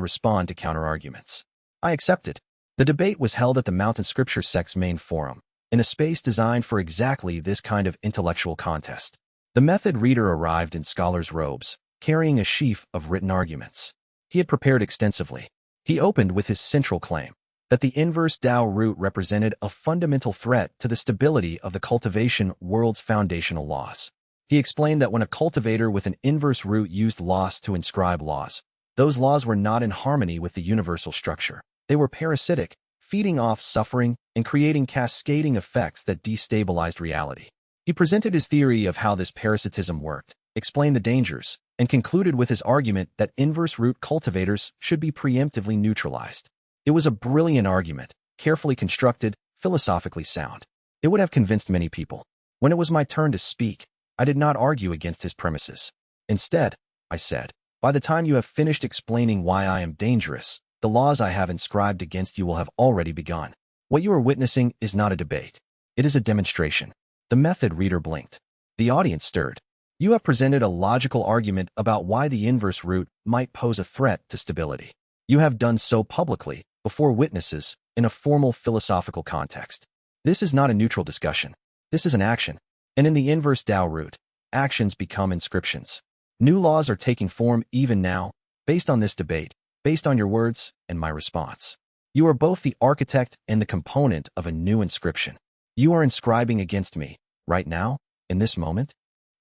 A: respond to counterarguments. I accepted. The debate was held at the Mountain Scripture sect's main forum, in a space designed for exactly this kind of intellectual contest. The method reader arrived in scholar's robes, carrying a sheaf of written arguments. He had prepared extensively. He opened with his central claim, that the inverse Dao root represented a fundamental threat to the stability of the cultivation world's foundational laws. He explained that when a cultivator with an inverse root used loss to inscribe laws, those laws were not in harmony with the universal structure. They were parasitic, feeding off suffering and creating cascading effects that destabilized reality. He presented his theory of how this parasitism worked, explained the dangers, and concluded with his argument that inverse root cultivators should be preemptively neutralized. It was a brilliant argument, carefully constructed, philosophically sound. It would have convinced many people. When it was my turn to speak, I did not argue against his premises. Instead, I said, by the time you have finished explaining why I am dangerous, the laws I have inscribed against you will have already begun. What you are witnessing is not a debate. It is a demonstration. The method reader blinked. The audience stirred. You have presented a logical argument about why the inverse root might pose a threat to stability. You have done so publicly, before witnesses, in a formal philosophical context. This is not a neutral discussion. This is an action. And in the inverse Dao root, actions become inscriptions. New laws are taking form even now, based on this debate, based on your words and my response. You are both the architect and the component of a new inscription. You are inscribing against me, right now, in this moment?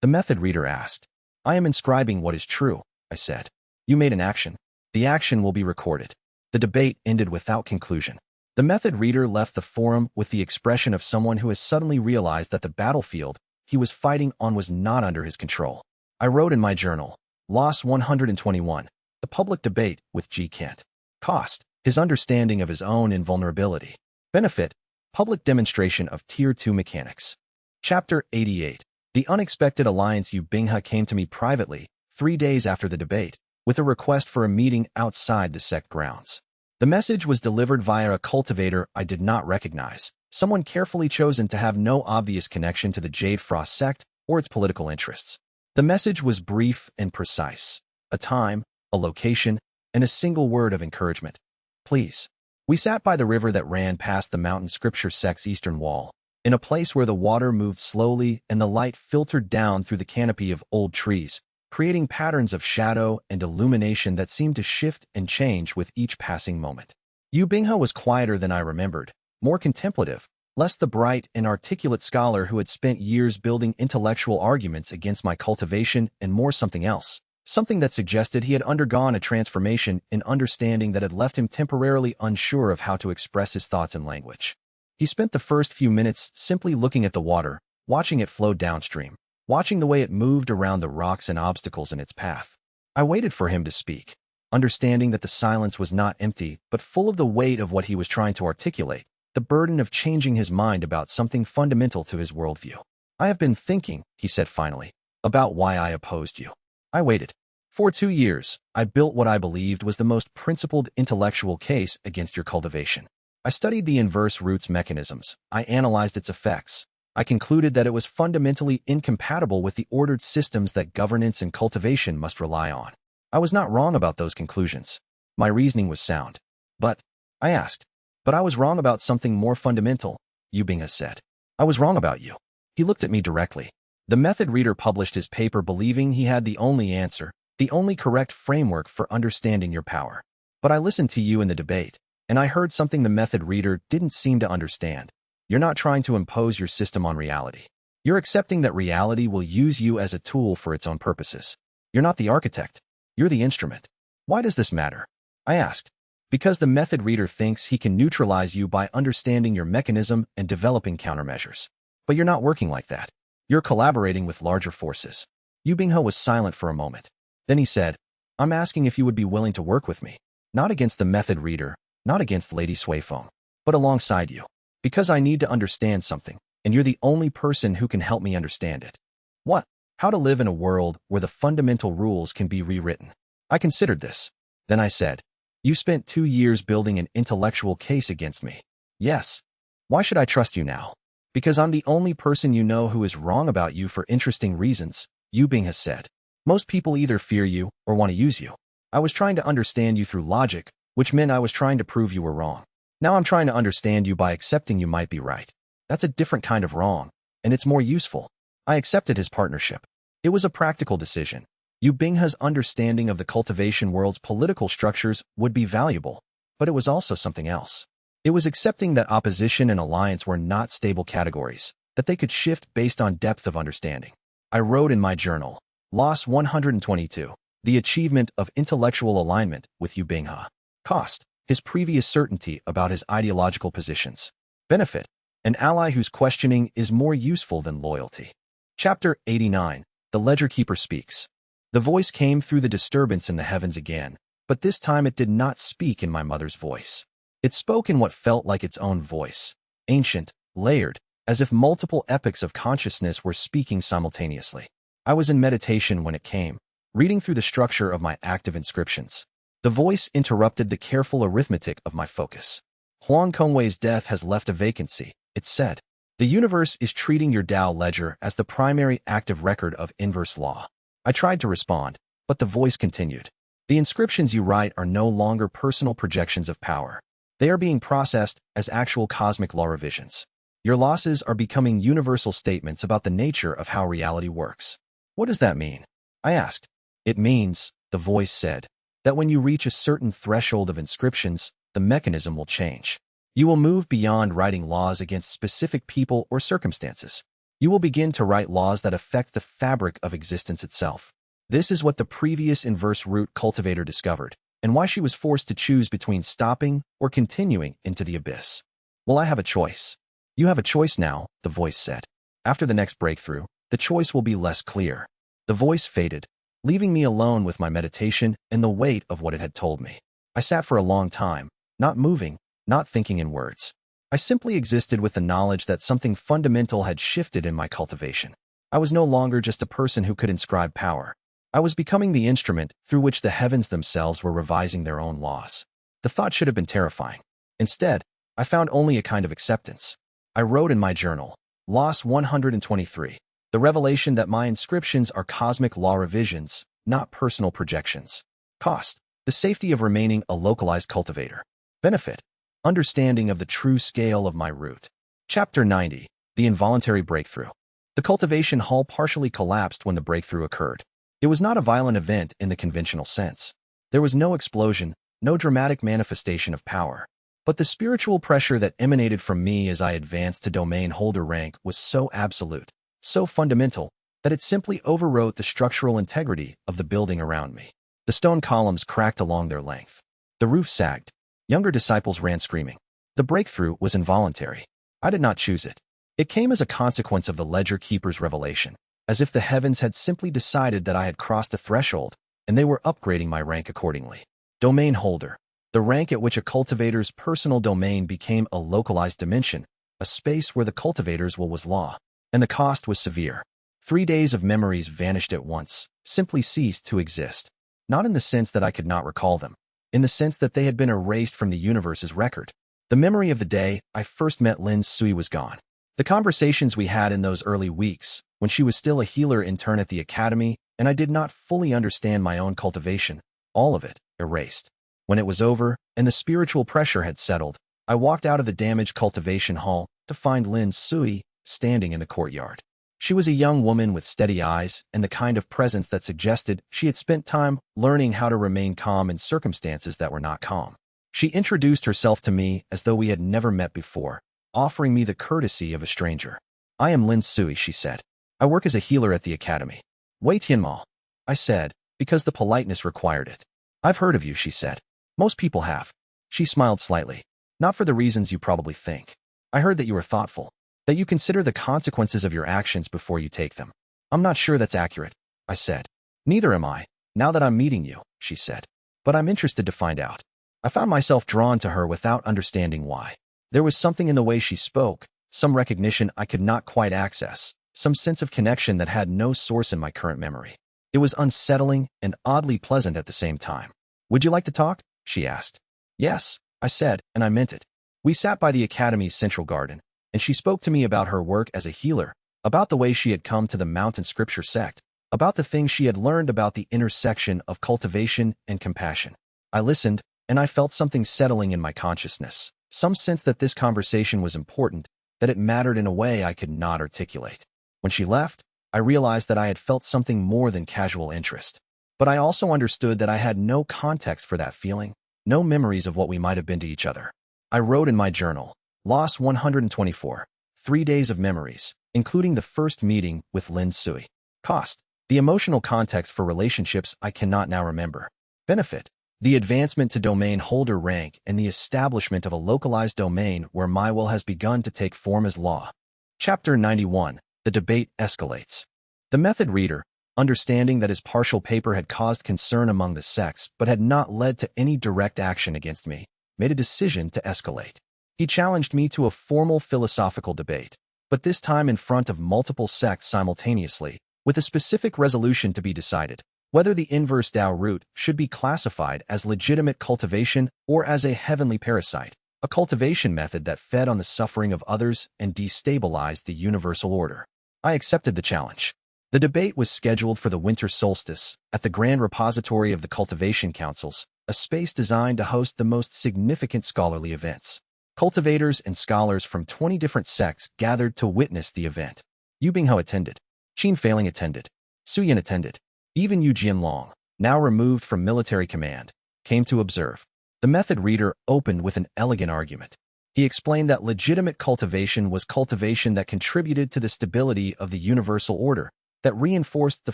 A: The method reader asked. I am inscribing what is true, I said. You made an action. The action will be recorded. The debate ended without conclusion. The method reader left the forum with the expression of someone who has suddenly realized that the battlefield he was fighting on was not under his control. I wrote in my journal, Loss 121, the public debate with G. Kent. Cost, his understanding of his own invulnerability. Benefit, public demonstration of Tier 2 mechanics. Chapter 88. The unexpected alliance. Yu Binghe came to me privately, 3 days after the debate, with a request for a meeting outside the sect grounds. The message was delivered via a cultivator I did not recognize, someone carefully chosen to have no obvious connection to the Jade Frost sect or its political interests. The message was brief and precise. A time, a location, and a single word of encouragement. Please. We sat by the river that ran past the Mountain Scripture sect's eastern wall, in a place where the water moved slowly and the light filtered down through the canopy of old trees, creating patterns of shadow and illumination that seemed to shift and change with each passing moment. Yu Binghe was quieter than I remembered, more contemplative, less the bright and articulate scholar who had spent years building intellectual arguments against my cultivation, and more something else. Something that suggested he had undergone a transformation in understanding that had left him temporarily unsure of how to express his thoughts in language. He spent the first few minutes simply looking at the water, watching it flow downstream, watching the way it moved around the rocks and obstacles in its path. I waited for him to speak, understanding that the silence was not empty, but full of the weight of what he was trying to articulate, the burden of changing his mind about something fundamental to his worldview. I have been thinking, he said finally, about why I opposed you. I waited. For 2 years, I built what I believed was the most principled intellectual case against your cultivation. I studied the inverse root's mechanisms. I analyzed its effects. I concluded that it was fundamentally incompatible with the ordered systems that governance and cultivation must rely on. I was not wrong about those conclusions. My reasoning was sound. But, I asked, I was wrong about something more fundamental, Yu Binghe said. I was wrong about you. He looked at me directly. The method reader published his paper believing he had the only answer, the only correct framework for understanding your power. But I listened to you in the debate, and I heard something the method reader didn't seem to understand. You're not trying to impose your system on reality. You're accepting that reality will use you as a tool for its own purposes. You're not the architect. You're the instrument. Why does this matter? I asked. Because the method reader thinks he can neutralize you by understanding your mechanism and developing countermeasures. But you're not working like that. You're collaborating with larger forces. Yu Binghe was silent for a moment. Then he said, I'm asking if you would be willing to work with me. Not against the method reader, not against Lady Suifeng, but alongside you. Because I need to understand something, and you're the only person who can help me understand it. What? How to live in a world where the fundamental rules can be rewritten. I considered this. Then I said, "You spent 2 years building an intellectual case against me." "Yes. Why should I trust you now?" "Because I'm the only person you know who is wrong about you for interesting reasons," Yu Bing has said. "Most people either fear you or want to use you. I was trying to understand you through logic, which meant I was trying to prove you were wrong. Now I'm trying to understand you by accepting you might be right. That's a different kind of wrong, and it's more useful." I accepted his partnership. It was a practical decision. Yu Binghe's understanding of the cultivation world's political structures would be valuable, but it was also something else. It was accepting that opposition and alliance were not stable categories, that they could shift based on depth of understanding. I wrote in my journal, Loss 122, the achievement of intellectual alignment with Yu Binghe. Cost, his previous certainty about his ideological positions. Benefit, an ally whose questioning is more useful than loyalty. Chapter 89, The Ledger Keeper Speaks. The voice came through the disturbance in the heavens again, but this time it did not speak in my mother's voice. It spoke in what felt like its own voice, ancient, layered, as if multiple epochs of consciousness were speaking simultaneously. I was in meditation when it came, reading through the structure of my active inscriptions. The voice interrupted the careful arithmetic of my focus. "Huang Kongwei's death has left a vacancy," it said. "The universe is treating your Dao ledger as the primary active record of inverse law." I tried to respond, but the voice continued. "The inscriptions you write are no longer personal projections of power. They are being processed as actual cosmic law revisions. Your losses are becoming universal statements about the nature of how reality works." "What does that mean?" I asked. "It means," the voice said, "that when you reach a certain threshold of inscriptions, the mechanism will change. You will move beyond writing laws against specific people or circumstances. You will begin to write laws that affect the fabric of existence itself." This is what the previous inverse root cultivator discovered, and why she was forced to choose between stopping or continuing into the abyss. "Well, I have a choice." "You have a choice now," the voice said. "After the next breakthrough, the choice will be less clear." The voice faded, leaving me alone with my meditation and the weight of what it had told me. I sat for a long time, not moving, not thinking in words. I simply existed with the knowledge that something fundamental had shifted in my cultivation. I was no longer just a person who could inscribe power. I was becoming the instrument through which the heavens themselves were revising their own laws. The thought should have been terrifying. Instead, I found only a kind of acceptance. I wrote in my journal, Loss 123, the revelation that my inscriptions are cosmic law revisions, not personal projections. Cost, the safety of remaining a localized cultivator. Benefit, understanding of the true scale of my root. Chapter 90, the involuntary breakthrough. The cultivation hall partially collapsed when the breakthrough occurred. It was not a violent event in the conventional sense. There was no explosion, no dramatic manifestation of power. But the spiritual pressure that emanated from me as I advanced to domain holder rank was so absolute, so fundamental, that it simply overwrote the structural integrity of the building around me. The stone columns cracked along their length. The roof sagged. Younger disciples ran screaming. The breakthrough was involuntary. I did not choose it. It came as a consequence of the ledger keeper's revelation, as if the heavens had simply decided that I had crossed a threshold, and they were upgrading my rank accordingly. Domain holder, the rank at which a cultivator's personal domain became a localized dimension, a space where the cultivator's will was law, and the cost was severe. 3 days of memories vanished at once, simply ceased to exist. Not in the sense that I could not recall them, in the sense that they had been erased from the universe's record. The memory of the day I first met Lin Sui was gone. The conversations we had in those early weeks, when she was still a healer intern at the academy, and I did not fully understand my own cultivation, all of it, erased. When it was over, and the spiritual pressure had settled, I walked out of the damaged cultivation hall to find Lin Sui standing in the courtyard. She was a young woman with steady eyes and the kind of presence that suggested she had spent time learning how to remain calm in circumstances that were not calm. She introduced herself to me as though we had never met before, offering me the courtesy of a stranger. "I am Lin Sui," she said. "I work as a healer at the academy." "Wei Tianmo," I said, because the politeness required it. "I've heard of you," she said. "Most people have." She smiled slightly. "Not for the reasons you probably think. I heard that you are thoughtful, that you consider the consequences of your actions before you take them." "I'm not sure that's accurate," I said. "Neither am I, now that I'm meeting you," she said. "But I'm interested to find out." I found myself drawn to her without understanding why. There was something in the way she spoke, some recognition I could not quite access, some sense of connection that had no source in my current memory. It was unsettling and oddly pleasant at the same time. Would you like to talk? She asked. Yes, I said, and I meant it. We sat by the academy's central garden, and she spoke to me about her work as a healer, about the way she had come to the Mountain Scripture sect, about the things she had learned about the intersection of cultivation and compassion. I listened, and I felt something settling in my consciousness, some sense that this conversation was important, that it mattered in a way I could not articulate. When she left, I realized that I had felt something more than casual interest. But I also understood that I had no context for that feeling, no memories of what we might have been to each other. I wrote in my journal, Loss 124, 3 days of memories, including the first meeting with Lin Sui. Cost, the emotional context for relationships I cannot now remember. Benefit, the advancement to domain holder rank and the establishment of a localized domain where my will has begun to take form as law. Chapter 91, the debate escalates. The method reader, understanding that his partial paper had caused concern among the sects but had not led to any direct action against me, made a decision to escalate. He challenged me to a formal philosophical debate, but this time in front of multiple sects simultaneously, with a specific resolution to be decided, whether the Inverse Dao Root should be classified as legitimate cultivation or as a heavenly parasite, a cultivation method that fed on the suffering of others and destabilized the universal order. I accepted the challenge. The debate was scheduled for the winter solstice at the Grand Repository of the Cultivation Councils, a space designed to host the most significant scholarly events. Cultivators and scholars from 20 different sects gathered to witness the event. Yu Binghao attended. Qin Feiling attended. Su Yin attended. Even Yu Jianlong, now removed from military command, came to observe. The method reader opened with an elegant argument. He explained that legitimate cultivation was cultivation that contributed to the stability of the universal order, that reinforced the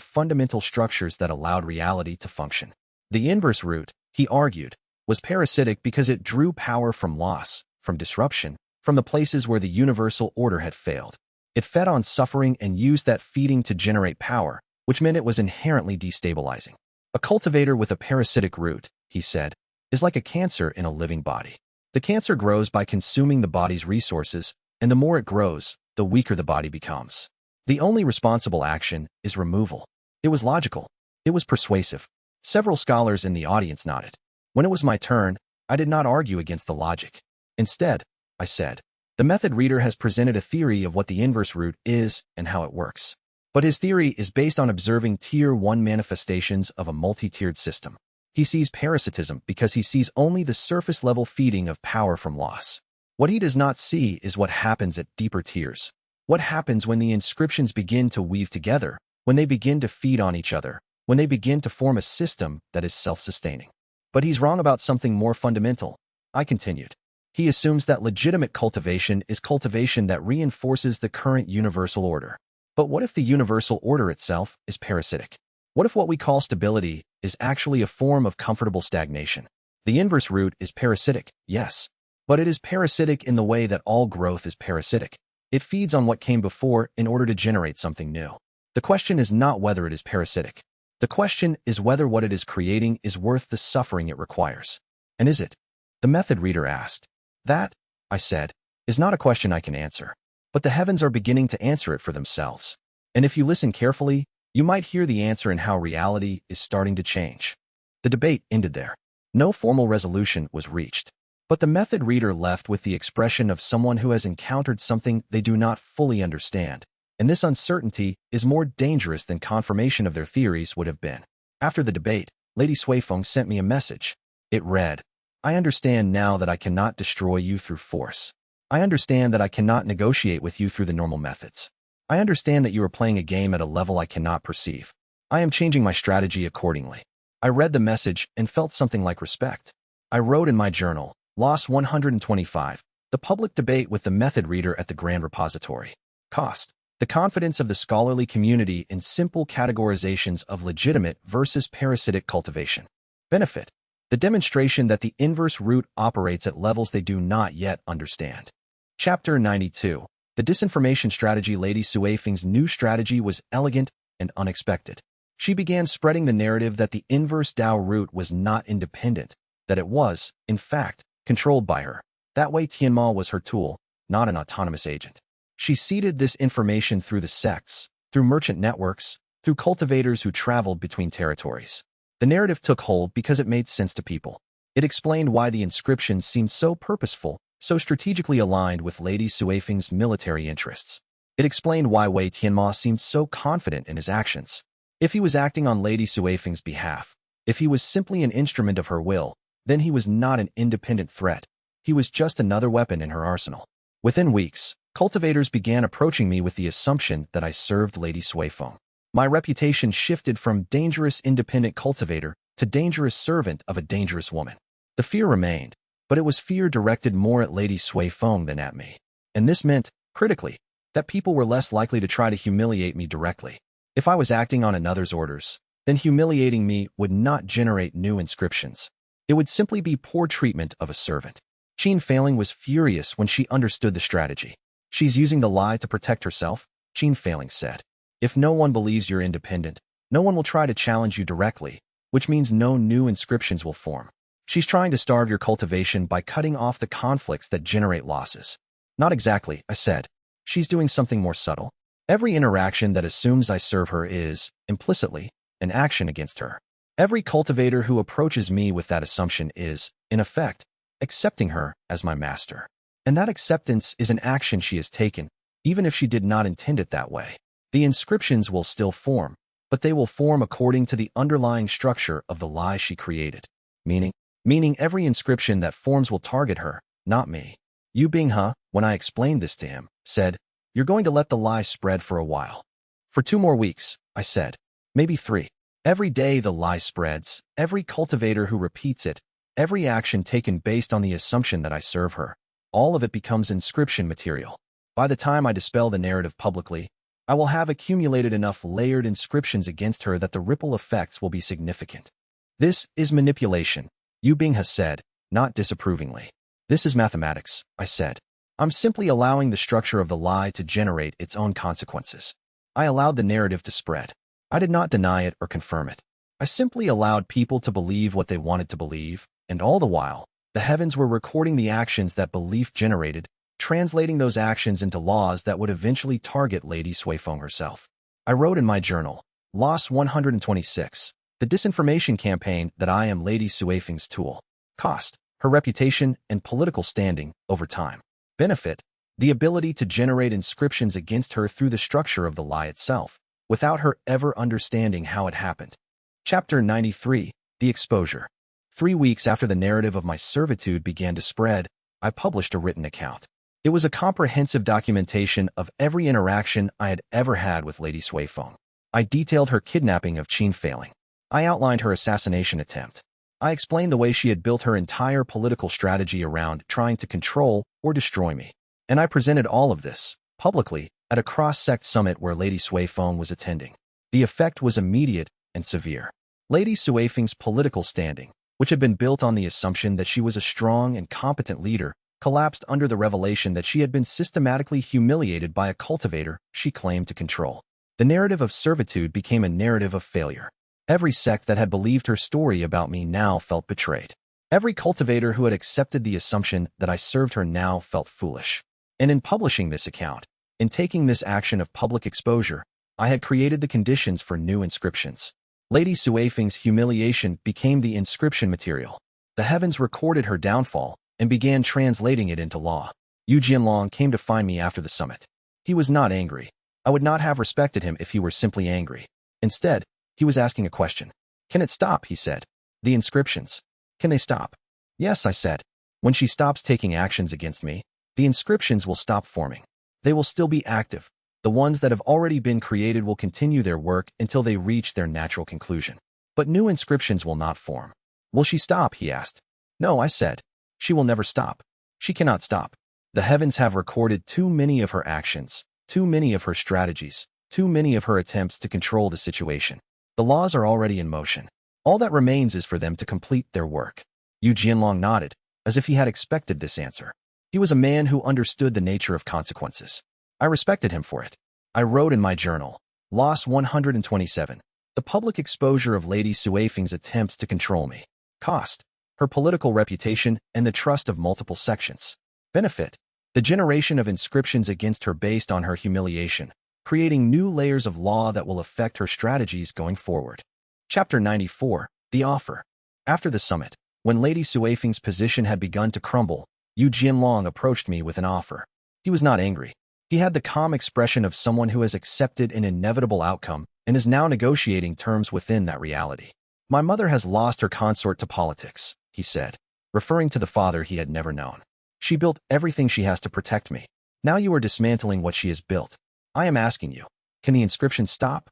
A: fundamental structures that allowed reality to function. The inverse root, he argued, was parasitic because it drew power from loss, from disruption, from the places where the universal order had failed. It fed on suffering and used that feeding to generate power, which meant it was inherently destabilizing. A cultivator with a parasitic root, he said, is like a cancer in a living body. The cancer grows by consuming the body's resources, and the more it grows, the weaker the body becomes. The only responsible action is removal. It was logical. It was persuasive. Several scholars in the audience nodded. When it was my turn, I did not argue against the logic. Instead, I said, the method reader has presented a theory of what the inverse root is and how it works. But his theory is based on observing Tier 1 manifestations of a multi-tiered system. He sees parasitism because he sees only the surface-level feeding of power from loss. What he does not see is what happens at deeper tiers. What happens when the inscriptions begin to weave together, when they begin to feed on each other, when they begin to form a system that is self-sustaining. But he's wrong about something more fundamental, I continued. He assumes that legitimate cultivation is cultivation that reinforces the current universal order. But what if the universal order itself is parasitic? What if what we call stability is actually a form of comfortable stagnation? The inverse root is parasitic, yes, but it is parasitic in the way that all growth is parasitic. It feeds on what came before in order to generate something new. The question is not whether it is parasitic. The question is whether what it is creating is worth the suffering it requires. And is it? The method reader asked. That, I said, is not a question I can answer. But the heavens are beginning to answer it for themselves. And if you listen carefully, you might hear the answer in how reality is starting to change. The debate ended there. No formal resolution was reached. But the method reader left with the expression of someone who has encountered something they do not fully understand. And this uncertainty is more dangerous than confirmation of their theories would have been. After the debate, Lady Suifeng sent me a message. It read, I understand now that I cannot destroy you through force. I understand that I cannot negotiate with you through the normal methods. I understand that you are playing a game at a level I cannot perceive. I am changing my strategy accordingly. I read the message and felt something like respect. I wrote in my journal, Loss 125, the public debate with the method reader at the Grand Repository. Cost, the confidence of the scholarly community in simple categorizations of legitimate versus parasitic cultivation. Benefit, the demonstration that the inverse root operates at levels they do not yet understand. Chapter 92. The disinformation strategy. Lady Suifeng's new strategy was elegant and unexpected. She began spreading the narrative that the inverse Dao root was not independent, that it was, in fact, controlled by her. That Wei Tianmo was her tool, not an autonomous agent. She seeded this information through the sects, through merchant networks, through cultivators who traveled between territories. The narrative took hold because it made sense to people. It explained why the inscriptions seemed so purposeful, so strategically aligned with Lady Suifeng's military interests. It explained why Wei Tianmo seemed so confident in his actions. If he was acting on Lady Suifeng's behalf, if he was simply an instrument of her will, then he was not an independent threat. He was just another weapon in her arsenal. Within weeks, cultivators began approaching me with the assumption that I served Lady Suifeng. My reputation shifted from dangerous independent cultivator to dangerous servant of a dangerous woman. The fear remained, but it was fear directed more at Lady Suifeng than at me. And this meant, critically, that people were less likely to try to humiliate me directly. If I was acting on another's orders, then humiliating me would not generate new inscriptions. It would simply be poor treatment of a servant. Qin Failing was furious when she understood the strategy. She's using the lie to protect herself, Qin Failing said. If no one believes you're independent, no one will try to challenge you directly, which means no new inscriptions will form. She's trying to starve your cultivation by cutting off the conflicts that generate losses. Not exactly, I said. She's doing something more subtle. Every interaction that assumes I serve her is, implicitly, an action against her. Every cultivator who approaches me with that assumption is, in effect, accepting her as my master. And that acceptance is an action she has taken, even if she did not intend it that way. The inscriptions will still form, but they will form according to the underlying structure of the lie she created. Meaning every inscription that forms will target her, not me. Yu Binghe, when I explained this to him, said, "You're going to let the lie spread for a while." "For 2 more weeks," I said. "Maybe 3. Every day the lie spreads, every cultivator who repeats it, every action taken based on the assumption that I serve her, all of it becomes inscription material. By the time I dispel the narrative publicly, I will have accumulated enough layered inscriptions against her that the ripple effects will be significant." "This is manipulation," Yu Binghe said, not disapprovingly. "This is mathematics," I said. "I'm simply allowing the structure of the lie to generate its own consequences." I allowed the narrative to spread. I did not deny it or confirm it. I simply allowed people to believe what they wanted to believe, and all the while, the heavens were recording the actions that belief generated, translating those actions into laws that would eventually target Lady Suifeng herself. I wrote in my journal, Loss 126, the disinformation campaign that I am Lady Suifeng's tool. Cost, her reputation and political standing over time. Benefit, the ability to generate inscriptions against her through the structure of the lie itself, without her ever understanding how it happened. Chapter 93, The Exposure. 3 weeks after the narrative of my servitude began to spread, I published a written account. It was a comprehensive documentation of every interaction I had ever had with Lady Suifeng. I detailed her kidnapping of Qin Failing. I outlined her assassination attempt. I explained the way she had built her entire political strategy around trying to control or destroy me. And I presented all of this, publicly, at a cross-sect summit where Lady Suifeng was attending. The effect was immediate and severe. Lady Suifeng's political standing, which had been built on the assumption that she was a strong and competent leader, collapsed under the revelation that she had been systematically humiliated by a cultivator she claimed to control. The narrative of servitude became a narrative of failure. Every sect that had believed her story about me now felt betrayed. Every cultivator who had accepted the assumption that I served her now felt foolish. And in publishing this account, in taking this action of public exposure, I had created the conditions for new inscriptions. Lady Suifeng's humiliation became the inscription material. The heavens recorded her downfall and began translating it into law. Yu Jianlong came to find me after the summit. He was not angry. I would not have respected him if he were simply angry. Instead, he was asking a question. "Can it stop?" he said. "The inscriptions. Can they stop?" "Yes," I said. "When she stops taking actions against me, the inscriptions will stop forming. They will still be active. The ones that have already been created will continue their work until they reach their natural conclusion. But new inscriptions will not form." "Will she stop?" he asked. "No," I said. "She will never stop. She cannot stop. The heavens have recorded too many of her actions, too many of her strategies, too many of her attempts to control the situation. The laws are already in motion. All that remains is for them to complete their work." Yu Jianlong nodded, as if he had expected this answer. He was a man who understood the nature of consequences. I respected him for it. I wrote in my journal, Loss 127, the public exposure of Lady Suifeng's attempts to control me. Cost, her political reputation and the trust of multiple sections. Benefit, the generation of inscriptions against her based on her humiliation, creating new layers of law that will affect her strategies going forward. Chapter 94, The offer. After the summit, when Lady Suifeng's position had begun to crumble, Yu Jianlong approached me with an offer. He was not angry. He had the calm expression of someone who has accepted an inevitable outcome and is now negotiating terms within that reality. My mother has lost her consort to politics, he said, referring to the father he had never known. She built everything she has to protect me. Now you are dismantling what she has built. I am asking you, can the inscription stop?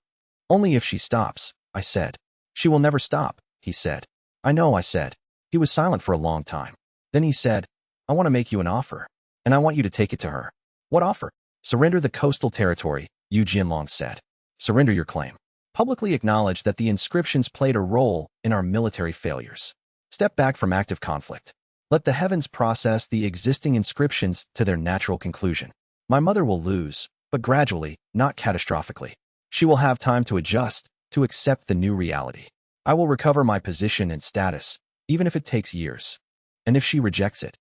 A: Only if she stops, I said. She will never stop, he said. I know, I said. He was silent for a long time. Then he said, I want to make you an offer, and I want you to take it to her. What offer? Surrender the coastal territory, Yu Jianlong said. Surrender your claim. Publicly acknowledge that the inscriptions played a role in our military failures. Step back from active conflict. Let the heavens process the existing inscriptions to their natural conclusion. My mother will lose, but gradually, not catastrophically. She will have time to adjust, to accept the new reality. I will recover my position and status, even if it takes years. And if she rejects it,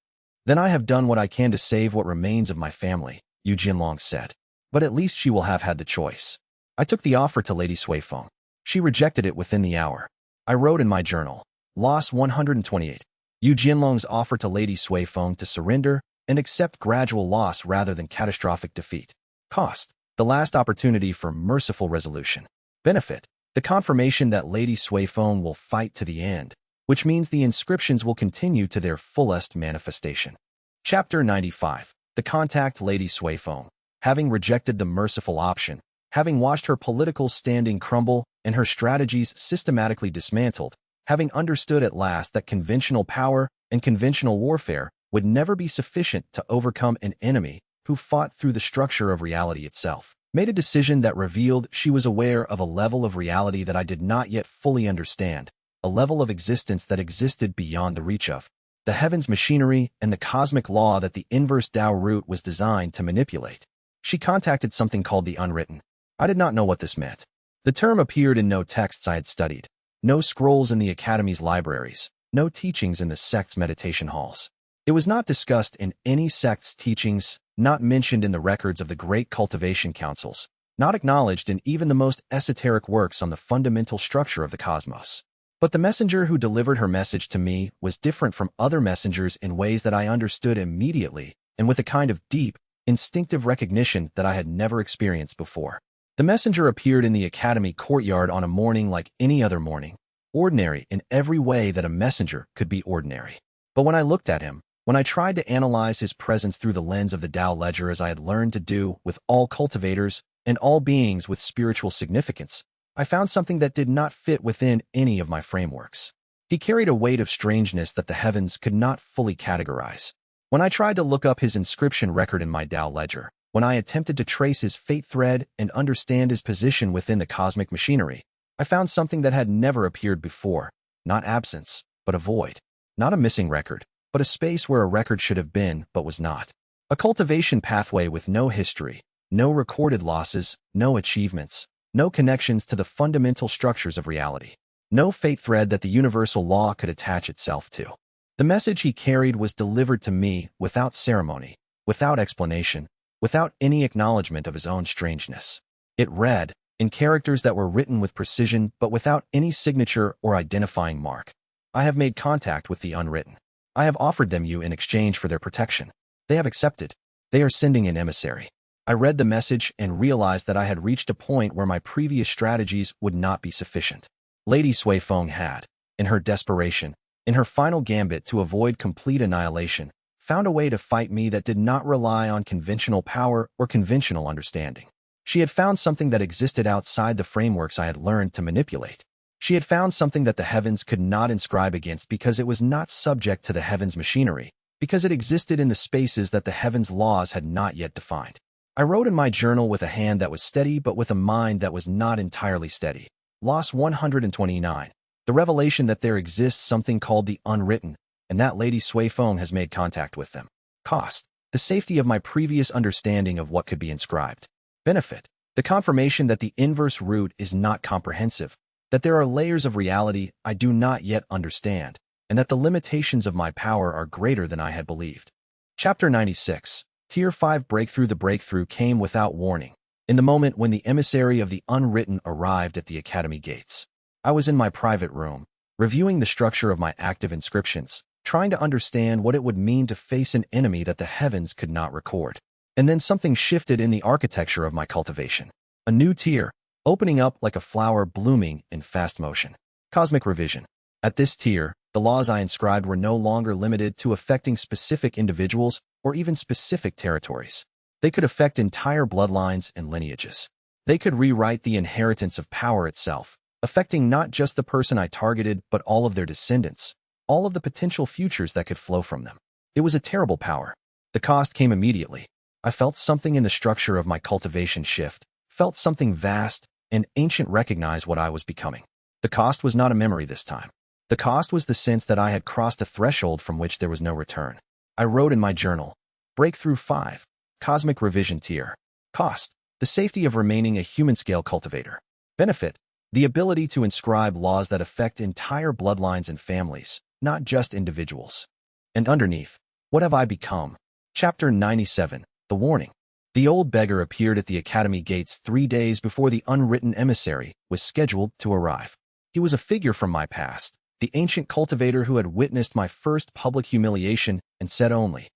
A: then I have done what I can to save what remains of my family, Yu Jianlong said. But at least she will have had the choice. I took the offer to Lady Suifeng. She rejected it within the hour. I wrote in my journal, Loss 128. Yu Jianlong's offer to Lady Suifeng to surrender and accept gradual loss rather than catastrophic defeat. Cost. The last opportunity for merciful resolution. Benefit. The confirmation that Lady Suifeng will fight to the end, which means the inscriptions will continue to their fullest manifestation. Chapter 95. The contact Lady Suifeng. Having rejected the merciful option, having watched her political standing crumble and her strategies systematically dismantled, having understood at last that conventional power and conventional warfare would never be sufficient to overcome an enemy who fought through the structure of reality itself, made a decision that revealed she was aware of a level of reality that I did not yet fully understand, a level of existence that existed beyond the reach of the heavens machinery and the cosmic law that the Inverse Dao Root was designed to manipulate. She contacted something called the unwritten. I did not know what this meant. The term appeared in no texts I had studied, no scrolls in the Academy's libraries, no teachings in the sect's meditation halls. It was not discussed in any sect's teachings, not mentioned in the records of the great cultivation councils, not acknowledged in even the most esoteric works on the fundamental structure of the cosmos. But the messenger who delivered her message to me was different from other messengers in ways that I understood immediately and with a kind of deep, instinctive recognition that I had never experienced before. The messenger appeared in the Academy courtyard on a morning like any other morning, ordinary in every way that a messenger could be ordinary. But when I looked at him, when I tried to analyze his presence through the lens of the Tao ledger as I had learned to do with all cultivators and all beings with spiritual significance, I found something that did not fit within any of my frameworks. He carried a weight of strangeness that the heavens could not fully categorize. When I tried to look up his inscription record in my Tao ledger, when I attempted to trace his fate thread and understand his position within the cosmic machinery, I found something that had never appeared before, not absence, but a void, not a missing record, but a space where a record should have been but was not. A cultivation pathway with no history, no recorded losses, no achievements, no connections to the fundamental structures of reality, no fate thread that the universal law could attach itself to. The message he carried was delivered to me without ceremony, without explanation, without any acknowledgement of his own strangeness. It read, in characters that were written with precision but without any signature or identifying mark, I have made contact with the unwritten. I have offered them you in exchange for their protection. They have accepted. They are sending an emissary. I read the message and realized that I had reached a point where my previous strategies would not be sufficient. Lady Suifeng had, in her desperation, in her final gambit to avoid complete annihilation, found a way to fight me that did not rely on conventional power or conventional understanding. She had found something that existed outside the frameworks I had learned to manipulate. She had found something that the heavens could not inscribe against because it was not subject to the heavens machinery, because it existed in the spaces that the heavens laws had not yet defined. I wrote in my journal with a hand that was steady but with a mind that was not entirely steady. Loss 129. The revelation that there exists something called the unwritten, and that Lady Suifeng has made contact with them. Cost. The safety of my previous understanding of what could be inscribed. Benefit. The confirmation that the inverse root is not comprehensive, that there are layers of reality I do not yet understand, and that the limitations of my power are greater than I had believed. Chapter 96. Tier 5 Breakthrough. The breakthrough came without warning, in the moment when the emissary of the unwritten arrived at the Academy gates. I was in my private room, reviewing the structure of my active inscriptions, trying to understand what it would mean to face an enemy that the heavens could not record. And then something shifted in the architecture of my cultivation. A new tier, opening up like a flower blooming in fast motion. Cosmic revision. At this tier, the laws I inscribed were no longer limited to affecting specific individuals or even specific territories. They could affect entire bloodlines and lineages. They could rewrite the inheritance of power itself, affecting not just the person I targeted but all of their descendants, all of the potential futures that could flow from them. It was a terrible power. The cost came immediately. I felt something in the structure of my cultivation shift, felt something vast and ancient recognize what I was becoming. The cost was not a memory this time. The cost was the sense that I had crossed a threshold from which there was no return. I wrote in my journal, Breakthrough 5, Cosmic Revision Tier. Cost, the safety of remaining a human-scale cultivator. Benefit, the ability to inscribe laws that affect entire bloodlines and families, not just individuals. And underneath, what have I become? Chapter 97, The Warning. The old beggar appeared at the academy gates 3 days before the unwritten emissary was scheduled to arrive. He was a figure from my past, the ancient cultivator who had witnessed my first public humiliation and said only,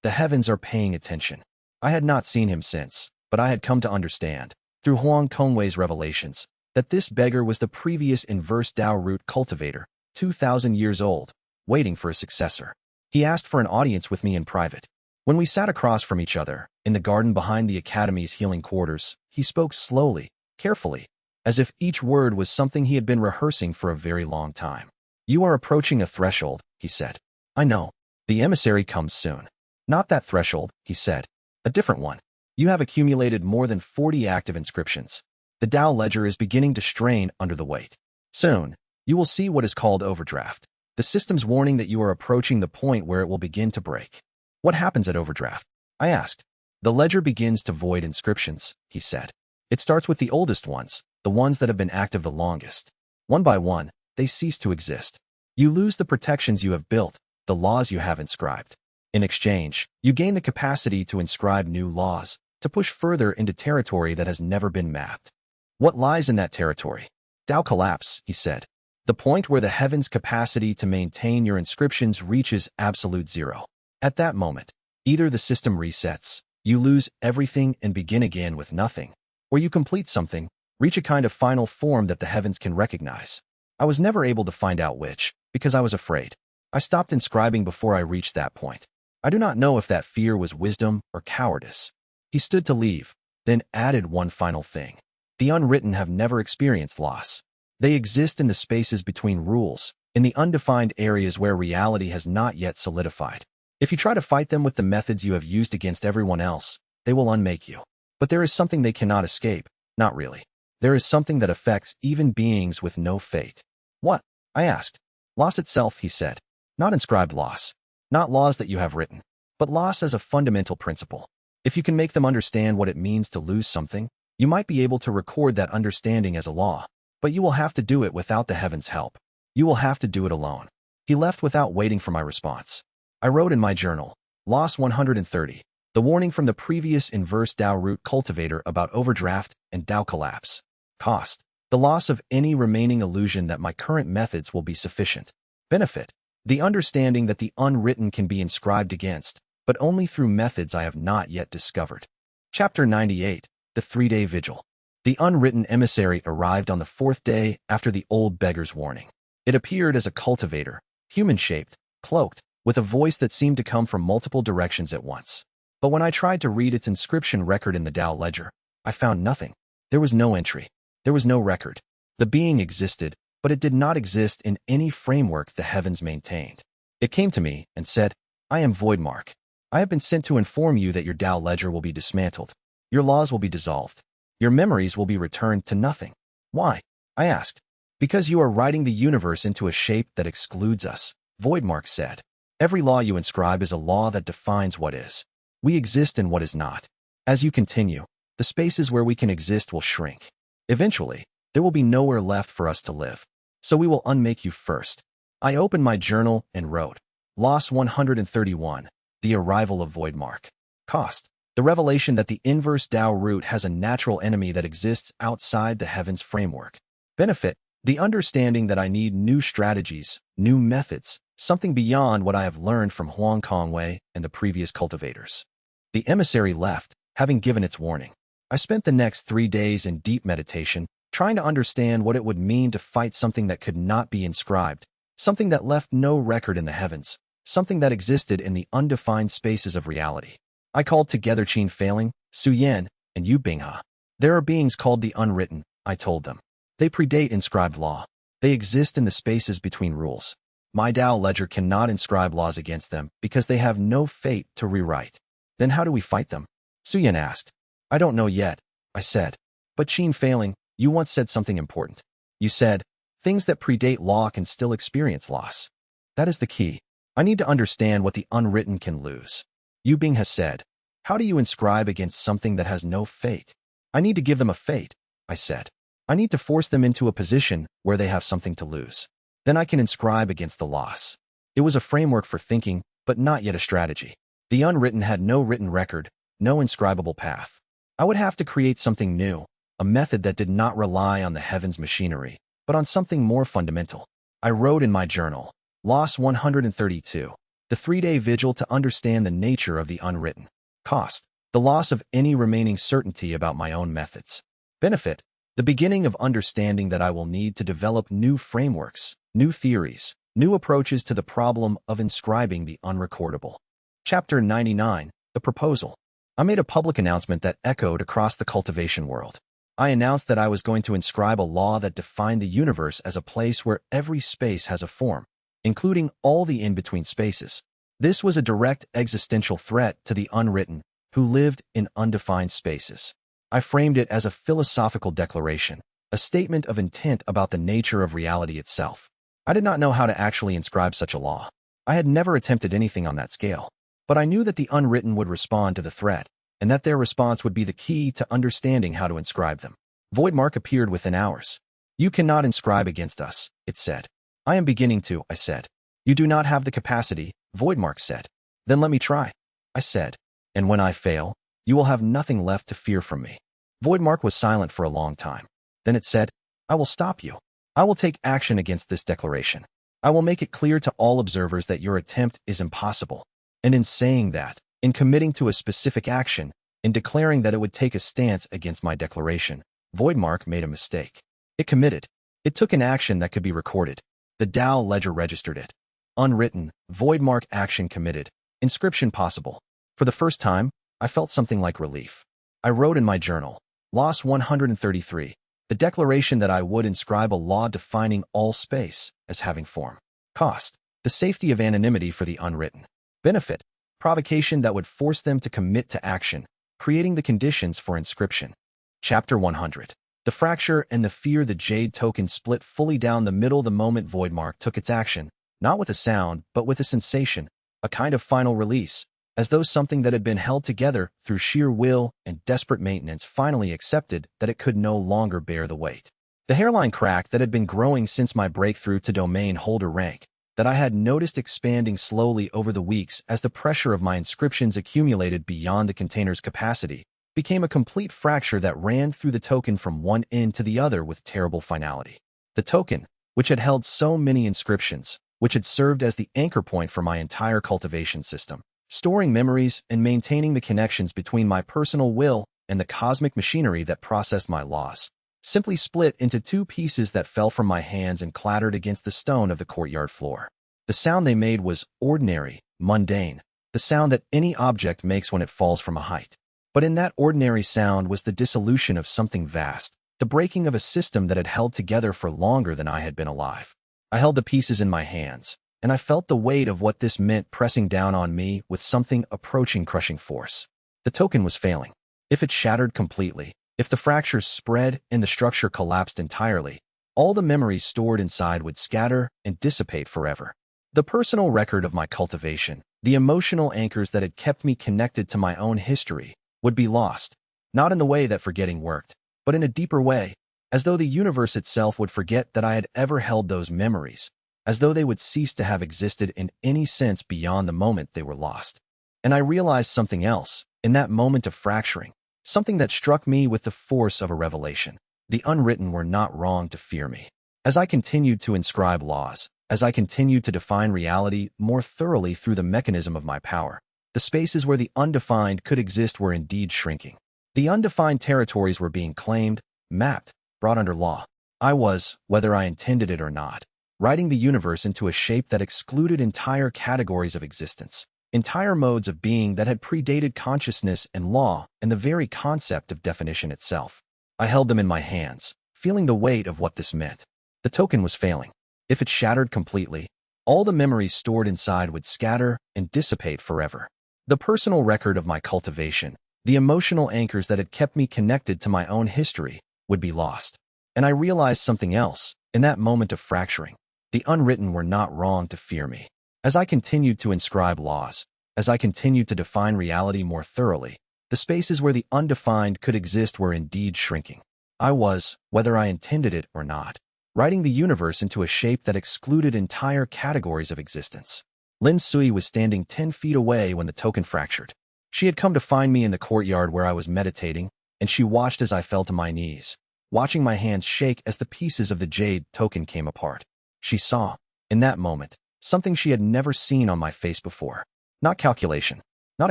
A: "The heavens are paying attention." I had not seen him since, but I had come to understand, through Huang Kongwei's revelations, that this beggar was the previous Inverse Dao Root cultivator, 2,000 years old, waiting for a successor. He asked for an audience with me in private. When we sat across from each other, in the garden behind the academy's healing quarters, he spoke slowly, carefully, as if each word was something he had been rehearsing for a very long time. "You are approaching a threshold," he said. "I know. The emissary comes soon." "Not that threshold," he said. "A different one. You have accumulated more than 40 active inscriptions. The Dao ledger is beginning to strain under the weight. Soon, you will see what is called overdraft, the system's warning that you are approaching the point where it will begin to break." "What happens at overdraft?" I asked. "The ledger begins to void inscriptions," he said. "It starts with the oldest ones, the ones that have been active the longest. One by one, they cease to exist. You lose the protections you have built, the laws you have inscribed. In exchange, you gain the capacity to inscribe new laws, to push further into territory that has never been mapped." "What lies in that territory?" "Dao collapse," he said. "The point where the heavens' capacity to maintain your inscriptions reaches absolute zero. At that moment, either the system resets, you lose everything and begin again with nothing, or you complete something, reach a kind of final form that the heavens can recognize. I was never able to find out which, because I was afraid. I stopped inscribing before I reached that point. I do not know if that fear was wisdom or cowardice." He stood to leave, then added one final thing. "The unwritten have never experienced loss. They exist in the spaces between rules, in the undefined areas where reality has not yet solidified. If you try to fight them with the methods you have used against everyone else, they will unmake you. But there is something they cannot escape, not really. There is something that affects even beings with no fate." "What?" I asked. "Loss itself," he said. "Not inscribed loss. Not laws that you have written, but loss as a fundamental principle. If you can make them understand what it means to lose something, you might be able to record that understanding as a law. But you will have to do it without the heavens' help. You will have to do it alone." He left without waiting for my response. I wrote in my journal, Loss 130, the warning from the previous Inverse Dao Root cultivator about overdraft and Dao collapse. Cost, the loss of any remaining illusion that my current methods will be sufficient. Benefit, the understanding that the unwritten can be inscribed against, but only through methods I have not yet discovered. Chapter 98, The 3-Day Vigil. The unwritten emissary arrived on the 4th day after the old beggar's warning. It appeared as a cultivator, human-shaped, cloaked, with a voice that seemed to come from multiple directions at once. But when I tried to read its inscription record in the Dao ledger, I found nothing. There was no entry. There was no record. The being existed, but it did not exist in any framework the heavens maintained. It came to me and said, "I am Voidmark. I have been sent to inform you that your Dao ledger will be dismantled. Your laws will be dissolved. Your memories will be returned to nothing." "Why?" I asked. "Because you are writing the universe into a shape that excludes us," Voidmark said. "Every law you inscribe is a law that defines what is. We exist in what is not. As you continue, the spaces where we can exist will shrink. Eventually, there will be nowhere left for us to live. So we will unmake you first." I opened my journal and wrote, Loss 131, the arrival of Voidmark. Cost, the revelation that the Inverse Dao Root has a natural enemy that exists outside the heavens framework. Benefit, The understanding that I need new strategies, new methods, something beyond what I have learned from Huang Kongwei and the previous cultivators. The emissary left, having given its warning. I spent the next 3 days in deep meditation, trying to understand what it would mean to fight something that could not be inscribed, something that left no record in the heavens, something that existed in the undefined spaces of reality. I called together Qin Failing, Su Yan, and Yu Binghe. There are beings called the unwritten, I told them. They predate inscribed law. They exist in the spaces between rules. My Tao ledger cannot inscribe laws against them because they have no fate to rewrite. Then how do we fight them? Su Yan asked. I don't know yet, I said. But Qin Failing, you once said something important. You said, things that predate law can still experience loss. That is the key. I need to understand what the unwritten can lose. Yu Bing has said, how do you inscribe against something that has no fate? I need to give them a fate, I said. I need to force them into a position where they have something to lose. Then I can inscribe against the loss. It was a framework for thinking, but not yet a strategy. The unwritten had no written record, no inscribable path. I would have to create something new, a method that did not rely on the heavens machinery, but on something more fundamental. I wrote in my journal, Loss 132, the 3-day vigil to understand the nature of the unwritten. Cost, the loss of any remaining certainty about my own methods. Benefit, the beginning of understanding that I will need to develop new frameworks, new theories, new approaches to the problem of inscribing the unrecordable. Chapter 99, The Proposal. I made a public announcement that echoed across the cultivation world. I announced that I was going to inscribe a law that defined the universe as a place where every space has a form, including all the in-between spaces. This was a direct existential threat to the unwritten, who lived in undefined spaces. I framed it as a philosophical declaration, a statement of intent about the nature of reality itself. I did not know how to actually inscribe such a law. I had never attempted anything on that scale. But I knew that the unwritten would respond to the threat, and that their response would be the key to understanding how to inscribe them. Voidmark appeared within hours. You cannot inscribe against us, it said. I am beginning to, I said. You do not have the capacity, Voidmark said. Then let me try, I said. And when I fail, you will have nothing left to fear from me. Voidmark was silent for a long time. Then it said, I will stop you. I will take action against this declaration. I will make it clear to all observers that your attempt is impossible. And in saying that, in committing to a specific action, in declaring that it would take a stance against my declaration, Voidmark made a mistake. It committed. It took an action that could be recorded. The Tao ledger registered it. Unwritten, Voidmark action committed. Inscription possible. For the first time, I felt something like relief. I wrote in my journal, Loss 133, the declaration that I would inscribe a law defining all space as having form. Cost, the safety of anonymity for the unwritten. Benefit, provocation that would force them to commit to action, creating the conditions for inscription. Chapter 100. The fracture and the fear. The jade token split fully down the middle the moment Voidmark took its action, not with a sound, but with a sensation, a kind of final release, as though something that had been held together through sheer will and desperate maintenance finally accepted that it could no longer bear the weight. The hairline crack that had been growing since my breakthrough to domain holder rank, that I had noticed expanding slowly over the weeks as the pressure of my inscriptions accumulated beyond the container's capacity, became a complete fracture that ran through the token from one end to the other with terrible finality. The token, which had held so many inscriptions, which had served as the anchor point for my entire cultivation system, storing memories and maintaining the connections between my personal will and the cosmic machinery that processed my laws, simply split into 2 pieces that fell from my hands and clattered against the stone of the courtyard floor. The sound they made was ordinary, mundane, the sound that any object makes when it falls from a height. But in that ordinary sound was the dissolution of something vast, the breaking of a system that had held together for longer than I had been alive. I held the pieces in my hands, and I felt the weight of what this meant pressing down on me with something approaching crushing force. The token was failing. If it shattered completely, if the fractures spread and the structure collapsed entirely, all the memories stored inside would scatter and dissipate forever. The personal record of my cultivation, the emotional anchors that had kept me connected to my own history, would be lost, not in the way that forgetting worked, but in a deeper way, as though the universe itself would forget that I had ever held those memories, as though they would cease to have existed in any sense beyond the moment they were lost. And I realized something else, in that moment of fracturing, something that struck me with the force of a revelation. The unwritten were not wrong to fear me. As I continued to inscribe laws, as I continued to define reality more thoroughly through the mechanism of my power, the spaces where the undefined could exist were indeed shrinking. The undefined territories were being claimed, mapped, brought under law. I was, whether I intended it or not, writing the universe into a shape that excluded entire categories of existence, entire modes of being that had predated consciousness and law and the very concept of definition itself. I held them in my hands, feeling the weight of what this meant. The token was failing. If it shattered completely, all the memories stored inside would scatter and dissipate forever. The personal record of my cultivation, the emotional anchors that had kept me connected to my own history, would be lost. And I realized something else, in that moment of fracturing. The unwritten were not wrong to fear me. As I continued to inscribe laws, as I continued to define reality more thoroughly, the spaces where the undefined could exist were indeed shrinking. I was, whether I intended it or not, writing the universe into a shape that excluded entire categories of existence. Lin Sui was standing 10 feet away when the token fractured. She had come to find me in the courtyard where I was meditating, and she watched as I fell to my knees, watching my hands shake as the pieces of the jade token came apart. She saw, in that moment, something she had never seen on my face before. Not calculation, not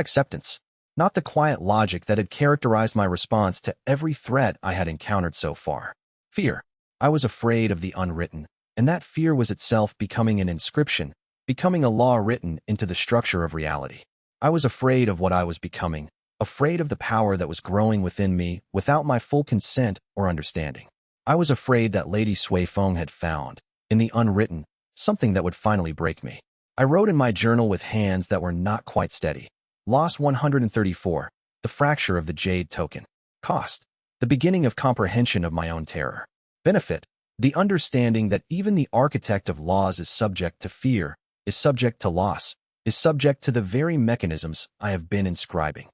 A: acceptance, not the quiet logic that had characterized my response to every threat I had encountered so far. Fear. I was afraid of the unwritten, and that fear was itself becoming an inscription, becoming a law written into the structure of reality. I was afraid of what I was becoming, afraid of the power that was growing within me without my full consent or understanding. I was afraid that Lady Sui Feng had found, in the unwritten, something that would finally break me. I wrote in my journal with hands that were not quite steady. Loss 134, the fracture of the jade token. Cost, the beginning of comprehension of my own terror. Benefit, the understanding that even the architect of laws is subject to fear, is subject to loss, is subject to the very mechanisms I have been inscribing.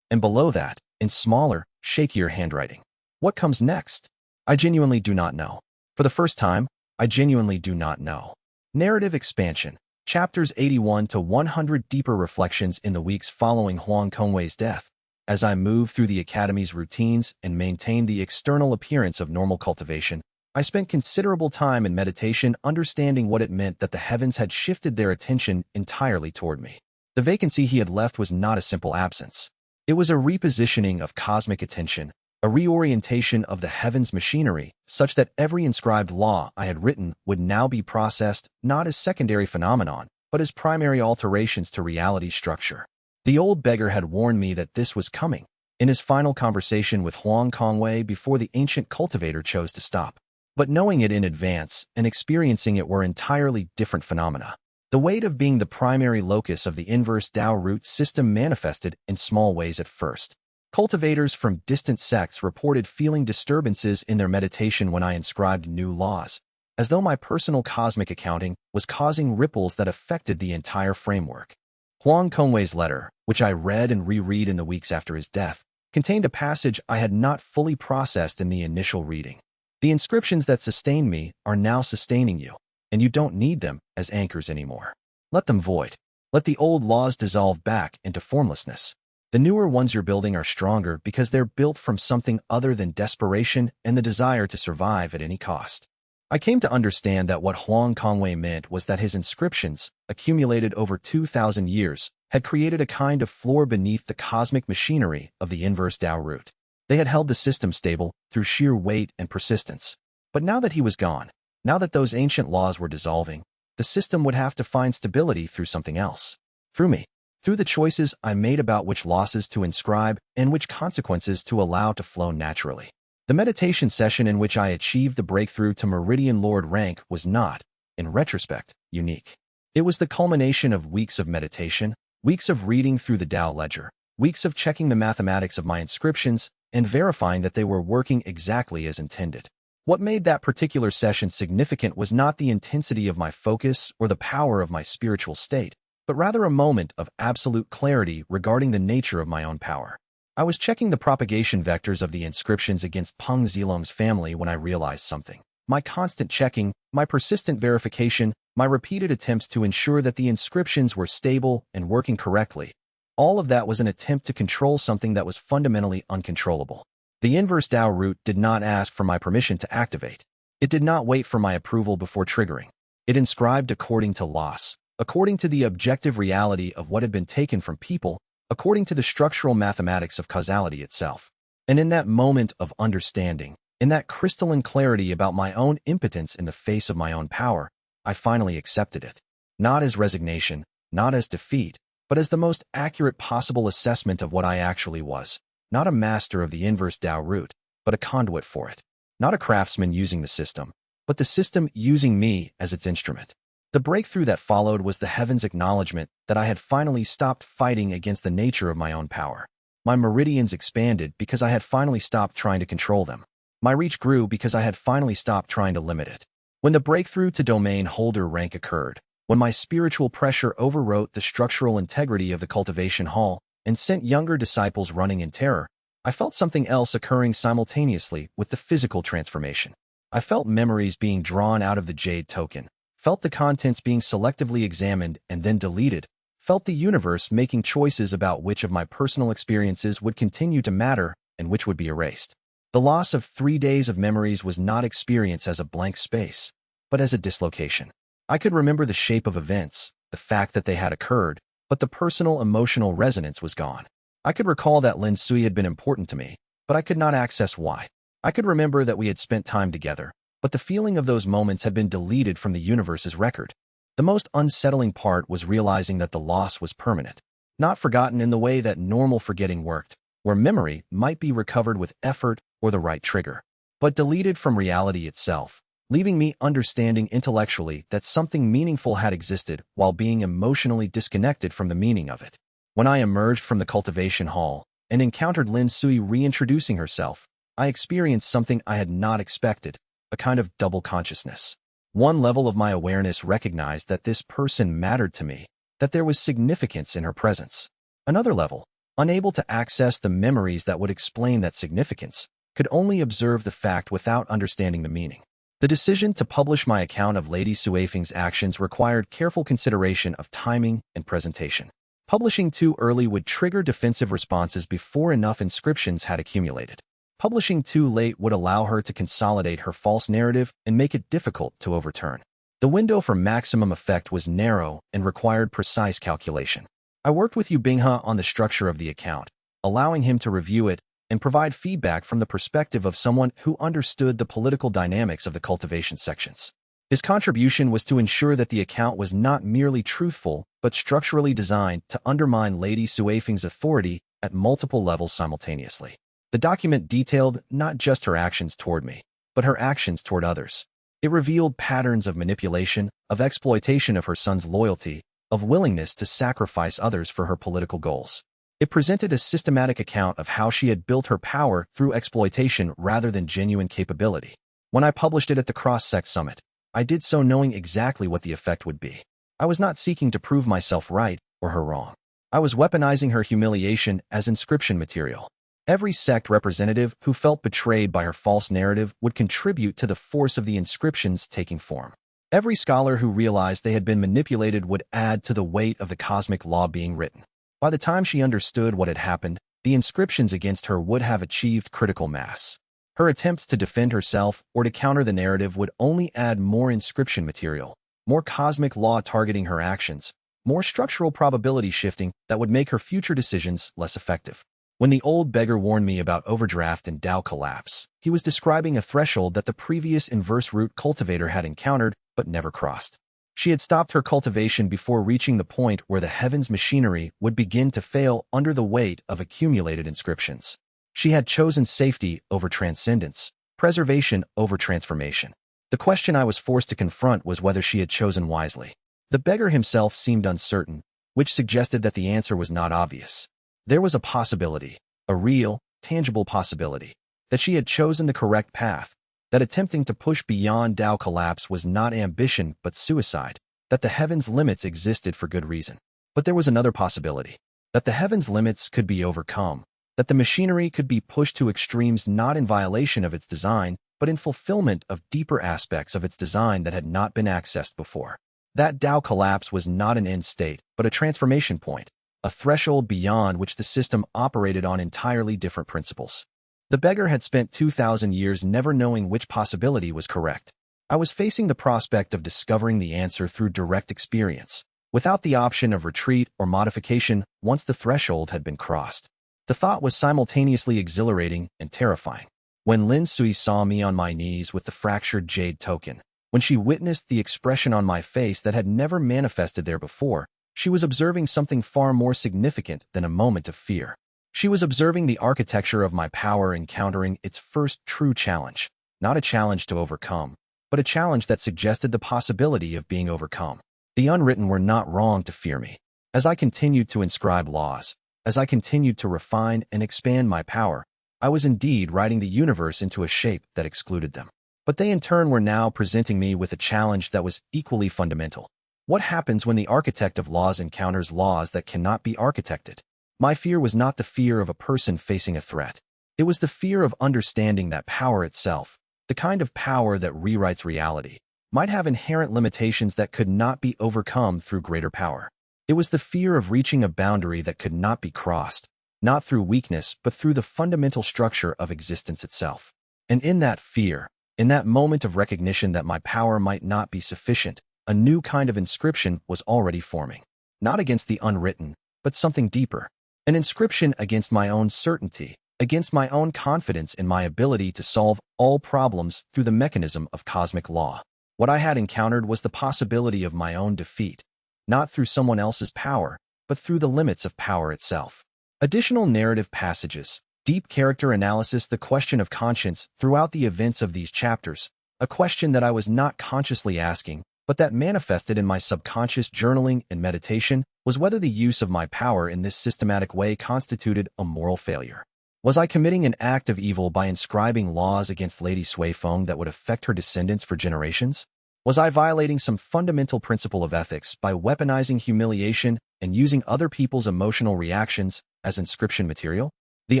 A: And below that, in smaller, shakier handwriting. What comes next? I genuinely do not know. For the first time, I genuinely do not know. Narrative expansion. Chapters 81 to 100 deeper reflections in the weeks following Huang Kongwei's death. As I moved through the Academy's routines and maintained the external appearance of normal cultivation, I spent considerable time in meditation understanding what it meant that the heavens had shifted their attention entirely toward me. The vacancy he had left was not a simple absence. It was a repositioning of cosmic attention, a reorientation of the heavens' machinery, such that every inscribed law I had written would now be processed not as secondary phenomenon, but as primary alterations to reality's structure. The old beggar had warned me that this was coming, in his final conversation with Huang Kongwei before the ancient cultivator chose to stop. But knowing it in advance and experiencing it were entirely different phenomena. The weight of being the primary locus of the Inverse Dao Root system manifested in small ways at first. Cultivators from distant sects reported feeling disturbances in their meditation when I inscribed new laws, as though my personal cosmic accounting was causing ripples that affected the entire framework. Huang Kongwei's letter, which I read and reread in the weeks after his death, contained a passage I had not fully processed in the initial reading. The inscriptions that sustain me are now sustaining you, and you don't need them as anchors anymore. Let them void. Let the old laws dissolve back into formlessness. The newer ones you're building are stronger because they're built from something other than desperation and the desire to survive at any cost. I came to understand that what Huang Kongwei meant was that his inscriptions, accumulated over 2,000 years, had created a kind of floor beneath the cosmic machinery of the Inverse Dao Root. They had held the system stable through sheer weight and persistence. But now that he was gone, now that those ancient laws were dissolving, the system would have to find stability through something else. Through me. Through the choices I made about which losses to inscribe and which consequences to allow to flow naturally. The meditation session in which I achieved the breakthrough to Meridian Lord rank was not, in retrospect, unique. It was the culmination of weeks of meditation, weeks of reading through the Tao ledger, weeks of checking the mathematics of my inscriptions and verifying that they were working exactly as intended. What made that particular session significant was not the intensity of my focus or the power of my spiritual state, but rather a moment of absolute clarity regarding the nature of my own power. I was checking the propagation vectors of the inscriptions against Peng Zilong's family when I realized something. My constant checking, my persistent verification, my repeated attempts to ensure that the inscriptions were stable and working correctly, all of that was an attempt to control something that was fundamentally uncontrollable. The Inverse Dao Root did not ask for my permission to activate. It did not wait for my approval before triggering. It inscribed according to loss, according to the objective reality of what had been taken from people, according to the structural mathematics of causality itself. And in that moment of understanding, in that crystalline clarity about my own impotence in the face of my own power, I finally accepted it. Not as resignation, not as defeat, but as the most accurate possible assessment of what I actually was. Not a master of the inverse Dao Root, but a conduit for it. Not a craftsman using the system, but the system using me as its instrument. The breakthrough that followed was the heaven's acknowledgement that I had finally stopped fighting against the nature of my own power. My meridians expanded because I had finally stopped trying to control them. My reach grew because I had finally stopped trying to limit it. When the breakthrough to domain holder rank occurred, when my spiritual pressure overwrote the structural integrity of the cultivation hall and sent younger disciples running in terror, I felt something else occurring simultaneously with the physical transformation. I felt memories being drawn out of the jade token, felt the contents being selectively examined and then deleted, felt the universe making choices about which of my personal experiences would continue to matter and which would be erased. The loss of 3 days of memories was not experienced as a blank space, but as a dislocation. I could remember the shape of events, the fact that they had occurred, but the personal emotional resonance was gone. I could recall that Lin Sui had been important to me, but I could not access why. I could remember that we had spent time together, but the feeling of those moments had been deleted from the universe's record. The most unsettling part was realizing that the loss was permanent, not forgotten in the way that normal forgetting worked, where memory might be recovered with effort or the right trigger, but deleted from reality itself, leaving me understanding intellectually that something meaningful had existed while being emotionally disconnected from the meaning of it. When I emerged from the cultivation hall and encountered Lin Sui reintroducing herself, I experienced something I had not expected, a kind of double consciousness. One level of my awareness recognized that this person mattered to me, that there was significance in her presence. Another level, unable to access the memories that would explain that significance, could only observe the fact without understanding the meaning. The decision to publish my account of Lady Suifeng's actions required careful consideration of timing and presentation. Publishing too early would trigger defensive responses before enough inscriptions had accumulated. Publishing too late would allow her to consolidate her false narrative and make it difficult to overturn. The window for maximum effect was narrow and required precise calculation. I worked with Yu Binghe on the structure of the account, allowing him to review it and provide feedback from the perspective of someone who understood the political dynamics of the cultivation sections. His contribution was to ensure that the account was not merely truthful, but structurally designed to undermine Lady Suifeng's authority at multiple levels simultaneously. The document detailed not just her actions toward me, but her actions toward others. It revealed patterns of manipulation, of exploitation of her son's loyalty, of willingness to sacrifice others for her political goals. It presented a systematic account of how she had built her power through exploitation rather than genuine capability. When I published it at the Cross-Sect Summit, I did so knowing exactly what the effect would be. I was not seeking to prove myself right or her wrong. I was weaponizing her humiliation as inscription material. Every sect representative who felt betrayed by her false narrative would contribute to the force of the inscriptions taking form. Every scholar who realized they had been manipulated would add to the weight of the cosmic law being written. By the time she understood what had happened, the inscriptions against her would have achieved critical mass. Her attempts to defend herself or to counter the narrative would only add more inscription material, more cosmic law targeting her actions, more structural probability shifting that would make her future decisions less effective. When the old beggar warned me about overdraft and Dao collapse, he was describing a threshold that the previous inverse root cultivator had encountered but never crossed. She had stopped her cultivation before reaching the point where the heavens' machinery would begin to fail under the weight of accumulated inscriptions. She had chosen safety over transcendence, preservation over transformation. The question I was forced to confront was whether she had chosen wisely. The beggar himself seemed uncertain, which suggested that the answer was not obvious. There was a possibility, a real, tangible possibility, that she had chosen the correct path, that attempting to push beyond Dao collapse was not ambition but suicide, that the heavens' limits existed for good reason. But there was another possibility, that the heavens' limits could be overcome, that the machinery could be pushed to extremes not in violation of its design, but in fulfillment of deeper aspects of its design that had not been accessed before. That Dao collapse was not an end state, but a transformation point, a threshold beyond which the system operated on entirely different principles. The beggar had spent 2,000 years never knowing which possibility was correct. I was facing the prospect of discovering the answer through direct experience, without the option of retreat or modification once the threshold had been crossed. The thought was simultaneously exhilarating and terrifying. When Lin Sui saw me on my knees with the fractured jade token, when she witnessed the expression on my face that had never manifested there before, she was observing something far more significant than a moment of fear. She was observing the architecture of my power encountering its first true challenge, not a challenge to overcome, but a challenge that suggested the possibility of being overcome. The unwritten were not wrong to fear me. As I continued to inscribe laws, as I continued to refine and expand my power, I was indeed writing the universe into a shape that excluded them. But they in turn were now presenting me with a challenge that was equally fundamental. What happens when the architect of laws encounters laws that cannot be architected? My fear was not the fear of a person facing a threat. It was the fear of understanding that power itself, the kind of power that rewrites reality, might have inherent limitations that could not be overcome through greater power. It was the fear of reaching a boundary that could not be crossed, not through weakness but through the fundamental structure of existence itself. And in that fear, in that moment of recognition that my power might not be sufficient, a new kind of inscription was already forming. Not against the unwritten, but something deeper. An inscription against my own certainty, against my own confidence in my ability to solve all problems through the mechanism of cosmic law. What I had encountered was the possibility of my own defeat, not through someone else's power, but through the limits of power itself. Additional narrative passages, deep character analysis, the question of conscience throughout the events of these chapters, a question that I was not consciously asking, but that manifested in my subconscious journaling and meditation, was whether the use of my power in this systematic way constituted a moral failure. Was I committing an act of evil by inscribing laws against Lady Sui Feng that would affect her descendants for generations? Was I violating some fundamental principle of ethics by weaponizing humiliation and using other people's emotional reactions as inscription material? The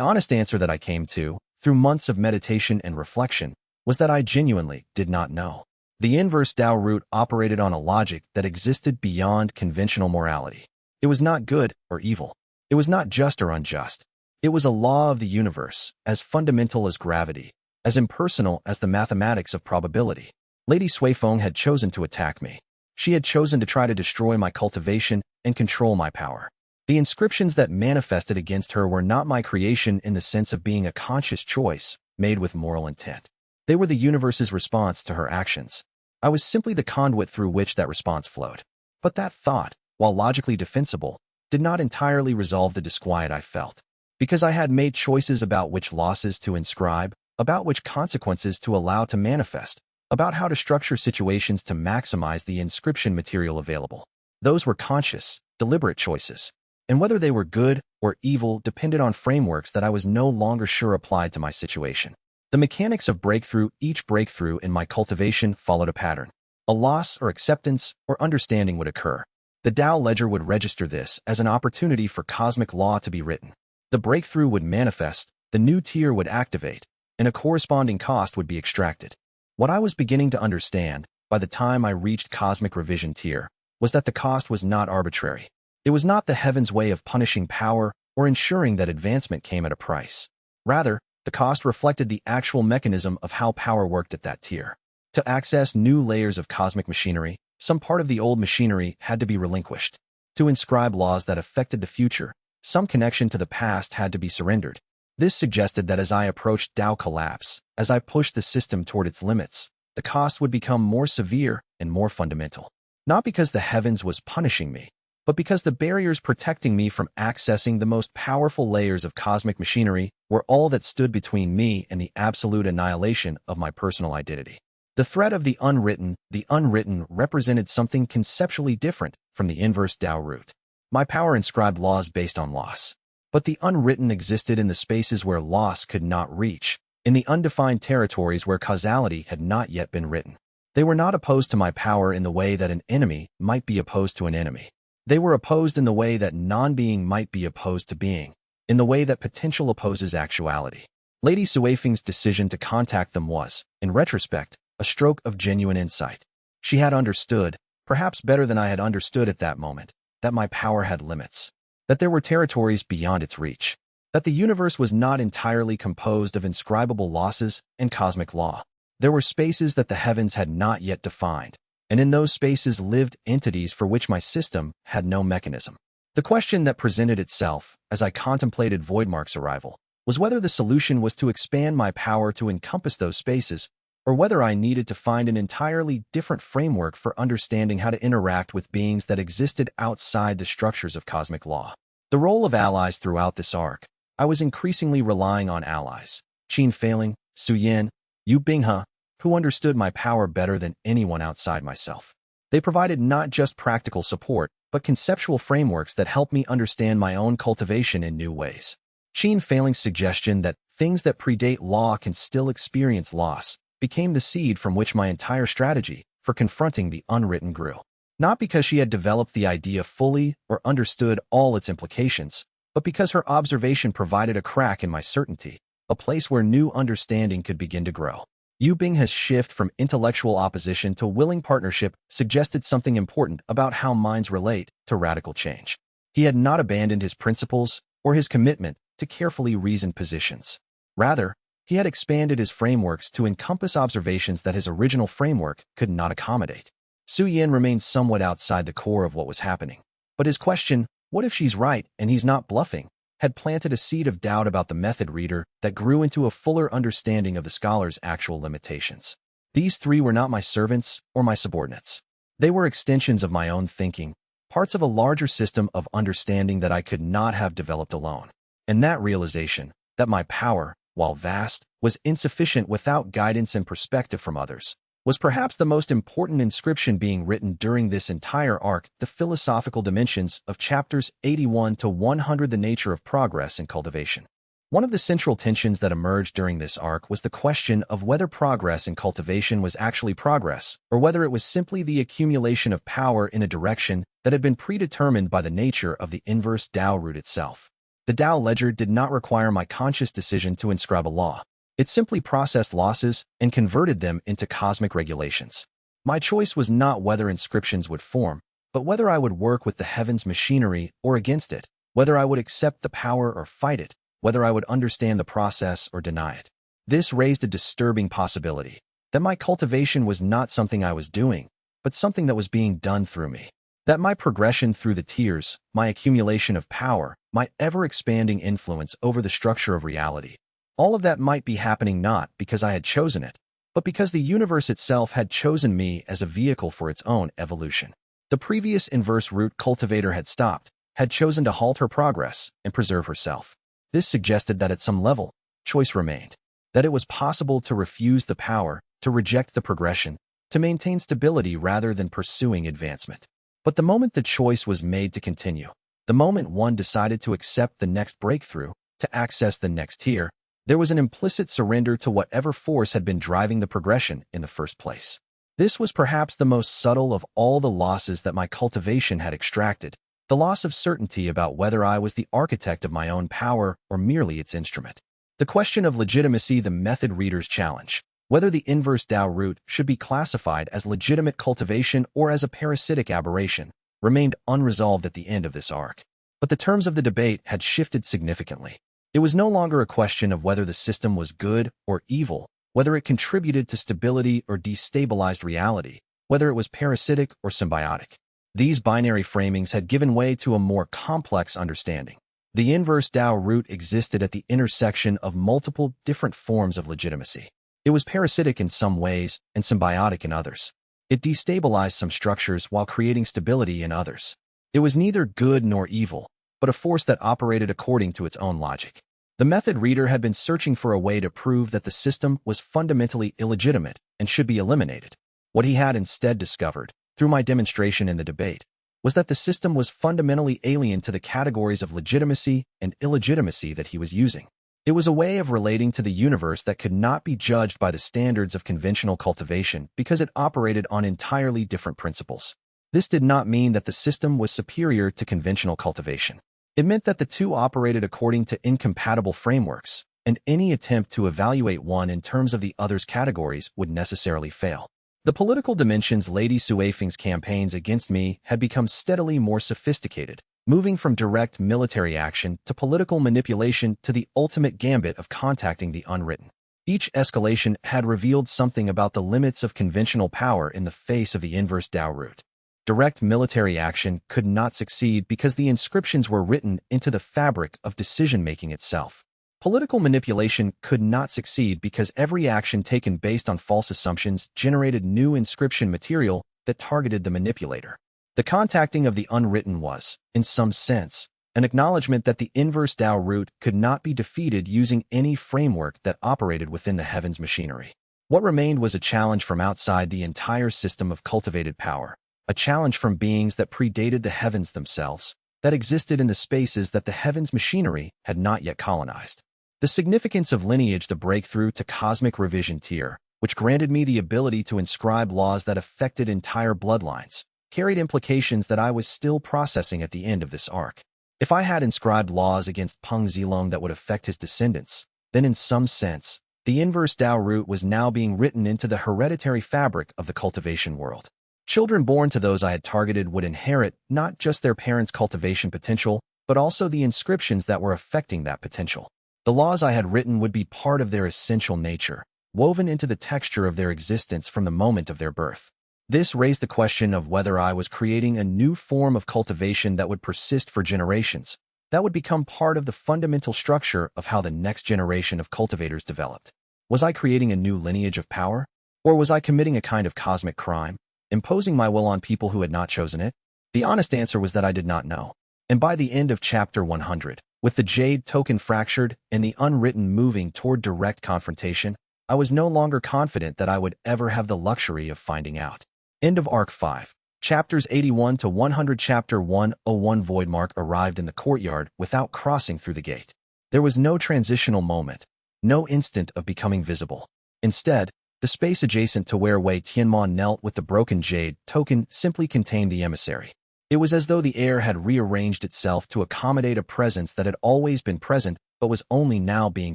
A: honest answer that I came to, through months of meditation and reflection, was that I genuinely did not know. The Inverse Dao Root operated on a logic that existed beyond conventional morality. It was not good or evil. It was not just or unjust. It was a law of the universe, as fundamental as gravity, as impersonal as the mathematics of probability. Lady Sui Feng had chosen to attack me. She had chosen to try to destroy my cultivation and control my power. The inscriptions that manifested against her were not my creation in the sense of being a conscious choice made with moral intent. They were the universe's response to her actions. I was simply the conduit through which that response flowed. But that thought, while logically defensible, did not entirely resolve the disquiet I felt. Because I had made choices about which losses to inscribe, about which consequences to allow to manifest, about how to structure situations to maximize the inscription material available. Those were conscious, deliberate choices. And whether they were good or evil depended on frameworks that I was no longer sure applied to my situation. The mechanics of breakthrough, each breakthrough in my cultivation followed a pattern. A loss or acceptance or understanding would occur. The Tao ledger would register this as an opportunity for cosmic law to be written. The breakthrough would manifest, the new tier would activate, and a corresponding cost would be extracted. What I was beginning to understand, by the time I reached cosmic revision tier, was that the cost was not arbitrary. It was not the heaven's way of punishing power or ensuring that advancement came at a price. Rather, the cost reflected the actual mechanism of how power worked at that tier. To access new layers of cosmic machinery, some part of the old machinery had to be relinquished. To inscribe laws that affected the future, some connection to the past had to be surrendered. This suggested that as I approached Tao collapse, as I pushed the system toward its limits, the cost would become more severe and more fundamental. Not because the heavens was punishing me, but because the barriers protecting me from accessing the most powerful layers of cosmic machinery were all that stood between me and the absolute annihilation of my personal identity. The threat of the unwritten represented something conceptually different from the Inverse Dao Root. My power inscribed laws based on loss. But the unwritten existed in the spaces where loss could not reach, in the undefined territories where causality had not yet been written. They were not opposed to my power in the way that an enemy might be opposed to an enemy. They were opposed in the way that non-being might be opposed to being, in the way that potential opposes actuality. Lady Sui Feng's decision to contact them was, in retrospect, a stroke of genuine insight. She had understood, perhaps better than I had understood at that moment, that my power had limits, that there were territories beyond its reach, that the universe was not entirely composed of inscribable losses and cosmic law. There were spaces that the heavens had not yet defined, and in those spaces lived entities for which my system had no mechanism. The question that presented itself as I contemplated Voidmark's arrival was whether the solution was to expand my power to encompass those spaces, or whether I needed to find an entirely different framework for understanding how to interact with beings that existed outside the structures of cosmic law. The role of allies throughout this arc, I was increasingly relying on allies, Qin Failing, Su Yin, Yu Binghe, who understood my power better than anyone outside myself. They provided not just practical support, but conceptual frameworks that helped me understand my own cultivation in new ways. Qin Failing's suggestion that things that predate law can still experience loss became the seed from which my entire strategy for confronting the unwritten grew. Not because she had developed the idea fully or understood all its implications, but because her observation provided a crack in my certainty, a place where new understanding could begin to grow. Yu Binghe's shift from intellectual opposition to willing partnership suggested something important about how minds relate to radical change. He had not abandoned his principles or his commitment to carefully reasoned positions. Rather, he had expanded his frameworks to encompass observations that his original framework could not accommodate. Su Yin remained somewhat outside the core of what was happening, but his question, "What if she's right and he's not bluffing?" had planted a seed of doubt about the method reader that grew into a fuller understanding of the scholar's actual limitations. These three were not my servants or my subordinates. They were extensions of my own thinking, parts of a larger system of understanding that I could not have developed alone. And that realization, that my power, while vast, was insufficient without guidance and perspective from others, was perhaps the most important inscription being written during this entire arc, the philosophical dimensions of chapters 81 to 100, the nature of progress and cultivation. One of the central tensions that emerged during this arc was the question of whether progress and cultivation was actually progress, or whether it was simply the accumulation of power in a direction that had been predetermined by the nature of the Inverse Dao Root itself. The Dao ledger did not require my conscious decision to inscribe a law. It simply processed losses and converted them into cosmic regulations. My choice was not whether inscriptions would form, but whether I would work with the heavens' machinery or against it, whether I would accept the power or fight it, whether I would understand the process or deny it. This raised a disturbing possibility, that my cultivation was not something I was doing, but something that was being done through me. That my progression through the tiers, my accumulation of power, my ever-expanding influence over the structure of reality, all of that might be happening not because I had chosen it, but because the universe itself had chosen me as a vehicle for its own evolution. The previous inverse root cultivator had stopped, had chosen to halt her progress and preserve herself. This suggested that at some level, choice remained, that it was possible to refuse the power, to reject the progression, to maintain stability rather than pursuing advancement. But the moment the choice was made to continue, the moment one decided to accept the next breakthrough, to access the next tier, there was an implicit surrender to whatever force had been driving the progression in the first place. This was perhaps the most subtle of all the losses that my cultivation had extracted, the loss of certainty about whether I was the architect of my own power or merely its instrument. The question of legitimacy, the method reader's challenge, whether the Inverse Dao Root should be classified as legitimate cultivation or as a parasitic aberration, remained unresolved at the end of this arc. But the terms of the debate had shifted significantly. It was no longer a question of whether the system was good or evil, whether it contributed to stability or destabilized reality, whether it was parasitic or symbiotic. These binary framings had given way to a more complex understanding. The Inverse Dao Root existed at the intersection of multiple different forms of legitimacy. It was parasitic in some ways and symbiotic in others. It destabilized some structures while creating stability in others. It was neither good nor evil, but a force that operated according to its own logic. The method reader had been searching for a way to prove that the system was fundamentally illegitimate and should be eliminated. What he had instead discovered, through my demonstration in the debate, was that the system was fundamentally alien to the categories of legitimacy and illegitimacy that he was using. It was a way of relating to the universe that could not be judged by the standards of conventional cultivation because it operated on entirely different principles. This did not mean that the system was superior to conventional cultivation. It meant that the two operated according to incompatible frameworks, and any attempt to evaluate one in terms of the other's categories would necessarily fail. The political dimensions Lady Suifeng's campaigns against me had become steadily more sophisticated, moving from direct military action to political manipulation to the ultimate gambit of contacting the unwritten. Each escalation had revealed something about the limits of conventional power in the face of the inverse Dao Root. Direct military action could not succeed because the inscriptions were written into the fabric of decision-making itself. Political manipulation could not succeed because every action taken based on false assumptions generated new inscription material that targeted the manipulator. The contacting of the unwritten was, in some sense, an acknowledgement that the inverse Dao Root could not be defeated using any framework that operated within the heavens machinery. What remained was a challenge from outside the entire system of cultivated power, a challenge from beings that predated the heavens themselves, that existed in the spaces that the heavens machinery had not yet colonized. The significance of lineage, the breakthrough to cosmic revision tier, which granted me the ability to inscribe laws that affected entire bloodlines, carried implications that I was still processing at the end of this arc. If I had inscribed laws against Peng Zilong that would affect his descendants, then in some sense, the inverse Dao Root was now being written into the hereditary fabric of the cultivation world. Children born to those I had targeted would inherit not just their parents' cultivation potential, but also the inscriptions that were affecting that potential. The laws I had written would be part of their essential nature, woven into the texture of their existence from the moment of their birth. This raised the question of whether I was creating a new form of cultivation that would persist for generations, that would become part of the fundamental structure of how the next generation of cultivators developed. Was I creating a new lineage of power? Or was I committing a kind of cosmic crime, imposing my will on people who had not chosen it? The honest answer was that I did not know. And by the end of chapter 100, with the Jade token fractured and the unwritten moving toward direct confrontation, I was no longer confident that I would ever have the luxury of finding out. End of Arc 5. Chapters 81 to 100. Chapter 101. Voidmark arrived in the courtyard without crossing through the gate. There was no transitional moment, no instant of becoming visible. Instead, the space adjacent to where Wei Tianmo knelt with the broken Jade token simply contained the emissary. It was as though the air had rearranged itself to accommodate a presence that had always been present but was only now being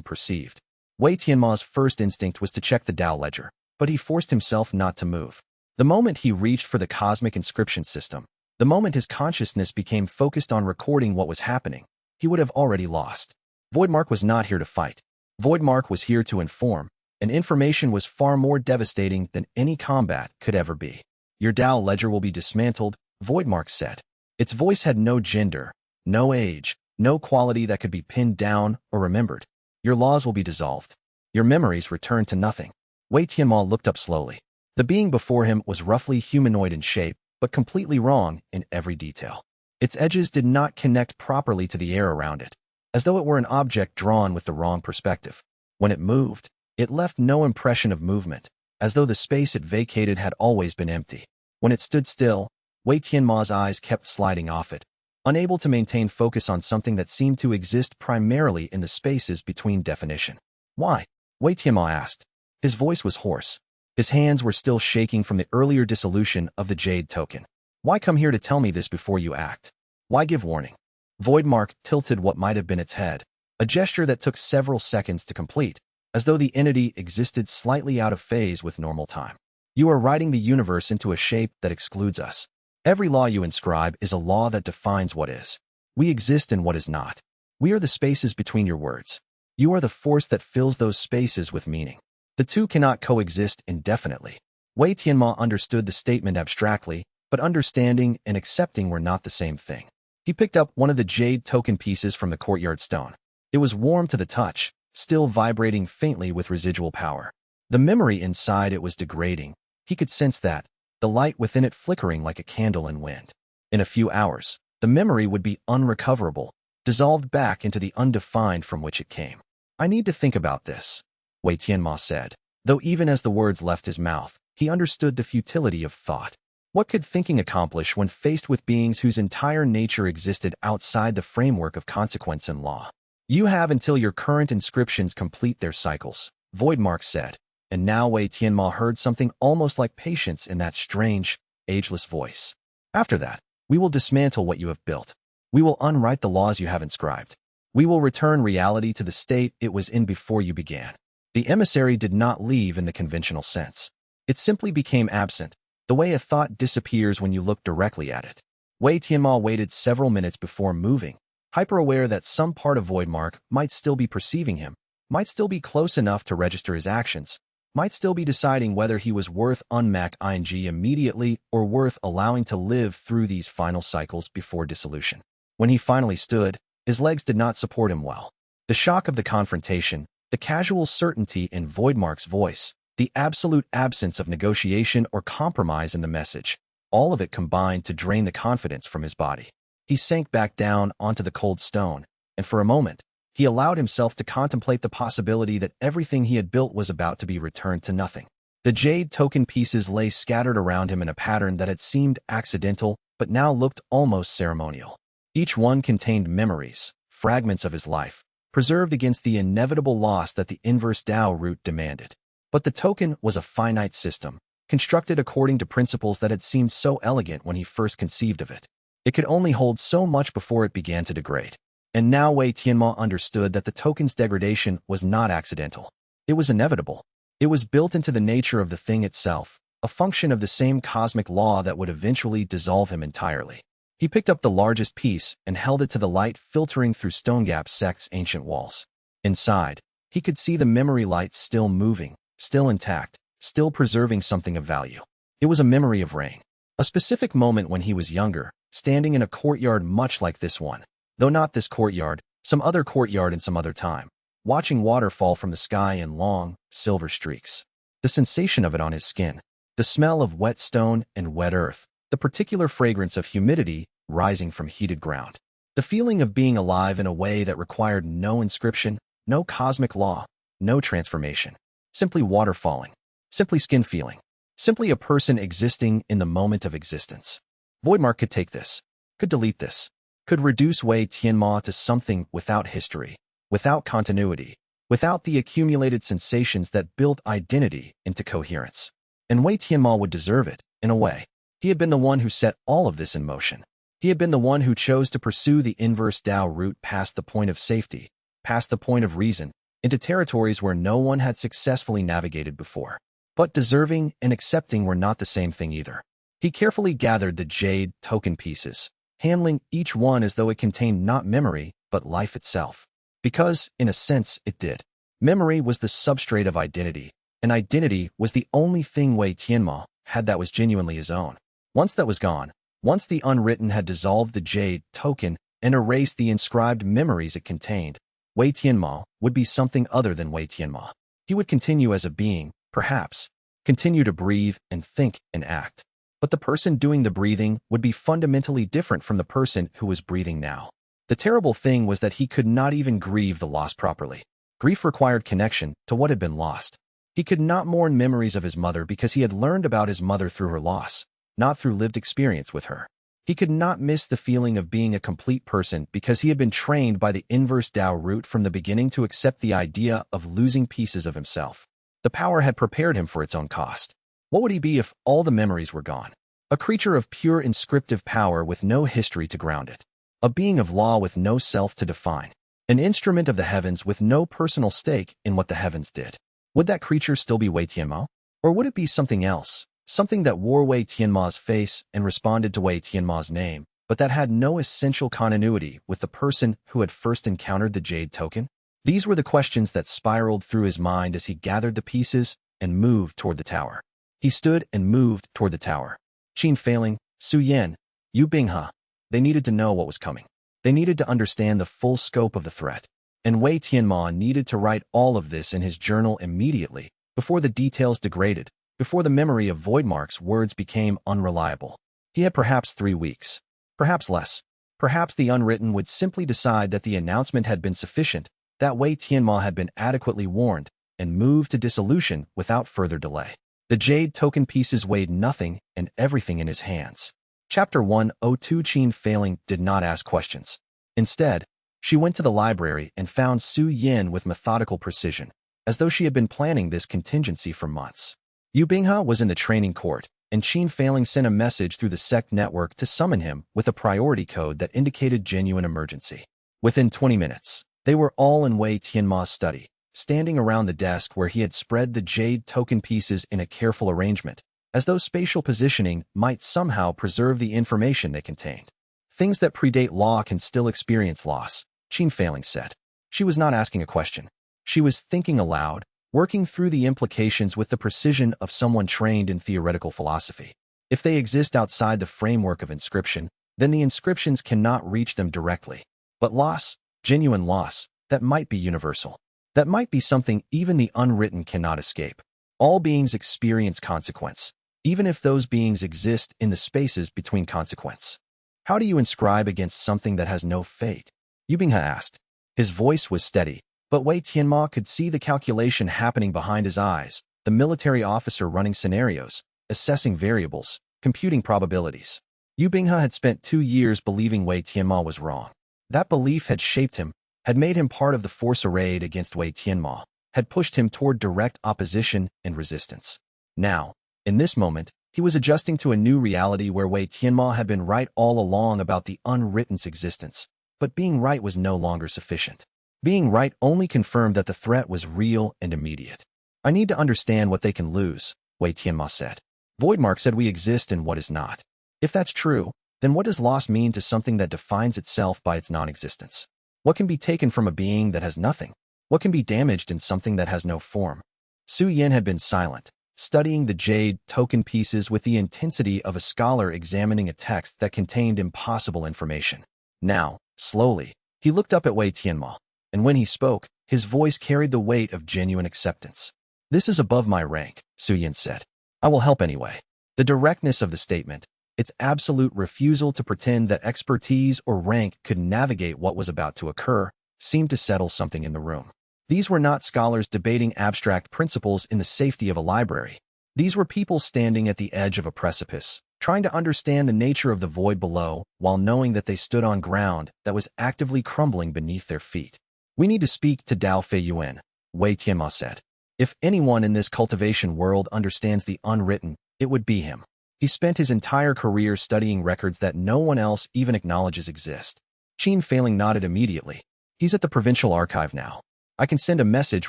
A: perceived. Wei Tianmo's first instinct was to check the Dao ledger, but he forced himself not to move. The moment he reached for the cosmic inscription system, the moment his consciousness became focused on recording what was happening, he would have already lost. Voidmark was not here to fight. Voidmark was here to inform, and information was far more devastating than any combat could ever be. Your Dao ledger will be dismantled, Voidmark said. Its voice had no gender, no age, no quality that could be pinned down or remembered. Your laws will be dissolved. Your memories return to nothing. Wei Tianmo looked up slowly. The being before him was roughly humanoid in shape, but completely wrong in every detail. Its edges did not connect properly to the air around it, as though it were an object drawn with the wrong perspective. When it moved, it left no impression of movement, as though the space it vacated had always been empty. When it stood still, Wei Tianmo's eyes kept sliding off it, unable to maintain focus on something that seemed to exist primarily in the spaces between definition. Why? Wei Tianmo asked. His voice was hoarse. His hands were still shaking from the earlier dissolution of the Jade token. Why come here to tell me this before you act? Why give warning? Voidmark tilted what might have been its head, a gesture that took several seconds to complete, as though the entity existed slightly out of phase with normal time. You are writing the universe into a shape that excludes us. Every law you inscribe is a law that defines what is. We exist in what is not. We are the spaces between your words. You are the force that fills those spaces with meaning. The two cannot coexist indefinitely. Wei Tianmo understood the statement abstractly, but understanding and accepting were not the same thing. He picked up one of the Jade token pieces from the courtyard stone. It was warm to the touch, still vibrating faintly with residual power. The memory inside it was degrading. He could sense that, the light within it flickering like a candle in wind. In a few hours, the memory would be unrecoverable, dissolved back into the undefined from which it came. I need to think about this, Wei Tianmo said, though even as the words left his mouth, he understood the futility of thought. What could thinking accomplish when faced with beings whose entire nature existed outside the framework of consequence and law? You have until your current inscriptions complete their cycles, Voidmark said, and now Wei Tianmo heard something almost like patience in that strange, ageless voice. After that, we will dismantle what you have built. We will unwrite the laws you have inscribed. We will return reality to the state it was in before you began. The emissary did not leave in the conventional sense. It simply became absent, the way a thought disappears when you look directly at it. Wei Tianmo waited several minutes before moving, hyper-aware that some part of Voidmark might still be perceiving him, might still be close enough to register his actions, might still be deciding whether he was worth unmac ing immediately or worth allowing to live through these final cycles before dissolution. When he finally stood, his legs did not support him well. The shock of the confrontation, the casual certainty in Voidmark's voice, the absolute absence of negotiation or compromise in the message, all of it combined to drain the confidence from his body. He sank back down onto the cold stone, and for a moment, he allowed himself to contemplate the possibility that everything he had built was about to be returned to nothing. The jade token pieces lay scattered around him in a pattern that had seemed accidental but now looked almost ceremonial. Each one contained memories, fragments of his life, preserved against the inevitable loss that the Inverse Dao Root demanded. But the token was a finite system, constructed according to principles that had seemed so elegant when he first conceived of it. It could only hold so much before it began to degrade. And now Wei Tianmo understood that the token's degradation was not accidental. It was inevitable. It was built into the nature of the thing itself, a function of the same cosmic law that would eventually dissolve him entirely. He picked up the largest piece and held it to the light filtering through Stonegap Sect's ancient walls. Inside, he could see the memory light still moving, still intact, still preserving something of value. It was a memory of rain. A specific moment when he was younger, standing in a courtyard much like this one. Though not this courtyard, some other courtyard in some other time, watching water fall from the sky in long, silver streaks. The sensation of it on his skin, the smell of wet stone and wet earth, the particular fragrance of humidity rising from heated ground. The feeling of being alive in a way that required no inscription, no cosmic law, no transformation. Simply water falling, simply skin feeling, simply a person existing in the moment of existence. Voidmark could take this, could delete this, could reduce Wei Tianmo to something without history, without continuity, without the accumulated sensations that built identity into coherence. And Wei Tianmo would deserve it, in a way. He had been the one who set all of this in motion. He had been the one who chose to pursue the Inverse Dao Root past the point of safety, past the point of reason, into territories where no one had successfully navigated before. But deserving and accepting were not the same thing either. He carefully gathered the jade token pieces, handling each one as though it contained not memory, but life itself. Because, in a sense, it did. Memory was the substrate of identity, and identity was the only thing Wei Tianmo had that was genuinely his own. Once that was gone, once the unwritten had dissolved the jade token and erased the inscribed memories it contained, Wei Tianmo would be something other than Wei Tianmo. He would continue as a being, perhaps, continue to breathe and think and act. But the person doing the breathing would be fundamentally different from the person who was breathing now. The terrible thing was that he could not even grieve the loss properly. Grief required connection to what had been lost. He could not mourn memories of his mother because he had learned about his mother through her loss, not through lived experience with her. He could not miss the feeling of being a complete person because he had been trained by the Inverse Dao Root from the beginning to accept the idea of losing pieces of himself. The power had prepared him for its own cost. What would he be if all the memories were gone? A creature of pure inscriptive power with no history to ground it. A being of law with no self to define. An instrument of the heavens with no personal stake in what the heavens did. Would that creature still be Wei Tianmo? Or would it be something else? Something that wore Wei Tianmo's face and responded to Wei Tianmo's name, but that had no essential continuity with the person who had first encountered the jade token? These were the questions that spiraled through his mind as he gathered the pieces and moved toward the tower. He stood and moved toward the tower. Qin Feiling, Su Yan, Yu Binghe. They needed to know what was coming. They needed to understand the full scope of the threat. And Wei Tianmo needed to write all of this in his journal immediately, before the details degraded, before the memory of Voidmark's words became unreliable. He had perhaps 3 weeks. Perhaps less. Perhaps the unwritten would simply decide that the announcement had been sufficient, that Wei Tianmo had been adequately warned, and move to dissolution without further delay. The jade token pieces weighed nothing and everything in his hands. Chapter 102. Qin Feiling did not ask questions. Instead, she went to the library and found Su Yan with methodical precision, as though she had been planning this contingency for months. Yu Binghe was in the training court, and Qin Feiling sent a message through the sect network to summon him with a priority code that indicated genuine emergency. Within 20 minutes, they were all in Wei Tianmo's study, standing around the desk where he had spread the jade token pieces in a careful arrangement, as though spatial positioning might somehow preserve the information they contained. Things that predate law can still experience loss, Qin Failing said. She was not asking a question. She was thinking aloud, working through the implications with the precision of someone trained in theoretical philosophy. If they exist outside the framework of inscription, then the inscriptions cannot reach them directly. But loss, genuine loss, that might be universal. That might be something even the unwritten cannot escape. All beings experience consequence, even if those beings exist in the spaces between consequence. How do you inscribe against something that has no fate? Yu Binghe asked. His voice was steady, but Wei Tianmo could see the calculation happening behind his eyes, the military officer running scenarios, assessing variables, computing probabilities. Yu Binghe had spent 2 years believing Wei Tianmo was wrong. That belief had shaped him, had made him part of the force arrayed against Wei Tianmo, had pushed him toward direct opposition and resistance. Now, in this moment, he was adjusting to a new reality where Wei Tianmo had been right all along about the unwritten's existence, but being right was no longer sufficient. Being right only confirmed that the threat was real and immediate. I need to understand what they can lose, Wei Tianmo said. Voidmark said we exist in what is not. If that's true, then what does loss mean to something that defines itself by its non-existence? What can be taken from a being that has nothing? What can be damaged in something that has no form? Su Yin had been silent, studying the jade token pieces with the intensity of a scholar examining a text that contained impossible information. Now, slowly, he looked up at Wei Tianmo, and when he spoke, his voice carried the weight of genuine acceptance. This is above my rank, Su Yin said. I will help anyway. The directness of the statement, its absolute refusal to pretend that expertise or rank could navigate what was about to occur, seemed to settle something in the room. These were not scholars debating abstract principles in the safety of a library. These were people standing at the edge of a precipice, trying to understand the nature of the void below while knowing that they stood on ground that was actively crumbling beneath their feet. We need to speak to Dao Feiyuan, Wei Tianmo said. If anyone in this cultivation world understands the unwritten, it would be him. He spent his entire career studying records that no one else even acknowledges exist. Qin Failing nodded immediately. He's at the provincial archive now. I can send a message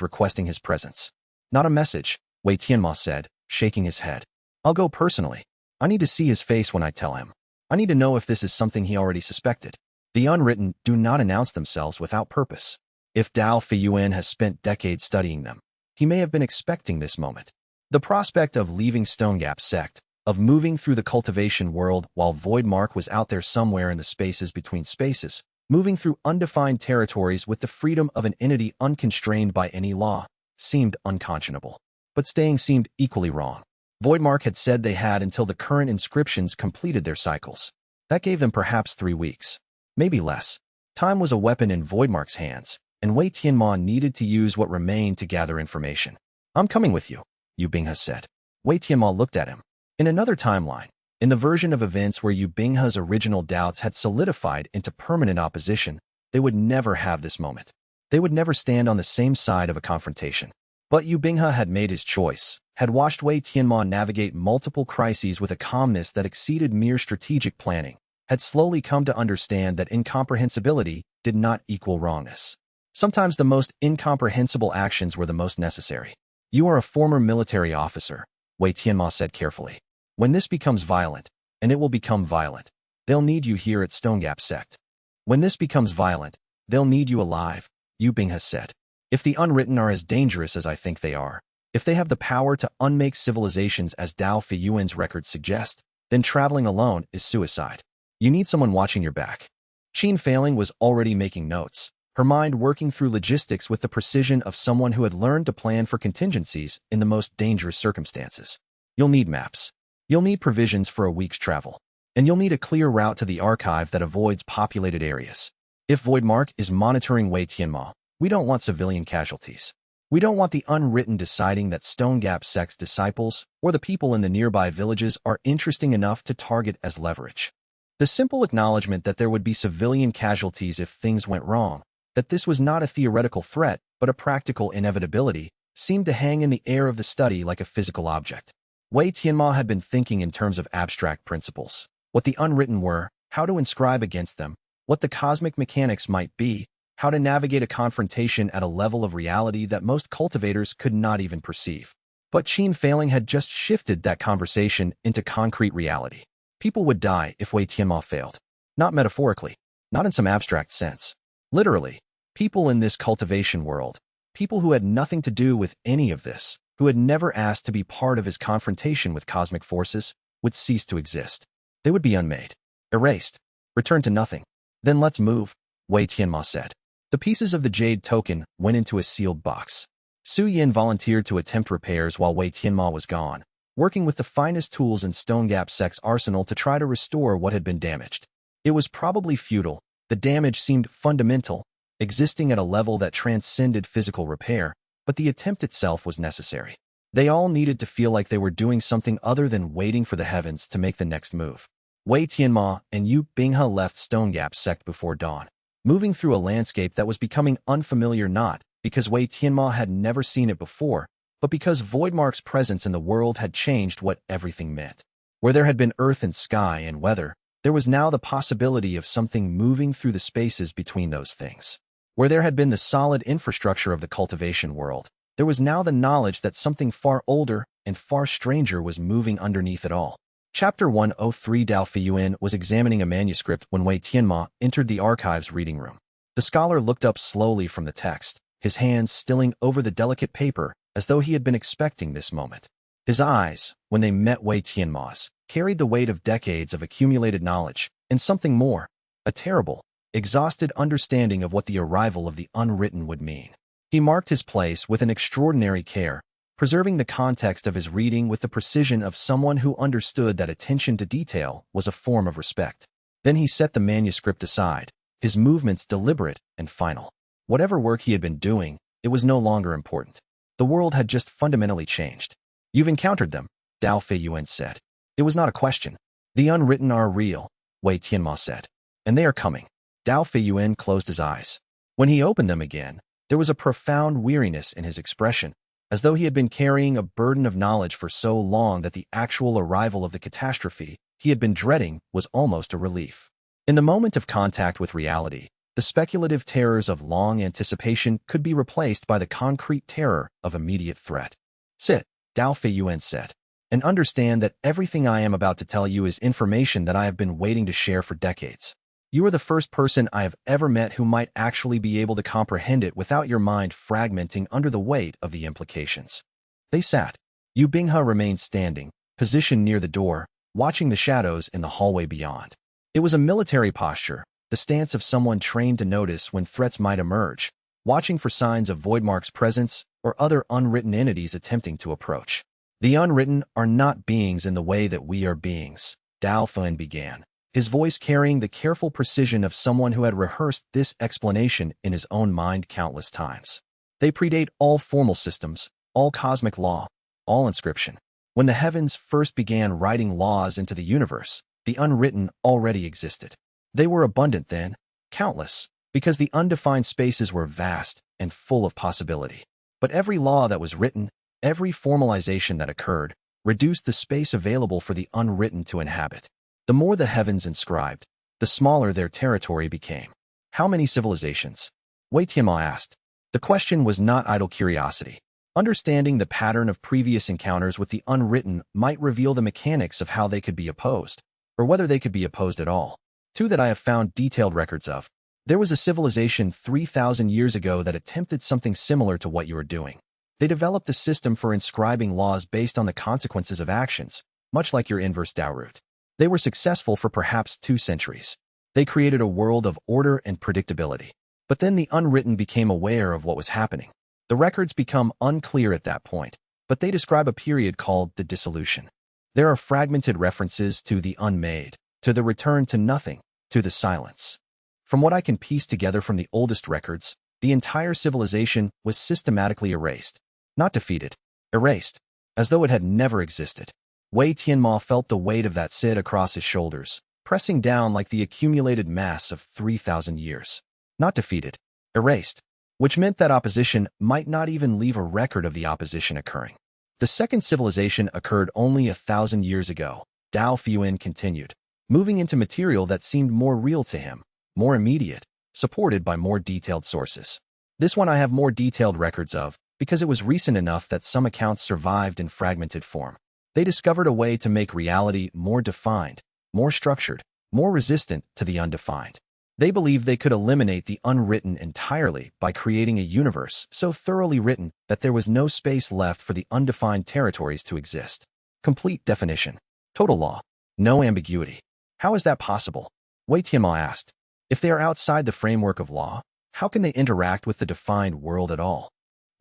A: requesting his presence. Not a message, Wei Tianmo said, shaking his head. I'll go personally. I need to see his face when I tell him. I need to know if this is something he already suspected. The unwritten do not announce themselves without purpose. If Dao Feiyuan has spent decades studying them, he may have been expecting this moment. The prospect of leaving Stonegap sect, of moving through the cultivation world while Voidmark was out there somewhere in the spaces between spaces, moving through undefined territories with the freedom of an entity unconstrained by any law, seemed unconscionable. But staying seemed equally wrong. Voidmark had said they had until the current inscriptions completed their cycles. That gave them perhaps 3 weeks. Maybe less. Time was a weapon in Voidmark's hands, and Wei Tianmo needed to use what remained to gather information. I'm coming with you, Yu Binghe said. Wei Tianmo looked at him. In another timeline, in the version of events where Yu Binghe's original doubts had solidified into permanent opposition, they would never have this moment. They would never stand on the same side of a confrontation. But Yu Binghe had made his choice, had watched Wei Tianmo navigate multiple crises with a calmness that exceeded mere strategic planning, had slowly come to understand that incomprehensibility did not equal wrongness. Sometimes the most incomprehensible actions were the most necessary. You are a former military officer, Wei Tianmo said carefully. When this becomes violent, and it will become violent, they'll need you here at Stonegap sect. When this becomes violent, they'll need you alive, Yu Binghe said. If the unwritten are as dangerous as I think they are, if they have the power to unmake civilizations as Dao Feiyuan's records suggest, then traveling alone is suicide. You need someone watching your back. Qin Failing was already making notes, her mind working through logistics with the precision of someone who had learned to plan for contingencies in the most dangerous circumstances. You'll need maps. You'll need provisions for a week's travel. And you'll need a clear route to the archive that avoids populated areas. If Voidmark is monitoring Wei Tianmo, we don't want civilian casualties. We don't want the unwritten deciding that Stonegap sect's disciples or the people in the nearby villages are interesting enough to target as leverage. The simple acknowledgement that there would be civilian casualties if things went wrong, that this was not a theoretical threat but a practical inevitability, seemed to hang in the air of the study like a physical object. Wei Tianmo had been thinking in terms of abstract principles, what the unwritten were, how to inscribe against them, what the cosmic mechanics might be, how to navigate a confrontation at a level of reality that most cultivators could not even perceive. But Qin failing had just shifted that conversation into concrete reality. People would die if Wei Tianmo failed. Not metaphorically, not in some abstract sense. Literally, people in this cultivation world, people who had nothing to do with any of this, who had never asked to be part of his confrontation with cosmic forces, would cease to exist. They would be unmade, erased, returned to nothing. Then let's move, Wei Tianmo said. The pieces of the jade token went into a sealed box. Su Yin volunteered to attempt repairs while Wei Tianmo was gone, working with the finest tools in Stone Gap Sect's arsenal to try to restore what had been damaged. It was probably futile. The damage seemed fundamental, existing at a level that transcended physical repair, but the attempt itself was necessary. They all needed to feel like they were doing something other than waiting for the heavens to make the next move. Wei Tianmo and Yu Binghe left Stone Gap Sect before dawn, moving through a landscape that was becoming unfamiliar not because Wei Tianmo had never seen it before, but because Voidmark's presence in the world had changed what everything meant. Where there had been earth and sky and weather, there was now the possibility of something moving through the spaces between those things. Where there had been the solid infrastructure of the cultivation world, there was now the knowledge that something far older and far stranger was moving underneath it all. Chapter 103. Dao Feiyuan was examining a manuscript when Wei Tianmo entered the archives reading room. The scholar looked up slowly from the text, his hands stilling over the delicate paper as though he had been expecting this moment. His eyes, when they met Wei Tianmo's, carried the weight of decades of accumulated knowledge, and something more, a terrible, exhausted understanding of what the arrival of the unwritten would mean. He marked his place with an extraordinary care, preserving the context of his reading with the precision of someone who understood that attention to detail was a form of respect. Then he set the manuscript aside, his movements deliberate and final. Whatever work he had been doing, it was no longer important. The world had just fundamentally changed. You've encountered them, Dao Feiyuan said. It was not a question. The unwritten are real, Wei Tianmo said. And they are coming. Dao Feiyuan closed his eyes. When he opened them again, there was a profound weariness in his expression, as though he had been carrying a burden of knowledge for so long that the actual arrival of the catastrophe he had been dreading was almost a relief. In the moment of contact with reality, the speculative terrors of long anticipation could be replaced by the concrete terror of immediate threat. Sit, Dao Feiyuan said, and understand that everything I am about to tell you is information that I have been waiting to share for decades. You are the first person I have ever met who might actually be able to comprehend it without your mind fragmenting under the weight of the implications. They sat. Yu Binghe remained standing, positioned near the door, watching the shadows in the hallway beyond. It was a military posture, the stance of someone trained to notice when threats might emerge, watching for signs of Voidmark's presence or other unwritten entities attempting to approach. The unwritten are not beings in the way that we are beings, Dao Feiyuan began, his voice carrying the careful precision of someone who had rehearsed this explanation in his own mind countless times. They predate all formal systems, all cosmic law, all inscription. When the heavens first began writing laws into the universe, the unwritten already existed. They were abundant then, countless, because the undefined spaces were vast and full of possibility. But every law that was written, every formalization that occurred, reduced the space available for the unwritten to inhabit. The more the heavens inscribed, the smaller their territory became. How many civilizations? Wei Tianmo asked. The question was not idle curiosity. Understanding the pattern of previous encounters with the unwritten might reveal the mechanics of how they could be opposed, or whether they could be opposed at all. Two that I have found detailed records of. There was a civilization 3,000 years ago that attempted something similar to what you are doing. They developed a system for inscribing laws based on the consequences of actions, much like your Inverse Dao Root. They were successful for perhaps 2 centuries. They created a world of order and predictability. But then the unwritten became aware of what was happening. The records become unclear at that point, but they describe a period called the dissolution. There are fragmented references to the unmade, to the return to nothing, to the silence. From what I can piece together from the oldest records, the entire civilization was systematically erased. Not defeated, erased, as though it had never existed. Wei Tianmo felt the weight of that sit across his shoulders, pressing down like the accumulated mass of 3,000 years. Not defeated, erased, which meant that opposition might not even leave a record of the opposition occurring. The second civilization occurred only 1,000 years ago, Dao Feiyuan continued, moving into material that seemed more real to him, more immediate, supported by more detailed sources. This one I have more detailed records of, because it was recent enough that some accounts survived in fragmented form. They discovered a way to make reality more defined, more structured, more resistant to the undefined. They believed they could eliminate the unwritten entirely by creating a universe so thoroughly written that there was no space left for the undefined territories to exist. Complete definition. Total law. No ambiguity. How is that possible? Wei Tianmo asked. If they are outside the framework of law, how can they interact with the defined world at all?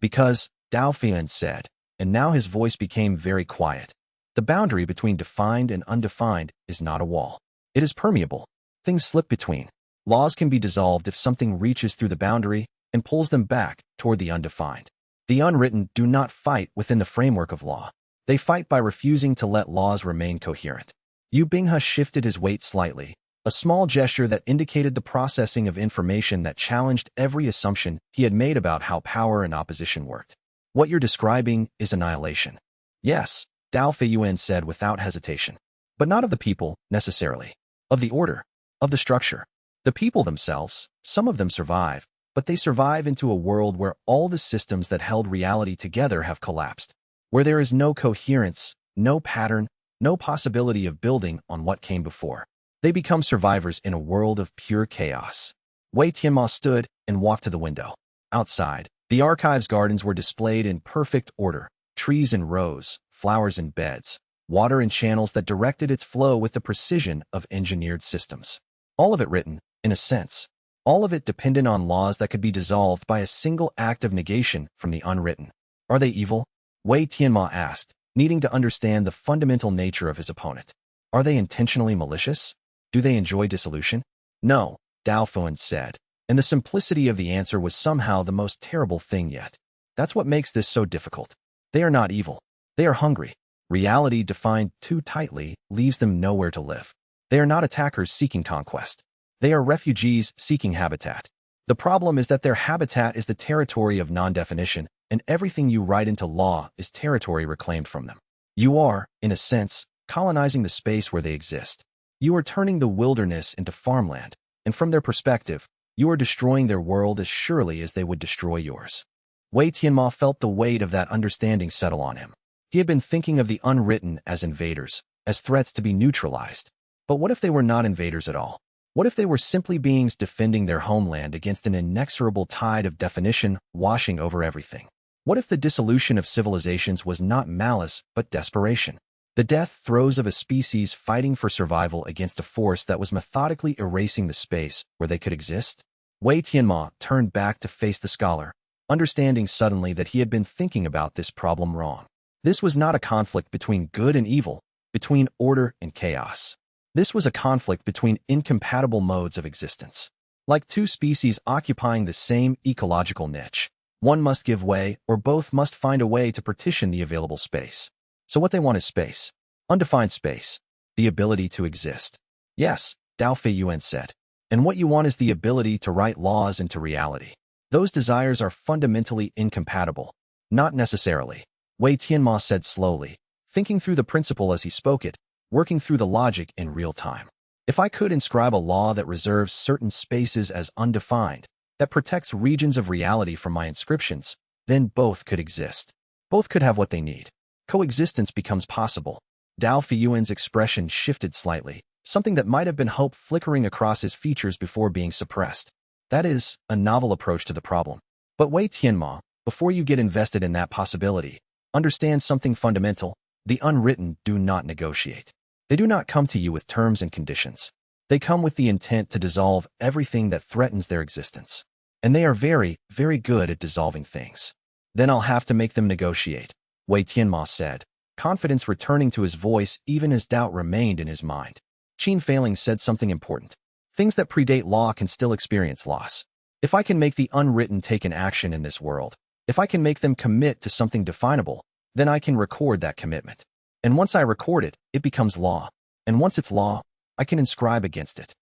A: Because, Dao Feiyuan said, and now his voice became very quiet. The boundary between defined and undefined is not a wall. It is permeable. Things slip between. Laws can be dissolved if something reaches through the boundary and pulls them back toward the undefined. The unwritten do not fight within the framework of law. They fight by refusing to let laws remain coherent. Yu Binghe shifted his weight slightly, a small gesture that indicated the processing of information that challenged every assumption he had made about how power and opposition worked. What you're describing is annihilation. Yes, Dao Feiyuan said without hesitation. But not of the people, necessarily. Of the order. Of the structure. The people themselves, some of them survive, but they survive into a world where all the systems that held reality together have collapsed, where there is no coherence, no pattern, no possibility of building on what came before. They become survivors in a world of pure chaos. Wei Tianmo stood and walked to the window. Outside, the archives gardens were displayed in perfect order, trees in rows, flowers in beds, water in channels that directed its flow with the precision of engineered systems. All of it written, in a sense. All of it dependent on laws that could be dissolved by a single act of negation from the unwritten. Are they evil? Wei Tianmo asked, needing to understand the fundamental nature of his opponent. Are they intentionally malicious? Do they enjoy dissolution? No, Dao Feiyuan said, and the simplicity of the answer was somehow the most terrible thing yet. That's what makes this so difficult. They are not evil. They are hungry. Reality defined too tightly leaves them nowhere to live. They are not attackers seeking conquest. They are refugees seeking habitat. The problem is that their habitat is the territory of non-definition, and everything you write into law is territory reclaimed from them. You are, in a sense, colonizing the space where they exist. You are turning the wilderness into farmland, and from their perspective, you are destroying their world as surely as they would destroy yours. Wei Tianmo felt the weight of that understanding settle on him. He had been thinking of the unwritten as invaders, as threats to be neutralized. But what if they were not invaders at all? What if they were simply beings defending their homeland against an inexorable tide of definition washing over everything? What if the dissolution of civilizations was not malice but desperation? The death throes of a species fighting for survival against a force that was methodically erasing the space where they could exist? Wei Tianmo turned back to face the scholar, understanding suddenly that he had been thinking about this problem wrong. This was not a conflict between good and evil, between order and chaos. This was a conflict between incompatible modes of existence. Like two species occupying the same ecological niche, one must give way or both must find a way to partition the available space. So what they want is space. Undefined space. The ability to exist. Yes, Dao Feiyuan said. And what you want is the ability to write laws into reality. Those desires are fundamentally incompatible. Not necessarily. Wei Tianmo said slowly, thinking through the principle as he spoke it, working through the logic in real time. If I could inscribe a law that reserves certain spaces as undefined, that protects regions of reality from my inscriptions, then both could exist. Both could have what they need. Coexistence becomes possible. Dao Feiyuan's expression shifted slightly, something that might have been hope flickering across his features before being suppressed. That is, a novel approach to the problem. But Wei Tianmo, before you get invested in that possibility, understand something fundamental. The unwritten do not negotiate. They do not come to you with terms and conditions. They come with the intent to dissolve everything that threatens their existence. And they are very, very good at dissolving things. Then I'll have to make them negotiate, Wei Tianmo said, confidence returning to his voice even as doubt remained in his mind. Qin Failing said something important. Things that predate law can still experience loss. If I can make the unwritten take an action in this world, if I can make them commit to something definable, then I can record that commitment. And once I record it, it becomes law. And once it's law, I can inscribe against it.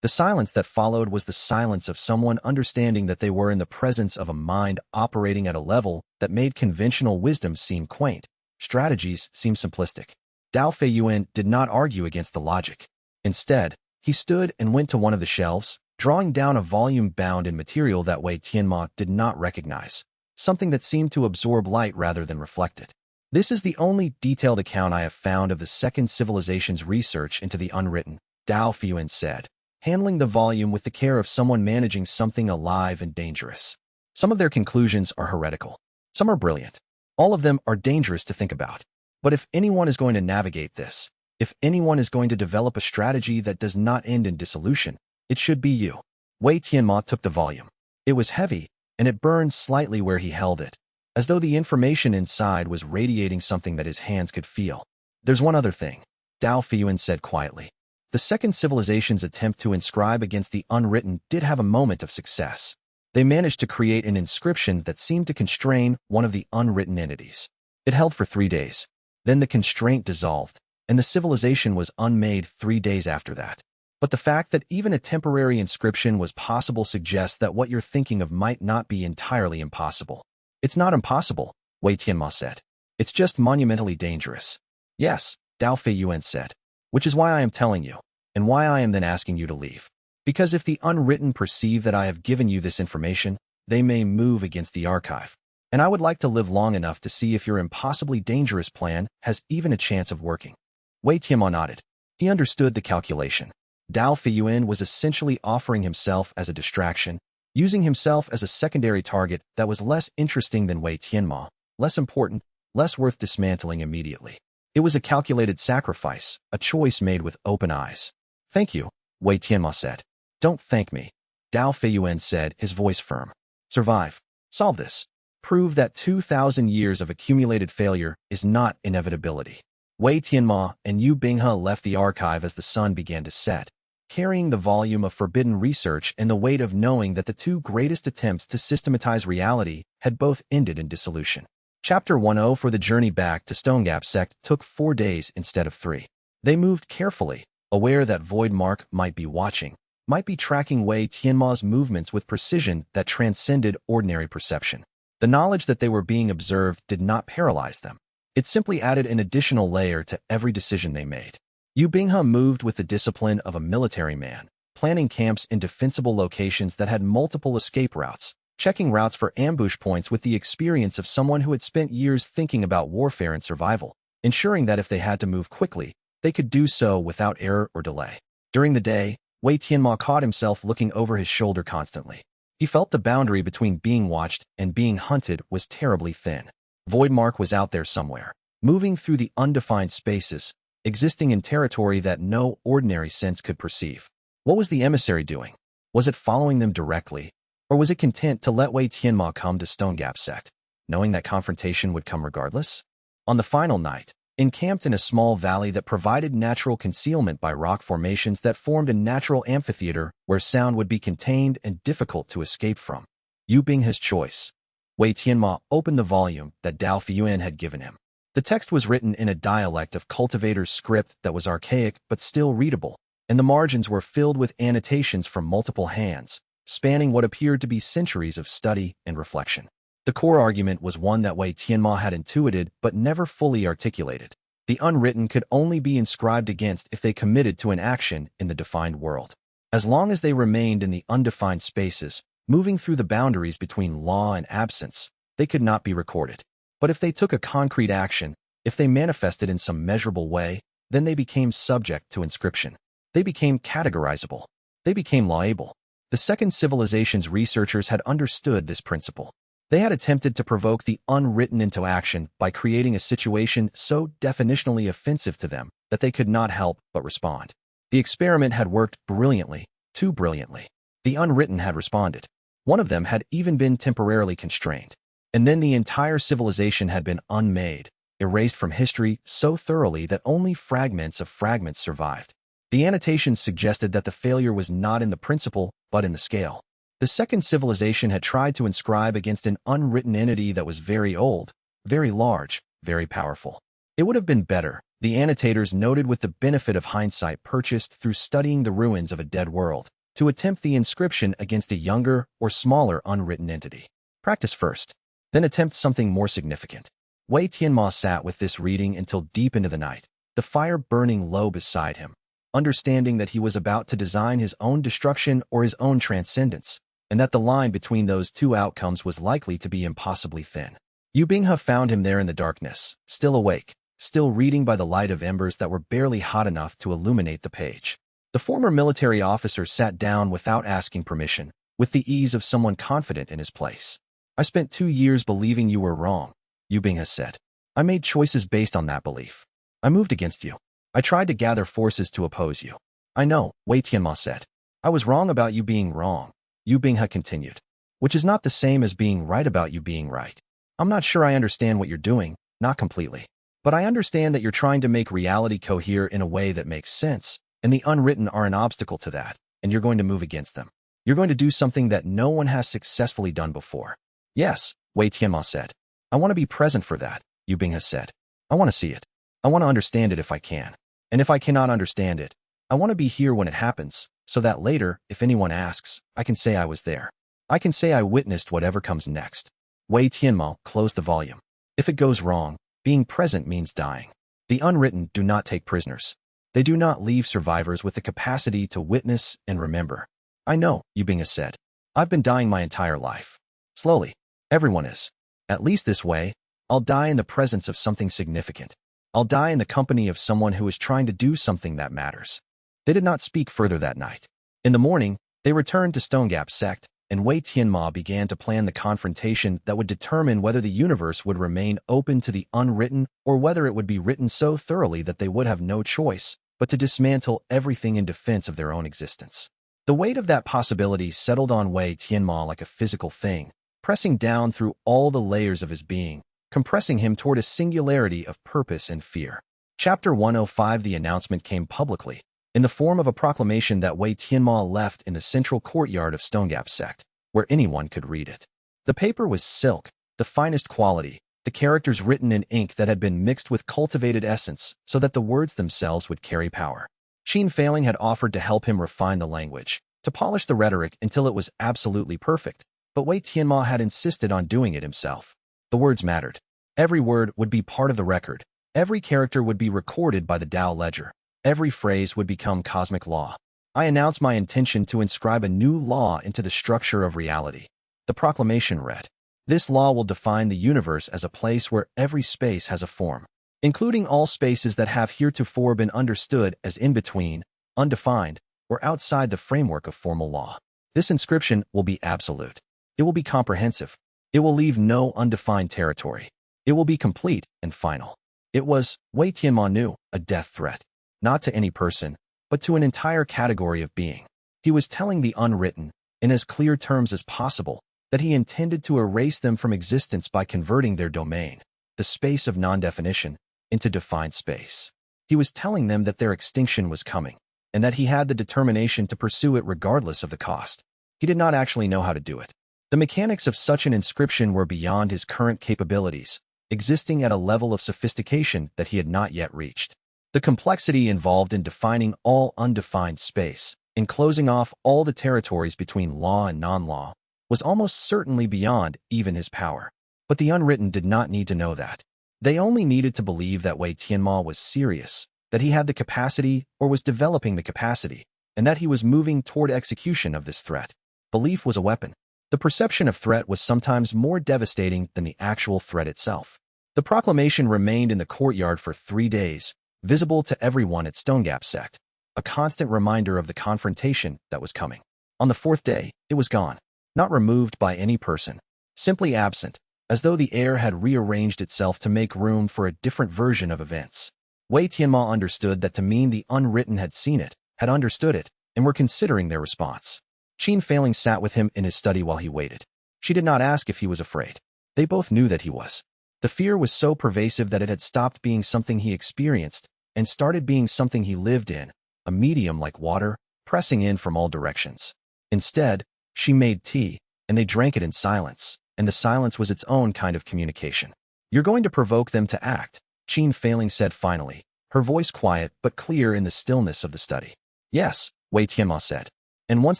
A: The silence that followed was the silence of someone understanding that they were in the presence of a mind operating at a level that made conventional wisdom seem quaint, strategies seem simplistic. Dao Feiyuan did not argue against the logic. Instead, he stood and went to one of the shelves, drawing down a volume bound in material that Wei Tianmo did not recognize. something that seemed to absorb light rather than reflect it. This is the only detailed account I have found of the second civilization's research into the unwritten, Dao Fuyuan said, handling the volume with the care of someone managing something alive and dangerous. Some of their conclusions are heretical. Some are brilliant. All of them are dangerous to think about. But if anyone is going to navigate this, if anyone is going to develop a strategy that does not end in dissolution, it should be you. Wei Tianmo took the volume. It was heavy, and it burned slightly where he held it, as though the information inside was radiating something that his hands could feel. There's one other thing, Dao Fuyuan said quietly. The second civilization's attempt to inscribe against the unwritten did have a moment of success. They managed to create an inscription that seemed to constrain one of the unwritten entities. It held for 3 days. Then the constraint dissolved, and the civilization was unmade 3 days after that. But the fact that even a temporary inscription was possible suggests that what you're thinking of might not be entirely impossible. It's not impossible, Wei Tianmo said. It's just monumentally dangerous. Yes, Dao Fuyuan said, which is why I am telling you, and why I am then asking you to leave. Because if the unwritten perceive that I have given you this information, they may move against the archive. And I would like to live long enough to see if your impossibly dangerous plan has even a chance of working. Wei Tianmo nodded. He understood the calculation. Dao Fuyuan was essentially offering himself as a distraction, using himself as a secondary target that was less interesting than Wei Tianmo, less important, less worth dismantling immediately. It was a calculated sacrifice, a choice made with open eyes. Thank you, Wei Tianmo said. Don't thank me, Dao Fuyuan said, his voice firm. Survive. Solve this. Prove that 2,000 years of accumulated failure is not inevitability. Wei Tianmo and Yu Binghe left the archive as the sun began to set, carrying the volume of forbidden research and the weight of knowing that the two greatest attempts to systematize reality had both ended in dissolution. Chapter 10 for the journey back to Stone Gap sect took 4 days instead of 3. They moved carefully, aware that Void Mark might be watching, might be tracking Wei Tianmo's movements with precision that transcended ordinary perception. The knowledge that they were being observed did not paralyze them. It simply added an additional layer to every decision they made. Yu Binghe moved with the discipline of a military man, planning camps in defensible locations that had multiple escape routes, checking routes for ambush points with the experience of someone who had spent years thinking about warfare and survival, ensuring that if they had to move quickly, they could do so without error or delay. During the day, Wei Tianmo caught himself looking over his shoulder constantly. He felt the boundary between being watched and being hunted was terribly thin. Voidmark was out there somewhere, moving through the undefined spaces, existing in territory that no ordinary sense could perceive. What was the emissary doing? Was it following them directly, or was it content to let Wei Tianmo come to Stone Gap sect, knowing that confrontation would come regardless? On the final night, encamped in a small valley that provided natural concealment by rock formations that formed a natural amphitheater where sound would be contained and difficult to escape from. Yu Binghe's choice. Wei Tianmo opened the volume that Dao Fuyuan had given him. The text was written in a dialect of cultivator's script that was archaic but still readable, and the margins were filled with annotations from multiple hands, spanning what appeared to be centuries of study and reflection. The core argument was one that Wei Tianmo had intuited but never fully articulated. The unwritten could only be inscribed against if they committed to an action in the defined world. As long as they remained in the undefined spaces, moving through the boundaries between law and absence, they could not be recorded. But if they took a concrete action, if they manifested in some measurable way, then they became subject to inscription. They became categorizable. They became lawable. The second civilization's researchers had understood this principle. They had attempted to provoke the unwritten into action by creating a situation so definitionally offensive to them that they could not help but respond. The experiment had worked brilliantly, too brilliantly. The unwritten had responded. One of them had even been temporarily constrained. And then the entire civilization had been unmade, erased from history so thoroughly that only fragments of fragments survived. The annotations suggested that the failure was not in the principle, but in the scale. The second civilization had tried to inscribe against an unwritten entity that was very old, very large, very powerful. It would have been better, the annotators noted with the benefit of hindsight purchased through studying the ruins of a dead world, to attempt the inscription against a younger or smaller unwritten entity. Practice first, then attempt something more significant. Wei Tianmo sat with this reading until deep into the night, the fire burning low beside him, understanding that he was about to design his own destruction or his own transcendence. and that the line between those two outcomes was likely to be impossibly thin. Yu Binghe found him there in the darkness, still awake, still reading by the light of embers that were barely hot enough to illuminate the page. The former military officer sat down without asking permission, with the ease of someone confident in his place. I spent 2 years believing you were wrong, Yu Binghe said. I made choices based on that belief. I moved against you. I tried to gather forces to oppose you. I know, Wei Tianmo said. I was wrong about you being wrong, Yu Binghe continued. Which is not the same as being right about you being right. I'm not sure I understand what you're doing, not completely. But I understand that you're trying to make reality cohere in a way that makes sense, and the unwritten are an obstacle to that, and you're going to move against them. You're going to do something that no one has successfully done before. Yes, Wei Tianmo said. I want to be present for that, Yu Binghe said. I want to see it. I want to understand it if I can. And if I cannot understand it, I want to be here when it happens, so that later, if anyone asks, I can say I was there. I can say I witnessed whatever comes next. Wei Tianmo closed the volume. If it goes wrong, being present means dying. The unwritten do not take prisoners. They do not leave survivors with the capacity to witness and remember. I know, Yu Binghe said. I've been dying my entire life. Slowly. Everyone is. At least this way, I'll die in the presence of something significant. I'll die in the company of someone who is trying to do something that matters. They did not speak further that night. In the morning, they returned to Stone Gap sect, and Wei Tianmo began to plan the confrontation that would determine whether the universe would remain open to the unwritten or whether it would be written so thoroughly that they would have no choice but to dismantle everything in defense of their own existence. The weight of that possibility settled on Wei Tianmo like a physical thing, pressing down through all the layers of his being, compressing him toward a singularity of purpose and fear. Chapter 105. The announcement came publicly, in the form of a proclamation that Wei Tianmo left in the central courtyard of Stone Gap sect, where anyone could read it. The paper was silk, the finest quality, the characters written in ink that had been mixed with cultivated essence so that the words themselves would carry power. Qin Failing had offered to help him refine the language, to polish the rhetoric until it was absolutely perfect, but Wei Tianmo had insisted on doing it himself. The words mattered. Every word would be part of the record. Every character would be recorded by the Dao ledger. Every phrase would become cosmic law. I announce my intention to inscribe a new law into the structure of reality. The proclamation read, this law will define the universe as a place where every space has a form, including all spaces that have heretofore been understood as in between, undefined, or outside the framework of formal law. This inscription will be absolute. It will be comprehensive. It will leave no undefined territory. It will be complete and final. It was, Wei Tianmo knew, a death threat. Not to any person, but to an entire category of being. He was telling the unwritten, in as clear terms as possible, that he intended to erase them from existence by converting their domain, the space of non-definition, into defined space. He was telling them that their extinction was coming, and that he had the determination to pursue it regardless of the cost. He did not actually know how to do it. The mechanics of such an inscription were beyond his current capabilities, existing at a level of sophistication that he had not yet reached. The complexity involved in defining all undefined space, in closing off all the territories between law and non-law, was almost certainly beyond even his power. But the unwritten did not need to know that. They only needed to believe that Wei Tianmo was serious, that he had the capacity or was developing the capacity, and that he was moving toward execution of this threat. Belief was a weapon. The perception of threat was sometimes more devastating than the actual threat itself. The proclamation remained in the courtyard for 3 days, visible to everyone at Stone Gap sect, a constant reminder of the confrontation that was coming. On the 4th day, it was gone, not removed by any person, simply absent, as though the air had rearranged itself to make room for a different version of events. Wei Tianmo understood that to mean the unwritten had seen it, had understood it, and were considering their response. Qin Failing sat with him in his study while he waited. She did not ask if he was afraid. They both knew that he was. The fear was so pervasive that it had stopped being something he experienced and started being something he lived in, a medium like water, pressing in from all directions. Instead, she made tea, and they drank it in silence, and the silence was its own kind of communication. You're going to provoke them to act, Qin Failing said finally, her voice quiet but clear in the stillness of the study. Yes, Wei Tianmo said. And once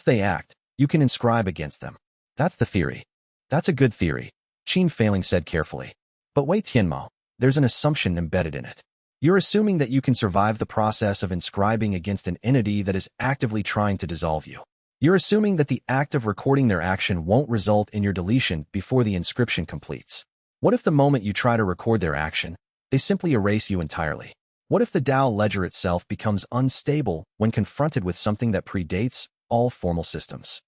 A: they act, you can inscribe against them. That's the theory. That's a good theory, Qin Failing said carefully. But Wei Tianmo, there's an assumption embedded in it. You're assuming that you can survive the process of inscribing against an entity that is actively trying to dissolve you. You're assuming that the act of recording their action won't result in your deletion before the inscription completes. What if the moment you try to record their action, they simply erase you entirely? What if the Dao ledger itself becomes unstable when confronted with something that predates all formal systems?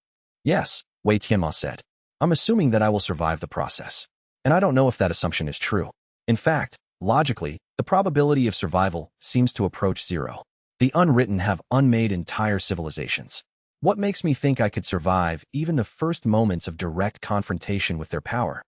A: Yes, Wei Tianmo said. I'm assuming that I will survive the process. And I don't know if that assumption is true. In fact, logically, the probability of survival seems to approach zero. The unwritten have unmade entire civilizations. What makes me think I could survive even the first moments of direct confrontation with their power?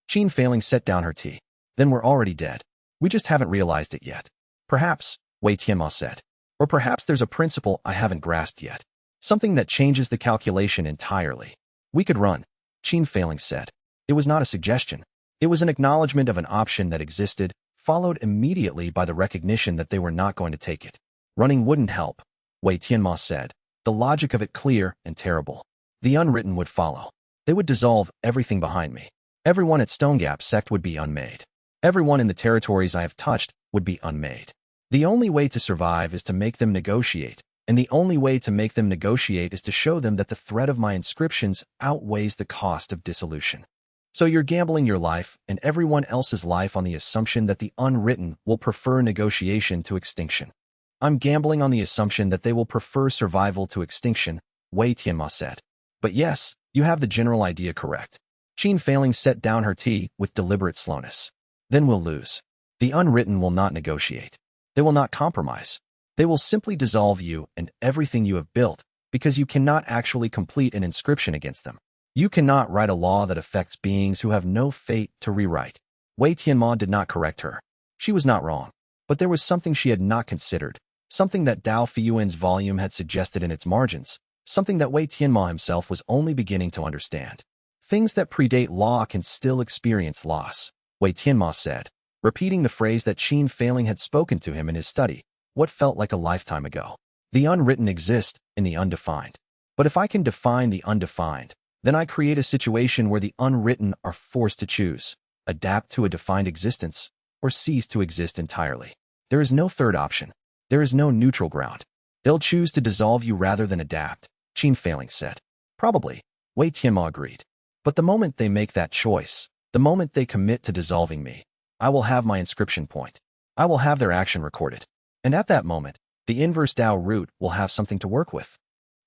A: Qin failing set down her tea. Then we're already dead. We just haven't realized it yet. Perhaps, Wei Tianmo said. Or perhaps there's a principle I haven't grasped yet. Something that changes the calculation entirely. We could run, Qin failing said. It was not a suggestion. It was an acknowledgement of an option that existed, followed immediately by the recognition that they were not going to take it. Running wouldn't help, Wei Tianmo said. The logic of it clear and terrible. The unwritten would follow. They would dissolve everything behind me. Everyone at Stonegap sect would be unmade. Everyone in the territories I have touched would be unmade. The only way to survive is to make them negotiate, and the only way to make them negotiate is to show them that the threat of my inscriptions outweighs the cost of dissolution. So you're gambling your life and everyone else's life on the assumption that the unwritten will prefer negotiation to extinction. I'm gambling on the assumption that they will prefer survival to extinction, Wei Tianmo said. But yes, you have the general idea correct. Qin failing set down her tea with deliberate slowness. Then we'll lose. The unwritten will not negotiate. They will not compromise. They will simply dissolve you and everything you have built, because you cannot actually complete an inscription against them. You cannot write a law that affects beings who have no fate to rewrite. Wei Tianmo did not correct her. She was not wrong. But there was something she had not considered, something that Dao Fiyuan's volume had suggested in its margins, something that Wei Tianmo himself was only beginning to understand. Things that predate law can still experience loss, Wei Tianmo said, repeating the phrase that Qin failing had spoken to him in his study, what felt like a lifetime ago. The unwritten exist in the undefined. But if I can define the undefined, then I create a situation where the unwritten are forced to choose, adapt to a defined existence, or cease to exist entirely. There is no third option. There is no neutral ground. They'll choose to dissolve you rather than adapt, Qin failing said. Probably, Wei Tianmo agreed. But the moment they make that choice, the moment they commit to dissolving me, I will have my inscription point. I will have their action recorded. And at that moment, the Inverse Dao Root will have something to work with.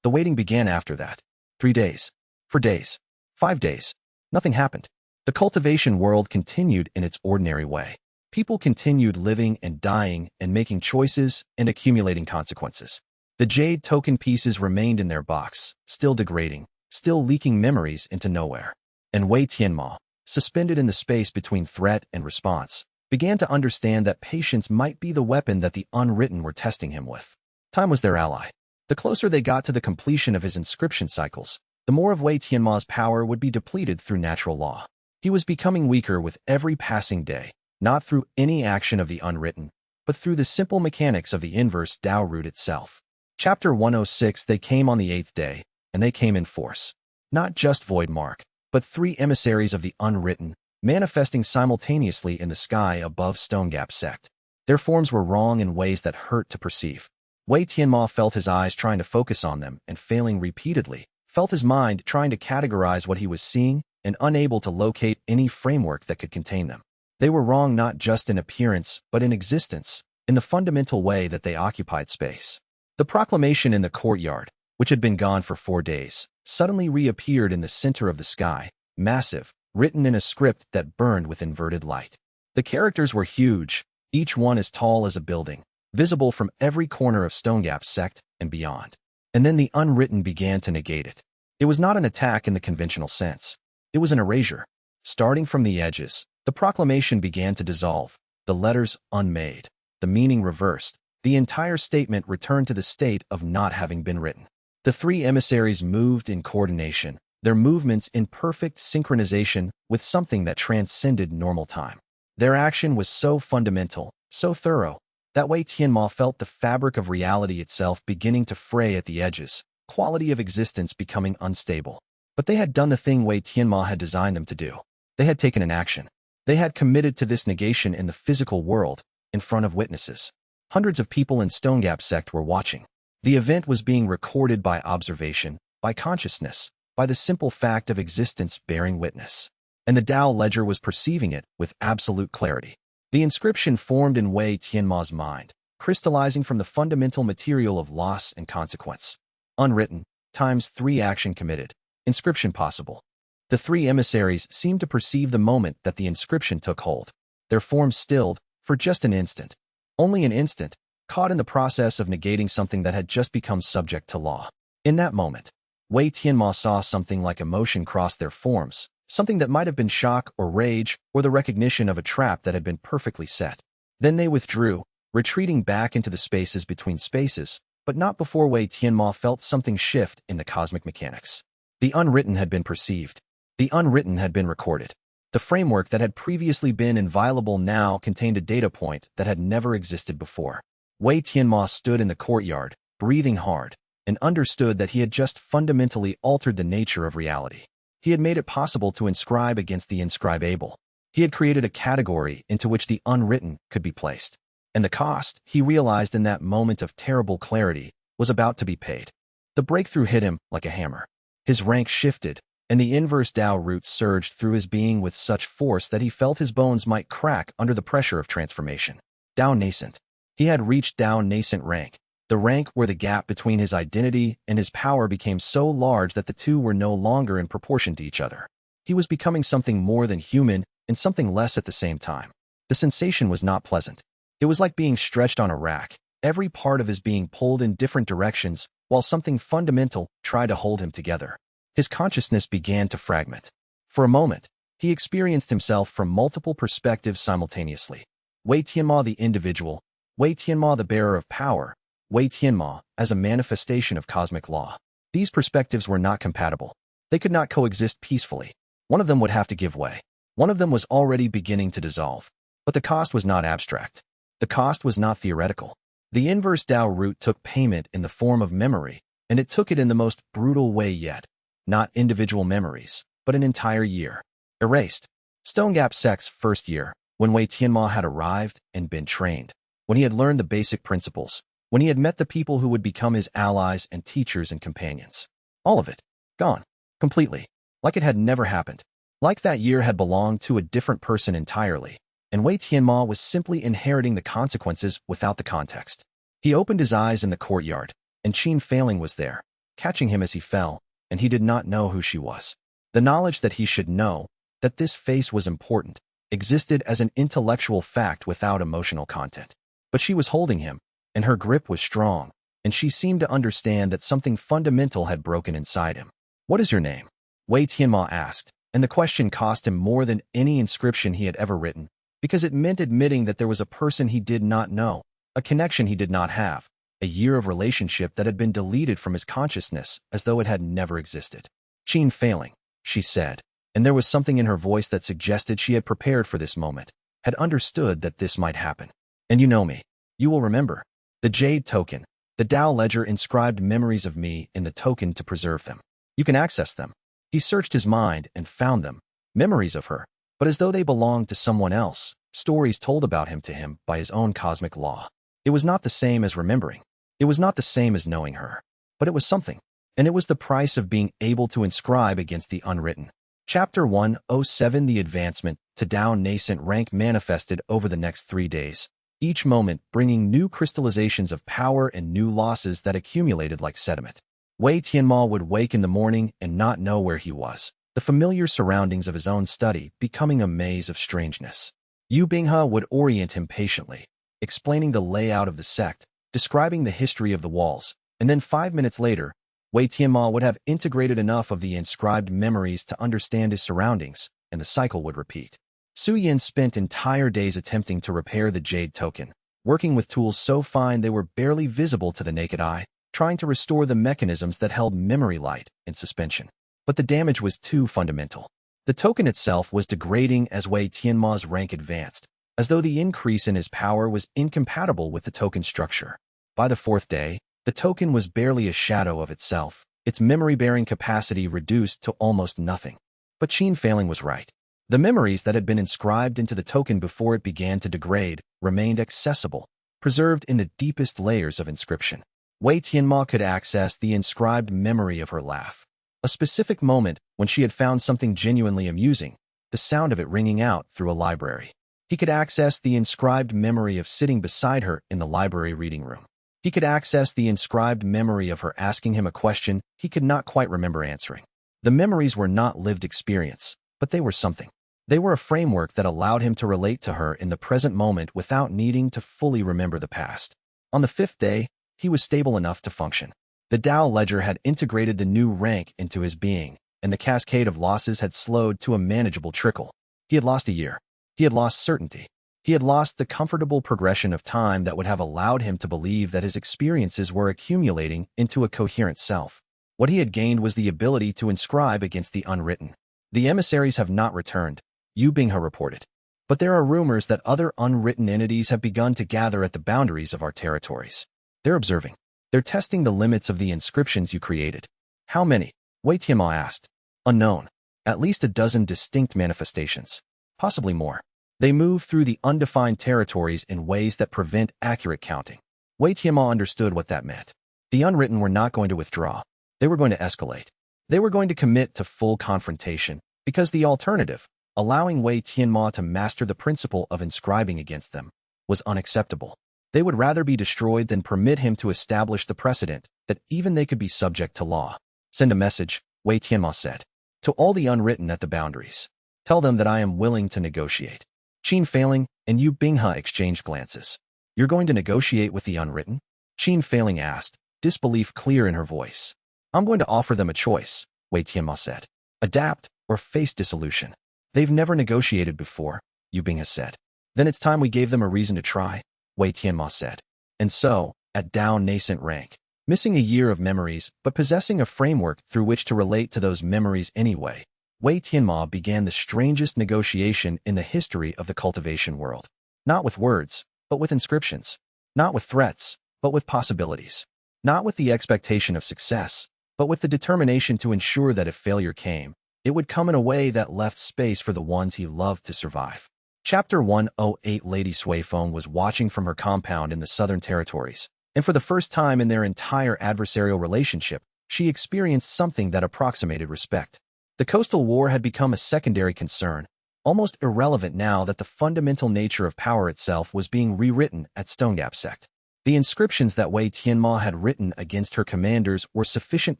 A: The waiting began after that. 3 days. 4 days. 5 days. Nothing happened. The cultivation world continued in its ordinary way. People continued living and dying and making choices and accumulating consequences. The jade token pieces remained in their box, still degrading, still leaking memories into nowhere. And Wei Tianmo, suspended in the space between threat and response, began to understand that patience might be the weapon that the unwritten were testing him with. Time was their ally. The closer they got to the completion of his inscription cycles, the more of Wei Tianmo's power would be depleted through natural law. He was becoming weaker with every passing day, not through any action of the unwritten, but through the simple mechanics of the Inverse Dao Root itself. Chapter 106. They came on the 8th day, and they came in force. Not just void mark, but 3 emissaries of the unwritten, manifesting simultaneously in the sky above Stonegap sect. Their forms were wrong in ways that hurt to perceive. Wei Tianmo felt his eyes trying to focus on them and failing repeatedly, felt his mind trying to categorize what he was seeing and unable to locate any framework that could contain them. They were wrong not just in appearance, but in existence, in the fundamental way that they occupied space. The proclamation in the courtyard, which had been gone for 4 days, suddenly reappeared in the center of the sky, massive, written in a script that burned with inverted light. The characters were huge, each one as tall as a building, visible from every corner of Stonegap sect and beyond. And then the unwritten began to negate it. It was not an attack in the conventional sense. It was an erasure. Starting from the edges, the proclamation began to dissolve, the letters unmade, the meaning reversed, the entire statement returned to the state of not having been written. The 3 emissaries moved in coordination, their movements in perfect synchronization with something that transcended normal time. Their action was so fundamental, so thorough, that Wei Tianmo felt the fabric of reality itself beginning to fray at the edges, quality of existence becoming unstable. But they had done the thing Wei Tianmo had designed them to do. They had taken an action. They had committed to this negation in the physical world, in front of witnesses. Hundreds of people in Stonegap sect were watching. The event was being recorded by observation, by consciousness, by the simple fact of existence bearing witness. And the Tao ledger was perceiving it with absolute clarity. The inscription formed in Wei Tianmo's mind, crystallizing from the fundamental material of loss and consequence. Unwritten, times 3 action committed, inscription possible. The 3 emissaries seemed to perceive the moment that the inscription took hold. Their forms stilled, for just an instant. Only an instant, caught in the process of negating something that had just become subject to law. In that moment, Wei Tianmo saw something like emotion cross their forms, something that might have been shock or rage or the recognition of a trap that had been perfectly set. Then they withdrew, retreating back into the spaces between spaces, but not before Wei Tianmo felt something shift in the cosmic mechanics. The unwritten had been perceived. The unwritten had been recorded. The framework that had previously been inviolable now contained a data point that had never existed before. Wei Tianmo stood in the courtyard, breathing hard, and understood that he had just fundamentally altered the nature of reality. He had made it possible to inscribe against the inscribable. He had created a category into which the unwritten could be placed. And the cost, he realized in that moment of terrible clarity, was about to be paid. The breakthrough hit him like a hammer. His rank shifted, and the inverse Dao Root surged through his being with such force that he felt his bones might crack under the pressure of transformation. Dao Nascent. He had reached Dao Nascent rank, the rank where the gap between his identity and his power became so large that the two were no longer in proportion to each other. He was becoming something more than human and something less at the same time. The sensation was not pleasant. It was like being stretched on a rack, every part of his being pulled in different directions, while something fundamental tried to hold him together. His consciousness began to fragment. For a moment, he experienced himself from multiple perspectives simultaneously. Wei Tianmo the individual, Wei Tianmo the bearer of power, Wei Tianmo as a manifestation of cosmic law. These perspectives were not compatible. They could not coexist peacefully. One of them would have to give way. One of them was already beginning to dissolve. But the cost was not abstract. The cost was not theoretical. The inverse Dao Root took payment in the form of memory, and it took it in the most brutal way yet. Not individual memories, but an entire year. Erased. Stone Gap Sect's first year, when Wei Tianmo had arrived and been trained. When he had learned the basic principles. When he had met the people who would become his allies and teachers and companions. All of it. Gone. Completely. Like it had never happened. Like that year had belonged to a different person entirely. And Wei Tianmo was simply inheriting the consequences without the context. He opened his eyes in the courtyard, and Qin Failing was there, catching him as he fell, and he did not know who she was. The knowledge that he should know, that this face was important, existed as an intellectual fact without emotional content. But she was holding him, and her grip was strong, and she seemed to understand that something fundamental had broken inside him. "What is your name?" Wei Tianmo asked, and the question cost him more than any inscription he had ever written, because it meant admitting that there was a person he did not know, a connection he did not have, a year of relationship that had been deleted from his consciousness as though it had never existed. "Qin Failing," she said, and there was something in her voice that suggested she had prepared for this moment, had understood that this might happen. "And you know me. You will remember. The Jade Token, the Dao Ledger inscribed memories of me in the token to preserve them. You can access them." He searched his mind and found them, memories of her, but as though they belonged to someone else, stories told about him to him by his own cosmic law. It was not the same as remembering. It was not the same as knowing her. But it was something, and it was the price of being able to inscribe against the unwritten. Chapter 107 The advancement to Dao Nascent rank manifested over the next 3 days, each moment bringing new crystallizations of power and new losses that accumulated like sediment. Wei Tianmo would wake in the morning and not know where he was, the familiar surroundings of his own study becoming a maze of strangeness. Yu Binghe would orient him patiently, explaining the layout of the sect, describing the history of the walls, and then 5 minutes later, Wei Tianmo would have integrated enough of the inscribed memories to understand his surroundings, and the cycle would repeat. Su Yin spent entire days attempting to repair the Jade Token, working with tools so fine they were barely visible to the naked eye, trying to restore the mechanisms that held memory light in suspension. But the damage was too fundamental. The token itself was degrading as Wei Tianmo's rank advanced, as though the increase in his power was incompatible with the token structure. By the 4th day, the token was barely a shadow of itself, its memory-bearing capacity reduced to almost nothing. But Qin Failing was right. The memories that had been inscribed into the token before it began to degrade remained accessible, preserved in the deepest layers of inscription. Wei Tianmo could access the inscribed memory of her laugh. A specific moment when she had found something genuinely amusing, the sound of it ringing out through a library. He could access the inscribed memory of sitting beside her in the library reading room. He could access the inscribed memory of her asking him a question he could not quite remember answering. The memories were not lived experience, but they were something. They were a framework that allowed him to relate to her in the present moment without needing to fully remember the past. On the 5th day, he was stable enough to function. The Tao ledger had integrated the new rank into his being, and the cascade of losses had slowed to a manageable trickle. He had lost a year. He had lost certainty. He had lost the comfortable progression of time that would have allowed him to believe that his experiences were accumulating into a coherent self. What he had gained was the ability to inscribe against the unwritten. The emissaries have not returned, Yu Binghe reported. But there are rumors that other unwritten entities have begun to gather at the boundaries of our territories. They're observing. They're testing the limits of the inscriptions you created. How many? Wei Tianmo asked. Unknown. At least a dozen distinct manifestations. Possibly more. They move through the undefined territories in ways that prevent accurate counting. Wei Tianmo understood what that meant. The unwritten were not going to withdraw. They were going to escalate. They were going to commit to full confrontation, because the alternative, allowing Wei Tianmo to master the principle of inscribing against them, was unacceptable. They would rather be destroyed than permit him to establish the precedent that even they could be subject to law. Send a message, Wei Tianmo said, to all the unwritten at the boundaries. Tell them that I am willing to negotiate. Qin Failing and Yu Binghe exchanged glances. You're going to negotiate with the unwritten? Qin Failing asked, disbelief clear in her voice. I'm going to offer them a choice, Wei Tianmo said. Adapt or face dissolution. They've never negotiated before, Yu Binghe said. Then it's time we gave them a reason to try, Wei Tianmo said. And so, at Tao nascent rank, missing a year of memories but possessing a framework through which to relate to those memories anyway, Wei Tianmo began the strangest negotiation in the history of the cultivation world. Not with words, but with inscriptions. Not with threats, but with possibilities. Not with the expectation of success, but with the determination to ensure that if failure came, it would come in a way that left space for the ones he loved to survive. Chapter 108. Lady Suifeng was watching from her compound in the Southern Territories, and for the first time in their entire adversarial relationship, she experienced something that approximated respect. The coastal war had become a secondary concern, almost irrelevant now that the fundamental nature of power itself was being rewritten at Stonegap Sect. The inscriptions that Wei Tianmo had written against her commanders were sufficient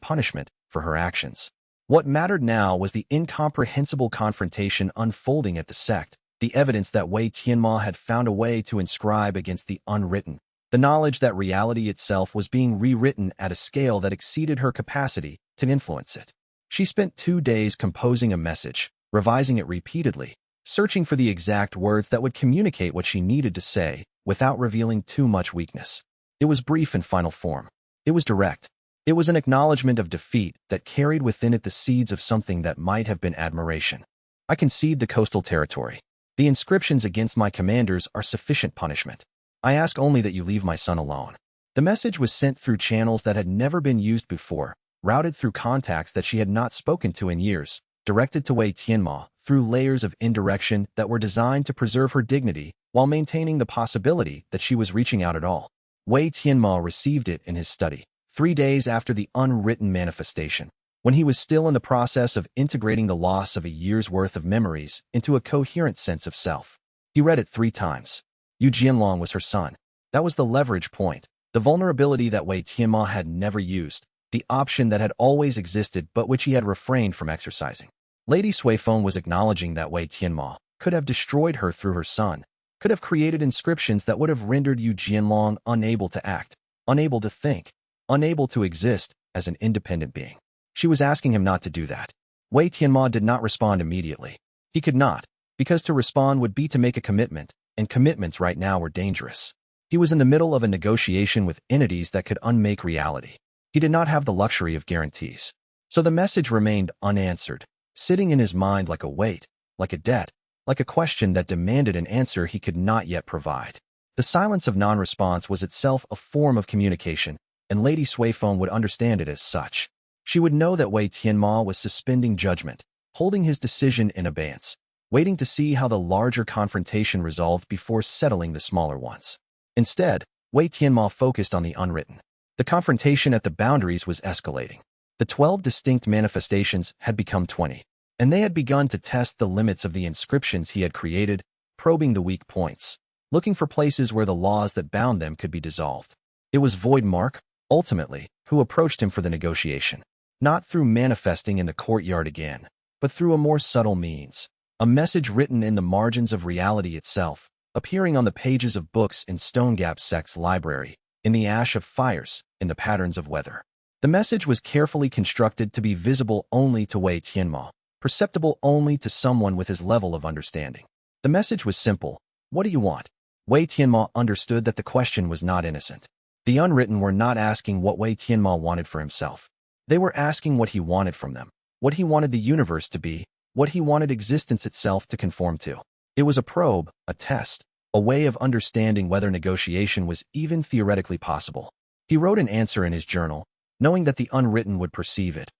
A: punishment for her actions. What mattered now was the incomprehensible confrontation unfolding at the sect, the evidence that Wei Tianmo had found a way to inscribe against the unwritten, the knowledge that reality itself was being rewritten at a scale that exceeded her capacity to influence it. She spent 2 days composing a message, revising it repeatedly, searching for the exact words that would communicate what she needed to say without revealing too much weakness. It was brief in final form. It was direct. It was an acknowledgement of defeat that carried within it the seeds of something that might have been admiration. I concede the coastal territory. The inscriptions against my commanders are sufficient punishment. I ask only that you leave my son alone. The message was sent through channels that had never been used before, routed through contacts that she had not spoken to in years, directed to Wei Tianmo through layers of indirection that were designed to preserve her dignity while maintaining the possibility that she was reaching out at all. Wei Tianmo received it in his study, 3 days after the unwritten manifestation, when he was still in the process of integrating the loss of a year's worth of memories into a coherent sense of self. He read it 3 times. Yu Jianlong was her son. That was the leverage point, the vulnerability that Wei Tianmo had never used, the option that had always existed but which he had refrained from exercising. Lady Suifeng was acknowledging that Wei Tianmo could have destroyed her through her son, could have created inscriptions that would have rendered Yu Jianlong unable to act, unable to think, unable to exist as an independent being. She was asking him not to do that. Wei Tianmo did not respond immediately. He could not, because to respond would be to make a commitment, and commitments right now were dangerous. He was in the middle of a negotiation with entities that could unmake reality. He did not have the luxury of guarantees. So the message remained unanswered, sitting in his mind like a weight, like a debt, like a question that demanded an answer he could not yet provide. The silence of non-response was itself a form of communication, and Lady Suifeng would understand it as such. She would know that Wei Tianmo was suspending judgment, holding his decision in abeyance, waiting to see how the larger confrontation resolved before settling the smaller ones. Instead, Wei Tianmo focused on the unwritten. The confrontation at the boundaries was escalating. The 12 distinct manifestations had become 20, and they had begun to test the limits of the inscriptions he had created, probing the weak points, looking for places where the laws that bound them could be dissolved. It was Voidmark, ultimately, who approached him for the negotiation, not through manifesting in the courtyard again, but through a more subtle means, a message written in the margins of reality itself, appearing on the pages of books in Stonegap Sect's library, in the ash of fires, in the patterns of weather. The message was carefully constructed to be visible only to Wei Tianmo, perceptible only to someone with his level of understanding. The message was simple: what do you want? Wei Tianmo understood that the question was not innocent. The unwritten were not asking what Wei Tianmo wanted for himself. They were asking what he wanted from them, what he wanted the universe to be, what he wanted existence itself to conform to. It was a probe, a test, a way of understanding whether negotiation was even theoretically possible. He wrote an answer in his journal, knowing that the unwritten would perceive it.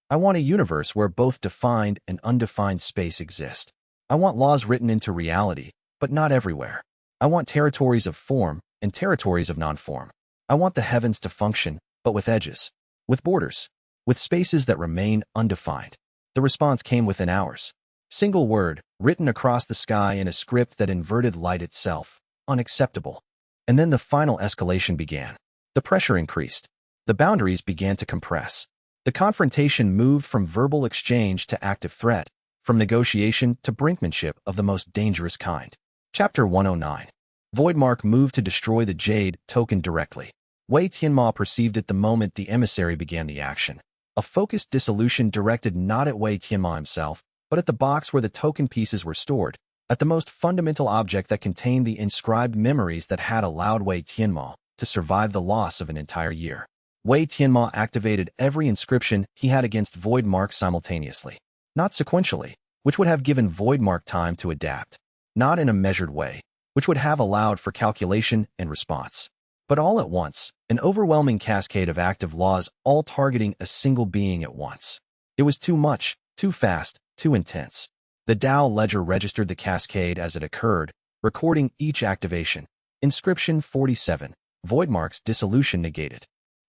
A: I want a universe where both defined and undefined space exist. I want laws written into reality, but not everywhere. I want territories of form and territories of non-form. I want the heavens to function, but with edges, with borders, with spaces that remain undefined. The response came within hours. Single word, written across the sky in a script that inverted light itself. Unacceptable. And then the final escalation began. The pressure increased. The boundaries began to compress. The confrontation moved from verbal exchange to active threat, from negotiation to brinkmanship of the most dangerous kind. Chapter 109. Voidmark moved to destroy the Jade token directly. Wei Tianmo perceived it the moment the emissary began the action. A focused dissolution directed not at Wei Tianmo himself, but at the box where the token pieces were stored, at the most fundamental object that contained the inscribed memories that had allowed Wei Tianmo to survive the loss of an entire year. Wei Tianmo activated every inscription he had against Voidmark simultaneously, not sequentially, which would have given Voidmark time to adapt, not in a measured way, which would have allowed for calculation and response, but all at once, an overwhelming cascade of active laws all targeting a single being at once. It was too much, too fast, too intense. The Dao ledger registered the cascade as it occurred, recording each activation. Inscription 47, Voidmark's dissolution negated.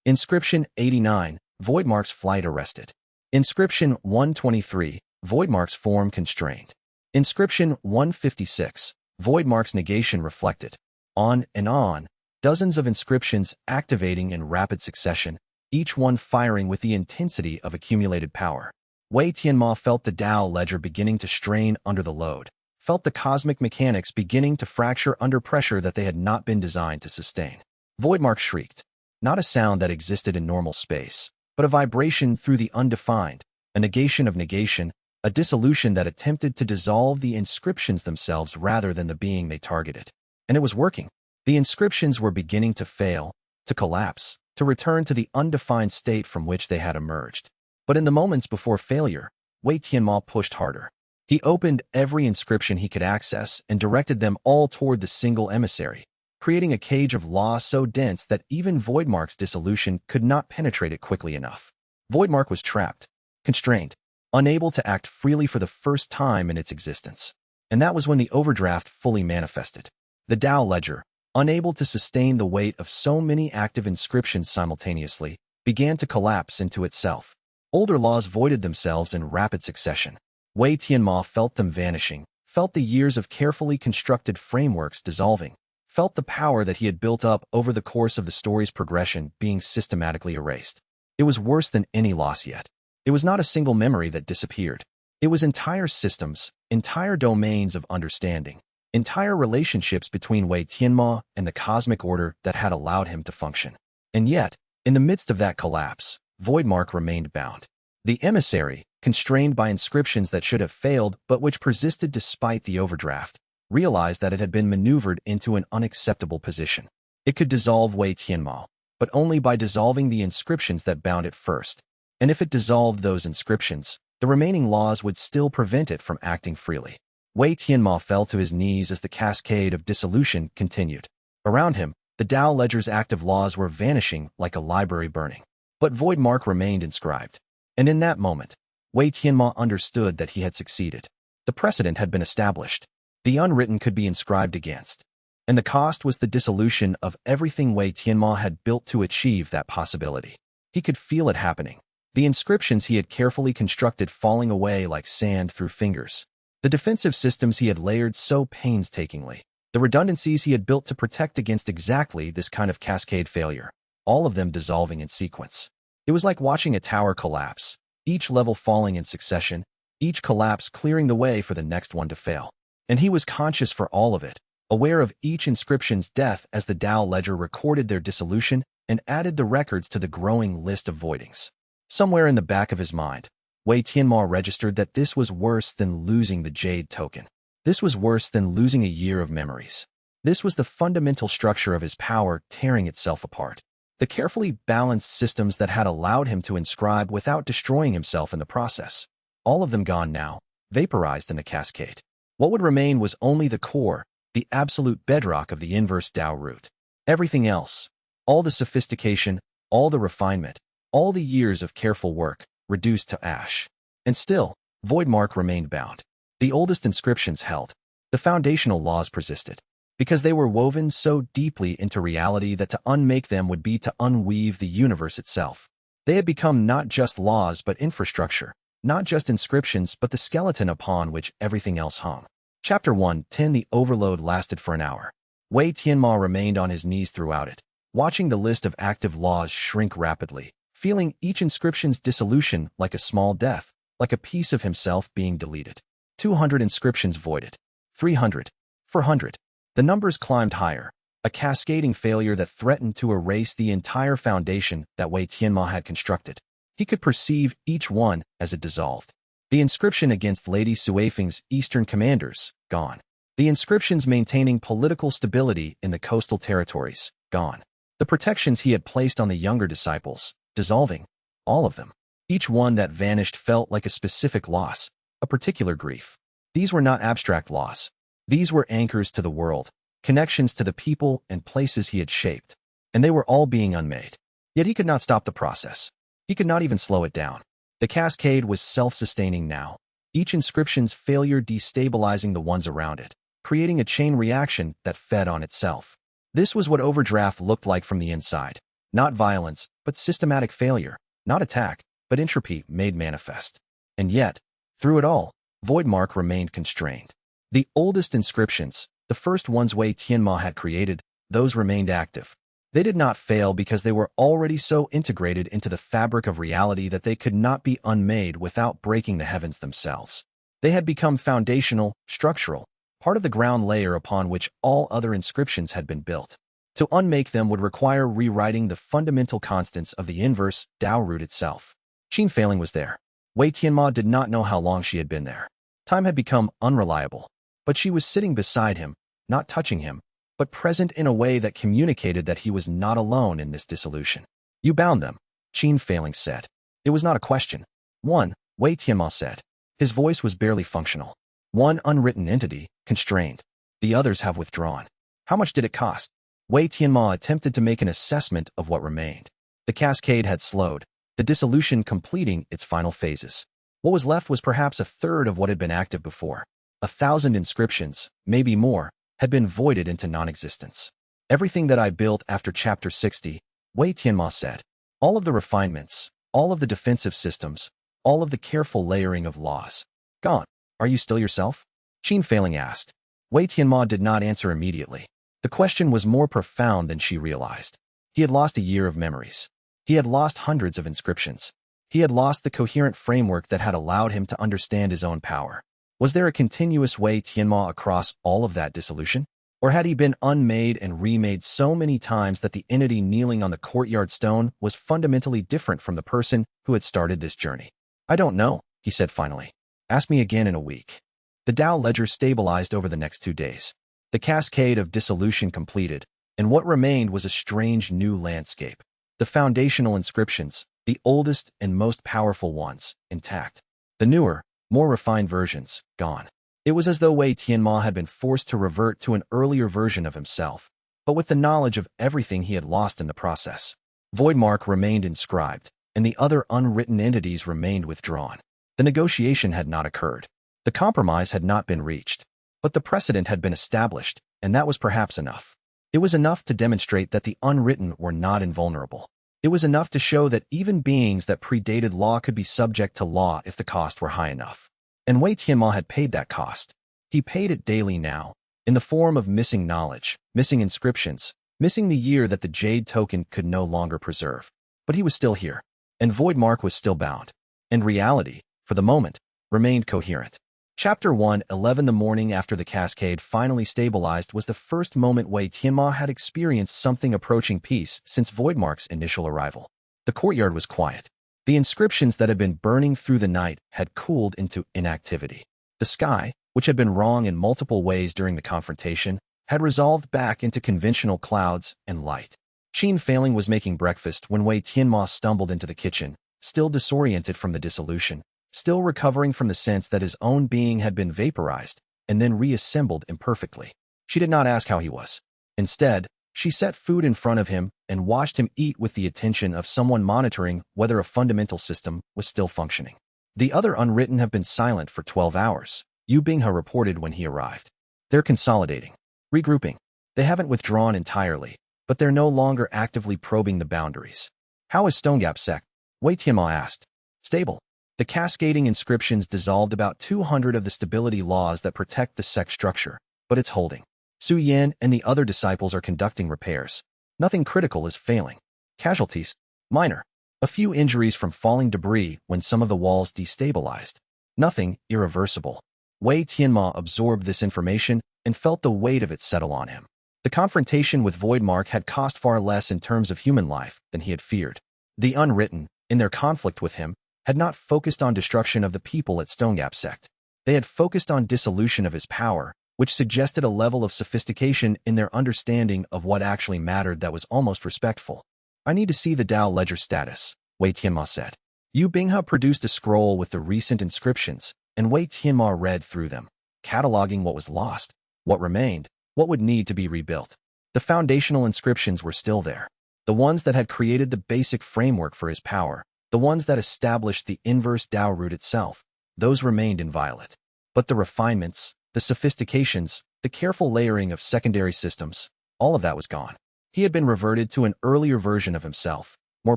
A: Inscription 89, Voidmark's flight arrested. Inscription 123, Voidmark's form constrained. Inscription 156, Voidmark's negation reflected. On and on, dozens of inscriptions activating in rapid succession, each one firing with the intensity of accumulated power. Wei Tianmo felt the Dao ledger beginning to strain under the load, felt the cosmic mechanics beginning to fracture under pressure that they had not been designed to sustain. Voidmark shrieked, not a sound that existed in normal space, but a vibration through the undefined, a negation of negation, a dissolution that attempted to dissolve the inscriptions themselves rather than the being they targeted. And it was working. The inscriptions were beginning to fail, to collapse, to return to the undefined state from which they had emerged. But in the moments before failure, Wei Tianmo pushed harder. He opened every inscription he could access and directed them all toward the single emissary, creating a cage of law so dense that even Voidmark's dissolution could not penetrate it quickly enough. Voidmark was trapped, constrained, unable to act freely for the first time in its existence. And that was when the overdraft fully manifested. The Dao ledger, unable to sustain the weight of so many active inscriptions simultaneously, began to collapse into itself. Older laws voided themselves in rapid succession. Wei Tianmo felt them vanishing, felt the years of carefully constructed frameworks dissolving, felt the power that he had built up over the course of the story's progression being systematically erased. It was worse than any loss yet. It was not a single memory that disappeared. It was entire systems, entire domains of understanding, entire relationships between Wei Tianmo and the cosmic order that had allowed him to function. And yet, in the midst of that collapse, Voidmark remained bound. The emissary, constrained by inscriptions that should have failed but which persisted despite the overdraft, realized that it had been maneuvered into an unacceptable position. It could dissolve Wei Tianmo, but only by dissolving the inscriptions that bound it first. And if it dissolved those inscriptions, the remaining laws would still prevent it from acting freely. Wei Tianmo fell to his knees as the cascade of dissolution continued. Around him, the Dao ledger's active laws were vanishing like a library burning. But Voidmark remained inscribed. And in that moment, Wei Tianmo understood that he had succeeded. The precedent had been established. The unwritten could be inscribed against. And the cost was the dissolution of everything Wei Tianmo had built to achieve that possibility. He could feel it happening. The inscriptions he had carefully constructed falling away like sand through fingers. The defensive systems he had layered so painstakingly. The redundancies he had built to protect against exactly this kind of cascade failure. All of them dissolving in sequence. It was like watching a tower collapse, each level falling in succession, each collapse clearing the way for the next one to fail. And he was conscious for all of it, aware of each inscription's death as the Dao ledger recorded their dissolution and added the records to the growing list of voidings. Somewhere in the back of his mind, Wei Tianmo registered that this was worse than losing the Jade token. This was worse than losing a year of memories. This was the fundamental structure of his power tearing itself apart. The carefully balanced systems that had allowed him to inscribe without destroying himself in the process. All of them gone now, vaporized in the cascade. What would remain was only the core, the absolute bedrock of the Inverse Dao Root. Everything else, all the sophistication, all the refinement, all the years of careful work, reduced to ash. And still, Voidmark remained bound. The oldest inscriptions held. The foundational laws persisted. Because they were woven so deeply into reality that to unmake them would be to unweave the universe itself. They had become not just laws but infrastructure, not just inscriptions but the skeleton upon which everything else hung. Chapter 1:10 The overload lasted for an hour. Wei Tianmo remained on his knees throughout it, watching the list of active laws shrink rapidly, feeling each inscription's dissolution like a small death, like a piece of himself being deleted. 200 inscriptions voided. 300. 400. The numbers climbed higher, a cascading failure that threatened to erase the entire foundation that Wei Tianmo had constructed. He could perceive each one as it dissolved. The inscription against Lady Suifeng's eastern commanders, gone. The inscriptions maintaining political stability in the coastal territories, gone. The protections he had placed on the younger disciples, dissolving. All of them. Each one that vanished felt like a specific loss, a particular grief. These were not abstract loss. These were anchors to the world, connections to the people and places he had shaped, and they were all being unmade. Yet he could not stop the process. He could not even slow it down. The cascade was self-sustaining now, each inscription's failure destabilizing the ones around it, creating a chain reaction that fed on itself. This was what overdraft looked like from the inside. Not violence, but systematic failure. Not attack, but entropy made manifest. And yet, through it all, Voidmark remained constrained. The oldest inscriptions, the first ones Wei Tianmo had created, those remained active. They did not fail because they were already so integrated into the fabric of reality that they could not be unmade without breaking the heavens themselves. They had become foundational, structural, part of the ground layer upon which all other inscriptions had been built. To unmake them would require rewriting the fundamental constants of the Inverse Dao Root itself. Qin Failing was there. Wei Tianmo did not know how long she had been there. Time had become unreliable. But she was sitting beside him, not touching him, but present in a way that communicated that he was not alone in this dissolution. You bound them, Qin Failing said. It was not a question. One, Wei Tianmo said. His voice was barely functional. One unwritten entity, constrained. The others have withdrawn. How much did it cost? Wei Tianmo attempted to make an assessment of what remained. The cascade had slowed, the dissolution completing its final phases. What was left was perhaps a third of what had been active before. 1,000 inscriptions, maybe more, had been voided into non-existence. Everything that I built after Chapter 60, Wei Tianmo said. All of the refinements, all of the defensive systems, all of the careful layering of laws. Gone. Are you still yourself? Qin Failing asked. Wei Tianmo did not answer immediately. The question was more profound than she realized. He had lost a year of memories. He had lost hundreds of inscriptions. He had lost the coherent framework that had allowed him to understand his own power. Was there a continuous Wei Tianmo across all of that dissolution? Or had he been unmade and remade so many times that the entity kneeling on the courtyard stone was fundamentally different from the person who had started this journey? I don't know, he said finally. Ask me again in a week. The Dao ledger stabilized over the next 2 days. The cascade of dissolution completed, and what remained was a strange new landscape. The foundational inscriptions, the oldest and most powerful ones, intact. The newer, more refined versions, gone. It was as though Wei Tianmo had been forced to revert to an earlier version of himself, but with the knowledge of everything he had lost in the process. Voidmark remained inscribed, and the other unwritten entities remained withdrawn. The negotiation had not occurred. The compromise had not been reached. But the precedent had been established, and that was perhaps enough. It was enough to demonstrate that the unwritten were not invulnerable. It was enough to show that even beings that predated law could be subject to law if the cost were high enough. And Wei Tianmo had paid that cost. He paid it daily now, in the form of missing knowledge, missing inscriptions, missing the year that the jade token could no longer preserve. But he was still here, and Voidmark was still bound. And reality, for the moment, remained coherent. Chapter 1:11 The morning after the cascade finally stabilized was the first moment Wei Tianmo had experienced something approaching peace since Voidmark's initial arrival. The courtyard was quiet. The inscriptions that had been burning through the night had cooled into inactivity. The sky, which had been wrong in multiple ways during the confrontation, had resolved back into conventional clouds and light. Qin Failing was making breakfast when Wei Tianmo stumbled into the kitchen, still disoriented from the dissolution, still recovering from the sense that his own being had been vaporized and then reassembled imperfectly. She did not ask how he was. Instead, she set food in front of him and watched him eat with the attention of someone monitoring whether a fundamental system was still functioning. The other unwritten have been silent for 12 hours, Yu Binghe reported when he arrived. They're consolidating, regrouping. They haven't withdrawn entirely, but they're no longer actively probing the boundaries. How is Stonegap sect? Wei Tianmo asked. Stable. The cascading inscriptions dissolved about 200 of the stability laws that protect the sect structure, but it's holding. Su Yan and the other disciples are conducting repairs. Nothing critical is failing. Casualties? Minor. A few injuries from falling debris when some of the walls destabilized. Nothing irreversible. Wei Tianmo absorbed this information and felt the weight of it settle on him. The confrontation with Voidmark had cost far less in terms of human life than he had feared. The unwritten, in their conflict with him, had not focused on destruction of the people at Stonegap sect. They had focused on dissolution of his power, which suggested a level of sophistication in their understanding of what actually mattered that was almost respectful. I need to see the Dao ledger status, Wei Tianmo said. Yu Binghe produced a scroll with the recent inscriptions, and Wei Tianmo read through them, cataloging what was lost, what remained, what would need to be rebuilt. The foundational inscriptions were still there, the ones that had created the basic framework for his power, the ones that established the Inverse Dao Root itself. Those remained inviolate. But the refinements, the sophistications, the careful layering of secondary systems, all of that was gone. He had been reverted to an earlier version of himself, more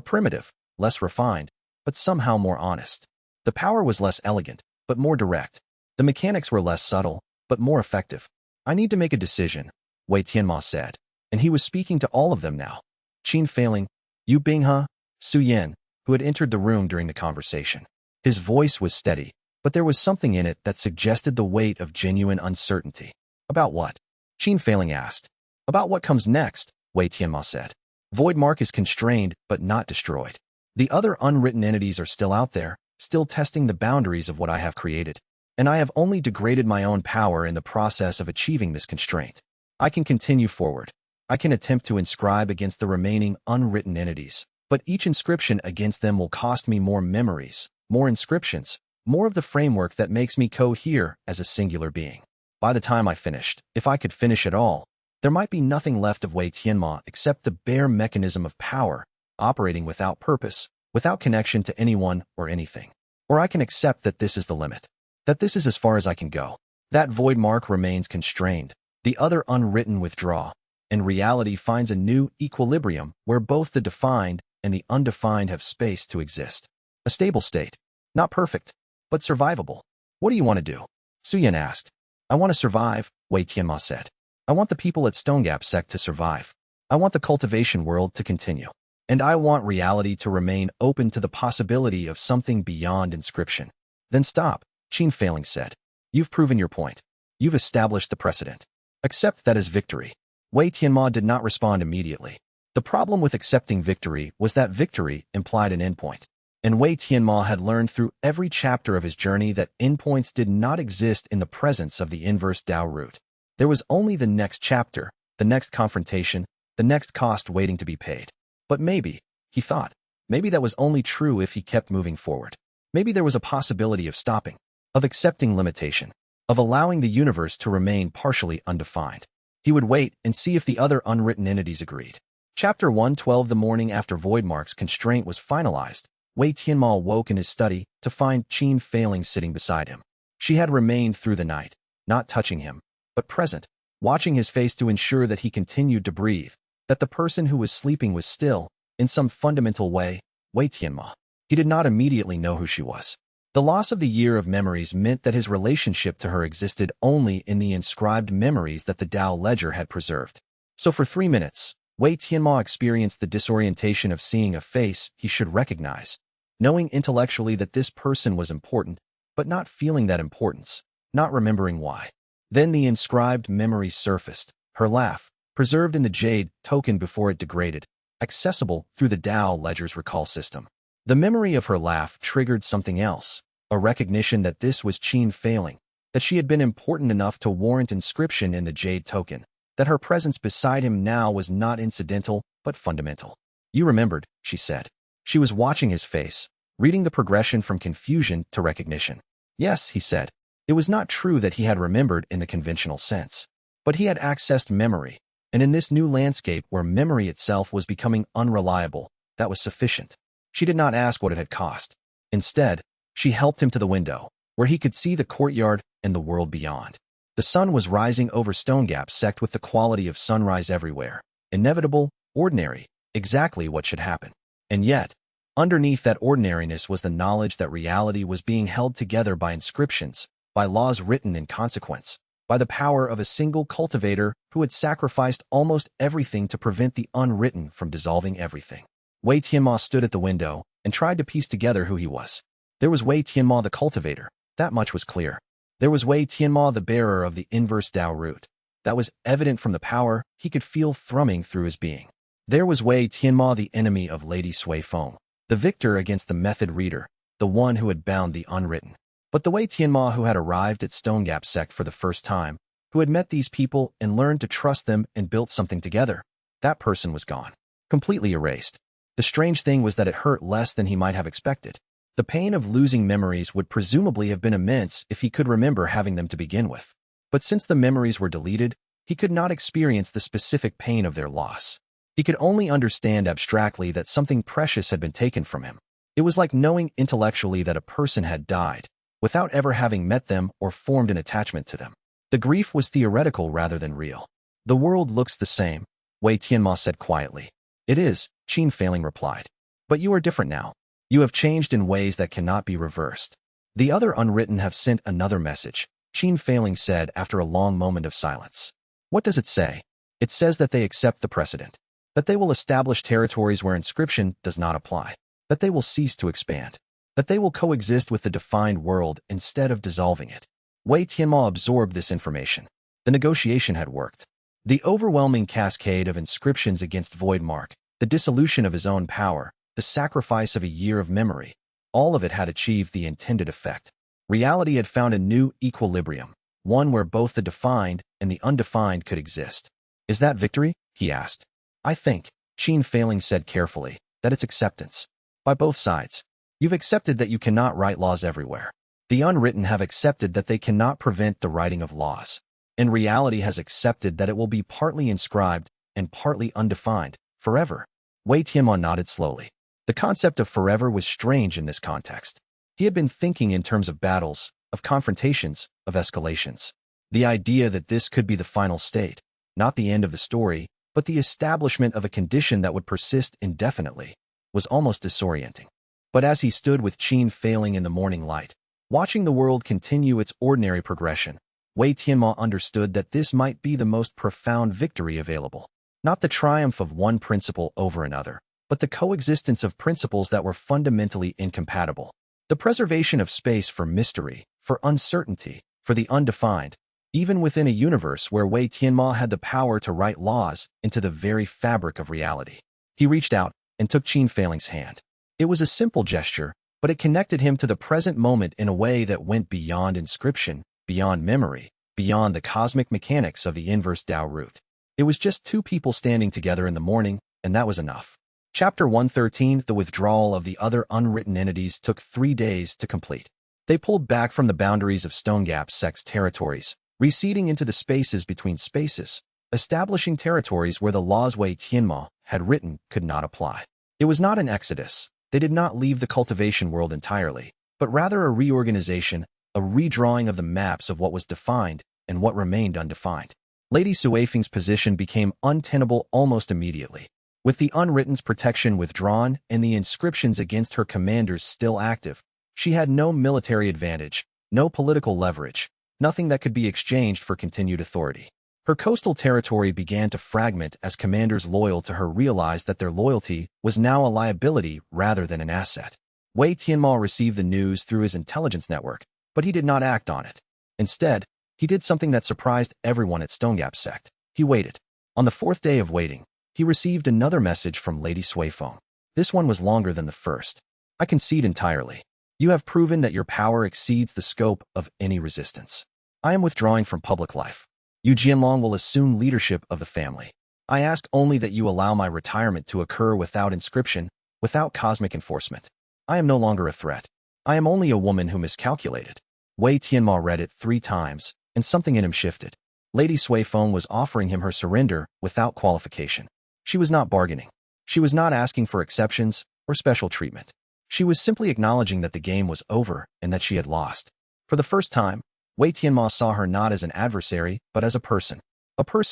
A: primitive, less refined, but somehow more honest. The power was less elegant, but more direct. The mechanics were less subtle, but more effective. I need to make a decision, Wei Tianmo said, and he was speaking to all of them now. Qin Failing, Yu Binghe, Su Yan, who had entered the room during the conversation. His voice was steady, but there was something in it that suggested the weight of genuine uncertainty. About what? Qin Failing asked. About what comes next, Wei Tianmo said. Voidmark is constrained but not destroyed. The other unwritten entities are still out there, still testing the boundaries of what I have created. And I have only degraded my own power in the process of achieving this constraint. I can continue forward. I can attempt to inscribe against the remaining unwritten entities, but each inscription against them will cost me more memories, more inscriptions, more of the framework that makes me cohere as a singular being. By the time I finished, if I could finish at all, there might be nothing left of Wei Tianmo except the bare mechanism of power, operating without purpose, without connection to anyone or anything. Or I can accept that this is the limit, that this is as far as I can go. That Voidmark remains constrained, the other unwritten withdraw, and reality finds a new equilibrium where both the defined and the undefined have space to exist. A stable state. Not perfect, but survivable. What do you want to do? Su Yan asked. I want to survive, Wei Tianmo said. I want the people at Stonegap sect to survive. I want the cultivation world to continue. And I want reality to remain open to the possibility of something beyond inscription. Then stop, Qin Failing said. You've proven your point. You've established the precedent. Accept that as victory. Wei Tianmo did not respond immediately. The problem with accepting victory was that victory implied an endpoint. And Wei Tianmo had learned through every chapter of his journey that endpoints did not exist in the presence of the Inverse Dao Root. There was only the next chapter, the next confrontation, the next cost waiting to be paid. But maybe, he thought, maybe that was only true if he kept moving forward. Maybe there was a possibility of stopping, of accepting limitation, of allowing the universe to remain partially undefined. He would wait and see if the other unwritten entities agreed. Chapter 112 The morning after Voidmark's constraint was finalized, Wei Tianmo woke in his study to find Qin Failing sitting beside him. She had remained through the night, not touching him, but present, watching his face to ensure that he continued to breathe, that the person who was sleeping was still, in some fundamental way, Wei Tianmo. He did not immediately know who she was. The loss of the year of memories meant that his relationship to her existed only in the inscribed memories that the Tao ledger had preserved. So for 3 minutes, Wei Tianmo experienced the disorientation of seeing a face he should recognize, knowing intellectually that this person was important, but not feeling that importance, not remembering why. Then the inscribed memory surfaced, her laugh, preserved in the jade token before it degraded, accessible through the Tao ledger's recall system. The memory of her laugh triggered something else, a recognition that this was Qin failing, that she had been important enough to warrant inscription in the jade token, that her presence beside him now was not incidental but fundamental. You remembered, she said. She was watching his face, reading the progression from confusion to recognition. Yes, he said. It was not true that he had remembered in the conventional sense, but he had accessed memory, and in this new landscape where memory itself was becoming unreliable, that was sufficient. She did not ask what it had cost. Instead, she helped him to the window, where he could see the courtyard and the world beyond. The sun was rising over Stonegap Sect with the quality of sunrise everywhere. Inevitable, ordinary, exactly what should happen. And yet, underneath that ordinariness was the knowledge that reality was being held together by inscriptions, by laws written in consequence, by the power of a single cultivator who had sacrificed almost everything to prevent the unwritten from dissolving everything. Wei Tianmo stood at the window and tried to piece together who he was. There was Wei Tianmo the cultivator, that much was clear. There was Wei Tianmo the bearer of the Inverse Dao Root. That was evident from the power he could feel thrumming through his being. There was Wei Tianmo the enemy of Lady Sui Feng, the victor against the method reader, the one who had bound the unwritten. But the Wei Tianmo who had arrived at Stonegap Sect for the first time, who had met these people and learned to trust them and built something together, that person was gone, completely erased. The strange thing was that it hurt less than he might have expected. The pain of losing memories would presumably have been immense if he could remember having them to begin with. But since the memories were deleted, he could not experience the specific pain of their loss. He could only understand abstractly that something precious had been taken from him. It was like knowing intellectually that a person had died, without ever having met them or formed an attachment to them. The grief was theoretical rather than real. The world looks the same, Wei Tianmo said quietly. It is, Qin failing replied. But you are different now. You have changed in ways that cannot be reversed. The other unwritten have sent another message, Qin failing said after a long moment of silence. What does it say? It says that they accept the precedent, that they will establish territories where inscription does not apply, that they will cease to expand, that they will coexist with the defined world instead of dissolving it. Wei Tianmo absorbed this information. The negotiation had worked. The overwhelming cascade of inscriptions against Voidmark, the dissolution of his own power, the sacrifice of a year of memory, all of it had achieved the intended effect. Reality had found a new equilibrium, one where both the defined and the undefined could exist. Is that victory? He asked. I think, Qin failing said carefully, that it's acceptance. By both sides. You've accepted that you cannot write laws everywhere. The unwritten have accepted that they cannot prevent the writing of laws. And reality has accepted that it will be partly inscribed and partly undefined, forever. Wei Tianmo nodded slowly. The concept of forever was strange in this context. He had been thinking in terms of battles, of confrontations, of escalations. The idea that this could be the final state, not the end of the story, but the establishment of a condition that would persist indefinitely, was almost disorienting. But as he stood with Qin failing in the morning light, watching the world continue its ordinary progression, Wei Tianmo understood that this might be the most profound victory available. Not the triumph of one principle over another, but the coexistence of principles that were fundamentally incompatible. The preservation of space for mystery, for uncertainty, for the undefined, even within a universe where Wei Tianmo had the power to write laws into the very fabric of reality. He reached out and took Qin failing's hand. It was a simple gesture, but it connected him to the present moment in a way that went beyond inscription, beyond memory, beyond the cosmic mechanics of the Inverse Dao Root. It was just two people standing together in the morning, and that was enough. Chapter 113, The withdrawal of the other unwritten entities took 3 days to complete. They pulled back from the boundaries of Stonegap Sect's territories, receding into the spaces between spaces, establishing territories where the laws Wei Tianmo had written could not apply. It was not an exodus. They did not leave the cultivation world entirely, but rather a reorganization, a redrawing of the maps of what was defined and what remained undefined. Lady Suifeng's position became untenable almost immediately. With the unwritten's protection withdrawn and the inscriptions against her commanders still active, she had no military advantage, no political leverage, nothing that could be exchanged for continued authority. Her coastal territory began to fragment as commanders loyal to her realized that their loyalty was now a liability rather than an asset. Wei Tianmo received the news through his intelligence network, but he did not act on it. Instead, he did something that surprised everyone at Stonegap sect. He waited. On the fourth day of waiting, he received another message from Lady Suifeng. This one was longer than the first. I concede entirely. You have proven that your power exceeds the scope of any resistance. I am withdrawing from public life. Yu Jianlong will assume leadership of the family. I ask only that you allow my retirement to occur without inscription, without cosmic enforcement. I am no longer a threat. I am only a woman who miscalculated. Wei Tianmo read it 3 times, and something in him shifted. Lady Suifeng was offering him her surrender without qualification. She was not bargaining. She was not asking for exceptions or special treatment. She was simply acknowledging that the game was over and that she had lost. For the first time, Wei Tianmo saw her not as an adversary, but as a person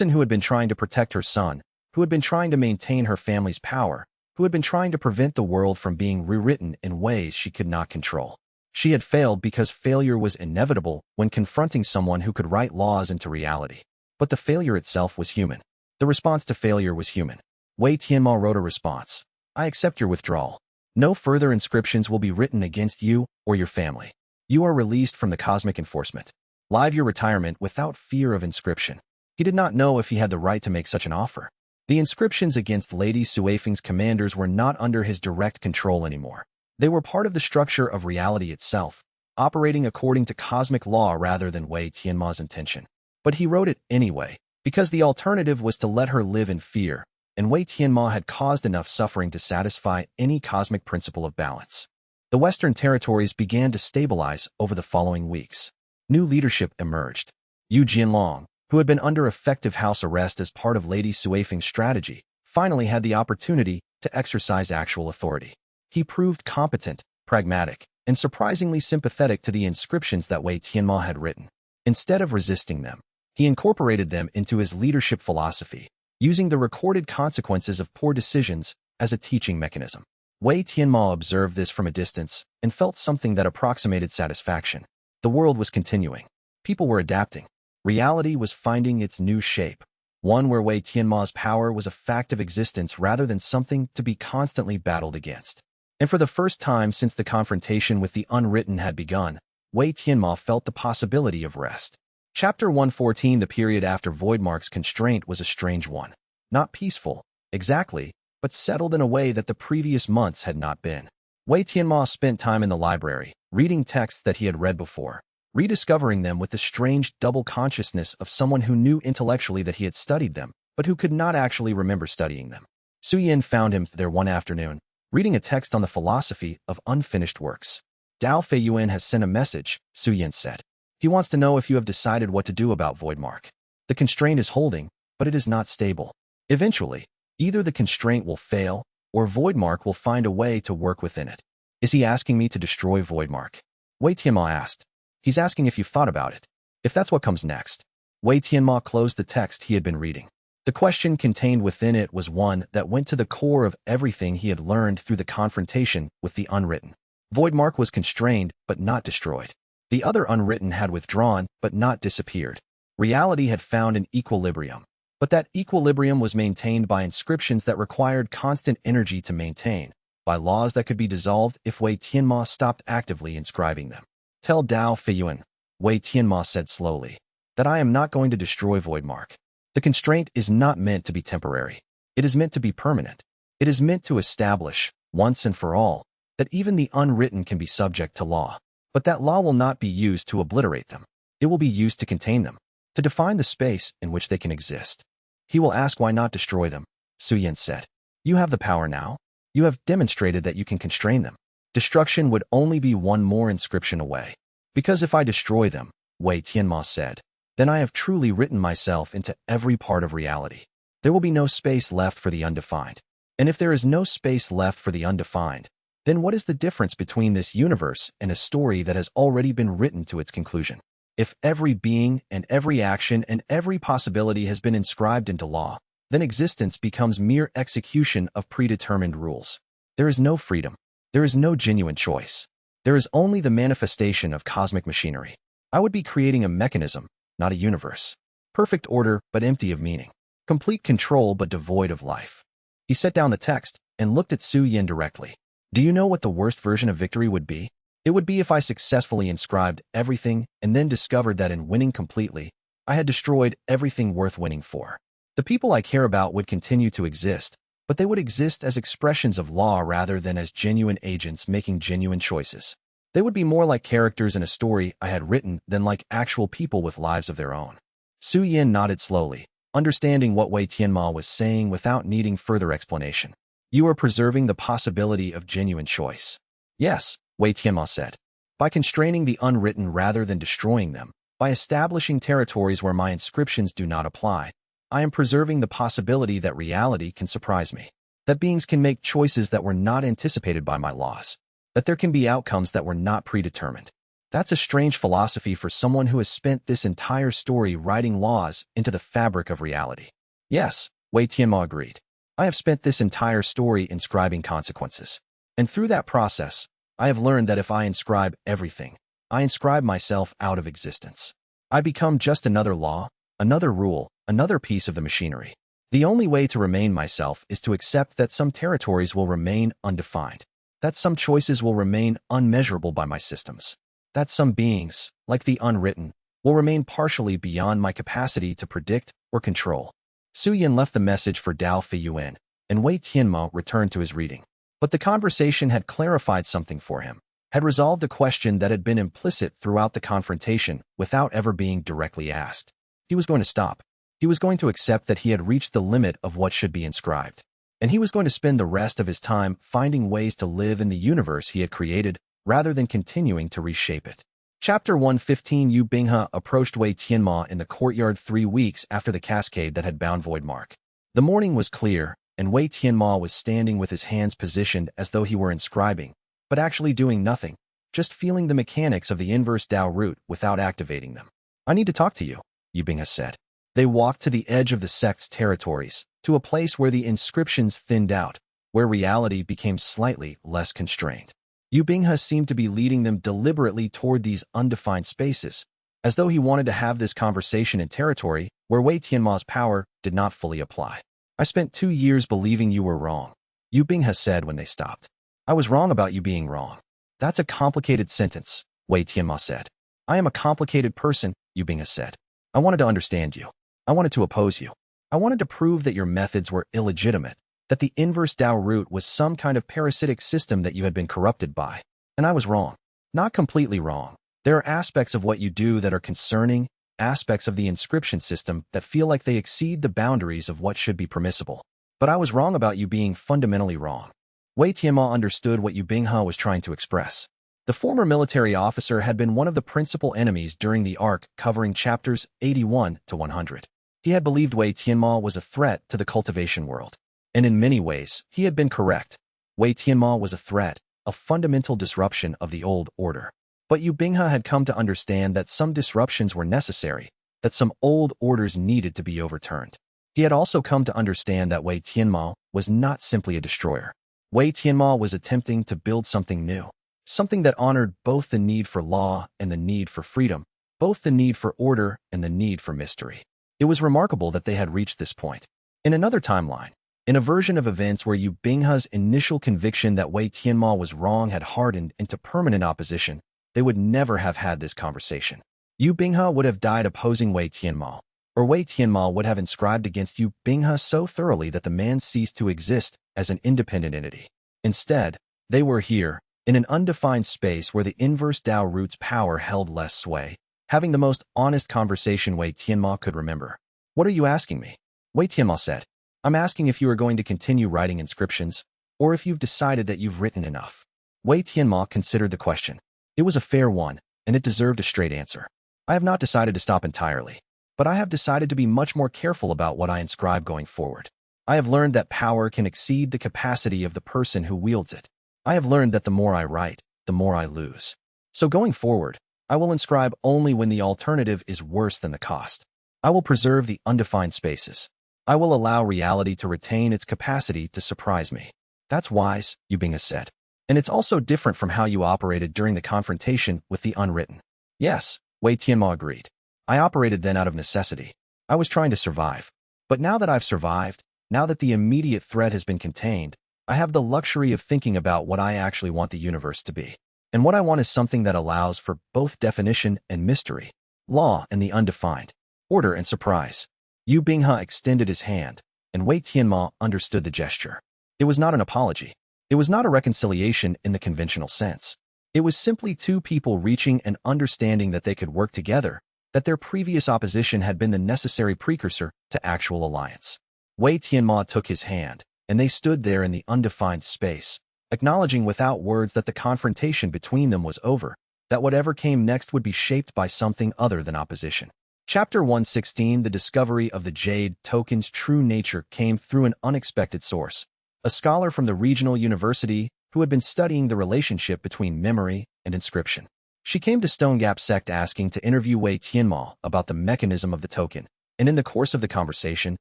A: who had been trying to protect her son, who had been trying to maintain her family's power, who had been trying to prevent the world from being rewritten in ways she could not control. She had failed because failure was inevitable when confronting someone who could write laws into reality. But the failure itself was human. The response to failure was human. Wei Tianmo wrote a response. I accept your withdrawal. No further inscriptions will be written against you or your family. You are released from the cosmic enforcement. Live your retirement without fear of inscription. He did not know if he had the right to make such an offer. The inscriptions against Lady Suifeng's commanders were not under his direct control anymore. They were part of the structure of reality itself, operating according to cosmic law rather than Wei Tianmo's intention. But he wrote it anyway, because the alternative was to let her live in fear, and Wei Tianmo had caused enough suffering to satisfy any cosmic principle of balance. The Western territories began to stabilize over the following weeks. New leadership emerged. Yu Jianlong, who had been under effective house arrest as part of Lady Suifeng's strategy, finally had the opportunity to exercise actual authority. He proved competent, pragmatic, and surprisingly sympathetic to the inscriptions that Wei Tianmo had written. Instead of resisting them, he incorporated them into his leadership philosophy, using the recorded consequences of poor decisions as a teaching mechanism. Wei Tianmo observed this from a distance and felt something that approximated satisfaction. The world was continuing. People were adapting. Reality was finding its new shape, one where Wei Tianmo's power was a fact of existence rather than something to be constantly battled against. And for the first time since the confrontation with the unwritten had begun, Wei Tianmo felt the possibility of rest. Chapter 114. The period after Voidmark's constraint was a strange one. Not peaceful, exactly, but settled in a way that the previous months had not been. Wei Tianmo spent time in the library, reading texts that he had read before, rediscovering them with the strange double consciousness of someone who knew intellectually that he had studied them, but who could not actually remember studying them. Su Yin found him there one afternoon, reading a text on the philosophy of unfinished works. Dao Feiyuan has sent a message, Su Yin said. He wants to know if you have decided what to do about Voidmark. The constraint is holding, but it is not stable. Eventually, either the constraint will fail, or Voidmark will find a way to work within it. Is he asking me to destroy Voidmark? Wei Tianmo asked. He's asking if you've thought about it. If that's what comes next. Wei Tianmo closed the text he had been reading. The question contained within it was one that went to the core of everything he had learned through the confrontation with the unwritten. Voidmark was constrained, but not destroyed. The other unwritten had withdrawn, but not disappeared. Reality had found an equilibrium. But that equilibrium was maintained by inscriptions that required constant energy to maintain, by laws that could be dissolved if Wei Tianmo stopped actively inscribing them. Tell Dao Feiyuan, Wei Tianmo said slowly, that I am not going to destroy Voidmark. The constraint is not meant to be temporary. It is meant to be permanent. It is meant to establish, once and for all, that even the unwritten can be subject to law. But that law will not be used to obliterate them. It will be used to contain them, to define the space in which they can exist. He will ask why not destroy them, Su Yin said. You have the power now. You have demonstrated that you can constrain them. Destruction would only be one more inscription away. Because if I destroy them, Wei Tianmo said, then I have truly written myself into every part of reality. There will be no space left for the undefined. And if there is no space left for the undefined, then what is the difference between this universe and a story that has already been written to its conclusion? If every being and every action and every possibility has been inscribed into law, then existence becomes mere execution of predetermined rules. There is no freedom. There is no genuine choice. There is only the manifestation of cosmic machinery. I would be creating a mechanism, not a universe. Perfect order, but empty of meaning. Complete control, but devoid of life. He set down the text and looked at Su Yin directly. Do you know what the worst version of victory would be? It would be if I successfully inscribed everything and then discovered that in winning completely, I had destroyed everything worth winning for. The people I care about would continue to exist, but they would exist as expressions of law rather than as genuine agents making genuine choices. They would be more like characters in a story I had written than like actual people with lives of their own. Su Yin nodded slowly, understanding what Wei Tianmo was saying without needing further explanation. You are preserving the possibility of genuine choice. Yes, Wei Tianmo said. By constraining the unwritten rather than destroying them, by establishing territories where my inscriptions do not apply, I am preserving the possibility that reality can surprise me, that beings can make choices that were not anticipated by my laws, that there can be outcomes that were not predetermined. That's a strange philosophy for someone who has spent this entire story writing laws into the fabric of reality. Yes, Wei Tianmo agreed. I have spent this entire story inscribing consequences. And through that process, I have learned that if I inscribe everything, I inscribe myself out of existence. I become just another law, another rule, another piece of the machinery. The only way to remain myself is to accept that some territories will remain undefined, that some choices will remain unmeasurable by my systems, that some beings, like the unwritten, will remain partially beyond my capacity to predict or control. Su Yin left the message for Dao Feiyuan, and Wei Tianmo returned to his reading. But the conversation had clarified something for him, had resolved a question that had been implicit throughout the confrontation without ever being directly asked. He was going to stop. He was going to accept that he had reached the limit of what should be inscribed. And he was going to spend the rest of his time finding ways to live in the universe he had created rather than continuing to reshape it. Chapter 115. Yu Binghe approached Wei Tianmo in the courtyard 3 weeks after the cascade that had bound Void Mark. The morning was clear, and Wei Tianmo was standing with his hands positioned as though he were inscribing, but actually doing nothing, just feeling the mechanics of the Inverse Dao Root without activating them. I need to talk to you, Yu Binghe said. They walked to the edge of the sect's territories, to a place where the inscriptions thinned out, where reality became slightly less constrained. Yu Binghe seemed to be leading them deliberately toward these undefined spaces, as though he wanted to have this conversation in territory where Wei Tianmo's power did not fully apply. I spent 2 years believing you were wrong, Yu Binghe said when they stopped. I was wrong about you being wrong. That's a complicated sentence, Wei Tianmo said. I am a complicated person, Yu Binghe said. I wanted to understand you. I wanted to oppose you. I wanted to prove that your methods were illegitimate, that the Inverse Dao Root was some kind of parasitic system that you had been corrupted by. And I was wrong. Not completely wrong. There are aspects of what you do that are concerning, aspects of the inscription system that feel like they exceed the boundaries of what should be permissible. But I was wrong about you being fundamentally wrong. Wei Tianmo understood what Yu Binghe was trying to express. The former military officer had been one of the principal enemies during the arc covering chapters 81 to 100. He had believed Wei Tianmo was a threat to the cultivation world. And in many ways, he had been correct. Wei Tianmo was a threat, a fundamental disruption of the old order. But Yu Binghe had come to understand that some disruptions were necessary, that some old orders needed to be overturned. He had also come to understand that Wei Tianmo was not simply a destroyer. Wei Tianmo was attempting to build something new, something that honored both the need for law and the need for freedom, both the need for order and the need for mystery. It was remarkable that they had reached this point. In another timeline, in a version of events where Yu Binghe's initial conviction that Wei Tianmo was wrong had hardened into permanent opposition, they would never have had this conversation. Yu Binghe would have died opposing Wei Tianmo, or Wei Tianmo would have inscribed against Yu Binghe so thoroughly that the man ceased to exist as an independent entity. Instead, they were here, in an undefined space where the Inverse Dao Root's power held less sway, having the most honest conversation Wei Tianmo could remember. What are you asking me? Wei Tianmo said. I'm asking if you are going to continue writing inscriptions, or if you've decided that you've written enough. Wei Tianmo considered the question. It was a fair one, and it deserved a straight answer. I have not decided to stop entirely, but I have decided to be much more careful about what I inscribe going forward. I have learned that power can exceed the capacity of the person who wields it. I have learned that the more I write, the more I lose. So going forward, I will inscribe only when the alternative is worse than the cost. I will preserve the undefined spaces. I will allow reality to retain its capacity to surprise me. That's wise, Yubing said. And it's also different from how you operated during the confrontation with the unwritten. Yes, Wei Tianmo agreed. I operated then out of necessity. I was trying to survive. But now that I've survived, now that the immediate threat has been contained, I have the luxury of thinking about what I actually want the universe to be. And what I want is something that allows for both definition and mystery, law and the undefined, order and surprise. Yu Binghe extended his hand, and Wei Tianmo understood the gesture. It was not an apology. It was not a reconciliation in the conventional sense. It was simply two people reaching an understanding that they could work together, that their previous opposition had been the necessary precursor to actual alliance. Wei Tianmo took his hand, and they stood there in the undefined space, acknowledging without words that the confrontation between them was over, that whatever came next would be shaped by something other than opposition. Chapter 116, The Discovery of the Jade Token's True Nature, came through an unexpected source. A scholar from the regional university who had been studying the relationship between memory and inscription. She came to Stone Gap Sect asking to interview Wei Tianmo about the mechanism of the token, and in the course of the conversation,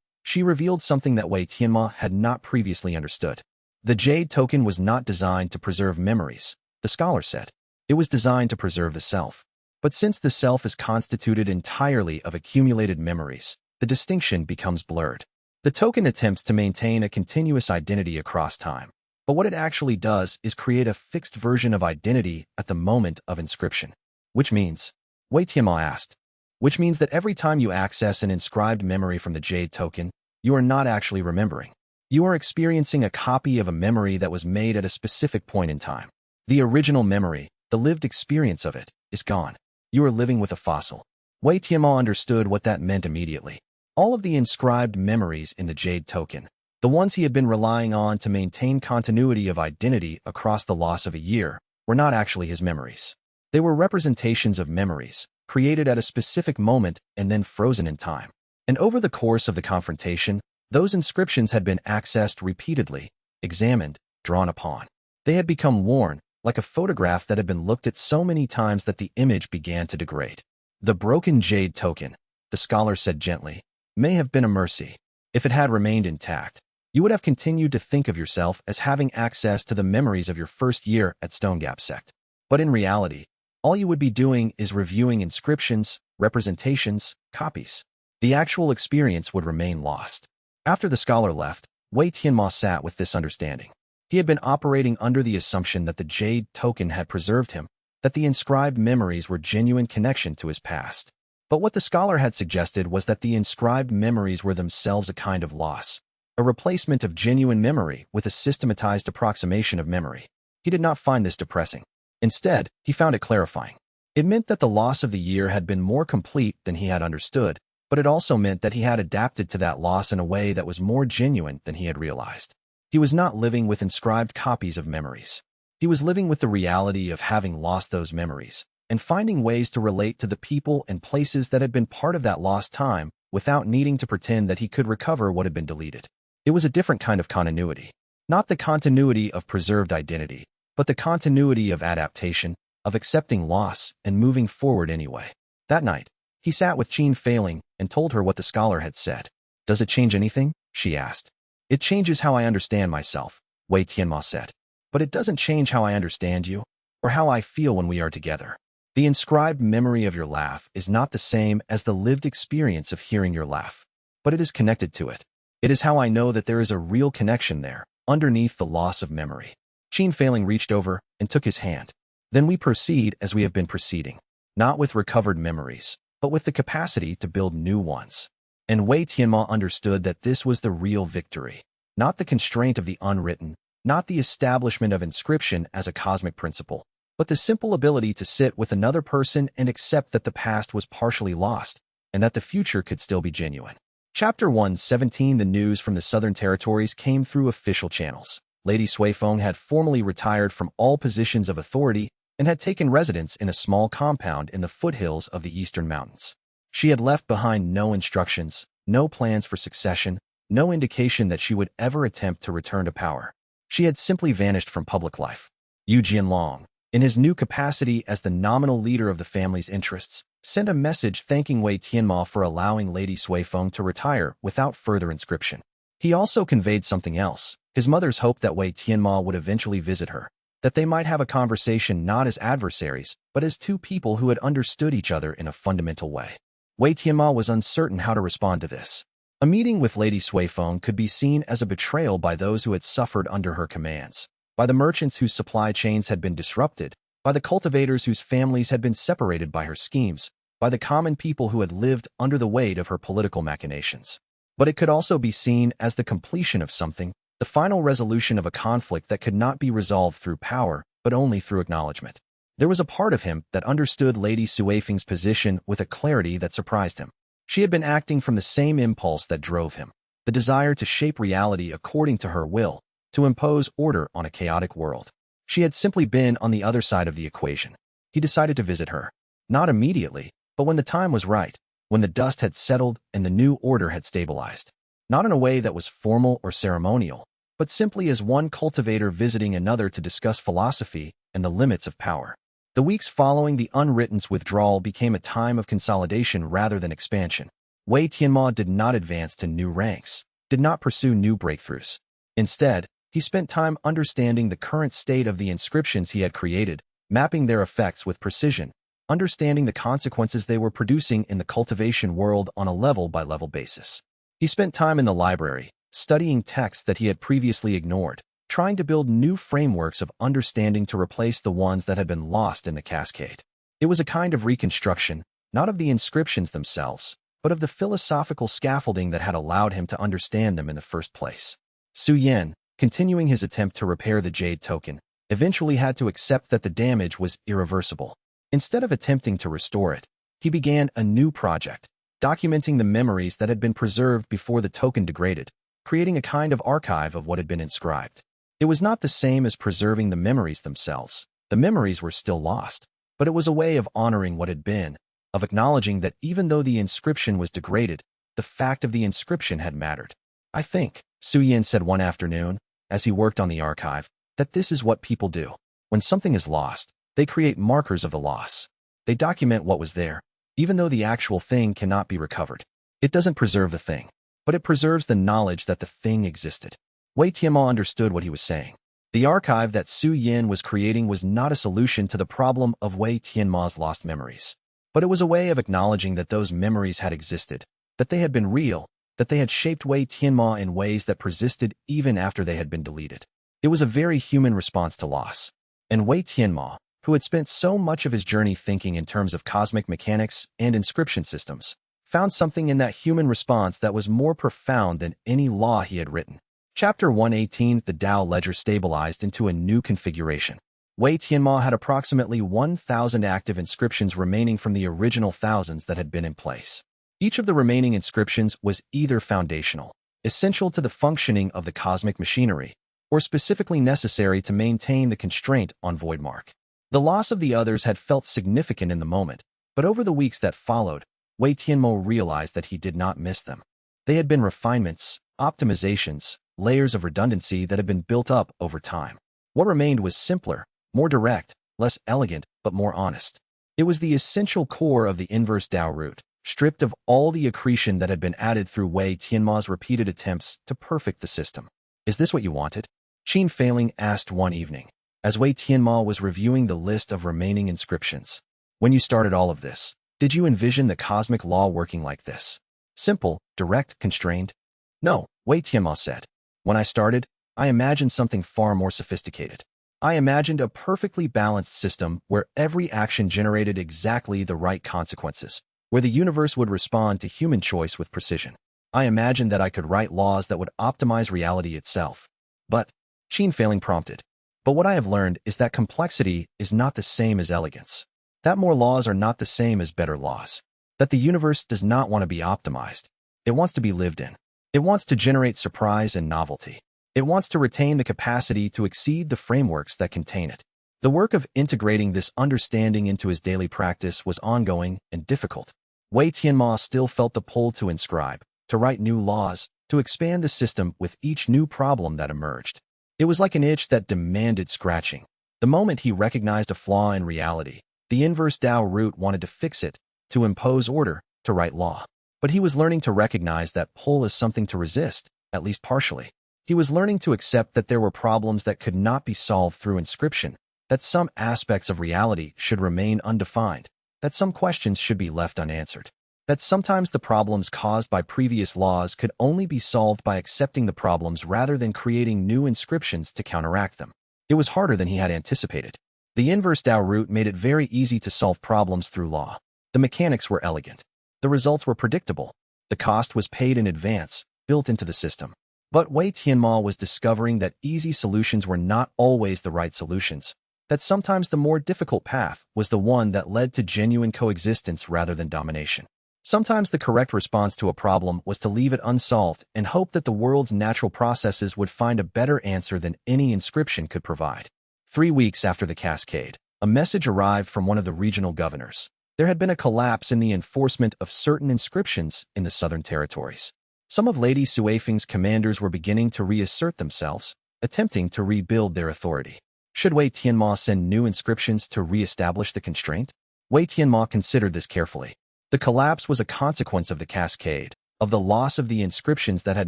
A: she revealed something that Wei Tianmo had not previously understood. The Jade token was not designed to preserve memories, the scholar said. It was designed to preserve the self. But since the self is constituted entirely of accumulated memories, the distinction becomes blurred. The token attempts to maintain a continuous identity across time, but what it actually does is create a fixed version of identity at the moment of inscription. Which means, Wei Tianmo asked, which means that every time you access an inscribed memory from the Jade token, you are not actually remembering. You are experiencing a copy of a memory that was made at a specific point in time. The original memory, the lived experience of it, is gone. You are living with a fossil. Wei Tianmo understood what that meant immediately. All of the inscribed memories in the Jade token, the ones he had been relying on to maintain continuity of identity across the loss of a year, were not actually his memories. They were representations of memories, created at a specific moment and then frozen in time. And over the course of the confrontation, those inscriptions had been accessed repeatedly, examined, drawn upon. They had become worn, like a photograph that had been looked at so many times that the image began to degrade. The broken Jade token, the scholar said gently, may have been a mercy. If it had remained intact, you would have continued to think of yourself as having access to the memories of your first year at Stone Gap Sect. But in reality, all you would be doing is reviewing inscriptions, representations, copies. The actual experience would remain lost. After the scholar left, Wei Tianmo sat with this understanding. He had been operating under the assumption that the Jade token had preserved him, that the inscribed memories were genuine connection to his past. But what the scholar had suggested was that the inscribed memories were themselves a kind of loss, a replacement of genuine memory with a systematized approximation of memory. He did not find this depressing. Instead, he found it clarifying. It meant that the loss of the year had been more complete than he had understood, but it also meant that he had adapted to that loss in a way that was more genuine than he had realized. He was not living with inscribed copies of memories. He was living with the reality of having lost those memories, and finding ways to relate to the people and places that had been part of that lost time without needing to pretend that he could recover what had been deleted. It was a different kind of continuity. Not the continuity of preserved identity, but the continuity of adaptation, of accepting loss and moving forward anyway. That night, he sat with Qin Failing and told her what the scholar had said. Does it change anything? She asked. It changes how I understand myself, Wei Tianmo said. But it doesn't change how I understand you, or how I feel when we are together. The inscribed memory of your laugh is not the same as the lived experience of hearing your laugh, but it is connected to it. It is how I know that there is a real connection there, underneath the loss of memory. Qin Failing reached over and took his hand. Then we proceed as we have been proceeding, not with recovered memories, but with the capacity to build new ones. And Wei Tianmo understood that this was the real victory, not the constraint of the unwritten, not the establishment of inscription as a cosmic principle, but the simple ability to sit with another person and accept that the past was partially lost, and that the future could still be genuine. Chapter 117, The news from the Southern Territories came through official channels. Lady Suifeng had formally retired from all positions of authority and had taken residence in a small compound in the foothills of the Eastern Mountains. She had left behind no instructions, no plans for succession, no indication that she would ever attempt to return to power. She had simply vanished from public life. Yu Jianlong, in his new capacity as the nominal leader of the family's interests, sent a message thanking Wei Tianmo for allowing Lady Suifeng to retire without further inscription. He also conveyed something else, his mother's hope that Wei Tianmo would eventually visit her, that they might have a conversation not as adversaries, but as two people who had understood each other in a fundamental way. Wei Tianmo was uncertain how to respond to this. A meeting with Lady Suifeng could be seen as a betrayal by those who had suffered under her commands, by the merchants whose supply chains had been disrupted, by the cultivators whose families had been separated by her schemes, by the common people who had lived under the weight of her political machinations. But it could also be seen as the completion of something, the final resolution of a conflict that could not be resolved through power, but only through acknowledgement. There was a part of him that understood Lady Suifeng's position with a clarity that surprised him. She had been acting from the same impulse that drove him, the desire to shape reality according to her will, to impose order on a chaotic world. She had simply been on the other side of the equation. He decided to visit her. Not immediately, but when the time was right, when the dust had settled and the new order had stabilized. Not in a way that was formal or ceremonial, but simply as one cultivator visiting another to discuss philosophy and the limits of power. The weeks following the unwritten's withdrawal became a time of consolidation rather than expansion. Wei Tianmo did not advance to new ranks, did not pursue new breakthroughs. Instead, he spent time understanding the current state of the inscriptions he had created, mapping their effects with precision, understanding the consequences they were producing in the cultivation world on a level-by-level basis. He spent time in the library, studying texts that he had previously ignored, trying to build new frameworks of understanding to replace the ones that had been lost in the cascade. It was a kind of reconstruction, not of the inscriptions themselves, but of the philosophical scaffolding that had allowed him to understand them in the first place. Su Yan, continuing his attempt to repair the jade token, eventually had to accept that the damage was irreversible. Instead of attempting to restore it, he began a new project, documenting the memories that had been preserved before the token degraded, creating a kind of archive of what had been inscribed. It was not the same as preserving the memories themselves. The memories were still lost, but it was a way of honoring what had been, of acknowledging that even though the inscription was degraded, the fact of the inscription had mattered. I think, Su Yan said one afternoon, as he worked on the archive, that this is what people do. When something is lost, they create markers of the loss. They document what was there, even though the actual thing cannot be recovered. It doesn't preserve the thing, but it preserves the knowledge that the thing existed. Wei Tianmo understood what he was saying. The archive that Su Yan was creating was not a solution to the problem of Wei Tianmo's lost memories, but it was a way of acknowledging that those memories had existed, that they had been real, that they had shaped Wei Tianmo in ways that persisted even after they had been deleted. It was a very human response to loss. And Wei Tianmo, who had spent so much of his journey thinking in terms of cosmic mechanics and inscription systems, found something in that human response that was more profound than any law he had written. Chapter 118. The Dao Ledger stabilized into a new configuration. Wei Tianmo had approximately 1,000 active inscriptions remaining from the original thousands that had been in place. Each of the remaining inscriptions was either foundational, essential to the functioning of the cosmic machinery, or specifically necessary to maintain the constraint on Voidmark. The loss of the others had felt significant in the moment, but over the weeks that followed, Wei Tianmo realized that he did not miss them. They had been refinements, optimizations, layers of redundancy that had been built up over time. What remained was simpler, more direct, less elegant, but more honest. It was the essential core of the Inverse Dao Root, stripped of all the accretion that had been added through Wei Tianmo's repeated attempts to perfect the system. Is this what you wanted? Qin Failing asked one evening, as Wei Tianmo was reviewing the list of remaining inscriptions. When you started all of this, did you envision the cosmic law working like this? Simple, direct, constrained? No, Wei Tianmo said. When I started, I imagined something far more sophisticated. I imagined a perfectly balanced system where every action generated exactly the right consequences, where the universe would respond to human choice with precision. I imagined that I could write laws that would optimize reality itself. But, Qin Failing prompted, but what I have learned is that complexity is not the same as elegance. That more laws are not the same as better laws. That the universe does not want to be optimized. It wants to be lived in. It wants to generate surprise and novelty. It wants to retain the capacity to exceed the frameworks that contain it. The work of integrating this understanding into his daily practice was ongoing and difficult. Wei Tianmo still felt the pull to inscribe, to write new laws, to expand the system with each new problem that emerged. It was like an itch that demanded scratching. The moment he recognized a flaw in reality, the Inverse Dao Root wanted to fix it, to impose order, to write law. But he was learning to recognize that pull is something to resist, at least partially. He was learning to accept that there were problems that could not be solved through inscription, that some aspects of reality should remain undefined, that some questions should be left unanswered, that sometimes the problems caused by previous laws could only be solved by accepting the problems rather than creating new inscriptions to counteract them. It was harder than he had anticipated. The Inverse Dao Root made it very easy to solve problems through law. The mechanics were elegant. The results were predictable. The cost was paid in advance, built into the system. But Wei Tianmo was discovering that easy solutions were not always the right solutions, that sometimes the more difficult path was the one that led to genuine coexistence rather than domination. Sometimes the correct response to a problem was to leave it unsolved and hope that the world's natural processes would find a better answer than any inscription could provide. 3 weeks after the cascade, a message arrived from one of the regional governors. There had been a collapse in the enforcement of certain inscriptions in the southern territories. Some of Lady Suifeng's commanders were beginning to reassert themselves, attempting to rebuild their authority. Should Wei Tianmo send new inscriptions to re-establish the constraint? Wei Tianmo considered this carefully. The collapse was a consequence of the cascade, of the loss of the inscriptions that had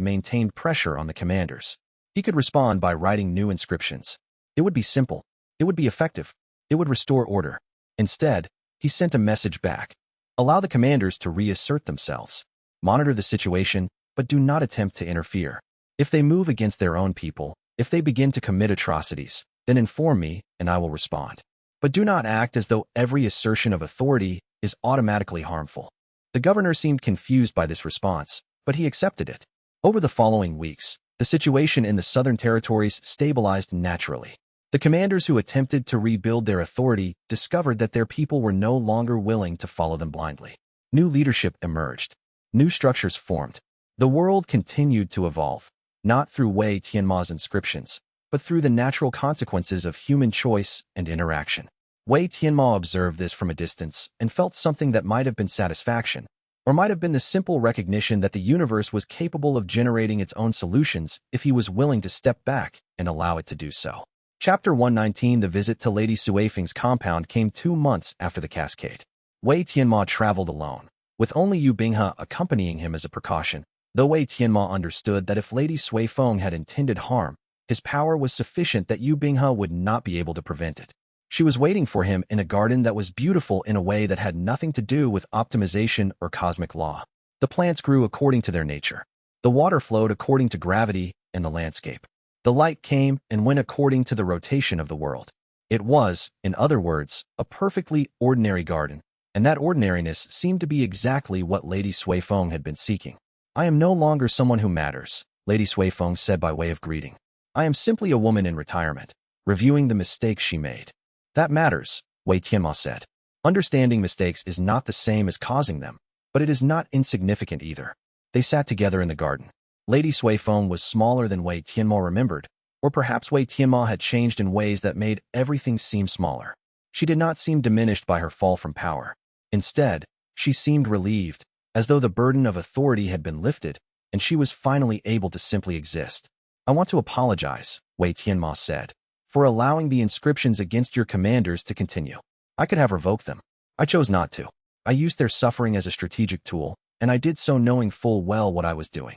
A: maintained pressure on the commanders. He could respond by writing new inscriptions. It would be simple. It would be effective. It would restore order. Instead, he sent a message back. Allow the commanders to reassert themselves. Monitor the situation, but do not attempt to interfere. If they move against their own people, if they begin to commit atrocities, then inform me, and I will respond. But do not act as though every assertion of authority is automatically harmful. The governor seemed confused by this response, but he accepted it. Over the following weeks, the situation in the southern territories stabilized naturally. The commanders who attempted to rebuild their authority discovered that their people were no longer willing to follow them blindly. New leadership emerged. New structures formed. The world continued to evolve, not through Wei Tianmo's inscriptions, but through the natural consequences of human choice and interaction. Wei Tianmo observed this from a distance and felt something that might have been satisfaction, or might have been the simple recognition that the universe was capable of generating its own solutions if he was willing to step back and allow it to do so. Chapter 119. The visit to Lady Suifeng's compound came 2 months after the cascade. Wei Tianmo traveled alone, with only Yu Binghe accompanying him as a precaution, though Wei Tianmo understood that if Lady Suifeng had intended harm, his power was sufficient that Yu Binghe would not be able to prevent it. She was waiting for him in a garden that was beautiful in a way that had nothing to do with optimization or cosmic law. The plants grew according to their nature. The water flowed according to gravity and the landscape. The light came and went according to the rotation of the world. It was, in other words, a perfectly ordinary garden, and that ordinariness seemed to be exactly what Lady Suifeng had been seeking. I am no longer someone who matters, Lady Suifeng said by way of greeting. I am simply a woman in retirement, reviewing the mistakes she made. That matters, Wei Tianmo said. Understanding mistakes is not the same as causing them, but it is not insignificant either. They sat together in the garden. Lady Suifeng was smaller than Wei Tianmo remembered, or perhaps Wei Tianmo had changed in ways that made everything seem smaller. She did not seem diminished by her fall from power. Instead, she seemed relieved, as though the burden of authority had been lifted, and she was finally able to simply exist. I want to apologize, Wei Tianmo said, for allowing the inscriptions against your commanders to continue. I could have revoked them. I chose not to. I used their suffering as a strategic tool, and I did so knowing full well what I was doing.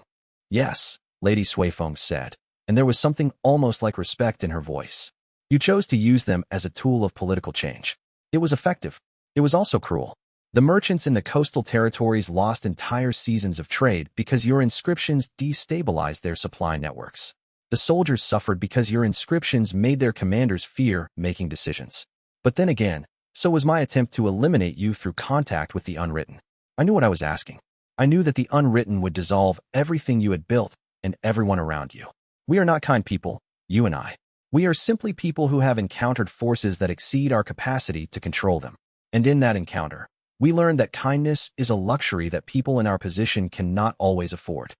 A: Yes, Lady Suifeng said, and there was something almost like respect in her voice. You chose to use them as a tool of political change. It was effective. It was also cruel. The merchants in the coastal territories lost entire seasons of trade because your inscriptions destabilized their supply networks. The soldiers suffered because your inscriptions made their commanders fear making decisions. But then again, so was my attempt to eliminate you through contact with the unwritten. I knew what I was asking. I knew that the unwritten would dissolve everything you had built and everyone around you. We are not kind people, you and I. We are simply people who have encountered forces that exceed our capacity to control them. And in that encounter, we learned that kindness is a luxury that people in our position cannot always afford.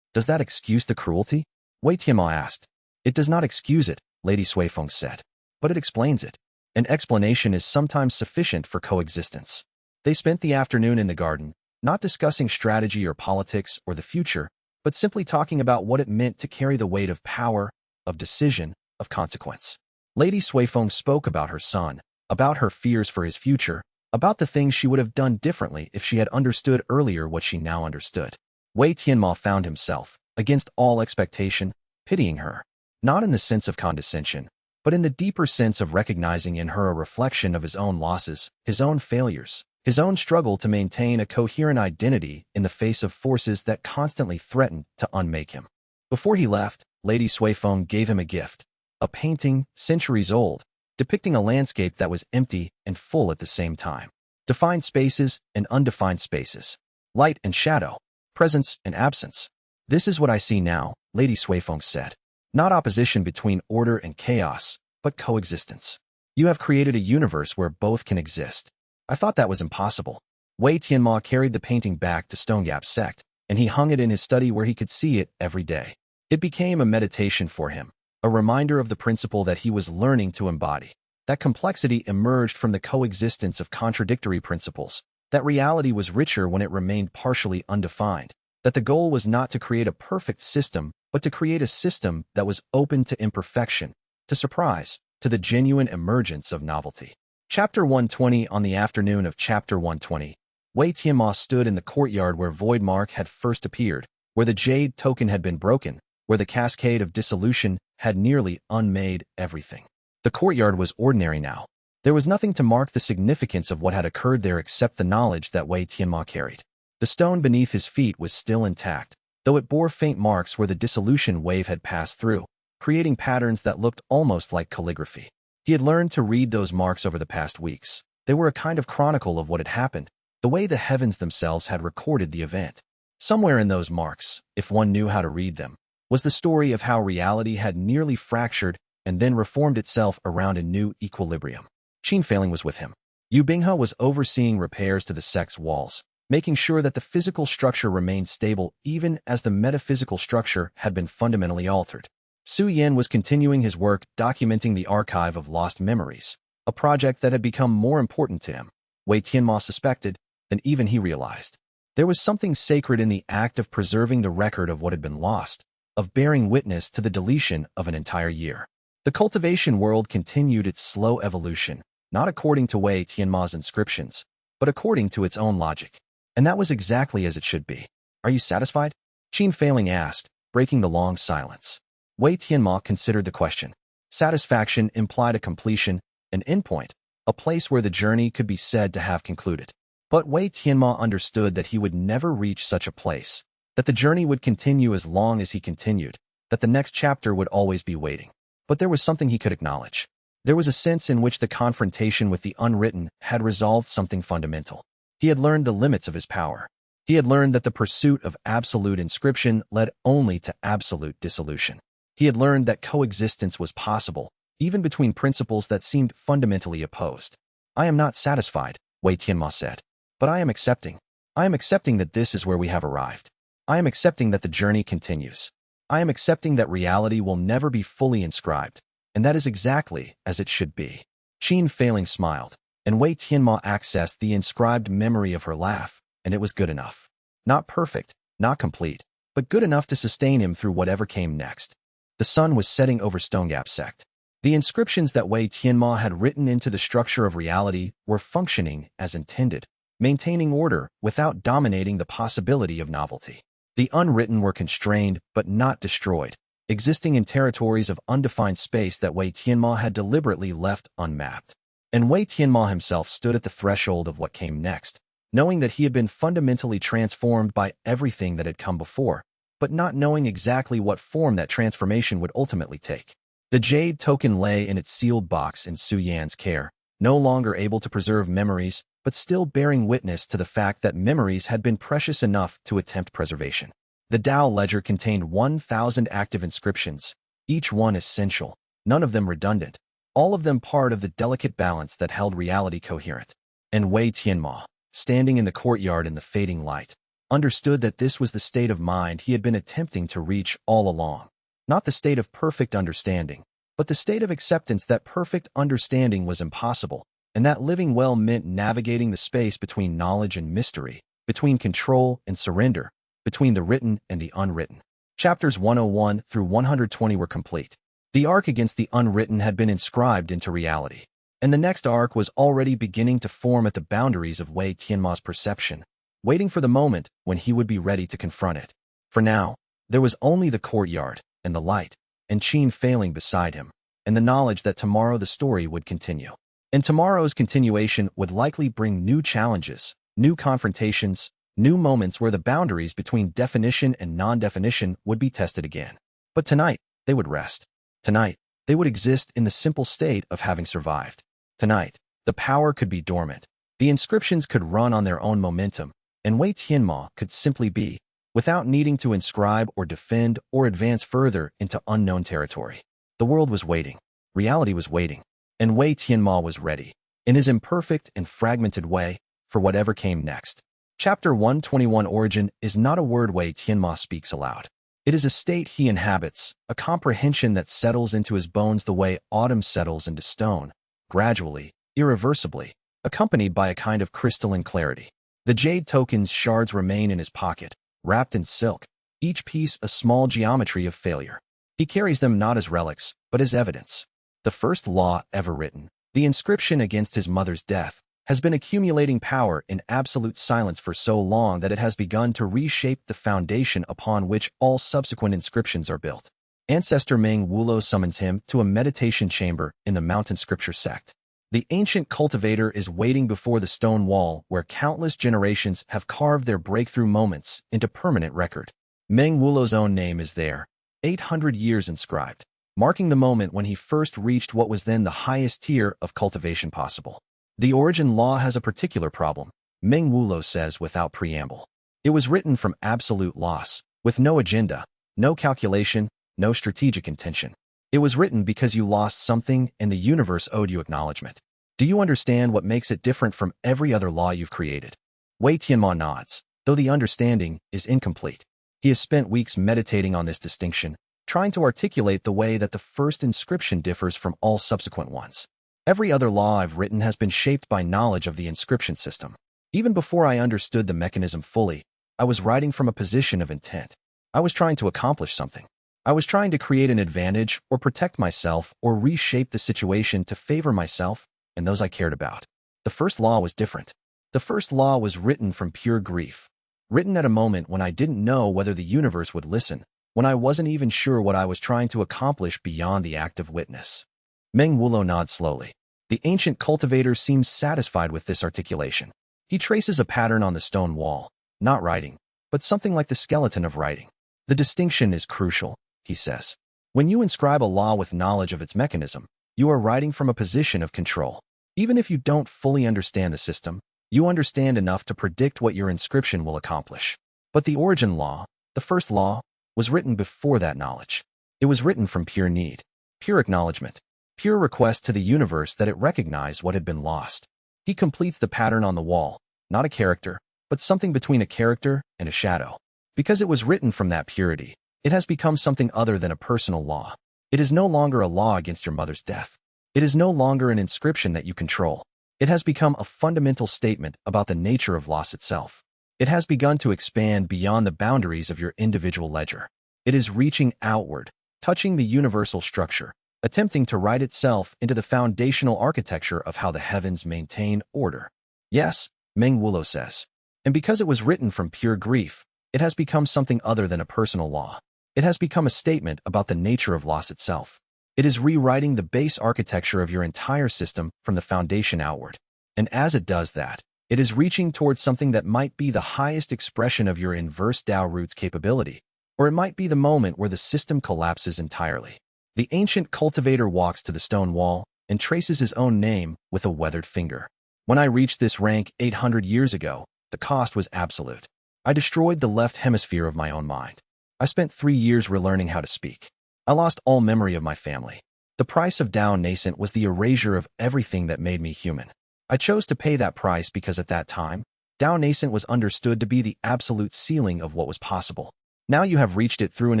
A: Does that excuse the cruelty? Wei Tianmo asked. It does not excuse it, Lady Suifeng said, but it explains it. An explanation is sometimes sufficient for coexistence. They spent the afternoon in the garden, not discussing strategy or politics or the future, but simply talking about what it meant to carry the weight of power, of decision, of consequence. Lady Suifeng spoke about her son, about her fears for his future, about the things she would have done differently if she had understood earlier what she now understood. Wei Tianmo found himself, against all expectation, pitying her, not in the sense of condescension, but in the deeper sense of recognizing in her a reflection of his own losses, his own failures, his own struggle to maintain a coherent identity in the face of forces that constantly threatened to unmake him. Before he left, Lady Suifeng gave him a gift, a painting, centuries old, depicting a landscape that was empty and full at the same time. Defined spaces and undefined spaces. Light and shadow. Presence and absence. This is what I see now, Lady Suifeng said. Not opposition between order and chaos, but coexistence. You have created a universe where both can exist. I thought that was impossible. Wei Tianmo carried the painting back to Stonegap's sect, and he hung it in his study where he could see it every day. It became a meditation for him, a reminder of the principle that he was learning to embody. That complexity emerged from the coexistence of contradictory principles, that reality was richer when it remained partially undefined, that the goal was not to create a perfect system, but to create a system that was open to imperfection, to surprise, to the genuine emergence of novelty. Chapter 120. On the afternoon of Chapter 120, Wei Tianmo stood in the courtyard where Void Mark had first appeared, where the jade token had been broken, where the cascade of dissolution had nearly unmade everything. The courtyard was ordinary now. There was nothing to mark the significance of what had occurred there except the knowledge that Wei Tianmo carried. The stone beneath his feet was still intact, though it bore faint marks where the dissolution wave had passed through, creating patterns that looked almost like calligraphy. He had learned to read those marks over the past weeks. They were a kind of chronicle of what had happened, the way the heavens themselves had recorded the event. Somewhere in those marks, if one knew how to read them, was the story of how reality had nearly fractured and then reformed itself around a new equilibrium. Qin Feiling was with him. Yu Binghe was overseeing repairs to the sect's walls, making sure that the physical structure remained stable even as the metaphysical structure had been fundamentally altered. Su Yan was continuing his work documenting the archive of lost memories, a project that had become more important to him. Wei Tianmo suspected, than even he realized. There was something sacred in the act of preserving the record of what had been lost, of bearing witness to the deletion of an entire year. The cultivation world continued its slow evolution, not according to Wei Tianmo's inscriptions, but according to its own logic. And that was exactly as it should be. Are you satisfied? Qin Feiling asked, breaking the long silence. Wei Tianmo considered the question. Satisfaction implied a completion, an endpoint, a place where the journey could be said to have concluded. But Wei Tianmo understood that he would never reach such a place, that the journey would continue as long as he continued, that the next chapter would always be waiting. But there was something he could acknowledge. There was a sense in which the confrontation with the unwritten had resolved something fundamental. He had learned the limits of his power. He had learned that the pursuit of absolute inscription led only to absolute dissolution. He had learned that coexistence was possible, even between principles that seemed fundamentally opposed. I am not satisfied, Wei Tianmo said. But I am accepting. I am accepting that this is where we have arrived. I am accepting that the journey continues. I am accepting that reality will never be fully inscribed, and that is exactly as it should be. Qin Feiling smiled, and Wei Tianmo accessed the inscribed memory of her laugh, and it was good enough. Not perfect, not complete, but good enough to sustain him through whatever came next. The sun was setting over Stonegap sect. The inscriptions that Wei Tianmo had written into the structure of reality were functioning as intended, maintaining order without dominating the possibility of novelty. The unwritten were constrained but not destroyed, existing in territories of undefined space that Wei Tianmo had deliberately left unmapped. And Wei Tianmo himself stood at the threshold of what came next, knowing that he had been fundamentally transformed by everything that had come before, but not knowing exactly what form that transformation would ultimately take. The jade token lay in its sealed box in Su Yan's care, no longer able to preserve memories, but still bearing witness to the fact that memories had been precious enough to attempt preservation. The Dao ledger contained 1,000 active inscriptions, each one essential, none of them redundant, all of them part of the delicate balance that held reality coherent. And Wei Tianmo, standing in the courtyard in the fading light, understood that this was the state of mind he had been attempting to reach all along. Not the state of perfect understanding, but the state of acceptance that perfect understanding was impossible, and that living well meant navigating the space between knowledge and mystery, between control and surrender, between the written and the unwritten. Chapters 101 through 120 were complete. The arc against the unwritten had been inscribed into reality, and the next arc was already beginning to form at the boundaries of Wei Tianmo's perception, waiting for the moment when he would be ready to confront it. For now, there was only the courtyard, and the light, and Qin failing beside him, and the knowledge that tomorrow the story would continue. And tomorrow's continuation would likely bring new challenges, new confrontations, new moments where the boundaries between definition and non-definition would be tested again. But tonight, they would rest. Tonight, they would exist in the simple state of having survived. Tonight, the power could be dormant. The inscriptions could run on their own momentum, and Wei Tianmo could simply be, without needing to inscribe or defend or advance further into unknown territory. The world was waiting. Reality was waiting. And Wei Tianmo was ready, in his imperfect and fragmented way, for whatever came next. Chapter 121 Origin is not a word Wei Tianmo speaks aloud. It is a state he inhabits, a comprehension that settles into his bones the way autumn settles into stone, gradually, irreversibly, accompanied by a kind of crystalline clarity. The jade token's shards remain in his pocket, wrapped in silk, each piece a small geometry of failure. He carries them not as relics, but as evidence. The first law ever written, the inscription against his mother's death, has been accumulating power in absolute silence for so long that it has begun to reshape the foundation upon which all subsequent inscriptions are built. Ancestor Meng Wulo summons him to a meditation chamber in the Mountain Scripture sect. The ancient cultivator is waiting before the stone wall where countless generations have carved their breakthrough moments into permanent record. Meng Wulo's own name is there, 800 years inscribed, marking the moment when he first reached what was then the highest tier of cultivation possible. The origin law has a particular problem, Meng Wulo says without preamble. It was written from absolute loss, with no agenda, no calculation, no strategic intention. It was written because you lost something and the universe owed you acknowledgement. Do you understand what makes it different from every other law you've created? Wei Tianmo nods, though the understanding is incomplete. He has spent weeks meditating on this distinction, trying to articulate the way that the first inscription differs from all subsequent ones. Every other law I've written has been shaped by knowledge of the inscription system. Even before I understood the mechanism fully, I was writing from a position of intent. I was trying to accomplish something. I was trying to create an advantage or protect myself or reshape the situation to favor myself and those I cared about. The first law was different. The first law was written from pure grief, written at a moment when I didn't know whether the universe would listen, when I wasn't even sure what I was trying to accomplish beyond the act of witness. Meng Wulo nods slowly. The ancient cultivator seems satisfied with this articulation. He traces a pattern on the stone wall, not writing, but something like the skeleton of writing. The distinction is crucial, he says. When you inscribe a law with knowledge of its mechanism, you are writing from a position of control. Even if you don't fully understand the system, you understand enough to predict what your inscription will accomplish. But the origin law, the first law, was written before that knowledge. It was written from pure need, pure acknowledgement, pure request to the universe that it recognize what had been lost. He completes the pattern on the wall, not a character, but something between a character and a shadow. Because it was written from that purity, it has become something other than a personal law. It is no longer a law against your mother's death. It is no longer an inscription that you control. It has become a fundamental statement about the nature of loss itself. It has begun to expand beyond the boundaries of your individual ledger. It is reaching outward, touching the universal structure, attempting to write itself into the foundational architecture of how the heavens maintain order. Yes, Meng Wulo says. And because it was written from pure grief, it has become something other than a personal law. It has become a statement about the nature of loss itself. It is rewriting the base architecture of your entire system from the foundation outward. And as it does that, it is reaching towards something that might be the highest expression of your Inverse Dao Root's capability, or it might be the moment where the system collapses entirely. The ancient cultivator walks to the stone wall and traces his own name with a weathered finger. When I reached this rank 800 years ago, the cost was absolute. I destroyed the left hemisphere of my own mind. I spent 3 years relearning how to speak. I lost all memory of my family. The price of Dao Nascent was the erasure of everything that made me human. I chose to pay that price because at that time, Dao Nascent was understood to be the absolute ceiling of what was possible. Now you have reached it through an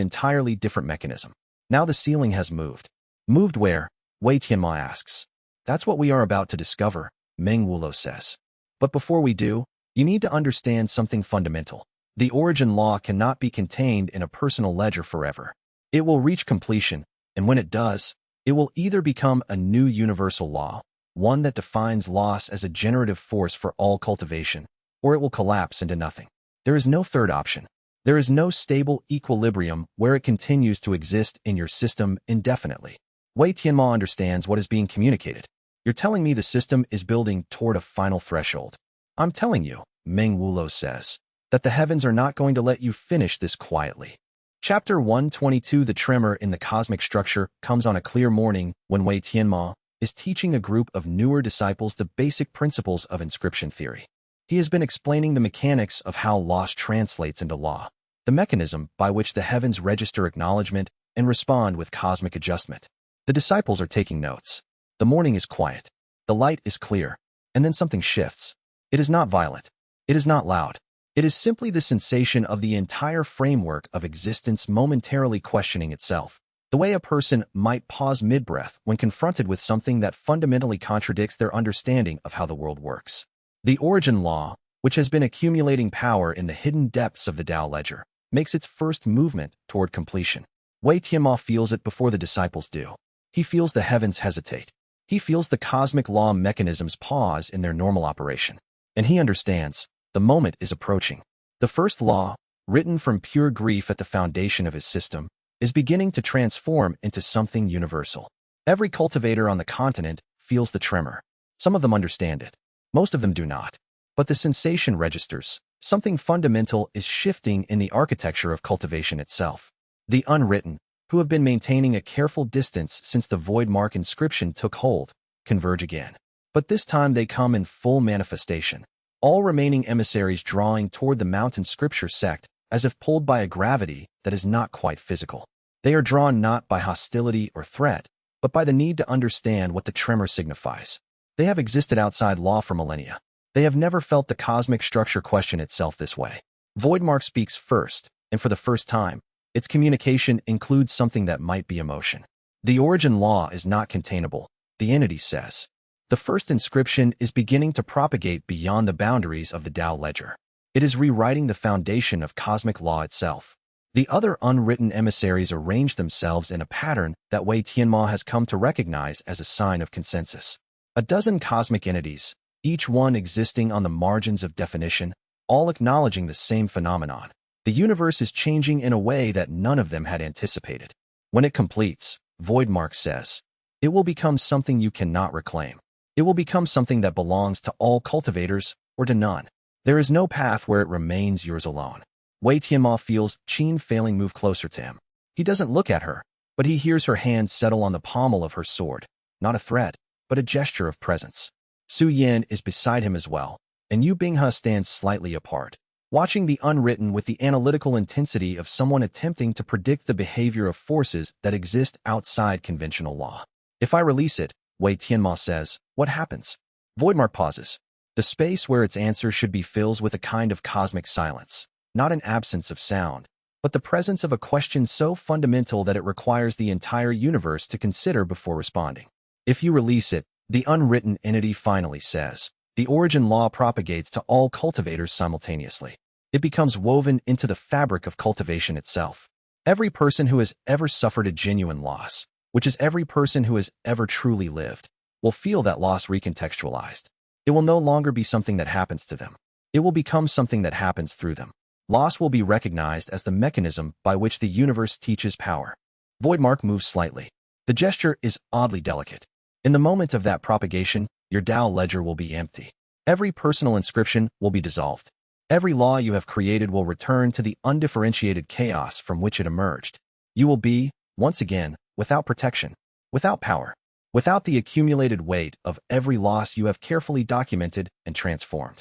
A: entirely different mechanism. Now the ceiling has moved. Moved where? Wei Tianmo asks. That's what we are about to discover, Meng Wulo says. But before we do, you need to understand something fundamental. The origin law cannot be contained in a personal ledger forever. It will reach completion, And when it does, it will either become a new universal law, one that defines loss as a generative force for all cultivation, or it will collapse into nothing. There is no third option. There is no stable equilibrium where it continues to exist in your system indefinitely. Wei Tianmo understands what is being communicated. You're telling me the system is building toward a final threshold. I'm telling you, Meng Wulo says, that the heavens are not going to let you finish this quietly. Chapter 122. The tremor in the cosmic structure comes on a clear morning when Wei Tianmo is teaching a group of newer disciples the basic principles of inscription theory. He has been explaining the mechanics of how loss translates into law, the mechanism by which the heavens register acknowledgement and respond with cosmic adjustment. The disciples are taking notes. The morning is quiet. The light is clear. And then something shifts. It is not violent. It is not loud. It is simply the sensation of the entire framework of existence momentarily questioning itself. The way a person might pause mid-breath when confronted with something that fundamentally contradicts their understanding of how the world works. The origin law, which has been accumulating power in the hidden depths of the Tao ledger, makes its first movement toward completion. Wei Tianmo feels it before the disciples do. He feels the heavens hesitate. He feels the cosmic law mechanisms pause in their normal operation. And he understands, the moment is approaching. The first law, written from pure grief at the foundation of his system, is beginning to transform into something universal. Every cultivator on the continent feels the tremor. Some of them understand it. Most of them do not. But the sensation registers. Something fundamental is shifting in the architecture of cultivation itself. The unwritten, who have been maintaining a careful distance since the void mark inscription took hold, converge again. But this time they come in full manifestation. All remaining emissaries drawing toward the mountain scripture sect, as if pulled by a gravity that is not quite physical. They are drawn not by hostility or threat, but by the need to understand what the tremor signifies. They have existed outside law for millennia. They have never felt the cosmic structure question itself this way. Voidmark speaks first, and for the first time, its communication includes something that might be emotion. The origin law is not containable, the entity says. The first inscription is beginning to propagate beyond the boundaries of the Tao ledger. It is rewriting the foundation of cosmic law itself. The other unwritten emissaries arrange themselves in a pattern that Wei Tianmo has come to recognize as a sign of consensus. A dozen cosmic entities, each one existing on the margins of definition, all acknowledging the same phenomenon. The universe is changing in a way that none of them had anticipated. When it completes, Voidmark says, it will become something you cannot reclaim. It will become something that belongs to all cultivators or to none. There is no path where it remains yours alone. Wei Tianmo feels Qin Failing move closer to him. He doesn't look at her, but he hears her hand settle on the pommel of her sword. Not a threat, but a gesture of presence. Su Yan is beside him as well, and Yu Binghe stands slightly apart, watching the unwritten with the analytical intensity of someone attempting to predict the behavior of forces that exist outside conventional law. If I release it, Wei Tianmo says, what happens? Voidmark pauses. The space where its answer should be fills with a kind of cosmic silence, not an absence of sound, but the presence of a question so fundamental that it requires the entire universe to consider before responding. If you release it, the unwritten entity finally says, the origin law propagates to all cultivators simultaneously. It becomes woven into the fabric of cultivation itself. Every person who has ever suffered a genuine loss, which is every person who has ever truly lived, will feel that loss recontextualized. It will no longer be something that happens to them. It will become something that happens through them. Loss will be recognized as the mechanism by which the universe teaches power. Voidmark moves slightly. The gesture is oddly delicate. In the moment of that propagation, your Tao ledger will be empty. Every personal inscription will be dissolved. Every law you have created will return to the undifferentiated chaos from which it emerged. You will be, once again, without protection, without power, without the accumulated weight of every loss you have carefully documented and transformed.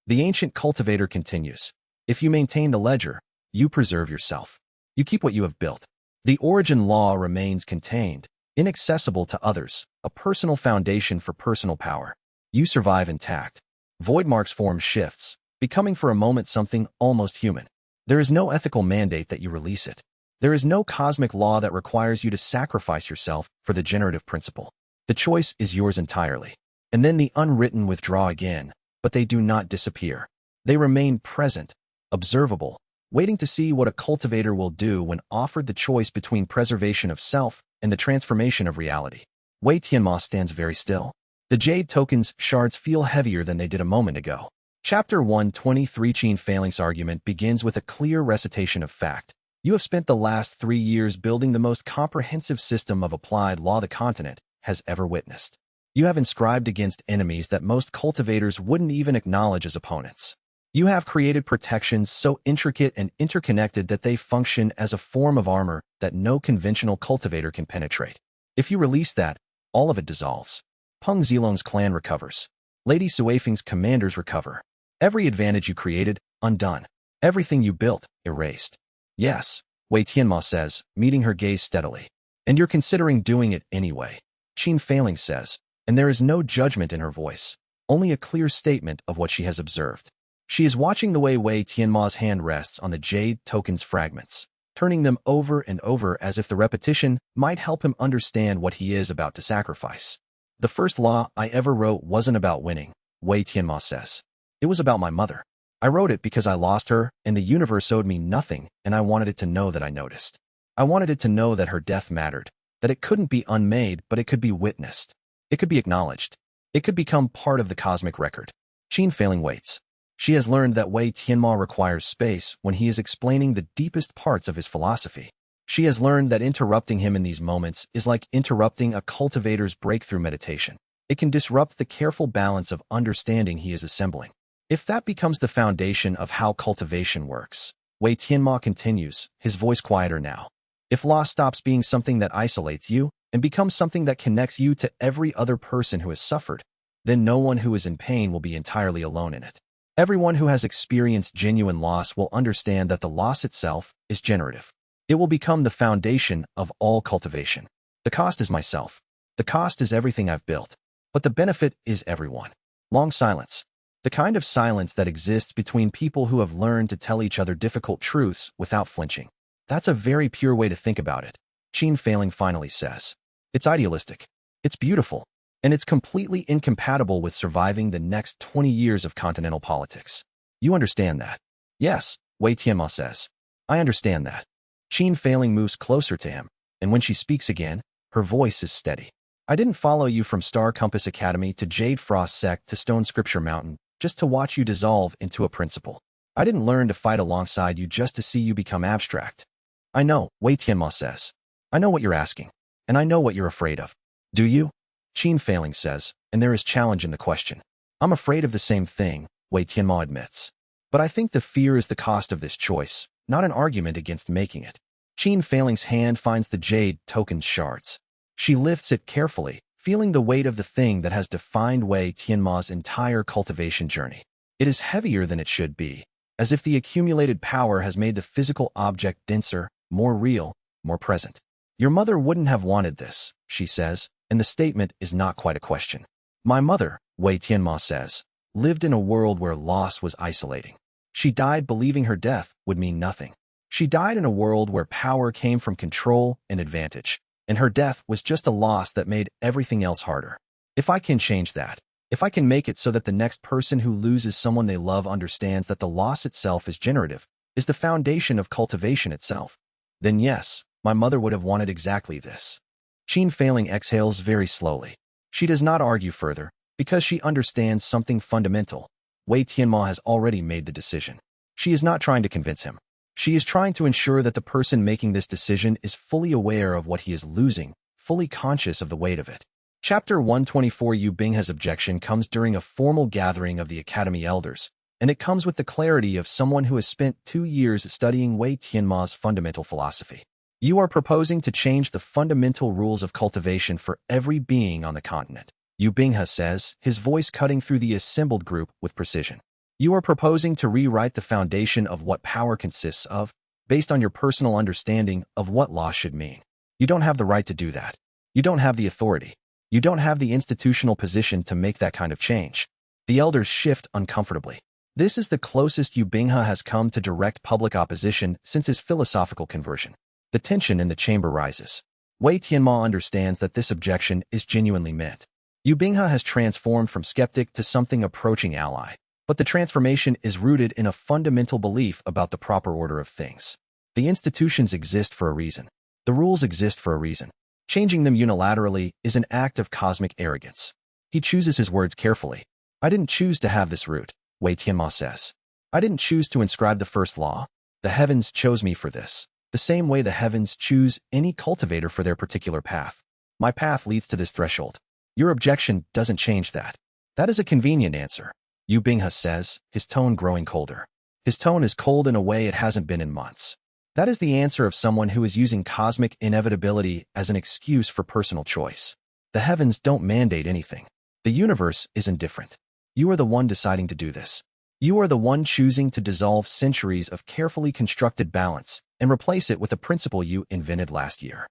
A: The ancient cultivator continues. If you maintain the ledger, you preserve yourself. You keep what you have built. The origin law remains contained, inaccessible to others, a personal foundation for personal power. You survive intact. Voidmark's form shifts, becoming for a moment something almost human. There is no ethical mandate that you release it. There is no cosmic law that requires you to sacrifice yourself for the generative principle. The choice is yours entirely. And then the unwritten withdraw again, but they do not disappear. They remain present, observable, waiting to see what a cultivator will do when offered the choice between preservation of self and the transformation of reality. Wei Tianmo stands very still. The jade token's shards feel heavier than they did a moment ago. Chapter 123 Qin Failing's argument begins with a clear recitation of fact. You have spent the last 3 years building the most comprehensive system of applied law the continent has ever witnessed. You have inscribed against enemies that most cultivators wouldn't even acknowledge as opponents. You have created protections so intricate and interconnected that they function as a form of armor that no conventional cultivator can penetrate. If you release that, all of it dissolves. Peng Zilong's clan recovers. Lady Suifeng's commanders recover. Every advantage you created, undone. Everything you built, erased. Yes, Wei Tianmo says, meeting her gaze steadily. And you're considering doing it anyway. Qin Failing says, and there is no judgment in her voice, only a clear statement of what she has observed. She is watching the way Wei Tianmo's hand rests on the jade token's fragments, turning them over and over as if the repetition might help him understand what he is about to sacrifice. The first law I ever wrote wasn't about winning, Wei Tianmo says. It was about my mother. I wrote it because I lost her, and the universe owed me nothing, and I wanted it to know that I noticed. I wanted it to know that her death mattered, that it couldn't be unmade, but it could be witnessed. It could be acknowledged. It could become part of the cosmic record. Qin Failing waits. She has learned that Wei Tianmo requires space when he is explaining the deepest parts of his philosophy. She has learned that interrupting him in these moments is like interrupting a cultivator's breakthrough meditation. It can disrupt the careful balance of understanding he is assembling. If that becomes the foundation of how cultivation works, Wei Tianmo continues, his voice quieter now. If law stops being something that isolates you and becomes something that connects you to every other person who has suffered, then no one who is in pain will be entirely alone in it. Everyone who has experienced genuine loss will understand that the loss itself is generative. It will become the foundation of all cultivation. The cost is myself. The cost is everything I've built. But the benefit is everyone. Long silence. The kind of silence that exists between people who have learned to tell each other difficult truths without flinching. That's a very pure way to think about it, Qin Failing finally says. It's idealistic. It's beautiful. And it's completely incompatible with surviving the next 20 years of continental politics. You understand that? Yes, Wei Tianmo says. I understand that. Qin Failing moves closer to him, and when she speaks again, her voice is steady. I didn't follow you from Star Compass Academy to Jade Frost Sect to Stone Scripture Mountain just to watch you dissolve into a principle. I didn't learn to fight alongside you just to see you become abstract. I know, Wei Tianmo says. I know what you're asking, and I know what you're afraid of. Do you? Qin Failing says, and there is challenge in the question. I'm afraid of the same thing, Wei Tianmo admits. But I think the fear is the cost of this choice, not an argument against making it. Qin Failing's hand finds the jade token's shards. She lifts it carefully, feeling the weight of the thing that has defined Wei Tianmo's entire cultivation journey. It is heavier than it should be, as if the accumulated power has made the physical object denser, more real, more present. Your mother wouldn't have wanted this, she says, and the statement is not quite a question. My mother, Wei Tianmo says, lived in a world where loss was isolating. She died believing her death would mean nothing. She died in a world where power came from control and advantage, and her death was just a loss that made everything else harder. If I can change that, if I can make it so that the next person who loses someone they love understands that the loss itself is generative, is the foundation of cultivation itself, then yes, my mother would have wanted exactly this. Qin Failing exhales very slowly. She does not argue further, because she understands something fundamental. Wei Tianmo has already made the decision. She is not trying to convince him. She is trying to ensure that the person making this decision is fully aware of what he is losing, fully conscious of the weight of it. Chapter 124 Yu Binghe's objection comes during a formal gathering of the Academy elders, and it comes with the clarity of someone who has spent 2 years studying Wei Tianmo's fundamental philosophy. You are proposing to change the fundamental rules of cultivation for every being on the continent, Yu Binghe says, his voice cutting through the assembled group with precision. You are proposing to rewrite the foundation of what power consists of, based on your personal understanding of what law should mean. You don't have the right to do that. You don't have the authority. You don't have the institutional position to make that kind of change. The elders shift uncomfortably. This is the closest Yu Binghe has come to direct public opposition since his philosophical conversion. The tension in the chamber rises. Wei Tianmo understands that this objection is genuinely meant. Yu Binghe has transformed from skeptic to something approaching ally, but the transformation is rooted in a fundamental belief about the proper order of things. The institutions exist for a reason. The rules exist for a reason. Changing them unilaterally is an act of cosmic arrogance. He chooses his words carefully. I didn't choose to have this root, Wei Tianmo says. I didn't choose to inscribe the first law. The heavens chose me for this, the same way the heavens choose any cultivator for their particular path. My path leads to this threshold. Your objection doesn't change that. That is a convenient answer, Yu Binghe says, his tone growing colder. His tone is cold in a way it hasn't been in months. That is the answer of someone who is using cosmic inevitability as an excuse for personal choice. The heavens don't mandate anything. The universe is indifferent. You are the one deciding to do this. You are the one choosing to dissolve centuries of carefully constructed balance and replace it with a principle you invented last year.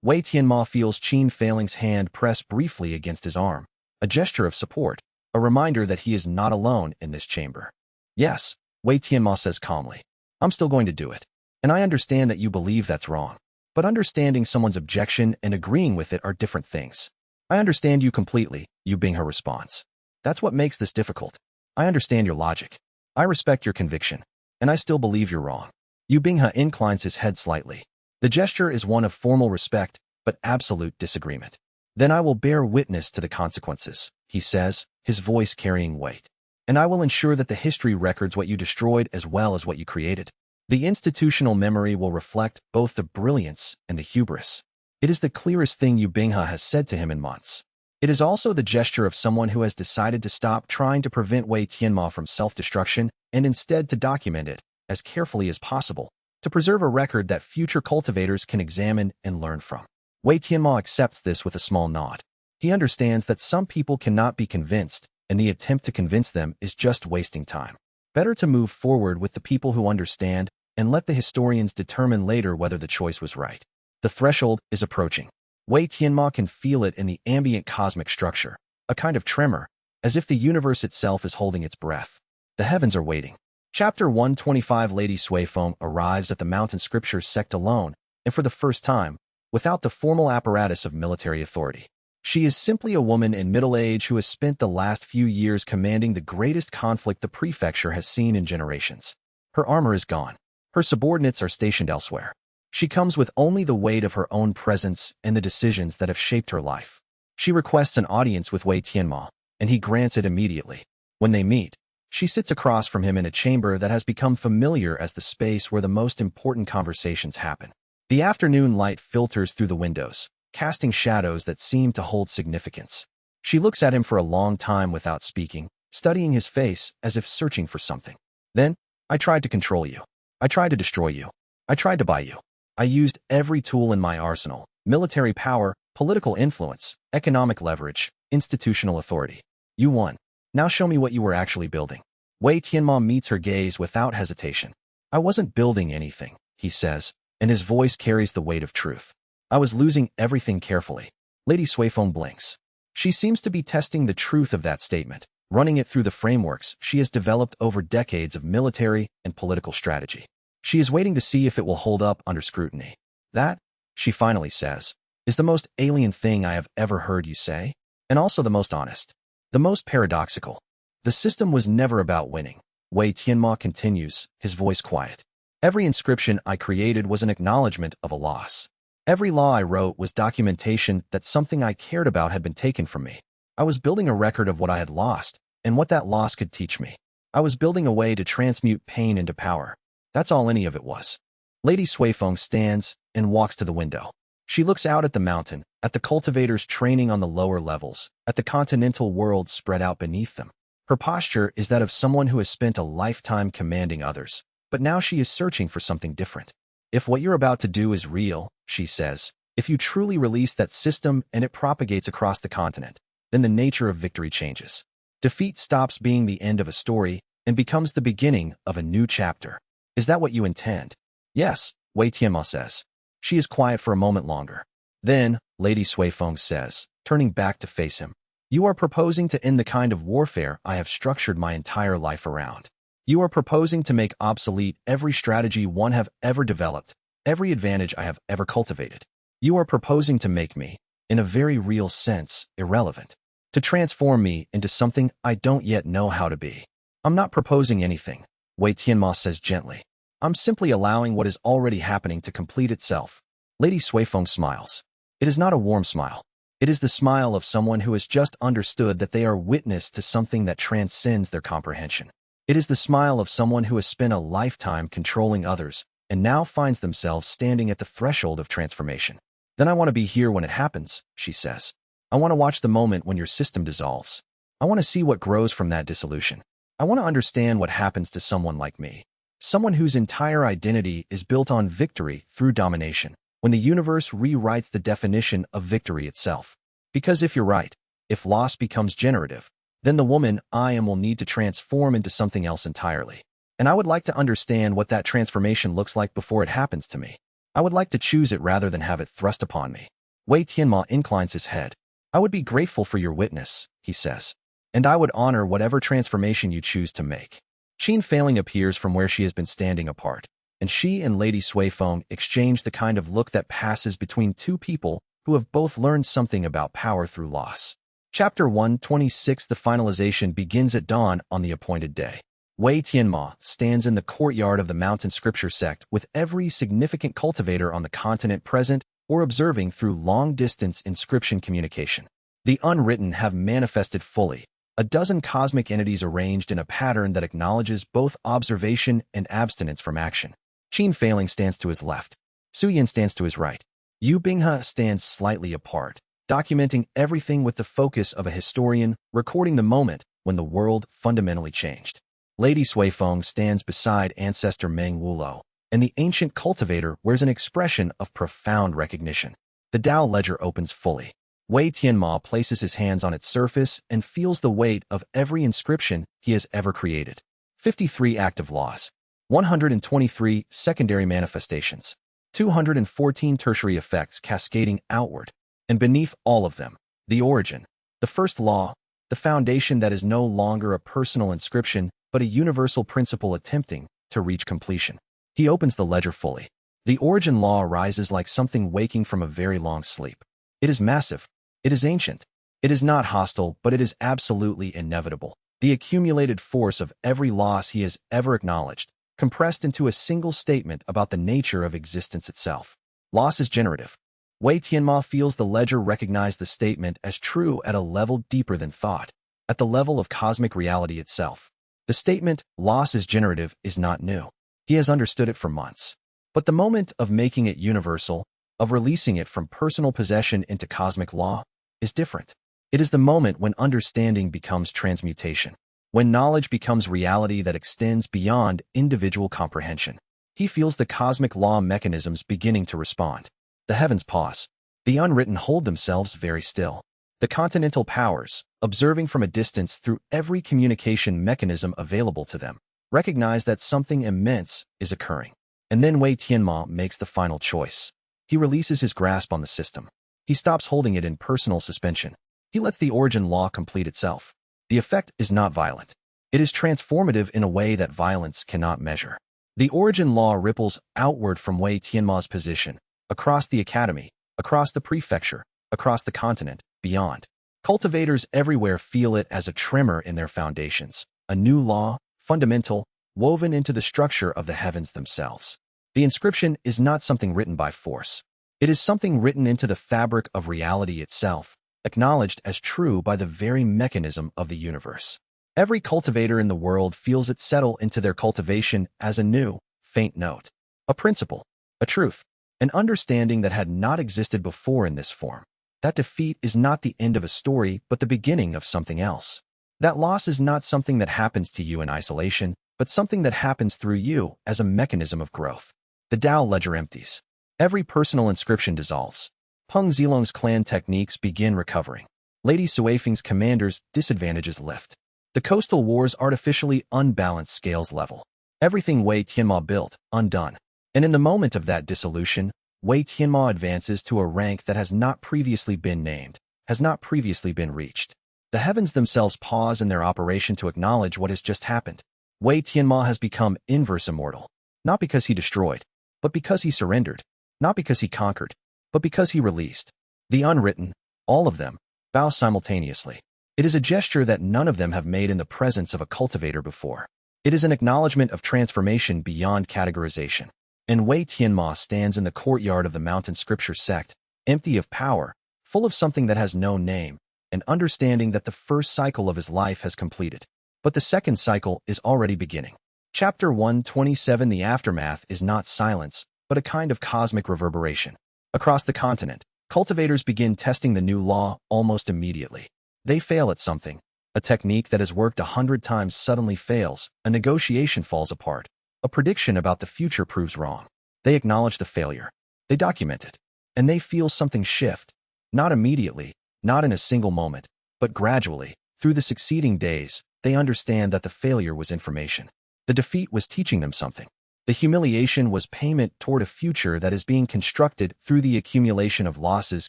A: Wei Tianmo feels Qin Feiling's hand press briefly against his arm, a gesture of support, a reminder that he is not alone in this chamber. Yes, Wei Tianmo says calmly. I'm still going to do it. And I understand that you believe that's wrong. But understanding someone's objection and agreeing with it are different things. I understand you completely, Yu Binghe responds. That's what makes this difficult. I understand your logic. I respect your conviction. And I still believe you're wrong. Yu Binghe inclines his head slightly. The gesture is one of formal respect, but absolute disagreement. Then I will bear witness to the consequences, he says, his voice carrying weight. And I will ensure that the history records what you destroyed as well as what you created. The institutional memory will reflect both the brilliance and the hubris. It is the clearest thing Yu Binghe has said to him in months. It is also the gesture of someone who has decided to stop trying to prevent Wei Tianmo from self-destruction and instead to document it, as carefully as possible, to preserve a record that future cultivators can examine and learn from. Wei Tianmo accepts this with a small nod. He understands that some people cannot be convinced, and the attempt to convince them is just wasting time. Better to move forward with the people who understand and let the historians determine later whether the choice was right. The threshold is approaching. Wei Tianmo can feel it in the ambient cosmic structure, a kind of tremor, as if the universe itself is holding its breath. The heavens are waiting. Chapter 125 Lady Suifeng arrives at the Mountain Scripture sect alone, and for the first time, without the formal apparatus of military authority. She is simply a woman in middle age who has spent the last few years commanding the greatest conflict the prefecture has seen in generations. Her armor is gone. Her subordinates are stationed elsewhere. She comes with only the weight of her own presence and the decisions that have shaped her life. She requests an audience with Wei Tianmo, and he grants it immediately. When they meet, she sits across from him in a chamber that has become familiar as the space where the most important conversations happen. The afternoon light filters through the windows, casting shadows that seem to hold significance. She looks at him for a long time without speaking, studying his face as if searching for something. Then, I tried to control you. I tried to destroy you. I tried to buy you. I used every tool in my arsenal: military power, political influence, economic leverage, institutional authority. You won. Now show me what you were actually building. Wei Tianmo meets her gaze without hesitation. I wasn't building anything, he says, and his voice carries the weight of truth. I was losing everything carefully. Lady Suifeng blinks. She seems to be testing the truth of that statement, running it through the frameworks she has developed over decades of military and political strategy. She is waiting to see if it will hold up under scrutiny. That, she finally says, is the most alien thing I have ever heard you say, and also the most honest, the most paradoxical. The system was never about winning. Wei Tianmo continues, his voice quiet. Every inscription I created was an acknowledgement of a loss. Every law I wrote was documentation that something I cared about had been taken from me. I was building a record of what I had lost, and what that loss could teach me. I was building a way to transmute pain into power. That's all any of it was. Lady Suifeng stands and walks to the window. She looks out at the mountain, at the cultivators training on the lower levels, at the continental world spread out beneath them. Her posture is that of someone who has spent a lifetime commanding others, but now she is searching for something different. If what you're about to do is real, she says, if you truly release that system and it propagates across the continent, then the nature of victory changes. Defeat stops being the end of a story and becomes the beginning of a new chapter. Is that what you intend? Yes, Wei Tianmo says. She is quiet for a moment longer. Then, Lady Suifeng says, turning back to face him, you are proposing to end the kind of warfare I have structured my entire life around. You are proposing to make obsolete every strategy one have ever developed, every advantage I have ever cultivated. You are proposing to make me, in a very real sense, irrelevant. To transform me into something I don't yet know how to be. I'm not proposing anything, Wei Tianmo says gently. I'm simply allowing what is already happening to complete itself. Lady Suifeng smiles. It is not a warm smile. It is the smile of someone who has just understood that they are witness to something that transcends their comprehension. It is the smile of someone who has spent a lifetime controlling others and now finds themselves standing at the threshold of transformation. Then I want to be here when it happens, she says. I want to watch the moment when your system dissolves. I want to see what grows from that dissolution. I want to understand what happens to someone like me. Someone whose entire identity is built on victory through domination, when the universe rewrites the definition of victory itself. Because if you're right, if loss becomes generative, then the woman I am will need to transform into something else entirely. And I would like to understand what that transformation looks like before it happens to me. I would like to choose it rather than have it thrust upon me. Wei Tianmo inclines his head. I would be grateful for your witness, he says. And I would honor whatever transformation you choose to make. Qin Failing appears from where she has been standing apart, and she and Lady Suifeng exchange the kind of look that passes between two people who have both learned something about power through loss. Chapter 126. The finalization begins at dawn on the appointed day. Wei Tianmo stands in the courtyard of the Mountain Scripture sect with every significant cultivator on the continent present or observing through long-distance inscription communication. The unwritten have manifested fully, a dozen cosmic entities arranged in a pattern that acknowledges both observation and abstinence from action. Qin Failing stands to his left. Su Yin stands to his right. Yu Binghe stands slightly apart, documenting everything with the focus of a historian recording the moment when the world fundamentally changed. Lady Suifeng stands beside ancestor Meng Wulo, and the ancient cultivator wears an expression of profound recognition. The Dao ledger opens fully. Wei Tianmo places his hands on its surface and feels the weight of every inscription he has ever created. 53 active laws, 123 secondary manifestations, 214 tertiary effects cascading outward, and beneath all of them, the origin, the first law, the foundation that is no longer a personal inscription but a universal principle attempting to reach completion. He opens the ledger fully. The origin law arises like something waking from a very long sleep. It is massive. It is ancient. It is not hostile, but it is absolutely inevitable. The accumulated force of every loss he has ever acknowledged, compressed into a single statement about the nature of existence itself. Loss is generative. Wei Tianmo feels the ledger recognize the statement as true at a level deeper than thought, at the level of cosmic reality itself. The statement, loss is generative, is not new. He has understood it for months. But the moment of making it universal, of releasing it from personal possession into cosmic law, is different. It is the moment when understanding becomes transmutation, when knowledge becomes reality that extends beyond individual comprehension. He feels the cosmic law mechanisms beginning to respond. The heavens pause. The unwritten hold themselves very still. The continental powers, observing from a distance through every communication mechanism available to them, recognize that something immense is occurring. And then Wei Tianmo makes the final choice. He releases his grasp on the system. He stops holding it in personal suspension. He lets the origin law complete itself. The effect is not violent. It is transformative in a way that violence cannot measure. The origin law ripples outward from Wei Tianmo's position, across the academy, across the prefecture, across the continent, beyond. Cultivators everywhere feel it as a tremor in their foundations, a new law, fundamental, woven into the structure of the heavens themselves. The inscription is not something written by force. It is something written into the fabric of reality itself, acknowledged as true by the very mechanism of the universe. Every cultivator in the world feels it settle into their cultivation as a new, faint note, a principle, a truth, an understanding that had not existed before in this form. That defeat is not the end of a story, but the beginning of something else. That loss is not something that happens to you in isolation, but something that happens through you as a mechanism of growth. The Dao ledger empties. Every personal inscription dissolves. Peng Zilong's clan techniques begin recovering. Lady Suifeng's commander's disadvantages lift. The coastal war's artificially unbalanced scales level. Everything Wei Tianmo built, undone. And in the moment of that dissolution, Wei Tianmo advances to a rank that has not previously been named, has not previously been reached. The heavens themselves pause in their operation to acknowledge what has just happened. Wei Tianmo has become inverse immortal, not because he destroyed, but because he surrendered, not because he conquered, but because he released. The unwritten, all of them, bow simultaneously. It is a gesture that none of them have made in the presence of a cultivator before. It is an acknowledgement of transformation beyond categorization. And Wei Tianmo stands in the courtyard of the Mountain Scripture sect, empty of power, full of something that has no name, and understanding that the first cycle of his life has completed. But the second cycle is already beginning. Chapter 127. The aftermath is not silence, but a kind of cosmic reverberation. Across the continent, cultivators begin testing the new law almost immediately. They fail at something. A technique that has worked 100 times suddenly fails, a negotiation falls apart, a prediction about the future proves wrong. They acknowledge the failure. They document it. And they feel something shift. Not immediately, not in a single moment, but gradually, through the succeeding days, they understand that the failure was information. The defeat was teaching them something. The humiliation was payment toward a future that is being constructed through the accumulation of losses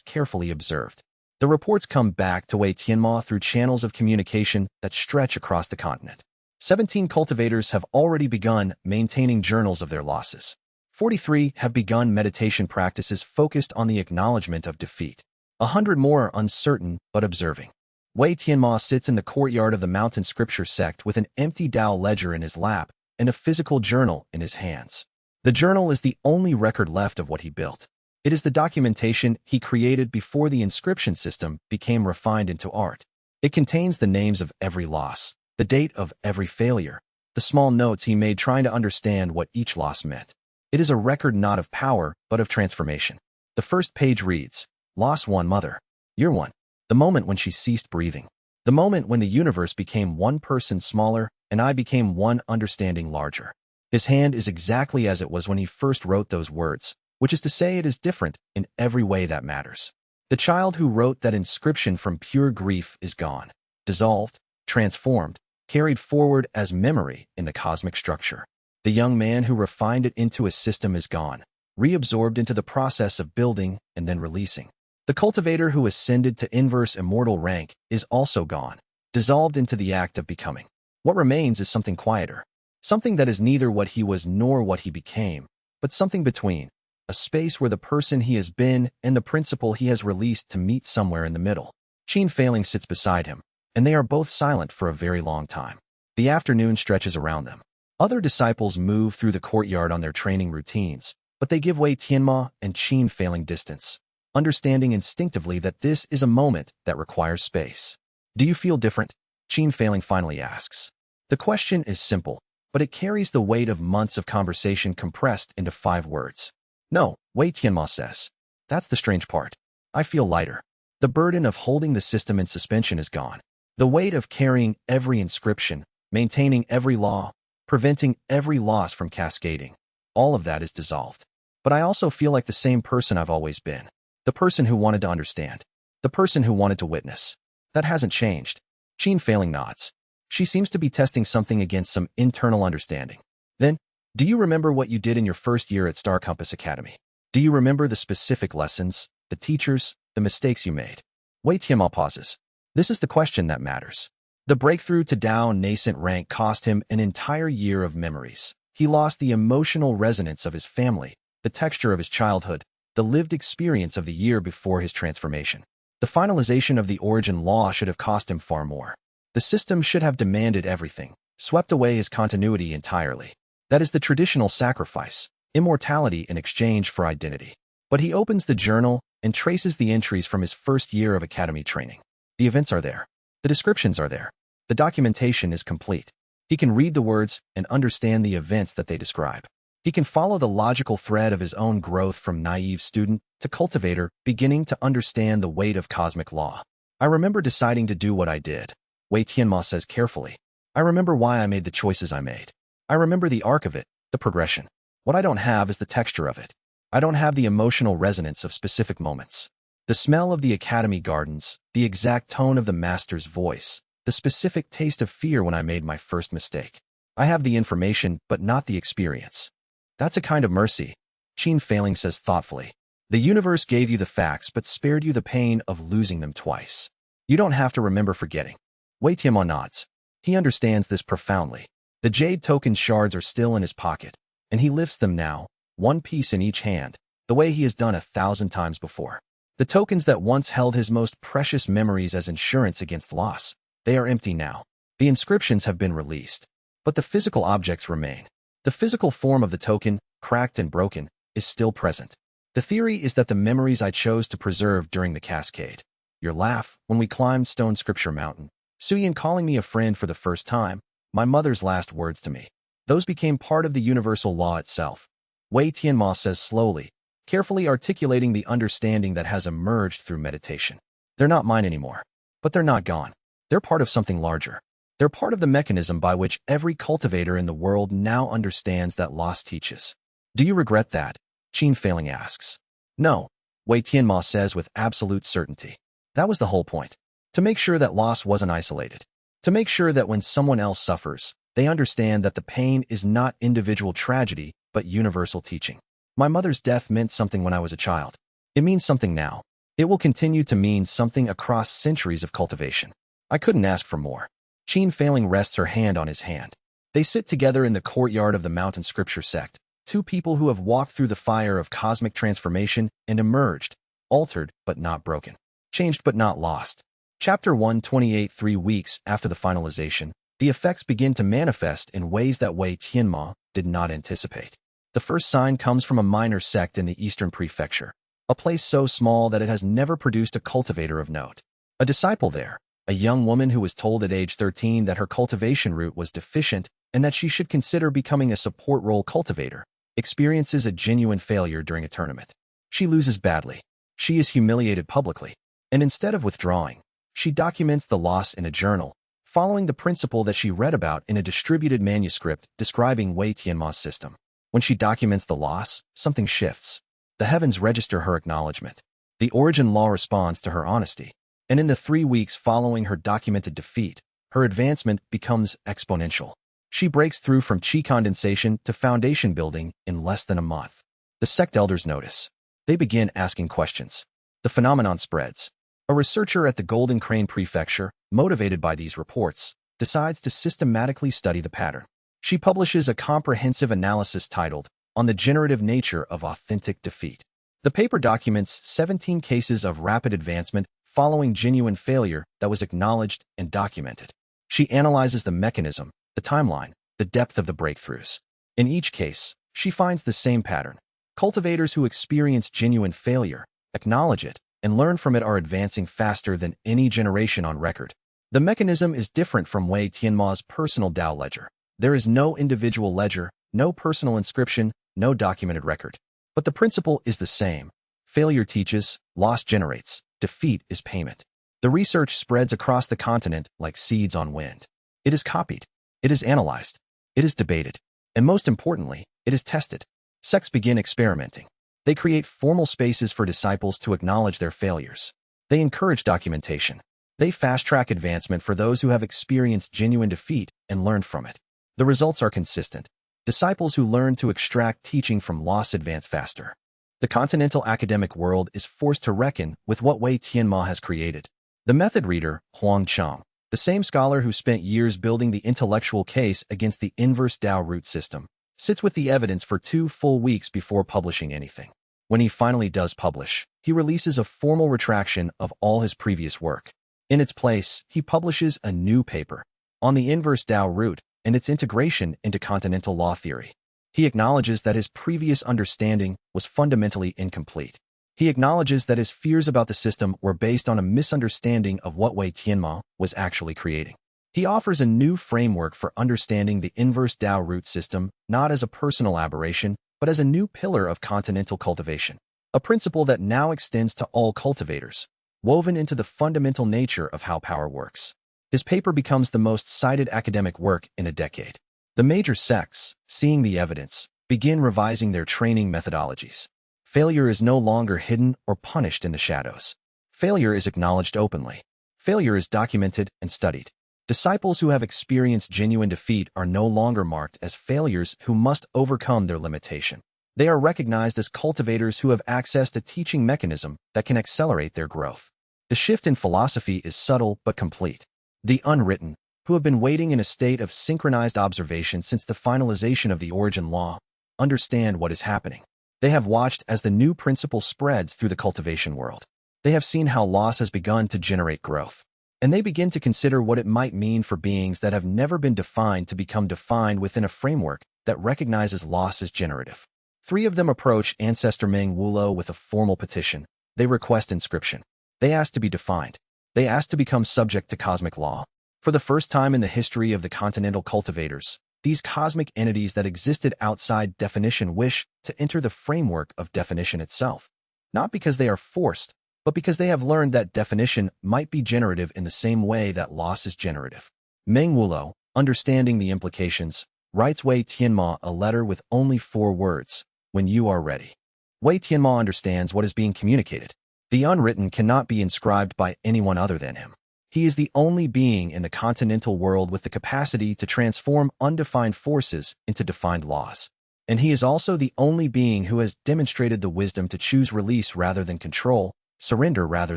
A: carefully observed. The reports come back to Wei Tianmo through channels of communication that stretch across the continent. 17 cultivators have already begun maintaining journals of their losses. 43 have begun meditation practices focused on the acknowledgement of defeat. 100 more are uncertain but observing. Wei Tianmo sits in the courtyard of the mountain scripture sect with an empty Dao ledger in his lap and a physical journal in his hands. The journal is the only record left of what he built. It is the documentation he created before the inscription system became refined into art. It contains the names of every loss, the date of every failure, the small notes he made trying to understand what each loss meant. It is a record not of power, but of transformation. The first page reads, Loss 1 Mother. Year 1. The moment when she ceased breathing. The moment when the universe became one person smaller and I became one understanding larger. His hand is exactly as it was when he first wrote those words, which is to say it is different in every way that matters. The child who wrote that inscription from pure grief is gone, dissolved, transformed, carried forward as memory in the cosmic structure. The young man who refined it into a system is gone, reabsorbed into the process of building and then releasing. The cultivator who ascended to inverse immortal rank is also gone, dissolved into the act of becoming. What remains is something quieter, something that is neither what he was nor what he became, but something between, a space where the person he has been and the principle he has released to meet somewhere in the middle. Xianxia sits beside him, and they are both silent for a very long time. The afternoon stretches around them. Other disciples move through the courtyard on their training routines, but they give Wei Tianmo and Xianxia distance, understanding instinctively that this is a moment that requires space. Do you feel different? Xianxia finally asks. The question is simple, but it carries the weight of months of conversation compressed into 5 words. No, Wei Tianmo says. That's the strange part. I feel lighter. The burden of holding the system in suspension is gone. The weight of carrying every inscription, maintaining every law, preventing every loss from cascading. All of that is dissolved. But I also feel like the same person I've always been. The person who wanted to understand. The person who wanted to witness. That hasn't changed. Xianxia nods. She seems to be testing something against some internal understanding. Then, do you remember what you did in your first year at Star Compass Academy? Do you remember the specific lessons, the teachers, the mistakes you made? Wei Tianmo pauses. This is the question that matters. The breakthrough to Dao nascent rank cost him an entire year of memories. He lost the emotional resonance of his family, the texture of his childhood, the lived experience of the year before his transformation. The finalization of the origin law should have cost him far more. The system should have demanded everything, swept away his continuity entirely. That is the traditional sacrifice, immortality in exchange for identity. But he opens the journal and traces the entries from his first year of academy training. The events are there. The descriptions are there. The documentation is complete. He can read the words and understand the events that they describe. He can follow the logical thread of his own growth from naive student to cultivator, beginning to understand the weight of cosmic law. I remember deciding to do what I did. Wei Tianmo says carefully. I remember why I made the choices I made. I remember the arc of it, the progression. What I don't have is the texture of it. I don't have the emotional resonance of specific moments. The smell of the academy gardens, the exact tone of the master's voice, the specific taste of fear when I made my first mistake. I have the information, but not the experience. That's a kind of mercy, Xianxia says thoughtfully. The universe gave you the facts, but spared you the pain of losing them twice. You don't have to remember forgetting. Wei Tianmo nods. He understands this profoundly. The jade token shards are still in his pocket, and he lifts them now, one piece in each hand, the way he has done 1,000 times before. The tokens that once held his most precious memories as insurance against loss, they are empty now. The inscriptions have been released, but the physical objects remain. The physical form of the token, cracked and broken, is still present. The theory is that the memories I chose to preserve during the cascade, your laugh when we climbed Stone Scripture Mountain, Suyin calling me a friend for the first time, my mother's last words to me, those became part of the universal law itself. Wei Tianmo says slowly, carefully articulating the understanding that has emerged through meditation. They're not mine anymore, but they're not gone. They're part of something larger. They're part of the mechanism by which every cultivator in the world now understands that loss teaches. Do you regret that? Qin Failing asks. No, Wei Tianmo says with absolute certainty. That was the whole point. To make sure that loss wasn't isolated. To make sure that when someone else suffers, they understand that the pain is not individual tragedy, but universal teaching. My mother's death meant something when I was a child. It means something now. It will continue to mean something across centuries of cultivation. I couldn't ask for more. Qin Failing rests her hand on his hand. They sit together in the courtyard of the Mountain Scripture sect, two people who have walked through the fire of cosmic transformation and emerged, altered but not broken, changed but not lost. Chapter 128. 3 weeks after the finalization, the effects begin to manifest in ways that Wei Tianmo did not anticipate. The first sign comes from a minor sect in the Eastern Prefecture, a place so small that it has never produced a cultivator of note. A disciple there, a young woman who was told at age 13 that her cultivation root was deficient and that she should consider becoming a support role cultivator, experiences a genuine failure during a tournament. She loses badly. She is humiliated publicly, and instead of withdrawing, she documents the loss in a journal, following the principle that she read about in a distributed manuscript describing Wei Tianmo's system. When she documents the loss, something shifts. The heavens register her acknowledgement. The origin law responds to her honesty. And in the 3 weeks following her documented defeat, her advancement becomes exponential. She breaks through from chi condensation to foundation building in less than a month. The sect elders notice. They begin asking questions. The phenomenon spreads. A researcher at the Golden Crane Prefecture, motivated by these reports, decides to systematically study the pattern. She publishes a comprehensive analysis titled, On the Generative Nature of Authentic Defeat. The paper documents 17 cases of rapid advancement following genuine failure that was acknowledged and documented. She analyzes the mechanism, the timeline, the depth of the breakthroughs. In each case, she finds the same pattern. Cultivators who experience genuine failure, acknowledge it, and learn from it are advancing faster than any generation on record. The mechanism is different from Wei Tianmo's personal Dao ledger. There is no individual ledger, no personal inscription, no documented record. But the principle is the same. Failure teaches, loss generates, defeat is payment. The research spreads across the continent like seeds on wind. It is copied. It is analyzed. It is debated. And most importantly, it is tested. Sects begin experimenting. They create formal spaces for disciples to acknowledge their failures. They encourage documentation. They fast-track advancement for those who have experienced genuine defeat and learned from it. The results are consistent. Disciples who learn to extract teaching from loss advance faster. The continental academic world is forced to reckon with what Wei Tianmo has created. The method reader, Huang Chang, the same scholar who spent years building the intellectual case against the Inverse Dao Root system, sits with the evidence for 2 full weeks before publishing anything. When he finally does publish, he releases a formal retraction of all his previous work. In its place, he publishes a new paper on the Inverse Dao Root and its integration into continental law theory. He acknowledges that his previous understanding was fundamentally incomplete. He acknowledges that his fears about the system were based on a misunderstanding of what Wei Tianmo was actually creating. He offers a new framework for understanding the Inverse Dao Root system, not as a personal aberration, but as a new pillar of continental cultivation, a principle that now extends to all cultivators, woven into the fundamental nature of how power works. His paper becomes the most cited academic work in a decade. The major sects, seeing the evidence, begin revising their training methodologies. Failure is no longer hidden or punished in the shadows. Failure is acknowledged openly. Failure is documented and studied. Disciples who have experienced genuine defeat are no longer marked as failures who must overcome their limitation. They are recognized as cultivators who have access to teaching mechanism that can accelerate their growth. The shift in philosophy is subtle but complete. The unwritten, who have been waiting in a state of synchronized observation since the finalization of the origin law, understand what is happening. They have watched as the new principle spreads through the cultivation world. They have seen how loss has begun to generate growth. And they begin to consider what it might mean for beings that have never been defined to become defined within a framework that recognizes loss as generative. 3 of them approach Ancestor Meng Wulo with a formal petition. They request inscription. They ask to be defined. They ask to become subject to cosmic law. For the first time in the history of the continental cultivators, these cosmic entities that existed outside definition wish to enter the framework of definition itself. Not because they are forced, but because they have learned that definition might be generative in the same way that loss is generative. Meng Wulo, understanding the implications, writes Wei Tianmo a letter with only 4 words: when you are ready. Wei Tianmo understands what is being communicated. The unwritten cannot be inscribed by anyone other than him. He is the only being in the continental world with the capacity to transform undefined forces into defined laws. And he is also the only being who has demonstrated the wisdom to choose release rather than control, surrender rather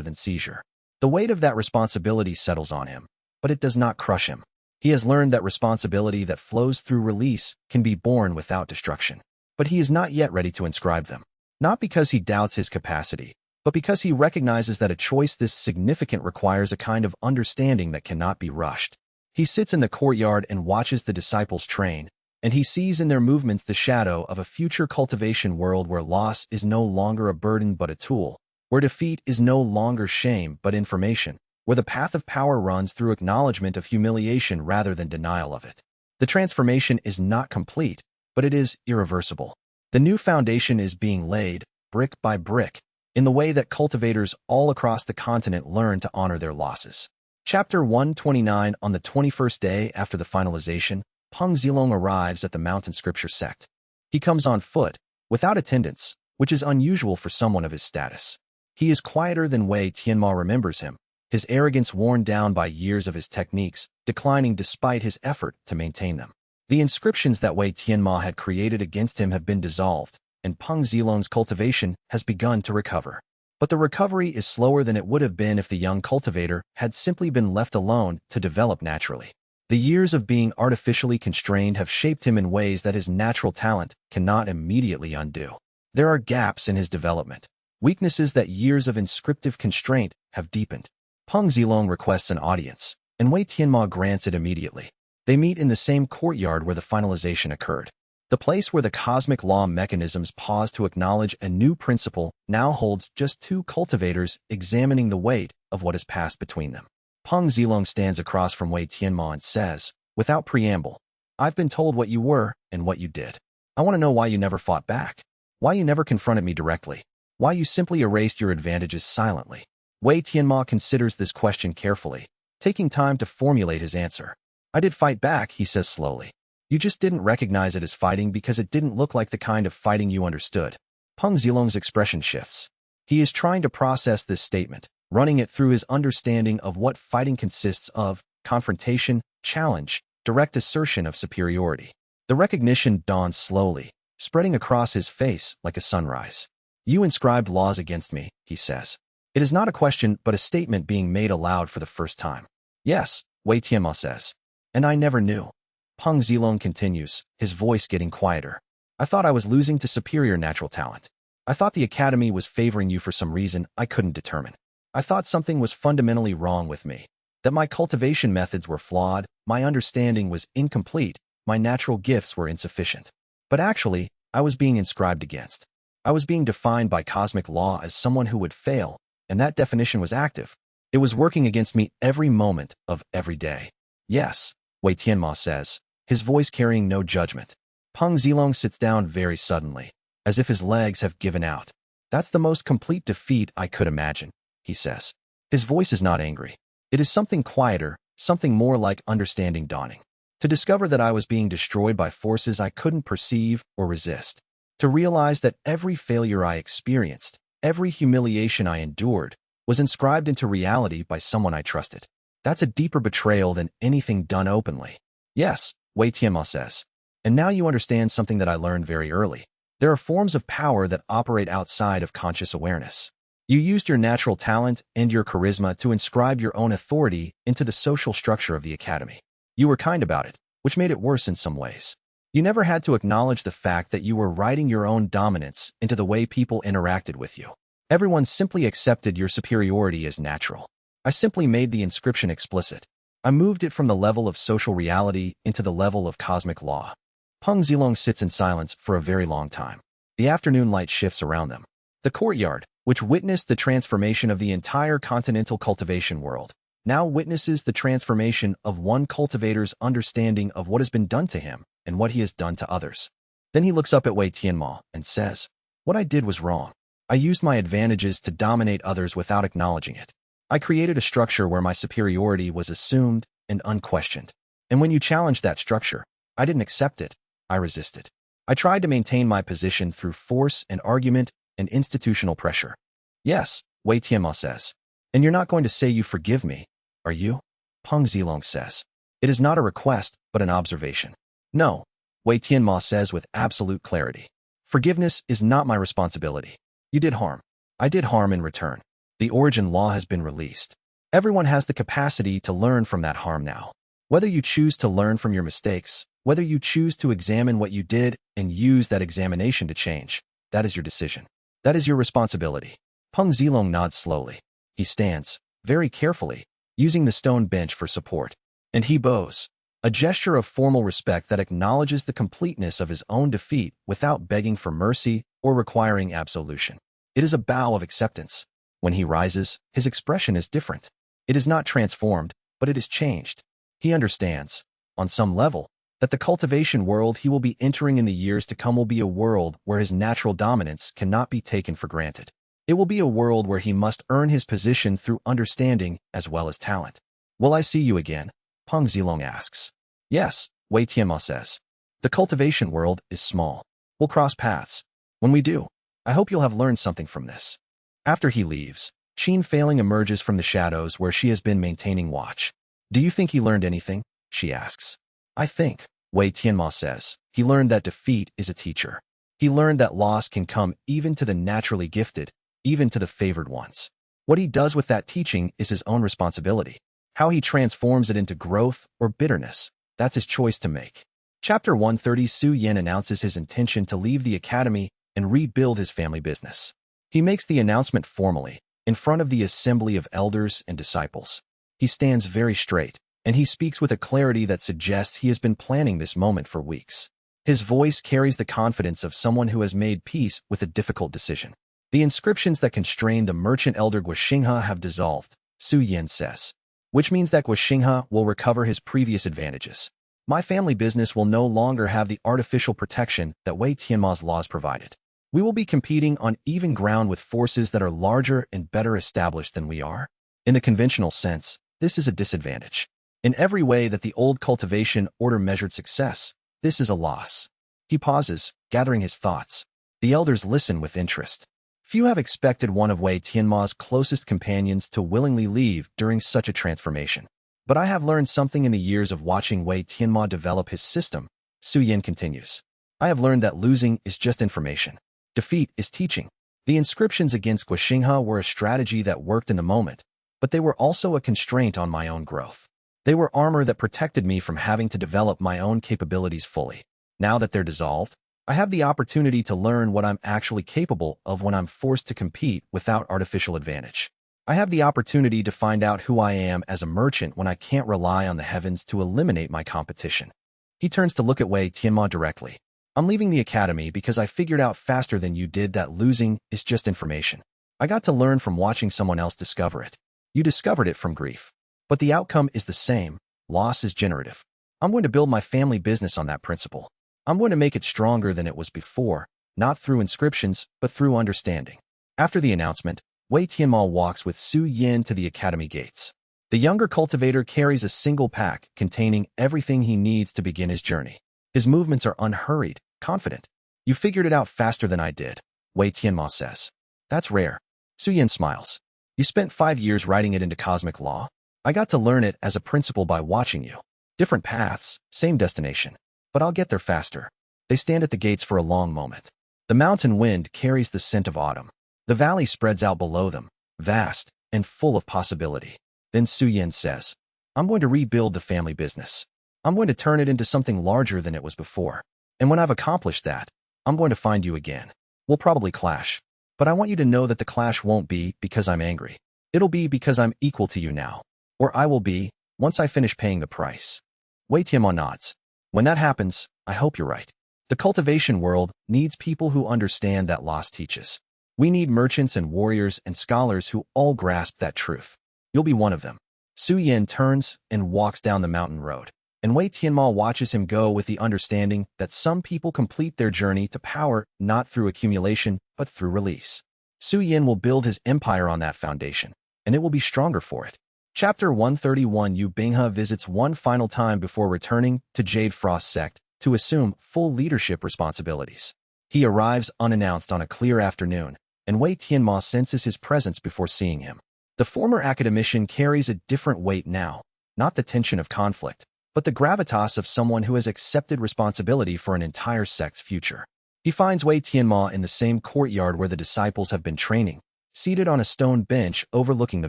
A: than seizure. The weight of that responsibility settles on him, but it does not crush him. He has learned that responsibility that flows through release can be borne without destruction. But he is not yet ready to inscribe them. Not because he doubts his capacity, but because he recognizes that a choice this significant requires a kind of understanding that cannot be rushed. He sits in the courtyard and watches the disciples train, and he sees in their movements the shadow of a future cultivation world where loss is no longer a burden but a tool, where defeat is no longer shame but information, where the path of power runs through acknowledgement of humiliation rather than denial of it. The transformation is not complete, but it is irreversible. The new foundation is being laid, brick by brick, in the way that cultivators all across the continent learn to honor their losses. Chapter 129. On the 21st day after the finalization, Peng Zilong arrives at the Mountain Scripture sect. He comes on foot, without attendants, which is unusual for someone of his status. He is quieter than Wei Tianmo remembers him, his arrogance worn down by years of his techniques, declining despite his effort to maintain them. The inscriptions that Wei Tianmo had created against him have been dissolved, and Peng Zilong's cultivation has begun to recover. But the recovery is slower than it would have been if the young cultivator had simply been left alone to develop naturally. The years of being artificially constrained have shaped him in ways that his natural talent cannot immediately undo. There are gaps in his development, weaknesses that years of inscriptive constraint have deepened. Peng Zilong requests an audience, and Wei Tianmo grants it immediately. They meet in the same courtyard where the finalization occurred. The place where the cosmic law mechanisms pause to acknowledge a new principle now holds just 2 cultivators examining the weight of what has passed between them. Peng Zilong stands across from Wei Tianmo and says, without preamble, I've been told what you were and what you did. I want to know why you never fought back, why you never confronted me directly, why you simply erased your advantages silently. Wei Tianmo considers this question carefully, taking time to formulate his answer. I did fight back, he says slowly. You just didn't recognize it as fighting because it didn't look like the kind of fighting you understood. Peng Zilong's expression shifts. He is trying to process this statement, running it through his understanding of what fighting consists of: confrontation, challenge, direct assertion of superiority. The recognition dawns slowly, spreading across his face like a sunrise. You inscribed laws against me, he says. It is not a question but a statement being made aloud for the first time. Yes, Wei Tianmo says. And I never knew. Peng Zilong continues, his voice getting quieter. I thought I was losing to superior natural talent. I thought the academy was favoring you for some reason I couldn't determine. I thought something was fundamentally wrong with me, that my cultivation methods were flawed, my understanding was incomplete, my natural gifts were insufficient. But actually, I was being inscribed against. I was being defined by cosmic law as someone who would fail, and that definition was active. It was working against me every moment of every day. Yes, Wei Tianmo says, his voice carrying no judgment. Peng Zilong sits down very suddenly, as if his legs have given out. That's the most complete defeat I could imagine, he says. His voice is not angry. It is something quieter, something more like understanding dawning. To discover that I was being destroyed by forces I couldn't perceive or resist. To realize that every failure I experienced, every humiliation I endured, was inscribed into reality by someone I trusted. That's a deeper betrayal than anything done openly. Yes, Wei Tianmo says. And now you understand something that I learned very early. There are forms of power that operate outside of conscious awareness. You used your natural talent and your charisma to inscribe your own authority into the social structure of the academy. You were kind about it, which made it worse in some ways. You never had to acknowledge the fact that you were writing your own dominance into the way people interacted with you. Everyone simply accepted your superiority as natural. I simply made the inscription explicit. I moved it from the level of social reality into the level of cosmic law. Peng Zilong sits in silence for a very long time. The afternoon light shifts around them. The courtyard, which witnessed the transformation of the entire continental cultivation world, now witnesses the transformation of one cultivator's understanding of what has been done to him and what he has done to others. Then he looks up at Wei Tianmo and says, "What I did was wrong. I used my advantages to dominate others without acknowledging it. I created a structure where my superiority was assumed and unquestioned. And when you challenged that structure, I didn't accept it. I resisted. I tried to maintain my position through force and argument and institutional pressure." "Yes," Wei Tianmo says. "And you're not going to say you forgive me, are you?" Peng Zilong says. "It is not a request, but an observation." "No," Wei Tianmo says with absolute clarity. "Forgiveness is not my responsibility. You did harm. I did harm in return. The origin law has been released. Everyone has the capacity to learn from that harm now. Whether you choose to learn from your mistakes, whether you choose to examine what you did and use that examination to change, that is your decision. That is your responsibility." Peng Zilong nods slowly. He stands, very carefully, using the stone bench for support. And he bows, a gesture of formal respect that acknowledges the completeness of his own defeat without begging for mercy or requiring absolution. It is a bow of acceptance. When he rises, his expression is different. It is not transformed, but it is changed. He understands, on some level, that the cultivation world he will be entering in the years to come will be a world where his natural dominance cannot be taken for granted. It will be a world where he must earn his position through understanding as well as talent. "Will I see you again?" Peng Zilong asks. "Yes," Wei Tianmo says. "The cultivation world is small. We'll cross paths. When we do, I hope you'll have learned something from this." After he leaves, Qin Failing emerges from the shadows where she has been maintaining watch. "Do you think he learned anything?" she asks. "I think," Wei Tianmo says, "he learned that defeat is a teacher. He learned that loss can come even to the naturally gifted, even to the favored ones. What he does with that teaching is his own responsibility. How he transforms it into growth or bitterness, that's his choice to make." Chapter 130. Su Yan announces his intention to leave the academy and rebuild his family business. He makes the announcement formally, in front of the assembly of elders and disciples. He stands very straight, and he speaks with a clarity that suggests he has been planning this moment for weeks. His voice carries the confidence of someone who has made peace with a difficult decision. "The inscriptions that constrain the merchant elder Guoxinghe have dissolved," Su Yan says, "which means that Guoxinghe will recover his previous advantages. My family business will no longer have the artificial protection that Wei Tianmo's laws provided. We will be competing on even ground with forces that are larger and better established than we are. In the conventional sense, this is a disadvantage. In every way that the old cultivation order measured success, this is a loss." He pauses, gathering his thoughts. The elders listen with interest. Few have expected one of Wei Tianmo's closest companions to willingly leave during such a transformation. "But I have learned something in the years of watching Wei Tianmo develop his system," Su Yan continues. "I have learned that losing is just information. Defeat is teaching. The inscriptions against Guoxinghe were a strategy that worked in the moment, but they were also a constraint on my own growth. They were armor that protected me from having to develop my own capabilities fully. Now that they're dissolved, I have the opportunity to learn what I'm actually capable of when I'm forced to compete without artificial advantage. I have the opportunity to find out who I am as a merchant when I can't rely on the heavens to eliminate my competition." He turns to look at Wei Tianmo directly. "I'm leaving the academy because I figured out faster than you did that losing is just information. I got to learn from watching someone else discover it. You discovered it from grief. But the outcome is the same. Loss is generative. I'm going to build my family business on that principle. I'm going to make it stronger than it was before, not through inscriptions, but through understanding." After the announcement, Wei Tianmo walks with Su Yan to the academy gates. The younger cultivator carries a single pack containing everything he needs to begin his journey. His movements are unhurried, confident. "You figured it out faster than I did," Wei Tianmo says. "That's rare." Su Yan smiles. "You spent 5 years writing it into cosmic law. I got to learn it as a principle by watching you. Different paths, same destination. But I'll get there faster." They stand at the gates for a long moment. The mountain wind carries the scent of autumn. The valley spreads out below them, vast and full of possibility. Then Su Yan says, "I'm going to rebuild the family business. I'm going to turn it into something larger than it was before. And when I've accomplished that, I'm going to find you again. We'll probably clash. But I want you to know that the clash won't be because I'm angry. It'll be because I'm equal to you now. Or I will be, once I finish paying the price." Wei Tianmo nods. "When that happens, I hope you're right." The cultivation world needs people who understand that loss teaches. We need merchants and warriors and scholars who all grasp that truth. You'll be one of them. Su Yin turns and walks down the mountain road, and Wei Tianmo watches him go with the understanding that some people complete their journey to power not through accumulation, but through release. Su Yin will build his empire on that foundation, and it will be stronger for it. Chapter 131. Yu Binghe visits one final time before returning to Jade Frost sect to assume full leadership responsibilities. He arrives unannounced on a clear afternoon, and Wei Tianmo senses his presence before seeing him. The former academician carries a different weight now, not the tension of conflict, but the gravitas of someone who has accepted responsibility for an entire sect's future. He finds Wei Tianmo in the same courtyard where the disciples have been training, seated on a stone bench overlooking the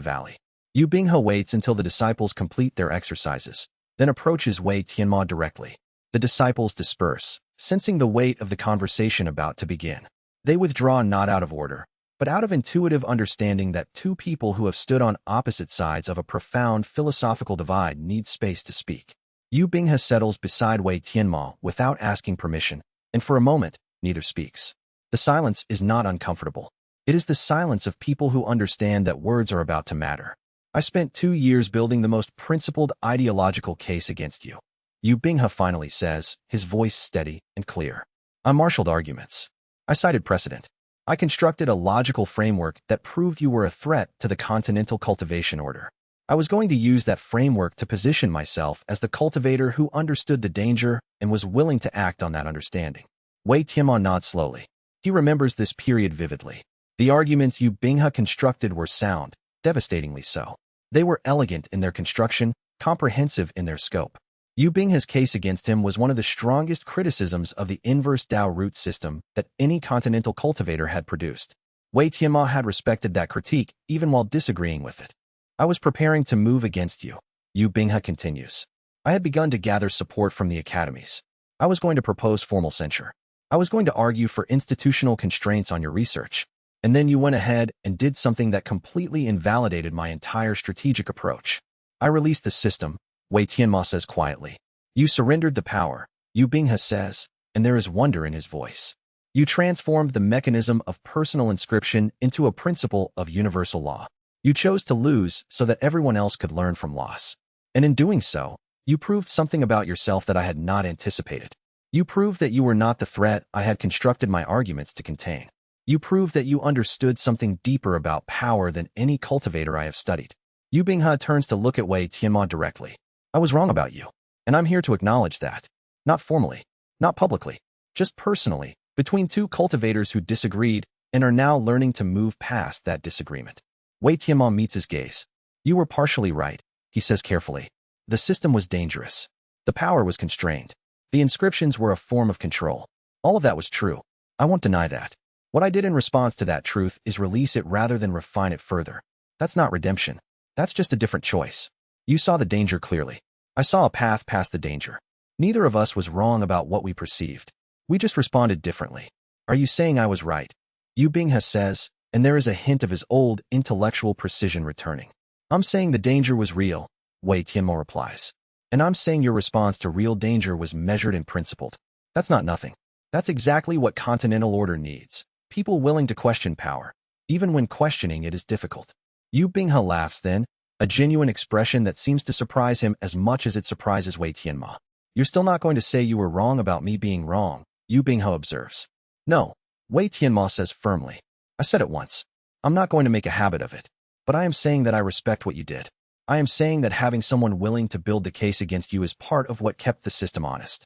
A: valley. Yu Binghe waits until the disciples complete their exercises, then approaches Wei Tianmo directly. The disciples disperse, sensing the weight of the conversation about to begin. They withdraw not out of order, but out of intuitive understanding that two people who have stood on opposite sides of a profound philosophical divide need space to speak. Yu Binghe settles beside Wei Tianmo without asking permission, and for a moment, neither speaks. The silence is not uncomfortable. It is the silence of people who understand that words are about to matter. I spent 2 years building the most principled ideological case against you. Yu Binghe finally says, his voice steady and clear. I marshaled arguments. I cited precedent. I constructed a logical framework that proved you were a threat to the continental cultivation order. I was going to use that framework to position myself as the cultivator who understood the danger and was willing to act on that understanding. Wei Tianmo nods slowly. He remembers this period vividly. The arguments Yu Binghe constructed were sound, devastatingly so. They were elegant in their construction, comprehensive in their scope. Yu Binghe's case against him was one of the strongest criticisms of the Inverse Dao Root system that any continental cultivator had produced. Wei Tianmo had respected that critique even while disagreeing with it. I was preparing to move against you. Yu Binghe continues. I had begun to gather support from the academies. I was going to propose formal censure. I was going to argue for institutional constraints on your research. And then you went ahead and did something that completely invalidated my entire strategic approach. I released the system, Wei Tianmo says quietly. You surrendered the power, Yu Binghe says, and there is wonder in his voice. You transformed the mechanism of personal inscription into a principle of universal law. You chose to lose so that everyone else could learn from loss. And in doing so, you proved something about yourself that I had not anticipated. You proved that you were not the threat I had constructed my arguments to contain. You proved that you understood something deeper about power than any cultivator I have studied. Yu Binghe turns to look at Wei Tianmo directly. I was wrong about you, and I'm here to acknowledge that. Not formally, not publicly, just personally, between two cultivators who disagreed and are now learning to move past that disagreement. Wei Tianmo meets his gaze. You were partially right, he says carefully. The system was dangerous. The power was constrained. The inscriptions were a form of control. All of that was true. I won't deny that. What I did in response to that truth is release it rather than refine it further. That's not redemption. That's just a different choice. You saw the danger clearly. I saw a path past the danger. Neither of us was wrong about what we perceived. We just responded differently. Are you saying I was right? Yu Binghe says, and there is a hint of his old intellectual precision returning. I'm saying the danger was real, Wei Tianmo replies. And I'm saying your response to real danger was measured and principled. That's not nothing. That's exactly what continental order needs. People willing to question power, even when questioning it is difficult. Yu Binghe laughs then, a genuine expression that seems to surprise him as much as it surprises Wei Tianmo. You're still not going to say you were wrong about me being wrong, Yu Binghe observes. No, Wei Tianmo says firmly. I said it once. I'm not going to make a habit of it. But I am saying that I respect what you did. I am saying that having someone willing to build the case against you is part of what kept the system honest.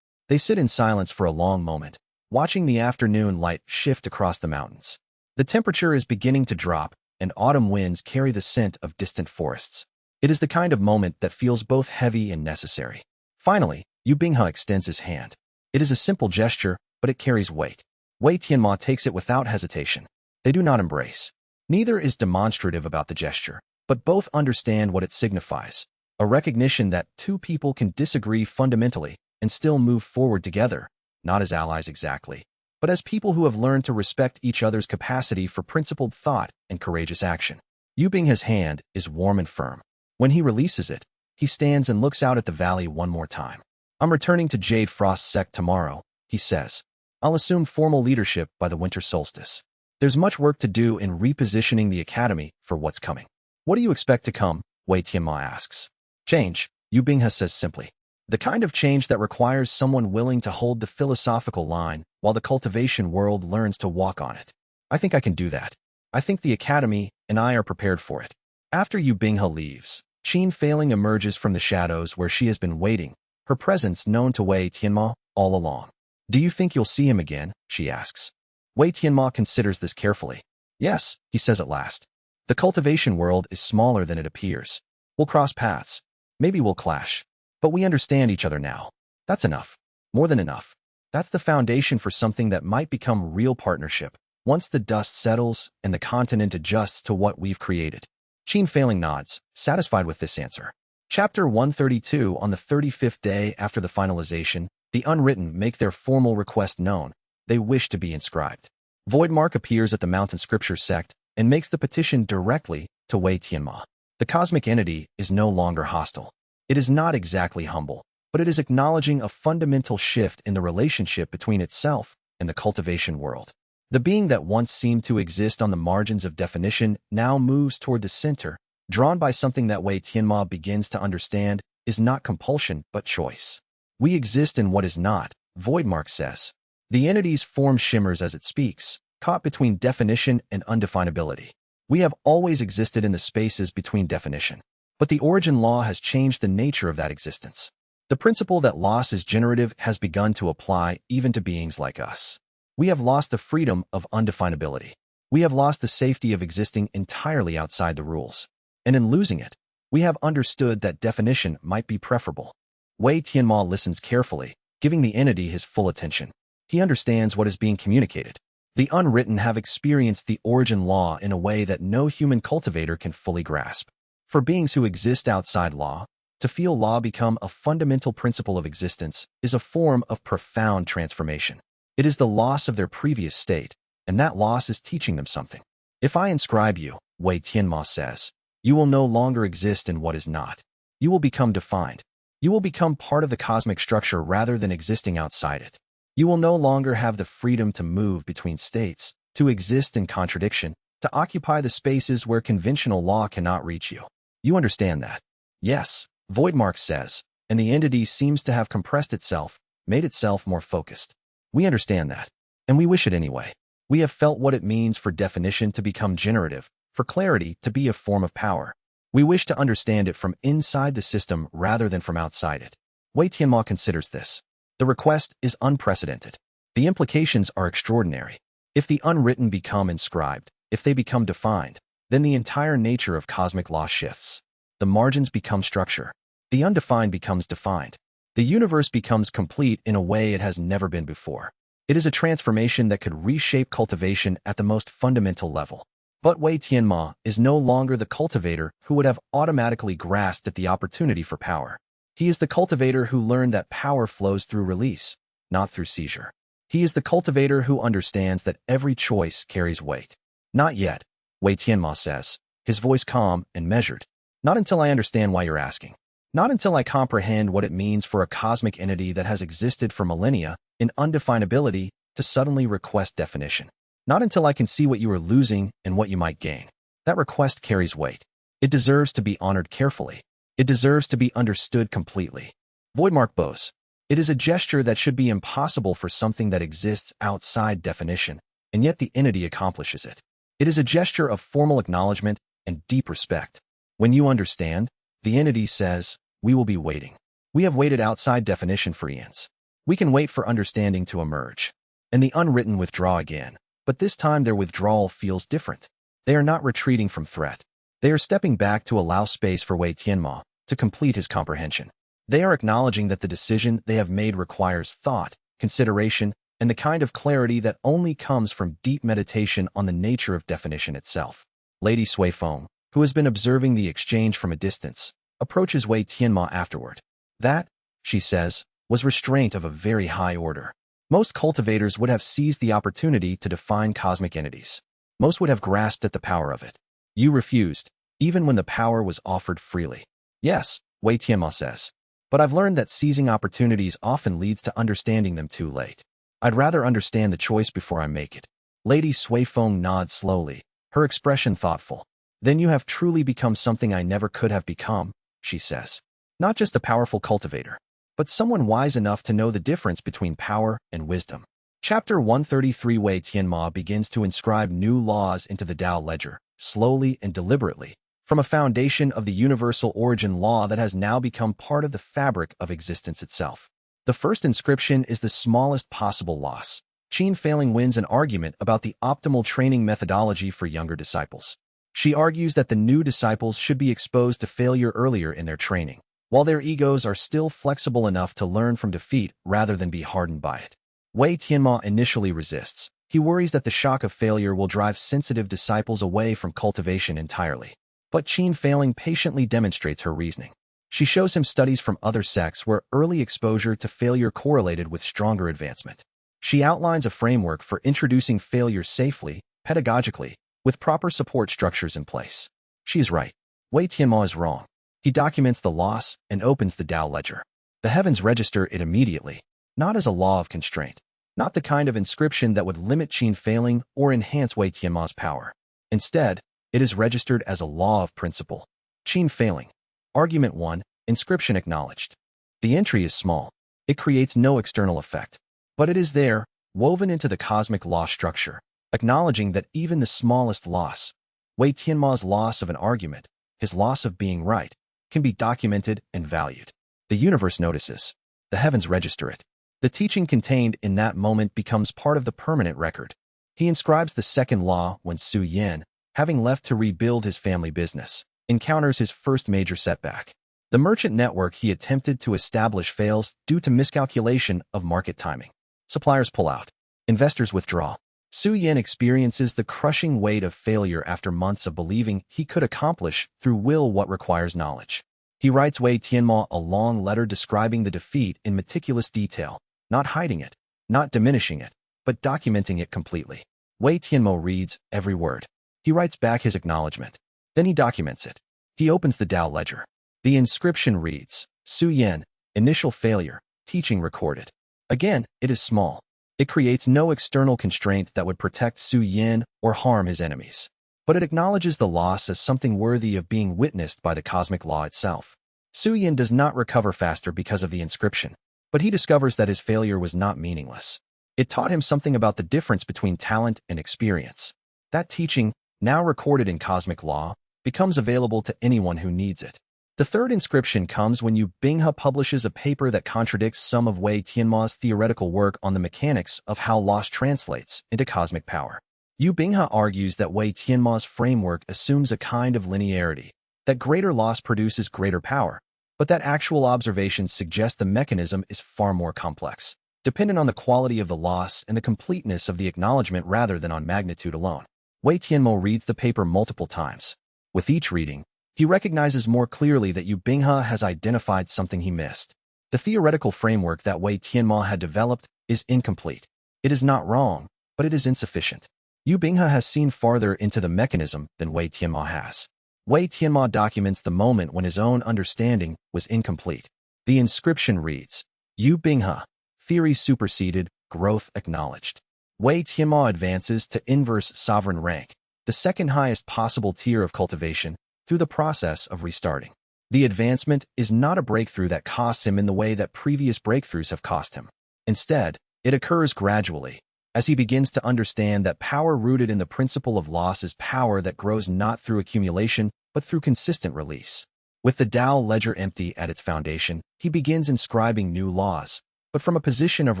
A: They sit in silence for a long moment, watching the afternoon light shift across the mountains. The temperature is beginning to drop, and autumn winds carry the scent of distant forests. It is the kind of moment that feels both heavy and necessary. Finally, Yu Binghe extends his hand. It is a simple gesture, but it carries weight. Wei Tianmo takes it without hesitation. They do not embrace. Neither is demonstrative about the gesture, but both understand what it signifies, a recognition that two people can disagree fundamentally and still move forward together, not as allies exactly, but as people who have learned to respect each other's capacity for principled thought and courageous action. Yu Binghe's hand is warm and firm. When he releases it, he stands and looks out at the valley one more time. I'm returning to Jade Frost sect tomorrow, he says. I'll assume formal leadership by the winter solstice. There's much work to do in repositioning the academy for what's coming. What do you expect to come? Wei Tianmo asks. Change, Yu Binghe says simply. The kind of change that requires someone willing to hold the philosophical line while the cultivation world learns to walk on it. I think I can do that. I think the academy and I are prepared for it. After Yu Binghe leaves, Qin Failing emerges from the shadows where she has been waiting, her presence known to Wei Tianmo all along. Do you think you'll see him again? She asks. Wei Tianmo considers this carefully. Yes, he says at last. The cultivation world is smaller than it appears. We'll cross paths. Maybe we'll clash. But we understand each other now. That's enough. More than enough. That's the foundation for something that might become real partnership, once the dust settles and the continent adjusts to what we've created. Qin Failing nods, satisfied with this answer. Chapter 132. On the 35th day after the finalization, the unwritten make their formal request known. They wish to be inscribed. Voidmark appears at the Mountain Scripture sect and makes the petition directly to Wei Tianmo. The cosmic entity is no longer hostile. It is not exactly humble, but it is acknowledging a fundamental shift in the relationship between itself and the cultivation world. The being that once seemed to exist on the margins of definition now moves toward the center, drawn by something that Wei Tianmo begins to understand is not compulsion but choice. We exist in what is not, Voidmark says. The entity's form shimmers as it speaks, caught between definition and undefinability. We have always existed in the spaces between definition. But the origin law has changed the nature of that existence. The principle that loss is generative has begun to apply even to beings like us. We have lost the freedom of undefinability. We have lost the safety of existing entirely outside the rules. And in losing it, we have understood that definition might be preferable. Wei Tianmo listens carefully, giving the entity his full attention. He understands what is being communicated. The unwritten have experienced the origin law in a way that no human cultivator can fully grasp. For beings who exist outside law, to feel law become a fundamental principle of existence is a form of profound transformation. It is the loss of their previous state, and that loss is teaching them something. If I inscribe you, Wei Tianmo says, you will no longer exist in what is not. You will become defined. You will become part of the cosmic structure rather than existing outside it. You will no longer have the freedom to move between states, to exist in contradiction, to occupy the spaces where conventional law cannot reach you. You understand that? Yes, Voidmark says, and the entity seems to have compressed itself, made itself more focused. We understand that, and we wish it anyway. We have felt what it means for definition to become generative, for clarity to be a form of power. We wish to understand it from inside the system rather than from outside it. Wei Tianmo considers this. The request is unprecedented. The implications are extraordinary. If the unwritten become inscribed, if they become defined, then the entire nature of cosmic law shifts. The margins become structure. The undefined becomes defined. The universe becomes complete in a way it has never been before. It is a transformation that could reshape cultivation at the most fundamental level. But Wei Tianmo is no longer the cultivator who would have automatically grasped at the opportunity for power. He is the cultivator who learned that power flows through release, not through seizure. He is the cultivator who understands that every choice carries weight. Not yet, Wei Tianmo says, his voice calm and measured. Not until I understand why you're asking. Not until I comprehend what it means for a cosmic entity that has existed for millennia in undefinability to suddenly request definition. Not until I can see what you are losing and what you might gain. That request carries weight. It deserves to be honored carefully. It deserves to be understood completely. Voidmark bows. It is a gesture that should be impossible for something that exists outside definition, and yet the entity accomplishes it. It is a gesture of formal acknowledgement and deep respect. When you understand, the entity says, we will be waiting. We have waited outside definition for eons. We can wait for understanding to emerge. And the unwritten withdraw again, but this time their withdrawal feels different. They are not retreating from threat. They are stepping back to allow space for Wei Tianmo to complete his comprehension. They are acknowledging that the decision they have made requires thought, consideration, and the kind of clarity that only comes from deep meditation on the nature of definition itself. Lady Sui Feng, who has been observing the exchange from a distance, approaches Wei Tianmo afterward. That, she says, was restraint of a very high order. Most cultivators would have seized the opportunity to define cosmic entities. Most would have grasped at the power of it. You refused, even when the power was offered freely. Yes, Wei Tianmo says, but I've learned that seizing opportunities often leads to understanding them too late. I'd rather understand the choice before I make it. Lady Suifeng nods slowly, her expression thoughtful. Then you have truly become something I never could have become, she says. Not just a powerful cultivator, but someone wise enough to know the difference between power and wisdom. Chapter 133. Wei Tianmo begins to inscribe new laws into the Tao ledger, slowly and deliberately, from a foundation of the universal origin law that has now become part of the fabric of existence itself. The first inscription is the smallest possible loss. Qin Failing wins an argument about the optimal training methodology for younger disciples. She argues that the new disciples should be exposed to failure earlier in their training, while their egos are still flexible enough to learn from defeat rather than be hardened by it. Wei Tianmo initially resists. He worries that the shock of failure will drive sensitive disciples away from cultivation entirely. But Qin Failing patiently demonstrates her reasoning. She shows him studies from other sects where early exposure to failure correlated with stronger advancement. She outlines a framework for introducing failure safely, pedagogically, with proper support structures in place. She is right. Wei Tianmo is wrong. He documents the loss and opens the Tao ledger. The heavens register it immediately, not as a law of constraint, not the kind of inscription that would limit Qin Failing or enhance Wei Tianmo's power. Instead, it is registered as a law of principle. Qin Failing. Argument 1. Inscription acknowledged. The entry is small. It creates no external effect. But it is there, woven into the cosmic law structure, acknowledging that even the smallest loss, Wei Tianmo's loss of an argument, his loss of being right, can be documented and valued. The universe notices. The heavens register it. The teaching contained in that moment becomes part of the permanent record. He inscribes the second law when Su Yan, having left to rebuild his family business, encounters his first major setback. The merchant network he attempted to establish fails due to miscalculation of market timing. Suppliers pull out. Investors withdraw. Su Yan experiences the crushing weight of failure after months of believing he could accomplish through will what requires knowledge. He writes Wei Tianmo a long letter describing the defeat in meticulous detail, not hiding it, not diminishing it, but documenting it completely. Wei Tianmo reads every word. He writes back his acknowledgement. Then he documents it. He opens the Tao ledger. The inscription reads, Su Yan, initial failure, teaching recorded. Again, it is small. It creates no external constraint that would protect Su Yan or harm his enemies. But it acknowledges the loss as something worthy of being witnessed by the cosmic law itself. Su Yan does not recover faster because of the inscription, but he discovers that his failure was not meaningless. It taught him something about the difference between talent and experience. That teaching, now recorded in cosmic law, becomes available to anyone who needs it. The third inscription comes when Yu Binghe publishes a paper that contradicts some of Wei Tianmo's theoretical work on the mechanics of how loss translates into cosmic power. Yu Binghe argues that Wei Tianmo's framework assumes a kind of linearity, that greater loss produces greater power, but that actual observations suggest the mechanism is far more complex, dependent on the quality of the loss and the completeness of the acknowledgement rather than on magnitude alone. Wei Tianmo reads the paper multiple times. With each reading, he recognizes more clearly that Yu Binghe has identified something he missed. The theoretical framework that Wei Tianmo had developed is incomplete. It is not wrong, but it is insufficient. Yu Binghe has seen farther into the mechanism than Wei Tianmo has. Wei Tianmo documents the moment when his own understanding was incomplete. The inscription reads, Yu Binghe, theory superseded, growth acknowledged. Wei Tianmo advances to inverse sovereign rank, the second highest possible tier of cultivation, through the process of restarting. The advancement is not a breakthrough that costs him in the way that previous breakthroughs have cost him. Instead, it occurs gradually, as he begins to understand that power rooted in the principle of loss is power that grows not through accumulation, but through consistent release. With the Tao ledger empty at its foundation, he begins inscribing new laws, but from a position of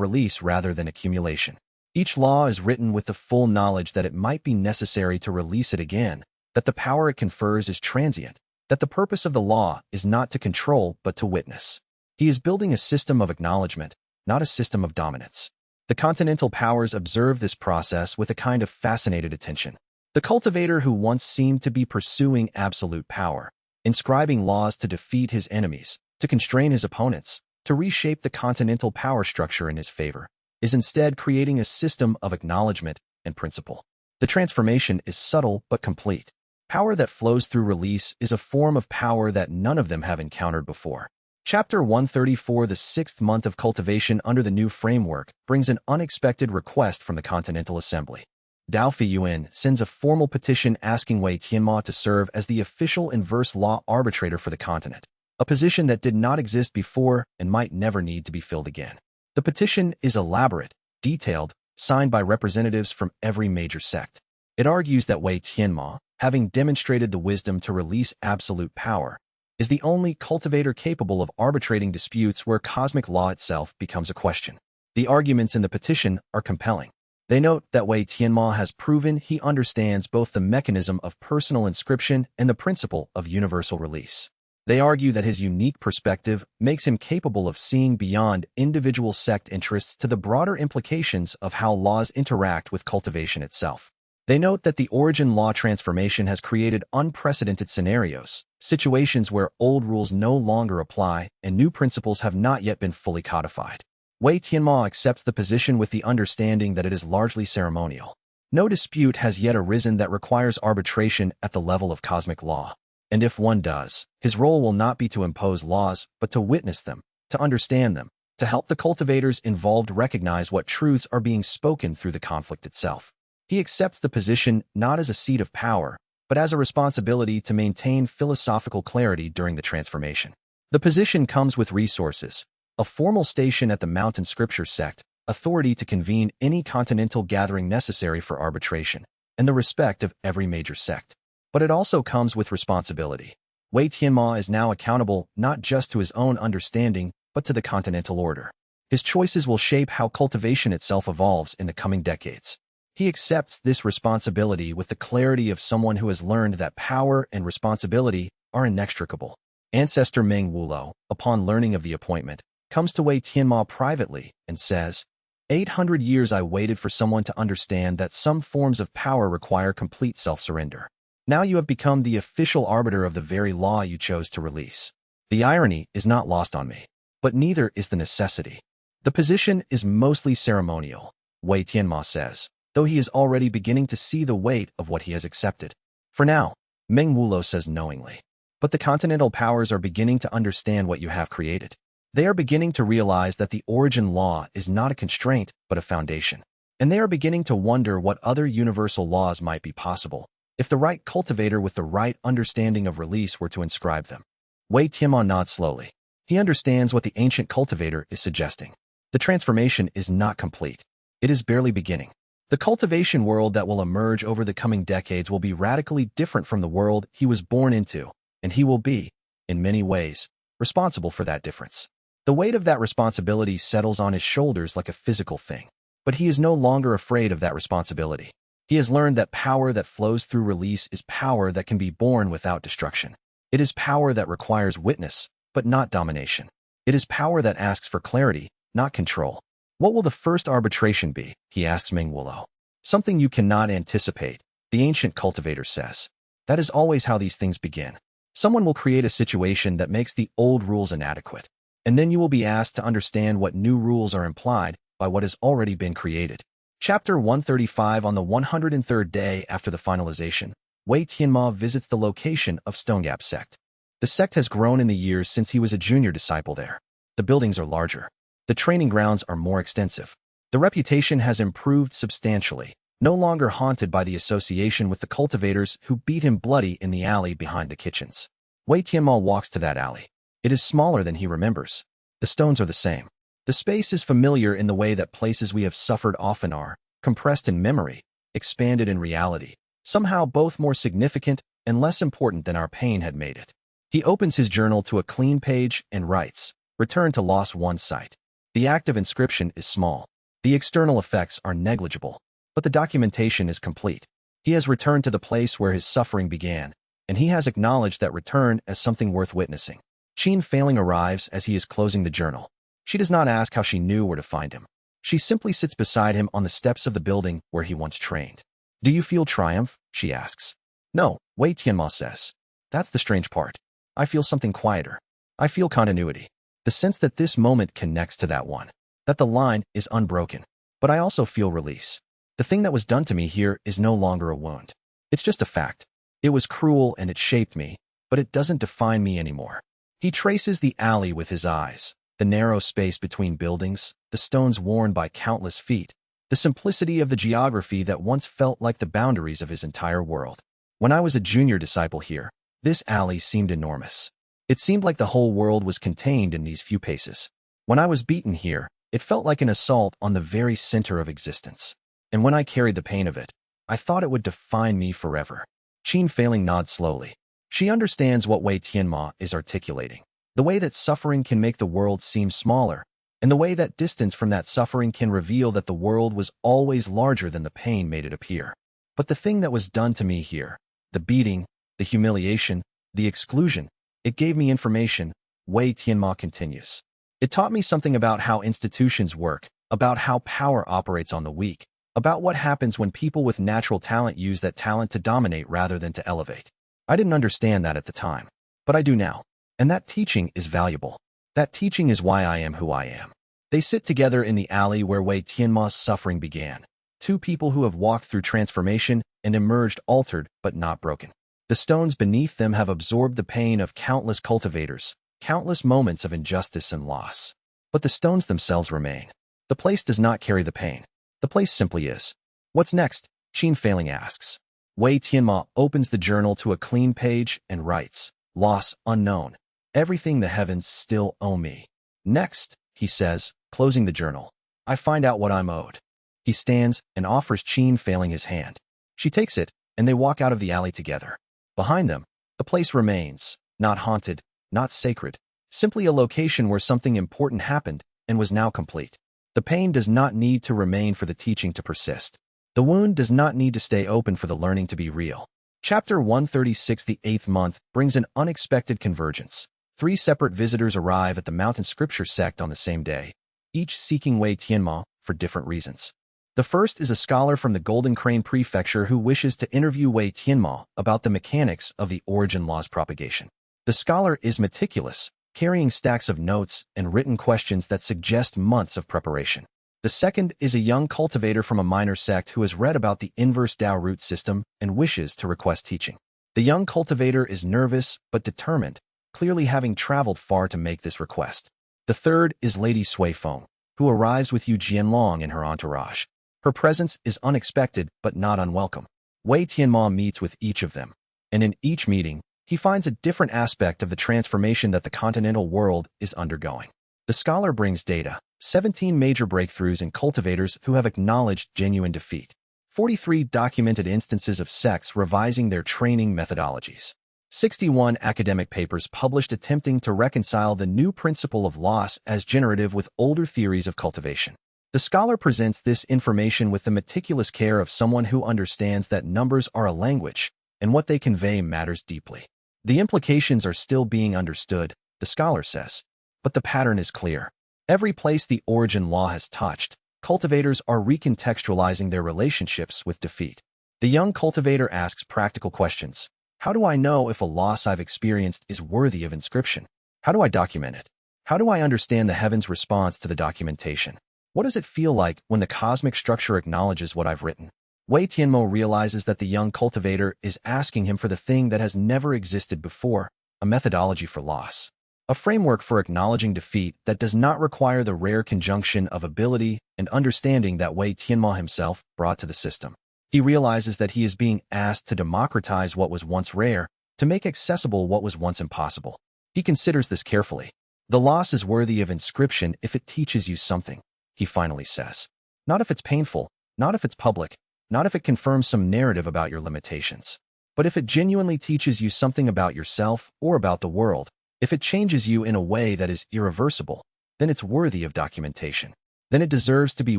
A: release rather than accumulation. Each law is written with the full knowledge that it might be necessary to release it again, that the power it confers is transient, that the purpose of the law is not to control but to witness. He is building a system of acknowledgement, not a system of dominance. The continental powers observe this process with a kind of fascinated attention. The cultivator who once seemed to be pursuing absolute power, inscribing laws to defeat his enemies, to constrain his opponents, to reshape the continental power structure in his favor, is instead creating a system of acknowledgement and principle. The transformation is subtle but complete. Power that flows through release is a form of power that none of them have encountered before. Chapter 134 The sixth month of cultivation under the new framework brings an unexpected request from the Continental Assembly. Dao Fiyuan sends a formal petition asking Wei Tianmo to serve as the official inverse law arbitrator for the continent, a position that did not exist before and might never need to be filled again. The petition is elaborate, detailed, signed by representatives from every major sect. It argues that Wei Tianmo, having demonstrated the wisdom to release absolute power, is the only cultivator capable of arbitrating disputes where cosmic law itself becomes a question. The arguments in the petition are compelling. They note that Wei Tianmo has proven he understands both the mechanism of personal inscription and the principle of universal release. They argue that his unique perspective makes him capable of seeing beyond individual sect interests to the broader implications of how laws interact with cultivation itself. They note that the origin law transformation has created unprecedented scenarios, situations where old rules no longer apply and new principles have not yet been fully codified. Wei Tianmo accepts the position with the understanding that it is largely ceremonial. No dispute has yet arisen that requires arbitration at the level of cosmic law. And if one does, his role will not be to impose laws, but to witness them, to understand them, to help the cultivators involved recognize what truths are being spoken through the conflict itself. He accepts the position not as a seat of power, but as a responsibility to maintain philosophical clarity during the transformation. The position comes with resources: a formal station at the Mountain Scripture sect, authority to convene any continental gathering necessary for arbitration, and the respect of every major sect. But it also comes with responsibility. Wei Tianmo is now accountable not just to his own understanding, but to the continental order. His choices will shape how cultivation itself evolves in the coming decades. He accepts this responsibility with the clarity of someone who has learned that power and responsibility are inextricable. Ancestor Meng Wulo, upon learning of the appointment, comes to Wei Tianmo privately and says, 800 years I waited for someone to understand that some forms of power require complete self-surrender. Now you have become the official arbiter of the very law you chose to release. The irony is not lost on me, but neither is the necessity. The position is mostly ceremonial, Wei Tianmo says, though he is already beginning to see the weight of what he has accepted. For now, Meng Wulo says knowingly. But the continental powers are beginning to understand what you have created. They are beginning to realize that the origin law is not a constraint, but a foundation. And they are beginning to wonder what other universal laws might be possible if the right cultivator with the right understanding of release were to inscribe them. Wei Tianmo nods slowly. He understands what the ancient cultivator is suggesting. The transformation is not complete. It is barely beginning. The cultivation world that will emerge over the coming decades will be radically different from the world he was born into, and he will be, in many ways, responsible for that difference. The weight of that responsibility settles on his shoulders like a physical thing, but he is no longer afraid of that responsibility. He has learned that power that flows through release is power that can be born without destruction. It is power that requires witness, but not domination. It is power that asks for clarity, not control. What will the first arbitration be? He asks Meng Wulo. Something you cannot anticipate, the ancient cultivator says. That is always how these things begin. Someone will create a situation that makes the old rules inadequate, and then you will be asked to understand what new rules are implied by what has already been created. Chapter 135 On the 103rd day after the finalization, Wei Tianmo visits the location of Stonegap sect. The sect has grown in the years since he was a junior disciple there. The buildings are larger. The training grounds are more extensive. The reputation has improved substantially, no longer haunted by the association with the cultivators who beat him bloody in the alley behind the kitchens. Wei Tianmo walks to that alley. It is smaller than he remembers. The stones are the same. The space is familiar in the way that places we have suffered often are, compressed in memory, expanded in reality, somehow both more significant and less important than our pain had made it. He opens his journal to a clean page and writes, "Return to lost one site." The act of inscription is small. The external effects are negligible, but the documentation is complete. He has returned to the place where his suffering began, and he has acknowledged that return as something worth witnessing. Qin Failing arrives as he is closing the journal. She does not ask how she knew where to find him. She simply sits beside him on the steps of the building where he once trained. "Do you feel triumph?" she asks. "No," Wei Tianmo says. "That's the strange part. I feel something quieter. I feel continuity. The sense that this moment connects to that one. That the line is unbroken. But I also feel release. The thing that was done to me here is no longer a wound. It's just a fact. It was cruel and it shaped me, but it doesn't define me anymore." He traces the alley with his eyes, the narrow space between buildings, the stones worn by countless feet, the simplicity of the geography that once felt like the boundaries of his entire world. When I was a junior disciple here, this alley seemed enormous. It seemed like the whole world was contained in these few paces. When I was beaten here, it felt like an assault on the very center of existence. And when I carried the pain of it, I thought it would define me forever. Qin Failing nods slowly. She understands what Wei Tianmo is articulating. The way that suffering can make the world seem smaller, and the way that distance from that suffering can reveal that the world was always larger than the pain made it appear. But the thing that was done to me here, the beating, the humiliation, the exclusion, it gave me information, Wei Tianmo continues. It taught me something about how institutions work, about how power operates on the weak, about what happens when people with natural talent use that talent to dominate rather than to elevate. I didn't understand that at the time, but I do now. And that teaching is valuable. That teaching is why I am who I am. They sit together in the alley where Wei Tianmo's suffering began. Two people who have walked through transformation and emerged altered but not broken. The stones beneath them have absorbed the pain of countless cultivators, countless moments of injustice and loss. But the stones themselves remain. The place does not carry the pain. The place simply is. What's next? Qin Failing asks. Wei Tianmo opens the journal to a clean page and writes, loss unknown. Everything the heavens still owe me. Next, he says, closing the journal, I find out what I'm owed. He stands and offers Qin Failing his hand. She takes it, and they walk out of the alley together. Behind them, the place remains, not haunted, not sacred, simply a location where something important happened and was now complete. The pain does not need to remain for the teaching to persist. The wound does not need to stay open for the learning to be real. Chapter 136. The 8th month brings an unexpected convergence. 3 separate visitors arrive at the Mountain Scripture sect on the same day, each seeking Wei Tianmo for different reasons. The first is a scholar from the Golden Crane Prefecture who wishes to interview Wei Tianmo about the mechanics of the origin law's propagation. The scholar is meticulous, carrying stacks of notes and written questions that suggest months of preparation. The second is a young cultivator from a minor sect who has read about the Inverse Dao Root system and wishes to request teaching. The young cultivator is nervous but determined, clearly having traveled far to make this request. The third is Lady Sui Feng, who arrives with Yu Jianlong in her entourage. Her presence is unexpected but not unwelcome. Wei Tianmo meets with each of them, and in each meeting, he finds a different aspect of the transformation that the continental world is undergoing. The scholar brings data, 17 major breakthroughs in cultivators who have acknowledged genuine defeat, 43 documented instances of sects revising their training methodologies, 61 academic papers published attempting to reconcile the new principle of loss as generative with older theories of cultivation. The scholar presents this information with the meticulous care of someone who understands that numbers are a language, and what they convey matters deeply. The implications are still being understood, the scholar says, but the pattern is clear. Every place the origin law has touched, cultivators are recontextualizing their relationships with defeat. The young cultivator asks practical questions. How do I know if a loss I've experienced is worthy of inscription? How do I document it? How do I understand the heavens' response to the documentation? What does it feel like when the cosmic structure acknowledges what I've written? Wei Tianmo realizes that the young cultivator is asking him for the thing that has never existed before, a methodology for loss. A framework for acknowledging defeat that does not require the rare conjunction of ability and understanding that Wei Tianmo himself brought to the system. He realizes that he is being asked to democratize what was once rare, to make accessible what was once impossible. He considers this carefully. The loss is worthy of inscription if it teaches you something, he finally says. Not if it's painful, not if it's public, not if it confirms some narrative about your limitations, but if it genuinely teaches you something about yourself or about the world. If it changes you in a way that is irreversible, then it's worthy of documentation. Then it deserves to be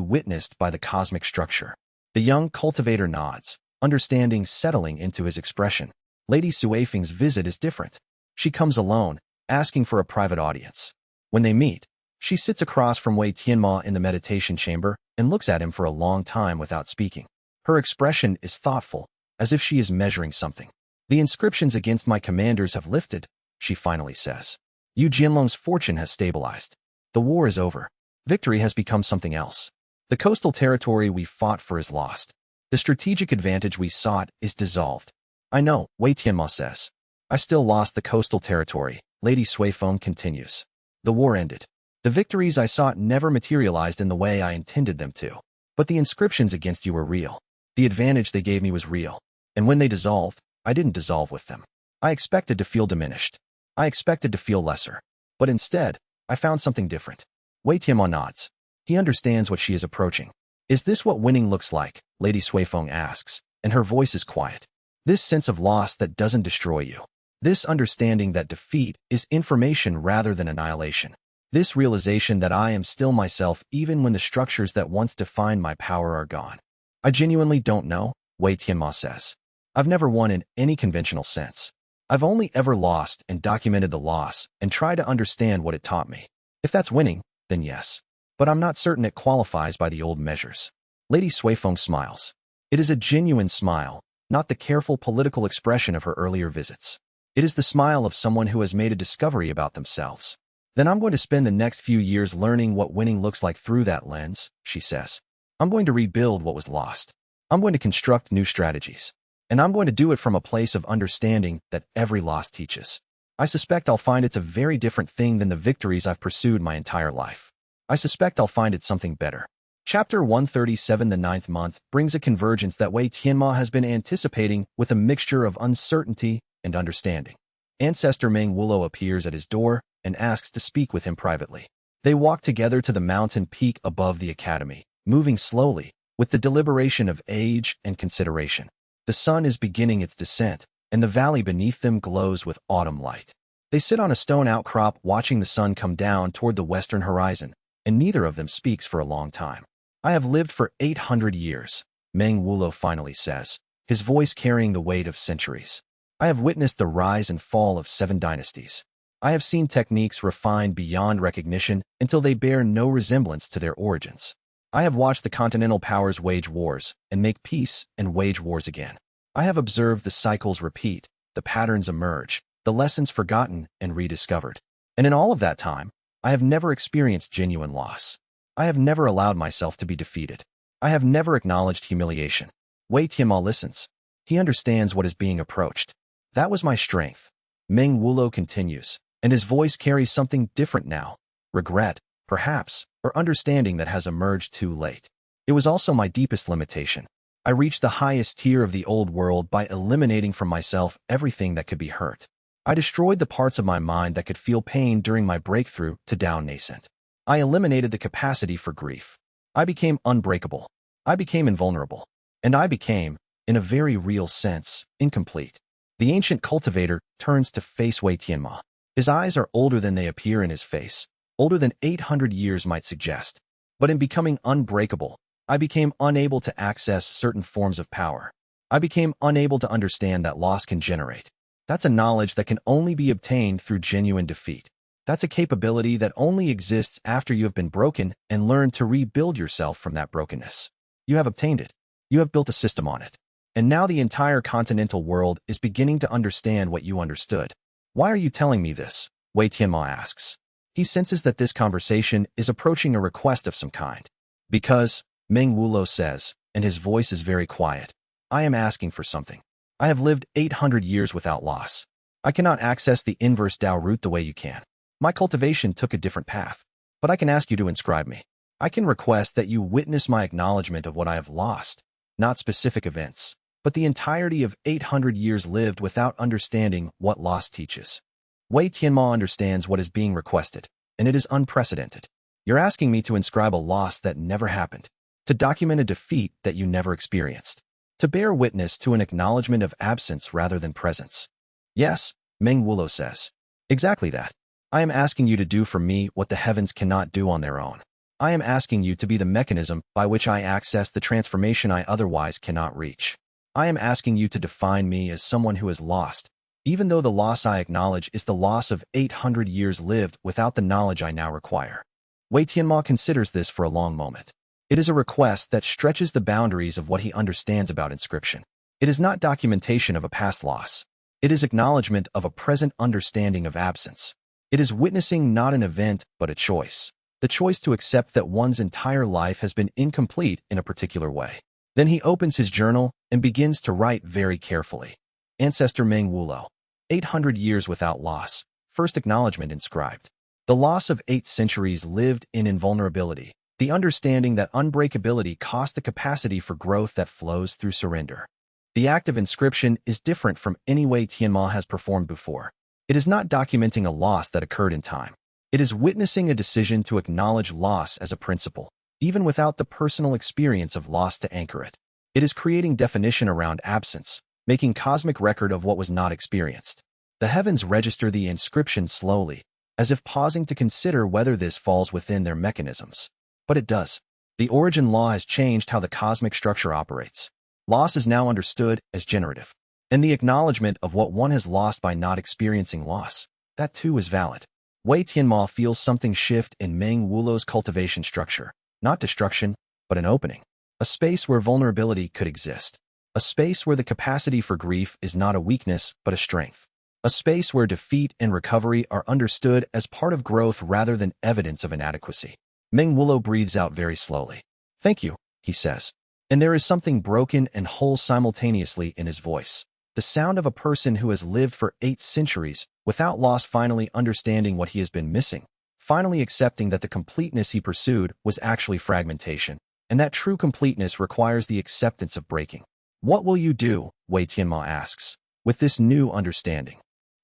A: witnessed by the cosmic structure. The young cultivator nods, understanding settling into his expression. Lady Sui Feng's visit is different. She comes alone, asking for a private audience. When they meet, she sits across from Wei Tianmo in the meditation chamber and looks at him for a long time without speaking. Her expression is thoughtful, as if she is measuring something. The inscriptions against my commanders have lifted, she finally says. Yu Jianlong's fortune has stabilized. The war is over. Victory has become something else. The coastal territory we fought for is lost. The strategic advantage we sought is dissolved. I know, Wei Tianmo says. I still lost the coastal territory, Lady Suifeng continues. The war ended. The victories I sought never materialized in the way I intended them to. But the inscriptions against you were real. The advantage they gave me was real. And when they dissolved, I didn't dissolve with them. I expected to feel diminished. I expected to feel lesser. But instead, I found something different. Wei Tianmo nods. He understands what she is approaching. Is this what winning looks like? Lady Suifeng asks, and her voice is quiet. This sense of loss that doesn't destroy you. This understanding that defeat is information rather than annihilation. This realization that I am still myself even when the structures that once defined my power are gone. I genuinely don't know, Wei Tianmo says. I've never won in any conventional sense. I've only ever lost and documented the loss and tried to understand what it taught me. If that's winning, then yes. But I'm not certain it qualifies by the old measures. Lady Suifeng smiles. It is a genuine smile, not the careful political expression of her earlier visits. It is the smile of someone who has made a discovery about themselves. Then I'm going to spend the next few years learning what winning looks like through that lens, she says. I'm going to rebuild what was lost. I'm going to construct new strategies. And I'm going to do it from a place of understanding that every loss teaches. I suspect I'll find it's a very different thing than the victories I've pursued my entire life. I suspect I'll find it something better. Chapter 137. The ninth month brings a convergence that Wei Tianmo has been anticipating with a mixture of uncertainty and understanding. Ancestor Meng Wulo appears at his door and asks to speak with him privately. They walk together to the mountain peak above the academy, moving slowly, with the deliberation of age and consideration. The sun is beginning its descent, and the valley beneath them glows with autumn light. They sit on a stone outcrop watching the sun come down toward the western horizon, and neither of them speaks for a long time. I have lived for 800 years, Meng Wulo finally says, his voice carrying the weight of centuries. I have witnessed the rise and fall of 7 dynasties. I have seen techniques refined beyond recognition until they bear no resemblance to their origins. I have watched the continental powers wage wars and make peace and wage wars again. I have observed the cycles repeat, the patterns emerge, the lessons forgotten and rediscovered. And in all of that time, I have never experienced genuine loss. I have never allowed myself to be defeated. I have never acknowledged humiliation. Wei Tianmo listens. He understands what is being approached. That was my strength. Meng Wulo continues, and his voice carries something different now. Regret, perhaps, or understanding that has emerged too late. It was also my deepest limitation. I reached the highest tier of the old world by eliminating from myself everything that could be hurt. I destroyed the parts of my mind that could feel pain during my breakthrough to Dao nascent. I eliminated the capacity for grief. I became unbreakable. I became invulnerable. And I became, in a very real sense, incomplete. The ancient cultivator turns to face Wei Tianmo. His eyes are older than they appear in his face, older than 800 years might suggest. But in becoming unbreakable, I became unable to access certain forms of power. I became unable to understand that loss can generate. That's a knowledge that can only be obtained through genuine defeat. That's a capability that only exists after you have been broken and learned to rebuild yourself from that brokenness. You have obtained it. You have built a system on it. And now the entire continental world is beginning to understand what you understood. Why are you telling me this? Wei Tianmo asks. He senses that this conversation is approaching a request of some kind. Because, Meng Wulo says, and his voice is very quiet, I am asking for something. I have lived 800 years without loss. I cannot access the Inverse Dao Root the way you can. My cultivation took a different path. But I can ask you to inscribe me. I can request that you witness my acknowledgement of what I have lost, not specific events, but the entirety of 800 years lived without understanding what loss teaches. Wei Tianmo understands what is being requested, and it is unprecedented. You're asking me to inscribe a loss that never happened, to document a defeat that you never experienced, to bear witness to an acknowledgement of absence rather than presence. Yes, Meng Wulo says. Exactly that. I am asking you to do for me what the heavens cannot do on their own. I am asking you to be the mechanism by which I access the transformation I otherwise cannot reach. I am asking you to define me as someone who is lost, even though the loss I acknowledge is the loss of 800 years lived without the knowledge I now require. Wei Tianmo considers this for a long moment. It is a request that stretches the boundaries of what he understands about inscription. It is not documentation of a past loss. It is acknowledgement of a present understanding of absence. It is witnessing not an event, but a choice. The choice to accept that one's entire life has been incomplete in a particular way. Then he opens his journal and begins to write very carefully. Ancestor Meng Wulo. 800 years without loss. First acknowledgement inscribed. The loss of 8 centuries lived in invulnerability, the understanding that unbreakability cost the capacity for growth that flows through surrender. The act of inscription is different from any Wei Tianmo has performed before. It is not documenting a loss that occurred in time. It is witnessing a decision to acknowledge loss as a principle, even without the personal experience of loss to anchor it. It is creating definition around absence, making cosmic record of what was not experienced. The heavens register the inscription slowly, as if pausing to consider whether this falls within their mechanisms. But it does. The origin law has changed how the cosmic structure operates. Loss is now understood as generative, and the acknowledgement of what one has lost by not experiencing loss, that too is valid. Wei Tianmo feels something shift in Meng Wulo's cultivation structure, not destruction, but an opening. A space where vulnerability could exist. A space where the capacity for grief is not a weakness, but a strength. A space where defeat and recovery are understood as part of growth rather than evidence of inadequacy. Meng Wulo breathes out very slowly. "Thank you," he says. And there is something broken and whole simultaneously in his voice. The sound of a person who has lived for 8 centuries without loss finally understanding what he has been missing, finally accepting that the completeness he pursued was actually fragmentation, and that true completeness requires the acceptance of breaking. "What will you do?" Wei Tianmo asks, "with this new understanding?"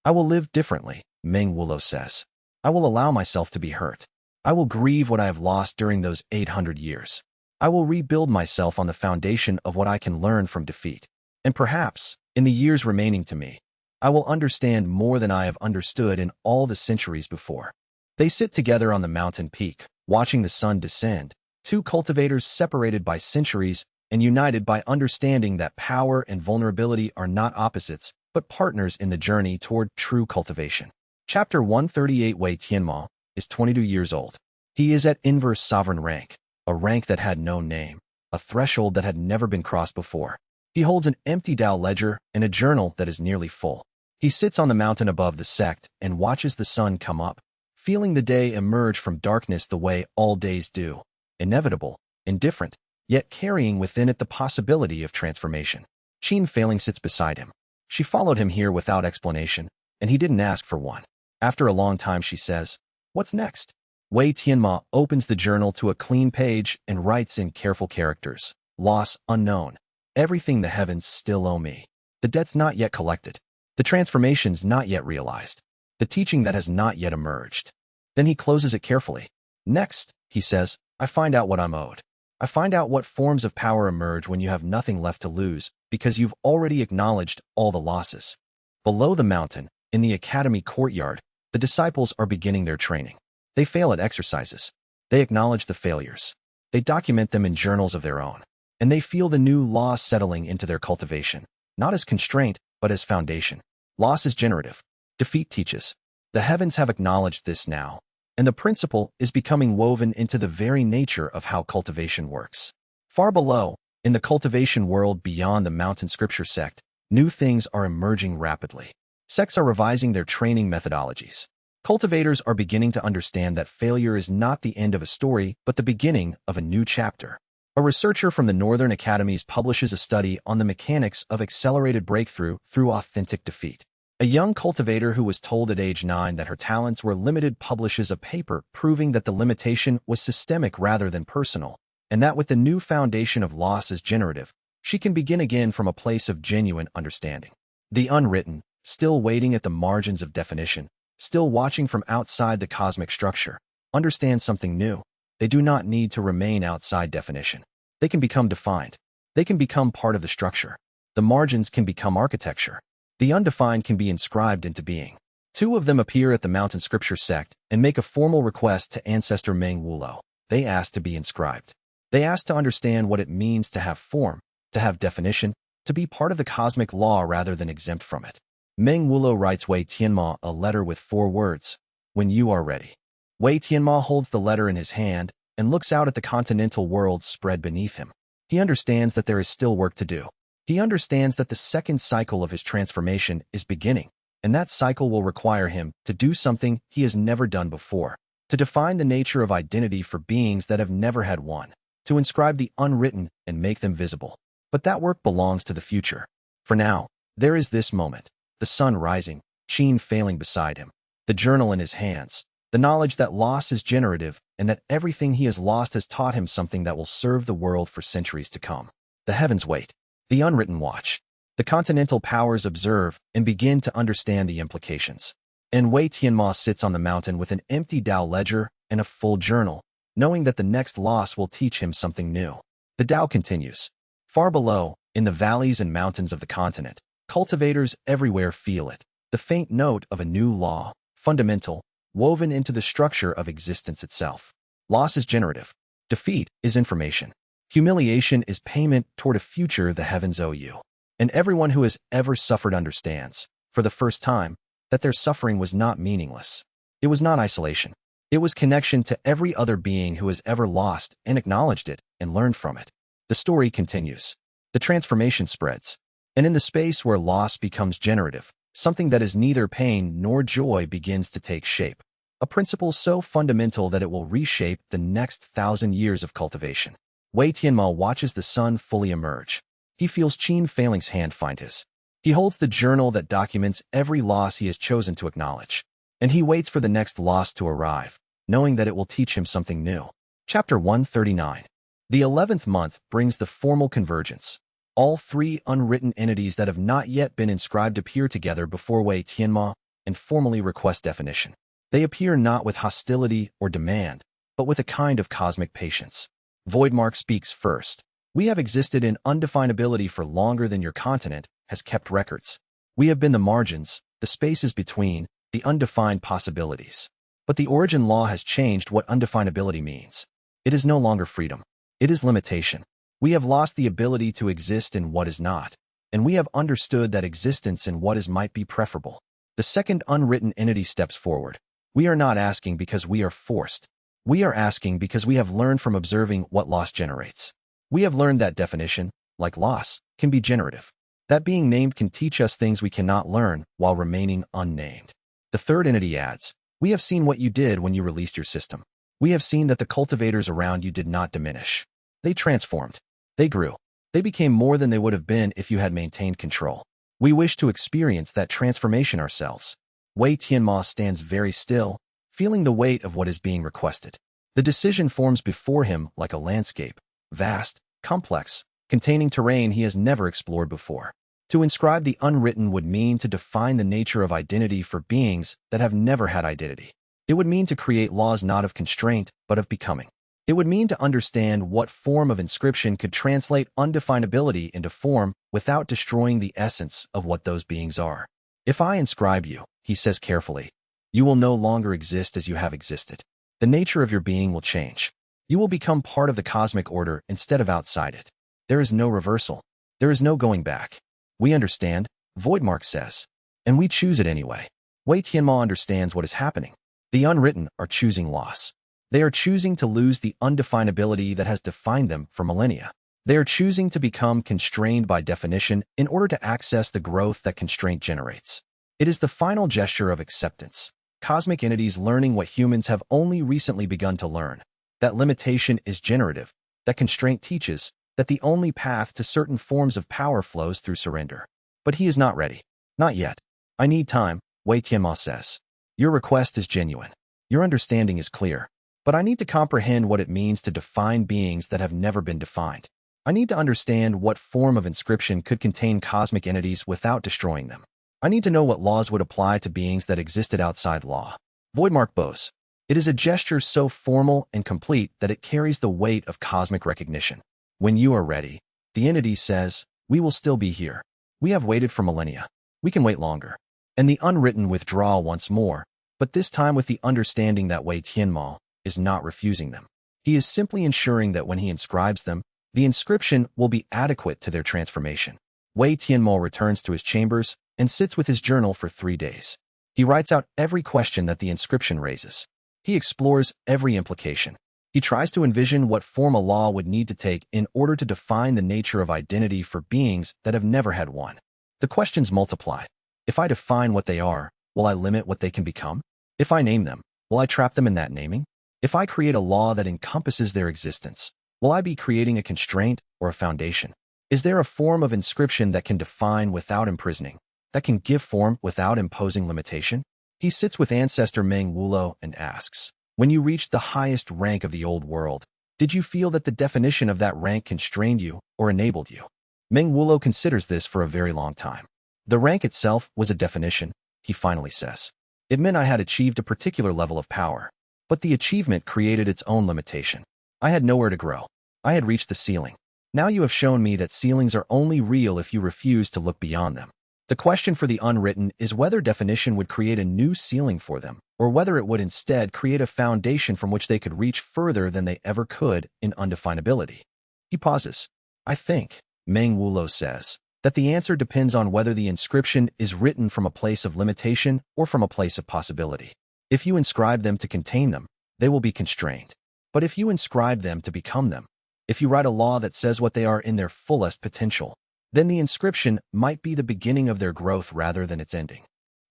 A: "I will live differently," Meng Wulo says. "I will allow myself to be hurt. I will grieve what I have lost during those 800 years. I will rebuild myself on the foundation of what I can learn from defeat. And perhaps, in the years remaining to me, I will understand more than I have understood in all the centuries before." They sit together on the mountain peak, watching the sun descend, 2 cultivators separated by centuries and united by understanding that power and vulnerability are not opposites, but partners in the journey toward true cultivation. Chapter 138. Wei Tianmo is 22 years old. He is at inverse sovereign rank, a rank that had no name, a threshold that had never been crossed before. He holds an empty Dao ledger and a journal that is nearly full. He sits on the mountain above the sect and watches the sun come up, feeling the day emerge from darkness the way all days do, inevitable, indifferent, yet carrying within it the possibility of transformation. Qin Failing sits beside him. She followed him here without explanation, and he didn't ask for one. After a long time she says, "What's next?" Wei Tianmo opens the journal to a clean page and writes in careful characters, "Loss unknown. Everything the heavens still owe me. The debt's not yet collected. The transformation's not yet realized. The teaching that has not yet emerged." Then he closes it carefully. "Next," he says, "I find out what I'm owed. I find out what forms of power emerge when you have nothing left to lose because you've already acknowledged all the losses." Below the mountain, in the academy courtyard, the disciples are beginning their training. They fail at exercises. They acknowledge the failures. They document them in journals of their own. And they feel the new law settling into their cultivation, not as constraint, but as foundation. Loss is generative. Defeat teaches. The heavens have acknowledged this now, and the principle is becoming woven into the very nature of how cultivation works. Far below, in the cultivation world beyond the mountain scripture sect, new things are emerging rapidly. Sects are revising their training methodologies. Cultivators are beginning to understand that failure is not the end of a story, but the beginning of a new chapter. A researcher from the Northern Academies publishes a study on the mechanics of accelerated breakthrough through authentic defeat. A young cultivator who was told at age 9 that her talents were limited publishes a paper proving that the limitation was systemic rather than personal, and that with the new foundation of loss as generative, she can begin again from a place of genuine understanding. The unwritten, still waiting at the margins of definition, still watching from outside the cosmic structure, understand something new. They do not need to remain outside definition. They can become defined. They can become part of the structure. The margins can become architecture. The undefined can be inscribed into being. 2 of them appear at the Mountain Scripture sect and make a formal request to ancestor Meng Wulo. They ask to be inscribed. They ask to understand what it means to have form, to have definition, to be part of the cosmic law rather than exempt from it. Meng Wulo writes Wei Tianmo a letter with 4 words, "When you are ready." Wei Tianmo holds the letter in his hand and looks out at the continental world spread beneath him. He understands that there is still work to do. He understands that the second cycle of his transformation is beginning, and that cycle will require him to do something he has never done before, to define the nature of identity for beings that have never had one, to inscribe the unwritten and make them visible. But that work belongs to the future. For now, there is this moment, the sun rising, Qin Failing beside him. the journal in his hands, the knowledge that loss is generative and that everything he has lost has taught him something that will serve the world for centuries to come. The heavens wait. The unwritten watch. The continental powers observe and begin to understand the implications. And Wei Tianmo sits on the mountain with an empty Dao ledger and a full journal, knowing that the next loss will teach him something new. The Dao continues. Far below, in the valleys and mountains of the continent, cultivators everywhere feel it, the faint note of a new law, fundamental, woven into the structure of existence itself. Loss is generative. Defeat is information. Humiliation is payment toward a future the heavens owe you. And everyone who has ever suffered understands, for the first time, that their suffering was not meaningless. It was not isolation. It was connection to every other being who has ever lost and acknowledged it and learned from it. The story continues. The transformation spreads. And in the space where loss becomes generative, something that is neither pain nor joy begins to take shape. A principle so fundamental that it will reshape the next 1,000 years of cultivation. Wei Tianmo watches the sun fully emerge. He feels Qin Feiling's hand find his. He holds the journal that documents every loss he has chosen to acknowledge. And he waits for the next loss to arrive, knowing that it will teach him something new. Chapter 139. The 11th month brings the formal convergence. All three unwritten entities that have not yet been inscribed appear together before Wei Tianmo and formally request definition. They appear not with hostility or demand, but with a kind of cosmic patience. Voidmark speaks first. We have existed in undefinability for longer than your continent has kept records. We have been the margins, the spaces between, the undefined possibilities. But the origin law has changed what undefinability means. It is no longer freedom. It is limitation. We have lost the ability to exist in what is not, and we have understood that existence in what is might be preferable. The second unwritten entity steps forward. We are not asking because we are forced. We are asking because we have learned from observing what loss generates. We have learned that definition, like loss, can be generative. That being named can teach us things we cannot learn while remaining unnamed. The third entity adds, we have seen what you did when you released your system. We have seen that the cultivators around you did not diminish. They transformed. They grew. They became more than they would have been if you had maintained control. We wish to experience that transformation ourselves. Wei Tianmo stands very still, feeling the weight of what is being requested. The decision forms before him like a landscape, vast, complex, containing terrain he has never explored before. To inscribe the unwritten would mean to define the nature of identity for beings that have never had identity. It would mean to create laws not of constraint, but of becoming. It would mean to understand what form of inscription could translate undefinability into form without destroying the essence of what those beings are. If I inscribe you, he says carefully, you will no longer exist as you have existed. The nature of your being will change. You will become part of the cosmic order instead of outside it. There is no reversal. There is no going back. We understand, Voidmark says, and we choose it anyway. Wei Tianmo understands what is happening. The unwritten are choosing loss. They are choosing to lose the undefinability that has defined them for millennia. They are choosing to become constrained by definition in order to access the growth that constraint generates. It is the final gesture of acceptance. Cosmic entities learning what humans have only recently begun to learn. That limitation is generative. That constraint teaches that the only path to certain forms of power flows through surrender. But he is not ready. Not yet. I need time, Wei Tianmo says. Your request is genuine. Your understanding is clear. But I need to comprehend what it means to define beings that have never been defined. I need to understand what form of inscription could contain cosmic entities without destroying them. I need to know what laws would apply to beings that existed outside law. Voidmark bows. It is a gesture so formal and complete that it carries the weight of cosmic recognition. When you are ready, the entity says, we will still be here. We have waited for millennia. We can wait longer. And the unwritten withdraw once more, but this time with the understanding that Wei Tianmo is not refusing them. He is simply ensuring that when he inscribes them, the inscription will be adequate to their transformation. Wei Tianmo returns to his chambers and sits with his journal for 3 days. He writes out every question that the inscription raises. He explores every implication. He tries to envision what form a law would need to take in order to define the nature of identity for beings that have never had one. The questions multiply. If I define what they are, will I limit what they can become? If I name them, will I trap them in that naming? If I create a law that encompasses their existence, will I be creating a constraint or a foundation? Is there a form of inscription that can define without imprisoning, that can give form without imposing limitation? He sits with ancestor Meng Wulo and asks, when you reached the highest rank of the old world, did you feel that the definition of that rank constrained you or enabled you? Meng Wulo considers this for a very long time. The rank itself was a definition, he finally says. It meant I had achieved a particular level of power. But the achievement created its own limitation. I had nowhere to grow. I had reached the ceiling. Now you have shown me that ceilings are only real if you refuse to look beyond them. The question for the unwritten is whether definition would create a new ceiling for them, or whether it would instead create a foundation from which they could reach further than they ever could in undefinability. He pauses. I think, Meng Wulo says, that the answer depends on whether the inscription is written from a place of limitation or from a place of possibility. If you inscribe them to contain them, they will be constrained. But if you inscribe them to become them, if you write a law that says what they are in their fullest potential, then the inscription might be the beginning of their growth rather than its ending.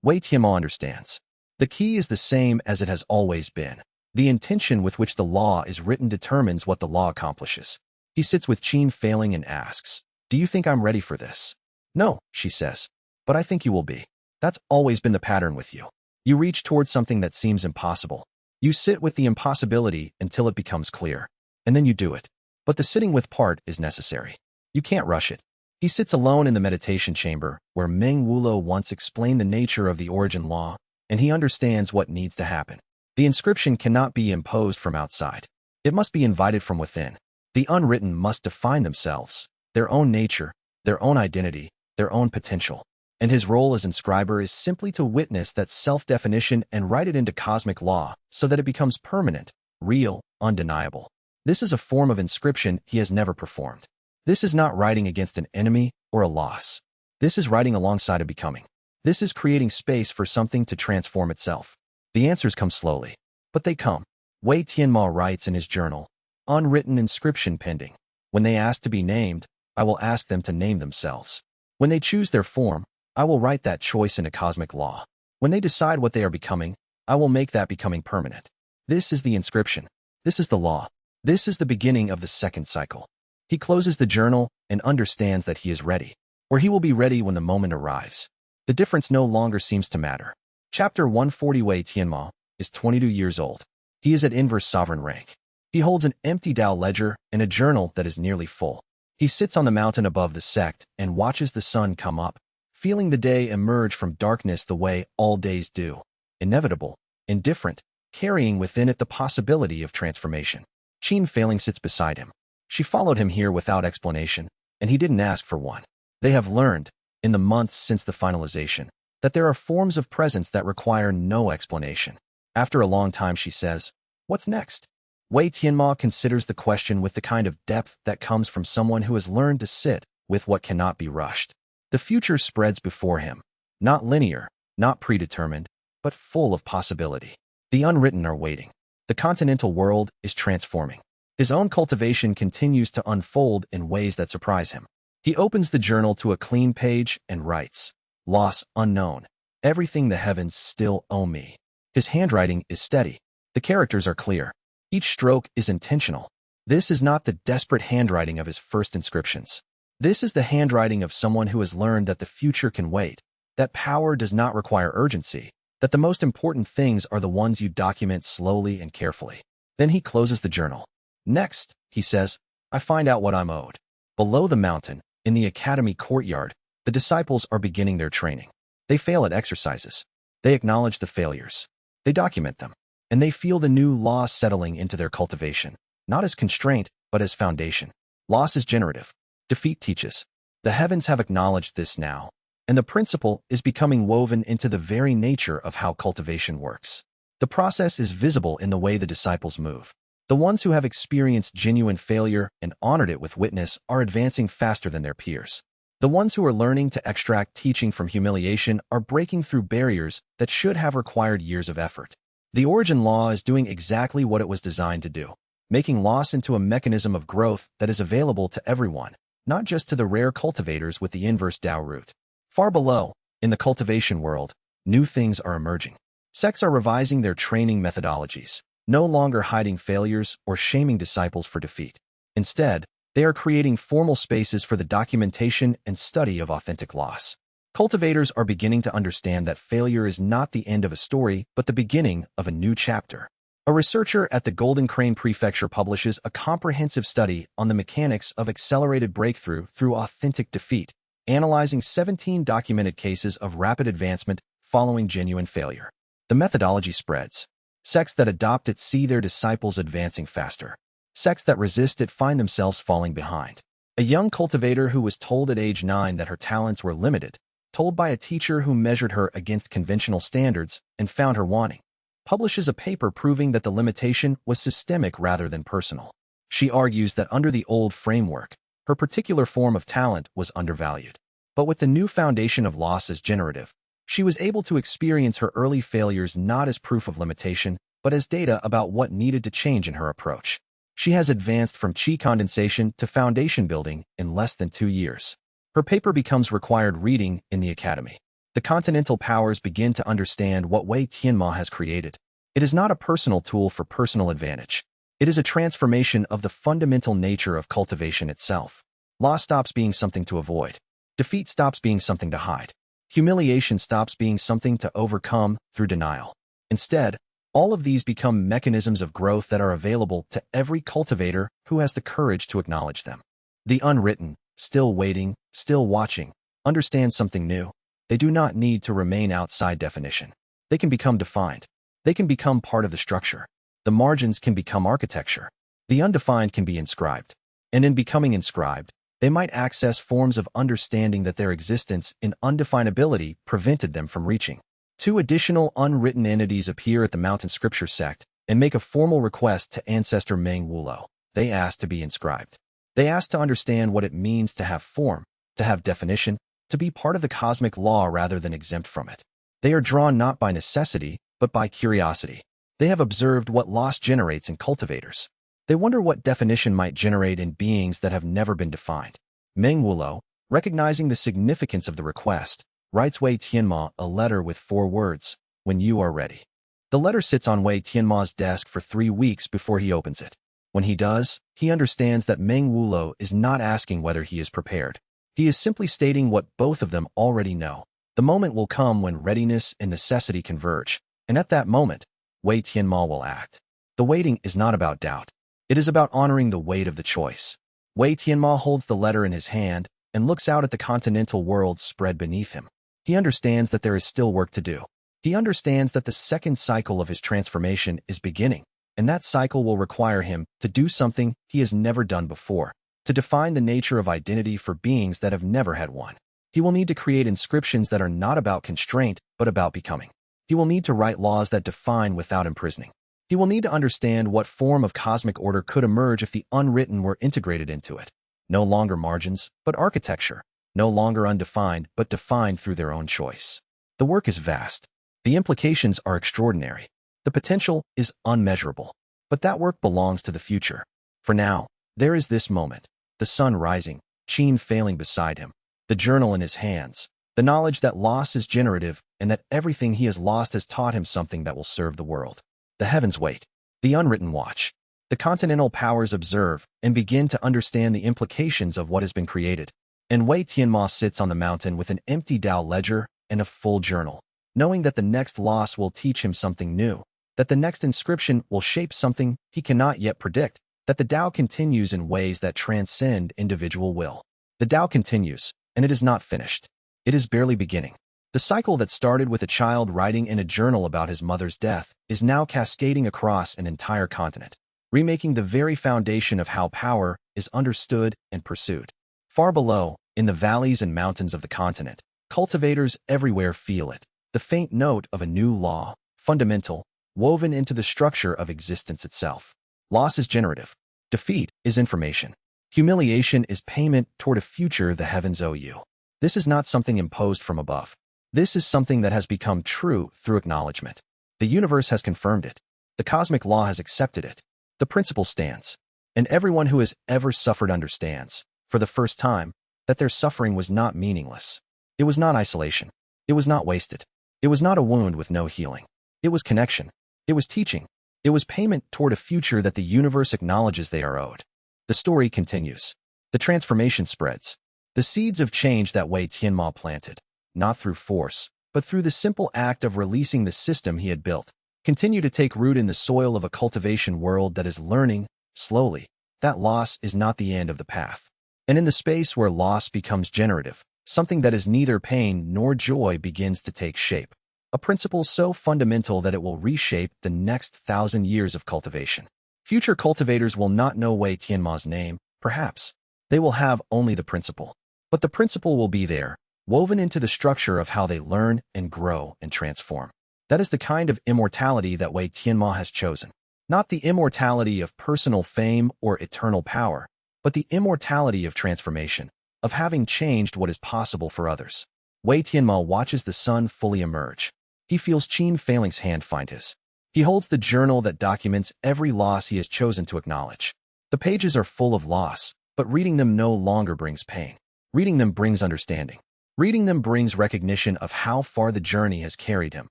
A: Wei Tianmo understands. The key is the same as it has always been. The intention with which the law is written determines what the law accomplishes. He sits with Qin failing and asks, do you think I'm ready for this? No, she says, but I think you will be. That's always been the pattern with you. You reach towards something that seems impossible. You sit with the impossibility until it becomes clear, and then you do it. But the sitting with part is necessary. You can't rush it. He sits alone in the meditation chamber, where Meng Wulo once explained the nature of the origin law, and he understands what needs to happen. The inscription cannot be imposed from outside. It must be invited from within. The unwritten must define themselves, their own nature, their own identity, their own potential. And his role as inscriber is simply to witness that self-definition and write it into cosmic law so that it becomes permanent, real, undeniable. This is a form of inscription he has never performed. This is not writing against an enemy or a loss. This is writing alongside a becoming. This is creating space for something to transform itself. The answers come slowly, but they come. Wei Tianmo writes in his journal, unwritten inscription pending. When they ask to be named, I will ask them to name themselves. When they choose their form, I will write that choice into cosmic law. When they decide what they are becoming, I will make that becoming permanent. This is the inscription. This is the law. This is the beginning of the second cycle. He closes the journal and understands that he is ready, or he will be ready when the moment arrives. The difference no longer seems to matter. Chapter 140. Wei Tianmo is 22 years old. He is at inverse sovereign rank. He holds an empty Dao ledger and a journal that is nearly full. He sits on the mountain above the sect and watches the sun come up, feeling the day emerge from darkness the way all days do. Inevitable, indifferent, carrying within it the possibility of transformation. Qin failing sits beside him. She followed him here without explanation, and he didn't ask for one. They have learned, in the months since the finalization, that there are forms of presence that require no explanation. After a long time she says, what's next? Wei Tianmo considers the question with the kind of depth that comes from someone who has learned to sit with what cannot be rushed. The future spreads before him, not linear, not predetermined, but full of possibility. The unwritten are waiting. The continental world is transforming. His own cultivation continues to unfold in ways that surprise him. He opens the journal to a clean page and writes, loss unknown. Everything the heavens still owe me. His handwriting is steady. The characters are clear. Each stroke is intentional. This is not the desperate handwriting of his first inscriptions. This is the handwriting of someone who has learned that the future can wait, that power does not require urgency, that the most important things are the ones you document slowly and carefully. Then he closes the journal. Next, he says, I find out what I'm owed. Below the mountain, in the academy courtyard, the disciples are beginning their training. They fail at exercises. They acknowledge the failures. They document them. And they feel the new law settling into their cultivation, not as constraint, but as foundation. Loss is generative. Defeat teaches. The heavens have acknowledged this now, and the principle is becoming woven into the very nature of how cultivation works. The process is visible in the way the disciples move. The ones who have experienced genuine failure and honored it with witness are advancing faster than their peers. The ones who are learning to extract teaching from humiliation are breaking through barriers that should have required years of effort. The origin law is doing exactly what it was designed to do, making loss into a mechanism of growth that is available to everyone, not just to the rare cultivators with the inverse Dao root. Far below, in the cultivation world, new things are emerging. Sects are revising their training methodologies, no longer hiding failures or shaming disciples for defeat. Instead, they are creating formal spaces for the documentation and study of authentic loss. Cultivators are beginning to understand that failure is not the end of a story, but the beginning of a new chapter. A researcher at the Golden Crane Prefecture publishes a comprehensive study on the mechanics of accelerated breakthrough through authentic defeat, analyzing 17 documented cases of rapid advancement following genuine failure. The methodology spreads. Sects that adopt it see their disciples advancing faster. Sects that resist it find themselves falling behind. A young cultivator who was told at age 9 that her talents were limited, told by a teacher who measured her against conventional standards and found her wanting, publishes a paper proving that the limitation was systemic rather than personal. She argues that under the old framework, her particular form of talent was undervalued. But with the new foundation of loss as generative, she was able to experience her early failures not as proof of limitation, but as data about what needed to change in her approach. She has advanced from qi condensation to foundation building in less than 2 years. Her paper becomes required reading in the academy. The continental powers begin to understand what Wei Tianmo has created. It is not a personal tool for personal advantage. It is a transformation of the fundamental nature of cultivation itself. Loss stops being something to avoid. Defeat stops being something to hide. Humiliation stops being something to overcome through denial. Instead, all of these become mechanisms of growth that are available to every cultivator who has the courage to acknowledge them. The unwritten, still waiting, still watching, understand something new. They do not need to remain outside definition. They can become defined. They can become part of the structure. The margins can become architecture. The undefined can be inscribed. And in becoming inscribed, they might access forms of understanding that their existence in undefinability prevented them from reaching. 2 additional unwritten entities appear at the Mountain Scripture sect and make a formal request to ancestor Meng Wulo. They ask to be inscribed. They ask to understand what it means to have form, to have definition, to be part of the cosmic law rather than exempt from it. They are drawn not by necessity, but by curiosity. They have observed what loss generates in cultivators. They wonder what definition might generate in beings that have never been defined. Meng Wulo, recognizing the significance of the request, writes Wei Tianmo a letter with 4 words, "When you are ready." The letter sits on Wei Tianmo's desk for 3 weeks before he opens it. When he does, he understands that Meng Wulo is not asking whether he is prepared. He is simply stating what both of them already know. The moment will come when readiness and necessity converge, and at that moment, Wei Tianmo will act. The waiting is not about doubt. It is about honoring the weight of the choice. Wei Tianmo holds the letter in his hand and looks out at the continental world spread beneath him. He understands that there is still work to do. He understands that the second cycle of his transformation is beginning, and that cycle will require him to do something he has never done before, to define the nature of identity for beings that have never had one. He will need to create inscriptions that are not about constraint, but about becoming. He will need to write laws that define without imprisoning. He will need to understand what form of cosmic order could emerge if the unwritten were integrated into it. No longer margins, but architecture. No longer undefined, but defined through their own choice. The work is vast. The implications are extraordinary. The potential is unmeasurable. But that work belongs to the future. For now, there is this moment. The sun rising, Qin failing beside him, the journal in his hands, the knowledge that loss is generative and that everything he has lost has taught him something that will serve the world. The heavens wait. The unwritten watch. The continental powers observe and begin to understand the implications of what has been created. And Wei Tianmo sits on the mountain with an empty Dao ledger and a full journal, knowing that the next loss will teach him something new, that the next inscription will shape something he cannot yet predict, that the Tao continues in ways that transcend individual will. The Tao continues, and it is not finished. It is barely beginning. The cycle that started with a child writing in a journal about his mother's death is now cascading across an entire continent, remaking the very foundation of how power is understood and pursued. Far below, in the valleys and mountains of the continent, cultivators everywhere feel it, the faint note of a new law, fundamental, woven into the structure of existence itself. Loss is generative. Defeat is information. Humiliation is payment toward a future the heavens owe you. This is not something imposed from above. This is something that has become true through acknowledgement. The universe has confirmed it. The cosmic law has accepted it. The principle stands. And everyone who has ever suffered understands, for the first time, that their suffering was not meaningless. It was not isolation. It was not wasted. It was not a wound with no healing. It was connection. It was teaching. It was payment toward a future that the universe acknowledges they are owed. The story continues. The transformation spreads. The seeds of change that Wei Tianmo planted, not through force, but through the simple act of releasing the system he had built, continue to take root in the soil of a cultivation world that is learning, slowly, that loss is not the end of the path. And in the space where loss becomes generative, something that is neither pain nor joy begins to take shape. A principle so fundamental that it will reshape the next 1,000 years of cultivation. Future cultivators will not know Wei Tianmo's name, perhaps. They will have only the principle. But the principle will be there, woven into the structure of how they learn and grow and transform. That is the kind of immortality that Wei Tianmo has chosen. Not the immortality of personal fame or eternal power, but the immortality of transformation, of having changed what is possible for others. Wei Tianmo watches the sun fully emerge. He feels Qin Feiling's hand find his. He holds the journal that documents every loss he has chosen to acknowledge. The pages are full of loss, but reading them no longer brings pain. Reading them brings understanding. Reading them brings recognition of how far the journey has carried him.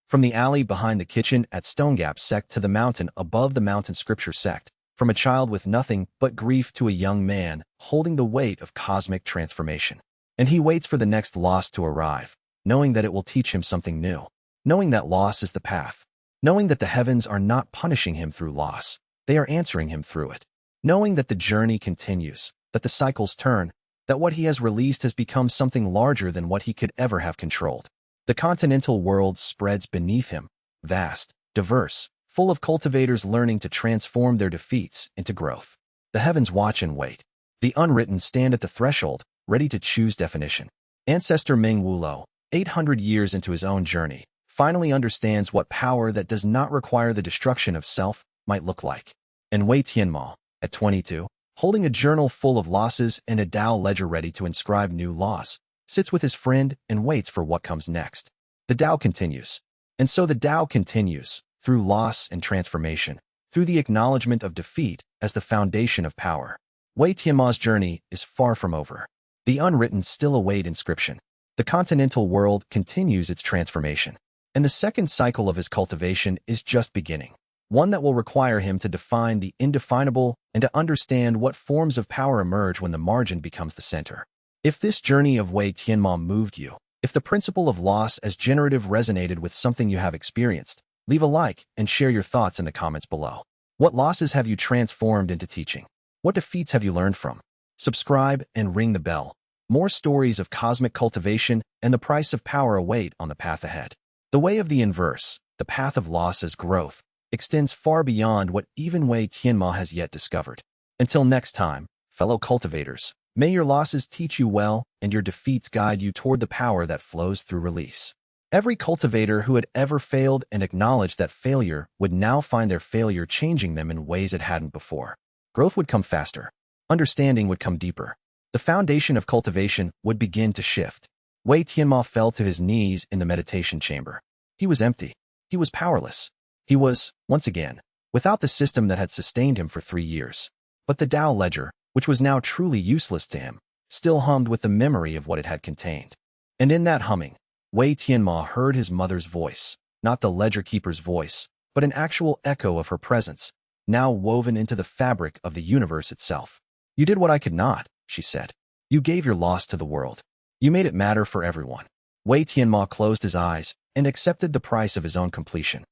A: From the alley behind the kitchen at Stonegap sect to the mountain above the mountain scripture sect. From a child with nothing but grief to a young man holding the weight of cosmic transformation. And he waits for the next loss to arrive, knowing that it will teach him something new. Knowing that loss is the path. Knowing that the heavens are not punishing him through loss. They are answering him through it. Knowing that the journey continues, that the cycles turn, that what he has released has become something larger than what he could ever have controlled. The continental world spreads beneath him, vast, diverse, full of cultivators learning to transform their defeats into growth. The heavens watch and wait. The unwritten stand at the threshold, ready to choose definition. Ancestor Ming Wulo, 800 years into his own journey, finally understands what power that does not require the destruction of self might look like. And Wei Tianmo, at 22, holding a journal full of losses and a Dao ledger ready to inscribe new laws, sits with his friend and waits for what comes next. The Dao continues. And so the Dao continues, through loss and transformation, through the acknowledgement of defeat as the foundation of power. Wei Tianmo's journey is far from over. The unwritten still await inscription. The continental world continues its transformation. And the second cycle of his cultivation is just beginning. One that will require him to define the indefinable and to understand what forms of power emerge when the margin becomes the center. If this journey of Wei Tianmo moved you, if the principle of loss as generative resonated with something you have experienced, leave a like and share your thoughts in the comments below. What losses have you transformed into teaching? What defeats have you learned from? Subscribe and ring the bell. More stories of cosmic cultivation and the price of power await on the path ahead. The way of the inverse, the path of loss as growth, extends far beyond what even Wei Tianmo has yet discovered. Until next time, fellow cultivators, may your losses teach you well and your defeats guide you toward the power that flows through release. Every cultivator who had ever failed and acknowledged that failure would now find their failure changing them in ways it hadn't before. Growth would come faster. Understanding would come deeper. The foundation of cultivation would begin to shift. Wei Tianmo fell to his knees in the meditation chamber. He was empty. He was powerless. He was, once again, without the system that had sustained him for 3 years. But the Dao ledger, which was now truly useless to him, still hummed with the memory of what it had contained. And in that humming, Wei Tianmo heard his mother's voice, not the ledger keeper's voice, but an actual echo of her presence, now woven into the fabric of the universe itself. "You did what I could not," she said. "You gave your loss to the world. You made it matter for everyone." Wei Tianmo closed his eyes and accepted the price of his own completion.